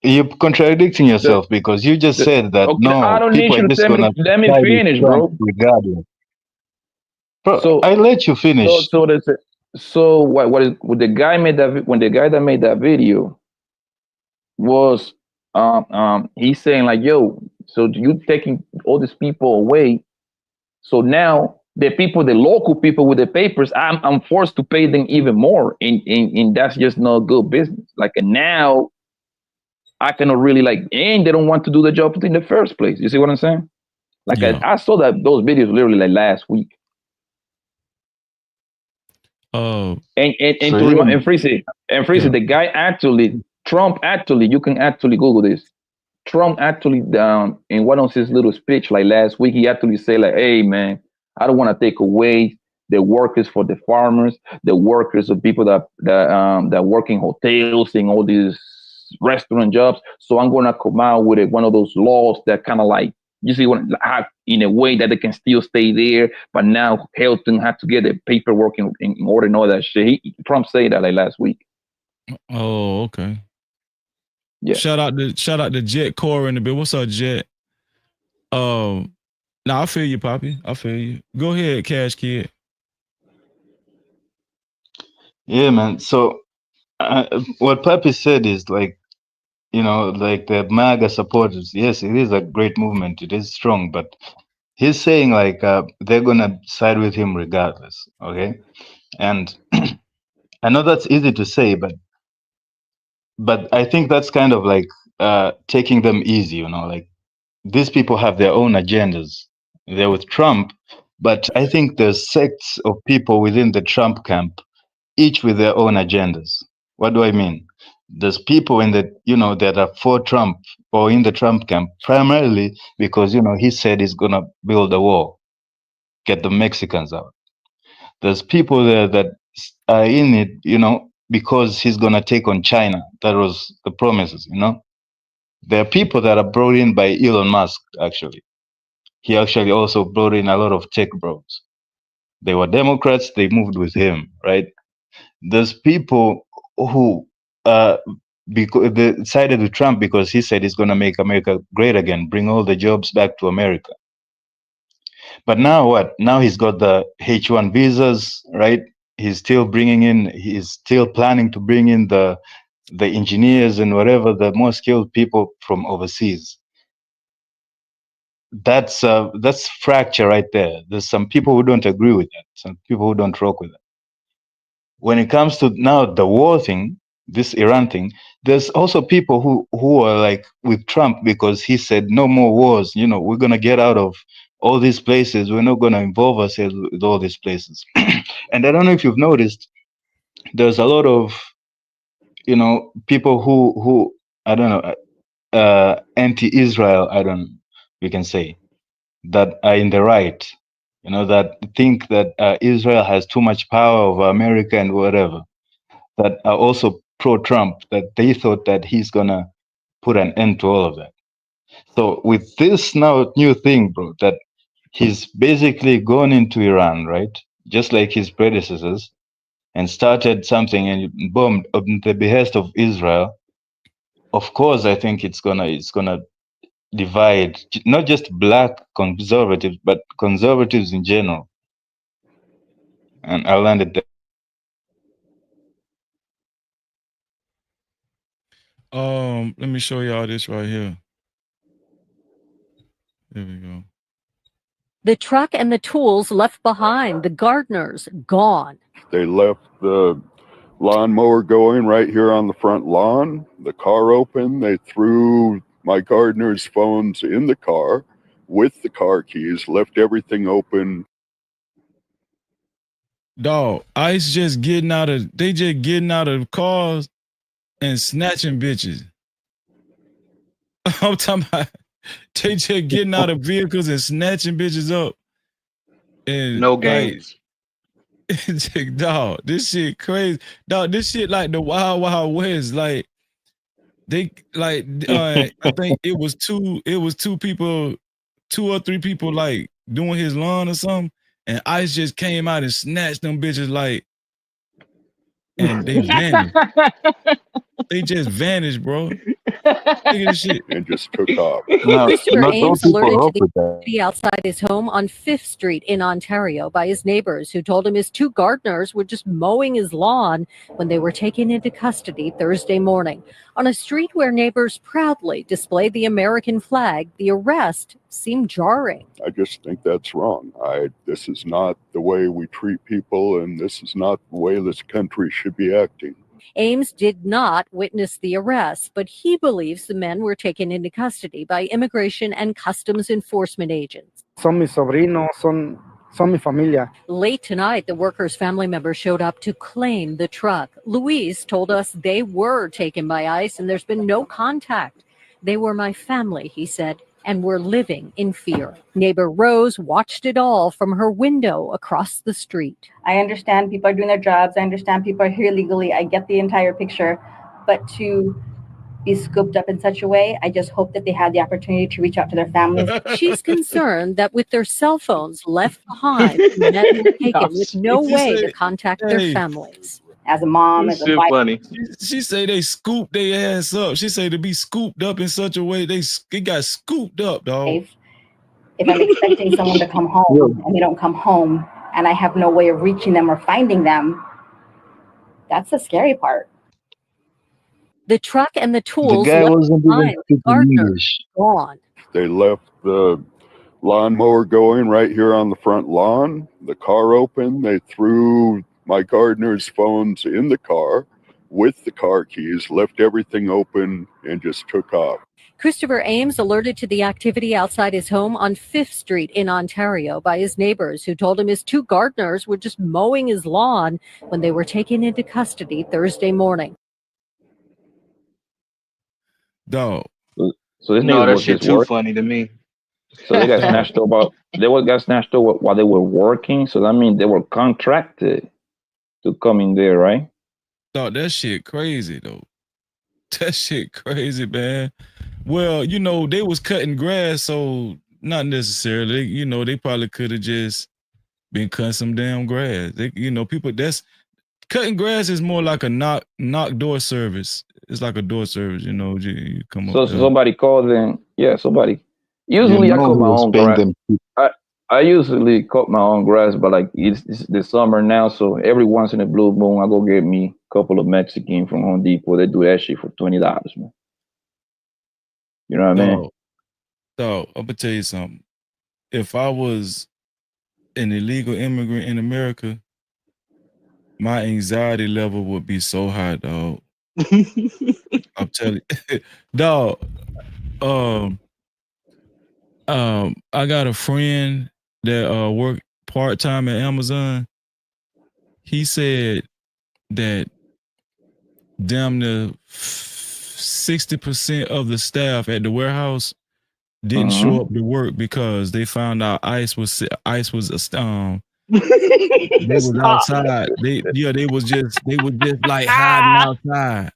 You're contradicting yourself because you just said that I don't need you to let me finish, bro. Regardless. Bro, I let you finish. So what the guy made that when the guy that made that video was he's saying like, "Yo, so you taking all these people away, so now the local people with the papers, I'm forced to pay them even more, and that's just not good business. Like, and now I cannot really and they don't want to do the job in the first place. You see what I'm saying? Like I saw those videos literally like last week. And to remind and Freeze, the guy actually, Trump actually, you can actually Google this. Trump actually in one of his little speech like last week, he actually say like, "Hey man, I don't want to take away the workers for the farmers, the workers of people that work in hotels and all these restaurant jobs. So I'm gonna come out with one of those laws that kind of like, you see, in a way that they can still stay there, but now Hilton had to get the paperwork in order and all that shit." Trump said that like last week. Oh, okay. Yeah. Shout out to Jet Core in the bit. What's up, Jet? Now I feel you, Poppy. I feel you. Go ahead, Cash Kid. Yeah, man. So what Papi said is like, you know, like the MAGA supporters. Yes, it is a great movement. It is strong, but he's saying like they're gonna side with him regardless. Okay, and I know that's easy to say, but I think that's kind of like taking them easy. You know, like these people have their own agendas. They're with Trump, but I think there's sects of people within the Trump camp, each with their own agendas. What do I mean? There's people in the, you know, that are for Trump or in the Trump camp, primarily because, you know, he said he's gonna build a wall, get the Mexicans out. There's people there that are in it, you know, because he's gonna take on China. That was the promises, you know. There are people that are brought in by Elon Musk, actually. He actually also brought in a lot of tech bros. They were Democrats, they moved with him, right? There's people who because they sided with Trump because he said he's going to make America great again, bring all the jobs back to America. But now what? Now he's got the H-1 visas, right? He's still planning to bring in the engineers and whatever, the more skilled people from overseas. That's fracture right there. There's some people who don't agree with that, some people who don't rock with it. When it comes to now the war thing, this Iran thing, there's also people who are like with Trump because he said no more wars. You know, we're gonna get out of all these places. We're not gonna involve ourselves with all these places. And I don't know if you've noticed, there's a lot of, you know, people who I don't know, anti-Israel. I don't know, we can say, that are in the right. You know, that think that Israel has too much power over America and whatever, that are also pro-Trump, that they thought that he's gonna put an end to all of that. So with this now new thing, bro, that he's basically gone into Iran, right? Just like his predecessors, and started something and bombed on the behest of Israel. Of course, I think it's gonna divide not just black conservatives, but conservatives in general. And I landed there. Let me show y'all this right here. There we go. The truck and the tools left behind, the gardeners gone. They left the lawnmower going right here on the front lawn, the car open. They threw my gardener's phones in the car with the car keys, left everything open. Dog, ICE just getting out of cars and snatching bitches. I'm talking about they just getting out of vehicles and snatching bitches up. And No like, games. dog, this shit crazy. Dog, this shit like the Wild Wild West. Like they like I think it was two people, 2 or 3 people like doing his lawn or something, and ICE just came out and snatched them bitches like, and they vanished. They just vanished, bro. Look at this shit. And just took off. Mr. Ames alerted to the activity outside his home on 5th Street in Ontario by his neighbors, who told him his 2 gardeners were just mowing his lawn when they were taken into custody Thursday morning. On a street where neighbors proudly displayed the American flag, the arrest seemed jarring. I just think that's wrong. This is not the way we treat people, and this is not the way this country should be acting. Ames did not witness the arrest, but he believes the men were taken into custody by Immigration and Customs Enforcement agents. Son mis sobrinos, son mi familia. Late tonight, the workers' family members showed up to claim the truck. Luis told us they were taken by ICE and there's been no contact. They were my family, he said, and were living in fear. Neighbor Rose watched it all from her window across the street. I understand people are doing their jobs. I understand people are here legally. I get the entire picture. But to be scooped up in such a way, I just hope that they have the opportunity to reach out to their families. She's concerned that with their cell phones left behind, the men were taken with no way to contact their families. As a mom, as a wife. Funny. She say they scooped their ass up. She say to be scooped up in such a way they got scooped up, dog. If I'm expecting someone to come home and they don't come home and I have no way of reaching them or finding them, That's the scary part. The truck and the The tools guy left wasn't even behind with speaking gardeners English. gone. They left the lawnmower going right here on the front lawn, the car open. They threw my gardener's phones in the car with the car keys, left everything open, and just took off. Christopher Ames alerted to the activity outside his home on 5th Street in Ontario by his neighbors, who told him his two gardeners were just mowing his lawn when they were taken into custody Thursday morning. Dog. So this No, niggas that was shit just too work. funny to me. So they got Dog. snatched up. Got snatched up while they were working. So that means they were contracted to come in there, right? Dog, that shit crazy though. That shit crazy, man. Well, you know, they was cutting grass, so not necessarily. You know, they probably could have just been cutting some damn grass. They, you know, people that's cutting grass is more like a knock door service. It's like a door service, you know. You come up So there. somebody called them. Yeah, somebody. You Usually I know cut who my was own paying grass. them. I usually cut my own grass, but like it's the summer now, so every once in a blue moon, I go get me a couple of Mexican from Home Depot. They do that shit for $20, man. You know what I mean? Dog, I'm gonna tell you something. If I was an illegal immigrant in America, my anxiety level would be so high, dog. I'm telling you, dog. I got a friend that worked part-time at Amazon. He said that damn near 60% of the staff at the warehouse didn't show up to work because they found out ice was they was Stop. outside. They was just like hiding outside.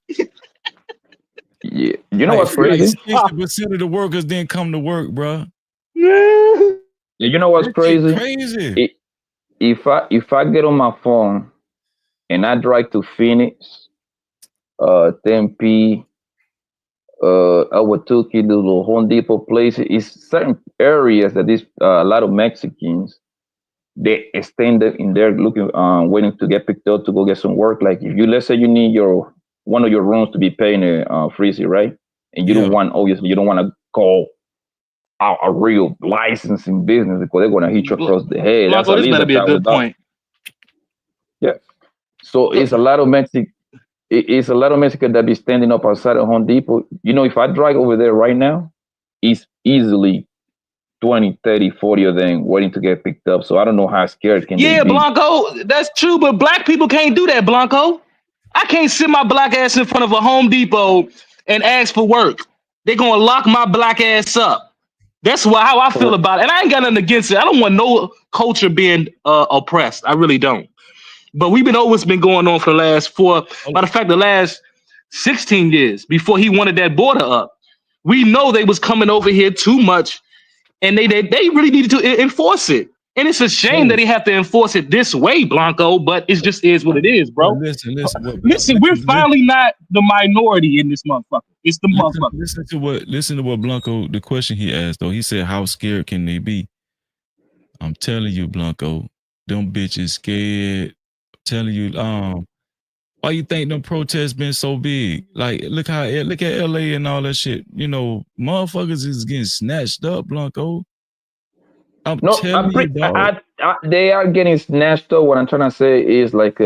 Yeah. You know what's Like crazy? 60% of the workers didn't come to work, bro. You know what's That shit crazy? crazy. If I get on my phone and I drive to Phoenix, Tempe, Awatuki, the little Home Depot places, it's certain areas that this a lot of Mexicans they extended in there looking waiting to get picked up to go get some work. Like if you let's say you need your one of your rooms to be paying a freezy, right? And you don't want obviously you don't want to call out a real licensing business because they're gonna hit you across the head. That's Blanco, at this least better that's be a how we good done. point. Yeah. So it's a lot of it's a lot of Mexican that be standing up outside of Home Depot. You know, if I drive over there right now, it's easily 20, 30, 40 of them waiting to get picked up. So I don't know how scared can they Yeah, be. Blanco, that's true, but black people can't do that, Blanco. I can't sit my black ass in front of a Home Depot and ask for work. They're gonna lock my black ass up. That's how I feel about it. And I ain't got nothing against it. I don't want no culture being oppressed. I really don't. But we've been always been going on for the last matter of fact, the last 16 years before he wanted that border up. We know they was coming over here too much, and they really needed to enforce it. And it's a shame that they have to enforce it this way, Blanco. But it just is what it is, bro. Listen, We're finally not the minority in this motherfucker. It's the motherfucker. Listen to what Blanco, the question he asked though. He said, how scared can they be? I'm telling you, Blanco, them bitches scared. I'm telling you, why you think them protests been so big? Like, look at LA and all that shit. You know, motherfuckers is getting snatched up, Blanco. I'm telling you, dog. They are getting snatched up. What I'm trying to say is like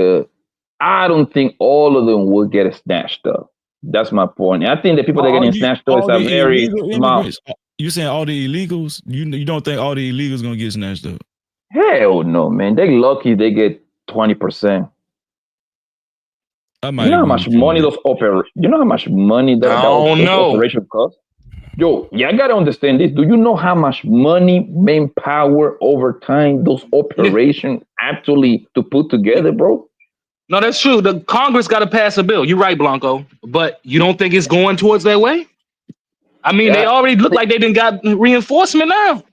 I don't think all of them will get snatched up. That's my point. I think the people that are getting snatched up is a very small. You saying all the illegals? You don't think all the illegals gonna get snatched up? Hell no, man. They lucky they get 20%. You know how much money those You know how much money those operations cost? Yo, yeah, I gotta understand this. Do you know how much money, manpower, over time those operations actually to put together, bro? No, that's true. The Congress got to pass a bill. You're right, Blanco. But you don't think it's going towards that way? I mean, they already look like they didn't got reinforcement now.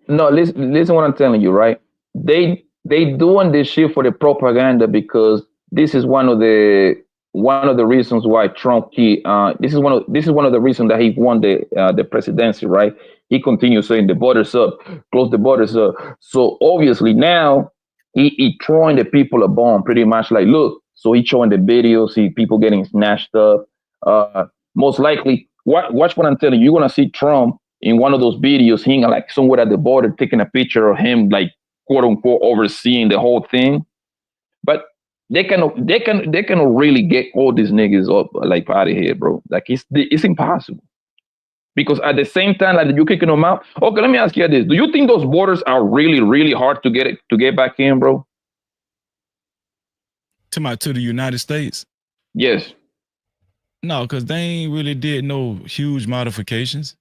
No, listen what I'm telling you, right? They doing this shit for the propaganda because this is one of the reasons why Trump this is one of the reasons that he won the presidency, right? He continues saying the borders up, close the borders up. So obviously now he throwing the people a bomb pretty much like, look, So he's showing the videos, see people getting snatched up. Most likely, watch what I'm telling you. You're gonna see Trump in one of those videos, him like somewhere at the border, taking a picture of him, like quote unquote, overseeing the whole thing. But they cannot really get all these niggas up like out of here, bro. Like it's impossible. Because at the same time, like you kicking them out. Okay, let me ask you this: do you think those borders are really, really hard to get back in, bro? To the United States? Yes. No, because they ain't really did no huge modifications.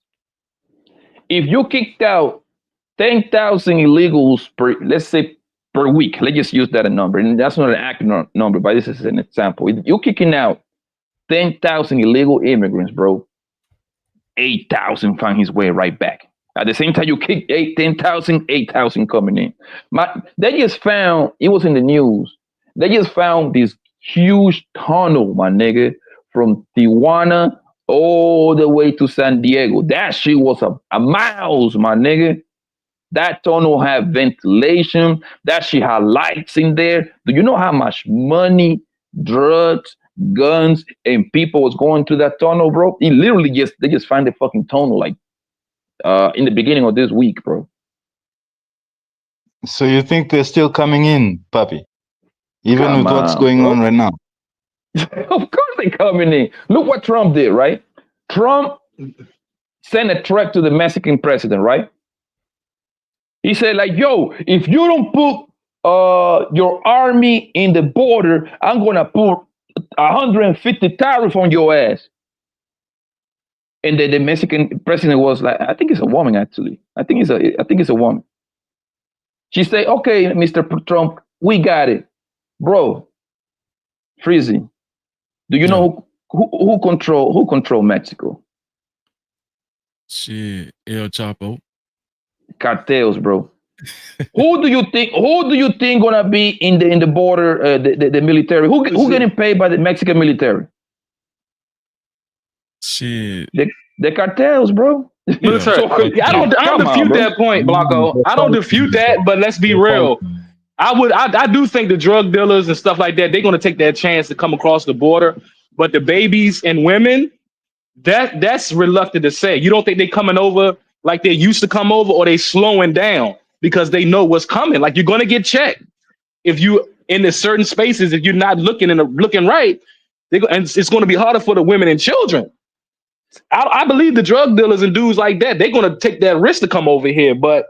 If you kicked out 10,000 illegals let's say per week, let's just use that a number, and that's not an accurate number, but this is an example. If you're kicking out 10,000 illegal immigrants, bro, 8,000 find his way right back. At the same time, you kick 10,000, 8,000 coming in. They just found, it was in the news, they just found this huge tunnel, my nigga, from Tijuana all the way to San Diego. That shit was a miles, my nigga. That tunnel had ventilation. That shit had lights in there. Do you know how much money, drugs, guns, and people was going through that tunnel, bro? They just find the fucking tunnel like in the beginning of this week, bro. So you think they're still coming in, Papi? Even Come with what's on, going bro. on right now? Of course they're coming in. Look what Trump did, right? Trump sent a threat to the Mexican president, right? He said, like, yo, if you don't put your army in the border, I'm gonna put 150 tariff on your ass. And the Mexican president was like, I think it's a woman actually. I think it's a woman. She said, okay, Mr. Trump, we got it. Bro, Freezy, do you know who control Mexico? Shit, El Chapo. Cartels, bro. Who do you think gonna be in the border, the military? Who getting paid by the Mexican military? Shit. The cartels, bro. Military. So, I don't defute that point, Blanco. I don't defute that, but let's be real. I do think the drug dealers and stuff like that, they're gonna take that chance to come across the border. But the babies and women, that's reluctant to say. You don't think they coming over like they used to come over, or they slowing down because they know what's coming. Like you're gonna get checked if you in the certain spaces. If you're not looking right, and it's going to be harder for the women and children. I believe the drug dealers and dudes like that, they're going to take that risk to come over here, but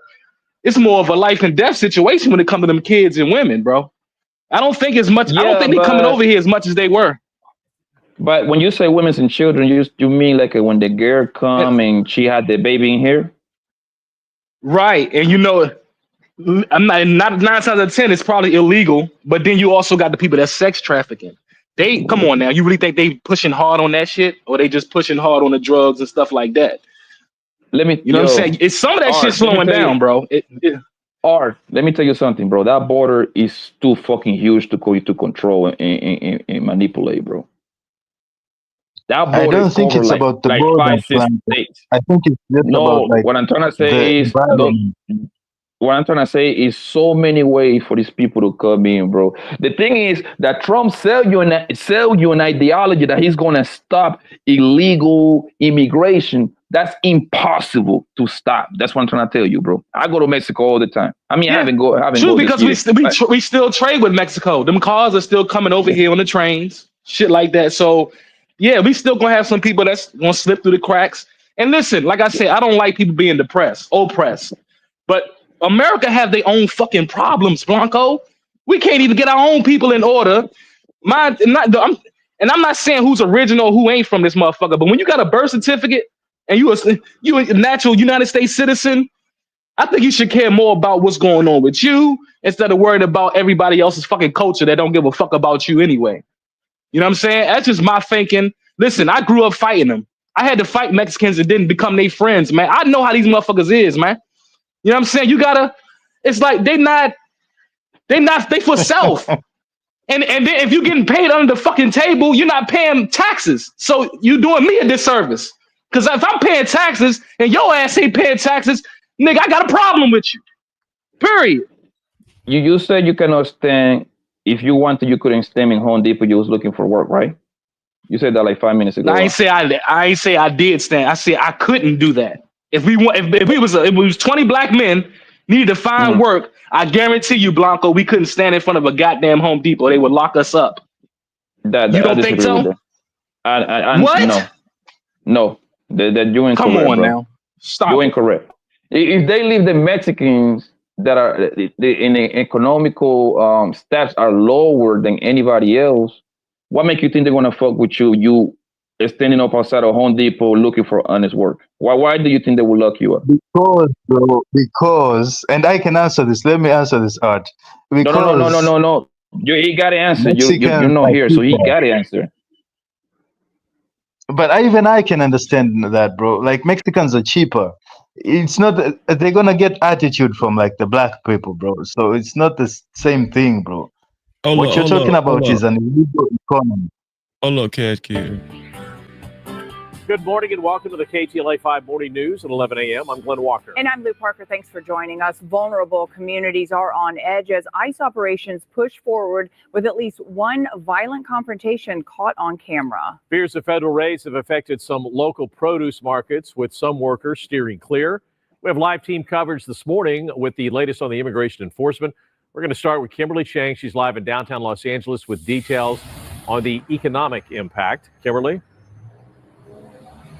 it's more of a life and death situation when it comes to them kids and women, bro. I don't think as much. I don't think they're coming over here as much as they were. But when you say women and children, you mean like when the girl come and she had the baby in here? Right. And you know, I'm not 9 times out of 10, it's probably illegal. But then you also got the people that's sex trafficking. They come on now. You really think they pushing hard on that shit, or they just pushing hard on the drugs and stuff like that? You know what I'm saying? It's some of that shit slowing down, bro. Art, let me tell you something, bro. That border is too fucking huge to control and manipulate, bro. That border I don't think it's like, about the like border. 5, 6 states. I think it's just about like what I'm trying to say is what I'm trying to say is so many ways for these people to come in, bro. The thing is that Trump sell you an ideology that he's gonna stop illegal immigration. That's impossible to stop. That's what I'm trying to tell you, bro. I go to Mexico all the time. I mean, I haven't go because we still trade with Mexico. Them cars are still coming over here on the trains, shit like that. So yeah, we still gonna have some people that's gonna slip through the cracks. And listen, like I said, I don't like people being oppressed, but America have their own fucking problems, Blanco. We can't even get our own people in order. I'm not saying who's original, who ain't from this motherfucker. But when you got a birth certificate and you a natural United States citizen, I think you should care more about what's going on with you instead of worried about everybody else's fucking culture that don't give a fuck about you anyway. You know what I'm saying? That's just my thinking. Listen, I grew up fighting them. I had to fight Mexicans and didn't become their friends, man. I know how these motherfuckers is, man. You know what I'm saying? You gotta, it's like they for self. And then if you're getting paid under the fucking table, you're not paying taxes. So you doing me a disservice. Because if I'm paying taxes and your ass ain't paying taxes, nigga, I got a problem with you. Period. You said you cannot stand if you wanted, you couldn't stem in Home Depot. You was looking for work, right? You said that like 5 minutes ago. I ain't say I did stand. I said I couldn't do that. If we want, if it was 20 black men needed to find work, I guarantee you, Blanco, we couldn't stand in front of a goddamn Home Depot. They would lock us up. That You I don't think disagree with so? that. I What? no, that you Come incorrect, on bro. now. Stop You it. incorrect. If they leave the Mexicans that are in the economical stats are lower than anybody else, what make you think they're gonna fuck with you? You standing up outside of Home Depot looking for honest work. Why do you think they will lock you up? Because, bro, because, and I can answer this. Let me answer this, Art. Because No. He got to answer. You're Mexicans not are here, so he cheaper. got to answer. But I can understand that, bro. Like Mexicans are cheaper. It's not they're gonna get attitude from like the black people, bro. So it's not the same thing, bro. What you're talking about is an illegal economy. Hold up, Cat Kid. Good morning and welcome to the KTLA 5 Morning News at 11 a.m. I'm Glenn Walker. And I'm Lou Parker. Thanks for joining us. Vulnerable communities are on edge as ICE operations push forward with at least one violent confrontation caught on camera. Fears of federal raids have affected some local produce markets, with some workers steering clear. We have live team coverage this morning with the latest on the immigration enforcement. We're going to start with Kimberly Chang. She's live in downtown Los Angeles with details on the economic impact. Kimberly?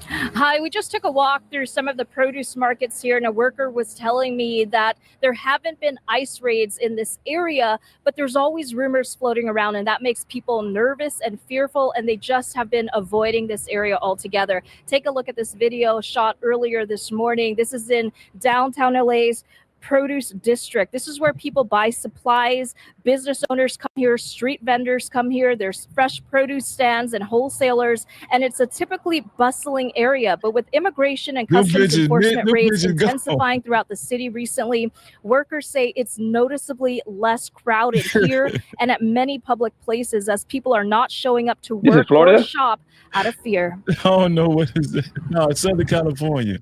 Hi, we just took a walk through some of the produce markets here, and a worker was telling me that there haven't been ICE raids in this area, but there's always rumors floating around, and that makes people nervous and fearful, and they just have been avoiding this area altogether. Take a look at this video shot earlier this morning. This is in downtown LA's produce district. This is where people buy supplies. Business owners come here, street vendors come here. There's fresh produce stands and wholesalers, and it's a typically bustling area. But with immigration and customs enforcement raids intensifying throughout the city recently, workers say it's noticeably less crowded here and at many public places, as people are not showing up to work or shop out of fear. I don't know what is that. No, it's Southern California.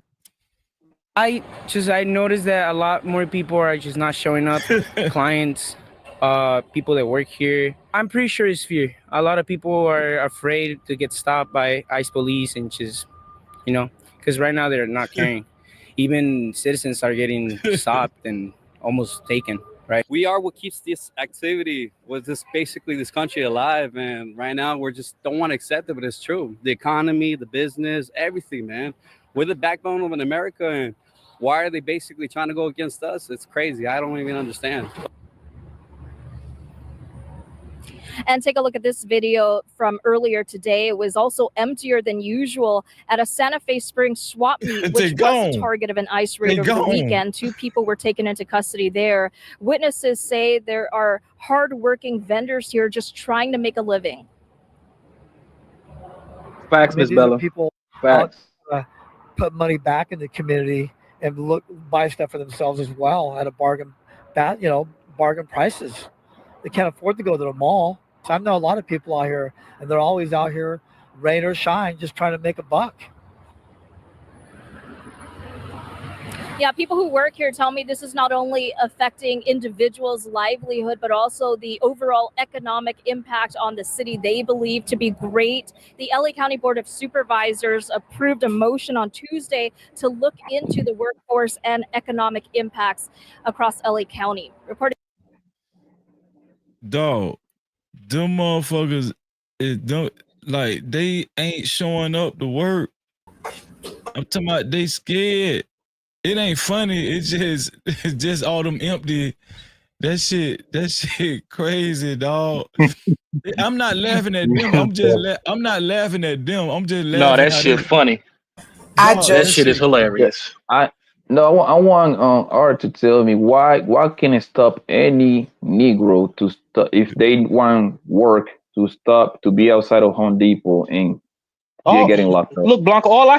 I noticed that a lot more people are just not showing up. Clients, people that work here. I'm pretty sure it's fear. A lot of people are afraid to get stopped by ICE police and just, because right now they're not caring. Even citizens are getting stopped and almost taken. Right. We are what keeps this activity, basically this country alive, and right now we're just don't want to accept it, but it's true. The economy, the business, everything, man. We're the backbone of an America, and why are they basically trying to go against us? It's crazy. I don't even understand. And take a look at this video from earlier today. It was also emptier than usual at a Santa Fe Springs swap meet, which was the target of an ICE raid over the weekend. 2 people were taken into custody there. Witnesses say there are hardworking vendors here just trying to make a living. Facts, Miss Bella. People Facts. Put money back in the community and buy stuff for themselves as well at a bargain prices. They can't afford to go to the mall. So I know a lot of people out here, and they're always out here, rain or shine, just trying to make a buck. Yeah, people who work here tell me this is not only affecting individuals' livelihood, but also the overall economic impact on the city they believe to be great. The LA County Board of Supervisors approved a motion on Tuesday to look into the workforce and economic impacts across LA County. Reporting. Dog, them motherfuckers, they ain't showing up to work. I'm talking about they scared. It ain't funny. It's just all them empty. That shit crazy, dog. I'm not laughing at them. I'm not laughing at them. I'm just laughing. No, that shit funny. That shit is hilarious. I want Art to tell me why can it stop any Negro to stop if they want work to be outside of Home Depot and they're getting locked up. Look, Blanco, all I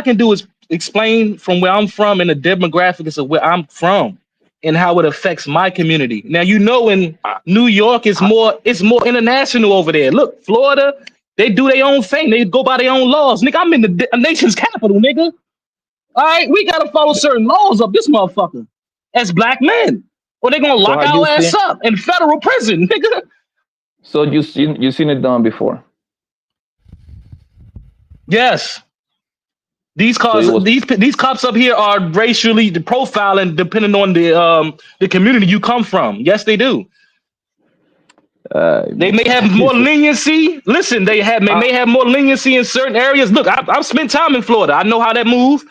can do is explain from where I'm from and the demographics of where I'm from and how it affects my community. Now, in New York, it's more international over there. Look, Florida, they do their own thing. They go by their own laws. Nigga, I'm in the nation's capital, nigga. All right, we gotta follow certain laws of this motherfucker as black men, or they're gonna lock our ass up in federal prison, nigga. So you seen it done before. Yes. These So it cars, was these cops up here are racially profiling depending on the community you come from. Yes, they do. They may have more leniency. Listen, may have more leniency in certain areas. Look, I've spent time in Florida. I know how that move.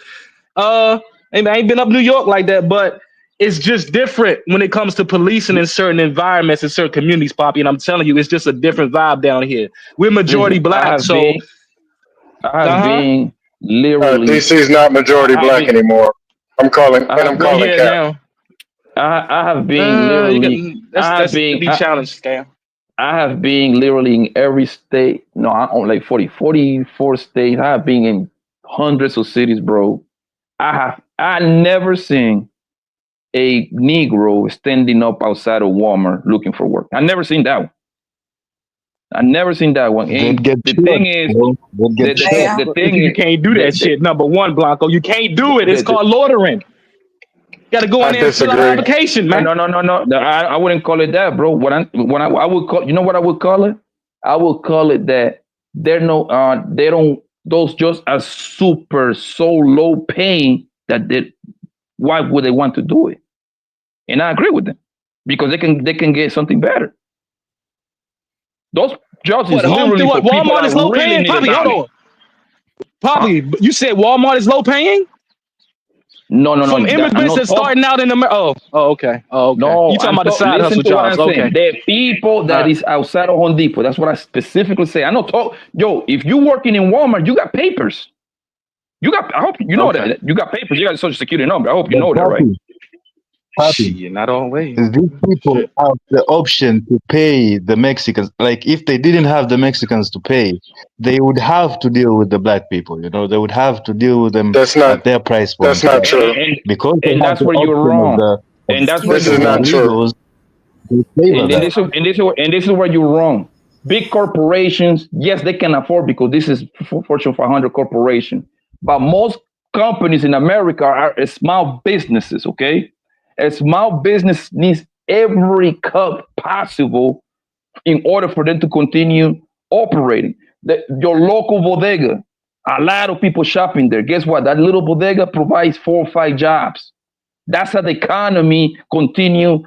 And I ain't been up New York like that, but it's just different when it comes to policing in certain environments in certain communities, Poppy. And I'm telling you, it's just a different vibe down here. We're majority listen. black, so I have been literally. DC's not majority I have black been. anymore. I'm calling I have. well, calling yeah, Cap. now I have been literally. that's the challenge, scam. I have been literally in every state. No, I own like 44 states. I have been in hundreds of cities, bro. I never seen a Negro standing up outside of Walmart looking for work. I never seen that one. I never seen that one. They'd And get the shot, thing is, bro. They'd get shot. the thing You is, can't do that shit. Number one, Blanco, you can't do it. It's the, called loitering. Got to go I in there and fill out an disagree. application, man. no. I wouldn't call it that, bro. I would call, you know what I would call it? I would call it that they don't, those just are super so low paying that why would they want to do it? And I agree with them because they can get something better. Those jobs is literally for people Walmart that is low really paying? need a Poppy, hold dollar. on. Poppy, you said Walmart is low paying? No. From I'm immigrants not that's talking. starting out in America. Okay. No, You talking about the side listen hustle to what jobs? I'm saying. Okay. The people that is outside of Home Depot. That's what I specifically say. I don't talk. Yo, if you working in Walmart, you got papers. I hope you know that. You got papers. You got a social security number. I hope you know that, right? Papi, not always. these people have the option to pay the Mexicans. Like if they didn't have the Mexicans to pay, they would have to deal with the black people. You know, they would have to deal with them at their price point. That's not true. Because they And have that's the where you're option of wrong. the And that's where This you're is not wrong. true. illegals, they favor And that. this is where you're wrong. Big corporations, yes, they can afford because this is Fortune 500 corporation. But most companies in America are small businesses. Okay, a small business needs every cut possible in order for them to continue operating. Your local bodega, a lot of people shopping there. Guess what? That little bodega provides 4 or 5 jobs. That's how the economy continue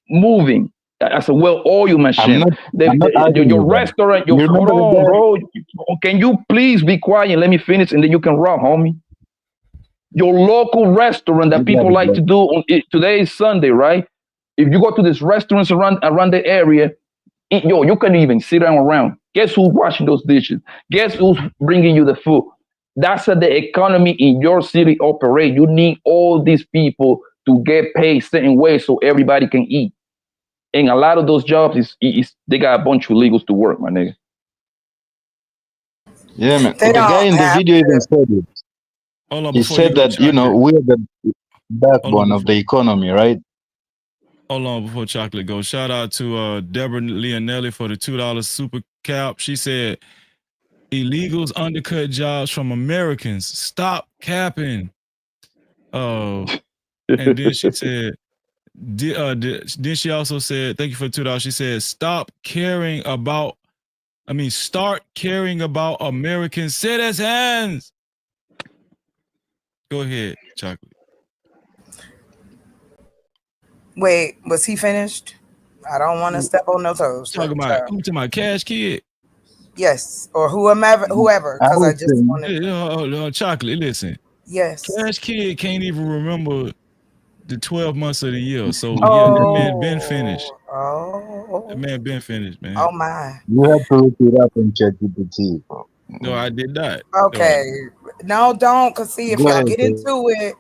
moving. That's a well-oiled machine. I'm not arguing Your with that. restaurant, You hold remember the on, guy? bro. Can you please be quiet and let me finish, and then you can rob, homie. Your local restaurant that You got people it, like bro. to do. Today is Sunday, right? If you go to these restaurants around the area, you can even sit down around. Guess who's washing those dishes? Guess who's bringing you the food? That's how the economy in your city operate. You need all these people to get paid certain ways so everybody can eat. And a lot of those jobs they got a bunch of illegals to work, my nigga. Yeah, man. They The guy don't in the have video even to. said it. Hold on, He before you said go, that, you know, Chocolate. we're the Hold on, backbone of the economy, right? hold on before Chocolate goes. Shout out to Deborah Leonelli for the $2 super cap. She said, illegals undercut jobs from Americans. Stop capping. Oh, and then she said, then she also said, thank you for $2. She said, start caring about American citizens. Go ahead, Chocolate. Wait, was he finished? I don't want to step on no toes. I'm talking about Cash Kid. Yes, or whoever, because I just wanted. Chocolate, listen. Yes. Cash Kid can't even remember the 12 months of the year. So yeah, that man been finished. That man been finished, man. Oh my. You have to look it up in ChatGPT, bro. No, I did not. Okay. No, don't, because see, if Go y'all ahead, get sir. into it,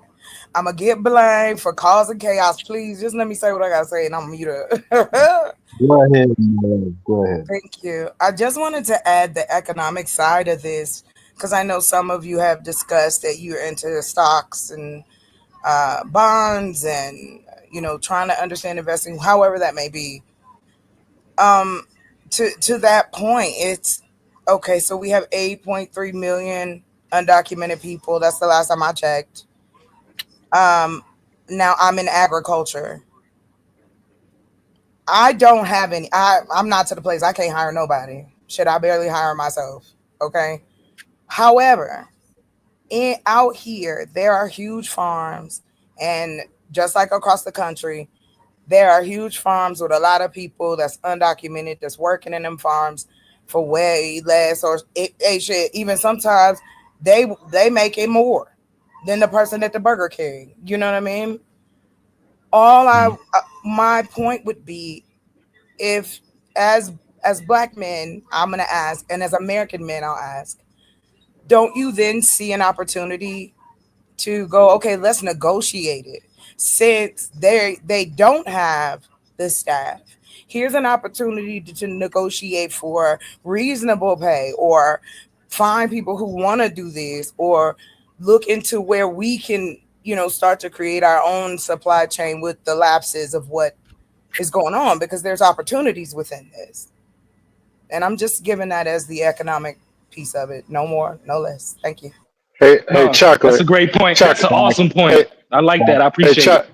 I'm going to get blamed for causing chaos. Please, just let me say what I got to say, and I'm mute up. Go ahead, man. Go ahead. Thank you. I just wanted to add the economic side of this, because I know some of you have discussed that you're into stocks and bonds and, trying to understand investing, however that may be. To that point, it's okay. So we have 8.3 million undocumented people. That's the last time I checked. Now I'm in agriculture. I don't have any. I'm not to the place I can't hire nobody. Shit, I barely hire myself. Okay. However, out here, there are huge farms, and just like across the country, there are huge farms with a lot of people that's undocumented that's working in them farms for way less, or shit. Even sometimes they make it more than the person at the Burger King. You know what I mean? My point would be, if as black men, I'm gonna ask, and as American men, I'll ask, don't you then see an opportunity to go, okay, let's negotiate it, since they don't have the staff. Here's an opportunity to negotiate for reasonable pay, or find people who want to do this, or look into where we can, start to create our own supply chain with the lapses of what is going on, because there's opportunities within this. And I'm just giving that as the economic piece of it. No more, no less. Thank you. Hey, No, that's a Chocolate. great point. That's an Chocolate. awesome point. Hey, I like that. I hey, appreciate it.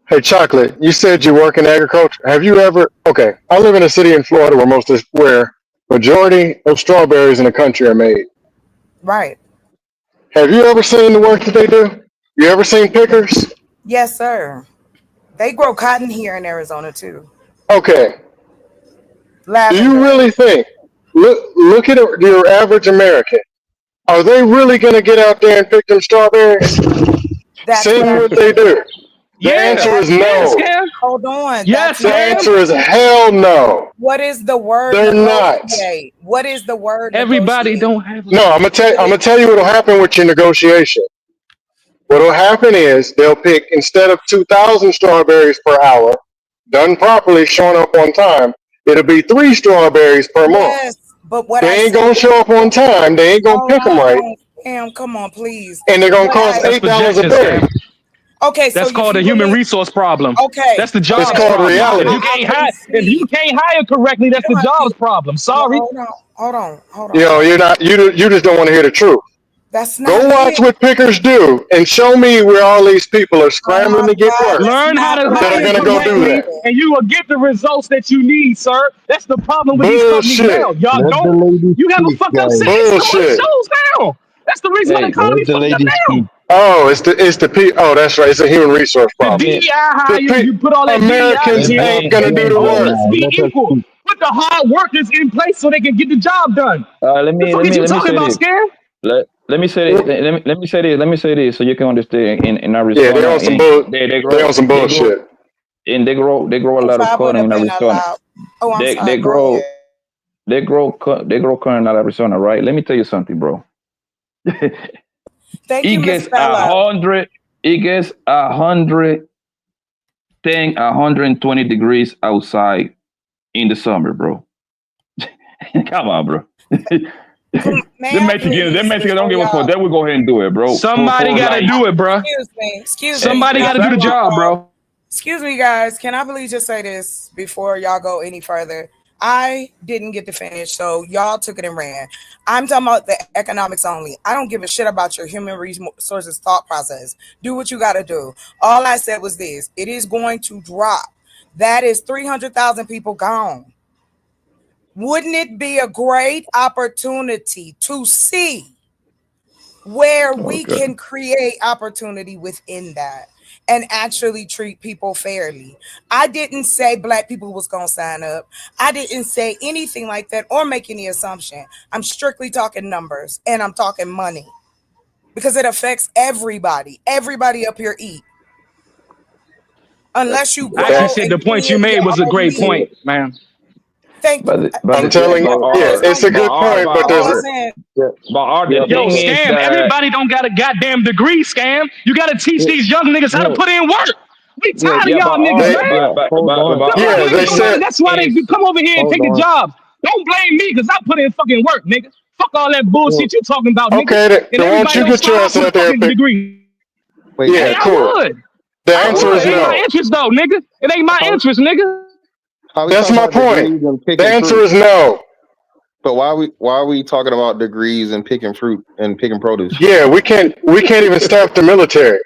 Hey, Chocolate. You said you work in agriculture. Have you ever? Okay, I live in a city in Florida where majority of strawberries in the country are made. Right. Have you ever seen the work that they do? You ever seen pickers? Yes, sir. They grow cotton here in Arizona too. Okay. Do Lavender. you really think? Look at your average American. Are they really going to get out there and pick them strawberries? That's Seeing what they do. The answer is no. Hold on. Yes, The answer is hell no. What is the word? They're not. Negotiate? What is the word? Everybody negotiate? don't have. No, I'm gonna tell you what'll happen with your negotiation. What'll happen is they'll pick, instead of 2,000 strawberries per hour, done properly, showing up on time, it'll be 3 strawberries per month. Yes, but what They ain't gonna show up on time. They ain't gonna pick them right, Damn, come on, please. and they're gonna What cost I- $8 a berry. Okay, so That's called a human resource problem. Okay. That's the It's job's called problem. reality. If you can't hire correctly, that's the job's problem. Sorry. Hold on. You know, you just don't want to hear the truth. That's not Go watch what pickers do and show me where all these people are scrambling to get work. Learn how to that are hire gonna go do correctly, that. and you will get the results that you need, sir. That's the problem with these companies Bullshit. now. Y'all Let the don't. lady You have a speak, fucked up guys. system. It Bullshit. shows now. That's the reason why the economy fucked up now. Oh, it's the oh, that's right. It's a human resource The problem. DEI hire, you put all that Americans DEI ain't gonna do the all work. needs to be equal. Put the hard workers in place so they can get the job done. Let The me fuck let is me you let me talking say about, this. Scam? Let me say this. Let me say this. Let me say this so you can understand. In Arizona, Yeah, they on some they on some bullshit. and they grow a lot of I would corn have in been Arizona. allowed. Oh, I'm They sorry. they Go grow ahead. they grow corn in Arizona, right? Let me tell you something, bro. Thank It you, Miss gets Bella. 100. It gets 120 degrees outside in the summer, bro. Come on, bro. Them Mexicans don't give a fuck. They will go ahead and do it, bro. Somebody got to do it, bro. Excuse me. Somebody got to do the job, bro. Excuse me, guys. Can I please just say this before y'all go any further? I didn't get to finish, so y'all took it and ran. I'm talking about the economics only. I don't give a shit about your human resources thought process. Do what you got to do. All I said was this: it is going to drop. That is 300,000 people gone. Wouldn't it be a great opportunity to see where we can create opportunity within that and actually treat people fairly? I didn't say black people was going to sign up. I didn't say anything like that or make any assumption. I'm strictly talking numbers and I'm talking money because it affects everybody. Everybody up here eat. Unless you grow I actually said the and point you clean made your was a own great meat. point, man. Thank you. I'm telling you, yeah, it's a good point, but there's the Yo, thing is Scam, that everybody don't got a goddamn degree, Scam. You got to teach these young niggas how to put in work. We tired of y'all niggas, man. Them young niggas don't know. That's why they come over here and take the jobs. Don't blame me because I put in fucking work, nigga. Fuck all that bullshit you talking about, nigga. Okay, And then why don't everybody you don't get your start ass off out with there? fucking degree. Yeah, Hey, cool. I would. The I answer would. is It ain't my no. interest though, nigga. It ain't my interest, nigga. That's my point. The answer is no. But why are we talking about degrees and picking fruit and picking produce? Yeah, we can't even staff the military.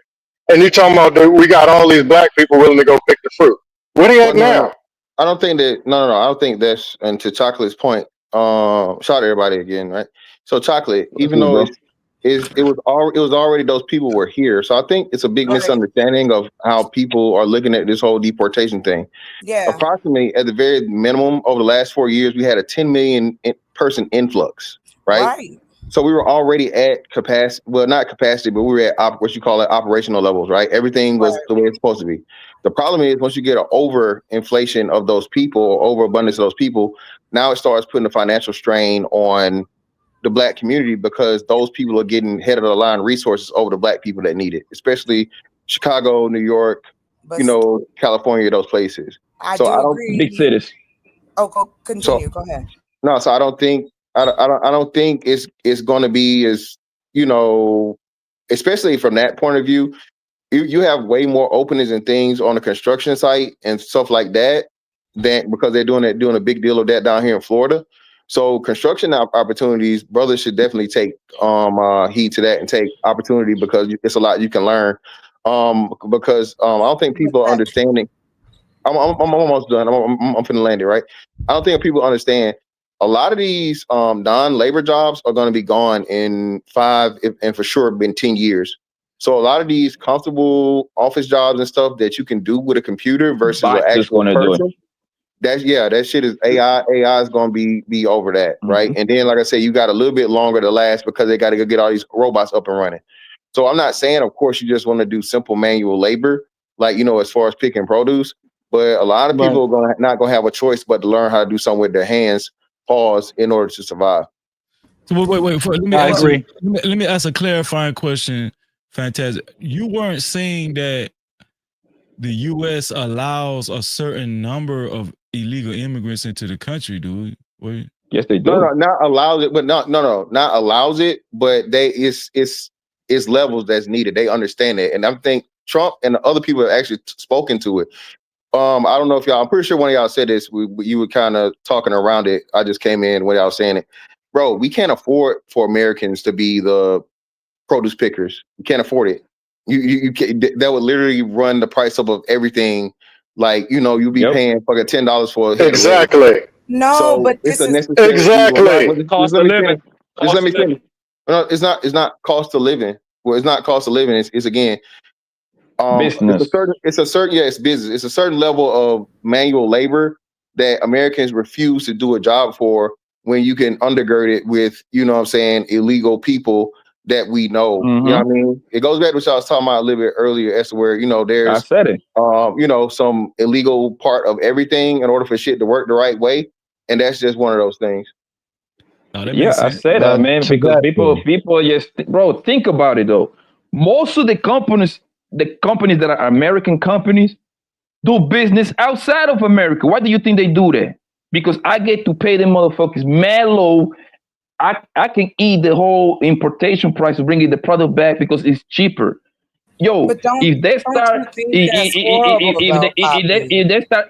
And you talking about we got all these black people willing to go pick the fruit. Where they at now? I don't think that. No. I don't think that's. And to Chocolate's point, shout out to everybody again, right? So Chocolate, even Cool, though bro. it was already those people were here. So I think it's a big misunderstanding of how people are looking at this whole deportation thing. Yeah. Approximately, at the very minimum, over the last 4 years, we had a 10 million person influx, right? Right. So we were already at capacity. Well, not capacity, but we were at what you call it operational levels, right? Everything was the way it's supposed to be. The problem is once you get an over inflation of those people or overabundance of those people, now it starts putting a financial strain on the black community because those people are getting head of the line resources over the black people that need it, especially Chicago, New York, But California, those places. I So do I don't agree. Big cities. Oh, continue. So- Go ahead. no, so I don't think it's going to be as especially from that point of view. You have way more openings and things on the construction site and stuff like that than because they're doing a big deal of that down here in Florida. So construction opportunities, brothers should definitely take heed to that and take opportunity because it's a lot you can learn. Because I don't think people are understanding. I'm almost done. I'm finna land it, right? I don't think people understand. A lot of these non-labor jobs are going to be gone in 5 and for sure in 10 years. So a lot of these comfortable office jobs and stuff that you can do with a computer versus an Bots is actual gonna do it. person. That shit is AI. AI is going to be over that, right? And then, like I said, you got a little bit longer to last because they got to go get all these robots up and running. So I'm not saying, of course, you just want to do simple manual labor, like as far as picking produce. But a lot of people are not going to have a choice but to learn how to do something with their hands, pause, in order to survive. So wait. Let me I ask agree. let me ask a clarifying question. Fantastic. You weren't saying that the U.S. allows a certain number of illegal immigrants into the country, dude? Wait. Yes, they do. No, not allows it, but not allows it, but it's levels that's needed. They understand it, and I think Trump and the other people have actually spoken to it. I don't know if y'all. I'm pretty sure one of y'all said this. You were kind of talking around it. I just came in when y'all saying it, bro. We can't afford for Americans to be the produce pickers. You can't afford it. You can't, that would literally run the price up of everything. Like you'll be paying fucking $10 for a head of lettuce. Exactly. No, So but it's this a is necessary evil. Exactly. Cost of living. Just let me finish. No, it's not cost of living. Well, it's not cost of living. It's again, Business. it's business. It's a certain level of manual labor that Americans refuse to do a job for when you can undergird it with, illegal people that we know. You know what I mean? It goes back to what I was talking about a little bit earlier as to where, I there's said it. some illegal part of everything in order for shit to work the right way. And that's just one of those things. No, that Yeah, makes I sense. said that, man, To because that people just, bro, think about it though. Most of the companies that are American companies do business outside of America. Why do you think they do that? Because I get to pay them motherfuckers mad low. I can eat the whole importation price of bringing the product back because it's cheaper. Yo, But if they start, you think that's horrible though, Poppy?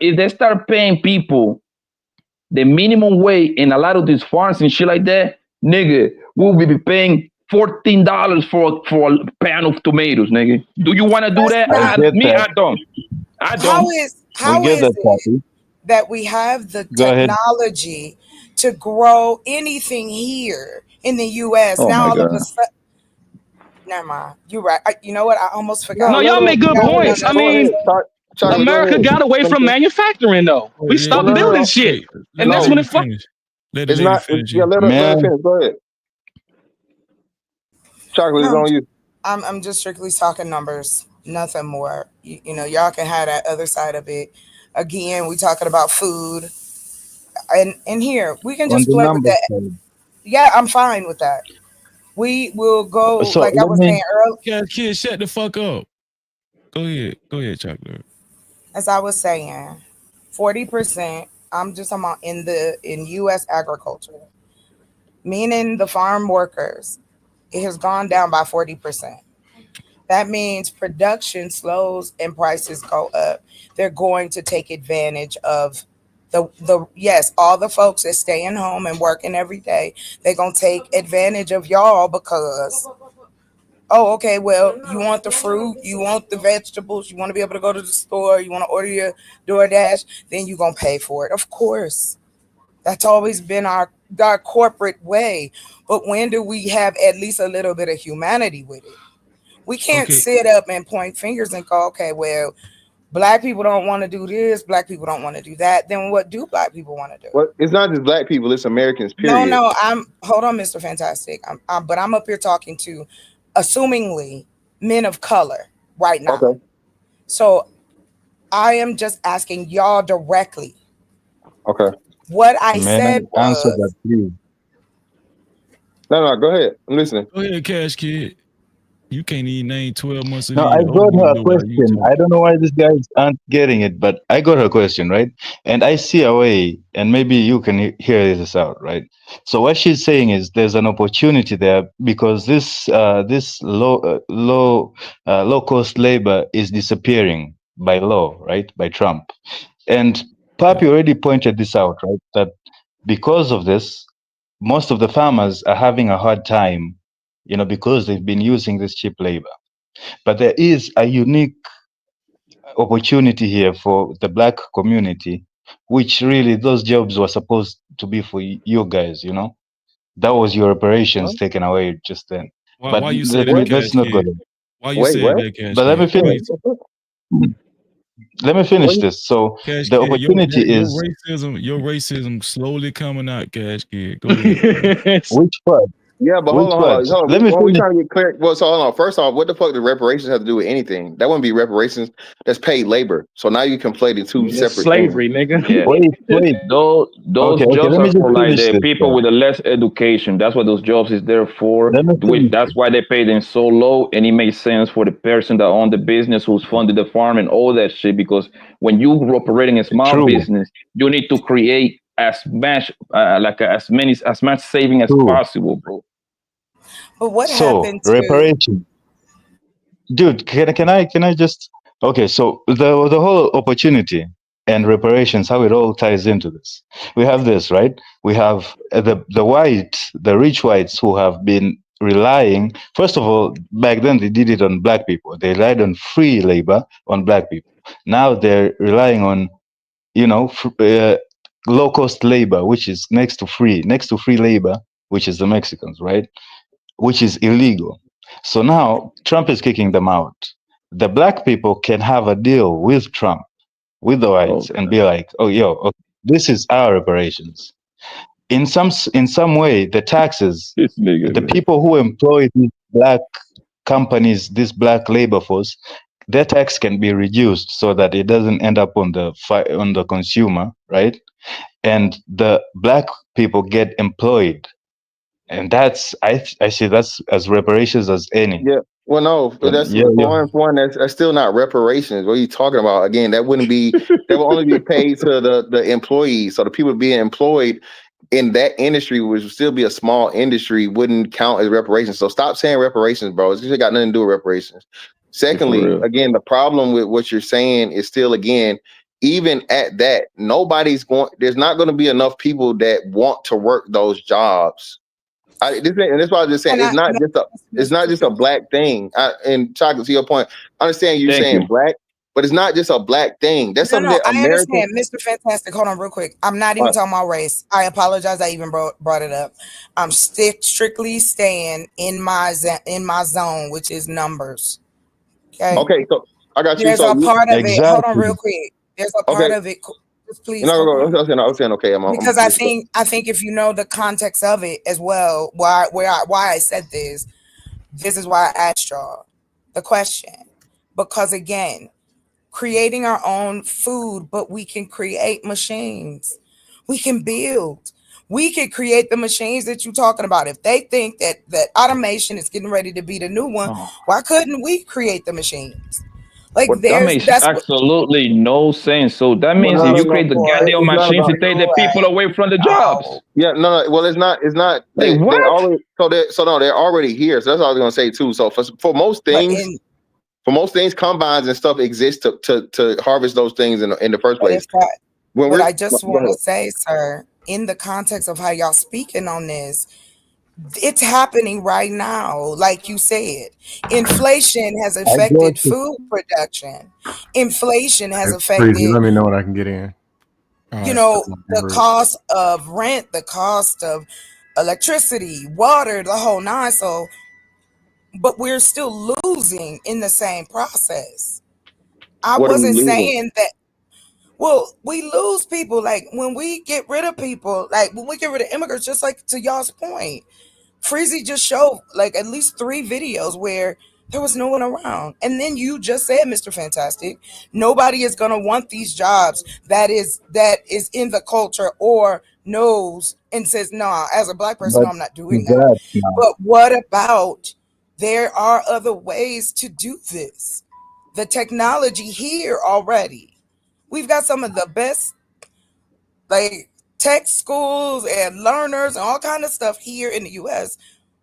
if they start paying people the minimum wage in a lot of these farms and shit like that, nigga, we'll be paying $14 for a pound of tomatoes, nigga. Do you want to do that? I get that. I don't. I How don't. is that, it Poppy. that we have the Go ahead. technology to grow anything here in the U.S. Oh now my all of a God. sudden? Never mind. You're right. You know what? I almost forgot. No, y'all make good points. I mean, America got away from manufacturing though. We stopped building shit, and that's when it fucked. Let the It's lady not. finish. Let her finish. Go ahead. Chocolate is No, on you. I'm just strictly talking numbers, nothing more. Y'all can have that other side of it. Again, we talking about food, and here we can On just the play with numbers that. side. Yeah, I'm fine with that. We will go So like I let was me. saying earlier. Kids, shut the fuck up. Go ahead, Chocolate. As I was saying, 40%. I'm just talking about in U.S. agriculture, meaning the farm workers. It has gone down by 40%. That means production slows and prices go up. They're going to take advantage of all the folks that staying home and working every day. They're gonna take advantage of y'all because Oh, okay, well, you want the fruit, you want the vegetables, you want to be able to go to the store, you want to order your DoorDash, then you're going to pay for it. Of course. That's always been our corporate way. But when do we have at least a little bit of humanity with it? We can't Okay. sit up and point fingers and go, okay, well, black people don't want to do this, black people don't want to do that. Then what do black people want to do? Well, it's not just black people; it's Americans. No, Period. no, hold on, Mr. Fantastic. But I'm up here talking to, assumingly, men of color right now. Okay. So I am just asking y'all directly. Okay. What I Man, said answer was, that, please. No, go ahead. I'm listening. Go ahead, Cash Kid. You can't even name 12 months of No, the I year. got her question. I don't know why these guys aren't getting it, but I got her question, right? And I see a way, and maybe you can hear this out, right? So what she's saying is there's an opportunity there because this low cost labor is disappearing by law, right? By Trump. And Papi already pointed this out, right? That because of this, most of the farmers are having a hard time, because they've been using this cheap labor. But there is a unique opportunity here for the black community, which really those jobs were supposed to be for you guys, That was your reparations taken away just then. But Why you say that, let's Cash not go Kid? there. Why you say that, Cash But let me Kid? Why finish. you Let me finish this. So Cash the Kid, opportunity is your racism slowly coming out, Cash Kid. Go ahead. which part? Yeah, but Which hold part? on. Let me When we finish. trying to get clear, well, so hold on. First off, what the fuck does reparations have to do with anything? That wouldn't be reparations. That's paid labor. So now you conflating two It's separate slavery, things. nigga. Yeah. Wait. Those Okay, jobs let me are just for like finish the this. people with the less education. That's what those jobs is there for. Let me finish That's why they pay them so low, and it makes sense for the person that owned the business, who's funded the farm and all that shit. Because when you are operating a small True. business, you need to create as much as much saving as True. possible, bro. but what So happened to? reparation. Dude, can I just okay, so the whole opportunity and reparations, how it all ties into this. We have this, right? We have the rich whites who have been relying, first of all, back then they did it on black people. They relied on free labor on black people. Now they're relying on, low cost labor, which is next to free labor, which is the Mexicans, right? Which is illegal. So now Trump is kicking them out. The black people can have a deal with Trump, with the whites, and be like, "Oh, okay, this is our reparations." In some way, the taxes, the people who employ these black companies, this black labor force, their tax can be reduced so that it doesn't end up on the consumer, right? And the black people get employed, and that's I see that's as reparations as any. Yeah. Well, no, But that's yeah. for one. That's still not reparations. What are you talking about? Again, that wouldn't be. That will only be paid to the employees. So the people being employed in that industry, which would still be a small industry, wouldn't count as reparations. So stop saying reparations, bro. It's just got nothing to do with reparations. Secondly, real. again, the problem with what you're saying is still, again, even at that, there's not going to be enough people that want to work those jobs. And that's why I was just saying it's not just a black thing. And Chocolate, to your point, I understand you Thank saying you. black, but it's not just a black thing. That's No, something no, that I Americans. understand, Mr. Fantastic. Hold on, real quick. I'm not even talking about race. I apologize. I even brought it up. I'm strictly staying in my zone, which is numbers. Okay. Okay, so I got you. There's So a part of it. Hold on, Exactly. real quick. There's a part okay, of it. Just please. no, Hold on. I was saying okay. I'm Because I think if you know the context of it as well, why I said this is why I asked y'all the question. Because again, creating our own food, but we can create machines. We can build. We can create the machines that you're talking about. If they think that automation is getting ready to be the new one, why couldn't we create the machines? Like That makes that's absolutely no sense. So that Well, means if you no. create the goddamn It's not machines to about. take the people away from the jobs. Yeah, no. Well, it's not. It's not. Like They what? already. They're already here. So that's what I was gonna say too. So for most things. For most things, combines and stuff exist to harvest those things in the first place. But I just want to say, sir, in the context of how y'all speaking on this, It's happening right now, like you said. Inflation has I got affected you. food production. Inflation has Freezy, affected, let me know when I can get in. All you right. know, the cost of rent, the cost of electricity, water, the whole nine. So, but we're still losing in the same process. I What are we wasn't losing? saying that. Well, we lose people. Like when we get rid of people, like when we get rid of immigrants, just like to y'all's point, Freezy just showed like at least 3 videos where there was no one around. And then you just said, Mr. Fantastic, nobody is gonna want these jobs that is in the culture or knows and says, nah, as a black person, But no, I'm not doing that. that now, But what about there are other ways to do this? The technology here already. We've got some of the best like tech schools and learners and all kind of stuff here in the US.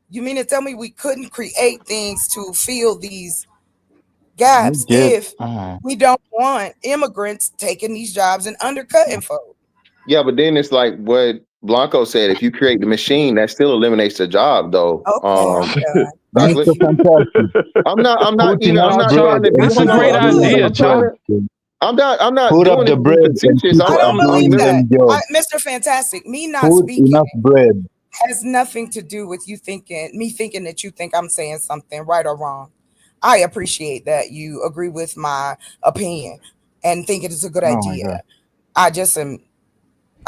You mean to tell me we couldn't create things to fill these You gaps get if we don't want immigrants taking these jobs and undercutting folks? Yeah, but then it's like what Blanco said. If you create the machine, that still eliminates the job, though. Okay, I'm done. Like, Mr. Fantastic, I'm not. I'm not put even. I'm enough not bread trying to be. and That's a Hold people great on. will Good. idea, I'm trying Chuck. to. I'm not. I'm not put up doing the it to be bread and facetious. people I don't will believe give that. them jobs. Mr. Fantastic, me not Put speaking enough bread. has nothing to do with me thinking that you think I'm saying something right or wrong. I appreciate that you agree with my opinion and think it is a good Oh my idea. God.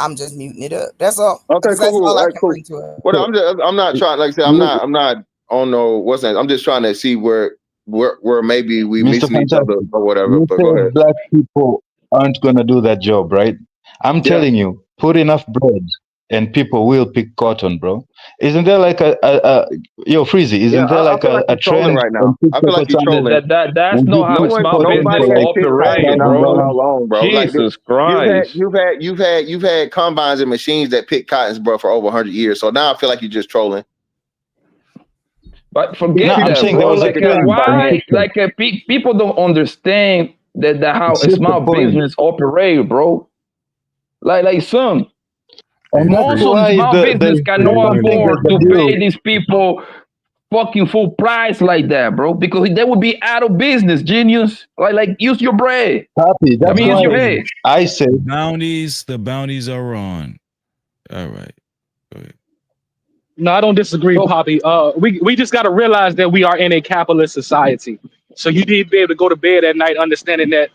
I'm just muting it up. That's all. Okay, Because cool, that's cool. all All I right, can cool. bring to it. What So, I'm not trying. Like I said, look, I'm not on no. What's that? I'm just trying to see where maybe we Mr. missing each other Fantastic, or whatever. you But go said ahead. black people aren't gonna do that job, right? I'm Yeah. telling you, put enough bread and people will pick cotton, bro. Isn't there like a yo Freezy? Yeah. Isn't there I like feel like a you're trolling trend right on now. I feel TikTok or like you're something trolling. when That's not how a small Nobody business ain't picked cotton operate, not bro. long, bro. Like Jesus you've had Christ. you've had combines and machines that pick cottons, bro, for over 100 years. So now I feel like you're just trolling. But No, forget I'm that, saying there bro. was a Like, trend on why? TikTok. Like, people don't understand that how It's a just a small point. business operate, bro. Son, Hey, And that's most Freeze. of the why small business Hey, cannot let me know something when that I afford the can to get in. deal. pay these people fucking full price like that, bro. Because they would be out of business, genius. Like use your brain. Happy. I The That's mean, use why your bounties, head. I said the bounties are on. All right. Go ahead. No, I don't disagree, So Poppy. We just got to realize that we are in a capitalist society. So you need to be able to go to bed at night understanding that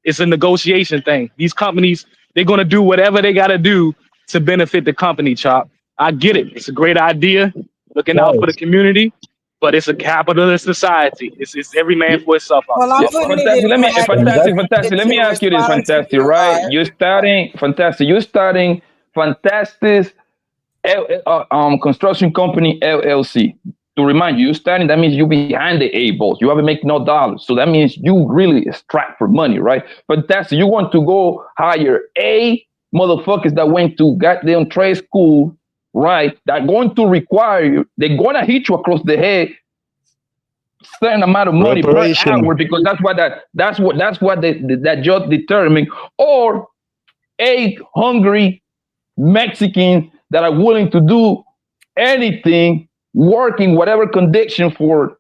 it's a negotiation thing. These companies, they're going to do whatever they got to do to benefit the company, Chop. I get it. It's a great idea, looking out for the guys. community, but it's a capitalist society. It's every man for himself out Well, here. I'm My yeah, fault. putting it in fantastic. And that's Fantastic. Let me to ask you this, respond to fantastic. you. All Right? right. You're starting fantastic. You're starting fantastic. Construction company LLC. To remind you, you're starting. That means you behind the eight balls. You haven't make no dollars. So that means you really strapped for money, right? Fantastic. You want to go hire motherfuckers that went to goddamn trade school, right? That going to require you. They're gonna hit you across the head certain amount of money per reparation. hour because that's what that judge determined. Or hungry Mexicans that are willing to do anything, working whatever condition for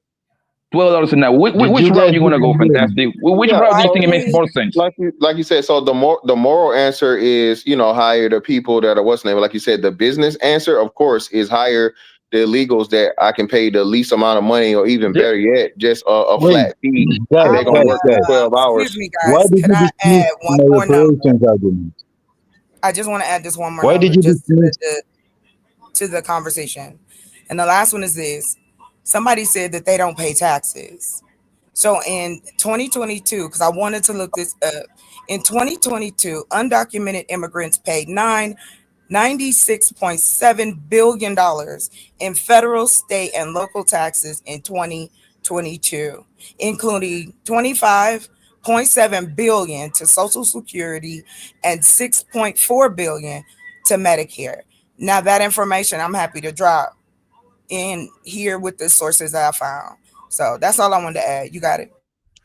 $12 an hour. Did Which you route guys you hear gonna go, me good? fantastic? Which Yeah. route do you So think it makes more sense? like you said, so the moral answer is, hire the people that are what's the name. Like you said, the business answer, of course, is hire the illegals that I can pay the least amount of money, or even Yeah. better yet, just a Wait, flat fee, and guys, they're gonna work the guys. 12 Excuse hours. me, Why guys. did Can you I dismiss add one my more number? reparations argument? I just want to add this one more Why did number you just dismiss? to the conversation. And the last one is this. Somebody said that they don't pay taxes. So in 2022, because I wanted to look this up, in 2022, undocumented immigrants paid $96.7 billion in federal, state, and local taxes in 2022, including 25.7 billion to Social Security and 6.4 billion to Medicare. Now that information I'm happy to drop in here with the sources that I found. So that's all I wanted to add. You got it.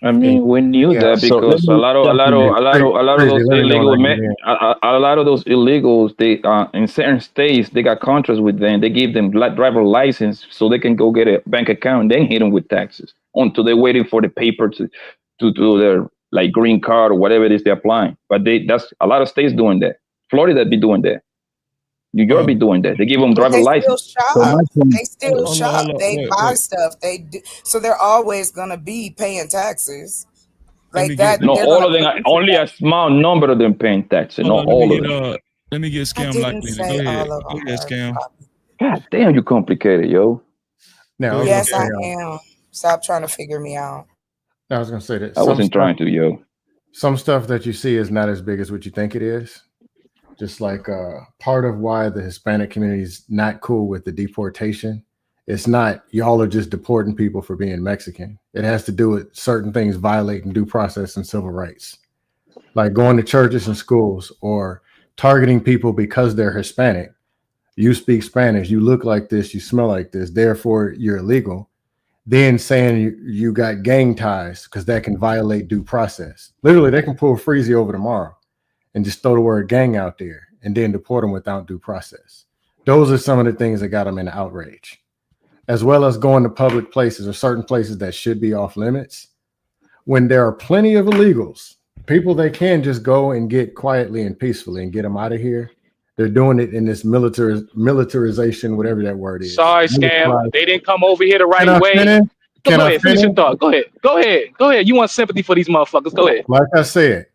I mean, we knew Yeah, that so let because me jump in there. a lot of Crazy, those let me know when illegal I get in. a lot of those illegals, they in certain states they got contracts with them. They give them driver license so they can go get a bank account and then hit them with taxes until they're waiting for the paper to do their like green card or whatever it is they're applying. But that's a lot of states doing that. Florida be doing that. New York be doing that. They give them But driver they still license. So my shop. thing, They still Hold shop. on, They buy wait. stuff. They do. So they're always gonna be paying taxes Let me like get that. No, They're all gonna of them. produce it Only that. a small number of them paying taxes. Hold Not on, all of them. let me get I Scam didn't Likely. Go say ahead. all of Go them ahead, are. Scam. God damn, you complicated, yo. now I Go was ahead, gonna Yes, say, I Scam. am. Stop trying to figure me out. I was gonna say that I wasn't trying to, yo. some stuff that you see is not as big as what you think it is. Just like part of why the Hispanic community is not cool with the deportation. It's not y'all are just deporting people for being Mexican. It has to do with certain things violating due process and civil rights, like going to churches and schools or targeting people because they're Hispanic. You speak Spanish, you look like this, you smell like this, therefore you're illegal. Then saying you got gang ties because that can violate due process. Literally, they can pull Freezy over tomorrow and just throw the word gang out there and then deport them without due process. Those are some of the things that got them in outrage, as well as going to public places or certain places that should be off limits. When there are plenty of illegals, people they can just go and get quietly and peacefully and get them out of here. They're doing it in this militarization, whatever that word is. Sorry, Scam. They didn't come over here the Can right I way. finish? Can Go I ahead, finish finish? your thought. Go ahead. Go ahead. Go ahead. You want sympathy for these motherfuckers. Go ahead. Like I said,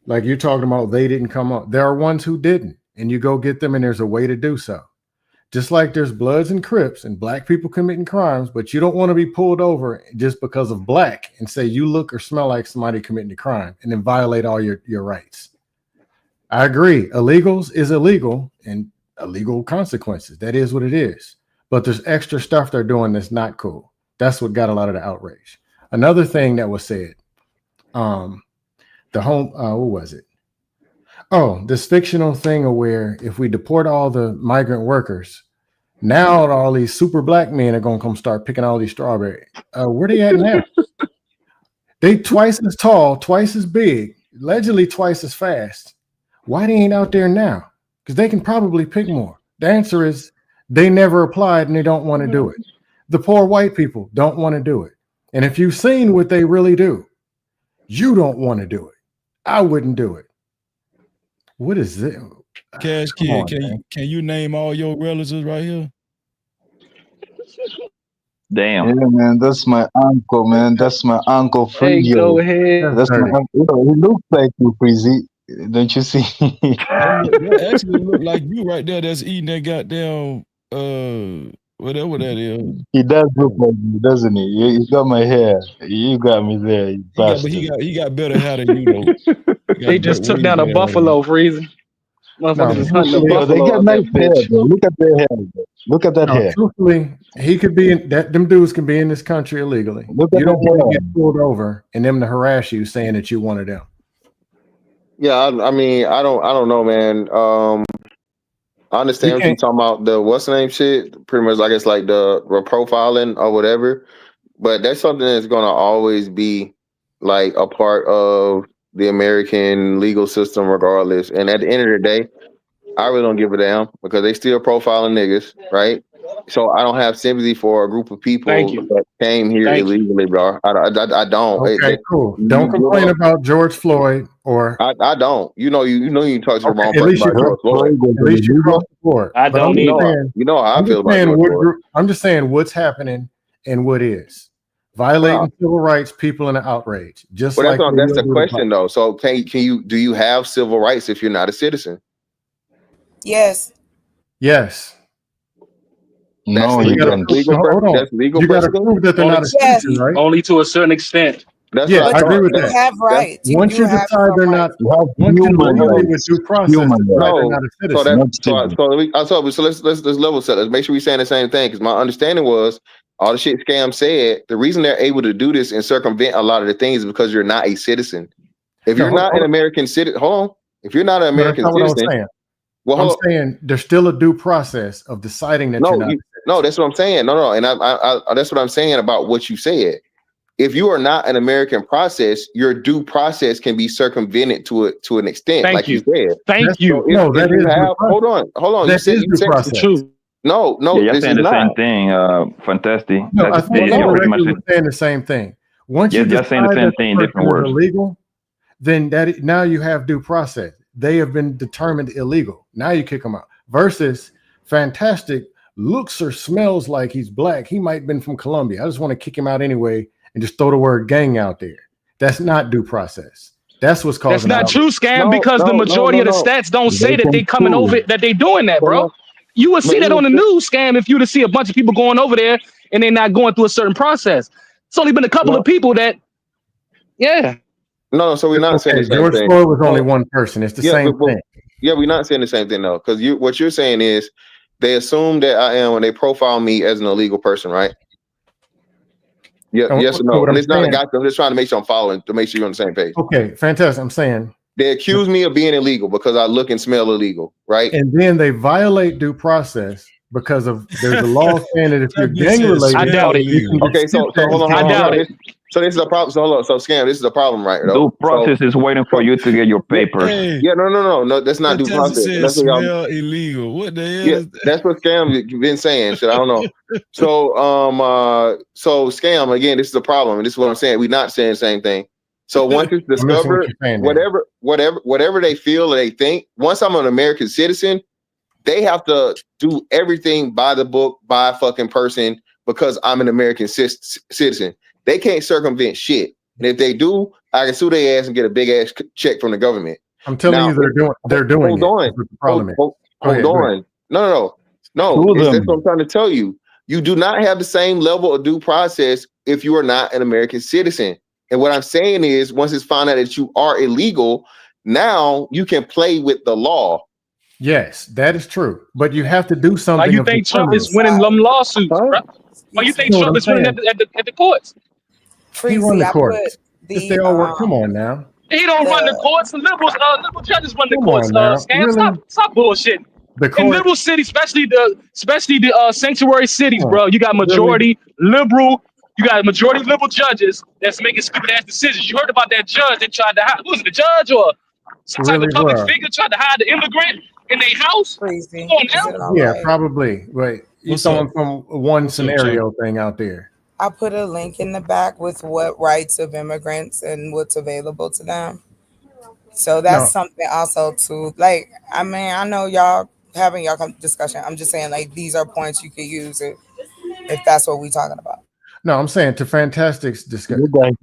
like you're talking about, they didn't come up. There are ones who didn't, and you go get them, and there's a way to do so. Just like there's Bloods and Crips and black people committing crimes, but you don't want to be pulled over just because of black and say you look or smell like somebody committing a crime and then violate all your rights. I agree. Illegals is illegal and illegal consequences. That is what it is. But there's extra stuff they're doing that's not cool. That's what got a lot of the outrage. Another thing that was said, what was it? Oh, this fictional thing of where if we deport all the migrant workers, now all these super black men are gonna come start picking all these strawberries. Where they at now? They twice as tall, twice as big, allegedly twice as fast. Why they ain't out there now? Because they can probably pick more. The answer is they never applied and they don't want to do it. The poor white people don't want to do it. And if you've seen what they really do, you don't want to do it. I wouldn't do it. What is it? Cash Come Kid, on, can you name all your relatives right here? Damn. Yeah, man, that's my uncle, man. That's my uncle Hey, go Frigio. ahead. That's my uncle. You know, he looks like you, Freezy. Don't you see? That actually look like you right there that's eating that goddamn whatever that is. He does look like you, doesn't he? You got my hair. You got me there, you bastard. He got better hair than you though. They just took down a buffalo, Freezy. Motherfuckers is hunting a Yo, they buffalo got out nice there, hair, bitch. bro. Look at their hair. Bro. Look at that No, hair. truthfully, he could be in that. Them dudes can be in this country illegally. Look at You don't that want to hair. get pulled over and them to harass you saying that you one of them. Yeah, I mean, I don't know, man. I understand what you're talking about. The what's the name shit? Pretty much, I guess, like the profiling or whatever. But that's something that's gonna always be like a part of the American legal system, regardless. And at the end of the day, I really don't give a damn because they still profiling niggas, right? So I don't have sympathy for a group of people Thank you. that came here Thank you. illegally, bro. I don't. Okay, cool. Don't complain about George Floyd or I don't. You talk to the wrong at person least you about George Floyd. at least you cross the board. I But I'm don't just either. saying, You know how I I'm feel just about saying George what Floyd. group, I'm just saying what's happening and what is violating civil rights, people in an outrage, just But like that's the they will do question though. So do you have civil rights if you're not a citizen? Yes. Yes. That's No, you legal. don't. Legal. Hold on. That's legal You got to precedent. prove that they're Only, not a citizen, right? only to a certain extent. That's Yeah, what I I agree thought. with You that. have rights. You Once do you have decide some they're rights. not, You have once you human legally with rights. due process Human decide they're rights. not a So citizen. Not civil. so let's level set. Let's make sure we're saying the same thing. Because my understanding was all the shit Scam said. The reason they're able to do this and circumvent a lot of the things is because you're not a citizen. If No, you're not an American citizen, hold on. If you're not an no, that's American not what I was citizen, saying. well, I'm hold on. saying there's still a due process of deciding that you're not. No, that's what I'm saying. No, and I that's what I'm saying about what you said. if you are not an American process, your due process can be circumvented to an extent, Thank like you. you said. Thank So you. if you have, hold on. That is due process. No, Yeah, you're this saying is the not. same thing, Fantastic. No, I That's think you're pretty much indirectly we're saying the same thing. Once you just saying the decide same that the thing in person different is words. illegal, then now you have due process. They have been determined illegal. Now you kick them out. Versus Fantastic looks or smells like he's black. He might have been from Colombia. I just want to kick him out anyway and just throw the word gang out there. That's not due process. That's what's causing. That's not true, Scam, because the majority of the stats don't say that they coming over, that they doing that, bro. You would see that on the news, Scam, if you to see a bunch of people going over there and they're not going through a certain process. It's only been a couple of people that, yeah. No, so we're not saying the same George thing. Floyd was only one person. It's the same thing. Yeah, we're not saying the same thing though, because what you're saying is they assume that I am when they profile me as an illegal person, right? Yeah, yes or no? And it's not a gotcha. I'm just trying to make sure I'm following to make sure you're on the same page. Okay, fantastic. I'm saying they accuse me of being illegal because I look and smell illegal, right? And then they violate due process because of there's a law saying that if you're gang related, I doubt it. Okay, so hold on. I doubt it. So this is a problem. So hold on. So Scam, this is a problem, right? Due process is waiting for you to get your papers. Yeah, no, that's not due process. That's what y'all illegal. What the hell? Yeah, that's what Scam been saying. Shit, I don't know. So so Scam again. This is a problem, and this is what I'm saying. We're not saying the same thing. So once it's discovered, whatever they feel or they think, once I'm an American citizen, they have to do everything by the book, by a fucking person, because I'm an American citizen. They can't circumvent shit. And if they do, I can sue their ass and get a big ass check from the government. I'm telling you, they're doing it. Hold on. Hold on. No. That's what I'm trying to tell you. You do not have the same level of due process if you are not an American citizen. And what I'm saying is, once it's found out that you are illegal, now you can play with the law. Yes, that is true. But you have to do something. Why you think Trump is winning them lawsuits, bro? Why you think Trump is winning at the courts? He won the courts. They all work. Come on now. He don't run the courts. The liberal judges run the Come courts. on now. Scam, Really? stop bullshitting. In liberal cities, especially the sanctuary cities, bro, you got majority liberal. You got majority liberal judges that's making stupid ass decisions. You heard about that judge that tried to hide, who was it, the judge or some type of public figure tried to hide the immigrant in their house? Crazy. Come on now. Yeah, probably. But you're throwing from one scenario thing out there. I put a link in the back with what rights of immigrants and what's available to them. So that's something also to like. I mean, I know y'all having y'all discussion. I'm just saying, like, these are points you could use if that's what we're talking about. No, I'm saying to Fantastic's discussion. Right.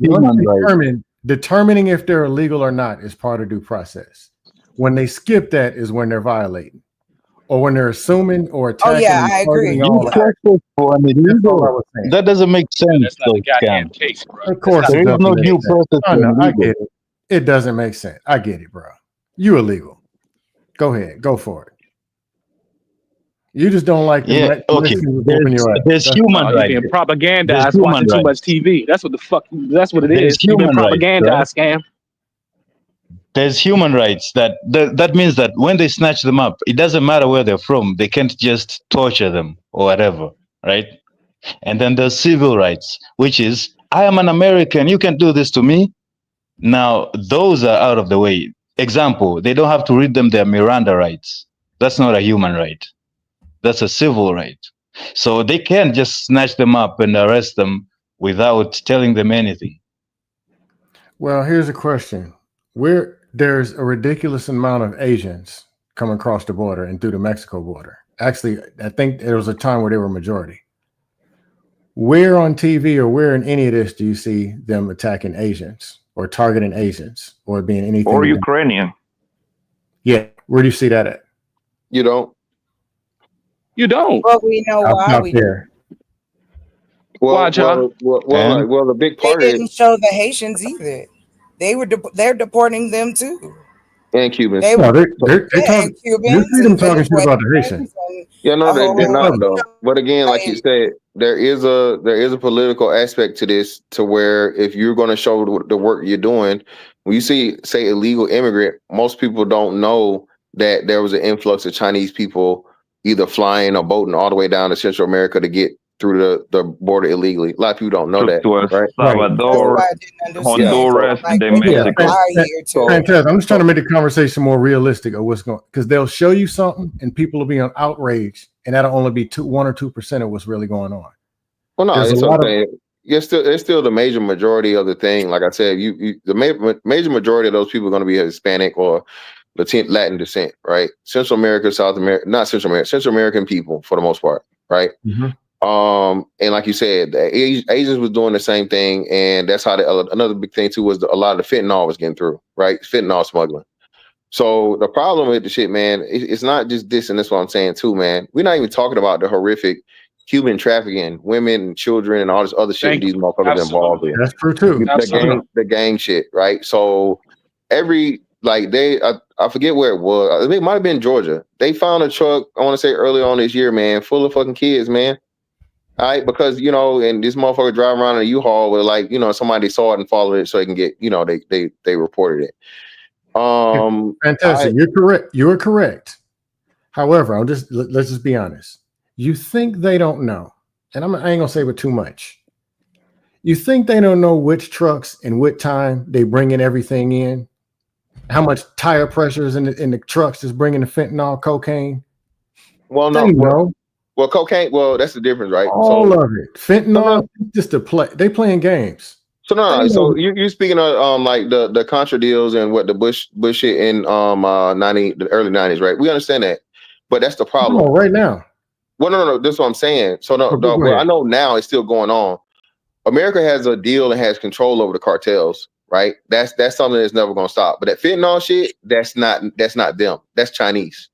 Determining if they're illegal or not is part of due process. When they skip that is when they're violating, or when they're assuming or attacking. Oh yeah, I agree. That doesn't make sense. That's not a goddamn case, bro. Of course, there is no due process. I get it. It doesn't make sense. I get it, bro. You illegal. Go ahead. Go for it. You just don't like. Yeah. Okay. There's human rights. You're being propagandized watching too much TV. That's what the fuck. That's what it is. You've been propagandized, Scam. There's human rights. That means that when they snatch them up, it doesn't matter where they're from. They can't just torture them or whatever, right? And then there's civil rights, which is I am an American. You can't do this to me. Now those are out of the way. Example: they don't have to read them their Miranda rights. That's not a human right. That's a civil right. So they can't just snatch them up and arrest them without telling them anything. Well, here's a question. There's a ridiculous amount of Asians coming across the border and through the Mexico border. Actually, I think there was a time where they were majority. Where on TV or where in any of this do you see them attacking Asians or targeting Asians or being anything? Or Ukrainian. Yeah. Where do you see that at? You don't. You don't. Well, we know why we there. Well, the big part they didn't show the Haitians either. They're deporting them too. And Cubans. They're talking. Cubans. You see them talking shit about the Haitians. Yeah, no, they're not though. But again, like you said, there is a political aspect to this, to where if you're going to show the work you're doing, when you say illegal immigrant, most people don't know that there was an influx of Chinese people either flying or boating all the way down to Central America to get through the border illegally. A lot of people don't know that, to El right? Salvador, Honduras, and then Mexico. Fantastic. I'm just trying to make the conversation more realistic of what's going, because they'll show you something and people will be on outrage, and that'll only be 1 or 2% of what's really going on. Well, no, There's it's a what lot I'm saying. It's still the major majority of the thing. Like I said, the major majority of those people are going to be Hispanic or Latin descent, right? Central America, South America, not Central America, Central American people for the most part, right? And like you said, the Asians was doing the same thing, and that's how another big thing too was a lot of the fentanyl was getting through, right? Fentanyl smuggling. So the problem with the shit, man, it's not just this, and that's what I'm saying too, man. We're not even talking about the horrific human trafficking, women and children, and all this other shit these motherfuckers involved in. That's true too. The gang shit, right? So I forget where it was. It might have been Georgia. They found a truck, I want to say early on this year, man, full of fucking kids, man. All right, because and this motherfucker driving around in a U-Haul with somebody saw it and followed it so they can get, they reported it. Fantastic. You're correct. You're correct. However, let's just be honest. You think they don't know, and I ain't gonna say it too much. You think they don't know which trucks and what time they bringing everything in, how much tire pressure is in the trucks is bringing the fentanyl, cocaine. Well, no, well, cocaine. Well, that's the difference, right? All of it, fentanyl, just to play. They playing games. So no, so you speaking of like the Contra deals and what the Bush shit in the early 90s, right? We understand that, but that's the problem. No, right now. Well, no, that's what I'm saying. So I know now it's still going on. America has a deal and has control over the cartels, right? That's something that's never gonna stop. But that fentanyl shit, that's not them. That's Chinese.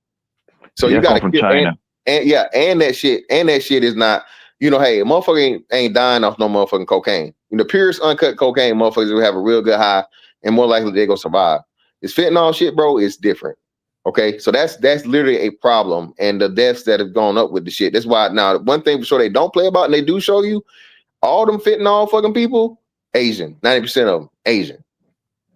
So you got to from China. And that shit is not. Hey, a motherfucker ain't dying off no motherfucking cocaine. The purest uncut cocaine, motherfuckers will have a real good high, and more likely they're gonna survive. This fentanyl shit, bro, is different. Okay, so that's literally a problem, and the deaths that have gone up with the shit. That's why now one thing for sure they don't play about, and they do show you all them fentanyl fucking people, Asian, 90% of them Asian.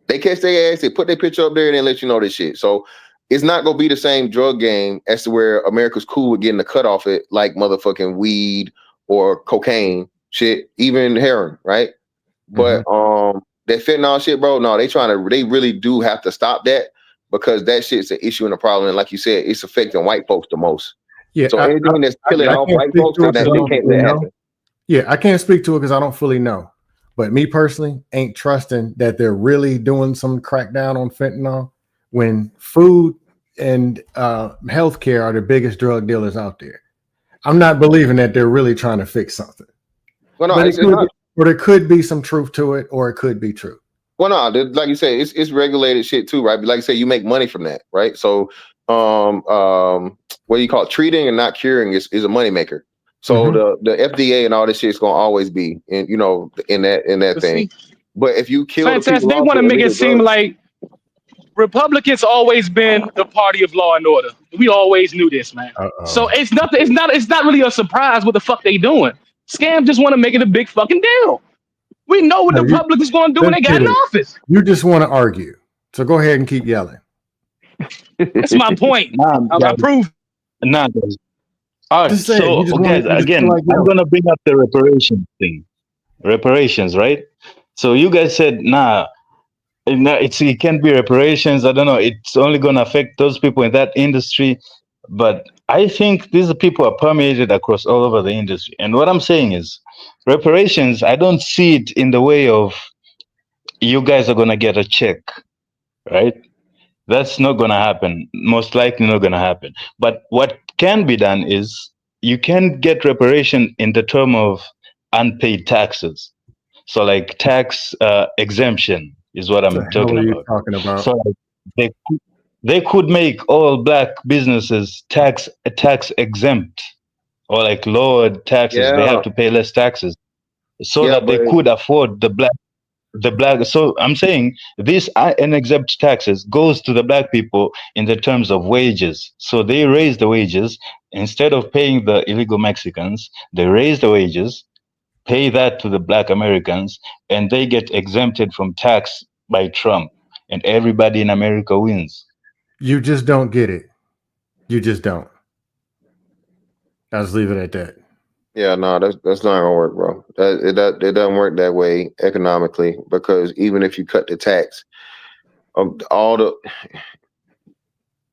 They catch their ass, they put their picture up there, and they let you know this shit. So it's not gonna be the same drug game as to where America's cool with getting the cut off it like motherfucking weed or cocaine shit, even heroin, right? But that fentanyl shit, bro, no, they really do have to stop that, because that shit's an issue and a problem. And like you said, it's affecting white folks the most. Yeah. So anything that's killing all white folks, that can't let happen. Yeah, I can't speak to it because I don't fully know. But me personally ain't trusting that they're really doing some crackdown on fentanyl when food and healthcare are the biggest drug dealers out there. I'm not believing that they're really trying to fix something. Well, no, or there could be some truth to it, or it could be true. Well, no, like you say, it's regulated shit too, right? But like you say, you make money from that, right? So, what do you call it? Treating and not curing is a moneymaker. So the FDA and all this shit is gonna always be in that thing. But if you kill Fantastic. They want to make it seem like Republicans always been the party of law and order. We always knew this, man. So it's not really a surprise what the fuck they doing. Scam just want to make it a big fucking deal. We know what the Republicans going to do when they get in office. You just want to argue. So go ahead and keep yelling. That's my point. I prove. Nah, all right. So, guys, again, I'm going to bring up the reparations thing. Reparations, right? So you guys said, it can't be reparations. I don't know. It's only going to affect those people in that industry. But I think these people are permeated across all over the industry. And what I'm saying is, reparations, I don't see it in the way of you guys are going to get a check, right? That's not going to happen. Most likely not going to happen. But what can be done is you can get reparation in the term of unpaid taxes. So like tax exemption is what I'm talking about. So like, they could make all black businesses tax exempt, or like lowered taxes. They have to pay less taxes, so that they could afford the black. So I'm saying these unexempt taxes goes to the black people in the terms of wages. So they raise the wages instead of paying the illegal Mexicans. They raise the wages, pay that to the black Americans, and they get exempted from tax by Trump, and everybody in America wins. You just don't get it. You just don't. I'll just leave it at that. Yeah, no, that's not gonna work, bro. It doesn't work that way economically because even if you cut the tax, all the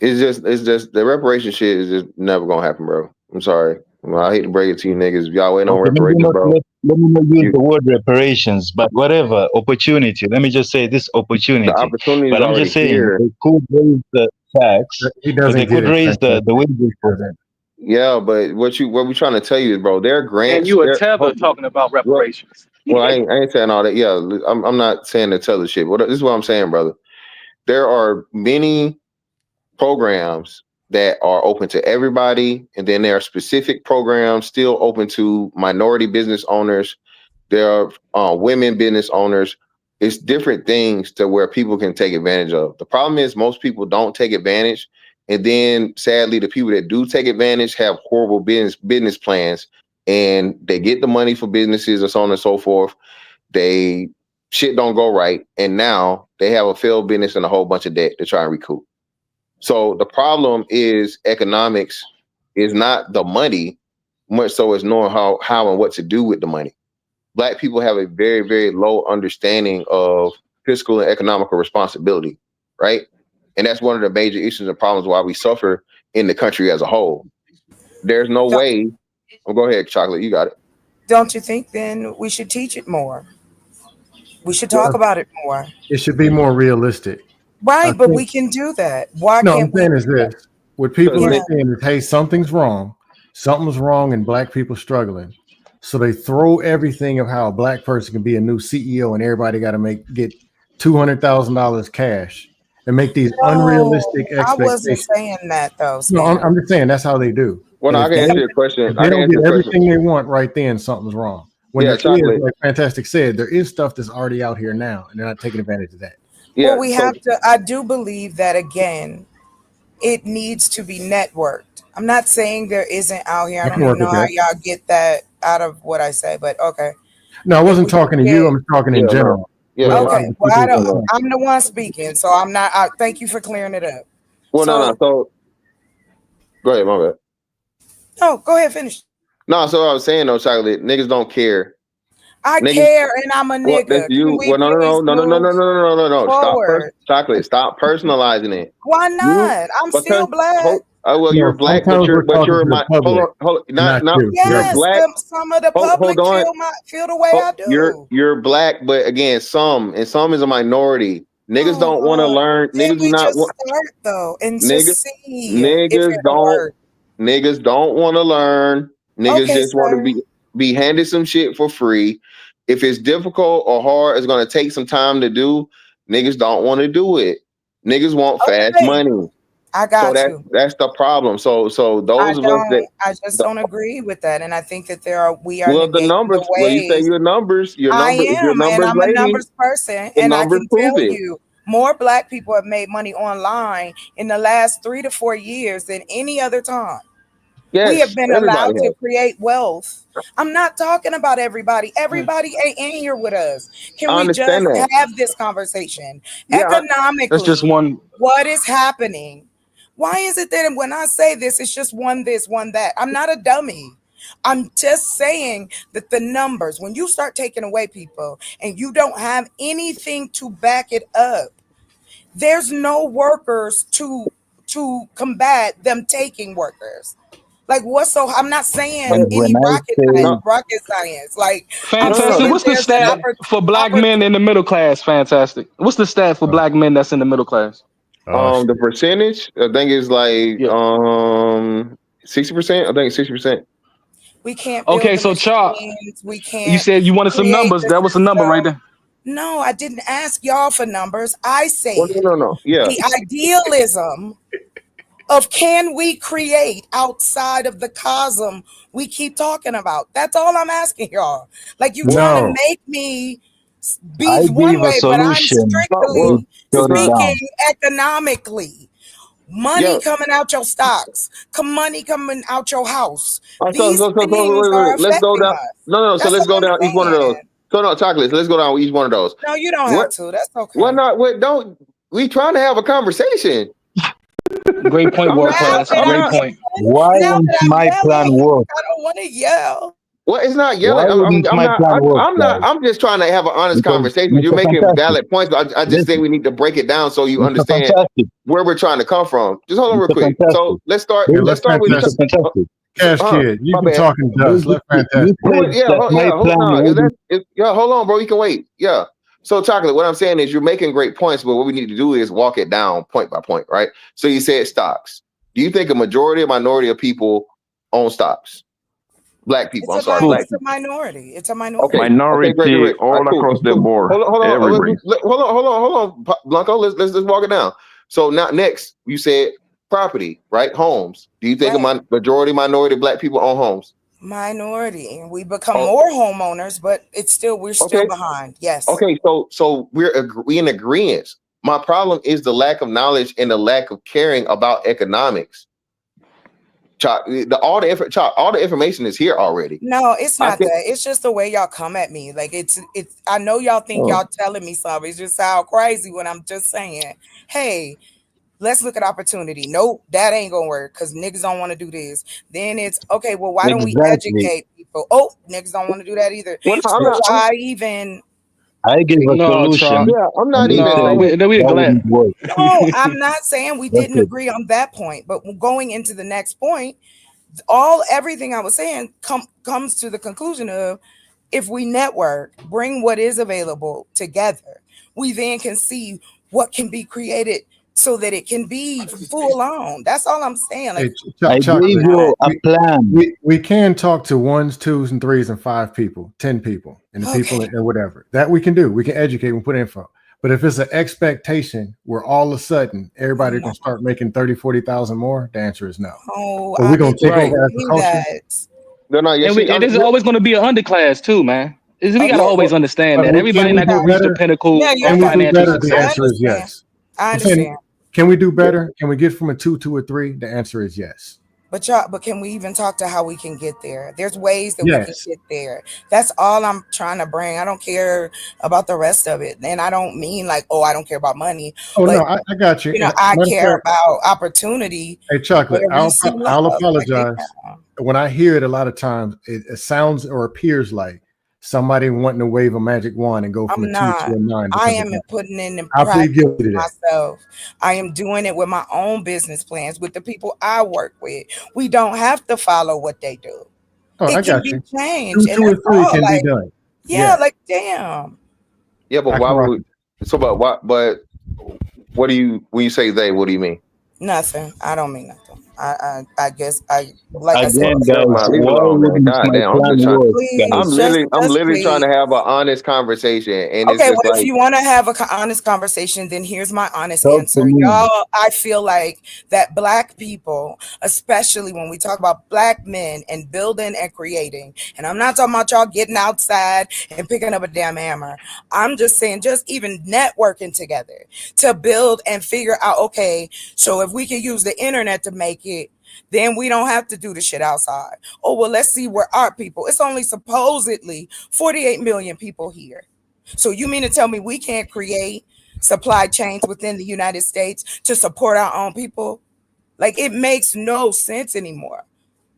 it's just the reparation shit is just never gonna happen, bro. I'm sorry. Well, I hate to break it to you niggas. If y'all waiting on Okay, maybe reparations, not, bro. let me not use You, the word reparations, but whatever, opportunity. Let me just say this the opportunity. opportunity is But I'm already just saying here. they could raise the tax, He or they doesn't get could it. raise the Fantastic. wages for them. Yeah, but what we trying to tell you is, bro, there are And grants. you a There, tether talking about well, reparations. I ain't saying all that. Yeah, I'm not saying to tell the shit. This is what I'm saying, brother. There are many programs that are open to everybody, and then there are specific programs still open to minority business owners. There are women business owners. It's different things to where people can take advantage of. The problem is most people don't take advantage, and then sadly, the people that do take advantage have horrible business plans, and they get the money for businesses and so on and so forth. They shit don't go right, and now they have a failed business and a whole bunch of debt to try and recoup. So the problem is economics is not the money, much so as knowing how and what to do with the money. Black people have a very, very low understanding of fiscal and economical responsibility, right? And that's one of the major issues and problems why we suffer in the country as a whole. There's no way. Oh, go ahead, Chocolate. You got it. Don't you think then we should teach it more? We should Well, talk about it more. it should be more realistic. I Right, but think we can do that. Why no, I'm can't we saying do is that? this: what people are Yeah. saying is, hey, something's wrong, and Black people struggling. So they throw everything of how a Black person can be a new CEO, and everybody got to get $200,000 cash and make these No, unrealistic I wasn't expectations. saying that though, No, Stan. I'm just saying that's how they do. Well, no, And I can answer your question. if I they can don't answer get your question. everything they want right then, something's wrong. When Yeah, there is, Chocolate. like Fantastic said, there is stuff that's already out here now, and they're not taking advantage of that. Yeah. Well, we have to. I do believe that again, it needs to be networked. I'm not saying there isn't out here. I I don't can even work know with how that. y'all get that out of what I say, but okay. No, I If wasn't we can talking to get, you. I'm talking in Yeah, no. general. Yeah, With a no. lot of okay. the Well, people who are I'm the one speaking, so I'm not. Thank you for clearing it up. Well, no. So, So go ahead, my bad. no, go ahead, finish. No, so I was saying though, Chocolate, niggas don't care. I Niggas, care, and I'm a what that's nigga. Can you. we Well, no, no, no, please no, no, no, move no, no, no, no, no. forward? Chocolate. Stop personalizing it. Why You not? I'm because still Black. well, you're No, black, sometimes we're but talking you're to the my public, hold on, not not you. you're Yes, black. some of the Hold public on. feel the way I do. You're black, but again, some is a minority. Niggas Oh don't want to Lord. learn. Can Niggas do we not just want. start though and Niggas just see if niggas it'll don't work? niggas don't want to learn. Niggas Okay, just want to sir. be handed some shit for free. If it's difficult or hard, it's gonna take some time to do. Niggas don't want to do it. Niggas want fast Okay, money. I So got you. that's the problem. So those of us that I just don't agree with that. And I think that we are well the negating the numbers. Well, you say ways. your I number. If your am, and numbers I'm a lady, numbers person, the and I numbers can prove tell it. you more Black people have made money online in the last 3 to 4 years than any other time. We have Yes, been everybody allowed to has. create wealth. I'm not talking about everybody. Everybody ain't in here with us. Can I we understand just that. have this conversation? Yeah, That's just Economically, one. what is happening? Why is it that when I say this, it's just one this, one that? I'm not a dummy. I'm just saying that the numbers, when you start taking away people and you don't have anything to back it up, there's no workers to combat them taking workers. Like what's so I'm not saying And when any I say rocket science. Like I'm Fantastic. saying What's the there's an stat for black men in the middle class? Fantastic. What's the stat for black men that's in the middle class? the percentage I think is like Yeah. 60%. I think 60%. we can't build Okay, the so Chop, machines. We you can't said you wanted some create numbers. the That was a number right system. there. No, I didn't ask y'all for numbers. I said Well, no. Yeah. the idealism of can we create outside of the cosm we keep talking about. That's all I'm asking y'all. Like you trying to No, make me I be one give a way, but I'm solution, Well, you strictly shut it's it not. speaking down. economically. Money Yeah. coming out your stocks, money coming out your house. So These things are wait. Let's go affecting down. us. No. So That's let's all go I'm down each one of those. saying. So no, chocolates. Let's go down each one of those. No, you don't have What? to. That's What okay. not? What don't? We trying to have a conversation. Great point, I'm world not. Now class. that I'm I'm Great not. point. yelling, Why now won't that I'm my plan yelling, work? I don't want to yell. Well, it's not Why yelling. wouldn't I'm my not. plan work, I'm not. guys? I'm just trying to have an honest Because conversation. You're Mr. making Fantastic, valid points, but I just think listen, we need to break it down so you Mr. understand Fantastic, where we're trying to come from. Just hold on real Mr. quick. Fantastic. So let's start. Yeah, Let's let start with Mr. Fantastic. Fantastic. Cash Kid, my you've been bad. talking dust. Let You Fantastic. said that my plan Hold on. wouldn't. Yeah, hold on, bro. You can wait. Yeah. So, Chocolate, what I'm saying is you're making great points, but what we need to do is walk it down point by point, right? So you said stocks. Do you think a majority or minority of people own stocks? Black people. I'm sorry, black It's a people. minority. It's a minority. Okay. Minority Great. All right, all cool. across the board. Hold Everybody. on, Blanco. Let's walk it down. So now, next, you said property, right? Homes. Do you think a majority, minority, black people own homes? Minority. And we become Oh, more homeowners, but we're still okay. behind. Yes. Okay. So we in agreement. My problem is the lack of knowledge and the lack of caring about economics. All the information is here already. No, it's I not think. that. It's just the way y'all come at me. Like it's I know y'all think y'all telling me something. It just sound crazy when I'm just saying, hey, let's look at opportunity. Nope, that ain't gonna work because niggas don't want to do this. Then it's okay, well, why don't we Exactly. educate people? Oh, niggas don't want to do that either. Well, So why even I gave a solution. Yeah, I'm not and you even said saying. we that glad. wouldn't work. No, I'm not saying we That's didn't it. agree on that point, but going into the next point, everything I was saying comes to the conclusion of if we network, bring what is available together, we then can see what can be created so that it can be full on. That's all I'm saying. Like I Chocolate. gave you a plan. We can talk to ones, twos, and threes, and 5 people, 10 people, and the people and whatever that we can do. We can educate and put info. But if it's an expectation where all of a sudden everybody can start making 30, 40,000 more, the answer is no. Oh, But we're gonna take over as a culture. that. No, And there's always going to be an underclass too, man. We got to always understand But that everybody can we not going do to reach the better? pinnacle Yeah, Can of we do financial better? The success. answer is yes. I I'm understand. saying, can we do better? Can we get from a 2 to a 3? The answer is yes. But can we even talk to how we can get there? There's ways that we can Yes. get there. That's all I'm trying to bring. I don't care about the rest of it. And I don't mean like, oh, I don't care about money. Oh But no, I got you. you know, I Matter of care fact, about opportunity hey, Chocolate, where we see love. I'll Like, apologize. yeah. When I hear it a lot of times, it sounds or appears like somebody wanting to wave a magic wand and go from I'm a 2 not. to a 9. I because of am that. putting it in I plead practice guilty to that. myself. I am doing it with my own business plans with the people I work with. We don't have to follow what they do. Oh, I It can got be you. changed. 2, And 2 or that's 3 all. can be Like, done. yeah, like damn. Yeah, but I why can rock would? So, but what? But what do you when you say they? What do you mean? Nothing. I don't mean nothing. I guess like I said. Again, Never guys, mind. Leave it why alone, man. wouldn't God my damn. I'm plan just trying. work, Please, guys? I'm just literally trying to please. have an honest conversation, and it's Okay, just well, if like, you want to have an honest conversation, then here's my honest Talk to answer. me. Y'all, I feel like that Black people, especially when we talk about Black men and building and creating, and I'm not talking about y'all getting outside and picking up a damn hammer. I'm just saying, just even networking together to build and figure out, okay, so if we can use the internet to make it, then we don't have to do the shit outside. Oh, well, let's see where our people, it's only supposedly 48 million people here. So you mean to tell me we can't create supply chains within the United States to support our own people? Like it makes no sense anymore.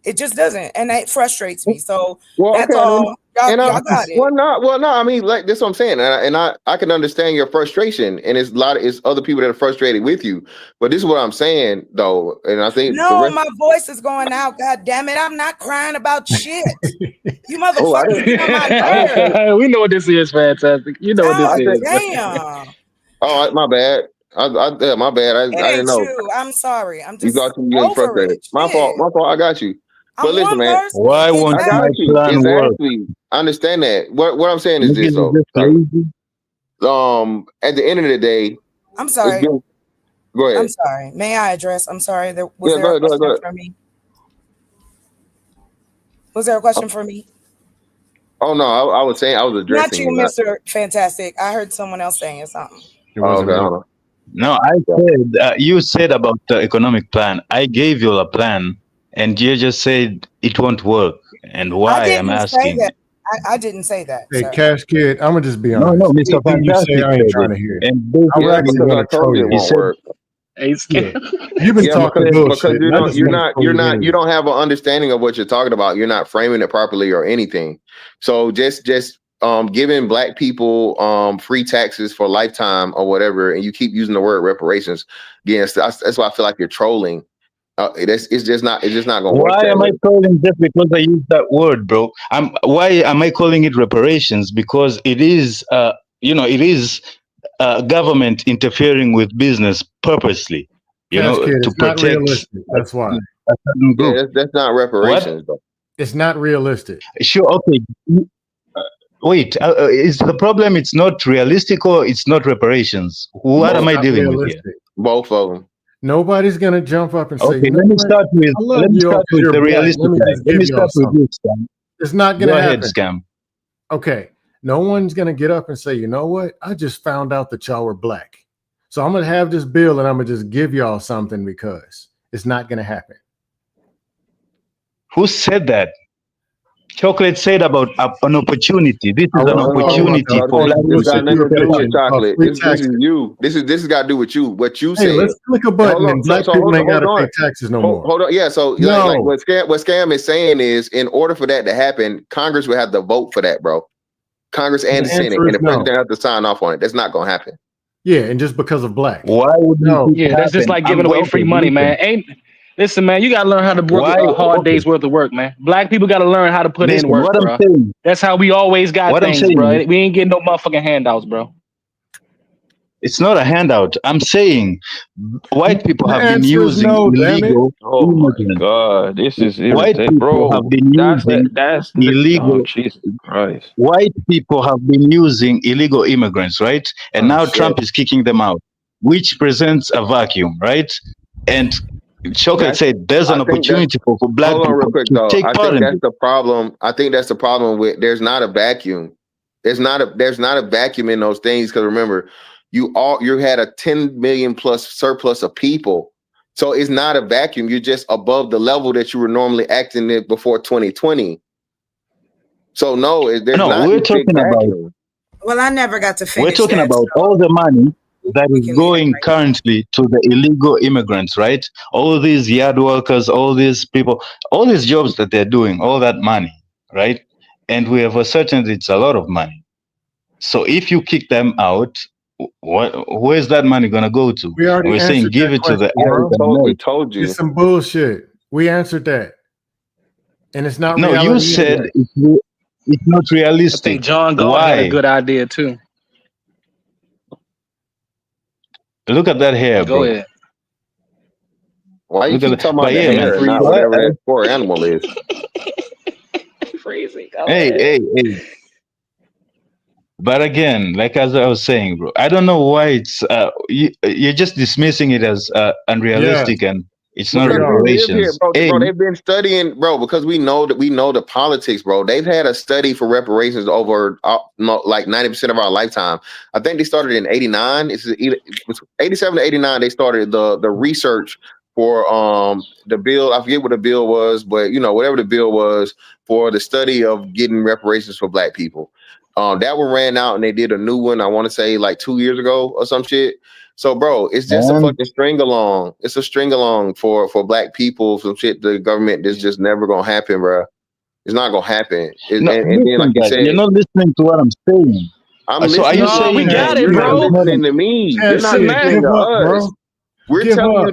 It just doesn't. And that frustrates me. So well, that's okay, all. Y'all got it. well, no. I mean, like that's what I'm saying, and I can understand your frustration, and it's other people that are frustrated with you. But this is what I'm saying, though, and I think the No, rest. my voice is going out. God damn it. I'm not crying about shit. You Oh, motherfuckers get on my nerves. We know what this is, fantastic. You know what this God is. damn. Oh, my bad. My bad. I It didn't ain't know. you. I'm sorry. I'm You just thought you were getting over frustrated. it. My fault. Shit. My fault. I got you. But I'm listen, one man. person. Why won't I got my you. plan work? Exactly. I understand that. What I'm saying is this, Niggas are though. just lazy. At the end of the day, I'm it's sorry. good. Go I'm ahead. sorry. May I address? I'm sorry. Was Yeah, there a go question ahead. for me? Was there a question for me? Oh no, I was saying I was Not addressing you, you. Not. Mr. Fantastic. I heard someone else saying something. It Oh, wasn't okay. me. Hold on. No, I said you said about the economic plan. I gave you a plan, and you just said it won't work. And I why? I'm didn't say asking. that. I didn't say that, Hey, sir. Cash Kid, I'm gonna just be No, honest. Mr. Anything you say, Fantastic I ain't said trying it, to hear it. and I would Yeah, actually because I want to told troll you it you. he won't said work. Hey, Yeah, Scam. you've been Yeah, talking because bullshit. you and I don't just want to show you you anyway. don't have an understanding of what you're talking about. You're not framing it properly or anything. So just giving black people free taxes for lifetime or whatever, and you keep using the word reparations. Again, that's why I feel like you're trolling. It's just not gonna work Why that am I way. calling just because I use that word, bro? Why am I calling it reparations? Because it is, it is government interfering with business purposely, Cash Kid, to it's not protect realistic. That's why. a certain Yeah, group. that's not What? reparations, though. It's not realistic. Sure, okay. Wait, is the problem it's not realistic or it's not reparations? What It's am I not dealing with here? realistic. Both of them. Nobody's gonna jump up and say, Okay, you know what? I love you start because with you're the black. realistic Let me side. just Let give me y'all start with something. this, Scam. It's not Go gonna ahead, happen. Scam. Okay. No one's gonna get up and say, you know what? I just found out that y'all were black. So I'm gonna have this bill and I'm gonna just give y'all something because it's not gonna happen. Who said that? Chocolate said about an opportunity. This I is an wasn't talking about opportunity the for black This got people to nothing to do with protection of chocolate. free This is taxes. you. This has got to do with you. What you Hey, said. let's click a And button and black people ain't hold gotta pay on. taxes no more. Hold on. Yeah. So like No. what Scam is saying is, in order for that to happen, Congress would have to vote for that, bro. Congress and The the Senate, answer and is the no. president have to sign off on it. That's not gonna happen. Yeah, and just because of black. Why would No. this Yeah, that's just happen? like giving away free money, man. Listen, man, you gotta learn how to work Why? a hard Okay. day's worth of work, man. Black people gotta learn how to put in Listen, work, what I'm bro. saying, That's how we always got what I'm things, saying bro. is, We ain't getting no motherfucking handouts, bro. it's not a handout. I'm saying white people The have been answer is using no, damn it. illegal Oh my immigrants. God, this is White irritating, people have bro. been using Oh illegal. Jesus Christ. White people have been using illegal immigrants, right? And Oh, now shit. Trump is kicking them out, which presents a vacuum, right? And Chocolate said there's an I think that's. opportunity for black Hold on, real people quick to though. take I part think in that's this. the problem. I think that's the problem with. There's not a vacuum. There's not a vacuum in those things because remember, you had a 10 million plus surplus of people. So it's not a vacuum. You're just above the level that you were normally acting at before 2020. So no, there's No, not we're this big talking about vacuum. Well, I never got to we're finish talking that, about so all the money that we is can leave it going right currently to the illegal immigrants, right? All these yard workers, all these people, all these jobs that they're doing, all that money, right? And we have ascertained it's a lot of money. So if you kick them out, where's that money gonna go to? We already We're saying answered give that it to the question, bro. We Arab told you. It's some bullshit. We answered that. And it's not No, you reality said anyway. it's not I realistic. think John Galt had a Why? good idea too. Look at that hair, Go bro. ahead. Why you Look at keep that. talking about But the yeah, man. hair and not What? whatever that poor animal is? Freezing. Go Hey, ahead. hey. But again, like as I was saying, bro, I don't know why you're just dismissing it as Yeah, unrealistic and it's not we Because we are. live here, reparations. bro. Bro, they've been studying, bro. Because we know the politics, bro. They've had a study for reparations over like 90% of our lifetime. I think they started in '89. It was '87 to '89. They started the research for the bill. I forget what the bill was, but whatever the bill was for the study of getting reparations for Black people. That one ran out, and they did a new one. I want to say like 2 years ago or some shit. So, bro, it's just a And fucking string along. It's a string along for Black people. Some shit the government that's just never gonna happen, bro. It's not gonna happen. no, And then, like listen, you guys, you're said, not listening to what I'm saying. I'm So are you listening to No, we saying you. that got it, You're not it's bro. not listening to me. You're Cash not Listen, Kid, man. listening give to up, us. bro. Give up.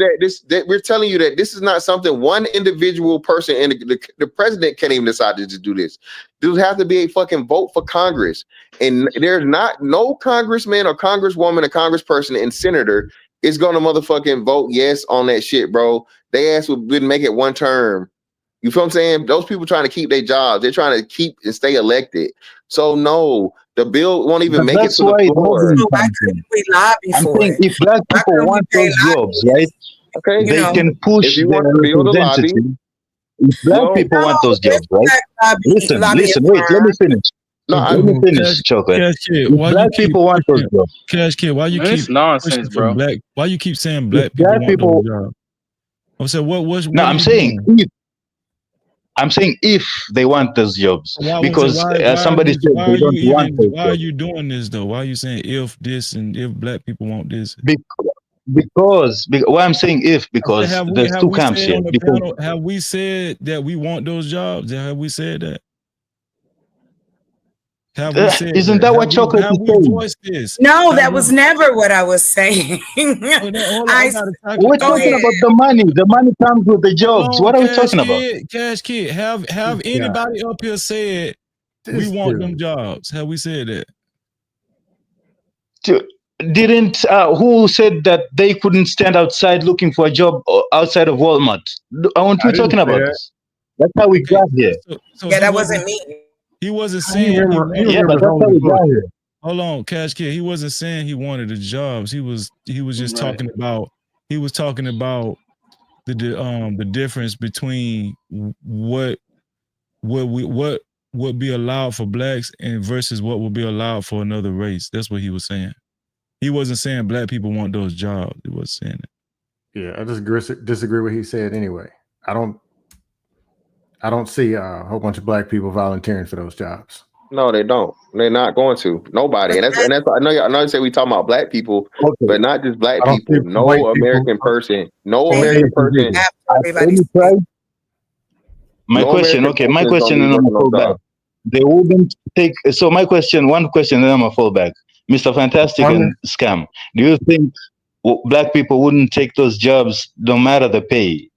We're telling you that this is not something one individual person and the president can't even decide to do this. There would have to be a fucking vote for Congress, and there's not no congressman or congresswoman or congressperson and senator is gonna motherfucking vote yes on that shit, bro. They ass wouldn't make it one term. You feel what I'm saying? Those people trying to keep their jobs. They're trying to keep and stay elected. So no, the bill won't even but make it that's to the why it floor. hasn't So why come through. couldn't we lobby I'm for saying it? if black Why people couldn't we want pay those jobs, right, lobbyists? Okay, You they know, can push if you their want the bill to lobby, representative. If black well, people want no, those there's jobs, right? black Listen, lobbyist wait, let me firm. finish. no, So, Let me finish, Cash, Chocolate. Cash Kid, If why you black keep people want those pushing? jobs, Cash Kid, why you Man, keep it's nonsense, pushing for bro. black? Why you keep saying if black people black want those people, jobs? I'm saying, no, what are I'm you saying doing? I'm saying if they want those jobs, Why was it? because Why are somebody you? said Why they are you don't want even? those Why are jobs. you doing this though? Why are you saying if this and if black people want this? Why I'm saying if, because there's two camps said here. on the Because panel, have we said that we want those jobs? Have we said that? Have we said isn't that what chocolate is saying? voiced this? No, that was never what I was saying. We're Go talking ahead. about the money. The money comes with the jobs. What are we talking about? Cash Kid, have anybody up here said we want them jobs? Have we said that? Didn't who said that they couldn't stand outside looking for a job outside of Walmart? Aren't we talking about this? That's how we got here. So Yeah, that wasn't me. He wasn't saying but that's how we got here. Hold on, Cash Kid. He wasn't saying he wanted the jobs. He was just talking about the difference between what would be allowed for blacks and versus what would be allowed for another race. That's what he was saying. He wasn't saying black people want those jobs. He was saying it. Yeah, I just disagree with what he said anyway. I don't see a whole bunch of black people volunteering for those jobs. No, they don't. They're not going to. Nobody. And that's I know you say we talking about black people, but not just black people. No American person. No American person. My question, and I'm gonna fall back. They wouldn't take. So my question, one question, and then I'm gonna fall back. Mr. Fantastic and Scam. Do you think black people wouldn't take those jobs no matter the pay?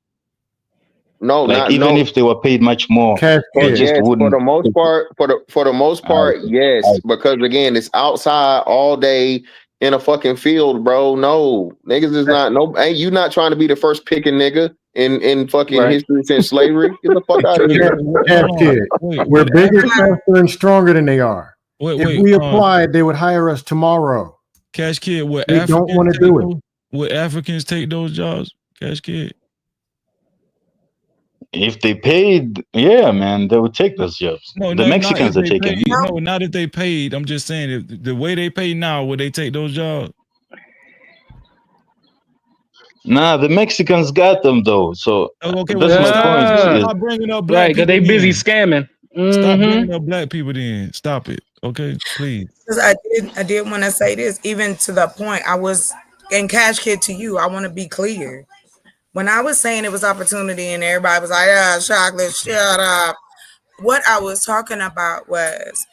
No, like even if they were paid much more, they just wouldn't. For the most part, for the most part, yes. Because again, it's outside all day in a fucking field, bro. No, niggas is not. No, ain't you not trying to be the first picking nigga in fucking history since slavery? Get the fuck out of here. We're bigger, faster, and stronger than they are. If we applied, they would hire us tomorrow. Cash Kid, they don't want to do it. Would Africans take those jobs? Cash Kid. If they paid, yeah, man, they would take those jobs. The Mexicans are taking. No, not if they paid. I'm just saying, if the way they pay now, would they take those jobs? Nah, the Mexicans got them though. So that's my point. Stop bringing up black people. Because they busy scamming. Stop bringing up black people then. Stop it. Okay, please. I did want to say this, even to the point I was in Cash Kid to you. I want to be clear. When I was saying it was opportunity and everybody was like, chocolate, shut up. What I was talking about was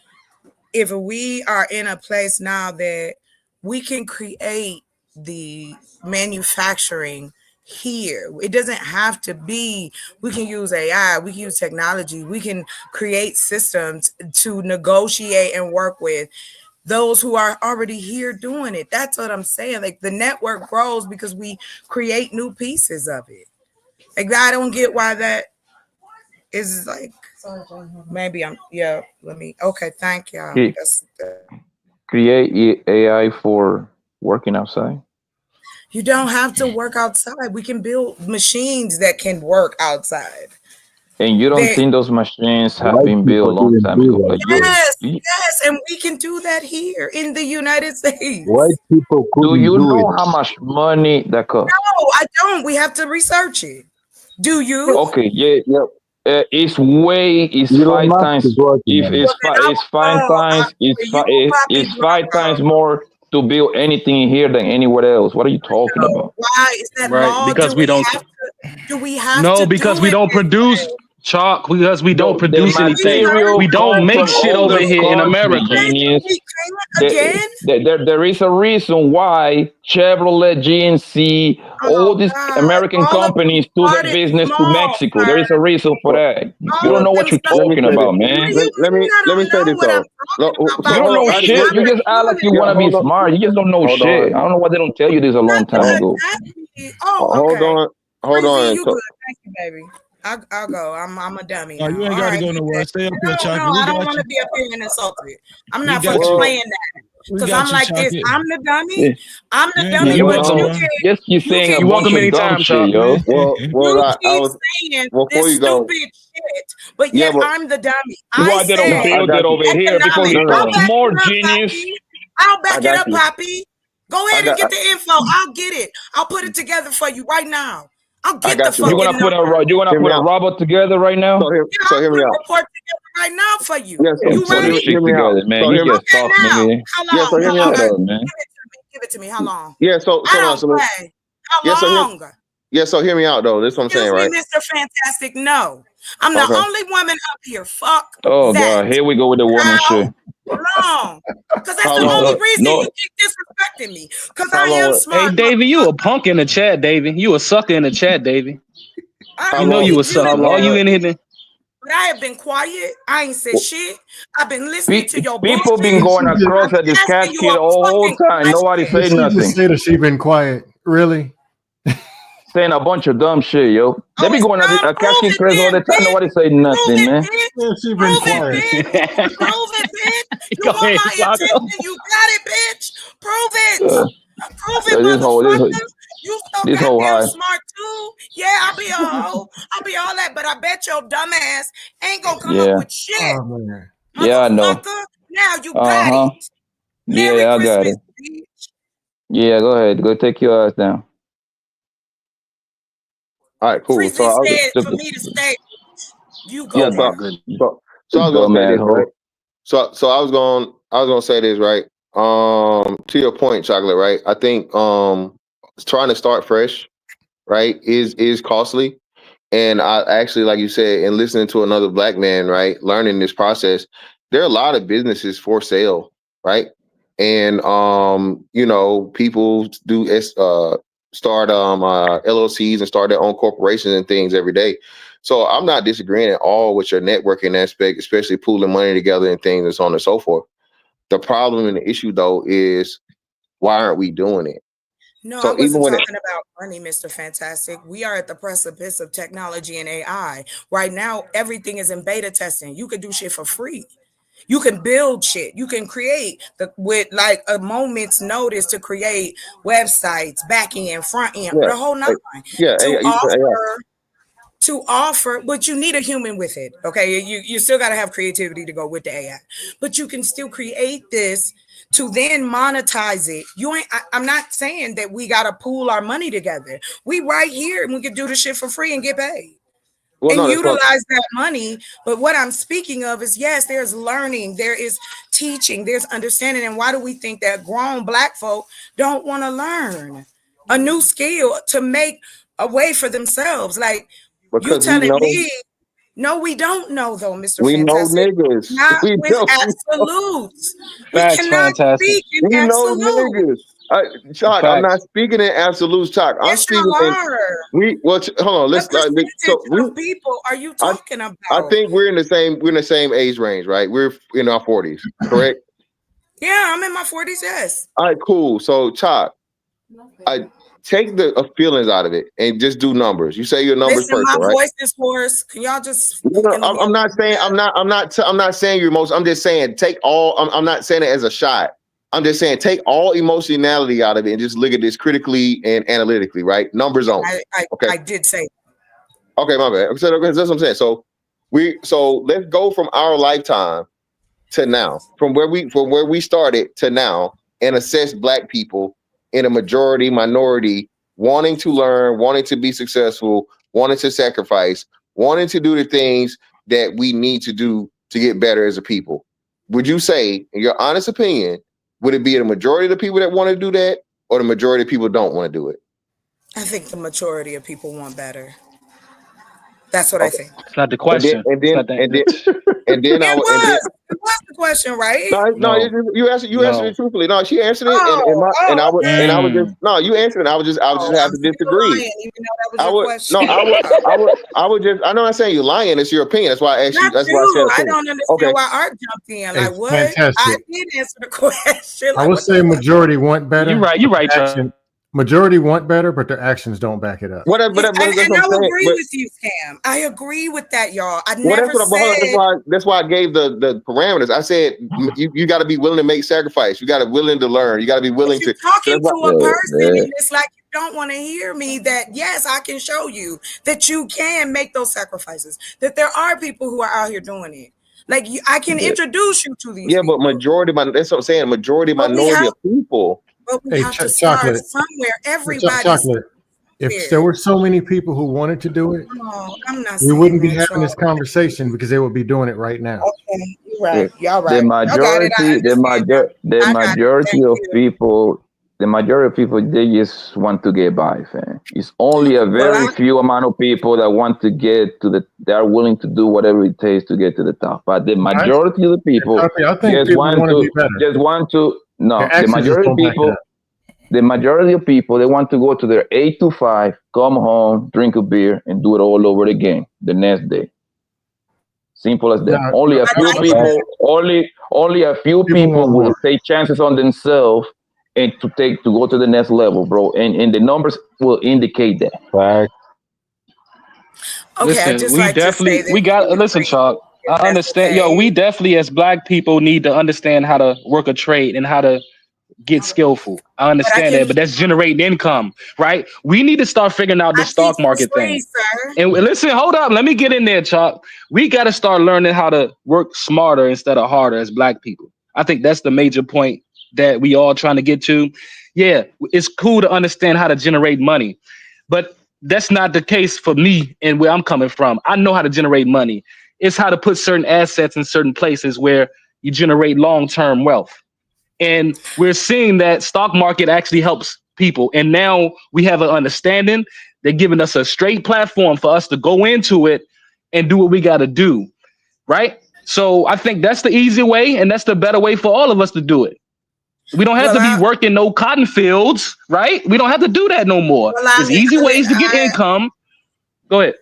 if we are in a place now that we can create the manufacturing here. It doesn't have to be, we can use AI, we can use technology, we can create systems to negotiate and work with those who are already here doing it. That's what I'm saying. Like the network grows because we create new pieces of it. Like I don't get why that is like, maybe okay, thank y'all. Create AI for working outside. You don't have to work outside. We can build machines that can work outside. And you don't think those machines have been built a long time ago? Like yes, and we can do that here in the United States. White people do you know how much money that costs? No, I don't. We have to research it. Do you? Okay, it's five times. It's five times more to build anything here than anywhere else. What are you talking about? Why is that law? Because we don't. Do we have no, to because we don't produce chalk. Because we don't produce anything. We don't make shit over here in America. There is a reason why Chevrolet, GNC, all these American companies do their business to Mexico. There is a reason for that. You don't know what you're talking about, man. Let me say this though. You don't know shit. You just act like you want to be smart. You just don't know shit. I don't know why they don't tell you this a long time ago. Hold on. You good. Thank you, baby. I'll go. I'm a dummy. No, you ain't got to go nowhere. Stay up here, Chocolate. No, I don't want to be up here and insulted. I'm not fucking playing that. Because I'm like this. I'm the dummy. I'm the dummy. Just you saying you're welcome anytime, yo. Well, I was saying this stupid shit, but yet I'm the dummy. Why they don't build it over here? Because it's more genius. I'll back it up, Poppy. Go ahead and get the info. I'll get it. I'll put it together for you right now. I'll get the fucking You're gonna put a robot together right now? So hear me out. Report together right now for you. Yes, you ready? Together, man. You just talk, nigga. Yes, so hear me out. Give Give it to me. How long? Yeah, so I no, don't so play. How yeah, long? so hear me out though. This is what I'm saying, Excuse me, right? Mr. Fantastic. No. I'm the Okay. only woman up here. Fuck Oh that. God, here we go with the woman shit. Long. Because that's How the long? only reason No, you keep disrespecting me. Because How I am long? smart. Hey, Davey, you a punk in the chat, Davey. You a sucker in the chat, Davey. I How You know long? you a you sucker. How didn't All long? you tell in me. here. But I have been quiet. I ain't said shit. I've been listening to your people bullshit. been going She just, across I'm at this asking you casket a all fucking time. Nobody question. did say she just nothing. say that she been quiet? Really? Saying a bunch of dumb shit, yo. They Oh, be it's going at dumb. a Prove casket it crash all then, the time. bitch. Nobody say Prove nothing, it, man. bitch. Yeah, she been Prove it, quiet. bitch. Prove it, bitch. You Go want ahead, my Flacco. attention? You got it, bitch. Prove it. Uh, Prove it, this whole motherfucker. You so this whole goddamn high. smart too. Yeah, I'll be a hoe. I'll be all that, but I bet your dumb ass ain't gonna come up Yeah, with shit. Oh man. yeah, I know. Motherfucker. Now you Uh got huh. it. Yeah, Merry I got Christmas, it. bitch. Yeah, go ahead. Go take your ass down. All right, cool. So Freezy I was said Just for me to stay. You yeah, go oh my there. goodness, so I was dumb gonna say this, right? asshole. So I was gonna say this, right? To your point, chocolate, right? I think trying to start fresh, right, is costly. And I actually, like you said, and listening to another black man, right, learning this process, there are a lot of businesses for sale, right? And people do start LLCs and start their own corporations and things every day. So I'm not disagreeing at all with your networking aspect, especially pooling money together and things and so on and so forth. The problem and the issue though is why aren't we doing it? No, I So even wasn't when talking about money, Mr. Fantastic. We are at the precipice of technology and AI. Right now, everything is in beta testing. You can do shit for free. You can build shit. You can create with like a moment's notice to create websites, back end, front end, yeah, the whole nine yeah, to yeah, offer, but you need a human with it. Okay. You still got to have creativity to go with the AI, but you can still create this to then monetize it. I'm not saying that we got to pool our money together. We right here and we can do the shit for free and get paid well, and no, that's what. utilize that money. But what I'm speaking of is, yes, there's learning, there is teaching, there's understanding. And why do we think that grown black folk don't want to learn a new skill to make a way for themselves? Like, you Because telling me, no, we don't know though, Mr. we know Fantastic. niggas. Not We with know. absolutes. We Facts, cannot fantastic. speak in We know absolute. niggas. Chalk, I'm not Facts. speaking in absolute chalk. I'm Yes, speaking y'all in are. hold on, What let's percentage so we of people are you I talking I about? think we're in the same age range, right? We're in our 40s, correct? Yeah, I'm in my 40s, yes. All right, cool. So Chalk, I take the feelings out of it and just do numbers. You say you're a numbers Listen, person, my right? voice is hoarse. Can y'all just No, fucking leave me I'm not saying I'm not saying you're most. I'm just saying take all. I'm not saying it as a shot. I'm just saying take all emotionality out of it and just look at this critically and analytically, right? Numbers only. Okay. I did say. Okay, my bad. So that's what I'm saying. So let's go from our lifetime to now, from where we started to now, and assess black people in a majority minority wanting to learn, wanting to be successful, wanting to sacrifice, wanting to do the things that we need to do to get better as a people. Would you say, in your honest opinion, would it be the majority of the people that want to do that, or the majority of people don't want to do it? I think the majority of people want better. That's what I Okay. think. It's not the question. And then It was the question, right? No, you answered it truthfully. No, she answered it, and I would Okay. just no, you answered it. I would just have to I'm still disagree. lying, even though that was your question. I would just. I'm not saying you're lying. It's your opinion. That's why I asked you. Not That's why I said you. I opinion. don't understand Okay. why Art jumped in. Hey, Like, what? I fantastic. did answer the question. I Like, would what say the fuck? majority want better. You're right. You're right, Action. Majority want better, but their actions don't back it up. That's what And I'm I saying. agree But with you, Cam. I agree with that, y'all. I well, never hold on, said. that's why I gave the parameters. I said you got to be willing to make sacrifice. You got to willing to learn. You got to be willing You're to. talking That's why, to a person, and it's like you don't want to hear me. That yes, I can show you that you can make those sacrifices. That there are people who are out here doing it. Like I can introduce you to these people. but that's what I'm saying. Majority minority of people. But we Hey, have to start chocolate. somewhere. Everybody's Chocolate. If there. there were so many people who wanted to do it, Oh, I'm not we saying wouldn't be that, having y'all. this conversation because they would be doing it right now. Okay, you're right. Y'all The right. Y'all got it. I majority, understand. the I got it. majority Thank of you. people, The majority of people, they just want to get by, fam. It's only a very few amount of people that want to get to they are willing to do whatever it takes to get to the top. But the majority of the people I think just people want to be better. no, Their the actions just majority of don't back it people, up. the majority of people, they want to go to their 8 to 5, come home, drink a beer, and do it all over again the next day. Simple as that. Yeah, Only a few people, only a few people will take chances on themselves and to go to the next level, bro. And the numbers will indicate that. Okay, Okay, I'd listen, just we like to say definitely that we got really listen, Chuck. grateful, if I that's understand. Yo, we okay. definitely as black people need to understand how to work a trade and how to get skillful. I But I understand that, can but that's generating income, right? We need to start figuring out I this teach stock for market free, thing. sir. And listen, hold up, let me get in there, Chuck. We got to start learning how to work smarter instead of harder as black people. I think that's the major point that we all trying to get to. Yeah, it's cool to understand how to generate money, but that's not the case for me and where I'm coming from. I know how to generate money. It's how to put certain assets in certain places where you generate long-term wealth. And we're seeing that stock market actually helps people. And now we have an understanding. They're giving us a straight platform for us to go into it and do what we got to do. Right. So I think that's the easy way. And that's the better way for all of us to do it. We don't have Well, to be working no cotton fields. Right. We don't have to do that no more. There's easy ways to get income. Go ahead.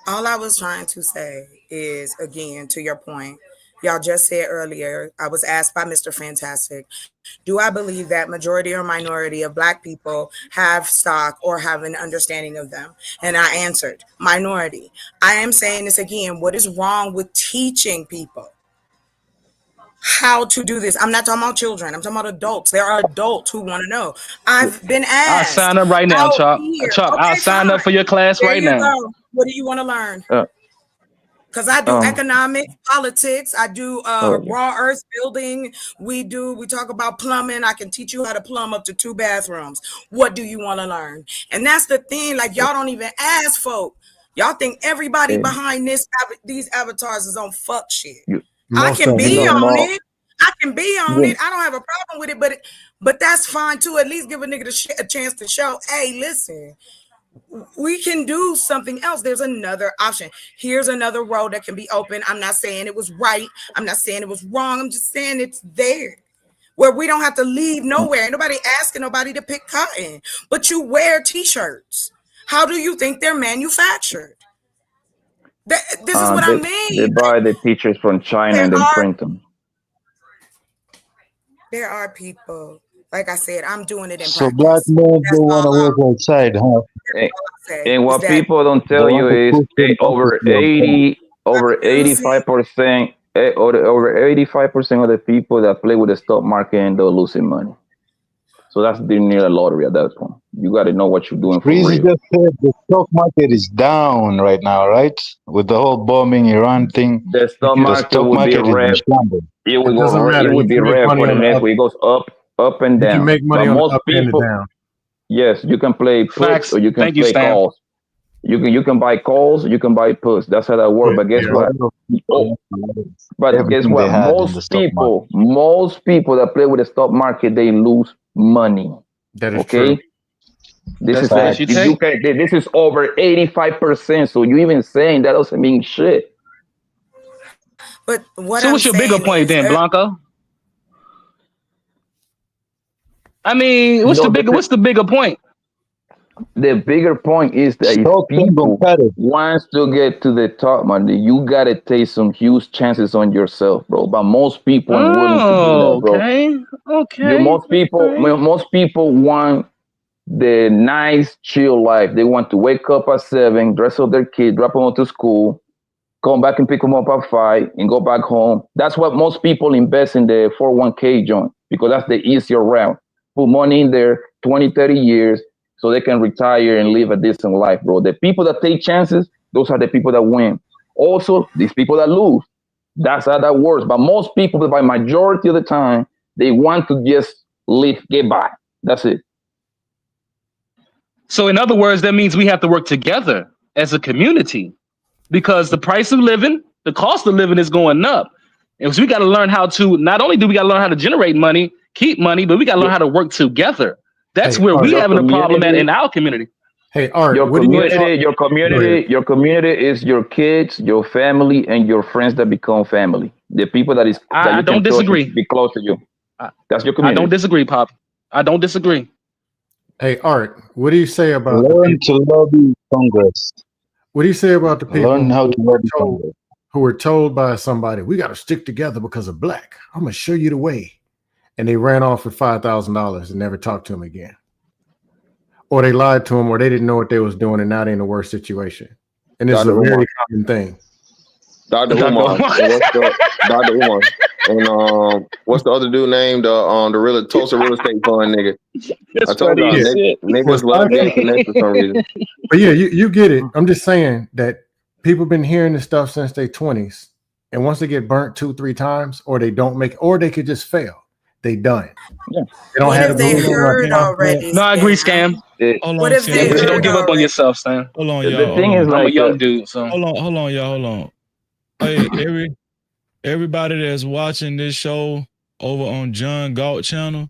all I was trying to say is, again, to your point, y'all just said earlier, I was asked by Mr. Fantastic, do I believe that majority or minority of Black people have stock or have an understanding of them? And I answered, minority. I am saying this again. What is wrong with teaching people how to do this? I'm not talking about children. I'm talking about adults. There are adults who want to know. I've been I'll asked sign up right now, out Chuck. here. Chuck, I'll Okay, sign up fine. for your class There right you now. go. What do you want to learn? Because I do economics, politics, I do raw earth building. We talk about plumbing. I can teach you how to plumb up to 2 bathrooms. What do you want to learn? And that's the thing, like y'all don't even ask folk. Y'all think everybody behind these avatars is on fuck shit. I can be on it. I can be on it. I don't have a problem with it, but that's fine too. At least give a nigga a chance to show, hey, listen, we can do something else. There's another option. Here's another road that can be open. I'm not saying it was right. I'm not saying it was wrong. I'm just saying it's there where we don't have to leave nowhere. Ain't nobody asking nobody to pick cotton, but you wear t-shirts. How do you think they're manufactured? This is what I mean. They buy the teachers from China and then print them. There are people, like I said, I'm doing it in So practice. black men don't want to work outside, huh? And what people don't tell you is over 85%, over 85% of the people that play with the stock market end up losing money. So that's near a lottery at that point. You got to know what you're doing for Breezy real. just said the stock market is down right now, right? With the whole bombing Iran thing, The stock market is red. in shambles. It would be red for the next week. It goes up and down. You can make money but on most the up people, and the down. yes, you can play puts or you can play calls. You can buy calls, you can buy puts. That's how that works. But guess what? But guess what? Most people that play with the stock market, they lose money. That is true. This is over 85%. So you even saying that doesn't mean shit. But what's your bigger point then, Blanco? I mean, what's the bigger point? The bigger point is that if people wants to get to the top, man, you gotta take some huge chances on yourself, bro. But most people aren't willing to do that, bro. Okay. Most people want the nice, chill life. They want to wake up at 7, dress up their kid, drop them off to school, come back and pick them up at 5, and go back home. That's what most people invest in the 401k joint, because that's the easier route. Put money in there 20, 30 years so they can retire and live a decent life, bro. The people that take chances, those are the people that win. Also, these people that lose, that's how that works. But most people, by majority of the time, they want to just get by. That's it. So in other words, that means we have to work together as a community, because the price of living, the cost of living is going up. And so we got to learn how to, not only do we got to learn how to generate money, keep money, but we got to learn how to work together. That's Hey, where Art, we Your having a problem at in community, our community. hey, Art, your what do you community, your Go ahead. community, your community is your kids, your family, and your friends that become family. The people that I you don't can touch disagree. and be close to you. I, That's your I don't community. disagree, Pop. I don't disagree. Hey, Art, what do you say about the Learn people? to lobby Congress. What do you say about the Learn people how to lobby Congress. who were told by somebody, we got to stick together because of black? I'm gonna show you the way, and they ran off with $5,000 and never talked to him again, or they lied to him, or they didn't know what they was doing, and now they're in a worse situation. And this is Dr. a very Umar. common thing. Dr. Dr. Umar. Umar. And what's the Dr. Umar? And what's the other dude named the Tulsa real estate fund nigga? That's I told funny y'all as shit. niggas love Gay Finesse for some reason. But yeah, you get it. I'm just saying that people been hearing this stuff since their 20s, and once they get burnt 2-3 times, or they don't make, or they could just fail, they done. Yeah. They don't What have if the they blueprint. heard already? No, I agree, Scam? Scam. Hold What on, if they Sam. Just don't heard give up on already? yourself, Stan. Hold on, The y'all. thing Hold is on. I'm a like, young dude, so Hold on, y'all. Hold on. Hey, everybody that's watching this show over on John Galt channel,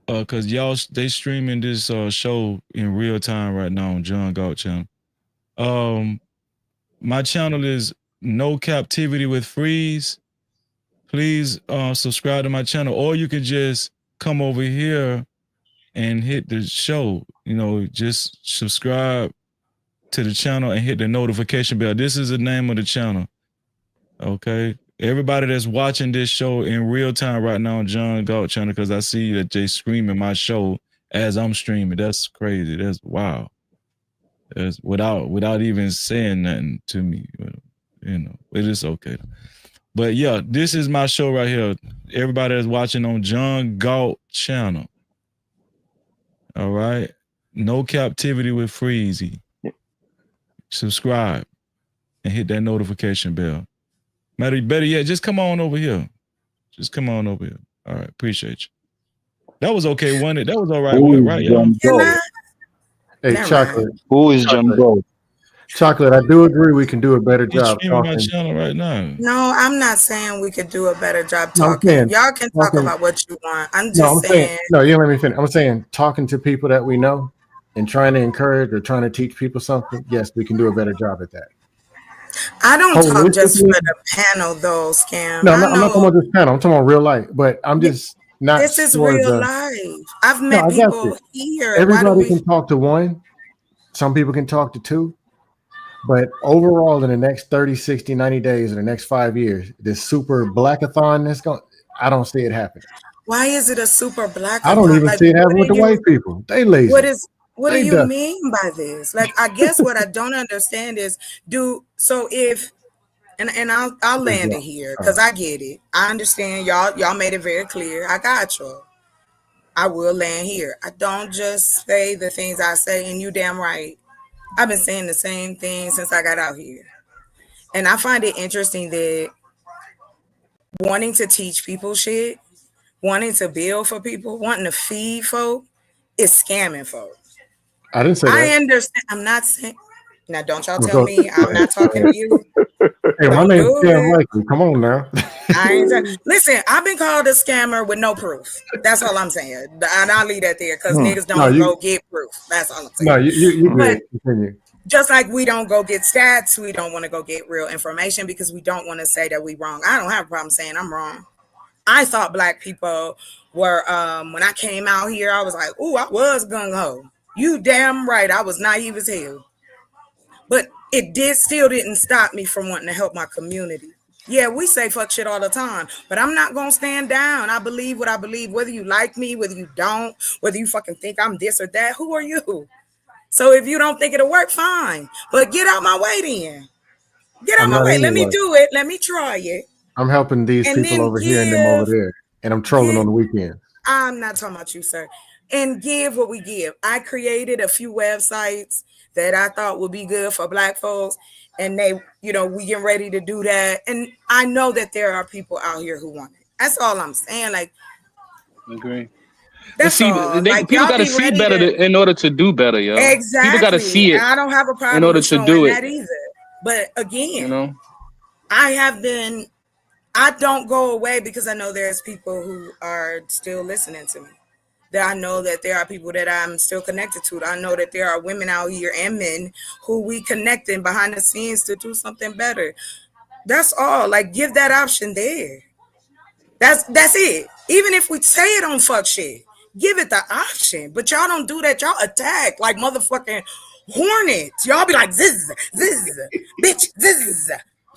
cause y'all they streaming this show in real time right now on John Galt channel. My channel is No Captivity with Freeze. Please subscribe to my channel, or you can just come over here and hit the show. You know, just subscribe to the channel and hit the notification bell. This is the name of the channel. Okay. Everybody that's watching this show in real time right now on John Galt channel, because I see that they streaming my show as I'm streaming. That's crazy. That's wow. That's without even saying nothing to me. You know, it is okay. But yeah, this is my show right here. Everybody that's watching on John Galt channel. All right. No Captivity with Freezy. Subscribe and hit that notification bell. Better yet, just come on over here. Just come on over here. All right. Appreciate you. That was okay, wasn't it? That was all right, Who is right, y'all? John Galt? Hey, Never Chocolate. Who is John Galt? Chocolate, I do agree we can do a better He's job streaming my talking. channel right now. No, I'm not saying we could do a better job No, I'm talking. saying, Y'all can I'm talk saying, about what you want. I'm no, just I'm saying, saying, no, you don't let me finish. I'm saying talking to people that we know and trying to encourage or trying to teach people something. Yes, we can do a better job at that. I don't talk Holistically, just for the panel though, Scam. no, I I'm not talking know about this panel. I'm talking about real life. But I'm just not this is for real the. life. I've No, met I got you. people here. Why do Everybody we? can talk to one. Some people can talk to two. But overall, in the next 30, 60, 90 days, or the next 5 years, this super blackathon that's going, I don't see it happening. Why is it a super black? I don't even Like, see it what happening with do the white people. They lazy. what do They you dust. mean by this? Like, I guess what I don't understand is if and I'll land it here because I get it. I understand y'all made it very clear. I got y'all. I will land here. I don't just say the things I say, and you damn right. I've been saying the same thing since I got out here. And I find it interesting that wanting to teach people shit, wanting to build for people, wanting to feed folk is scamming folk. I didn't say I that. understand. I'm not saying. Now, don't y'all Go tell ahead. me I'm not talking to you. Hey, my Don't name's do Cam it. Likely. Come on now. I ain't listen, I've been called a scammer with no proof. That's all I'm saying. And I'll leave that there because niggas No, don't go get proof. That's all I'm saying. No, you But good. Continue. just like we don't go get stats, we don't want to go get real information because we don't want to say that we wrong. I don't have a problem saying I'm wrong. I thought black people were when I came out here, I was like, ooh, I was gung-ho. You damn right. I was naive as hell. But it still didn't stop me from wanting to help my community. Yeah, we say fuck shit all the time, but I'm not gonna stand down. I believe what I believe, whether you like me, whether you don't, whether you fucking think I'm this or that. Who are you? So if you don't think it'll work, fine. But get out my way then. Get out I'm my not way. Let me anyway. do it. Let me try it. I'm helping these And people then over here and them over there, and I'm trolling give. on the weekend. I'm not talking about you, sir. And give what we give. I created a few websites that I thought would be good for black folks. And they, we getting ready to do that. And I know that there are people out here who want it. That's all I'm saying. Like, agree. that's all. Like, People y'all got to be see ready better to. in order to do better, yo. People got to Exactly. see it I don't have a in problem order with to showing do it. that either. But again, You know, I have been I don't go away because I know there's people who are still listening to me. That I know that there are people that I'm still connected to. I know that there are women out here and men who we connecting behind the scenes to do something better. That's all. Like, give that option there. That's it. Even if we say it on fuck shit, give it the option. But y'all don't do that. Y'all attack like motherfucking hornets. Y'all be like, this, bitch, this.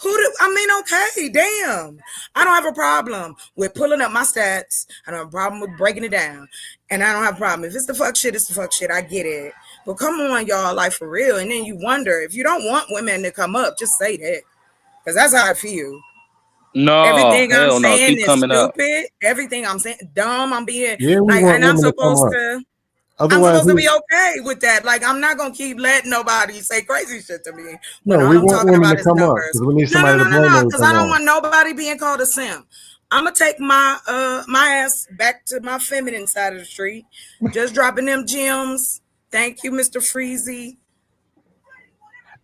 Okay, damn. I don't have a problem with pulling up my stats. I don't have a problem with breaking it down. And I don't have a problem. If it's the fuck shit, it's the fuck shit. I get it. But come on, y'all, like for real. And then you wonder, if you don't want women to come up, just say that. Because that's how I feel. No, Everything I'm hell no. saying Keep is coming up. stupid. Everything I'm saying dumb. I'm being Yeah, we like, want and I'm women to come supposed up. to. I'm Otherwise, supposed to be okay with that. Like, I'm not gonna keep letting nobody say crazy shit to me when no, all we I'm want talking women about to is come up numbers. because we need No, somebody to blame every because time I don't on. want nobody being called a simp. I'm gonna take my my ass back to my feminine side of the street. Just dropping them gems. Thank you, Mr. Freezy.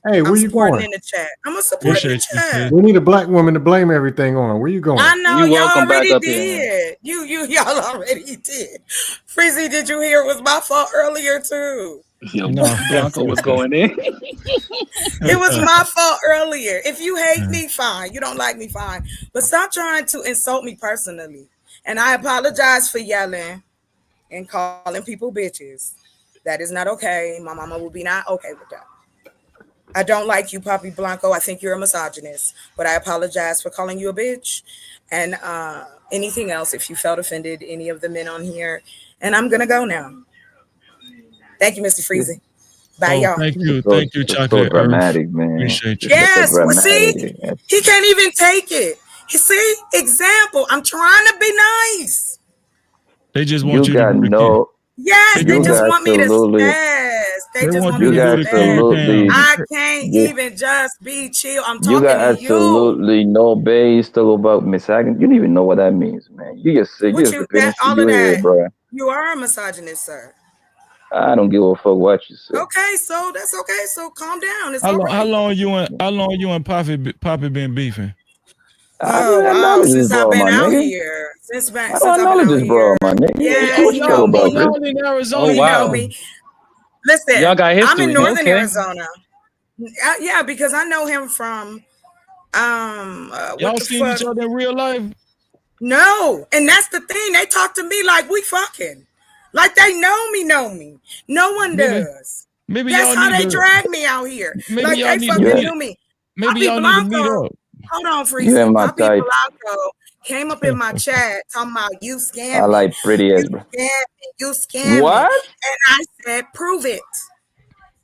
Hey, where I'm you supporting going? in the chat. I'm gonna support in the Appreciate you, chat. kid. We need a black woman to blame everything on. Where you going? I know You y'all welcome back already up here, man. did. Y'all already did. Freezy, did you hear it was my fault earlier too? Yo, No. Blanco was going in. It was my fault earlier. If you hate me, fine. You don't like me, fine. But stop trying to insult me personally. And I apologize for yelling and calling people bitches. That is not okay. My mama will be not okay with that. I don't like you, Papi Blanco. I think you're a misogynist. But I apologize for calling you a bitch. And anything else, if you felt offended, any of the men on here. And I'm going to go now. Thank you, Mr. Freezy. Bye, Oh, y'all. thank you, It's so Chocolate Earth. dramatic, man. Appreciate you. It's such a Yes, well, see, dramatic. he can't even take it. You see, example. I'm trying to be nice. They just want You you to got do the kid. no. Yes, they You just got want me to absolutely. spaz. They They just want want you me You to to got do the kid spaz. absolutely. pound. I can't You, even just be chill. I'm you talking got to you. absolutely no base talk about misogynist. You don't even know what that means, man. You just say, you What just you repeating that shit all you of hear, that? bro. You are a misogynist, sir. I don't give a fuck what you say. Okay, so that's okay. So calm down. It's How all long? right. How long you and Poppy been beefing? I Oh didn't wow, acknowledge this, since I've bro, been my out nigga. here. Since I don't I've been acknowledge out this, bro, here. my nigga. Yeah, Oh, What you you talk know y'all about, me. bitch? in Arizona. Oh You know wow. me. Listen, Y'all got I'm in history. northern Okay. Arizona. Yeah, because I know him from what Y'all the seen each fuck? other in real life? No, and that's the thing. They talk to me like we fucking, like they know me. No one Maybe does. maybe That's y'all how need they to drag me out here. maybe Like y'all they need to fucking Yeah, knew me. maybe Papi y'all need to meet Blanco, up. hold on, you ain't Freezy. my Papi type. Blanco came up in my chat talking about you I scam me, like pretty you ass, bro. you scam me, What? and I said, prove it.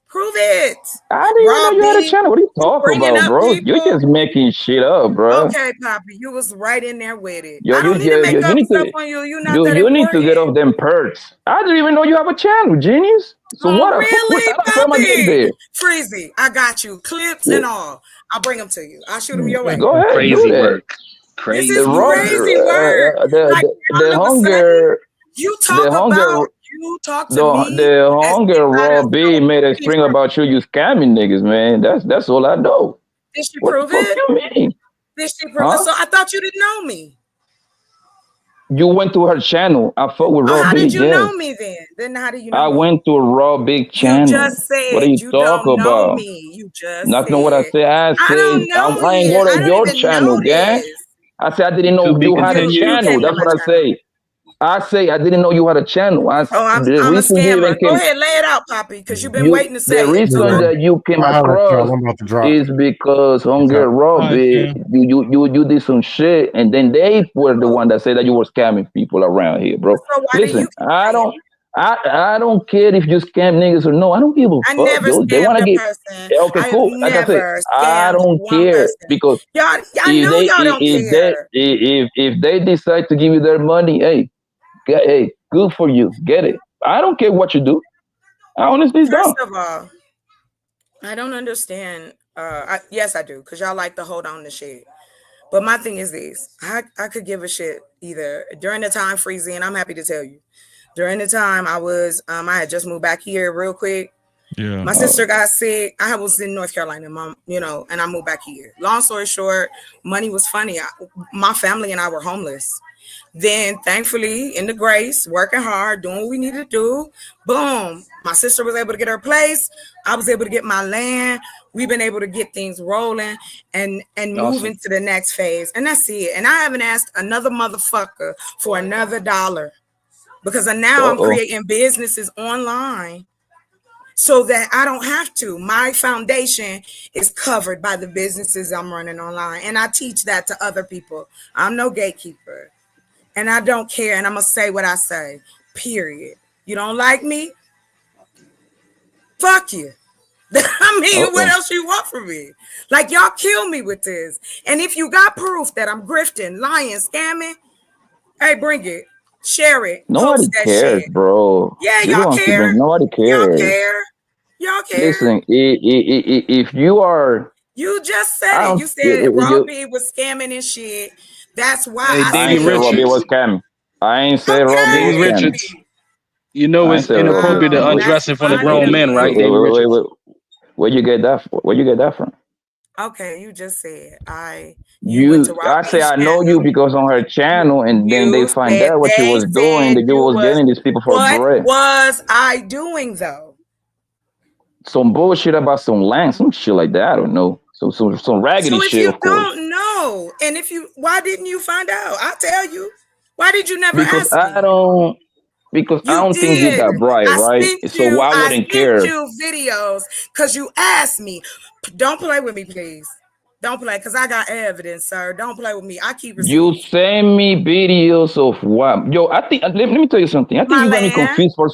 Prove it. I didn't even know Raw you had a B, channel. What are you you talking bringing about, up bro? You're people. just making shit up, bro. Okay, Poppy, you was right in there with it. Yo, I don't need to make you up need stuff to on you. You're not that you need to important. get off them perks. I didn't even know you have a channel, genius. So Oh, what? How really, the fuck am I get Poppy? there? Freezy, I got you. Clips Yeah. and all. I'll bring them to you. I'll shoot them your way. Go ahead, do Crazy that. work. This The is Crazy raw, work. crazy work. Like the all of a sudden, hunger, you the hunger, talk to me the as hunger if I raw done B stole made a money string from about you. You scamming niggas, man. That's all I know. Did she What the prove fuck it? you mean? Did she prove it? Huh? So I thought you didn't know me. You went to her channel. I fuck with Oh, Raw how Big, did you know yes. me then? Then how do you know I me? went to a Raw Big You channel. just What are said you you don't talking know about? me. You just That's not what I said said. I I said don't know I ain't you. go I to don't your even channel, know gang. this. I said I didn't To know be you had a You continued. channel. came to That's my what I channel. say. I say I didn't know you had a channel. Oh, The I'm a reason you even scammer. Go came, ahead, lay it out, Poppy, because you've been waiting to the say it. So reason go. that you came I'll let across y'all. I'm about to drop. is because Peace Hunger out. All right, Robbie, fam. you did some shit, and then they were the one that said that you were scamming people around here, bro. So why do you Listen, keep saying it? I don't care if you scam niggas or no. I don't give a I fuck, never yo. They scammed want to a get person. okay, I have cool. Like I said, never I scammed don't one care person. because Y'all, I know y'all don't care. if they decide to give you their money, hey, good for you. Get it. I don't care what you do. I honestly First don't. of all, I don't understand. Yes, I do, because y'all like to hold on to shit. But my thing is this: I could give a shit either during the time Freezy, and I'm happy to tell you. During the time I was, I had just moved back here real quick. Yeah. My sister got sick. I was in North Carolina, mom, and I moved back here. Long story short, money was funny. My family and I were homeless. Then, thankfully, in the grace, working hard, doing what we needed to do, boom, my sister was able to get her place. I was able to get my land. We've been able to get things rolling and move into the next phase. And that's it. And I haven't asked another motherfucker for another dollar because now I'm creating businesses online so that I don't have to. My foundation is covered by the businesses I'm running online. And I teach that to other people. I'm no gatekeeper. And I don't care. And I'm going to say what I say, period. You don't like me? Fuck you. I mean, what else you want from me? Like, y'all kill me with this. And if you got proof that I'm grifting, lying, scamming, hey, bring it. Share it. Nobody Post that cares, shit. bro. Yeah, You y'all don't keep care. bringing. Nobody Y'all cares. care. Y'all care. Listen, if you are, You just said I it. don't. You said You, Robbie was scamming and shit. That's why Hey, I I ain't Davy say said Robbie was Richards. scamming. I ain't say Robbie Davy was okay. scamming. Richards. You know I ain't it's say Robbie was inappropriate to scamming. That's undress in front of funny grown to men, me. right, Davy Richards? Where you get that? Where you get that from? Okay, you just said you went to I say Robbie's I know you channel. because on her channel, and then they You find said out what you they was doing. said That you you was was. getting these people for What bread. was I doing though? Some bullshit about some land, some shit like that. I don't know. Some raggedy So if shit, you of course. don't know, and why didn't you find out? I'll tell you. Why did you never Because ask me? I You don't think you did. that bright, right? So why I wouldn't sent care? you videos because you asked me. Don't play with me, please. Don't play, because I got evidence, sir. Don't play with me. I keep You receipts. send me videos of what? Yo, I think let me tell you something. I think My you got me land. confused for.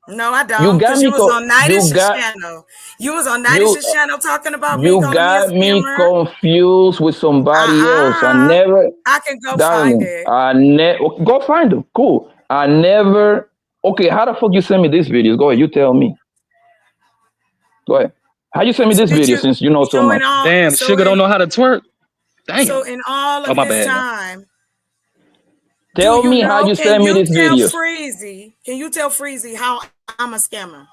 No, I You don't, got because you me. was on You Nidish's got channel. You was on you. Nidish's channel talking about me, You calling me a got me scammer. confused with somebody else. I never, I can go find darling. it. I never go find them. Cool. I never. Okay, how the fuck you send me these videos? Go ahead. You tell me. Go ahead. How you send me So this did video you? since you know so So in much? all, Damn, so Sugar in, don't know how to twerk. Damn. so in all Oh, of my this bad. time, do Tell you me how know? you Can send me you these tell videos. Freezy? Can you tell Freezy how I'm a scammer?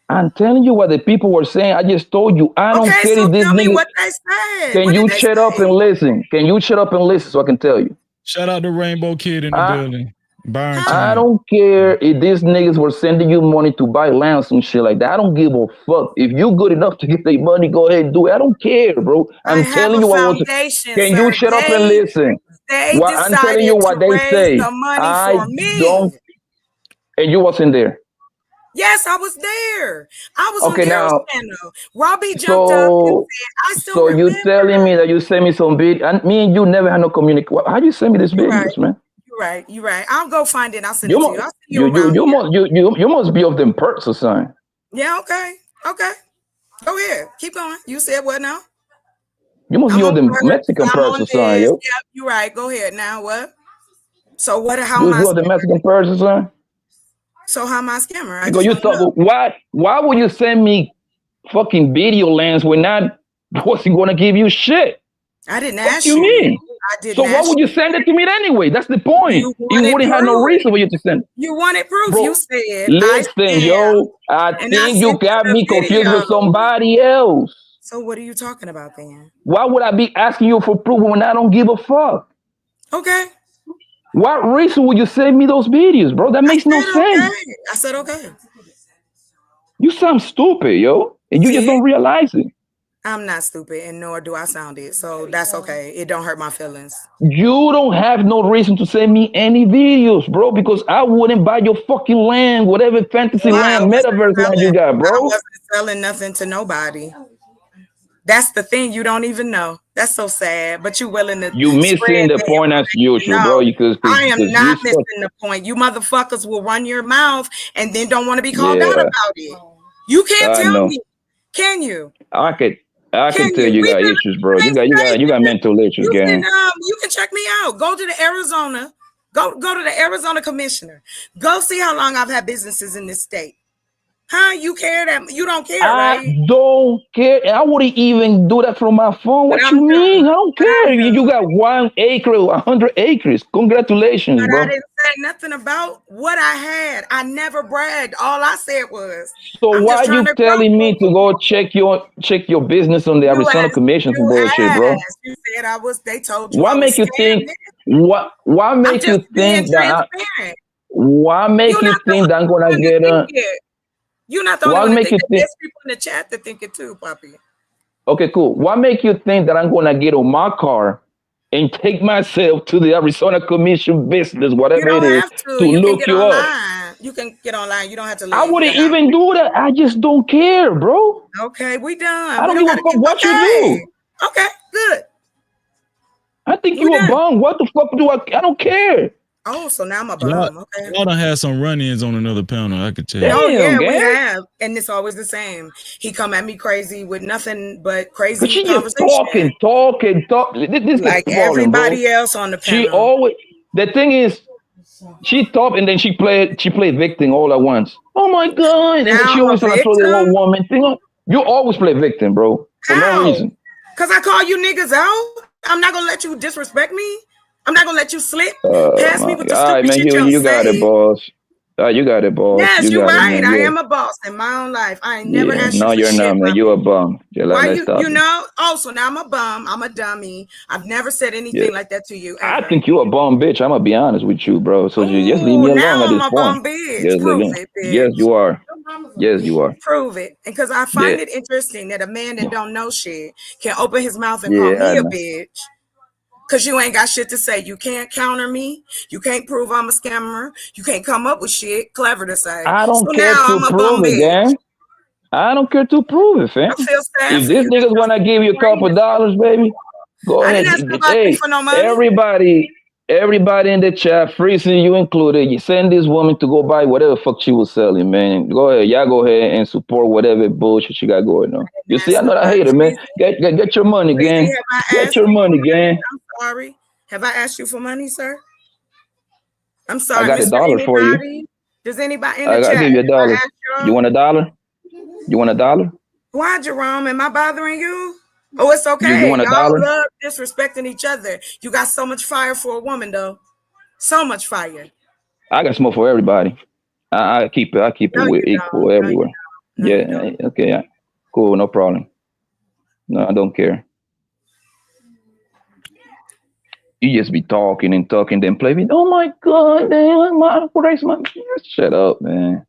I'm telling you what the people were saying. I just told you. I don't Okay, care so if these tell me niggas. what they said. Can What did you they shut up say? and listen? Can you shut up and listen so I can tell you? Shout out to Rainbow Kid in the building. Byron I King. don't care if these niggas were sending you money to buy land, some shit like that. I don't give a fuck. If you good enough to get their money, go ahead and do it. I don't care, bro. I I'm have telling a you what was. foundation, Can you sir. shut up and listen? They What I'm telling you decided to what they raise say. the money I for me. don't. And you wasn't there. Yes, I was there. I was on Okay, Carol's now. channel. Robbie jumped up and So. said, I still So you telling me that you send me some video, and me and you never had no communication. How you send me these You're right. videos, man? You're right. You're right. I'll go find it. I'll send You it to you. must, I'll see you around you here. must, you must be of them perks or something. Yeah, okay. Okay. Go ahead. Keep going. You said what now? You must I'm be on of them perks. Mexican I'm perks on or something, this. yo. Yep, you're right. Go ahead. Now what? So what how am I You of the Mexican perks or something? so how am I a scammer? I Because just you want to know. thought, why would you send me fucking video lands when I wasn't going to give you shit? I didn't What ask you you. mean? I So didn't why ask would you you. send it to me anyway? That's the point. You You wanted wouldn't have no proof. reason for you to send it. You wanted proof. You Bro, said I listen, scam. yo, I And I think sent you you got the me confused video. with somebody else. So what are you talking about then? Why would I be asking you for proof when I don't give a fuck? Okay. What reason would you send me those videos, bro? That makes no I said sense. okay. I said okay. You sound stupid, yo, and you just See? don't realize it. I'm not stupid, and nor do I sound it. So that's okay. It don't hurt my feelings. You don't have no reason to send me any videos, bro, because I wouldn't buy your fucking land, whatever fantasy Why? land, metaverse land you got, I bro. wasn't selling nothing to nobody. That's the thing. You don't even know. That's so sad. But you willing to You missing spread the the point as information. usual, bro. No, Because I am you not stuck. missing the point. You motherfuckers will run your mouth and then don't want to be called out Yeah, about it. You can't I tell know. me, can you? I Can can tell you? you We've got been issues, bro. in the same You got state. mental issues, gang. You can check me out. Go to the Arizona. Go to the Arizona commissioner. Go see how long I've had businesses in this state. Huh? You care that you don't care, I right? don't care. I wouldn't even do that from my phone. But What I'm you mean? done. I don't But care. I'm done. You got 1 acre, 100 acres. Congratulations, But I bro. didn't say nothing about what I had. I never bragged. All I said was, So I'm why just trying you to grow. telling me to go check your business on the You Arizona asked. Commission some You bullshit, bro? asked. You said I was. They told you Why I was make you scammed. think why I'm make just you being think that transparent. why make You're you not the think that I'm gonna only one to get think a it. You're not the only why one to make think you it. think There's people in the chat that think it too, Poppy. okay, cool. Why make you think that I'm gonna get on my car and take myself to the Arizona Commission business, You whatever it don't is, have to. to You can look get you up? online. You can get online. You don't have to I leave your wouldn't house. even do that. I just don't care, bro. Okay, we done. I We don't don't give a got to fuck get. what you Okay. do. Okay. Good. I think We you a done. bum. What the fuck do I don't care. Oh, so now I'm a Y'all, bum. Okay. y'all done had some run-ins on another panel. I could tell. Oh yeah, Damn, we gang. have, and it's always the same. He come at me crazy with nothing but But crazy she just conversation, talk. This the like problem, bro. everybody else on the She panel. always the thing is she talk and then she played victim all at once. Oh my god! And then Now she I'm a always trying to throw the whole victim. woman thing on. You always play victim, bro, for no How? reason. Cause I call you niggas out. I'm not gonna let you disrespect me. I'm not gonna let you slip past me My with God. the All right, stupid man. shit you don't You got it, say. boss. You got it, boss. Yes, You you're got it, right. man. I am a boss in my own life. I ain't never Yeah. asked you No, for you're shit, not, man. Poppy. You're a bum. Yeah, Why let's you stop it. know? Oh, so now I'm a bum. I'm a dummy. I've never said Yeah. anything like that to you I ever. think you a bum bitch. I'm gonna be honest with you, bro. So you just leave Oh, me alone now at I'm this a point. bum bitch. Just leave Prove me. it, Yes, bitch. you are. Yes, you are. Prove it. And because I Yeah. find it interesting that a man that don't know shit can open his mouth and call Yeah, I me a know. bitch. Cause you ain't got shit to say. You can't counter me. You can't prove I'm a scammer. You can't come up with shit clever to say. I So don't care now to I'm a bum prove it, bitch. gang. I don't care to prove it, fam. I feel sad If for this you. niggas wanna give you a couple dollars, baby, go I ahead. didn't ask nobody Hey, for no money. everybody in the chat, freezing you included, you send this woman to go buy whatever fuck she was selling, man. Go ahead, y'all go ahead and support whatever bullshit she got going on. You see, I know that hater, man. Get your money, Breezy, gang. have I Get asked your you for money, money? gang. I'm sorry. Have I asked you for money, sir? I'm I sorry, got Mr. $1 for you. Anybody? Does anybody in the I chat? give you $1. I asked You y'all. want $1? You want $1? Why, Jerome? Am I bothering you? Oh, it's You okay. want Y'all $1? love disrespecting each other. You got so much fire for a woman, though. So much fire. I got smoke for everybody. I keep it No, with you equal don't. No, you everywhere. don't. No, you Yeah, don't. okay, yeah. Cool, no problem. No, I don't care. You just be talking and talking, then play with. Oh my god, man, my race, my shut up, man.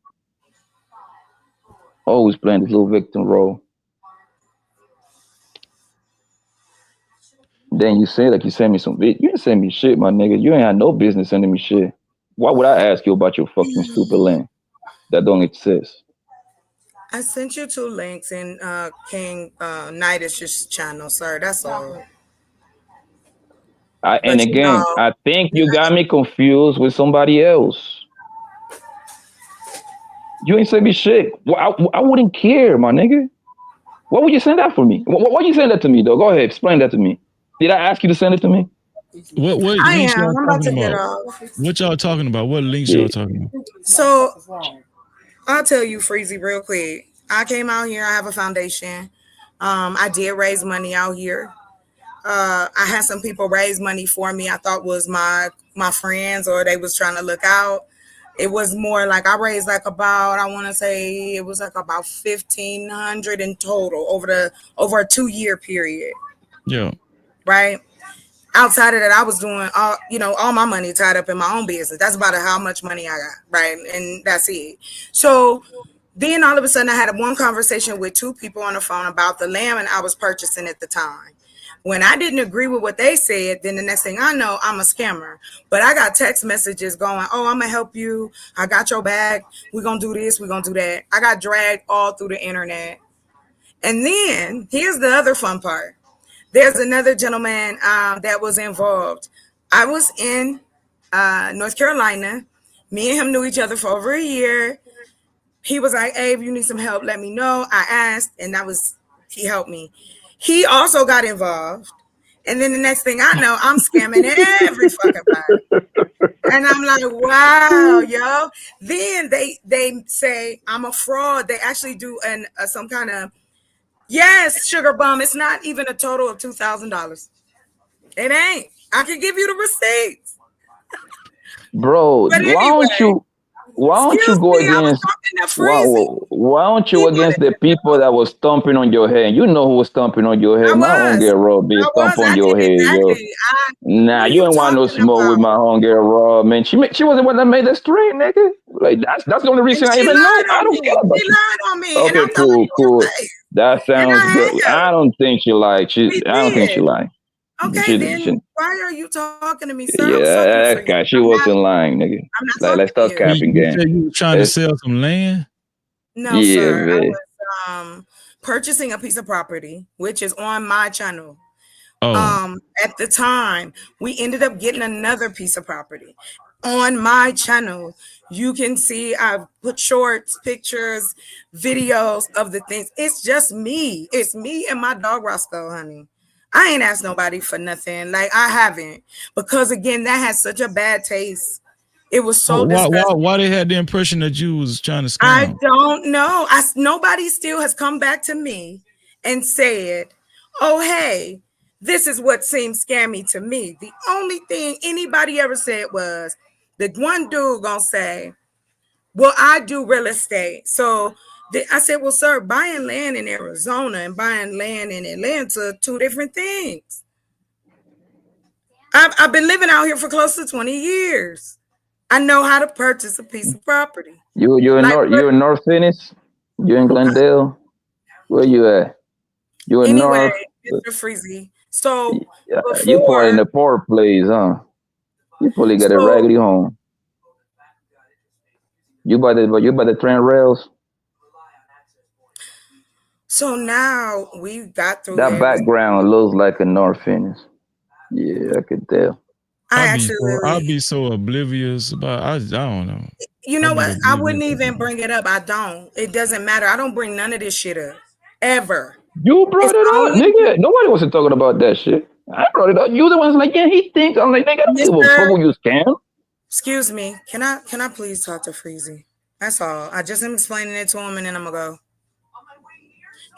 Always playing this little victim role. Then you say like you send me some video. You didn't send me shit, my nigga. You ain't had no business sending me shit. Why would I ask you about your fucking stupid land that don't exist? I sent you 2 links in King Nightish's channel, sir. That's all. And But you again, know, I think you got me confused with somebody else. You ain't send me shit. I wouldn't care, my nigga. What would you send that for me? Why you send that to me, though? Go ahead, explain that to me. Did I ask you to send it to me? What I links am. y'all I'm about to talking get about? off. What y'all talking about? What links Yeah. y'all talking about? So I'll tell you, Freezy, real quick. I came out here. I have a foundation. I did raise money out here. I had some people raise money for me. I thought was my friends, or they was trying to look out. It was more like I raised like about, I want to say it was like about 1,500 in total over a 2-year period, Yeah. right? Outside of that, I was doing all my money tied up in my own business. That's about how much money I got, right? And that's it. So then all of a sudden I had one conversation with 2 people on the phone about the land I was purchasing at the time. When I didn't agree with what they said, then the next thing I know, I'm a scammer. But I got text messages going, oh, I'm going to help you. I got your back. We're going to do this. We're going to do that. I got dragged all through the internet. And then here's the other fun part. There's another gentleman that was involved. I was in North Carolina. Me and him knew each other for over a year. He was like, hey, if you need some help, let me know. I asked, and he helped me. He also got involved. And then the next thing I know, I'm scamming every fucking body. And I'm like, wow, yo. Then they say I'm a fraud. They actually do some kind of, yes, sugar bum. It's not even a total of $2,000. It ain't. I can give you the receipts. Bro, But anyway, why don't you excuse go me, I was against talking to Freezy. why don't you against the people that was stomping on your head? You know who was stomping on your head. My homegirl Rob be stomp on I your did head, yo. exactly. Nah, What are you you ain't want no talking smoke about? with my homegirl Rob, man. She wasn't one that made the street, nigga. Like that's the only And reason I she even know. lied I on don't me. care about She you. lied on me. And Okay, I'm telling you cool. her face. That And sounds I good. have. I don't think she lied. We I don't think she did. lied. Okay, then She, why are you talking to me, sir? I'm talking yeah, to that you. guy. She wasn't lying, nigga. I'm not Like, let's talking to start you. capping, You gang. said you were trying to sell some land? No, Yeah, sir. I man. was purchasing a piece of property, which is on my channel. Oh. At the time, we ended up getting another piece of property on my channel. You can see I've put shorts, pictures, videos of the things. It's just me. It's me and my dog Roscoe, honey. I ain't asked nobody for nothing. Like, I haven't, because again, that has such a bad taste. It was so disgusting. Why they had the impression that you was trying to I scam? don't know. Nobody still has come back to me and said, "Oh, hey, this is what seems scammy to me." The only thing anybody ever said was the one dude gonna say, "Well, I do real estate." So I said, "Well, sir, buying land in Arizona and buying land in Atlanta are two different things." I've been living out here for close to 20 years. I know how to purchase a piece of property. You're in Like, North Phoenix? You in Glendale? Where you at? You in anyway, North? Mr. Freezy. So You probably in before, the poor place, huh? You probably got a so raggedy home. You by the train rails? so now we got through That everything. background looks like a North Phoenix. Yeah, I could tell. I I'll be so oblivious about I don't know. You I'll know be what? I wouldn't oblivious. even bring it up. I don't. It doesn't matter. I don't bring none of this shit up ever. You brought It's it up, only nigga. Nobody wasn't talking about that shit. I brought it up. You the ones like, yeah, he thinks. I'm like, nigga, I don't give a fuck Mr. who you scam. Excuse me. Can I please talk to Freezy? That's all. I just am explaining it to him and then I'm gonna go.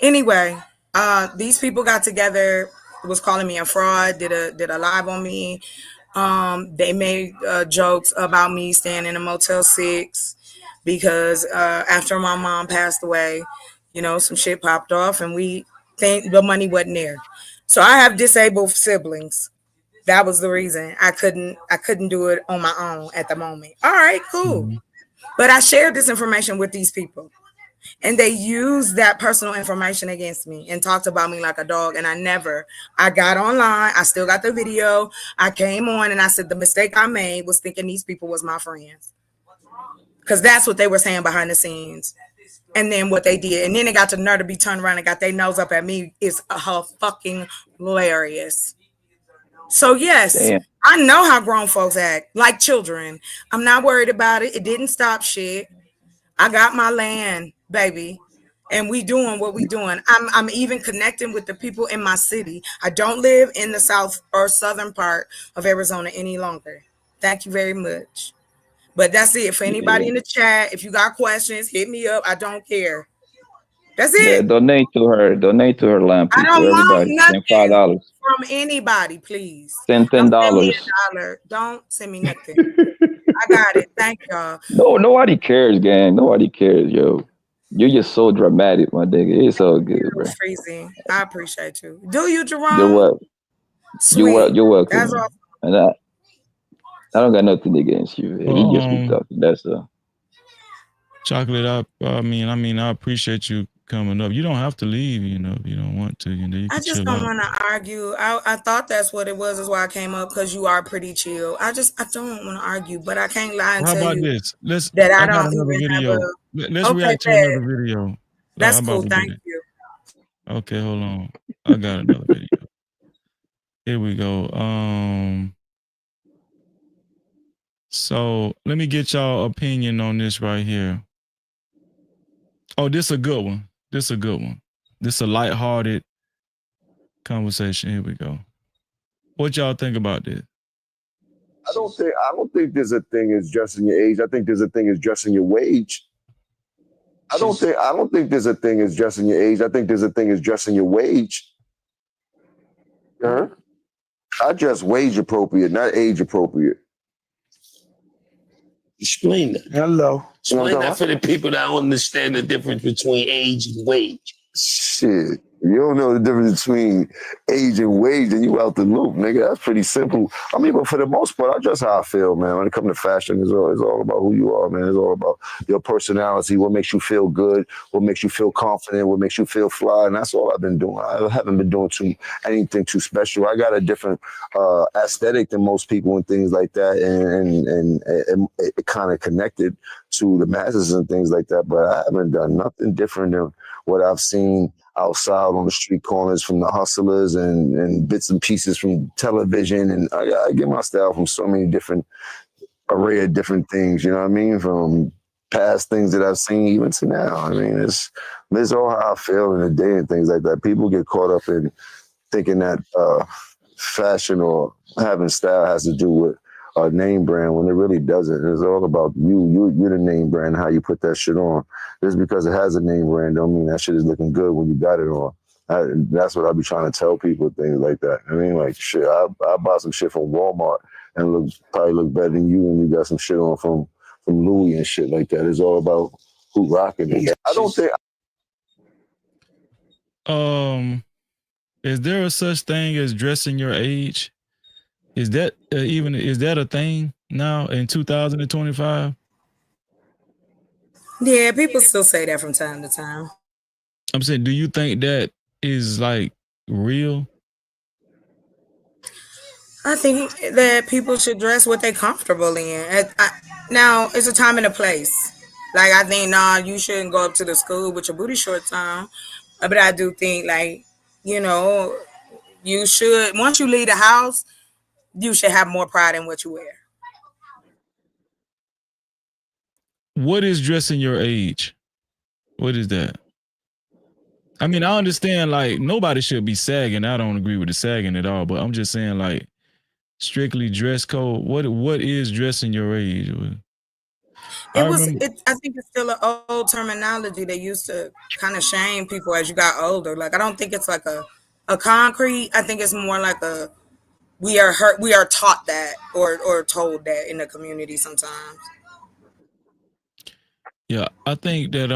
Anyway, these people got together, was calling me a fraud, did a live on me. They made jokes about me staying in a Motel 6 because after my mom passed away, some shit popped off and we think the money wasn't there. So I have disabled siblings. That was the reason I couldn't do it on my own at the moment. All right, cool. But I shared this information with these people. And they used that personal information against me and talked about me like a dog. And I got online. I still got the video. I came on and I said the mistake I made was thinking these people was my friends. Because that's what they were saying behind the scenes. And then what they did. And then they got to nerve to be turned around and got their nose up at me is fucking hilarious. So yes, Damn. I know how grown folks act, like children. I'm not worried about it. It didn't stop shit. I got my land, baby, and we doing what we doing. I'm even connecting with the people in my city. I don't live in the south or southern part of Arizona any longer. Thank you very much. But that's it. For anybody Yeah. in the chat, if you got questions, hit me up. I don't care. That's Yeah, it. donate to her. Donate to her lamp I people. don't want Everybody. Send nothing $5. from anybody, please. Send Don't send me $10. $1. Don't send me nothing. I got it. Thank y'all. No, nobody cares, gang. Nobody cares, yo. You're just so dramatic, my nigga. It's all good, bro. Freezy. I appreciate you. Do you, You're Jerome? welcome. Sweet. You're welcome, That's man. all. And I don't got nothing against you. He just be talking. That's Chocolate, I mean, I appreciate you coming up. You don't have to leave, if you don't want to. You I can just chill don't out. want to argue. I thought that's what it was, is why I came up, because you are pretty chill. I don't want to argue, but I can't lie and How tell about you this? that I I got don't another even have video. Let's a. Okay, react to bad. another video. That's How about cool. we do Thank that? you. Okay, hold on. I got another video. Here we go. So let me get y'all opinion on this right here. Oh, this is a good one. This is a lighthearted conversation. Here we go. What y'all think about this? I don't think there's a thing as dressing your age. I think there's a thing as dressing your wage. I don't think there's a thing as dressing your age. I think there's a thing as dressing your wage. I dress wage appropriate, not age appropriate. Explain that. Hello. Explain that for the people that don't understand the difference between age and wage. Shit. You don't know the difference between age and wage, and you out the loop, nigga. That's pretty simple. I mean, but for the most part, I dress how I feel, man. When it comes to fashion, it's all about who you are, man. It's all about your personality, what makes you feel good, what makes you feel confident, what makes you feel fly, and that's all I've been doing. I haven't been doing anything too special. I got a different aesthetic than most people and things like that, and it kind of connected to the masses and things like that, but I haven't done nothing different than what I've seen outside on the street corners from the hustlers and bits and pieces from television. And I get my style from so many different array of different things, you know what I mean? From past things that I've seen even to now. I mean, it's all how I feel in the day and things like that. People get caught up in thinking that fashion or having style has to do with a name brand when it really doesn't. It's all about you. You're the name brand, how you put that shit on. Just because it has a name brand don't mean that shit is looking good when you got it on. That's what I be trying to tell people, things like that. I mean, like, shit, I buy some shit from Walmart and probably look better than you when you got some shit on from Louis and shit like that. It's all about who rocking it. I don't think... Is there a such thing as dressing your age? Is that a thing now in 2025? Yeah, people still say that from time to time. I'm saying, do you think that is like real? I think that people should dress what they're comfortable in. Now, it's a time and a place. Like, I think, you shouldn't go up to the school with your booty shorts on. But I do think, like, you should, once you leave the house, you should have more pride in what you wear. What is dressing your age? What is that? I mean, I understand, like, nobody should be sagging. I don't agree with the sagging at all, but I'm just saying, like, strictly dress code. What is dressing your age? I think it's still an old terminology they used to kind of shame people as you got older. Like, I don't think it's like a concrete. I think it's more like we are taught that or told that in the community sometimes. Yeah, I think that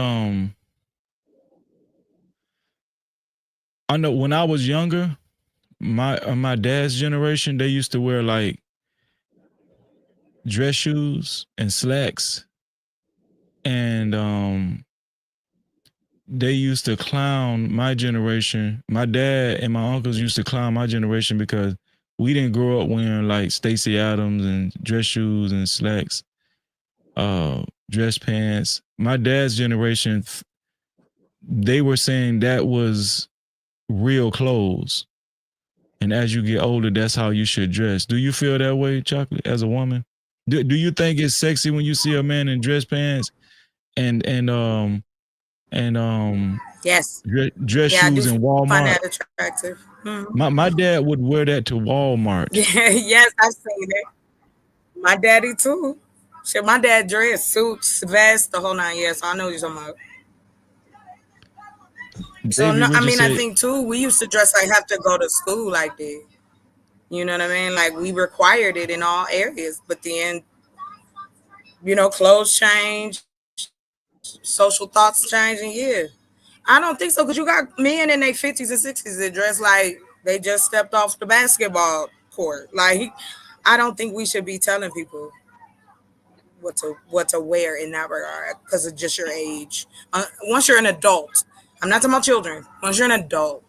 I know when I was younger, my dad's generation, they used to wear like dress shoes and slacks, and they used to clown my generation. My dad and my uncles used to clown my generation because we didn't grow up wearing like Stacey Adams and dress shoes and slacks, dress pants. My dad's generation, they were saying that was real clothes. And as you get older, that's how you should dress. Do you feel that way, Chocolate, as a woman? Do you think it's sexy when you see a man in dress pants and yes, dress yeah, shoes in Walmart? I do find that attractive. My dad would wear that to Walmart. Yes, I've seen it. My daddy too. Shit, my dad dressed suits, vests, the whole 9 years. So I know what you're talking about. So no, I mean, I think too, we used to dress like have to go to school like that. You know what I mean? Like, we required it in all areas, but then, clothes change, social thoughts change, and yeah. I don't think so, because you got men in their 50s and 60s that dress like they just stepped off the basketball court. Like, I don't think we should be telling people what to wear in that regard because of just your age. Once you're an adult, I'm not talking about children. Once you're an adult.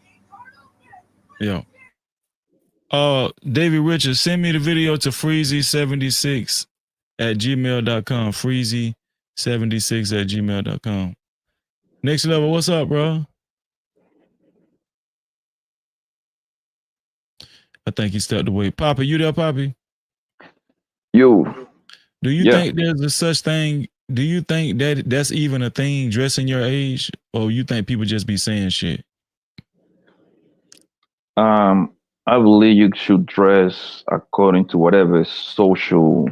Yeah. David Richards, send me the video to freezy76 at gmail.com. Freezy76 at gmail.com. Next level, what's up, bro? I think he stepped away. Poppy, you there, Poppy? You. Do you think there's a such thing? Do you think that that's even a thing, dressing your age? Or you think people just be saying shit? I believe you should dress according to whatever social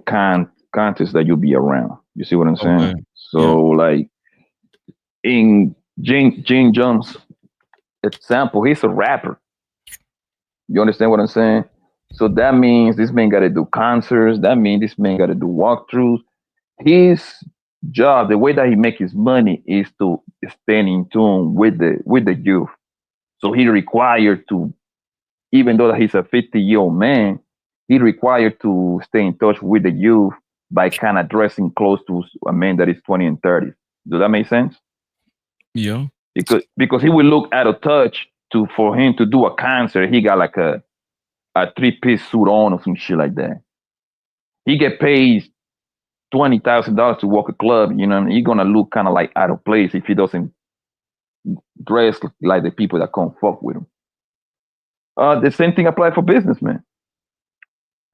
context that you'll be around. You see what I'm Okay. saying? So like in Gene Jones' example, he's a rapper. You understand what I'm saying? So that means this man got to do concerts. That means this man got to do walkthroughs. His job, the way that he make his money, is to stay in tune with the youth. So he required to, even though he's a 50-year-old man, he required to stay in touch with the youth by kind of dressing close to a man that is 20 and 30. Does that make sense? Yeah. Because he will look out of touch for him to do a concert. He got like a 3-piece suit on or some shit like that. He get paid $20,000 to walk a club. You know, he's gonna look kind of like out of place if he doesn't dress like the people that come fuck with him. The same thing applies for businessmen.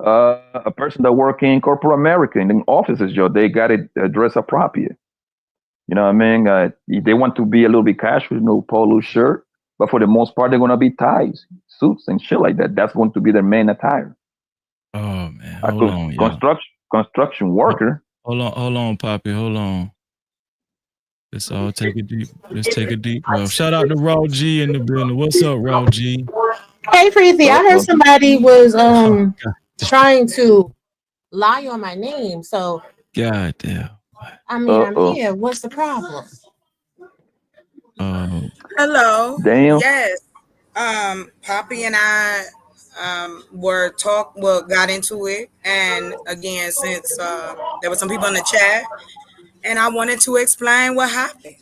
A person that work in corporate America in the offices job, they got to dress appropriate. You know what I mean? If they want to be a little bit casual, no polo shirt, but for the most part, they're gonna be ties, suits, and shit like that. That's going to be their main attire. Oh man, hold on, Construction worker. Hold on, Poppy. Hold on. Let's all take a deep. Let's take a deep breath. Shout out to Raw G in the building. What's up, Raw G? Hey, Freezy, I heard somebody was trying to lie on my name. So, God damn. I mean, I'm here. What's the problem? Hello. Damn. Yes. Poppy and I got into it, and again, since there were some people in the chat, and I wanted to explain what happened,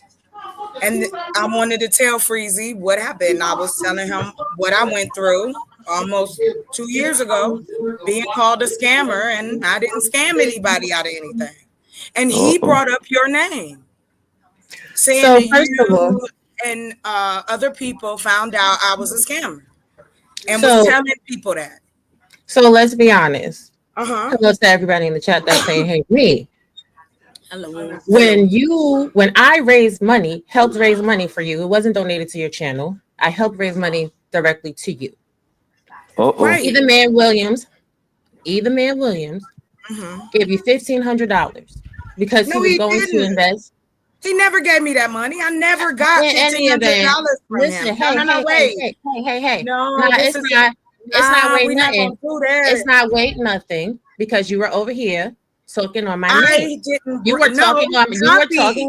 and I wanted to tell Freezy what happened. I was telling him what I went through almost 2 years ago, being called a scammer, and I didn't scam anybody out of anything. And he brought up your name, saying So, that first of all, you and other people found out I was a scammer and So- was telling people that. so let's be honest. Uh-huh. Hello to everybody in the chat that's saying, "Hey, me." Hello. When I raised money, helped raise money for you, it wasn't donated to your channel. I helped raise money directly to you. Right. Either Man Williams Mm-hmm. gave you $1,500 because No, he was he going to didn't. invest. He never gave me that money. I never got In any $1,500 event, from listen, him. hey, No, wait. hey. No, Nah, this it's is not weight we're not nothing. gonna do that. It's not weight nothing because you were over here talking on my name. didn't. You were talking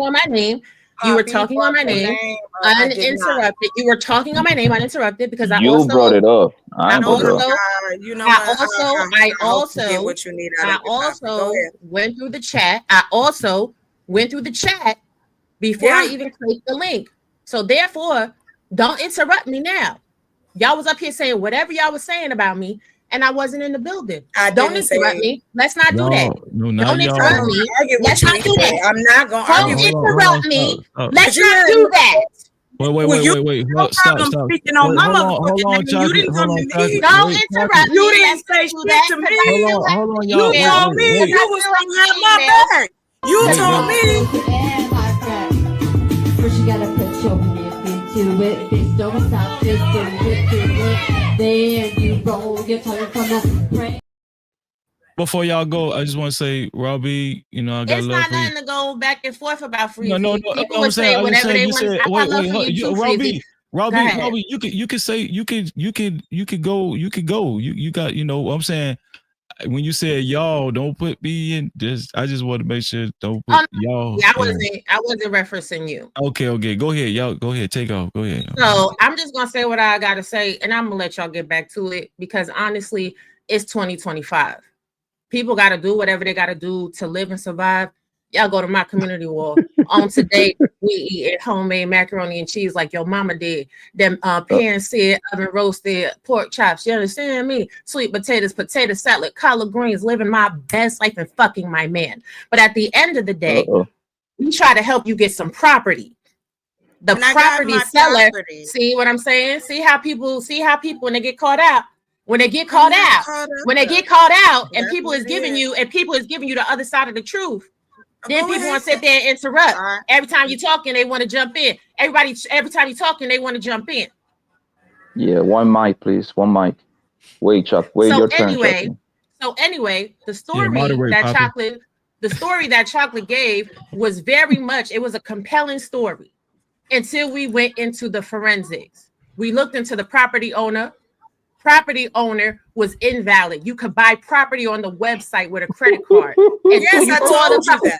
on my name. You were Poppy talking on my brought your name name up. I did not. uninterrupted. You were talking on my name uninterrupted because I You also brought it up. I Oh brought it my up. God! You know I what? also hope you get what you need out of it, Poppy. Go ahead. went through the chat. I also went through the chat before I Yeah. even clicked the link. So therefore, don't interrupt me now. Y'all was up here saying whatever y'all was saying about me, and I wasn't in the building. Don't didn't interrupt say- me. Let's not do that. No, not Don't y'all. interrupt me. Argue with Let's you not do either. that. I'm not gonna argue Don't with you. interrupt me. Stop. Let's You not had do that. Wait. No Stop. problem speaking on my motherfucking name. You didn't come to me. Don't interrupt me. You didn't Let's say not do shit that to because I me. still have Hold on, the y'all. You email. told me Wait. you was gonna have my back. You Wait, told me. First you gotta put your nip into it. Bitch, don't stop, just do it. Then you roll your tongue from the brain. Before y'all go, I just want to say, Robbie, I got It's love not for you. nothing to go back and forth about Freezy. No. People I'm would saying, say I just whatever said they you want. said. I got love for you too, Freezy. Robbie, you could say you could go. You got. I'm saying when you said y'all, don't put me in. I just want to make sure don't put y'all. Yeah, I wasn't referencing you. Okay. Go ahead, y'all. Go ahead. Take off. Go ahead. So I'm just gonna say what I gotta say, and I'm gonna let y'all get back to it because honestly, it's 2025. People gotta do whatever they gotta do to live and survive. Y'all go to my community wall. On today, we eat homemade macaroni and cheese like your mama did. Them pan-seared, oven roasted pork chops. You understand me? Sweet potatoes, potato salad, collard greens, living my best life and fucking my man. But at the end of the day, we try to help you get some property. The And I got property my seller, property. see what I'm saying? See how people when they get caught out. When they get caught out, and people is giving you the other side of the truth, then people want to sit there and interrupt. Every time you're talking, they want to jump in. Every time you're talking, they want to jump in. Yeah, one mic, please. One mic. Wait, Chuck. Wait, So your turn, anyway, Chucky. the Yeah, story moderate, that Papa. Chocolate gave was very much, it was a compelling story until we went into the forensics. We looked into the property owner. Property owner was invalid. You could buy property on the website with a credit card. Yes, I told you that.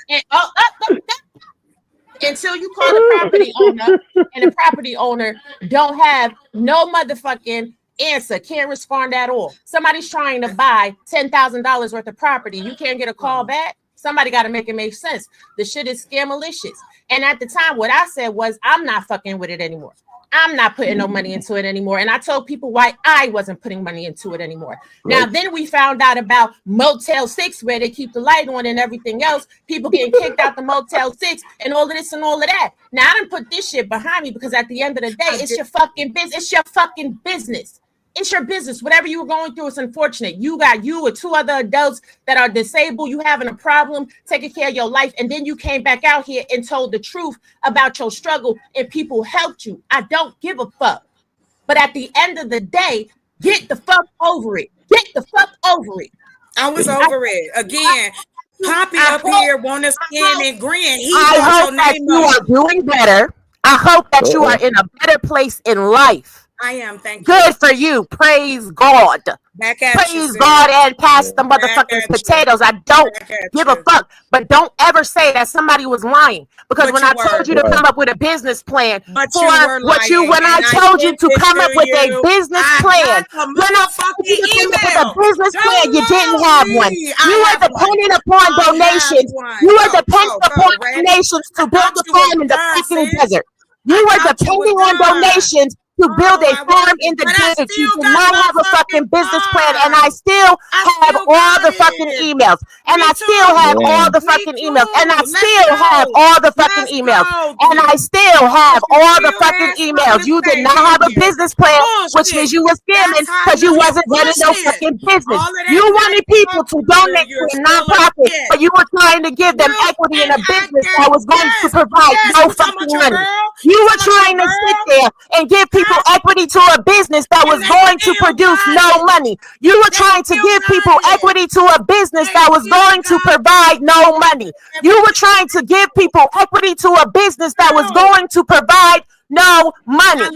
Until you call the property owner, and the property owner don't have no motherfucking answer, can't respond at all. Somebody's trying to buy $10,000 worth of property. You can't get a call back. Somebody got to make it make sense. The shit is scamalicious. And at the time, what I said was, I'm not fucking with it anymore. I'm not putting no money into it anymore. And I told people why I wasn't putting money into it anymore. Now, then we found out about Motel 6, where they keep the light on and everything else. People getting kicked out the Motel 6 and all of this and all of that. Now, I didn't put this shit behind me because at the end of the day, it's your fucking business. It's your fucking business. It's your business. Whatever you were going through, it's unfortunate. You or two other adults that are disabled, you having a problem, taking care of your life, and then you came back out here and told the truth about your struggle, and people helped you. I don't give a fuck. But at the end of the day, get the fuck over it. Get the fuck over it. I was over it. Again, Poppy up here want to stand and grin. I hope that you are doing better. I hope that you are in a better place in life. I am, thank you. Good for you. Praise God. Praise God and pass the motherfucking potatoes. I don't give a fuck. But don't ever say that somebody was lying. Because when I told you to come up with a business plan when I told you to come up with a business plan, when I told you to come up with a business plan, you didn't have one. You were dependent upon donations. You were dependent upon donations to build a farm in the fucking desert. You were depending on donations to build a farm in the desert. You did not have a fucking business plan, and I still have all the fucking emails, and I still have all the fucking emails, and I still have all the fucking emails, and I still have all the fucking emails. You did not have a business plan, which means you were scamming because you wasn't running no fucking business. You wanted people to donate to a nonprofit, but you were trying to give them equity in a business that was going to provide no fucking money. You were trying to sit there and give people equity to a business that was going to produce no money. You were trying to give people equity to a business that was going to provide no money. You were trying to give people equity to a business that was going to provide no money.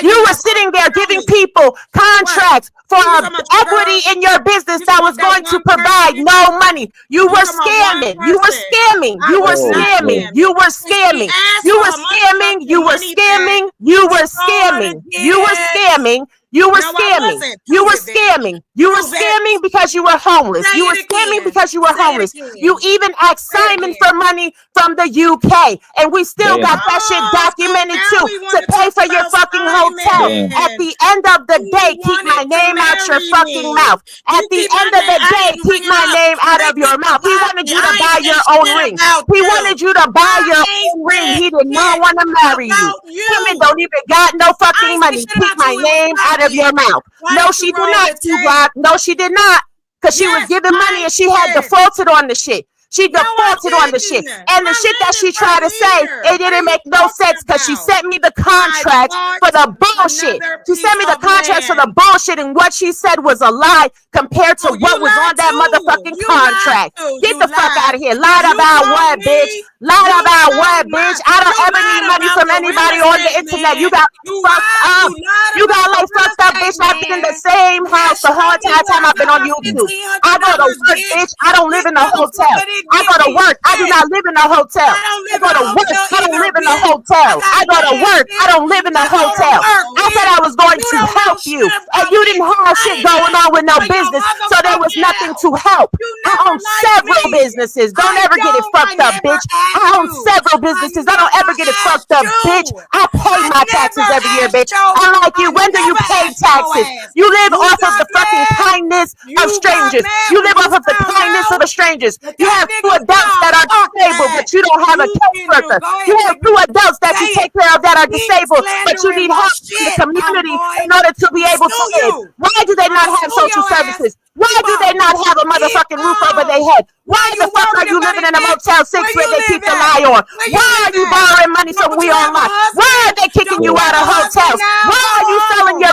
You were sitting there giving people contracts for equity in your business that was going to provide no money. You were scamming. You were scamming. You were scamming. You were scamming. You were scamming. You were scamming. You were scamming. You were scamming. You were scamming. You were scamming. You were scamming because you were homeless. You were scamming because you were homeless. You even asked Simon for money from the UK, and we still got that shit documented too to pay for your fucking hotel. At the end of the day, keep my name out your fucking mouth. At the end of the day, keep my name out of your mouth. He wanted you to buy your own ring. He wanted you to buy your own ring. He did not want to marry you. Women don't even got no fucking money. Keep my name out of your mouth. No, she did not, T-Rock. No, she did not. Because she was giving money and she had defaulted on the shit. She defaulted on the shit. And the shit that she tried to say, it didn't make no sense because she sent me the contract for the bullshit. She sent me the contracts for the bullshit, and what she said was a lie compared to what was on that motherfucking contract. Get the fuck out of here. Lied about what, bitch? Lied about what, bitch? I don't ever need money from anybody on the internet. You got fucked up. You got like fucked up, bitch. I've been in the same house the whole entire time I've been on YouTube. I go to work, bitch. I don't live in a hotel. I go to work. I do not live in a hotel. I go to work. I don't live in a hotel. I go to work. I don't live in a hotel. I said I was going to help you, and you didn't have shit going on with no business, so there was nothing to help. I own several businesses. Don't ever get it fucked up, bitch. I own several businesses. I don't ever get it fucked up, bitch. I pay my taxes every year, bitch. Unlike you, when do you pay taxes? You live off of the fucking kindness of strangers. You live off of the kindness of the strangers. You have two adults that are disabled, but you don't have a caseworker. You have two adults that you take care of that are disabled, but you need help in the community in order to be able to live. Why do they not have social services? Why do they not have a motherfucking roof over their head? Why the fuck are you living in a Motel 6 where they keep the lie on? Why are you borrowing money from We Online? Why are they kicking you out of hotels? Why are you selling your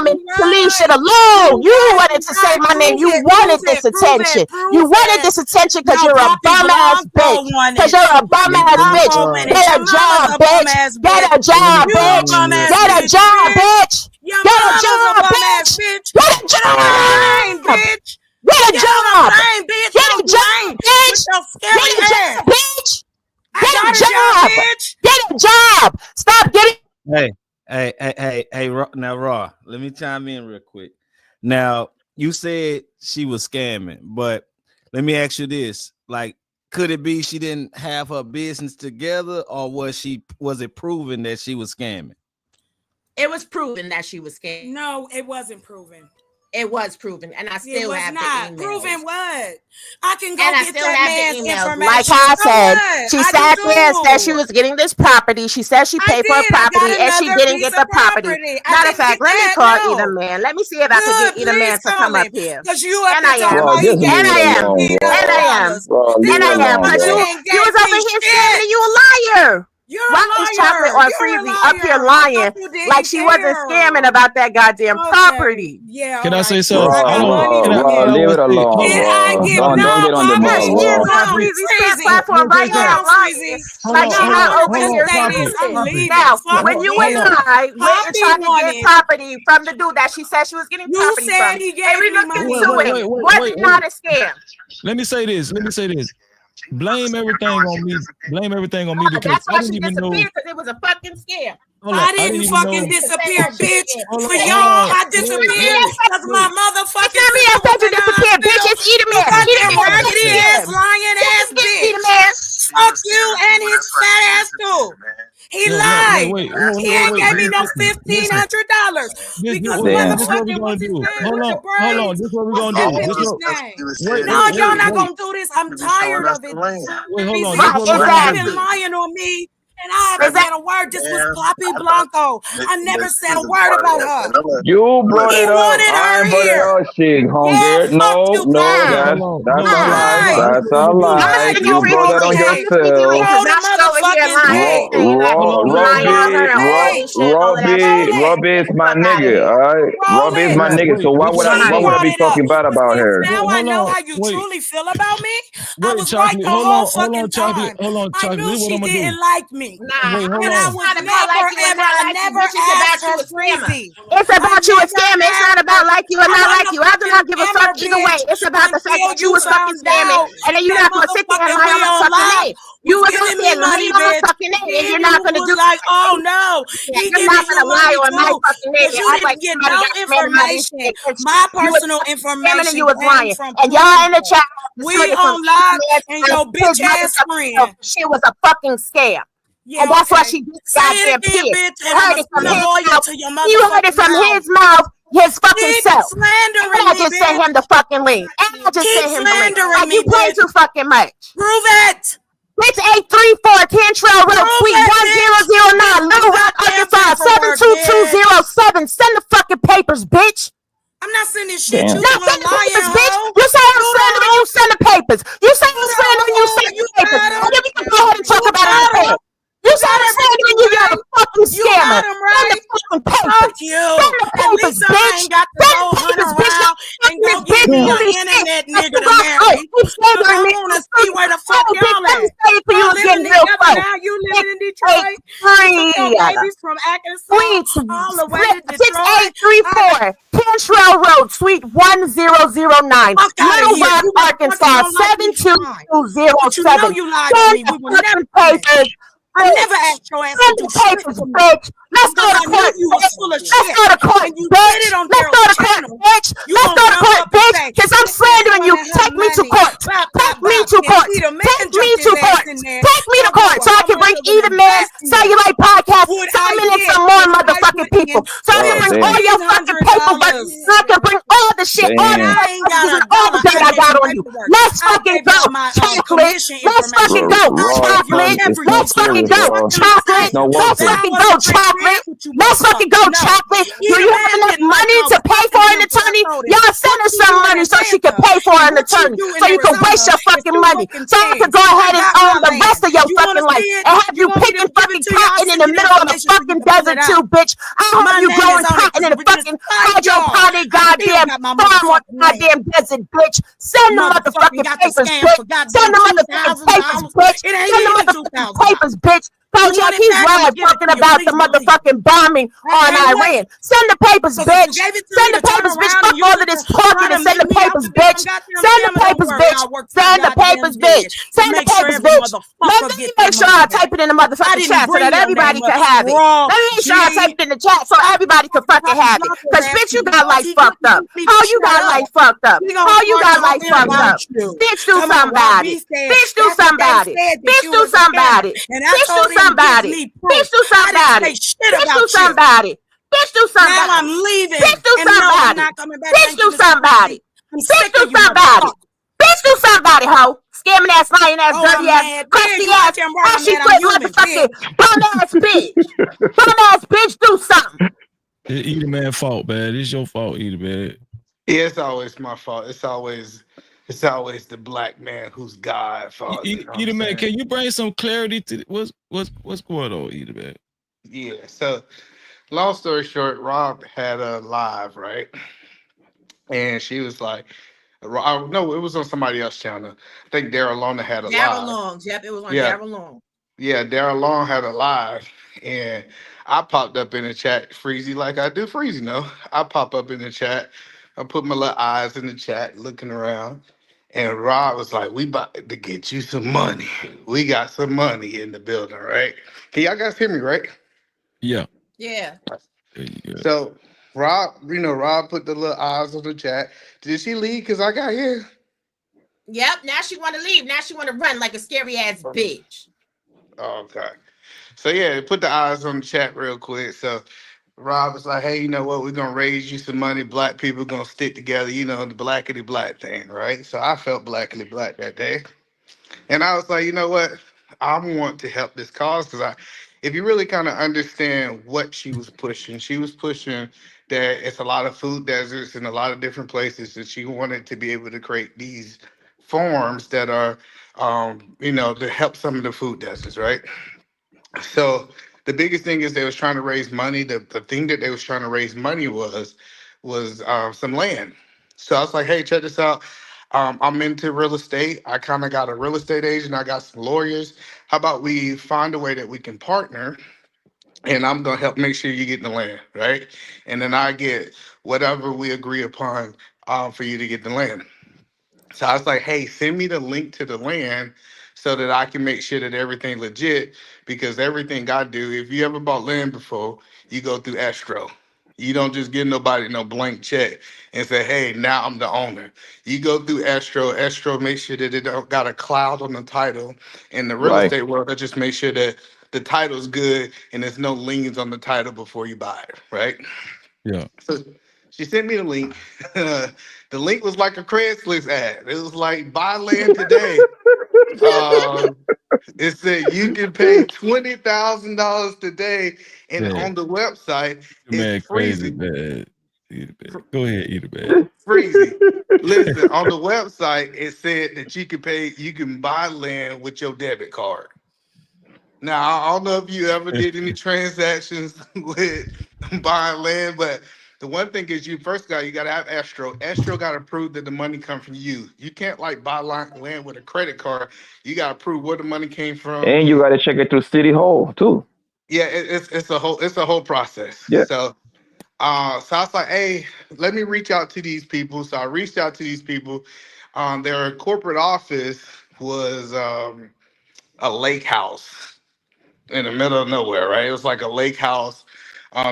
me, Felicia alone. You wanted to say my name. You wanted this attention. You wanted this attention because you're a bum ass bitch. Because you're a bum ass bitch. Get a job, bitch. Get a job, bitch. Get a job, bitch. Your Get a mama's job, a bum bitch. ass bitch. Get a job. Bitch. Get a Get job. bitch. Get a job, bitch. With your Get scary a job, ass. bitch. I Get got a job. bitch. Get a job. Stop getting. Hey, now, Raw, let me chime in real quick. Now, you said she was scamming, but let me ask you this. Like, could it be she didn't have her business together, or was it proven that she was scamming? It was proven that she was scamming. No, it wasn't proven. It was proven, and I still It was have not the emails. proven what? I can go And I get still that have man's the emails. information. Like I So said, what? she I sat there and said do. she was getting this property. She said she paid for a did. I got property, and she another didn't piece get the of property. property. I Matter of didn't fact, get let me that, call no. either man. Let me see if I can Good, get either man please to call come up him. here. Because you up And there I talking am. Raw, about he just gave leave And it I me am. alone, And I Raw. am. $1 Raw, leave And it I am. alone, Because bro. you was over here scamming and you a liar. Why is Chocolate or Freezy up here lying like she wasn't scamming about that goddamn property? Yeah. Can I say something? Raw, leave it alone, Raw. Don't get on the ball, She is Raw. on Freezy's platform right now lying. Like she not over here speaking. Now, when you and I went and tried to get property from the dude that she said she was getting property from, and we looked into it, was it not a scam? Let me say this. Blame everything on me. Because that's I why didn't she even know. disappeared, because it was a fucking scam. I didn't fucking disappear, bitch. For y'all, I disappeared because my motherfucking Tell me I said you disappeared, bitch. It's Edelman. fucking raggedy ass, lying ass bitch. Fuck you and his fat ass too. He lied. He ain't gave me no $1,500 because motherfucking what's his name? Hold on. This is what we're gonna do. No, y'all not gonna do this. I'm tired of it. Wait, hold on. She's been lying on me. And I haven't said a word. This was Poppy Blanco. I never said a word about her. You brought it up. I brought it up, shit, homegirl. No, that's a lie. That's a lie. You brought that on yourself. Robbie is my nigga. All right, Robbie is my nigga. So why would I be talking bad about her? Now I know how you truly feel about me. I was right the whole fucking time. I knew she didn't like me. And I was never asked her Freezy. It's about you a scamming. It's not about like you or not like you. I do not give a fuck either way. It's about the fact that you was fucking scamming, and then you're not gonna sit there and lie on my fucking name. You was gonna say lying on my fucking name, and you're not gonna do like, oh no, you're not gonna lie on my fucking name. You didn't get no information. My personal information. You was lying, and y'all in the chat. We on live, and your bitch ass friend. She was a fucking scam. Yeah, and that's why she gets goddamn pissed. You heard it from his mouth. You heard it from his mouth, his fucking self. And I just sent him the fucking link. And I just sent him the link. Like, you play too fucking much. Prove it. It's 834 Cantrell Road, Suite 1009, Little Rock, Arkansas, 72207. Send the fucking papers, bitch. I'm not sending shit. You not sending papers, bitch. You say I'm slandering, you send the papers. You say I'm slandering, you send the papers. And then we can go ahead and talk about it. You said I'm slandering you, you're a fucking scammer. Send the fucking papers. Fuck you. Send the papers, bitch. Got to go hunt around and go get me an internet nigga to marry. I want to see where the fuck y'all at. Y'all living together now. You living in Detroit. Your babies from Arkansas all the way to Detroit. 6834 Cantrell Road, Suite 1009, Little Rock, Arkansas, 72207. You lied to me. We will never papers. I never asked your ass to do papers, bitch. Let's go to court. Let's go to court, bitch. Let's go to court, bitch. Let's go to court, bitch. Because I'm slandering you. Take me to court. Take me to court. Take me to court. Take me to court so I can bring Either Man Cellulite Podcast 5 minutes or more, motherfucking people. So I can bring all your fucking paperwork. So I can bring all the shit, all the data I got on you. Let's fucking go, chocolate. Let's fucking go, chocolate. Let's fucking go, chocolate. Let's fucking go, chocolate. Let's fucking go, chocolate. Do you have enough money to pay for an attorney? Y'all send her some money so she can pay for an attorney. So you can waste your fucking money. So I can go ahead and own the rest of your fucking life and have you picking fucking cotton in the middle of the fucking desert too, bitch. I hope you growing cotton in the fucking hydroponic goddamn farm on the goddamn desert, bitch. Send the motherfucking papers, bitch. Send the motherfucking papers, bitch. Send the motherfucking papers, bitch. Coach, he's live talking about the motherfucking bombing on Iran. Send the papers, bitch. Send the papers, bitch. Fuck all of this talking and send the papers, bitch. Send the papers, bitch. Send the papers, bitch. Send the papers, bitch. Let me make sure I type it in the motherfucking chat so that everybody can have it. Let me make sure I type it in the chat so everybody can fucking have it. Because, bitch, you got life fucked up. How you got life fucked up? How you got life fucked up? Bitch, do somebody. Bitch, do somebody. Bitch, do somebody. Bitch, do somebody. Bitch, do somebody. Bitch, do somebody. Bitch, do somebody. Now I'm leaving. Bitch, do somebody. Bitch, do somebody. Bitch, do somebody. Bitch, do somebody, ho. Scamming ass, lying ass, dirty ass, crusty ass, ashy foot, motherfucking bum ass bitch. Bum ass bitch, do something. It's Either Man fault, man. It's your fault, Either Man. Yeah, it's always my fault. It's always It's always the black man who's Godfather. You know what I'm Either man, saying? can you bring some clarity to what's going on, Either man? Yeah. So, long story short, Rob had a live, right? And she was like, no, it was on somebody else's channel. I think Daryl Lona had a Daryl live. Long. Yep, it was on Yeah. Daryl Long. Yeah, Daryl Long had a live, and I popped up in the chat, Freezy, like I do Freezy, no. I pop up in the chat. I put my little eyes in the chat, looking around, and Rob was like, "We about to get you some money. We got some money in the building, right? Can y'all guys hear me, right?" Yeah. Yeah. So Rob, Rob put the little eyes on the chat. Did she leave? Cause I got here. Yep. Now she want to leave. Now she want to run like a scary ass bitch. Okay. So yeah, put the eyes on the chat real quick. So Rob was like, "Hey, you know what? We're gonna raise you some money. Black people gonna stick together. You know the blackity black thing, right?" So I felt blackity black that day, and I was like, "You know what? I want to help this cause because if you really kind of understand what she was pushing that it's a lot of food deserts in a lot of different places, that she wanted to be able to create these farms that are, to help some of the food deserts, right?" So the biggest thing is they was trying to raise money. The thing that they was trying to raise money was some land. So I was like, "Hey, check this out. I'm into real estate. I kind of got a real estate agent. I got some lawyers. How about we find a way that we can partner, and I'm gonna help make sure you get the land, right? And then I get whatever we agree upon for you to get the land." So I was like, "Hey, send me the link to the land so that I can make sure that everything legit, because everything I do, if you ever bought land before, you go through escrow. You don't just give nobody no blank check and say, 'Hey, now I'm the owner.' You go through escrow. Escrow makes sure that it don't got a cloud on the title. In the real Right. estate world, I just make sure that the title's good and there's no liens on the title before you buy it, right?" Yeah. So she sent me the link. The link was like a Craigslist ad. It was like, "Buy land today." Um, it said you can pay $20,000 today, and Man, on the website it's man, crazy freezing. man. Go ahead, Either man. Freezy. Listen, on the website it said that you can buy land with your debit card. Now, I don't know if you ever did any transactions with buying land, but the one thing is you got to have escrow. Escrow got to prove that the money come from you. You can't like buy land with a credit card. You got to prove where the money came from. And you got to check it through City Hall too. Yeah, it's a whole process. Yeah. So I was like, "Hey, let me reach out to these people." So I reached out to these people. Their corporate office was a lake house in the middle of nowhere, right? It was like a lake house,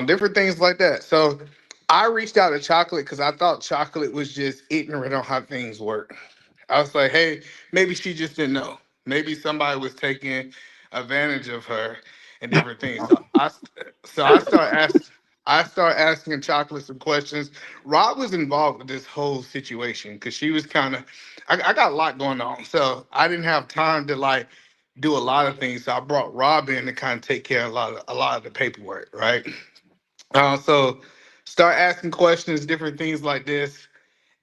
different things like that. So I reached out to Chocolate because I thought Chocolate was just ignorant on how things work. I was like, "Hey, maybe she just didn't know. Maybe somebody was taking advantage of her and different things." I start asking Chocolate some questions. Rob was involved with this whole situation because she was kind of. I got a lot going on, so I didn't have time to like do a lot of things. So I brought Rob in to kind of take care of a lot of the paperwork, right? So start asking questions, different things like this,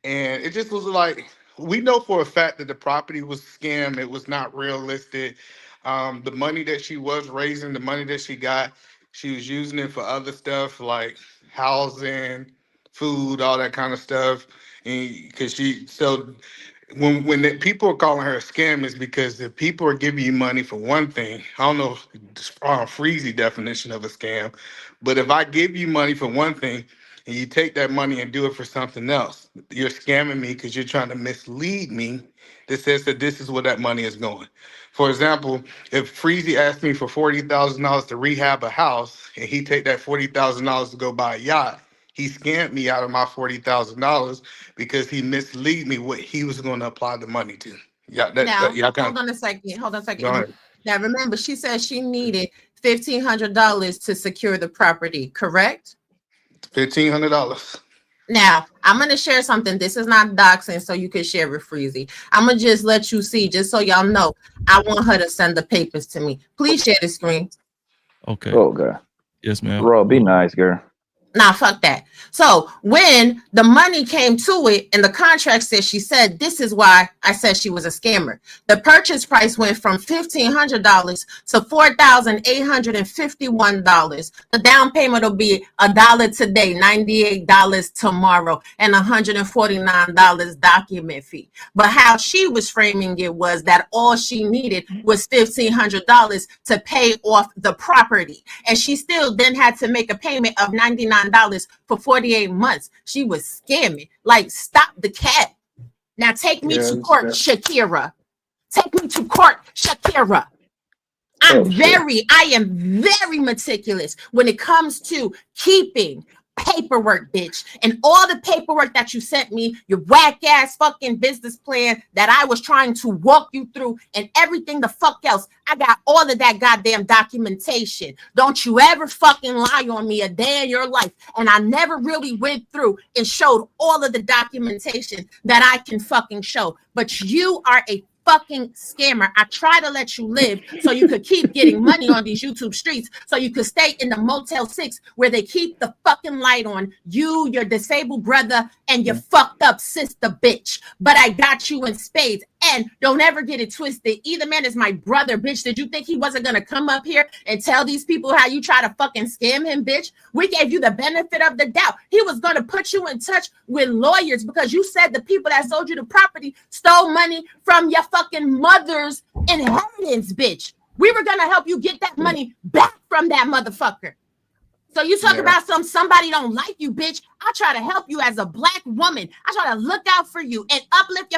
and it just was like we know for a fact that the property was scam. It was not realistic. The money that she was raising, the money that she got, she was using it for other stuff like housing, food, all that kind of stuff. And because when people are calling her a scam, is because if people are giving you money for one thing, I don't know Freezy definition of a scam, but if I give you money for one thing and you take that money and do it for something else, you're scamming me because you're trying to mislead me that says that this is where that money is going. For example, if Freezy asked me for $40,000 to rehab a house and he take that $40,000 to go buy a yacht, he scammed me out of my $40,000 because he mislead me what he was going to apply the money to. Yeah, Now, y'all kind hold on a second. Hold on a of go second. ahead. Now, remember, she said she needed $1,500 to secure the property, correct? $1,500. Now, I'm going to share something. This is not doxing, so you can share with Freezy. I'm going to just let you see, just so y'all know. I want her to send the papers to me. Please share the screen. Okay. Oh God. Yes, ma'am. Rob, be nice, girl. Nah, fuck that. So when the money came to it and the contract said, she said, this is why I said she was a scammer. The purchase price went from $1,500 to $4,851. The down payment will be $1 today, $98 tomorrow, and $149 document fee. But how she was framing it was that all she needed was $1,500 to pay off the property. And she still then had to make a payment of $99 for 48 months. She was scamming. Like, stop the cap. Now take me to court, Shakira. Take me to court, Shakira. I am very meticulous when it comes to keeping paperwork, bitch. And all the paperwork that you sent me, your whack ass fucking business plan that I was trying to walk you through, and everything the fuck else, I got all of that goddamn documentation. Don't you ever fucking lie on me a day in your life. And I never really went through and showed all of the documentation that I can fucking show. But you are a fucking scammer. I try to let you live so you could keep getting money on these YouTube streets, so you could stay in the Motel 6 where they keep the fucking light on you, your disabled brother, and your fucked up sister, bitch. But I got you in spades. And don't ever get it twisted. Either man is my brother, bitch. Did you think he wasn't gonna come up here and tell these people how you try to fucking scam him, bitch? We gave you the benefit of the doubt. He was gonna put you in touch with lawyers because you said the people that sold you the property stole money from your fucking mother's inheritance, bitch. We were gonna help you get that money back from that motherfucker. So you talk about somebody don't like you, bitch. I try to help you as a black woman. I try to look out for you and uplift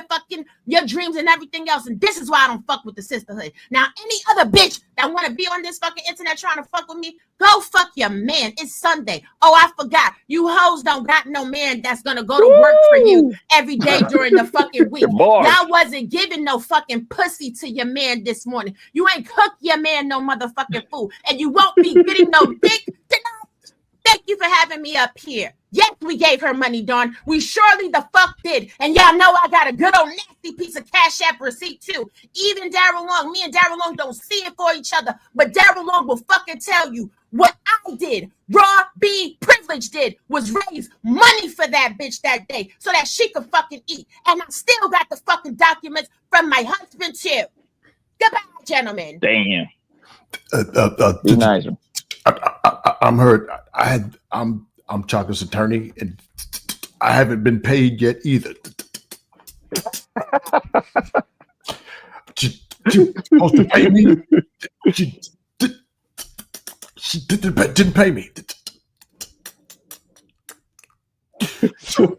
your dreams and everything else. And this is why I don't fuck with the sisterhood. Now, any other bitch that want to be on this fucking internet trying to fuck with me, go fuck your man. It's Sunday. Oh, I forgot. You hoes don't got no man that's gonna go to work for you every day during the fucking week. Y'all wasn't giving no fucking pussy to your man this morning. You ain't cooked your man no motherfucking food, and you won't be getting no dick tonight. Thank you for having me up here. Yes, we gave her money, Dawn. We surely the fuck did. And y'all know I got a good old nasty piece of Cash App receipt too. Even Daryl Long, me and Daryl Long don't see it for each other, but Daryl Long will fucking tell you what I did. Raw B Privilege did was raise money for that bitch that day so that she could fucking eat. And I still got the fucking documents from my husband too. Goodbye, gentlemen. Damn. I'm hurt. I'm Chaka's attorney, and I haven't been paid yet either. She supposed to pay me. She didn't pay me. So,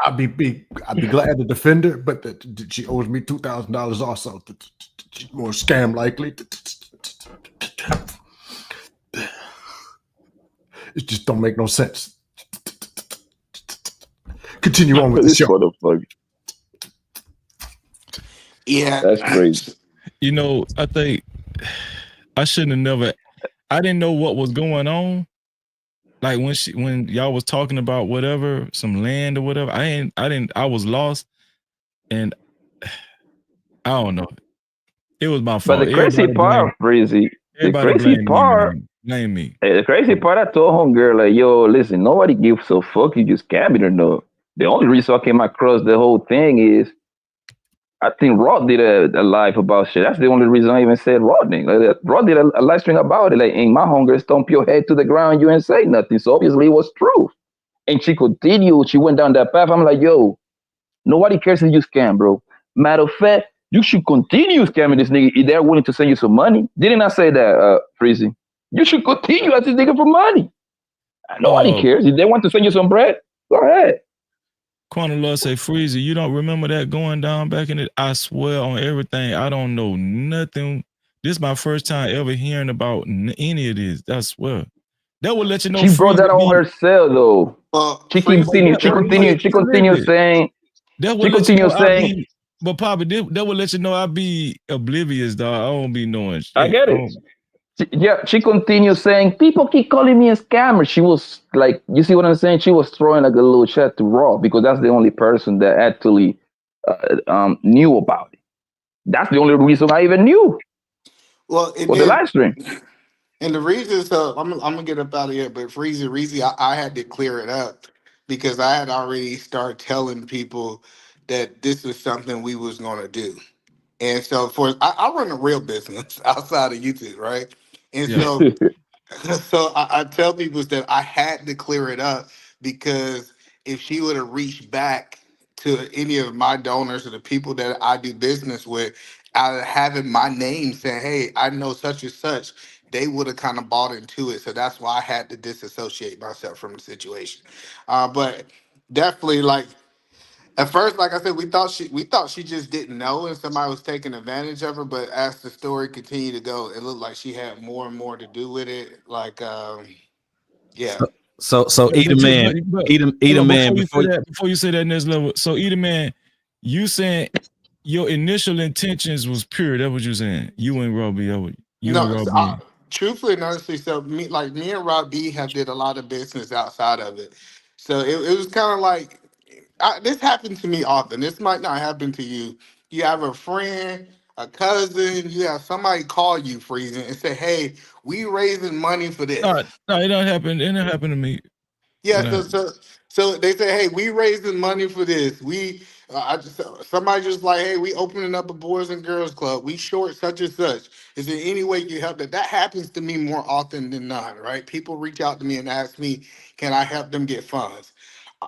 I'd be glad to defend her, but she owes me $2,000 also. She's more scam likely. It just don't make no sense. Continue on with the show. Yeah, that's crazy. You know, I think I shouldn't have never. I didn't know what was going on. Like when y'all was talking about whatever, some land or whatever. I was lost, and I don't know. It was my fault. But the crazy part, Breezy. The crazy part. Blame me. The crazy part, I told homegirl, like, yo, listen, nobody gives a fuck you just scamming or no. The only reason I came across the whole thing is I think Rod did a live about shit. That's the only reason I even said Rodney. Like, Rod did a live stream about it. Like, ain't my homegirl stomp your head to the ground, you ain't say nothing. So obviously it was true. And she continued, she went down that path. I'm like, yo, nobody cares if you scam, bro. Matter of fact, you should continue scamming this nigga if they're willing to send you some money. Didn't I say that, Freezy? You should continue at this nigga for money. Nobody cares. If they want to send you some bread, go ahead. Quantum Lord say, Freezy, you don't remember that going down back in it? I swear on everything. I don't know nothing. This is my first time ever hearing about any of this. I swear. That will let you know. She brought that on herself, though. She continued saying. But Papa, that will let you know I be oblivious, dog. I don't be knowing shit. I get it. She continued saying, people keep calling me a scammer. She was like, you see what I'm saying? She was throwing like a little chat to Raw because that's the only person that actually knew about it. That's the only reason I even knew. Well, the live stream. And the reason, so I'm gonna get up out of here, but Freezy, I had to clear it up because I had already started telling people that this was something we was gonna do. And so I run a real business outside of YouTube, right? And Yeah. so so I tell people that I had to clear it up because if she would have reached back to any of my donors or the people that I do business with, out of having my name saying, "Hey, I know such and such," they would have kind of bought into it. So that's why I had to disassociate myself from the situation. But definitely, like at first, like I said, we thought she just didn't know and somebody was taking advantage of her. But as the story continued to go, it looked like she had more and more to do with it. Like, yeah. So Yeah, eat a man, eat hold a on, man before before. you say that next level. So either man, you saying your initial intentions was pure. That's what you saying. You and Robbie, you and No, Robbie. truthfully and honestly, so me and Rob B have did a lot of business outside of it. So it was kind of like this happened to me often. This might not happen to you. You have a friend, a cousin, you have somebody call you freezing and say, "Hey, we raising money for this." No, it don't happen. It don't happen to me. Yeah, It don't happen. so they say, "Hey, we raising money for this. We, somebody just like, hey, we opening up a boys and girls club. We short such and such. Is there any way you help that?" That happens to me more often than not, right? People reach out to me and ask me, "Can I help them get funds?"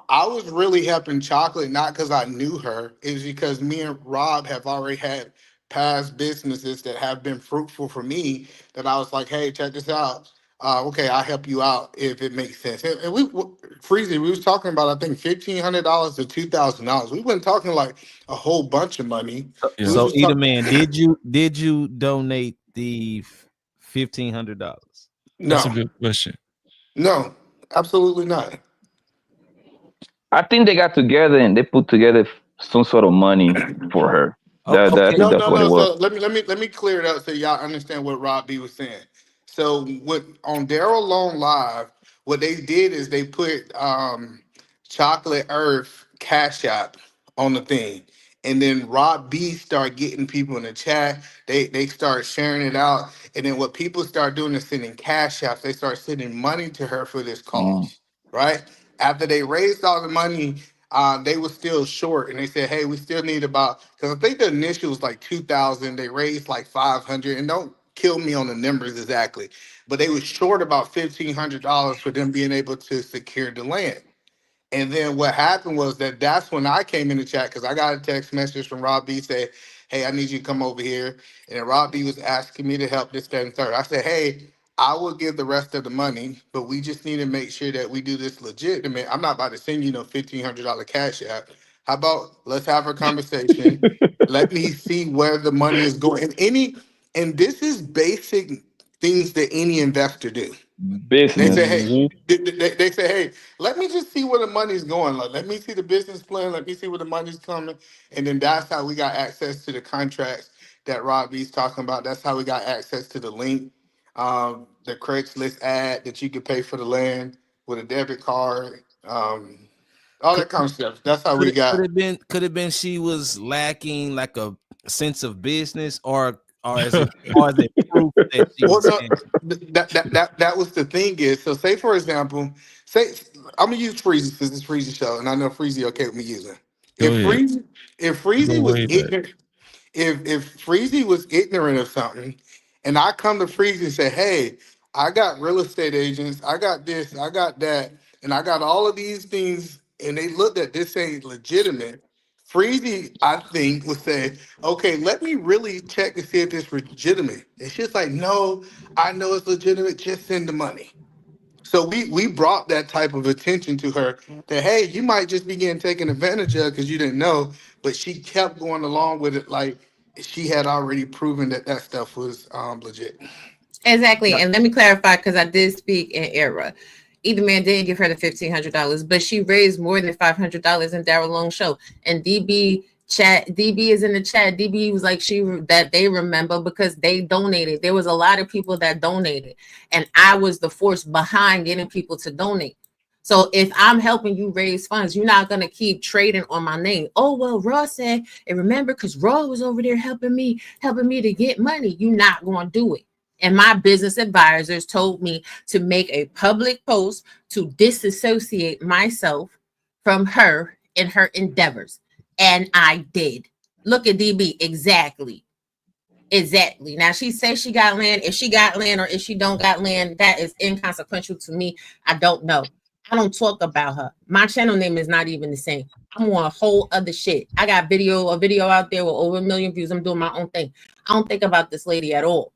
I was really helping Chocolate not because I knew her. It was because me and Rob have already had past businesses that have been fruitful for me. That I was like, "Hey, check this out. Okay, I'll help you out if it makes sense." And Freezy, we was talking about I think $1,500 to $2,000. We weren't talking like a whole bunch of money. We was So just eat a talking. man. Did you donate the $1,500? That's a No, good question. no, absolutely not. I think they got together and they put together some sort of money for her. That I Okay. think No, that's no, what it no. was. So let me clear it up so y'all understand what Rob B was saying. So what on Daryl Long Live, what they did is they put Chocolate Earth Cash App on the thing. And then Rob B start getting people in the chat. They start sharing it out. And then what people start doing is sending cash apps. They start sending money to her for this Mm. cause, right? After they raised all the money, they were still short, and they said, "Hey, we still need about," because I think the initial was like 2,000. They raised like 500, and don't kill me on the numbers exactly, but they was short about $1,500 for them being able to secure the land. And then what happened was that's when I came in the chat because I got a text message from Rob B say, "Hey, I need you to come over here." And then Rob B was asking me to help this, that, and third. I said, "Hey, I will give the rest of the money, but we just need to make sure that we do this legitimate. I'm not about to send you no $1,500 cash app. How about let's have a conversation? Let me see where the money is going." And this is basic things that any investor do. They say, Business. "Hey," they say, "Hey, let me just see where the money's going. Like, let me see the business plan. Let me see where the money's coming." And then that's how we got access to the contracts that Rob B's talking about. That's how we got access to the link, the Craigslist ad that you could pay for the land with a debit card, all Could, that kind of stuff. That's how could we it could got. it been could it been she was lacking like a sense of business, or is it proof that she Well, was no, scamming? that was the thing is. So, say for example, say I'm gonna use Freezy because it's Freezy show, and I know Freezy okay with me using. Go If ahead. Freezy, if Go Freezy was way back. ignorant, if Freezy was ignorant of something, and I come to Freezy and say, "Hey, I got real estate agents, I got this, I got that, and I got all of these things," and they looked at this ain't legitimate. Freezy, I think, would say, "Okay, let me really check to see if it's legitimate." It's just like, "No, I know it's legitimate. Just send the money." So we brought that type of attention to her that, hey, you might just be getting taken advantage of because you didn't know, but she kept going along with it like she had already proven that that stuff was legit. Exactly. And let me clarify because I did speak in error. Either man didn't give her the $1,500, but she raised more than $500 in Daryl Long's show. And DB is in the chat. DB was like that they remember because they donated. There was a lot of people that donated, and I was the force behind getting people to donate. So if I'm helping you raise funds, you're not gonna keep trading on my name. "Oh well, Raw said, and remember, because Raw was over there helping me to get money." You're not gonna do it. And my business advisors told me to make a public post to disassociate myself from her in her endeavors. And I did. Look at DB. Exactly. Exactly. Now she says she got land. If she got land or if she don't got land, that is inconsequential to me. I don't know. I don't talk about her. My channel name is not even the same. I'm on a whole other shit. I got a video out there with over 1 million views. I'm doing my own thing. I don't think about this lady at all.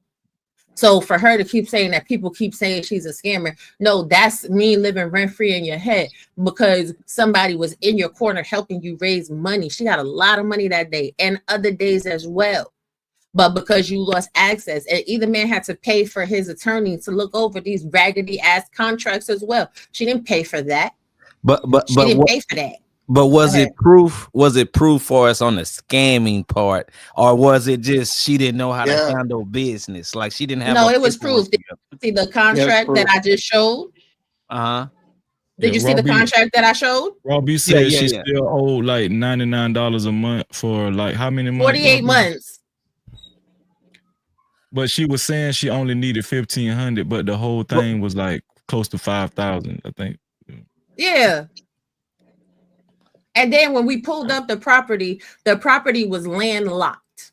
So for her to keep saying that, people keep saying she's a scammer. No, that's me living rent free in your head because somebody was in your corner helping you raise money. She got a lot of money that day and other days as well. But because you lost access, and either man had to pay for his attorney to look over these raggedy ass contracts as well. She didn't pay for that. She didn't pay for that. But was it proof? Was it proof for us on the scamming part, or was it just she didn't know how to handle business? Like she didn't have. No, it was proof. Did you see the contract that I just showed? Did you see the contract that I showed? Robbie said she still owed like $99 a month for like how many months? 48 months. But she was saying she only needed $1,500, but the whole thing was like close to $5,000, I think. Yeah. And then when we pulled up the property was landlocked,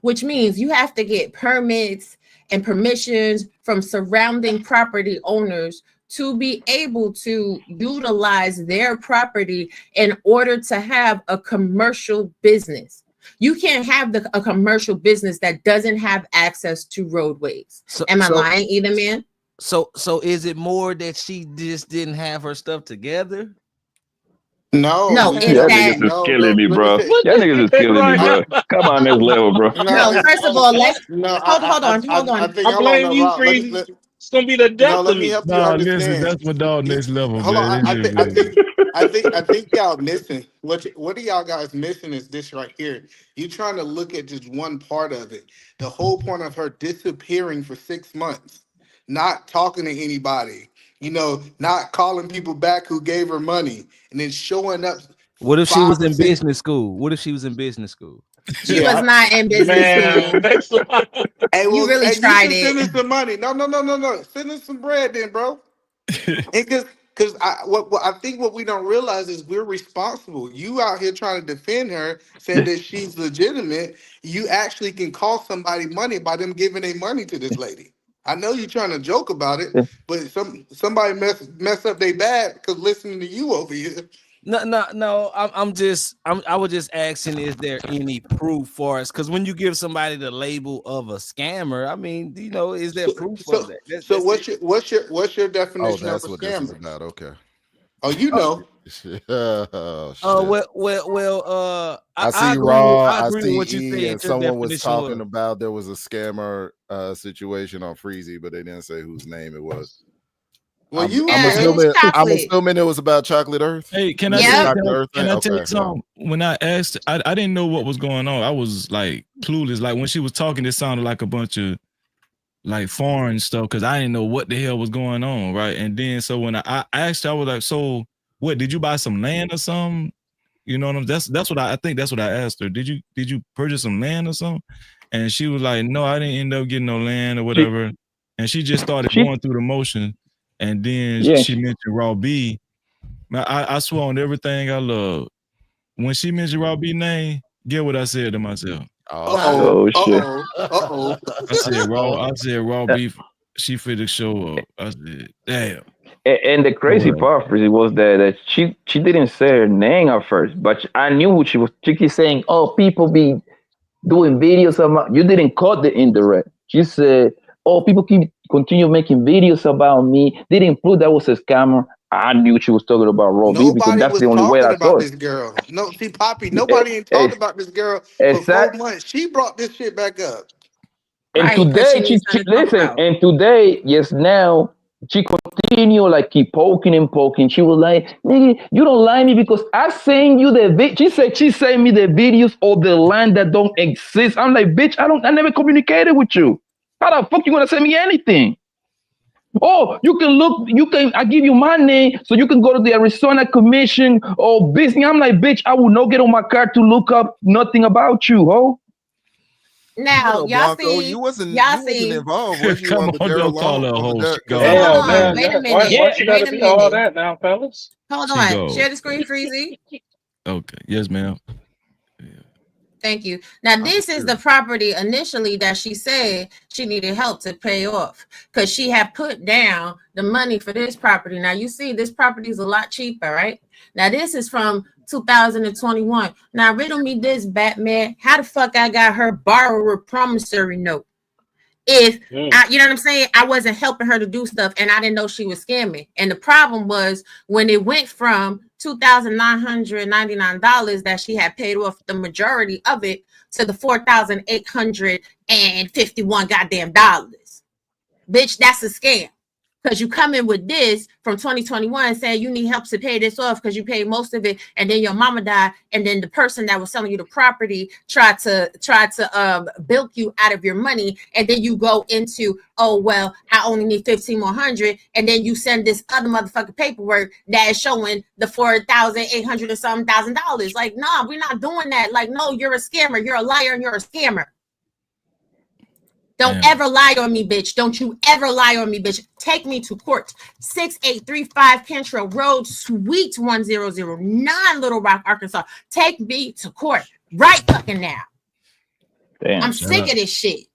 which means you have to get permits and permissions from surrounding property owners to be able to utilize their property in order to have a commercial business. You can't have a commercial business that doesn't have access to roadways. Am I lying, either man? So is it more that she just didn't have her stuff together? No, it's that niggas is killing me, bro. Y'all niggas is killing me, bro. Come on this level, bro. No, first of all, let's hold on. I blame you, Freeze. It's gonna be the death of me. Help you understand. Listen, that's my dog next level, Hold man. on, I think y'all missing what are y'all guys missing is this right here. You trying to look at just one part of it. The whole point of her disappearing for 6 months, not talking to anybody, not calling people back who gave her money, and then showing up. What if she was in business school? What if she was in business school? She was not in business school. Hey, you really tried it. Send us some money. No. Send us some bread then, bro. Because I think what we don't realize is we're responsible. You out here trying to defend her, saying that she's legitimate. You actually can cost somebody money by them giving their money to this lady. I know you're trying to joke about it, but somebody mess up their bad because listening to you over here. No. I was just asking, is there any proof for us? Because when you give somebody the label of a scammer, I mean, is there proof for that? So what's your definition of a what this is scammer? about. Okay. Oh, you know. I see Raw. I agree see with what you E, said. and someone was talking about there was a scammer situation on Freezy, but they didn't say whose name it was. Well, I'm assuming it was about Chocolate Earth. Hey, can I tell you something? When I asked, I didn't know what was going on. I was like clueless. Like when she was talking, it sounded like a bunch of like foreign stuff because I didn't know what the hell was going on, right? And then so when I asked her, I was like, "So what? Did you buy some land or something?" You know what I'm? That's what I think. That's what I asked her. Did you purchase some land or something? And she was like, "No, I didn't end up getting no land or whatever." And she just started going through the motion. And then she mentioned Raw B. I swear on everything I love. When she mentioned Raw B name, get what I said to myself. Shit. I said Raw B. She finna show up. I said, damn. And the crazy part for it was that she didn't say her name at first, but I knew who she was. She kept saying, "Oh, people be doing videos about." You didn't call the indirect. She said, "Oh, people continue making videos about me." They didn't prove that was a scammer. I knew she was talking about Raw B because that's the only way I saw this girl. No, see, Poppy, nobody ain't talked about this girl for 4 months. She brought this shit back up. And today, today, yes, now she continue like keep poking and poking. She was like, "Nigga, you don't lie me because I send you the she sent me the videos of the land that don't exist." I'm like, "Bitch, I never communicated with you. How the fuck you gonna send me anything?" "Oh, I give you my name so you can go to the Arizona Commission or business." I'm like, "Bitch, I will not get on my car to look up nothing about you, ho." Now Hell, y'all Blanco, see, you wasn't see. involved, was you Come on the on, Daryl don't call Long her a on the hoe. She Because go. Hold Hell, on, man. wait a Why minute. she Wait gotta a be all minute. that now, fellas? Hold She on. go. Share the screen, Freezy. Okay. Yes, ma'am. Thank you. Now, I'm this is the serious. property initially that she said she needed help to pay off because she had put down the money for this property. Now, you see, this property is a lot cheaper, right? Now, this is from 2021. Now, riddle me this, Batman. How the fuck I got her borrower promissory note? If you know what I'm saying, I wasn't helping her to do stuff and I didn't know she was scamming. And the problem was when it went from $2,999 that she had paid off the majority of it to the $4,851 goddamn dollars. Bitch, that's a scam. Because you come in with this from 2021 saying you need help to pay this off because you paid most of it, and then your mama died, and then the person that was selling you the property tried to bilk you out of your money, and then you go into, oh well, I only need 15 more hundred, and then you send this other motherfucking paperwork that is showing the $4,800 or something $1,000. Like, nah, we're not doing that. Like, no, you're a scammer, you're a liar, and you're a scammer. Don't ever lie on me, bitch. Don't you ever lie on me, bitch. Take me to court. 6835 Cantrell Road, Suite 1009, Little Rock, Arkansas. Take me to court right fucking now. Damn. I'm sick of this shit.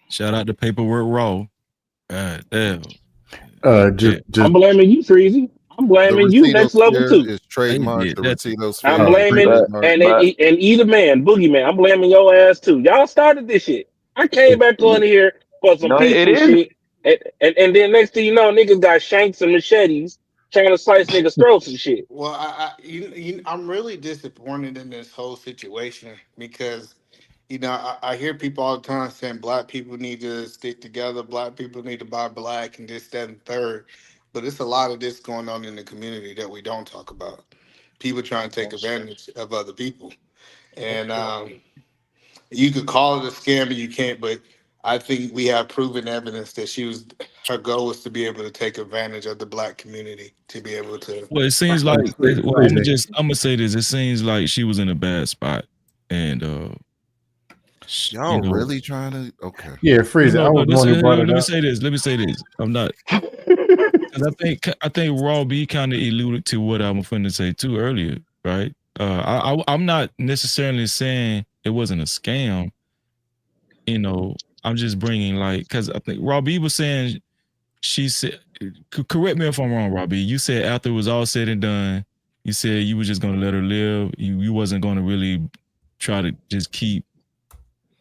Shout out to Paperwork Raw. God damn. I'm blaming you, Freezy. I'm blaming you next level too. is trademark. The Retitos I'm blaming and either man, Boogeyman. I'm blaming your ass too. Y'all started this shit. I came back on here for some No, it peaceful is. shit, and then next thing you know, niggas got shanks and machetes trying to slice niggas' throats and shit. Well, I'm really disappointed in this whole situation because, I hear people all the time saying black people need to stick together, black people need to buy black, and this, that, and third. But it's a lot of this going on in the community that we don't talk about. People trying to take advantage of other people, and you could call it a scam, or you can't. But I think we have proven evidence that her goal was to be able to take advantage of the black community to be able to. Well, it seems like I'm gonna say this. It seems like she was in a bad spot, and y'all really trying to? Okay. Yeah, Freezy. I was the one who brought it let me up. say this. Let me say this. I'm not. Because I think Raw B kind of alluded to what I'm finna say too earlier, right? I'm not necessarily saying it wasn't a scam. I'm just bringing because I think Raw B was saying she said. Correct me if I'm wrong, Robbie. You said after it was all said and done, you said you were just gonna let her live. You wasn't gonna really try to just keep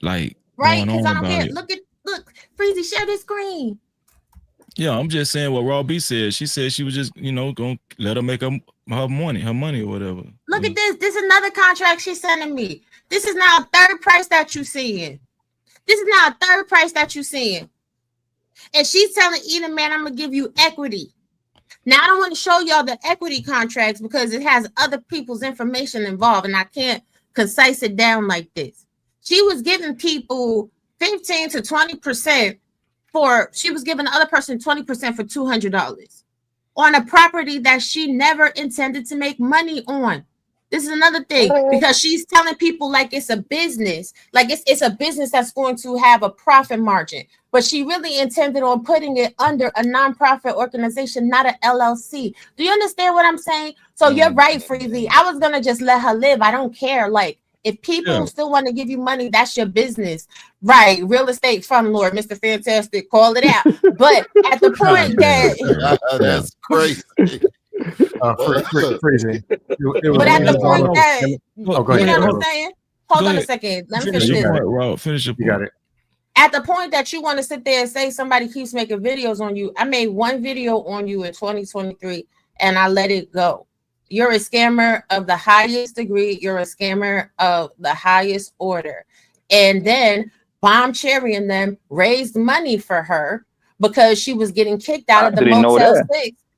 right, going because on I don't about care. it. Look, Freezy, share this screen. Yeah, I'm just saying what Robbie said. She said she was just gonna let her make her money or whatever. Look at this. This is another contract she's sending me. This is now a third price that you're seeing. And she's telling Eden, man, I'm gonna give you equity. Now I don't want to show y'all the equity contracts because it has other people's information involved, and I can't concise it down like this. She was giving people 15 to 20% she was giving the other person 20% for $200 on a property that she never intended to make money on. This is another thing because she's telling people like it's a business, like it's a business that's going to have a profit margin, but she really intended on putting it under a nonprofit organization, not an LLC. Do you understand what I'm saying? So you're right, Freezy. I was gonna just let her live. I don't care. Like if people still want to give you money, that's your business, right? Real estate fund lord, Mr. Fantastic, call it out. But at the point that that's crazy. Freezy. But at the point that go you ahead. know what I'm saying? Hold on a second. Let me finish this. Finish your point. You got it. At the point that you want to sit there and say somebody keeps making videos on you, I made one video on you in 2023 and I let it go. You're a scammer of the highest degree. You're a scammer of the highest order. And then Bomb Cherry and them raised money for her because she was getting kicked out of the Motel 6.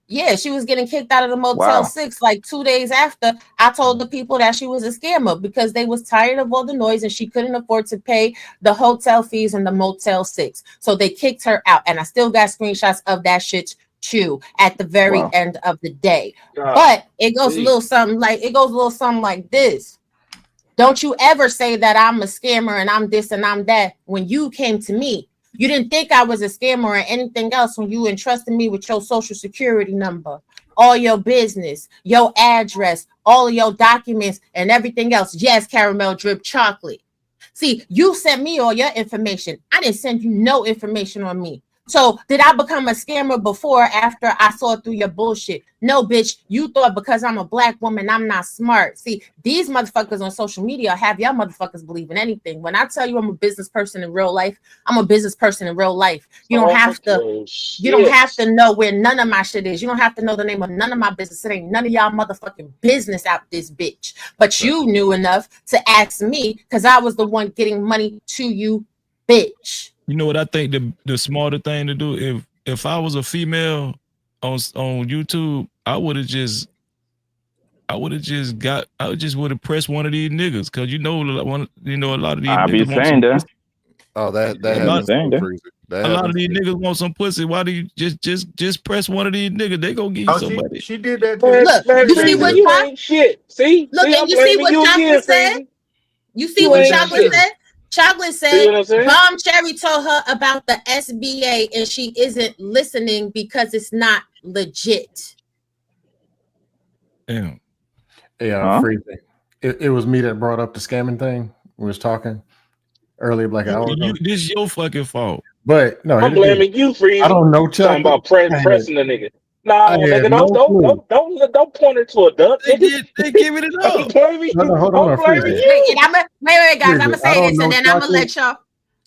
Yeah, she was getting kicked out of the Motel 6 like 2 days after I told the people that she was a scammer because they was tired of all the noise and she couldn't afford to pay the hotel fees in the Motel 6. So they kicked her out. And I still got screenshots of that shit too at the very end of the day. But it goes a little something like this. Don't you ever say that I'm a scammer and I'm this and I'm that when you came to me. You didn't think I was a scammer or anything else when you entrusted me with your social security number, all your business, your address, all of your documents, and everything else. Yes, caramel drip chocolate. See, you sent me all your information. I didn't send you no information on me. So did I become a scammer before or after I saw through your bullshit? No, bitch. You thought because I'm a black woman, I'm not smart. See, these motherfuckers on social media have y'all motherfuckers believe in anything. When I tell you I'm a business person in real life, I'm a business person in real life. You don't have to. You don't have to know where none of my shit is. You don't have to know the name of none of my business. It ain't none of y'all motherfucking business out this bitch. But you knew enough to ask me because I was the one getting money to you, bitch. You know what I think the smarter thing to do if I was a female on YouTube, I would have just pressed one of these niggas because a lot of these I be niggas want saying some that. pussy. Oh, that A lot, happens too, Freezy. That a lot of happens these too. niggas want some pussy. Why do you just press one of these niggas? They gonna give you Oh, somebody. she did that too. Look, Man, you see Freezy, what you ain't shit. See? look, See, and I'm you see blaming what you again, Chocolate said? Freezy. You see You what ain't Chocolate shit. said? Chocolate See said what I'm saying? Bomb Cherry told her about the SBA and she isn't listening because it's not legit. Damn. Yeah, freezing. It was me that brought up the scamming thing. We was talking earlier, like an hour ago. This is your fucking fault. But no, I'm blaming you, Freezy. I don't know, Talking Chocolate. about pressing the nigga. No, I nigga, had no clue. don't point it to a duck, nigga. They giving it up. I'm blaming No, you. hold I'm on, blaming Freezy. you. Wait, guys. I'm Freezy, gonna I say don't this know, and then I'm gonna Chocolate. let y'all.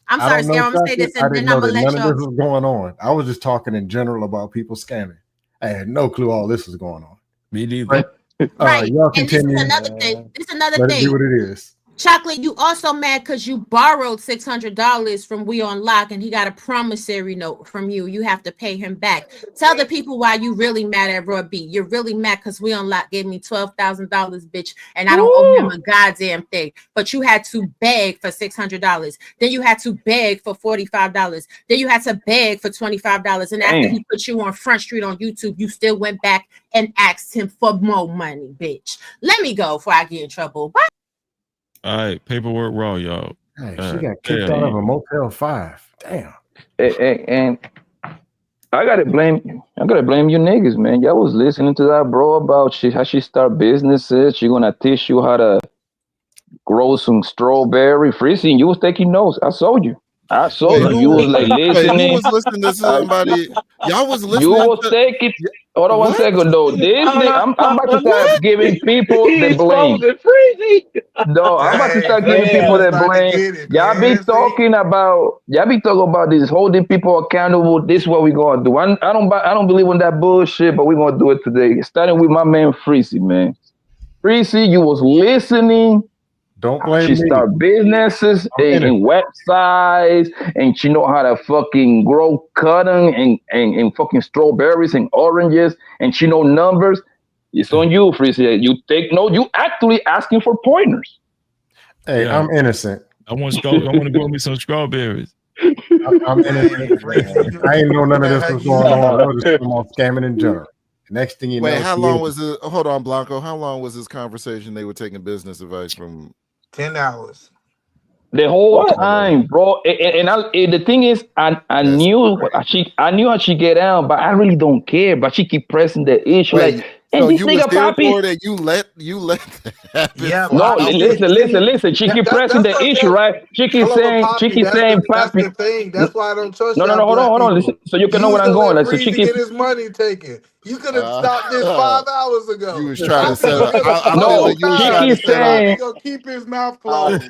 I'm I sorry, don't know, Scare. I'm gonna say Chocolate. this I and didn't then I'm know gonna that let none of y'all. this was going on. I was just talking in general about people scamming. I had no clue all this was going on. Me neither. But Right. y'all And this is continue. another thing. This is another Let it be thing. what it is. Chocolate, you also mad because you borrowed $600 from We on Lock and he got a promissory note from you. You have to pay him back. Tell the people why you really mad at Roy B. You're really mad because We on Lock gave me $12,000, bitch, and I don't owe him a goddamn thing. But you had to beg for $600. Then you had to beg for $45. Then you had to beg for $25. And after he put you on Front Street on YouTube, you still went back and asked him for more money, bitch. Let me go before I get in trouble. Bye. All right, paperwork raw, y'all. Hey, she got kicked out of a Motel 5. Damn. And I gotta blame you niggas, man. Y'all was listening to that bro about how she start businesses. She gonna teach you how to grow some strawberry freezy. And you was taking notes. I saw you. You was like who listening. was listening to somebody? Y'all was You listening was to taking. Hold on one what? second though. This nigga, I'm about to start What? giving people the He's blame. exposing Freezy. No, I'm about to start giving Freezy people was the about to blame. get it, Y'all be man. talking about this, holding people accountable. This is what we gonna do. I don't believe in that bullshit, but we gonna do it today. Starting with my man Freezy, man. Freezy, you was listening. Don't blame She me. start businesses and websites, and she know how to fucking grow cotton and fucking strawberries and oranges, and she know numbers. It's on you, Freezy. You take note. You actually asking for pointers. Hey, Yeah. I'm innocent. I want to grow me some strawberries. I'm innocent. I ain't know none of this was going on. I was just talking about scamming in general. Next thing you know, Wait, how long was it? Hold on, Blanco. How long was this conversation? They were taking business advice from 10 hours. The whole time, bro. And the thing is, I knew how she get out, but I really don't care. But she keep pressing the issue, Wait, like, and so this you was nigga there Poppy. for that? You let that happen? Yeah, No, Poppy. listen. She keep pressing the issue, right? She keep Hold on, saying, Poppy. That's Poppy. the thing. That's why I don't trust No, y'all hold black on. people. Listen, so you can know You was where I'm gonna going. let Like, so she Freezy keep. get his money taken. You could have stopped this 5 hours ago. You was trying to Poppy set was up. gonna I'm No, feeling you was she trying to keeps set up. Poppy saying. gonna keep his mouth closed. He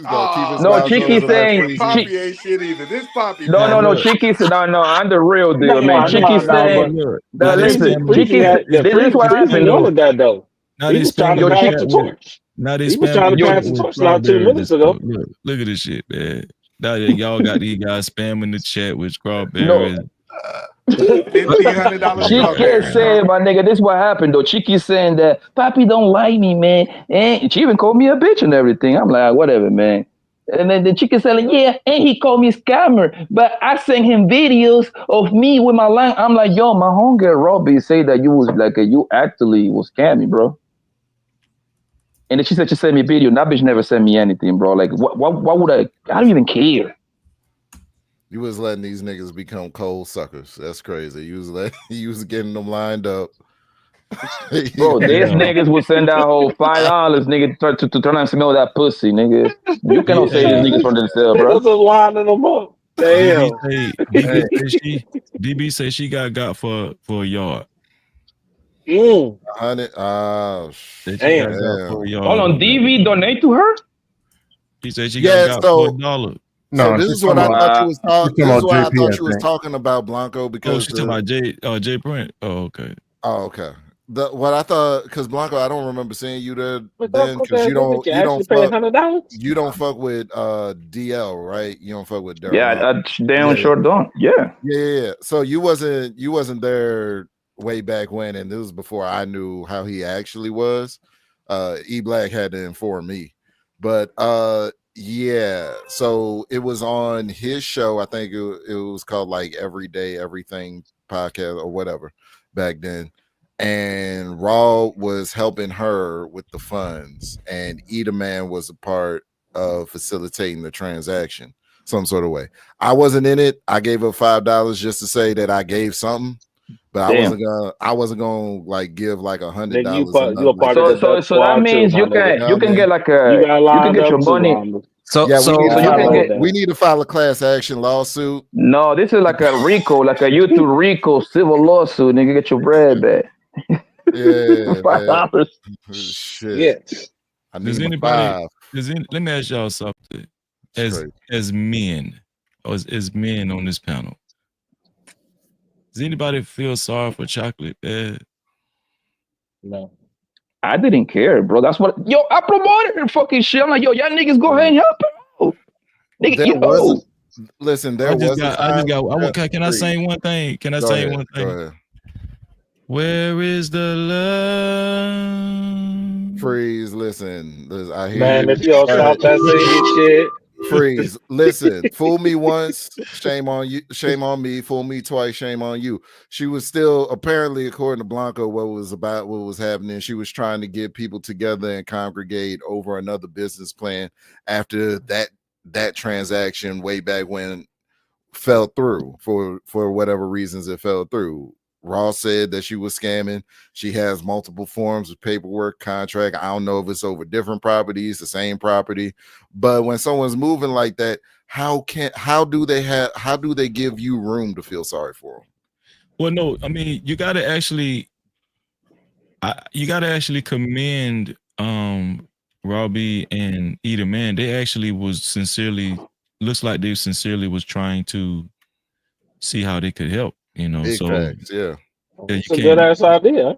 was gonna keep his No, mouth she closed keeps like saying. Freezy. Poppy ain't shit either. This Poppy No, bad. Chicky said, no, I'm the real deal, man. No, Chicky saying, but listen, Freezy Chicky, had this is what Freezy happened, though. wanted that though. Now He they was trying spamming to Yo, the pass chat the with. torch. Now they He was spamming trying the to chat pass the with torch not 2 strawberries. minutes ago. Look at this shit, man. Now y'all got these guys spamming the chat with No. strawberries. $1,500 Chicky strawberries. said, my nigga, this is what happened, though. Chicky saying that, Papi don't like me, man. And she even called me a bitch and everything. I'm like, whatever, man. And then the chicken saying, yeah, and he called me scammer. But I sent him videos of me with my line. I'm like, yo, my homegirl Robbie say that you was like, you actually was scamming, bro. And then she said she sent me a video. That bitch never sent me anything, bro. Like, why would I? I don't even care. You was letting these niggas become cold suckers. That's crazy. You was getting them lined up. Bro, these niggas will send out whole $5, nigga, to try and smell that pussy, nigga. You cannot say these niggas from themselves, bro. Niggas are lining them up. Damn. DB say she got for a yard. 100. Oh, damn. Hold on, DV donate to her? He said she Yeah, got so- $4. So this is what I thought you was talking. This is what I thought you was think. talking about, Blanco. Because She's talking about Jay Brent. Oh, okay. Oh, okay. What I thought, because Blanco, I don't remember seeing you there But then, because you don't pay $100. you don't fuck with DL, right? You don't fuck with Daryl. Yeah, damn sure don't. Yeah. Yeah. So you wasn't there way back when, and this was before I knew how he actually was. E Black had to inform me, but yeah. So it was on his show. I think it was called like Everyday Everything Podcast or whatever back then. And Raw was helping her with the funds, and Eda Man was a part of facilitating the transaction some sort of way. I wasn't in it. I gave up $5 just to say that I gave something, but I wasn't gonna like give like $100. You're part of the so that means you can get like you can get your money. We need to file a class action lawsuit. No, this is like a RICO, like a YouTube RICO civil lawsuit. Nigga, get your bread back. Yeah, $5. Shit. I Does need anybody? $5. Let me ask y'all something. As men, or as men on this panel, does anybody feel sorry for Chocolate Bad? No. I didn't care, bro. That's what I promoted her fucking shit. I'm like, y'all niggas go ahead and help her out. Nigga, Listen, there I was just got. Can I say one thing? Can I say one thing? Go ahead. Where is the love? Freeze, listen. I hear Man, you. if y'all stop that singing shit. Freeze, listen. Fool me once, shame on you. Shame on me. Fool me twice, shame on you. She was still, apparently, according to Blanco, what was happening. She was trying to get people together and congregate over another business plan after that transaction way back when fell through for whatever reasons it fell through. Ross said that she was scamming. She has multiple forms of paperwork, contract. I don't know if it's over different properties, the same property. But when someone's moving like that, how do they give you room to feel sorry for them? Well, no, I mean you gotta actually commend Robbie and Eda Man. They actually looks like they sincerely was trying to see how they could help. Big facts, yeah. It's a good ass idea.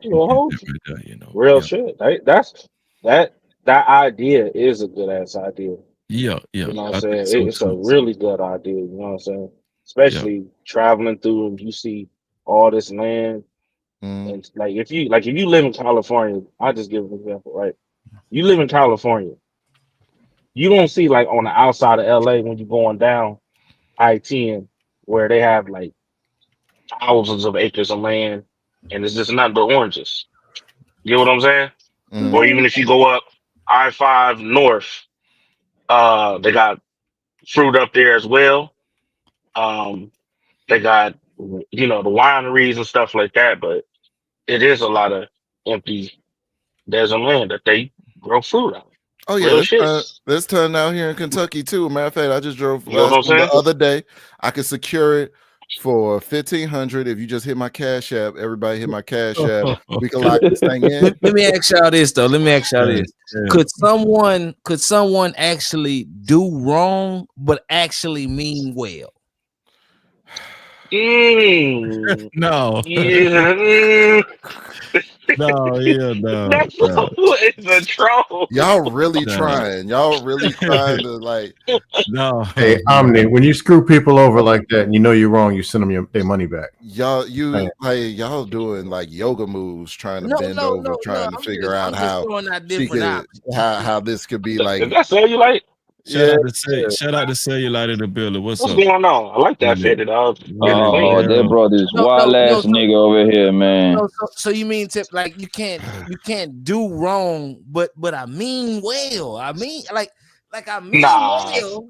Real shit. That idea is a good ass idea. Yeah. You know what I'm saying? It's a really good idea. You know what I'm saying? Especially traveling through and you see all this land. And like if you live in California, I'll just give an example, right? You live in California, you don't see like on the outside of LA when you're going down I-10 where they have like thousands of acres of land and it's just not the oranges. You know what I'm saying? Or even if you go up I-5 north, they got fruit up there as well. They got the wineries and stuff like that, but it is a lot of empty desert land that they grow fruit on. Oh yeah, this turned out here in Kentucky too. Matter of fact, I just drove You know what I'm saying? the other day. I could secure it for $1,500 if you just hit my Cash App. Everybody hit my Cash App. We can lock this thing in. Let me ask y'all this though. Could someone actually do wrong but actually mean well? No. Yeah. No. It's a troll. Y'all really trying. Y'all really trying to like. No. Hey, Omni, when you screw people over like that and you know you're wrong, you send them their money back. Y'all doing like yoga moves, trying to bend over, trying to figure out how this could be like. That's all you like. Shout out to Cellulite of the building. What's What's up? going on? I like that fitted dog. Oh, they brought this wild ass nigga over here, man. So you mean Tip, like you can't do wrong, but I mean well. I mean like I mean well.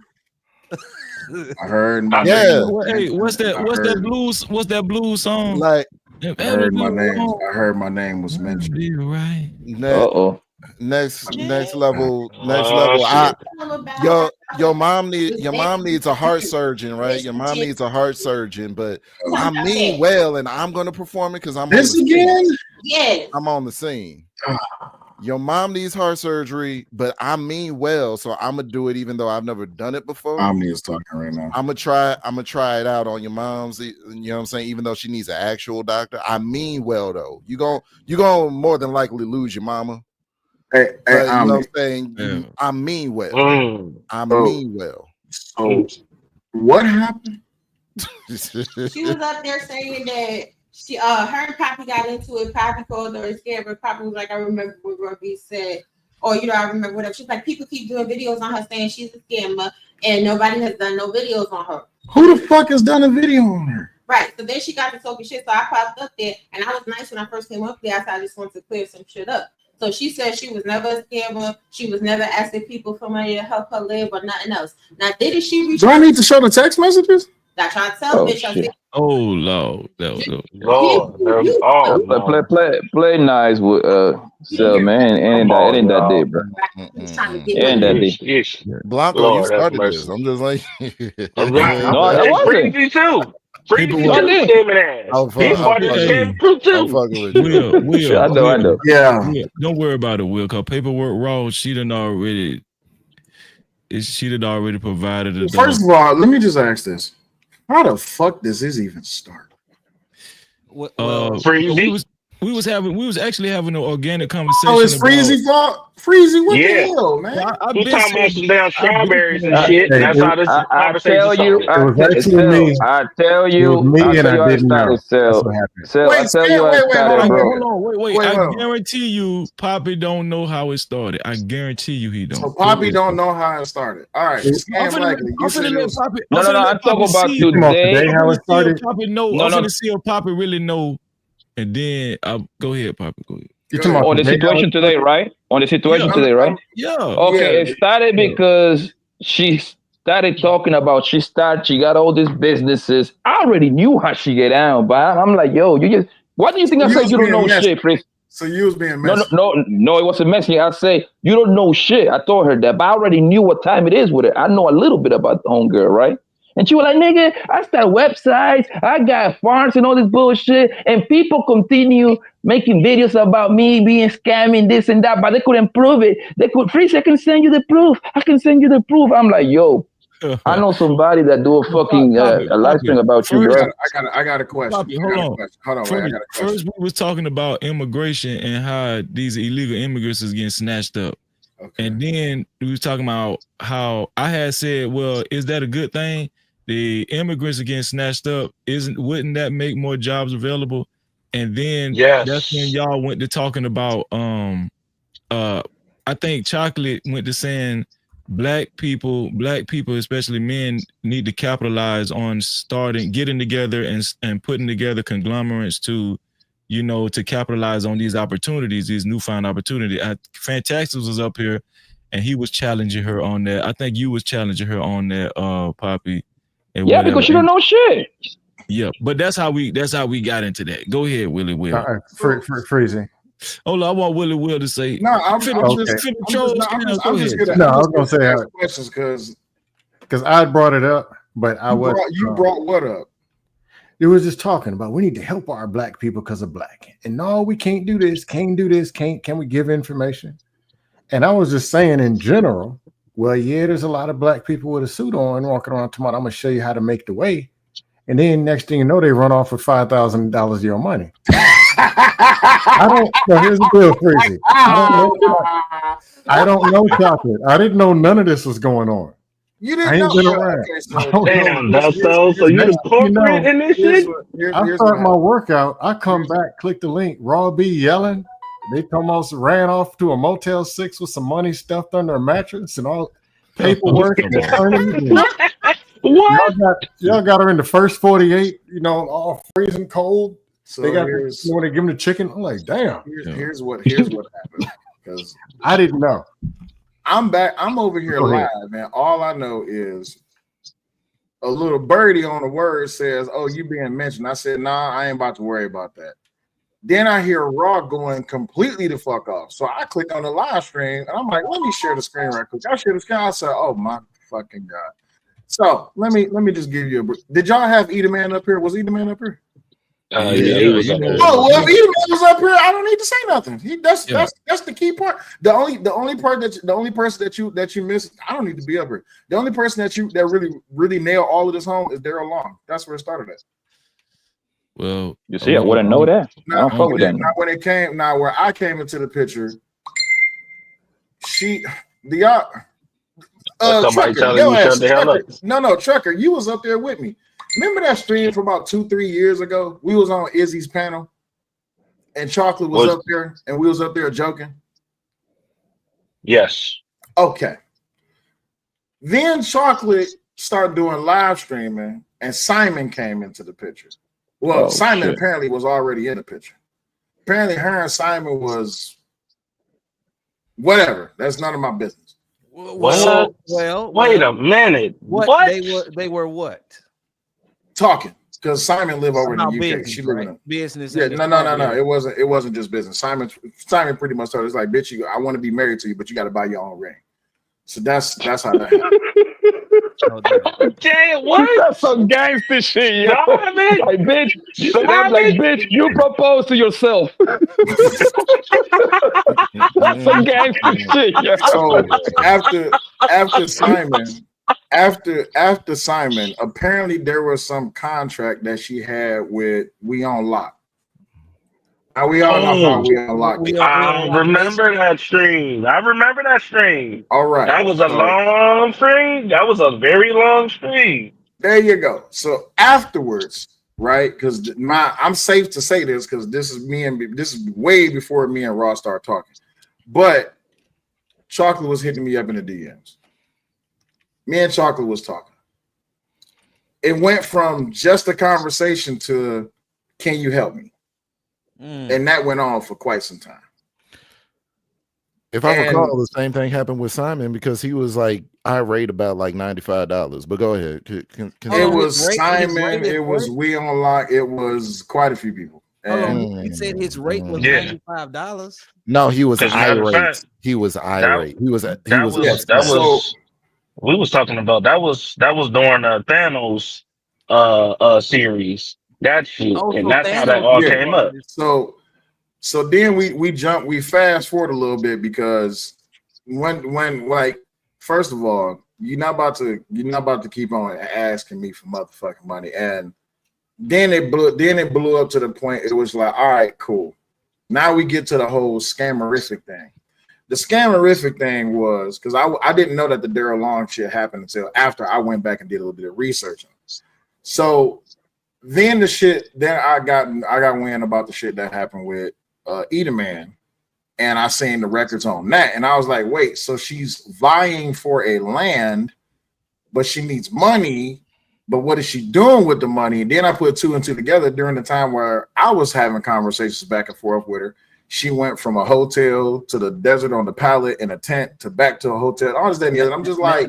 I heard my Yeah. name. Hey, what's that blues? What's that blues song? Like I heard my name. I heard my name was mentioned. Right. Next level. Your mom needs a heart surgeon, right? Your mom needs a heart surgeon, but I mean well, and I'm gonna perform it because I'm this on the again. Scene. Yes. I'm on the scene. Your mom needs heart surgery, but I mean well, so I'm gonna do it even though I've never done it before. Omni is talking right now. I'm gonna try it out on your mom's. You know what I'm saying? Even though she needs an actual doctor, I mean well though. You gonna more than likely lose your mama. Hey, but you know Omni. what I'm saying? Yeah. I mean well. I So- mean well. So what happened? She was up there saying that she her and Poppy got into it. Poppy called her and scared her. Poppy was like, I remember what Ruby said, or I remember whatever. She's like, people keep doing videos on her saying she's a scammer, and nobody has done no videos on her. Who the fuck has done a video on her? Right. So then she got to talking shit. So I popped up there, and I was nice when I first came up there. I said I just wanted to clear some shit up. So she said she was never a scammer. She was never asking people for money to help her live or nothing else. Now, didn't she reach? Do I need to show the text messages? I tried to tell bitch. I said, Oh Lord, Play nice with Cell, man. Ain't that day, bro. Ain't that day. Blanco, Lord, you have started mercy. this. I'm just like, No, that wasn't. Freezy too. Freezy Y'all too did. scamming ass. He's part of the scam crew I'm too. fucking with you. Will, I know. Will, don't worry about it, Will. Cause paperwork raw. She done already provided it. First of all, let me just ask this: how the fuck does this even start? We was actually having an organic conversation. Oh, it's Freezy fault. Freezy, what the hell, man? He's talking about some damn strawberries and shit. And that's how this conversation started. I tell you, I started Cell. Cell, I tell you, I started, bro. Hold on, wait. I guarantee you, Poppy don't know how it started. I guarantee you, he don't. So Poppy don't know how it started. All right, I'm finna let Poppy. No, I'm talking about today. How it started. Poppy know. I'm finna see if Poppy really know. And then go ahead, Poppy. Go ahead. On the situation today, right? On the situation today, right? Yeah. Okay, it started because she started talking about she got all these businesses. I already knew how she get down, but I'm like, yo, why do you think I said you don't know shit, Chris? So you was being messy. No, it wasn't messy. I say you don't know shit. I told her that, but I already knew what time it is with it. I know a little bit about the homegirl, right? And she was like, nigga, I start websites, I got farms and all this bullshit, and people continue making videos about me being scamming this and that, but they couldn't prove it. Freeze, I can send you the proof. I'm like, yo, I know somebody that do a fucking a live stream about you, bro. I got a question. Poppy, hold on. Hold on, wait, I got a question. First, we was talking about immigration and how these illegal immigrants is getting snatched up. Okay. And then we was talking about how I had said, well, is that a good thing? The immigrants are getting snatched up. Wouldn't that make more jobs available? And then that's when y'all went to talking about I think Chocolate went to saying black people, especially men, need to capitalize on getting together and putting together conglomerates to capitalize on these opportunities, these newfound opportunities. Fantastic was up here and he was challenging her on that. I think you was challenging her on that, Poppy. Yeah, whatever. Because you don't know shit. Yeah, but that's how we got into that. Go ahead, Willie Will. All right, Freezy. Hold on, I want Willie Will to say. No, I was gonna say questions because I brought it up, but you brought what up? It was just talking about we need to help our black people because of black, and no, we can't do this. Can we give information? And I was just saying in general. Well, yeah, there's a lot of black people with a suit on walking around tomorrow. I'm gonna show you how to make the way. And then next thing you know, they run off with $5,000 of your money. I don't know. Here's the deal, Freezy. I don't know Chocolate. I didn't know none of this was going on. You didn't know. Damn, so you the corporate in this shit? I start my workout. I come back, click the link. Raw B yelling. They almost ran off to a Motel 6 with some money stuffed under a mattress and all. paperwork and attorneys. What? Y'all got her in the first 48, all freezing cold. So They got here's when they give them the chicken. I'm like, damn. here's what happened. Because I didn't know. I'm back. I'm over here Go live, ahead. man. All I know is a little birdie on the word says, "Oh, you being mentioned." I said, "Nah, I ain't about to worry about that." Then I hear Raw going completely the fuck off. So I click on the live stream and I'm like, let me share the screen right quick. I share the screen. I said, oh my fucking God. So let me just give you a break. Did y'all have Eat a Man up here? Was Eat a Man up here? Yeah, he was up there. Oh, well, if Eat a Man was up here, I don't need to say nothing. That's the key part. The only person that you missed, I don't need to be up here. The only person that really nailed all of this home is Daryl Long. That's where it started at. Well, you see, I wouldn't know that. I don't fuck with that. Where I came into the picture, somebody Trucker, telling you shut the hell up. No, Trucker, you was up there with me. Remember that stream from about 2-3 years ago? We was on Izzy's panel, and Chocolate was up there, and we was up there joking. Yes. Okay. Then Chocolate started doing live streaming, and Simon came into the picture. Well, Simon apparently was already in the picture. Apparently, her and Simon was whatever. That's none of my business. Well, wait a minute. What? They were what? Talking. Because Simon lived over in the UK. Business, She lived right? in Business. Yeah, no. It wasn't just business. Simon pretty much told us like, bitch, I want to be married to you, but you got to buy your own ring. So that's how that happened. Damn, what? That's some gangster shit, yo. Simon? Like, bitch, you propose to yourself. That's some gangster shit, yo. So after Simon, apparently there was some contract that she had with We On Lock. Now we all know how We On Lock. I remember that stream. All right. That was a long stream. That was a very long stream. There you go. So afterwards, right? Because I'm safe to say this because this is way before me and Ross started talking. But Chocolate was hitting me up in the DMs. Me and Chocolate was talking. It went from just a conversation to, can you help me? And that went on for quite some time. If I recall, the same thing happened with Simon because he was like irate about like $95. But go ahead. It was Simon. It was We On Lock. It was quite a few people. He said his rate was $95. No, he was irate. He was irate. We was talking about that was during Thanos series. That shit, and that's how that all came up. So then we fast forward a little bit because when like, first of all, you're not about to keep on asking me for motherfucking money, and then it blew up to the point it was like, all right, cool. Now we get to the whole scammerific thing. The scammerific thing was because I didn't know that the Daryl Long shit happened until after I went back and did a little bit of research on it. So then I got wind about the shit that happened with Eat a Man, and I seen the records on that, and I was like, wait, so she's vying for a land, but she needs money, but what is she doing with the money? And then I put two and two together during the time where I was having conversations back and forth with her. She went from a hotel to the desert on the pallet in a tent to back to a hotel. All this, that, and the other. I'm just like,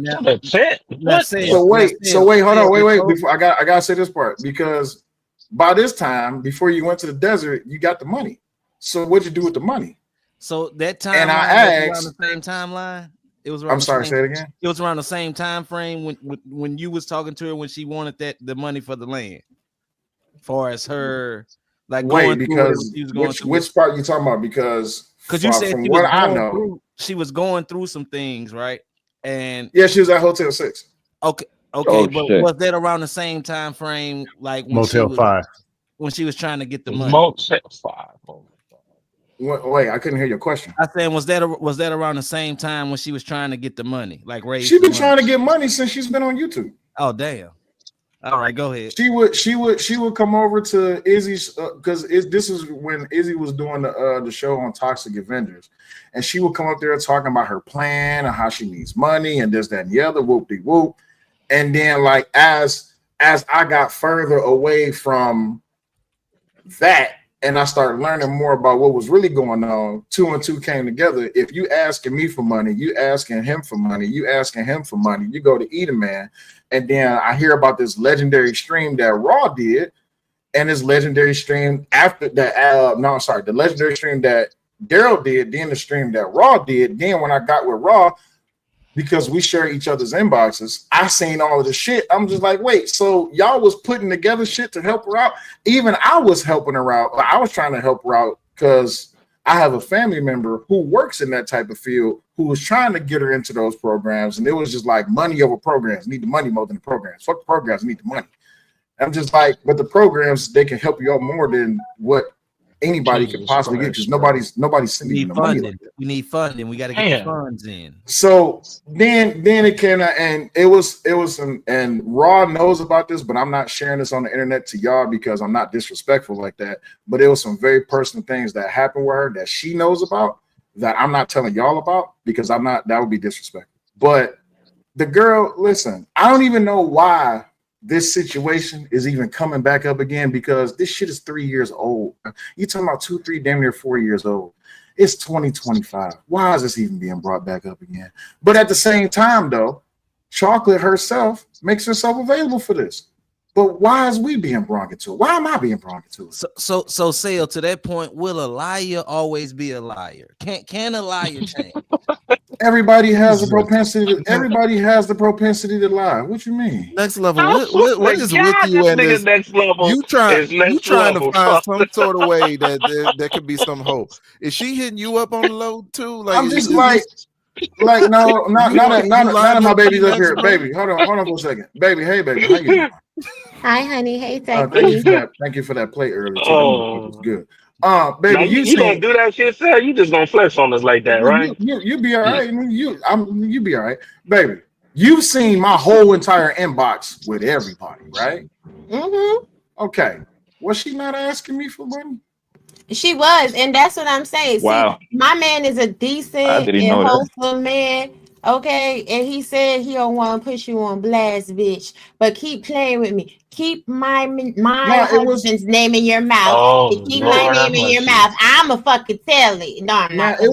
So wait, hold on, wait. Before I gotta say this part because by this time, before you went to the desert, you got the money. So what'd you do with the money? So that time, and I asked, around the same timeline. It was. I'm sorry, say it again. It was around the same time frame when you was talking to her when she wanted the money for the land. Far as her. Like because which part you talking about? Because you said from what I know, she was going through some things, right? And yeah, she was at Hotel 6. Okay, but was that around the same time frame, like when Motel 5, when she was trying to get the money? Motel 5. Wait, I couldn't hear your question. I said, was that around the same time when she was trying to get the money? Like raise. She's been trying to get money since she's been on YouTube. Oh damn. All right, go ahead. She would come over to Izzy's because this is when Izzy was doing the show on Toxic Avengers, and she would come up there talking about her plan and how she needs money and this, that, and the other, whoop de whoop. And then like as I got further away from that and I started learning more about what was really going on, 2 and 2 came together. If you asking me for money, you asking him for money, you asking him for money, you go to Eat Man. And then I hear about this legendary stream that Raw did, and this legendary stream after that. The legendary stream that Daryl did, then the stream that Raw did. Then when I got with Raw, because we share each other's inboxes, I seen all of the shit. I'm just like, wait, so y'all was putting together shit to help her out? Even I was helping her out. I was trying to help her out because I have a family member who works in that type of field who was trying to get her into those programs. And it was just like money over programs. Need the money more than the programs. Fuck the programs, need the money. I'm just like, but the programs, they can help you out more than what anybody could possibly get because nobody's sending you the money like that. We need funding. We got to get the funds in. So then it came out, and it was and Raw knows about this, but I'm not sharing this on the internet to y'all because I'm not disrespectful like that. But it was some very personal things that happened with her that she knows about that I'm not telling y'all about because I'm not. That would be disrespectful. But the girl, listen, I don't even know why this situation is even coming back up again because this shit is 3 years old. You talking about 2, 3, damn near 4 years old. It's 2025. Why is this even being brought back up again? But at the same time, though, Chocolate herself makes herself available for this. But why is we being brought into it? Why am I being brought into it? So Sale, to that point, will a liar always be a liar? Can a liar change? Everybody has the propensity. Everybody has the propensity to lie. What you mean? Next level. What is with you and this? Next level. You trying to find some Fuck. sort of way that there could be some hope. Is she hitting you up on the low too? Like I'm just like no, not my baby's up here, baby. Hold on for a second, baby. Hey, baby, how you doing? Hi, honey. Hey, Thank you for that play earlier. Too. It's good. Baby, now, you don't do that shit, sir. You just gonna flex on us like that, right? You be all right. You be all right, baby. You've seen my whole entire inbox with everybody, right? Mm-hmm. Okay. Was she not asking me for money? She was, and that's what I'm saying. Wow. See, my man is a decent and wholesome man. Okay, and he said he don't want to put you on blast, bitch. But keep playing with me. Keep my husband's name in your mouth. Keep my name in your mouth. I'ma fucking tell it. No, I'm not. It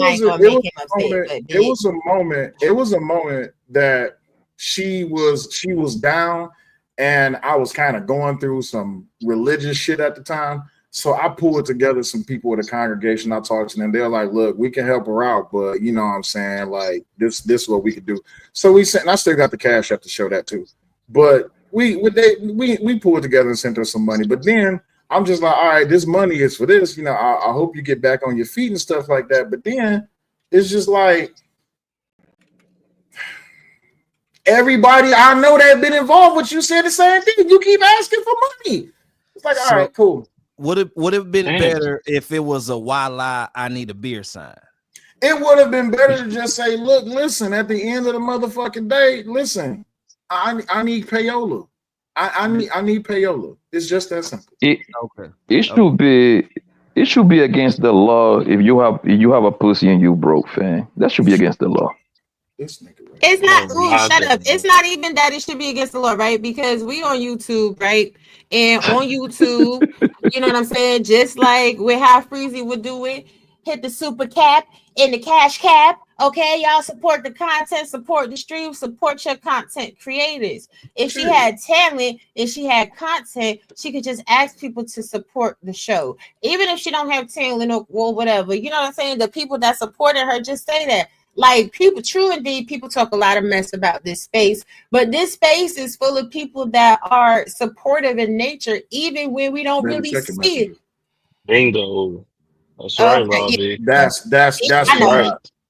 was a moment that she was down, and I was kind of going through some religious shit at the time. So I pulled together some people with a congregation. I talked to them. They're like, look, we can help her out, but you know what I'm saying? Like this is what we could do. So we sent, and I still got the cash up to show that too. But we pulled together and sent her some money. But then I'm just like, all right, this money is for this. You know, I hope you get back on your feet and stuff like that. But then it's just like everybody I know that have been involved with you said the same thing. You keep asking for money. It's like, all right, cool. Would it been better if it was a voila, I need a beer sign? It would have been better to just say, look, listen, at the end of the motherfucking day, listen, I need payola. I need payola. It's just that simple. It should be against the law if you have a pussy and you broke, fam. That should be against the law. This nigga. It's not. Shut up. It's not even that it should be against the law, right? Because we on YouTube, right? And on YouTube, you know what I'm saying? Just like with how Freezy would do it, hit the super cap and the cash cap. Okay, y'all support the content, support the stream, support your content creators. If she had talent, if she had content, she could just ask people to support the show. Even if she don't have talent or whatever, you know what I'm saying? The people that supported her just say that. Like people, true indeed, people talk a lot of mess about this space, but this space is full of people that are supportive in nature, even when we don't really see it. Bingo. That's right, Robbie. That's right.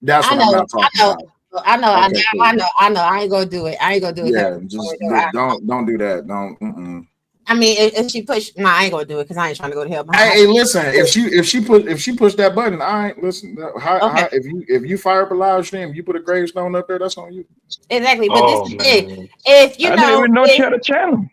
That's what I'm not talking about. I know. I ain't gonna do it. Yeah, don't do that. Don't. I mean, if she push, I ain't gonna do it because I ain't trying to go to hell. Hey, listen, if she push that button, I ain't listen. If you fire up a live stream, you put a gravestone up there, that's on you. Exactly, but this is it. If you I didn't even know she had a channel.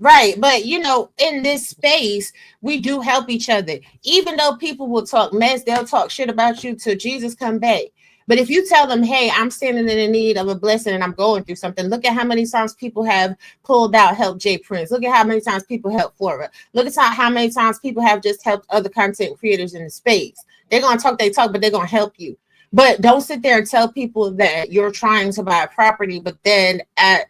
Right, but you know, in this space, we do help each other. Even though people will talk mess, they'll talk shit about you till Jesus come back. But if you tell them, hey, I'm standing in the need of a blessing and I'm going through something, look at how many times people have pulled out, helped Jay Prince. Look at how many times people help Flora. Look at how many times people have just helped other content creators in the space. They're going to talk, they talk, but they're going to help you. But don't sit there and tell people that you're trying to buy a property, but then at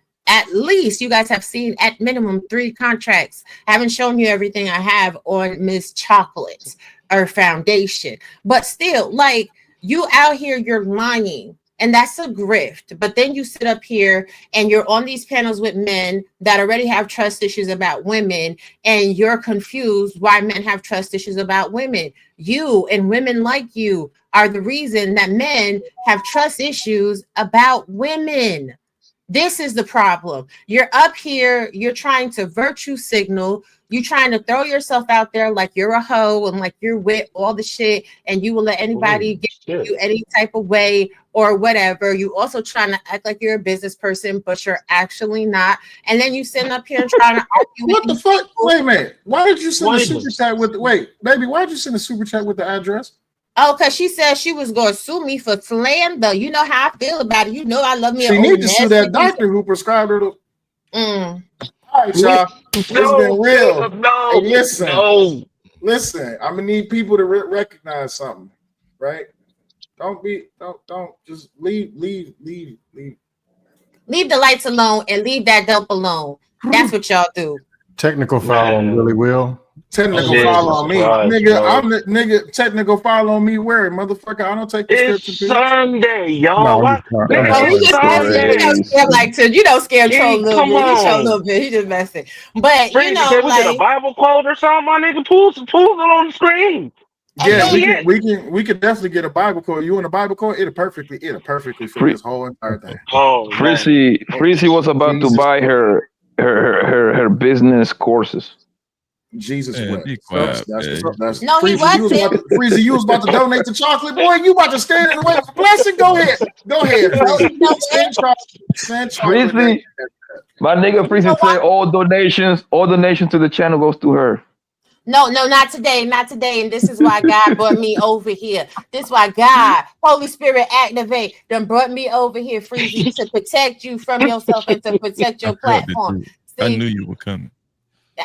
least you guys have seen at minimum 3 contracts. I haven't shown you everything I have on Miss Chocolate or Foundation, but still, like, you out here, you're lying, and that's a grift. But then you sit up here and you're on these panels with men that already have trust issues about women, and you're confused why men have trust issues about women. You and women like you are the reason that men have trust issues about women. This is the problem. You're up here, you're trying to virtue signal, you're trying to throw yourself out there like you're a hoe and like you're with all the shit, and you will let anybody get you any type of way or whatever. You also trying to act like you're a business person, but you're actually not. And then you sitting up here and trying to argue. What the fuck? Wait a minute. Why did you send a super chat with baby? Why did you send a super chat with the address? Oh, because she said she was going to sue me for slander. You know how I feel about it. You know I love me. She need to sue that doctor who prescribed her to. All right, y'all. It's been real. No, hey, listen. I'm gonna need people to recognize something, right? Don't just leave. Leave the lights alone and leave that dope alone. That's what y'all do. Technical foul on Willie Will. Technical foul on me, nigga. Bro. I'm the nigga. Technical foul on me. Where, motherfucker? I don't take prescription pills. Sunday, y'all. Like to, you know, scare troll a little bit. He show a little bit. He just messing. But you know, can we get a Bible quote or something? My nigga, pull it on the screen. Yeah, we can definitely get a Bible quote. You want a Bible quote? It'll perfectly fit this whole entire thing. Freezy was about to buy her business courses. Jesus wept. That's no, he wasn't. Freezy, you was about to donate the chocolate, boy. You about to stand in the way of the blessing? Go ahead, Freezy. Freezy, my nigga Freezy say all donations to the channel goes to her. No, not today. And this is why God brought me over here. This is why God, Holy Spirit, activate, done brought me over here, Freezy, to protect you from yourself and to protect your platform. I knew you were coming.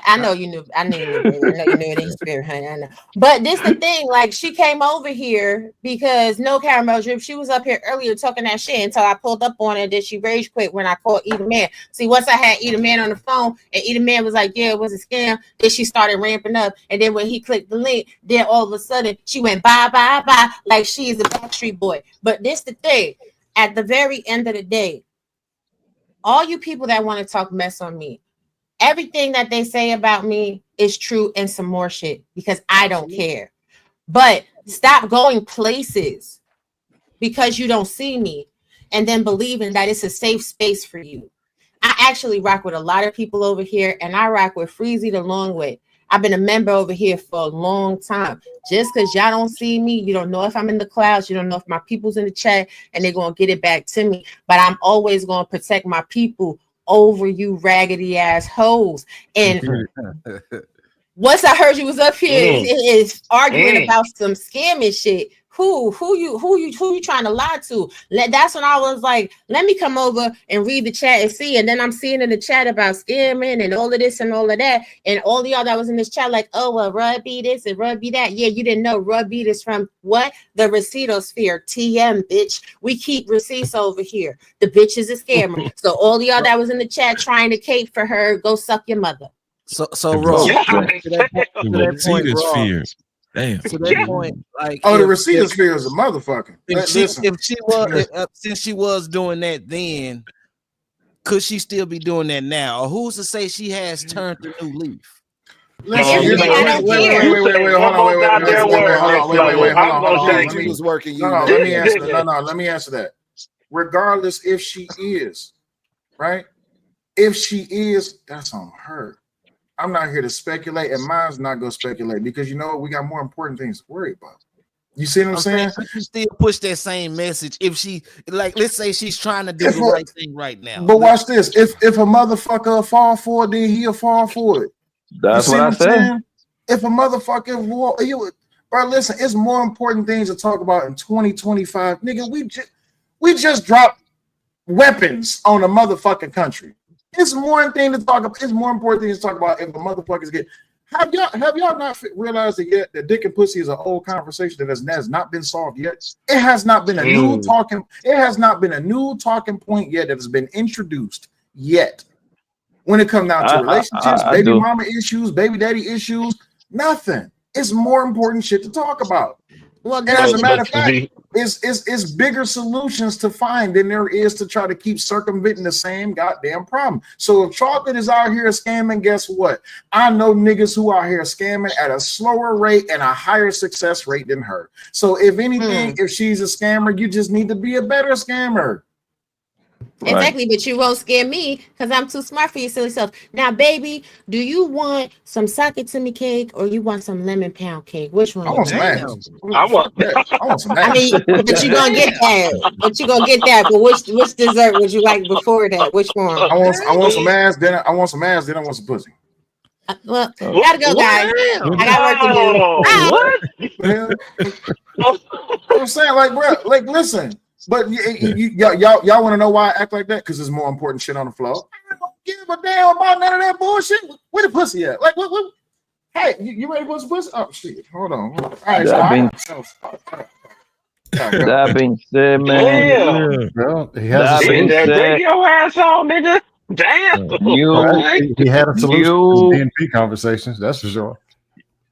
I know you knew. I knew you knew it in spirit, honey. I know. But this the thing, like, she came over here because no caramel drip. She was up here earlier talking that shit until I pulled up on her. Then she rage quit when I called Eat a Man. See, once I had Eat a Man on the phone and Eat a Man was like, yeah, it was a scam. Then she started ramping up. And then when he clicked the link, then all of a sudden she went bye, like she's a Backstreet Boy. But this the thing. At the very end of the day, all you people that want to talk mess on me, everything that they say about me is true and some more shit because I don't care. But stop going places because you don't see me and then believing that it's a safe space for you. I actually rock with a lot of people over here, and I rock with Freezy the long way. I've been a member over here for a long time. Just because y'all don't see me, you don't know if I'm in the clouds, you don't know if my people's in the chat and they're going to get it back to me. But I'm always going to protect my people over you raggedy ass hoes. And once I heard you was up here is arguing about some scamming shit. Who you trying to lie to? That's when I was like, let me come over and read the chat and see. And then I'm seeing in the chat about scamming and all of this and all of that. And all of y'all that was in this chat like, oh, well, Rugby this and Rugby that. Yeah, you didn't know Rugby this from what? The Receiptosphere. TM, bitch. We keep receipts over here. The bitch is a scammer. So all of y'all that was in the chat trying to cape for her, go suck your mother. So Raw. To that point, Raw. Damn. To that point, like, the Receiptosphere is a motherfucker. Since she was doing that then, could she still be doing that now? Or who's to say she has turned a new leaf? Listen, wait, let me answer that. Regardless if she is, right? If she is, that's on her. I'm not here to speculate, and mine's not going to speculate because you know what? We got more important things to worry about. You see what I'm saying? But you still push that same message if she, like, let's say she's trying to do the right thing right now. But watch this. If a motherfucker fall for it, then he'll fall for it. That's what I said. Saying? If a motherfucker bro, listen, it's more important things to talk about in 2025. Nigga, we just dropped weapons on a motherfucking country. It's more important thing to talk about. It's more important things to talk about if the motherfuckers get. Have y'all not realized it yet that dick and pussy is an old conversation that has not been solved yet? It has not been a new talking. It has not been a new talking point yet that has been introduced yet. When it comes down to relationships, baby mama issues, baby daddy issues, nothing. It's more important shit to talk about. Well, and as a matter of fact, it's bigger solutions to find than there is to try to keep circumventing the same goddamn problem. So if chocolate is out here scamming, guess what? I know niggas who are here scamming at a slower rate and a higher success rate than her. So if anything, if she's a scammer, you just need to be a better scammer. Exactly, but you won't scare me because I'm too smart for your silly self. Now, baby, do you want some socket to me cake or you want some lemon pound cake? Which one? I want some ass. I want I some ass. mean, but you're gonna get that. But which dessert would you like before that? Which one? I want some ass, then I want some ass, then I want some pussy. Well, gotta go, guys. I got work to do. I'm saying, like, bro, like, listen. But y'all want to know why I act like that? Because there's more important shit on the floor. I don't give a damn about none of that bullshit. Where the pussy at? Like, what? Hey, you ready for some pussy? Oh shit! Hold on. All right, that being said, man. Damn. Well, he has take your ass on, nigga. Damn. He had a solution to DNP conversations. That's for sure.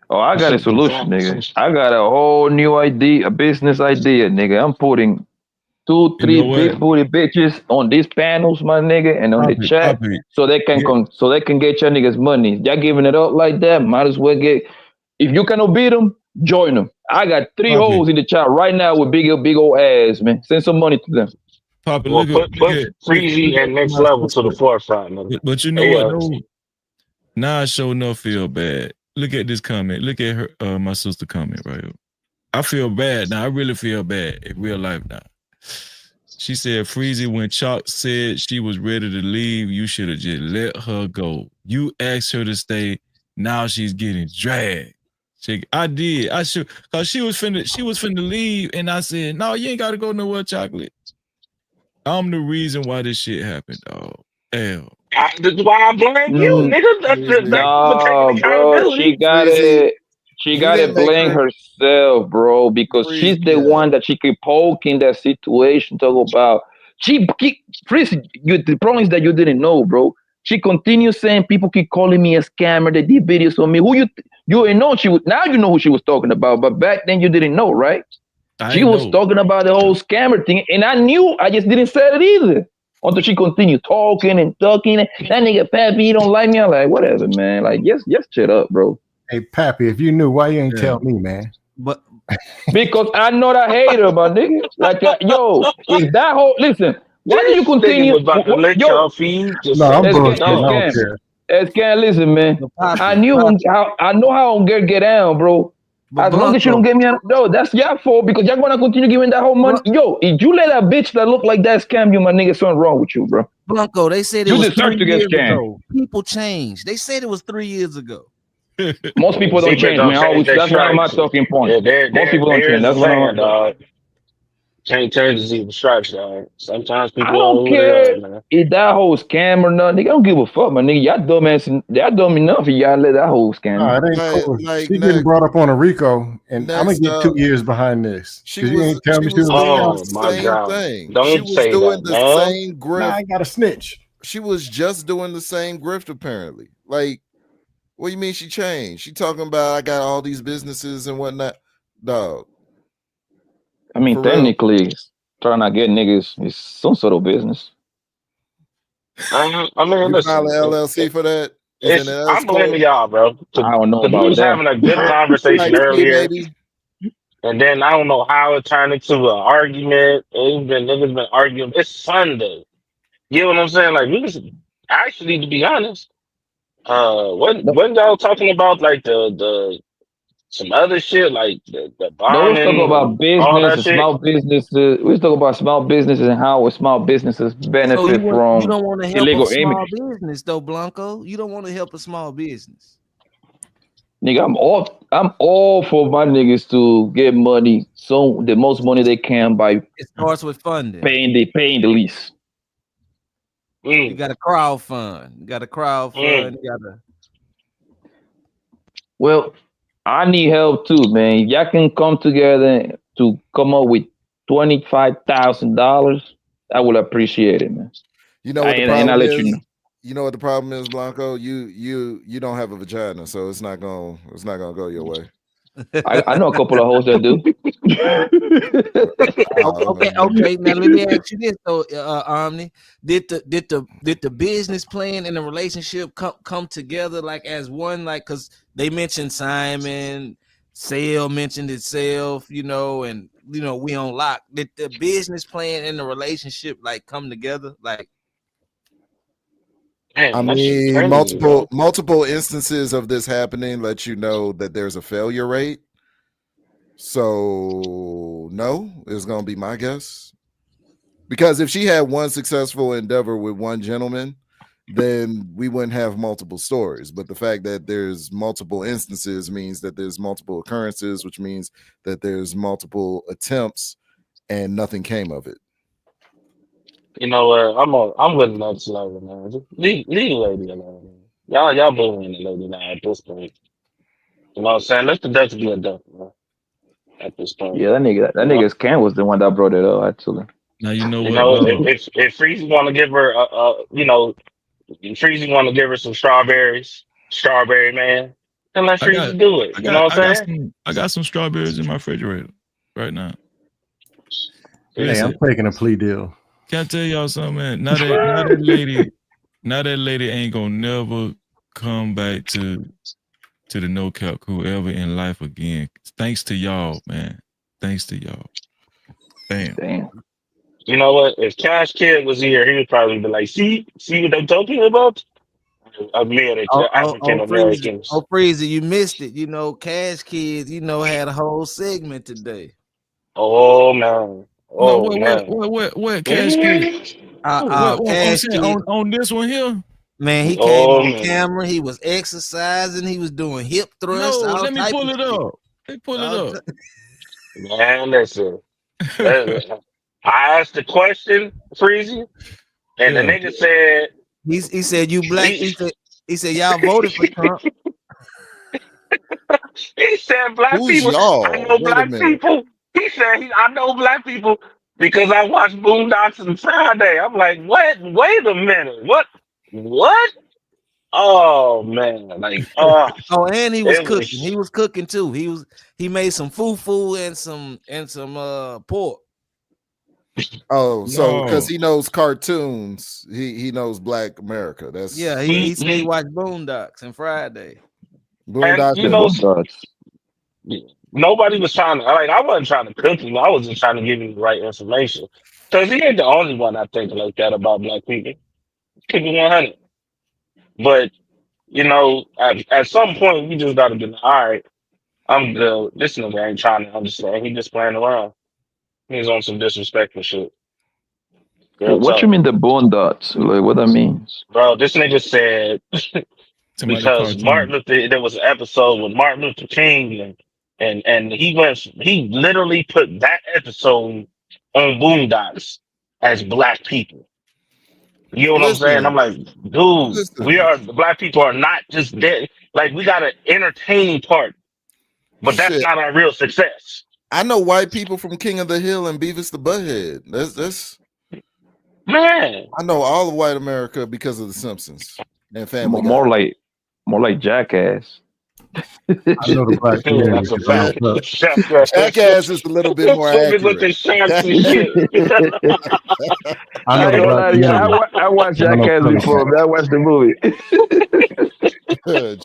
Oh, I got a solution, nigga. I got a whole new idea, a business idea, nigga. I'm putting 2, 3 big booty bitches on these panels, my nigga, and on the chat, so they can get your niggas money. Y'all giving it up like that, might as well get. If you cannot beat them, join them. I got 3 hoes in the chat right now with big old ass, man. Send some money to them. Poppy, put Freezy and Next Level to the forefront, man. But you know what? No, now I sure enough feel bad. Look at this comment. Look at her, my sister comment right here. I feel bad now. I really feel bad in real life now. She said, Freezy, when Chalk said she was ready to leave, you should have just let her go. You asked her to stay. Now she's getting dragged. I did. I should, cause she was finna leave, and I said, no, you ain't gotta go nowhere, Chocolate. I'm the reason why this shit happened, dog. Hell. That's why I blame you, nigga. No, bro, she gotta blame herself, bro, because she's the one that she keep poking that situation. Talk about the problem is that you didn't know, bro. She continues saying people keep calling me a scammer. They did videos on me. Who you didn't know now you know who she was talking about, but back then you didn't know, right? She was talking about the whole scammer thing, and I knew. I just didn't say it either. Until she continued talking and talking. That nigga Pappy, he don't like me. I'm like, whatever, man. Like, just shut up, bro. Hey, Pappy, if you knew, why you ain't tell me, man? But because I know that hater, my nigga. Like, yo, if that whole listen, why do you continue? About to lick your feet. No, I'm bullshit. I don't care. Escan, listen, man. I know how I'm gonna get down, bro. As long as you don't get me, no, that's your fault because y'all gonna continue giving that whole money. Yo, if you let that bitch that look like that scam you, my nigga, something wrong with you, bro. Blanco, they said it you was deserve 3 to get years scammed. ago. People changed. They said it was 3 years ago. Most people don't change, man. That's one of my talking points. Most people don't change. That's what I'm dog. Can't change the zebra stripes, dog. Sometimes people I don't care if that whole scam or nothing. Nigga, I don't give a fuck, my nigga. Y'all dumb enough if y'all let that whole scam. No, it ain't cool. She getting brought up on a RICO, and I'm gonna get 2 years behind this. She was doing the same thing. She was doing the same grift. Nah, I got a snitch. She was just doing the same grift, apparently. Like, what do you mean she changed? She talking about I got all these businesses and whatnot. Dog. I mean, technically, trying to get niggas is some sort of business. I mean, you listen, file an LLC for that? I'm blaming y'all, bro. I don't know about we was that. having a good conversation earlier, and then I don't know how it turned into an argument. Niggas been arguing. It's Sunday. You know what I'm saying? Like, we was to be honest, when y'all talking about like the some other shit like the No, let's talk bonding about and all business that and shit. small businesses. Let's talk about small businesses and how small businesses So benefit you from don't want to help a illegal small image. business though, Blanco. You don't want to help a small business. Nigga, I'm all for my niggas to get money, so the most money they can by It starts with funding. paying the lease. You got to crowd fund. You got to crowd fund. You got to. Well, I need help too, man. If y'all can come together to come up with $25,000, I will appreciate it, man. You know what the And I'll problem let you is? know. You know what the problem is, Blanco? You don't have a vagina, so it's not gonna go your way. I know a couple of hoes that do. Okay. Now let me ask you this though, Omni. Did the business plan and the relationship come together like as one? Like, cause they mentioned Simon, Sale mentioned itself, and we on lock. Did the business plan and the relationship like come together? Like, I that shit mean, crazy, bro. multiple instances of this happening let you know that there's a failure rate. So no is going to be my guess. Because if she had one successful endeavor with one gentleman, then we wouldn't have multiple stories. But the fact that there's multiple instances means that there's multiple occurrences, which means that there's multiple attempts and nothing came of it. You know what? I'm with the next level, man. Just leave the lady alone, man. Y'all bullying the lady now at this point. You know what I'm saying? Let the ducks be a duck, man. At this point, Yeah, that nigga's Cam was the one that brought it up, actually. Now you know you what, know, bro. if Freezy want to give her, if Freezy want to give her some strawberries, strawberry man, then let I got Freezy do it. I You know got what I got I'm saying? some strawberries in my refrigerator right now. Hey, I'm Listen, taking a plea deal. can I tell y'all something, man? Now that lady ain't gonna never come back to the no cap crew ever in life again. Thanks to y'all, man. Thanks to y'all. Bam. Damn. You know what? If Cash Kid was here, he would probably be like, see what I'm talking about? African Americans. Freezy, you missed it. Cash Kids, had a whole segment today. Oh man. No, Oh man. what cash kid? What I'm Cash saying Kid, on this one here? man, he came Oh on man. camera. He was exercising. He was doing hip thrusts, No, all let me type pull of it shit. up. Let me pull it up. Man, listen. I asked the question, Freezy, and the Yeah. nigga said He said you black. he, He said y'all voted for Trump. he said black Who's people. I y'all? know Wait a black minute. people. He said I know black people because I watched Boondocks on Friday. I'm like, what? Wait a minute. What? What? Oh man. Like, Oh, and he was it cooking. was He was cooking too. He made some fufu and some pork. Oh, so because No. he knows cartoons, he knows Black America. Yeah, That's he said he watched Boondocks and Friday. and Boondocks. you The know, Boondocks. nobody was trying to I wasn't trying to cook him. I was just trying to give him the right information. Because he ain't the only one I think like that about black people. Keep it 100. But at some point you just gotta be like, all right, I'm good. This nigga ain't trying to understand. He just playing around. He's on some disrespectful shit. Real What you talk. mean the Boondocks? Like, what that means? Bro, this nigga said Somebody the because Martin cartoon. Luther there was an episode with Martin Luther King and he literally put that episode on Boondocks as black people. You know what I'm saying? I'm Listen, like, dude, listen. the black people are not just dead. Like we got an entertaining part, but that's Shit, not our real success. I know white people from King of the Hill and Beavis the Butthead. That's Man. I know all of white America because of The Simpsons and Family Guy. More like Jackass. I know the black Yeah, community that's a because I fact. look up. Jackass is a little bit more Fucking with accurate. the sharks and shit. I I know ain't the gonna black lie to you. community. I watched I don't know Jackass Color before, Guy. but I watched the movie.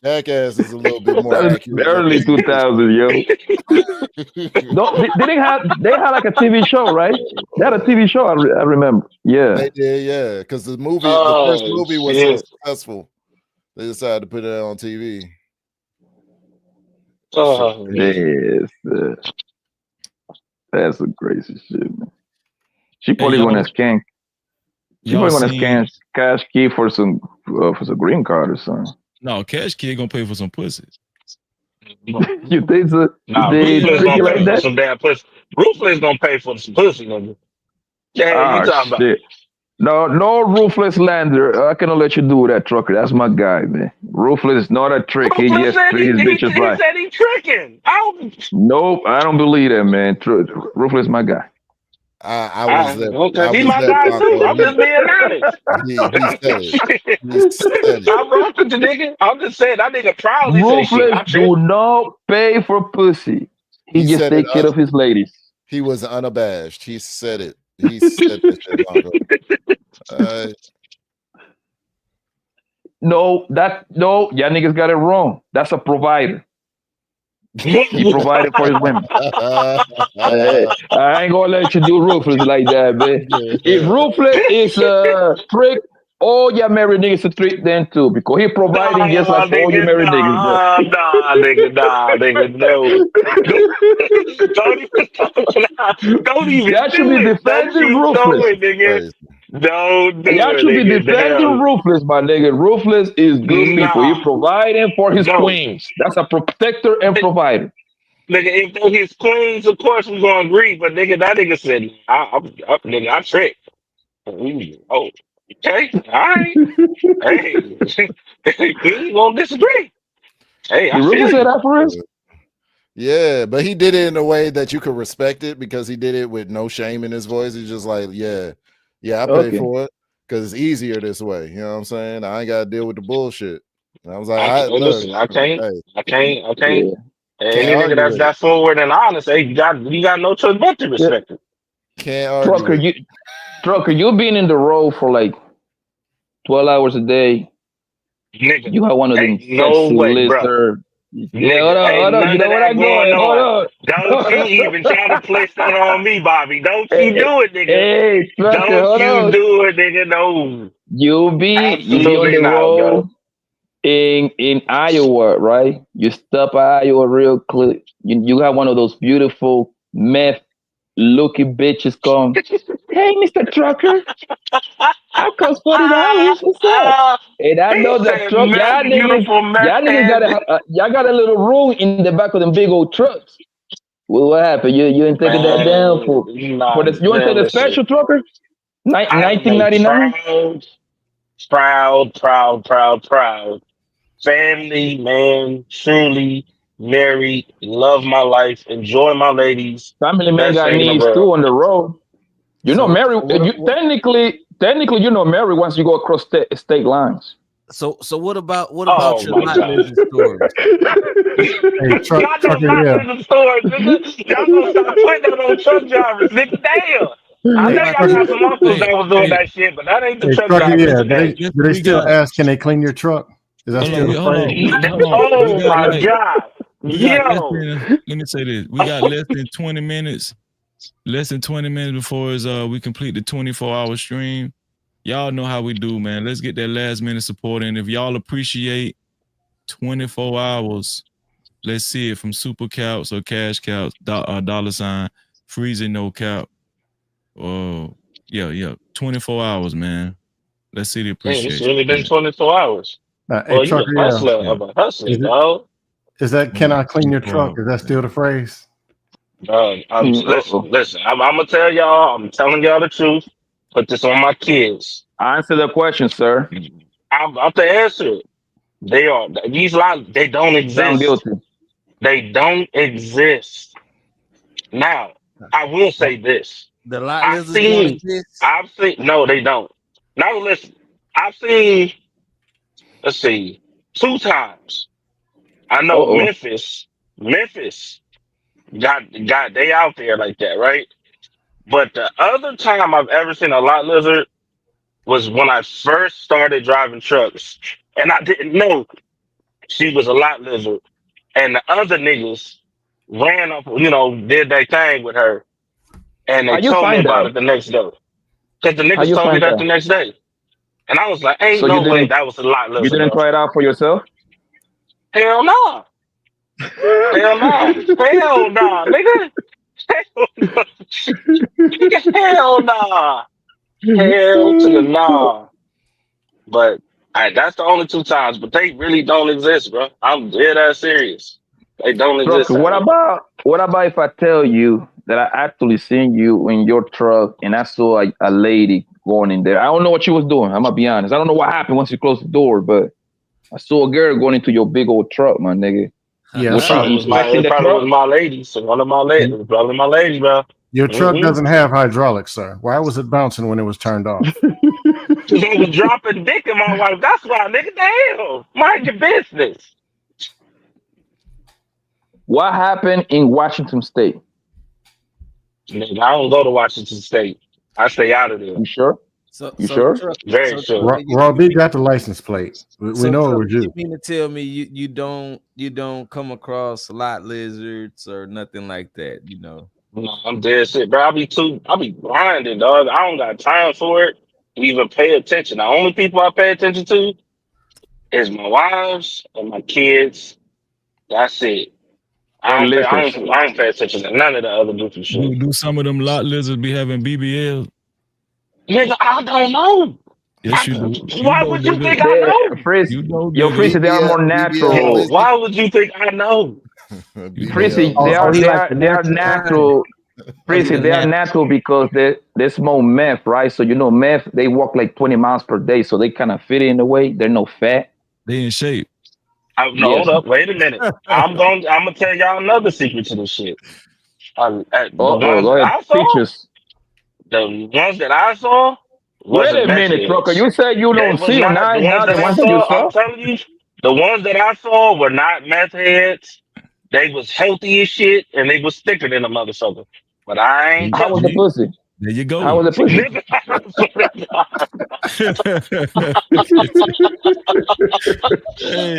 Jackass is a little bit more That is accurate early 2000, yo. representation. No, they had like a TV show, right? They had a TV show. I remember. Yeah. They did, yeah, because the first Oh movie was so shit. successful, they decided to put it on TV. Yes, that's some crazy shit, man. She Hey, probably gonna y'all, scan. She y'all probably gonna seen? scan Cash Key for some green card or something. No, Cash Kid gonna pay for some pussy. You think so? Nah, They Ruthless trick gonna you like pay for that? some damn pussy. Ruthless gonna pay for some pussy, nigga. Yeah, you Ah, talking about? shit. No, no ruthless lander. I cannot let you do that, trucker. That's my guy, man. Ruthless is not a trick. He Ruthless just said treat his bitches he right. said he tricking. I don't. Nope, I don't believe that, man. Ruthless my guy. I was there. Okay, I he was my there, guy too. Blanco. I'm just being honest. He said it. He said it. I rock with the nigga. I'm just saying that nigga proudly say shit. Ruthless I trick. do not pay for pussy. He He just said it. take care of his ladies. He was unabashed. He said it. He said that shit, Blanco. No, y'all niggas got it wrong. That's a provider. He provided for his women. Hey, I ain't gonna let you do Ruthless like that, man. If Ruthless is a trick, all your married niggas a trick then too, because he providing just like for all your married niggas, bro. Nigga, no. Don't even Y'all should do be it. Don't defending you throw Ruthless. it, nigga. Don't do Y'all it, should be nigga. defending Damn. Ruthless, my nigga. Ruthless is good people. He Nah. providing for his No. queens. That's a protector and provider. Nigga, if they his queens, of course we gonna agree. But nigga, that nigga said, nigga, I tricked. Oh, okay, all right. Hey, we ain't gonna disagree. Hey, I Did feel Ruthless say you. that for us? Yeah, but he did it in a way that you could respect it because he did it with no shame in his voice. He's just like, yeah, I pay Okay. for it because it's easier this way. You know what I'm saying? I ain't got to deal with the bullshit. And I was like, Hey, look, listen, I can't. hey, Any can't nigga argue that's with it. that forward and honest, hey, you got no choice but to respect it. Can't argue with it. Trucker, you been in the road for like 12 hours a day. Nigga, You got one of them ain't no sexy way, bro. lizard. Yeah, Nigga, ain't hold on. You none of know where that I'm going going. on. Hold Don't you on. even try to place that on me, Bobby. Don't you do it, nigga. Hey, trucker, Don't hold you on. do it, nigga. No. You be on Absolutely the not, road bro. in Iowa, right? You stop at Iowa real quick. You got one of those beautiful meth looking bitches come. Hey, Mr. Trucker, I cost $40. What's up? And I He know that said, truck, meth, beautiful meth y'all niggas head. y'all got a little room in the back of them big old trucks. Well, what happened? You ain't taking that down for Nah, this? You want to take man, the listen. special trucker? I am a 1999. proud family man, truly married, love my life, enjoy my ladies, Family man best got thing in the needs world. too on the road. You're not So married. You technically you're not married once you go across state lines. So what about Oh your my lot God. lizard stories? Hey, Y'all know trucker, lot yeah. lizard stories, nigga. Y'all gonna stop putting that on truck drivers, nigga. Damn. I know Hey, y'all got some uncles that was doing hey, that shit, but that ain't the Hey, truck trucker, drivers yeah. Do today. they we still got ask, can they clean your truck? Is that still the hold phrase? on. We Oh got my like God. we got less Yo. than. Let me say this: we got less than 20 minutes. Less than 20 minutes before we complete the 24-hour stream. Y'all know how we do, man. Let's get that last minute support in. If y'all appreciate 24 hours, let's see it from Super Caps or Cash Caps, dollar sign, freezing no cap. Oh, yeah. 24 hours, man. Let's see the Man, it's appreciation. really been Yeah. 24 hours. Hey, Well, you a trucker, yeah. hustler Yeah. of a hustler, Is it? dog. Is that can I clean your 24 truck? hours, Is that man. still the phrase? Listen. I'm gonna tell y'all. I'm telling y'all the truth. Put this on my kids. Answer the question, sir. I'm about to answer it. They are these lies. They don't Sound exist. guilty. They don't exist. Now, I will say this. the lot I've lizards don't seen. exist. No, they don't. Now listen. I've seen. Let's see. 2 times. I know Uh-oh. Memphis got they out there like that, right? But the other time I've ever seen a lot lizard was when I first started driving trucks, and I didn't know she was a lot lizard, and the other niggas ran up, did their thing with her, and How they you told me find about out? it the next day. Cause the How niggas you told me find that the out? next day, and I was like, So "Ain't no way that was a lot you lizard, didn't bro. try it out for yourself? Hell no." Hell no. Hell no, nigga. Hell no. Nigga, hell no. Hell to the nah. But that's the only 2 times. But they really don't exist, bro. I'm dead ass serious. They don't exist Trucker, out here. what about if I tell you that I actually seen you in your truck and I saw a lady going in there? I don't know what she was doing. I'm gonna be honest. I don't know what happened once you closed the door, but I saw a girl going into your big old truck, my nigga. Yeah, Was so she inspecting It the probably truck? was my lady. So one of my ladies. It was probably my lady, bro. your truck Mm-hmm. doesn't have hydraulics, sir. Why was it bouncing when it was turned off? Cause I was dropping dick in my wife. That's why, nigga. The hell, mind your business. What happened in Washington State? Nigga, I don't go to Washington State. I stay out of there. You sure? So, You so sure? truck, Very so sure. Raw B got the license plate. We so know it truck, was you you. mean to tell me you don't come across lot lizards or nothing like that, you know? No, I'm dead shit, bro. I be grinding, dog. I don't got time for it. To even pay attention. The only people I pay attention to is my wives and my kids. That's it. I And don't pay. I liquors. don't. I don't pay attention to none of the other goofy shit. Do some of them lot lizards be having BBL? Nigga, I don't know. Yes, you do. You Why know, would you nigga. think I know? Frizzy, You know, yo, nigga. Frizzy, they are more natural. Why would you think I know? Frizzy, Oh, he like the they are natural kind. natural. Frizzy, the they are nat- natural because they smoke meth, right? So you know, meth they walk like 20 miles per day, so they kind of fit in a way. They're no fat. They in shape. No, hold Yes. up. Wait a minute. I'm gonna tell y'all another secret to this shit. The ones Go that ahead, I teach saw, us. the ones that I saw Wait wasn't a meth minute, trucker. heads. You said you They don't was see them. not the ones Now that the I ones that you saw. I'm saw. telling you, the ones that I saw were not meth heads. They was healthy as shit, and they was thicker than a motherfucker. But I ain't How was touch the it. See? pussy? There you go. How was the pussy? Nigga, I swear to God.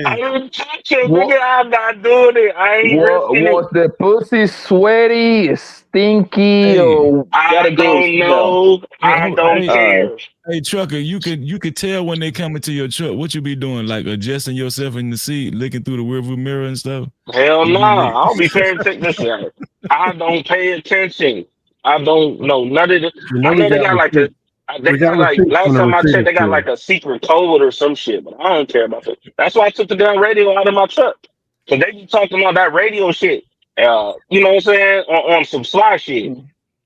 I Hey, didn't touch it, What, nigga. I'm not doing it. I ain't risking it. was the pussy sweaty, stinky, hey, or got a I good don't smell? know. I don't hey, care. hey, trucker, you could tell when they come into your truck. What you be doing? Like adjusting yourself in the seat, looking through the rearview mirror and stuff. Hell You no. be like, I don't be paying attention. Listen, I don't pay attention. I don't know none of the. You know I we know they got got like receipts. they We got got like receipts from last the time I checked, receivers they got here. like a secret code or some shit, but I don't care about that. That's why I took the damn radio out of my truck. Cause they be talking about that radio shit. You know what I'm saying? On some sly shit.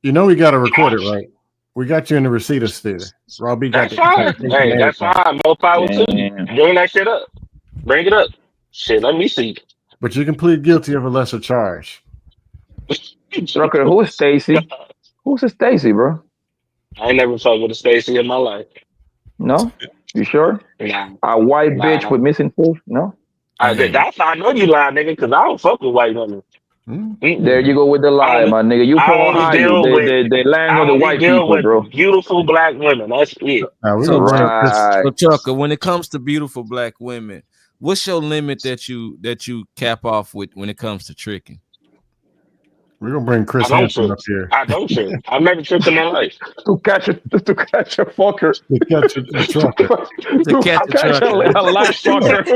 You know we got to record it, right? We got you in the receiver sphere. Raw B got That's the fine. citation Hey, and that's everything. fine. More power to you. Damn. Bring that shit up. Bring it up. Shit, let me see. But you can plead guilty of a lesser charge. Trucker, who's Stacy? Who's a Stacy, bro? I ain't never fucked with a Stacy in my life. No? You sure? Nah, A white bitch nah. with missing teeth? No? That's how I know you lying, nigga, because I don't fuck with white women. There you go with the I lie, only, my nigga. You I from only Ohio. deal with, The land I of the only white deal people, with bro. beautiful black women. That's it. Now we're So, gonna bring so, Right. so trucker, when it comes to beautiful black women, what's your limit that you cap off with when it comes to tricking? Chris I don't Hansen trip. up here I don't trip. I've never tripped in my life. To catch a fucker. to catch a trucker. To catch a catch trucker. a light fucker.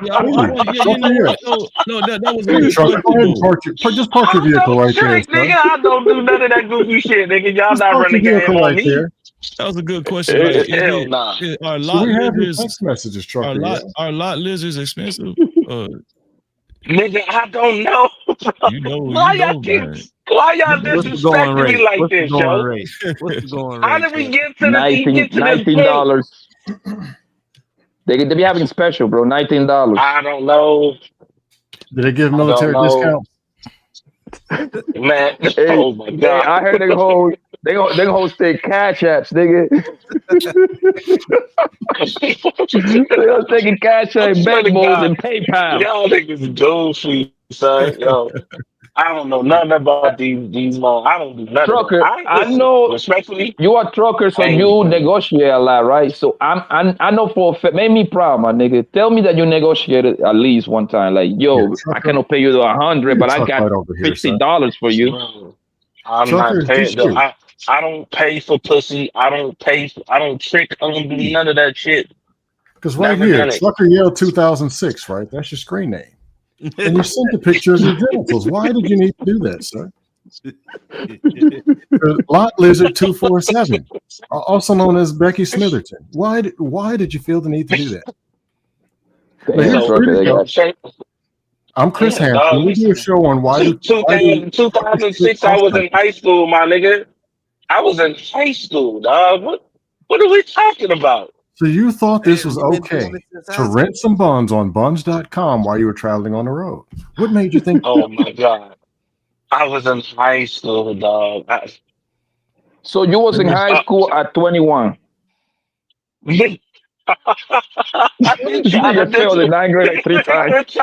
yeah, you know what? No, that was a Hey, good trucker, go question ahead and though. just park your I vehicle don't right there, trick, sir. nigga. I don't do none of that goofy shit, nigga. Y'all Just not park running your the game vehicle on right me. there. That was a good question. Like, Hell nah. are So lot we have your lizards text messages, trucker. Yeah. are lot lizards expensive? Nigga, I don't know. You Why y'all know, keep? man. Why y'all What's the going disrespecting me rate? like What's the this, going yo? rate? What's the going How rate, did we trucker? get to this point? $19. They be having special, bro. $19. I don't know. Did they give I don't military know, discounts? man. Hey, Oh my god. I heard they gonna hold state cash apps, nigga. They gonna taking cash I app, swear to Venmos, God, and PayPal. y'all niggas goofy, son. Yo, I don't know nothing about these laws. I don't do none of that. Trucker, I I listen know respectfully. you are trucker, so Hey, you negotiate a lot, right? So I know for a fact. Make me proud, my nigga. Tell me that you negotiated at least one time. Like, Yeah, yo, I trucker. cannot pay you the 100, but I Truck got right over here, sir. $50 for you. bro, I'm not Trucker, is paying. this you? I don't pay for pussy. I don't pay. I don't trick. I don't do none of that shit. Because right Never here, done it. Trucker Yell 2006, right? That's your screen name. And you sent a picture of your genitals. Why did you need to do that, sir? Lot Lizard 247, also known as Becky Smitherton. Why did you feel the need to do that? But here's I'm Chris Yeah, Hansen. dog. We do a show on why do 2006, I was in high school, my nigga. I was in high school, dog. What are we talking about? So you thought this was okay to rent some buns on buns.com while you were traveling on the road. What made you think Oh my god. I was in high school, dog. So you was in high school at 21. You Nigga failed in 9th grade like 3 times.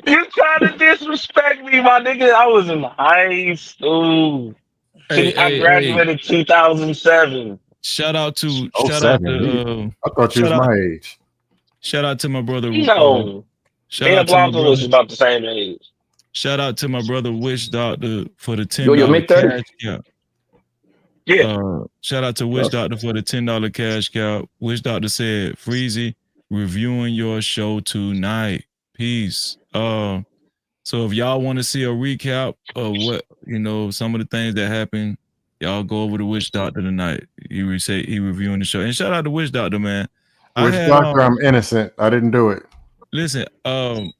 you trying to disrespect me, my nigga. I was in high school. I graduated 2007. Shout out to I thought you was my age. Shout out to my brother. No. Shout Me out and to my Blanco was brother. about the same age. Shout out to my brother Wish Doctor for the $10 Yo, mid-30? cash cow. Yeah. Shout out to Wish Doctor for the $10 cash cow. Wish Doctor said, Freezy, reviewing your show tonight. Peace. So if y'all want to see a recap of what, some of the things that happened, y'all go over to Wish Doctor tonight. He reviewing the show. And shout out to Wish Doctor, man. Doctor, I'm innocent. I didn't do it. Listen, who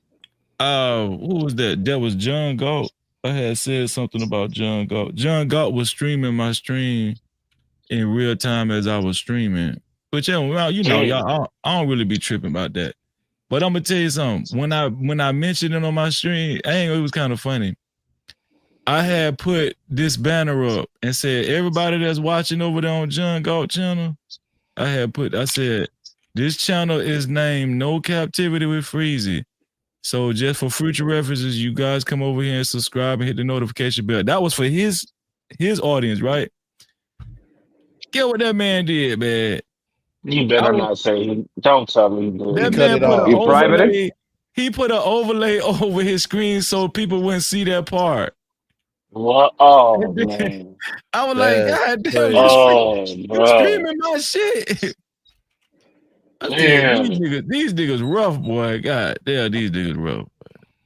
was that? That was John Galt. I had said something about John Galt. John Galt was streaming my stream in real time as I was streaming. But y'all, I don't really be tripping about that. But I'm gonna tell you something. When I mentioned it on my stream, it was kind of funny. I had put this banner up and said, everybody that's watching over there on John Galt channel, I said, this channel is named No Captivity with Freezy. So just for future references, you guys come over here and subscribe and hit the notification bell. That was for his audience, right? Get what that man did, man. You better not say. Don't tell me. That man put an overlay. He put an overlay over his screen so people wouldn't see that part. What? Oh man! I was like, God damn, you streaming my shit. I said, these niggas rough, boy. God damn, these niggas rough.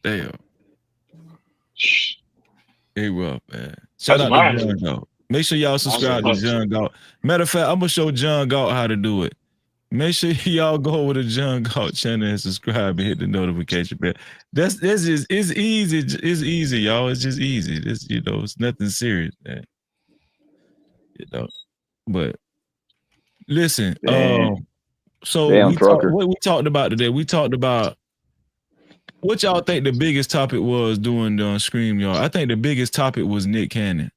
Damn. They rough, man. Shout out to John Galt. Make sure y'all subscribe to John Galt. Matter of fact, I'm gonna show John Galt how to do it. Make sure y'all go over to John Galt channel and subscribe and hit the notification bell. It's easy. It's easy, y'all. It's just easy. It's nothing serious, man. But listen, so what we talked about today, we talked about what y'all think the biggest topic was doing the Scream, y'all. I think the biggest topic was Nick Cannon.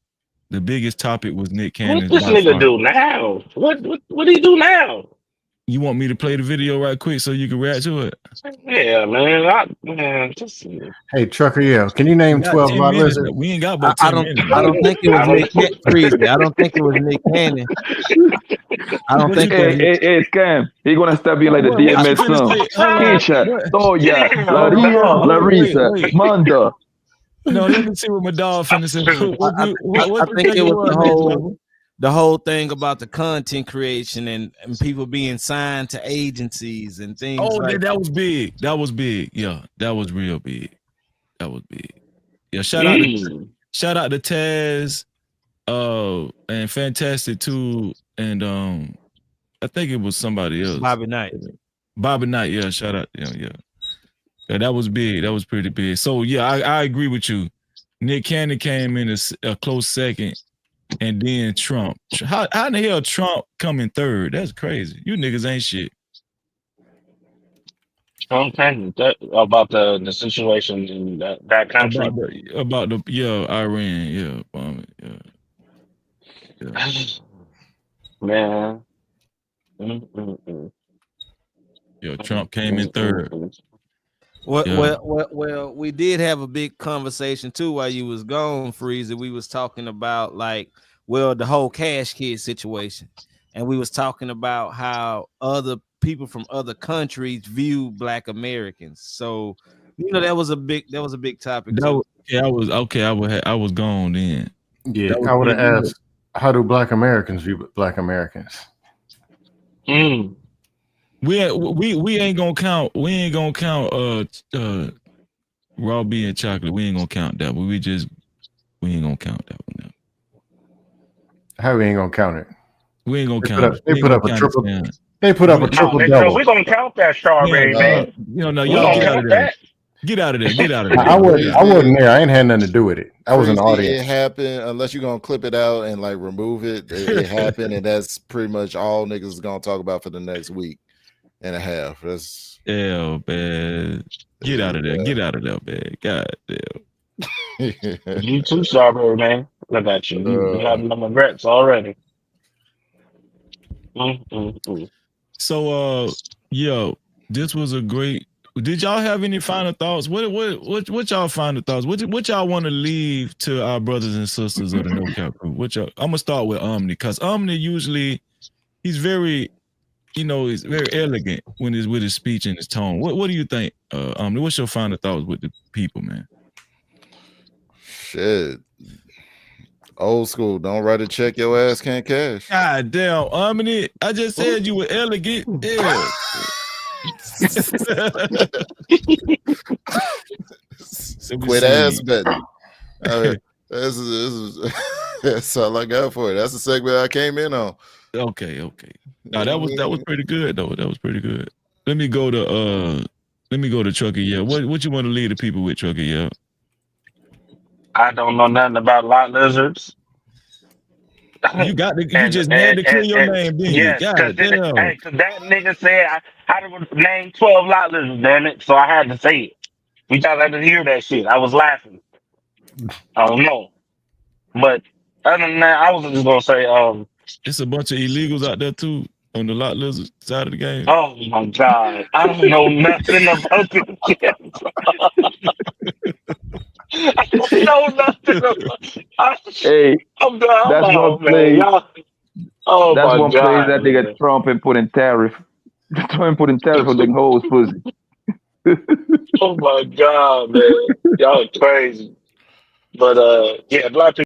The biggest topic was Nick Cannon. What this nigga do now? What do he do now? You want me to play the video right quick so you can react to it? Yeah, man. Hey, Trucker, can you name 12 Lot Lizard? We ain't got about 10 minutes. I don't think it was Nick Freezy. I don't think it was Nick Cannon. I don't think Hey, Scam. He gonna step in like the DMS son. Keisha, Toya, Larissa, Manda. No, let me see what my dog finna say. I think it was the whole thing about the content creation and people being signed to agencies and things. Oh, like that was big. That was big. Yeah, that was real big. That was big. Yeah, shout out to Taz, and Fantastic too, and I think it was somebody else. Bobby Knight, yeah. Shout out, yeah. That was big. That was pretty big. So yeah, I agree with you. Nick Cannon came in a close second, and then Trump. How in the hell Trump come in third? That's crazy. You niggas ain't shit. Trump Cannon about the situation in that country. About the Iran, Man. Yo, Trump came in third. Well, we did have a big conversation too while you was gone, Freezy. We was talking about the whole Cash Kid situation, and we was talking about how other people from other countries view Black Americans. So that was a big topic. I was gone then. Yeah, I would have asked, how do Black Americans view Black Americans? We ain't gonna count raw beer and chocolate. We ain't gonna count that, but we ain't gonna count that one. Now. How we ain't gonna count it? We ain't gonna count it. They put up a triple. They put up a triple No, double. we're gonna count that strawberry, man. No, We y'all gonna get out count of there. that. Get out of there. Get out of there. I wasn't there. I ain't had nothing to do with it. I was in the Crazy, audience. it happened. Unless you're gonna clip it out and like remove it, it happened, and that's pretty much all niggas is gonna talk about for the next week and a half. That's man. Get out of there. Get out of there, man. God damn. You too, strawberry, man. Look at you. You having them regrets already. So yo, this was a great. Did y'all have any final thoughts? What y'all final thoughts? What y'all want to leave to our brothers and sisters of the No Cap Crew? I'm gonna start with Omni, because Omni usually he's very, he's very elegant when he's with his speech and his tone. What do you think, Omni? What's your final thoughts with the people, man? shit. Old school. Don't write a check your ass can't cash. God damn, Omni! I just said you were elegant. Yeah. Quit ass betting. That's all I got for it. That's the segment I came in on. Okay. No, that was pretty good though. That was pretty good. Let me go to Trucker. Yeah, what you want to leave the people with, Trucker? Yeah. I don't know nothing about lot lizards. You got to. You just had to clear your name, didn't you? Yes, God damn. because that nigga said I had to name 12 lot lizards, damn it. So I had to say it. We thought I didn't hear that shit. I was laughing. I don't know. But other than that, I was just gonna say, it's a bunch of illegals out there too on the lot lizard side of the game. Oh my God. I don't know nothing about this shit. I don't know nothing about Hey, I'm done. that's I'm one out, man. place. Y'all, oh That's my one place God, that they man. got Trump and put in tariff. Trump put in tariff on the hoes pussy. Oh my God, man. Y'all crazy. But yeah, black people.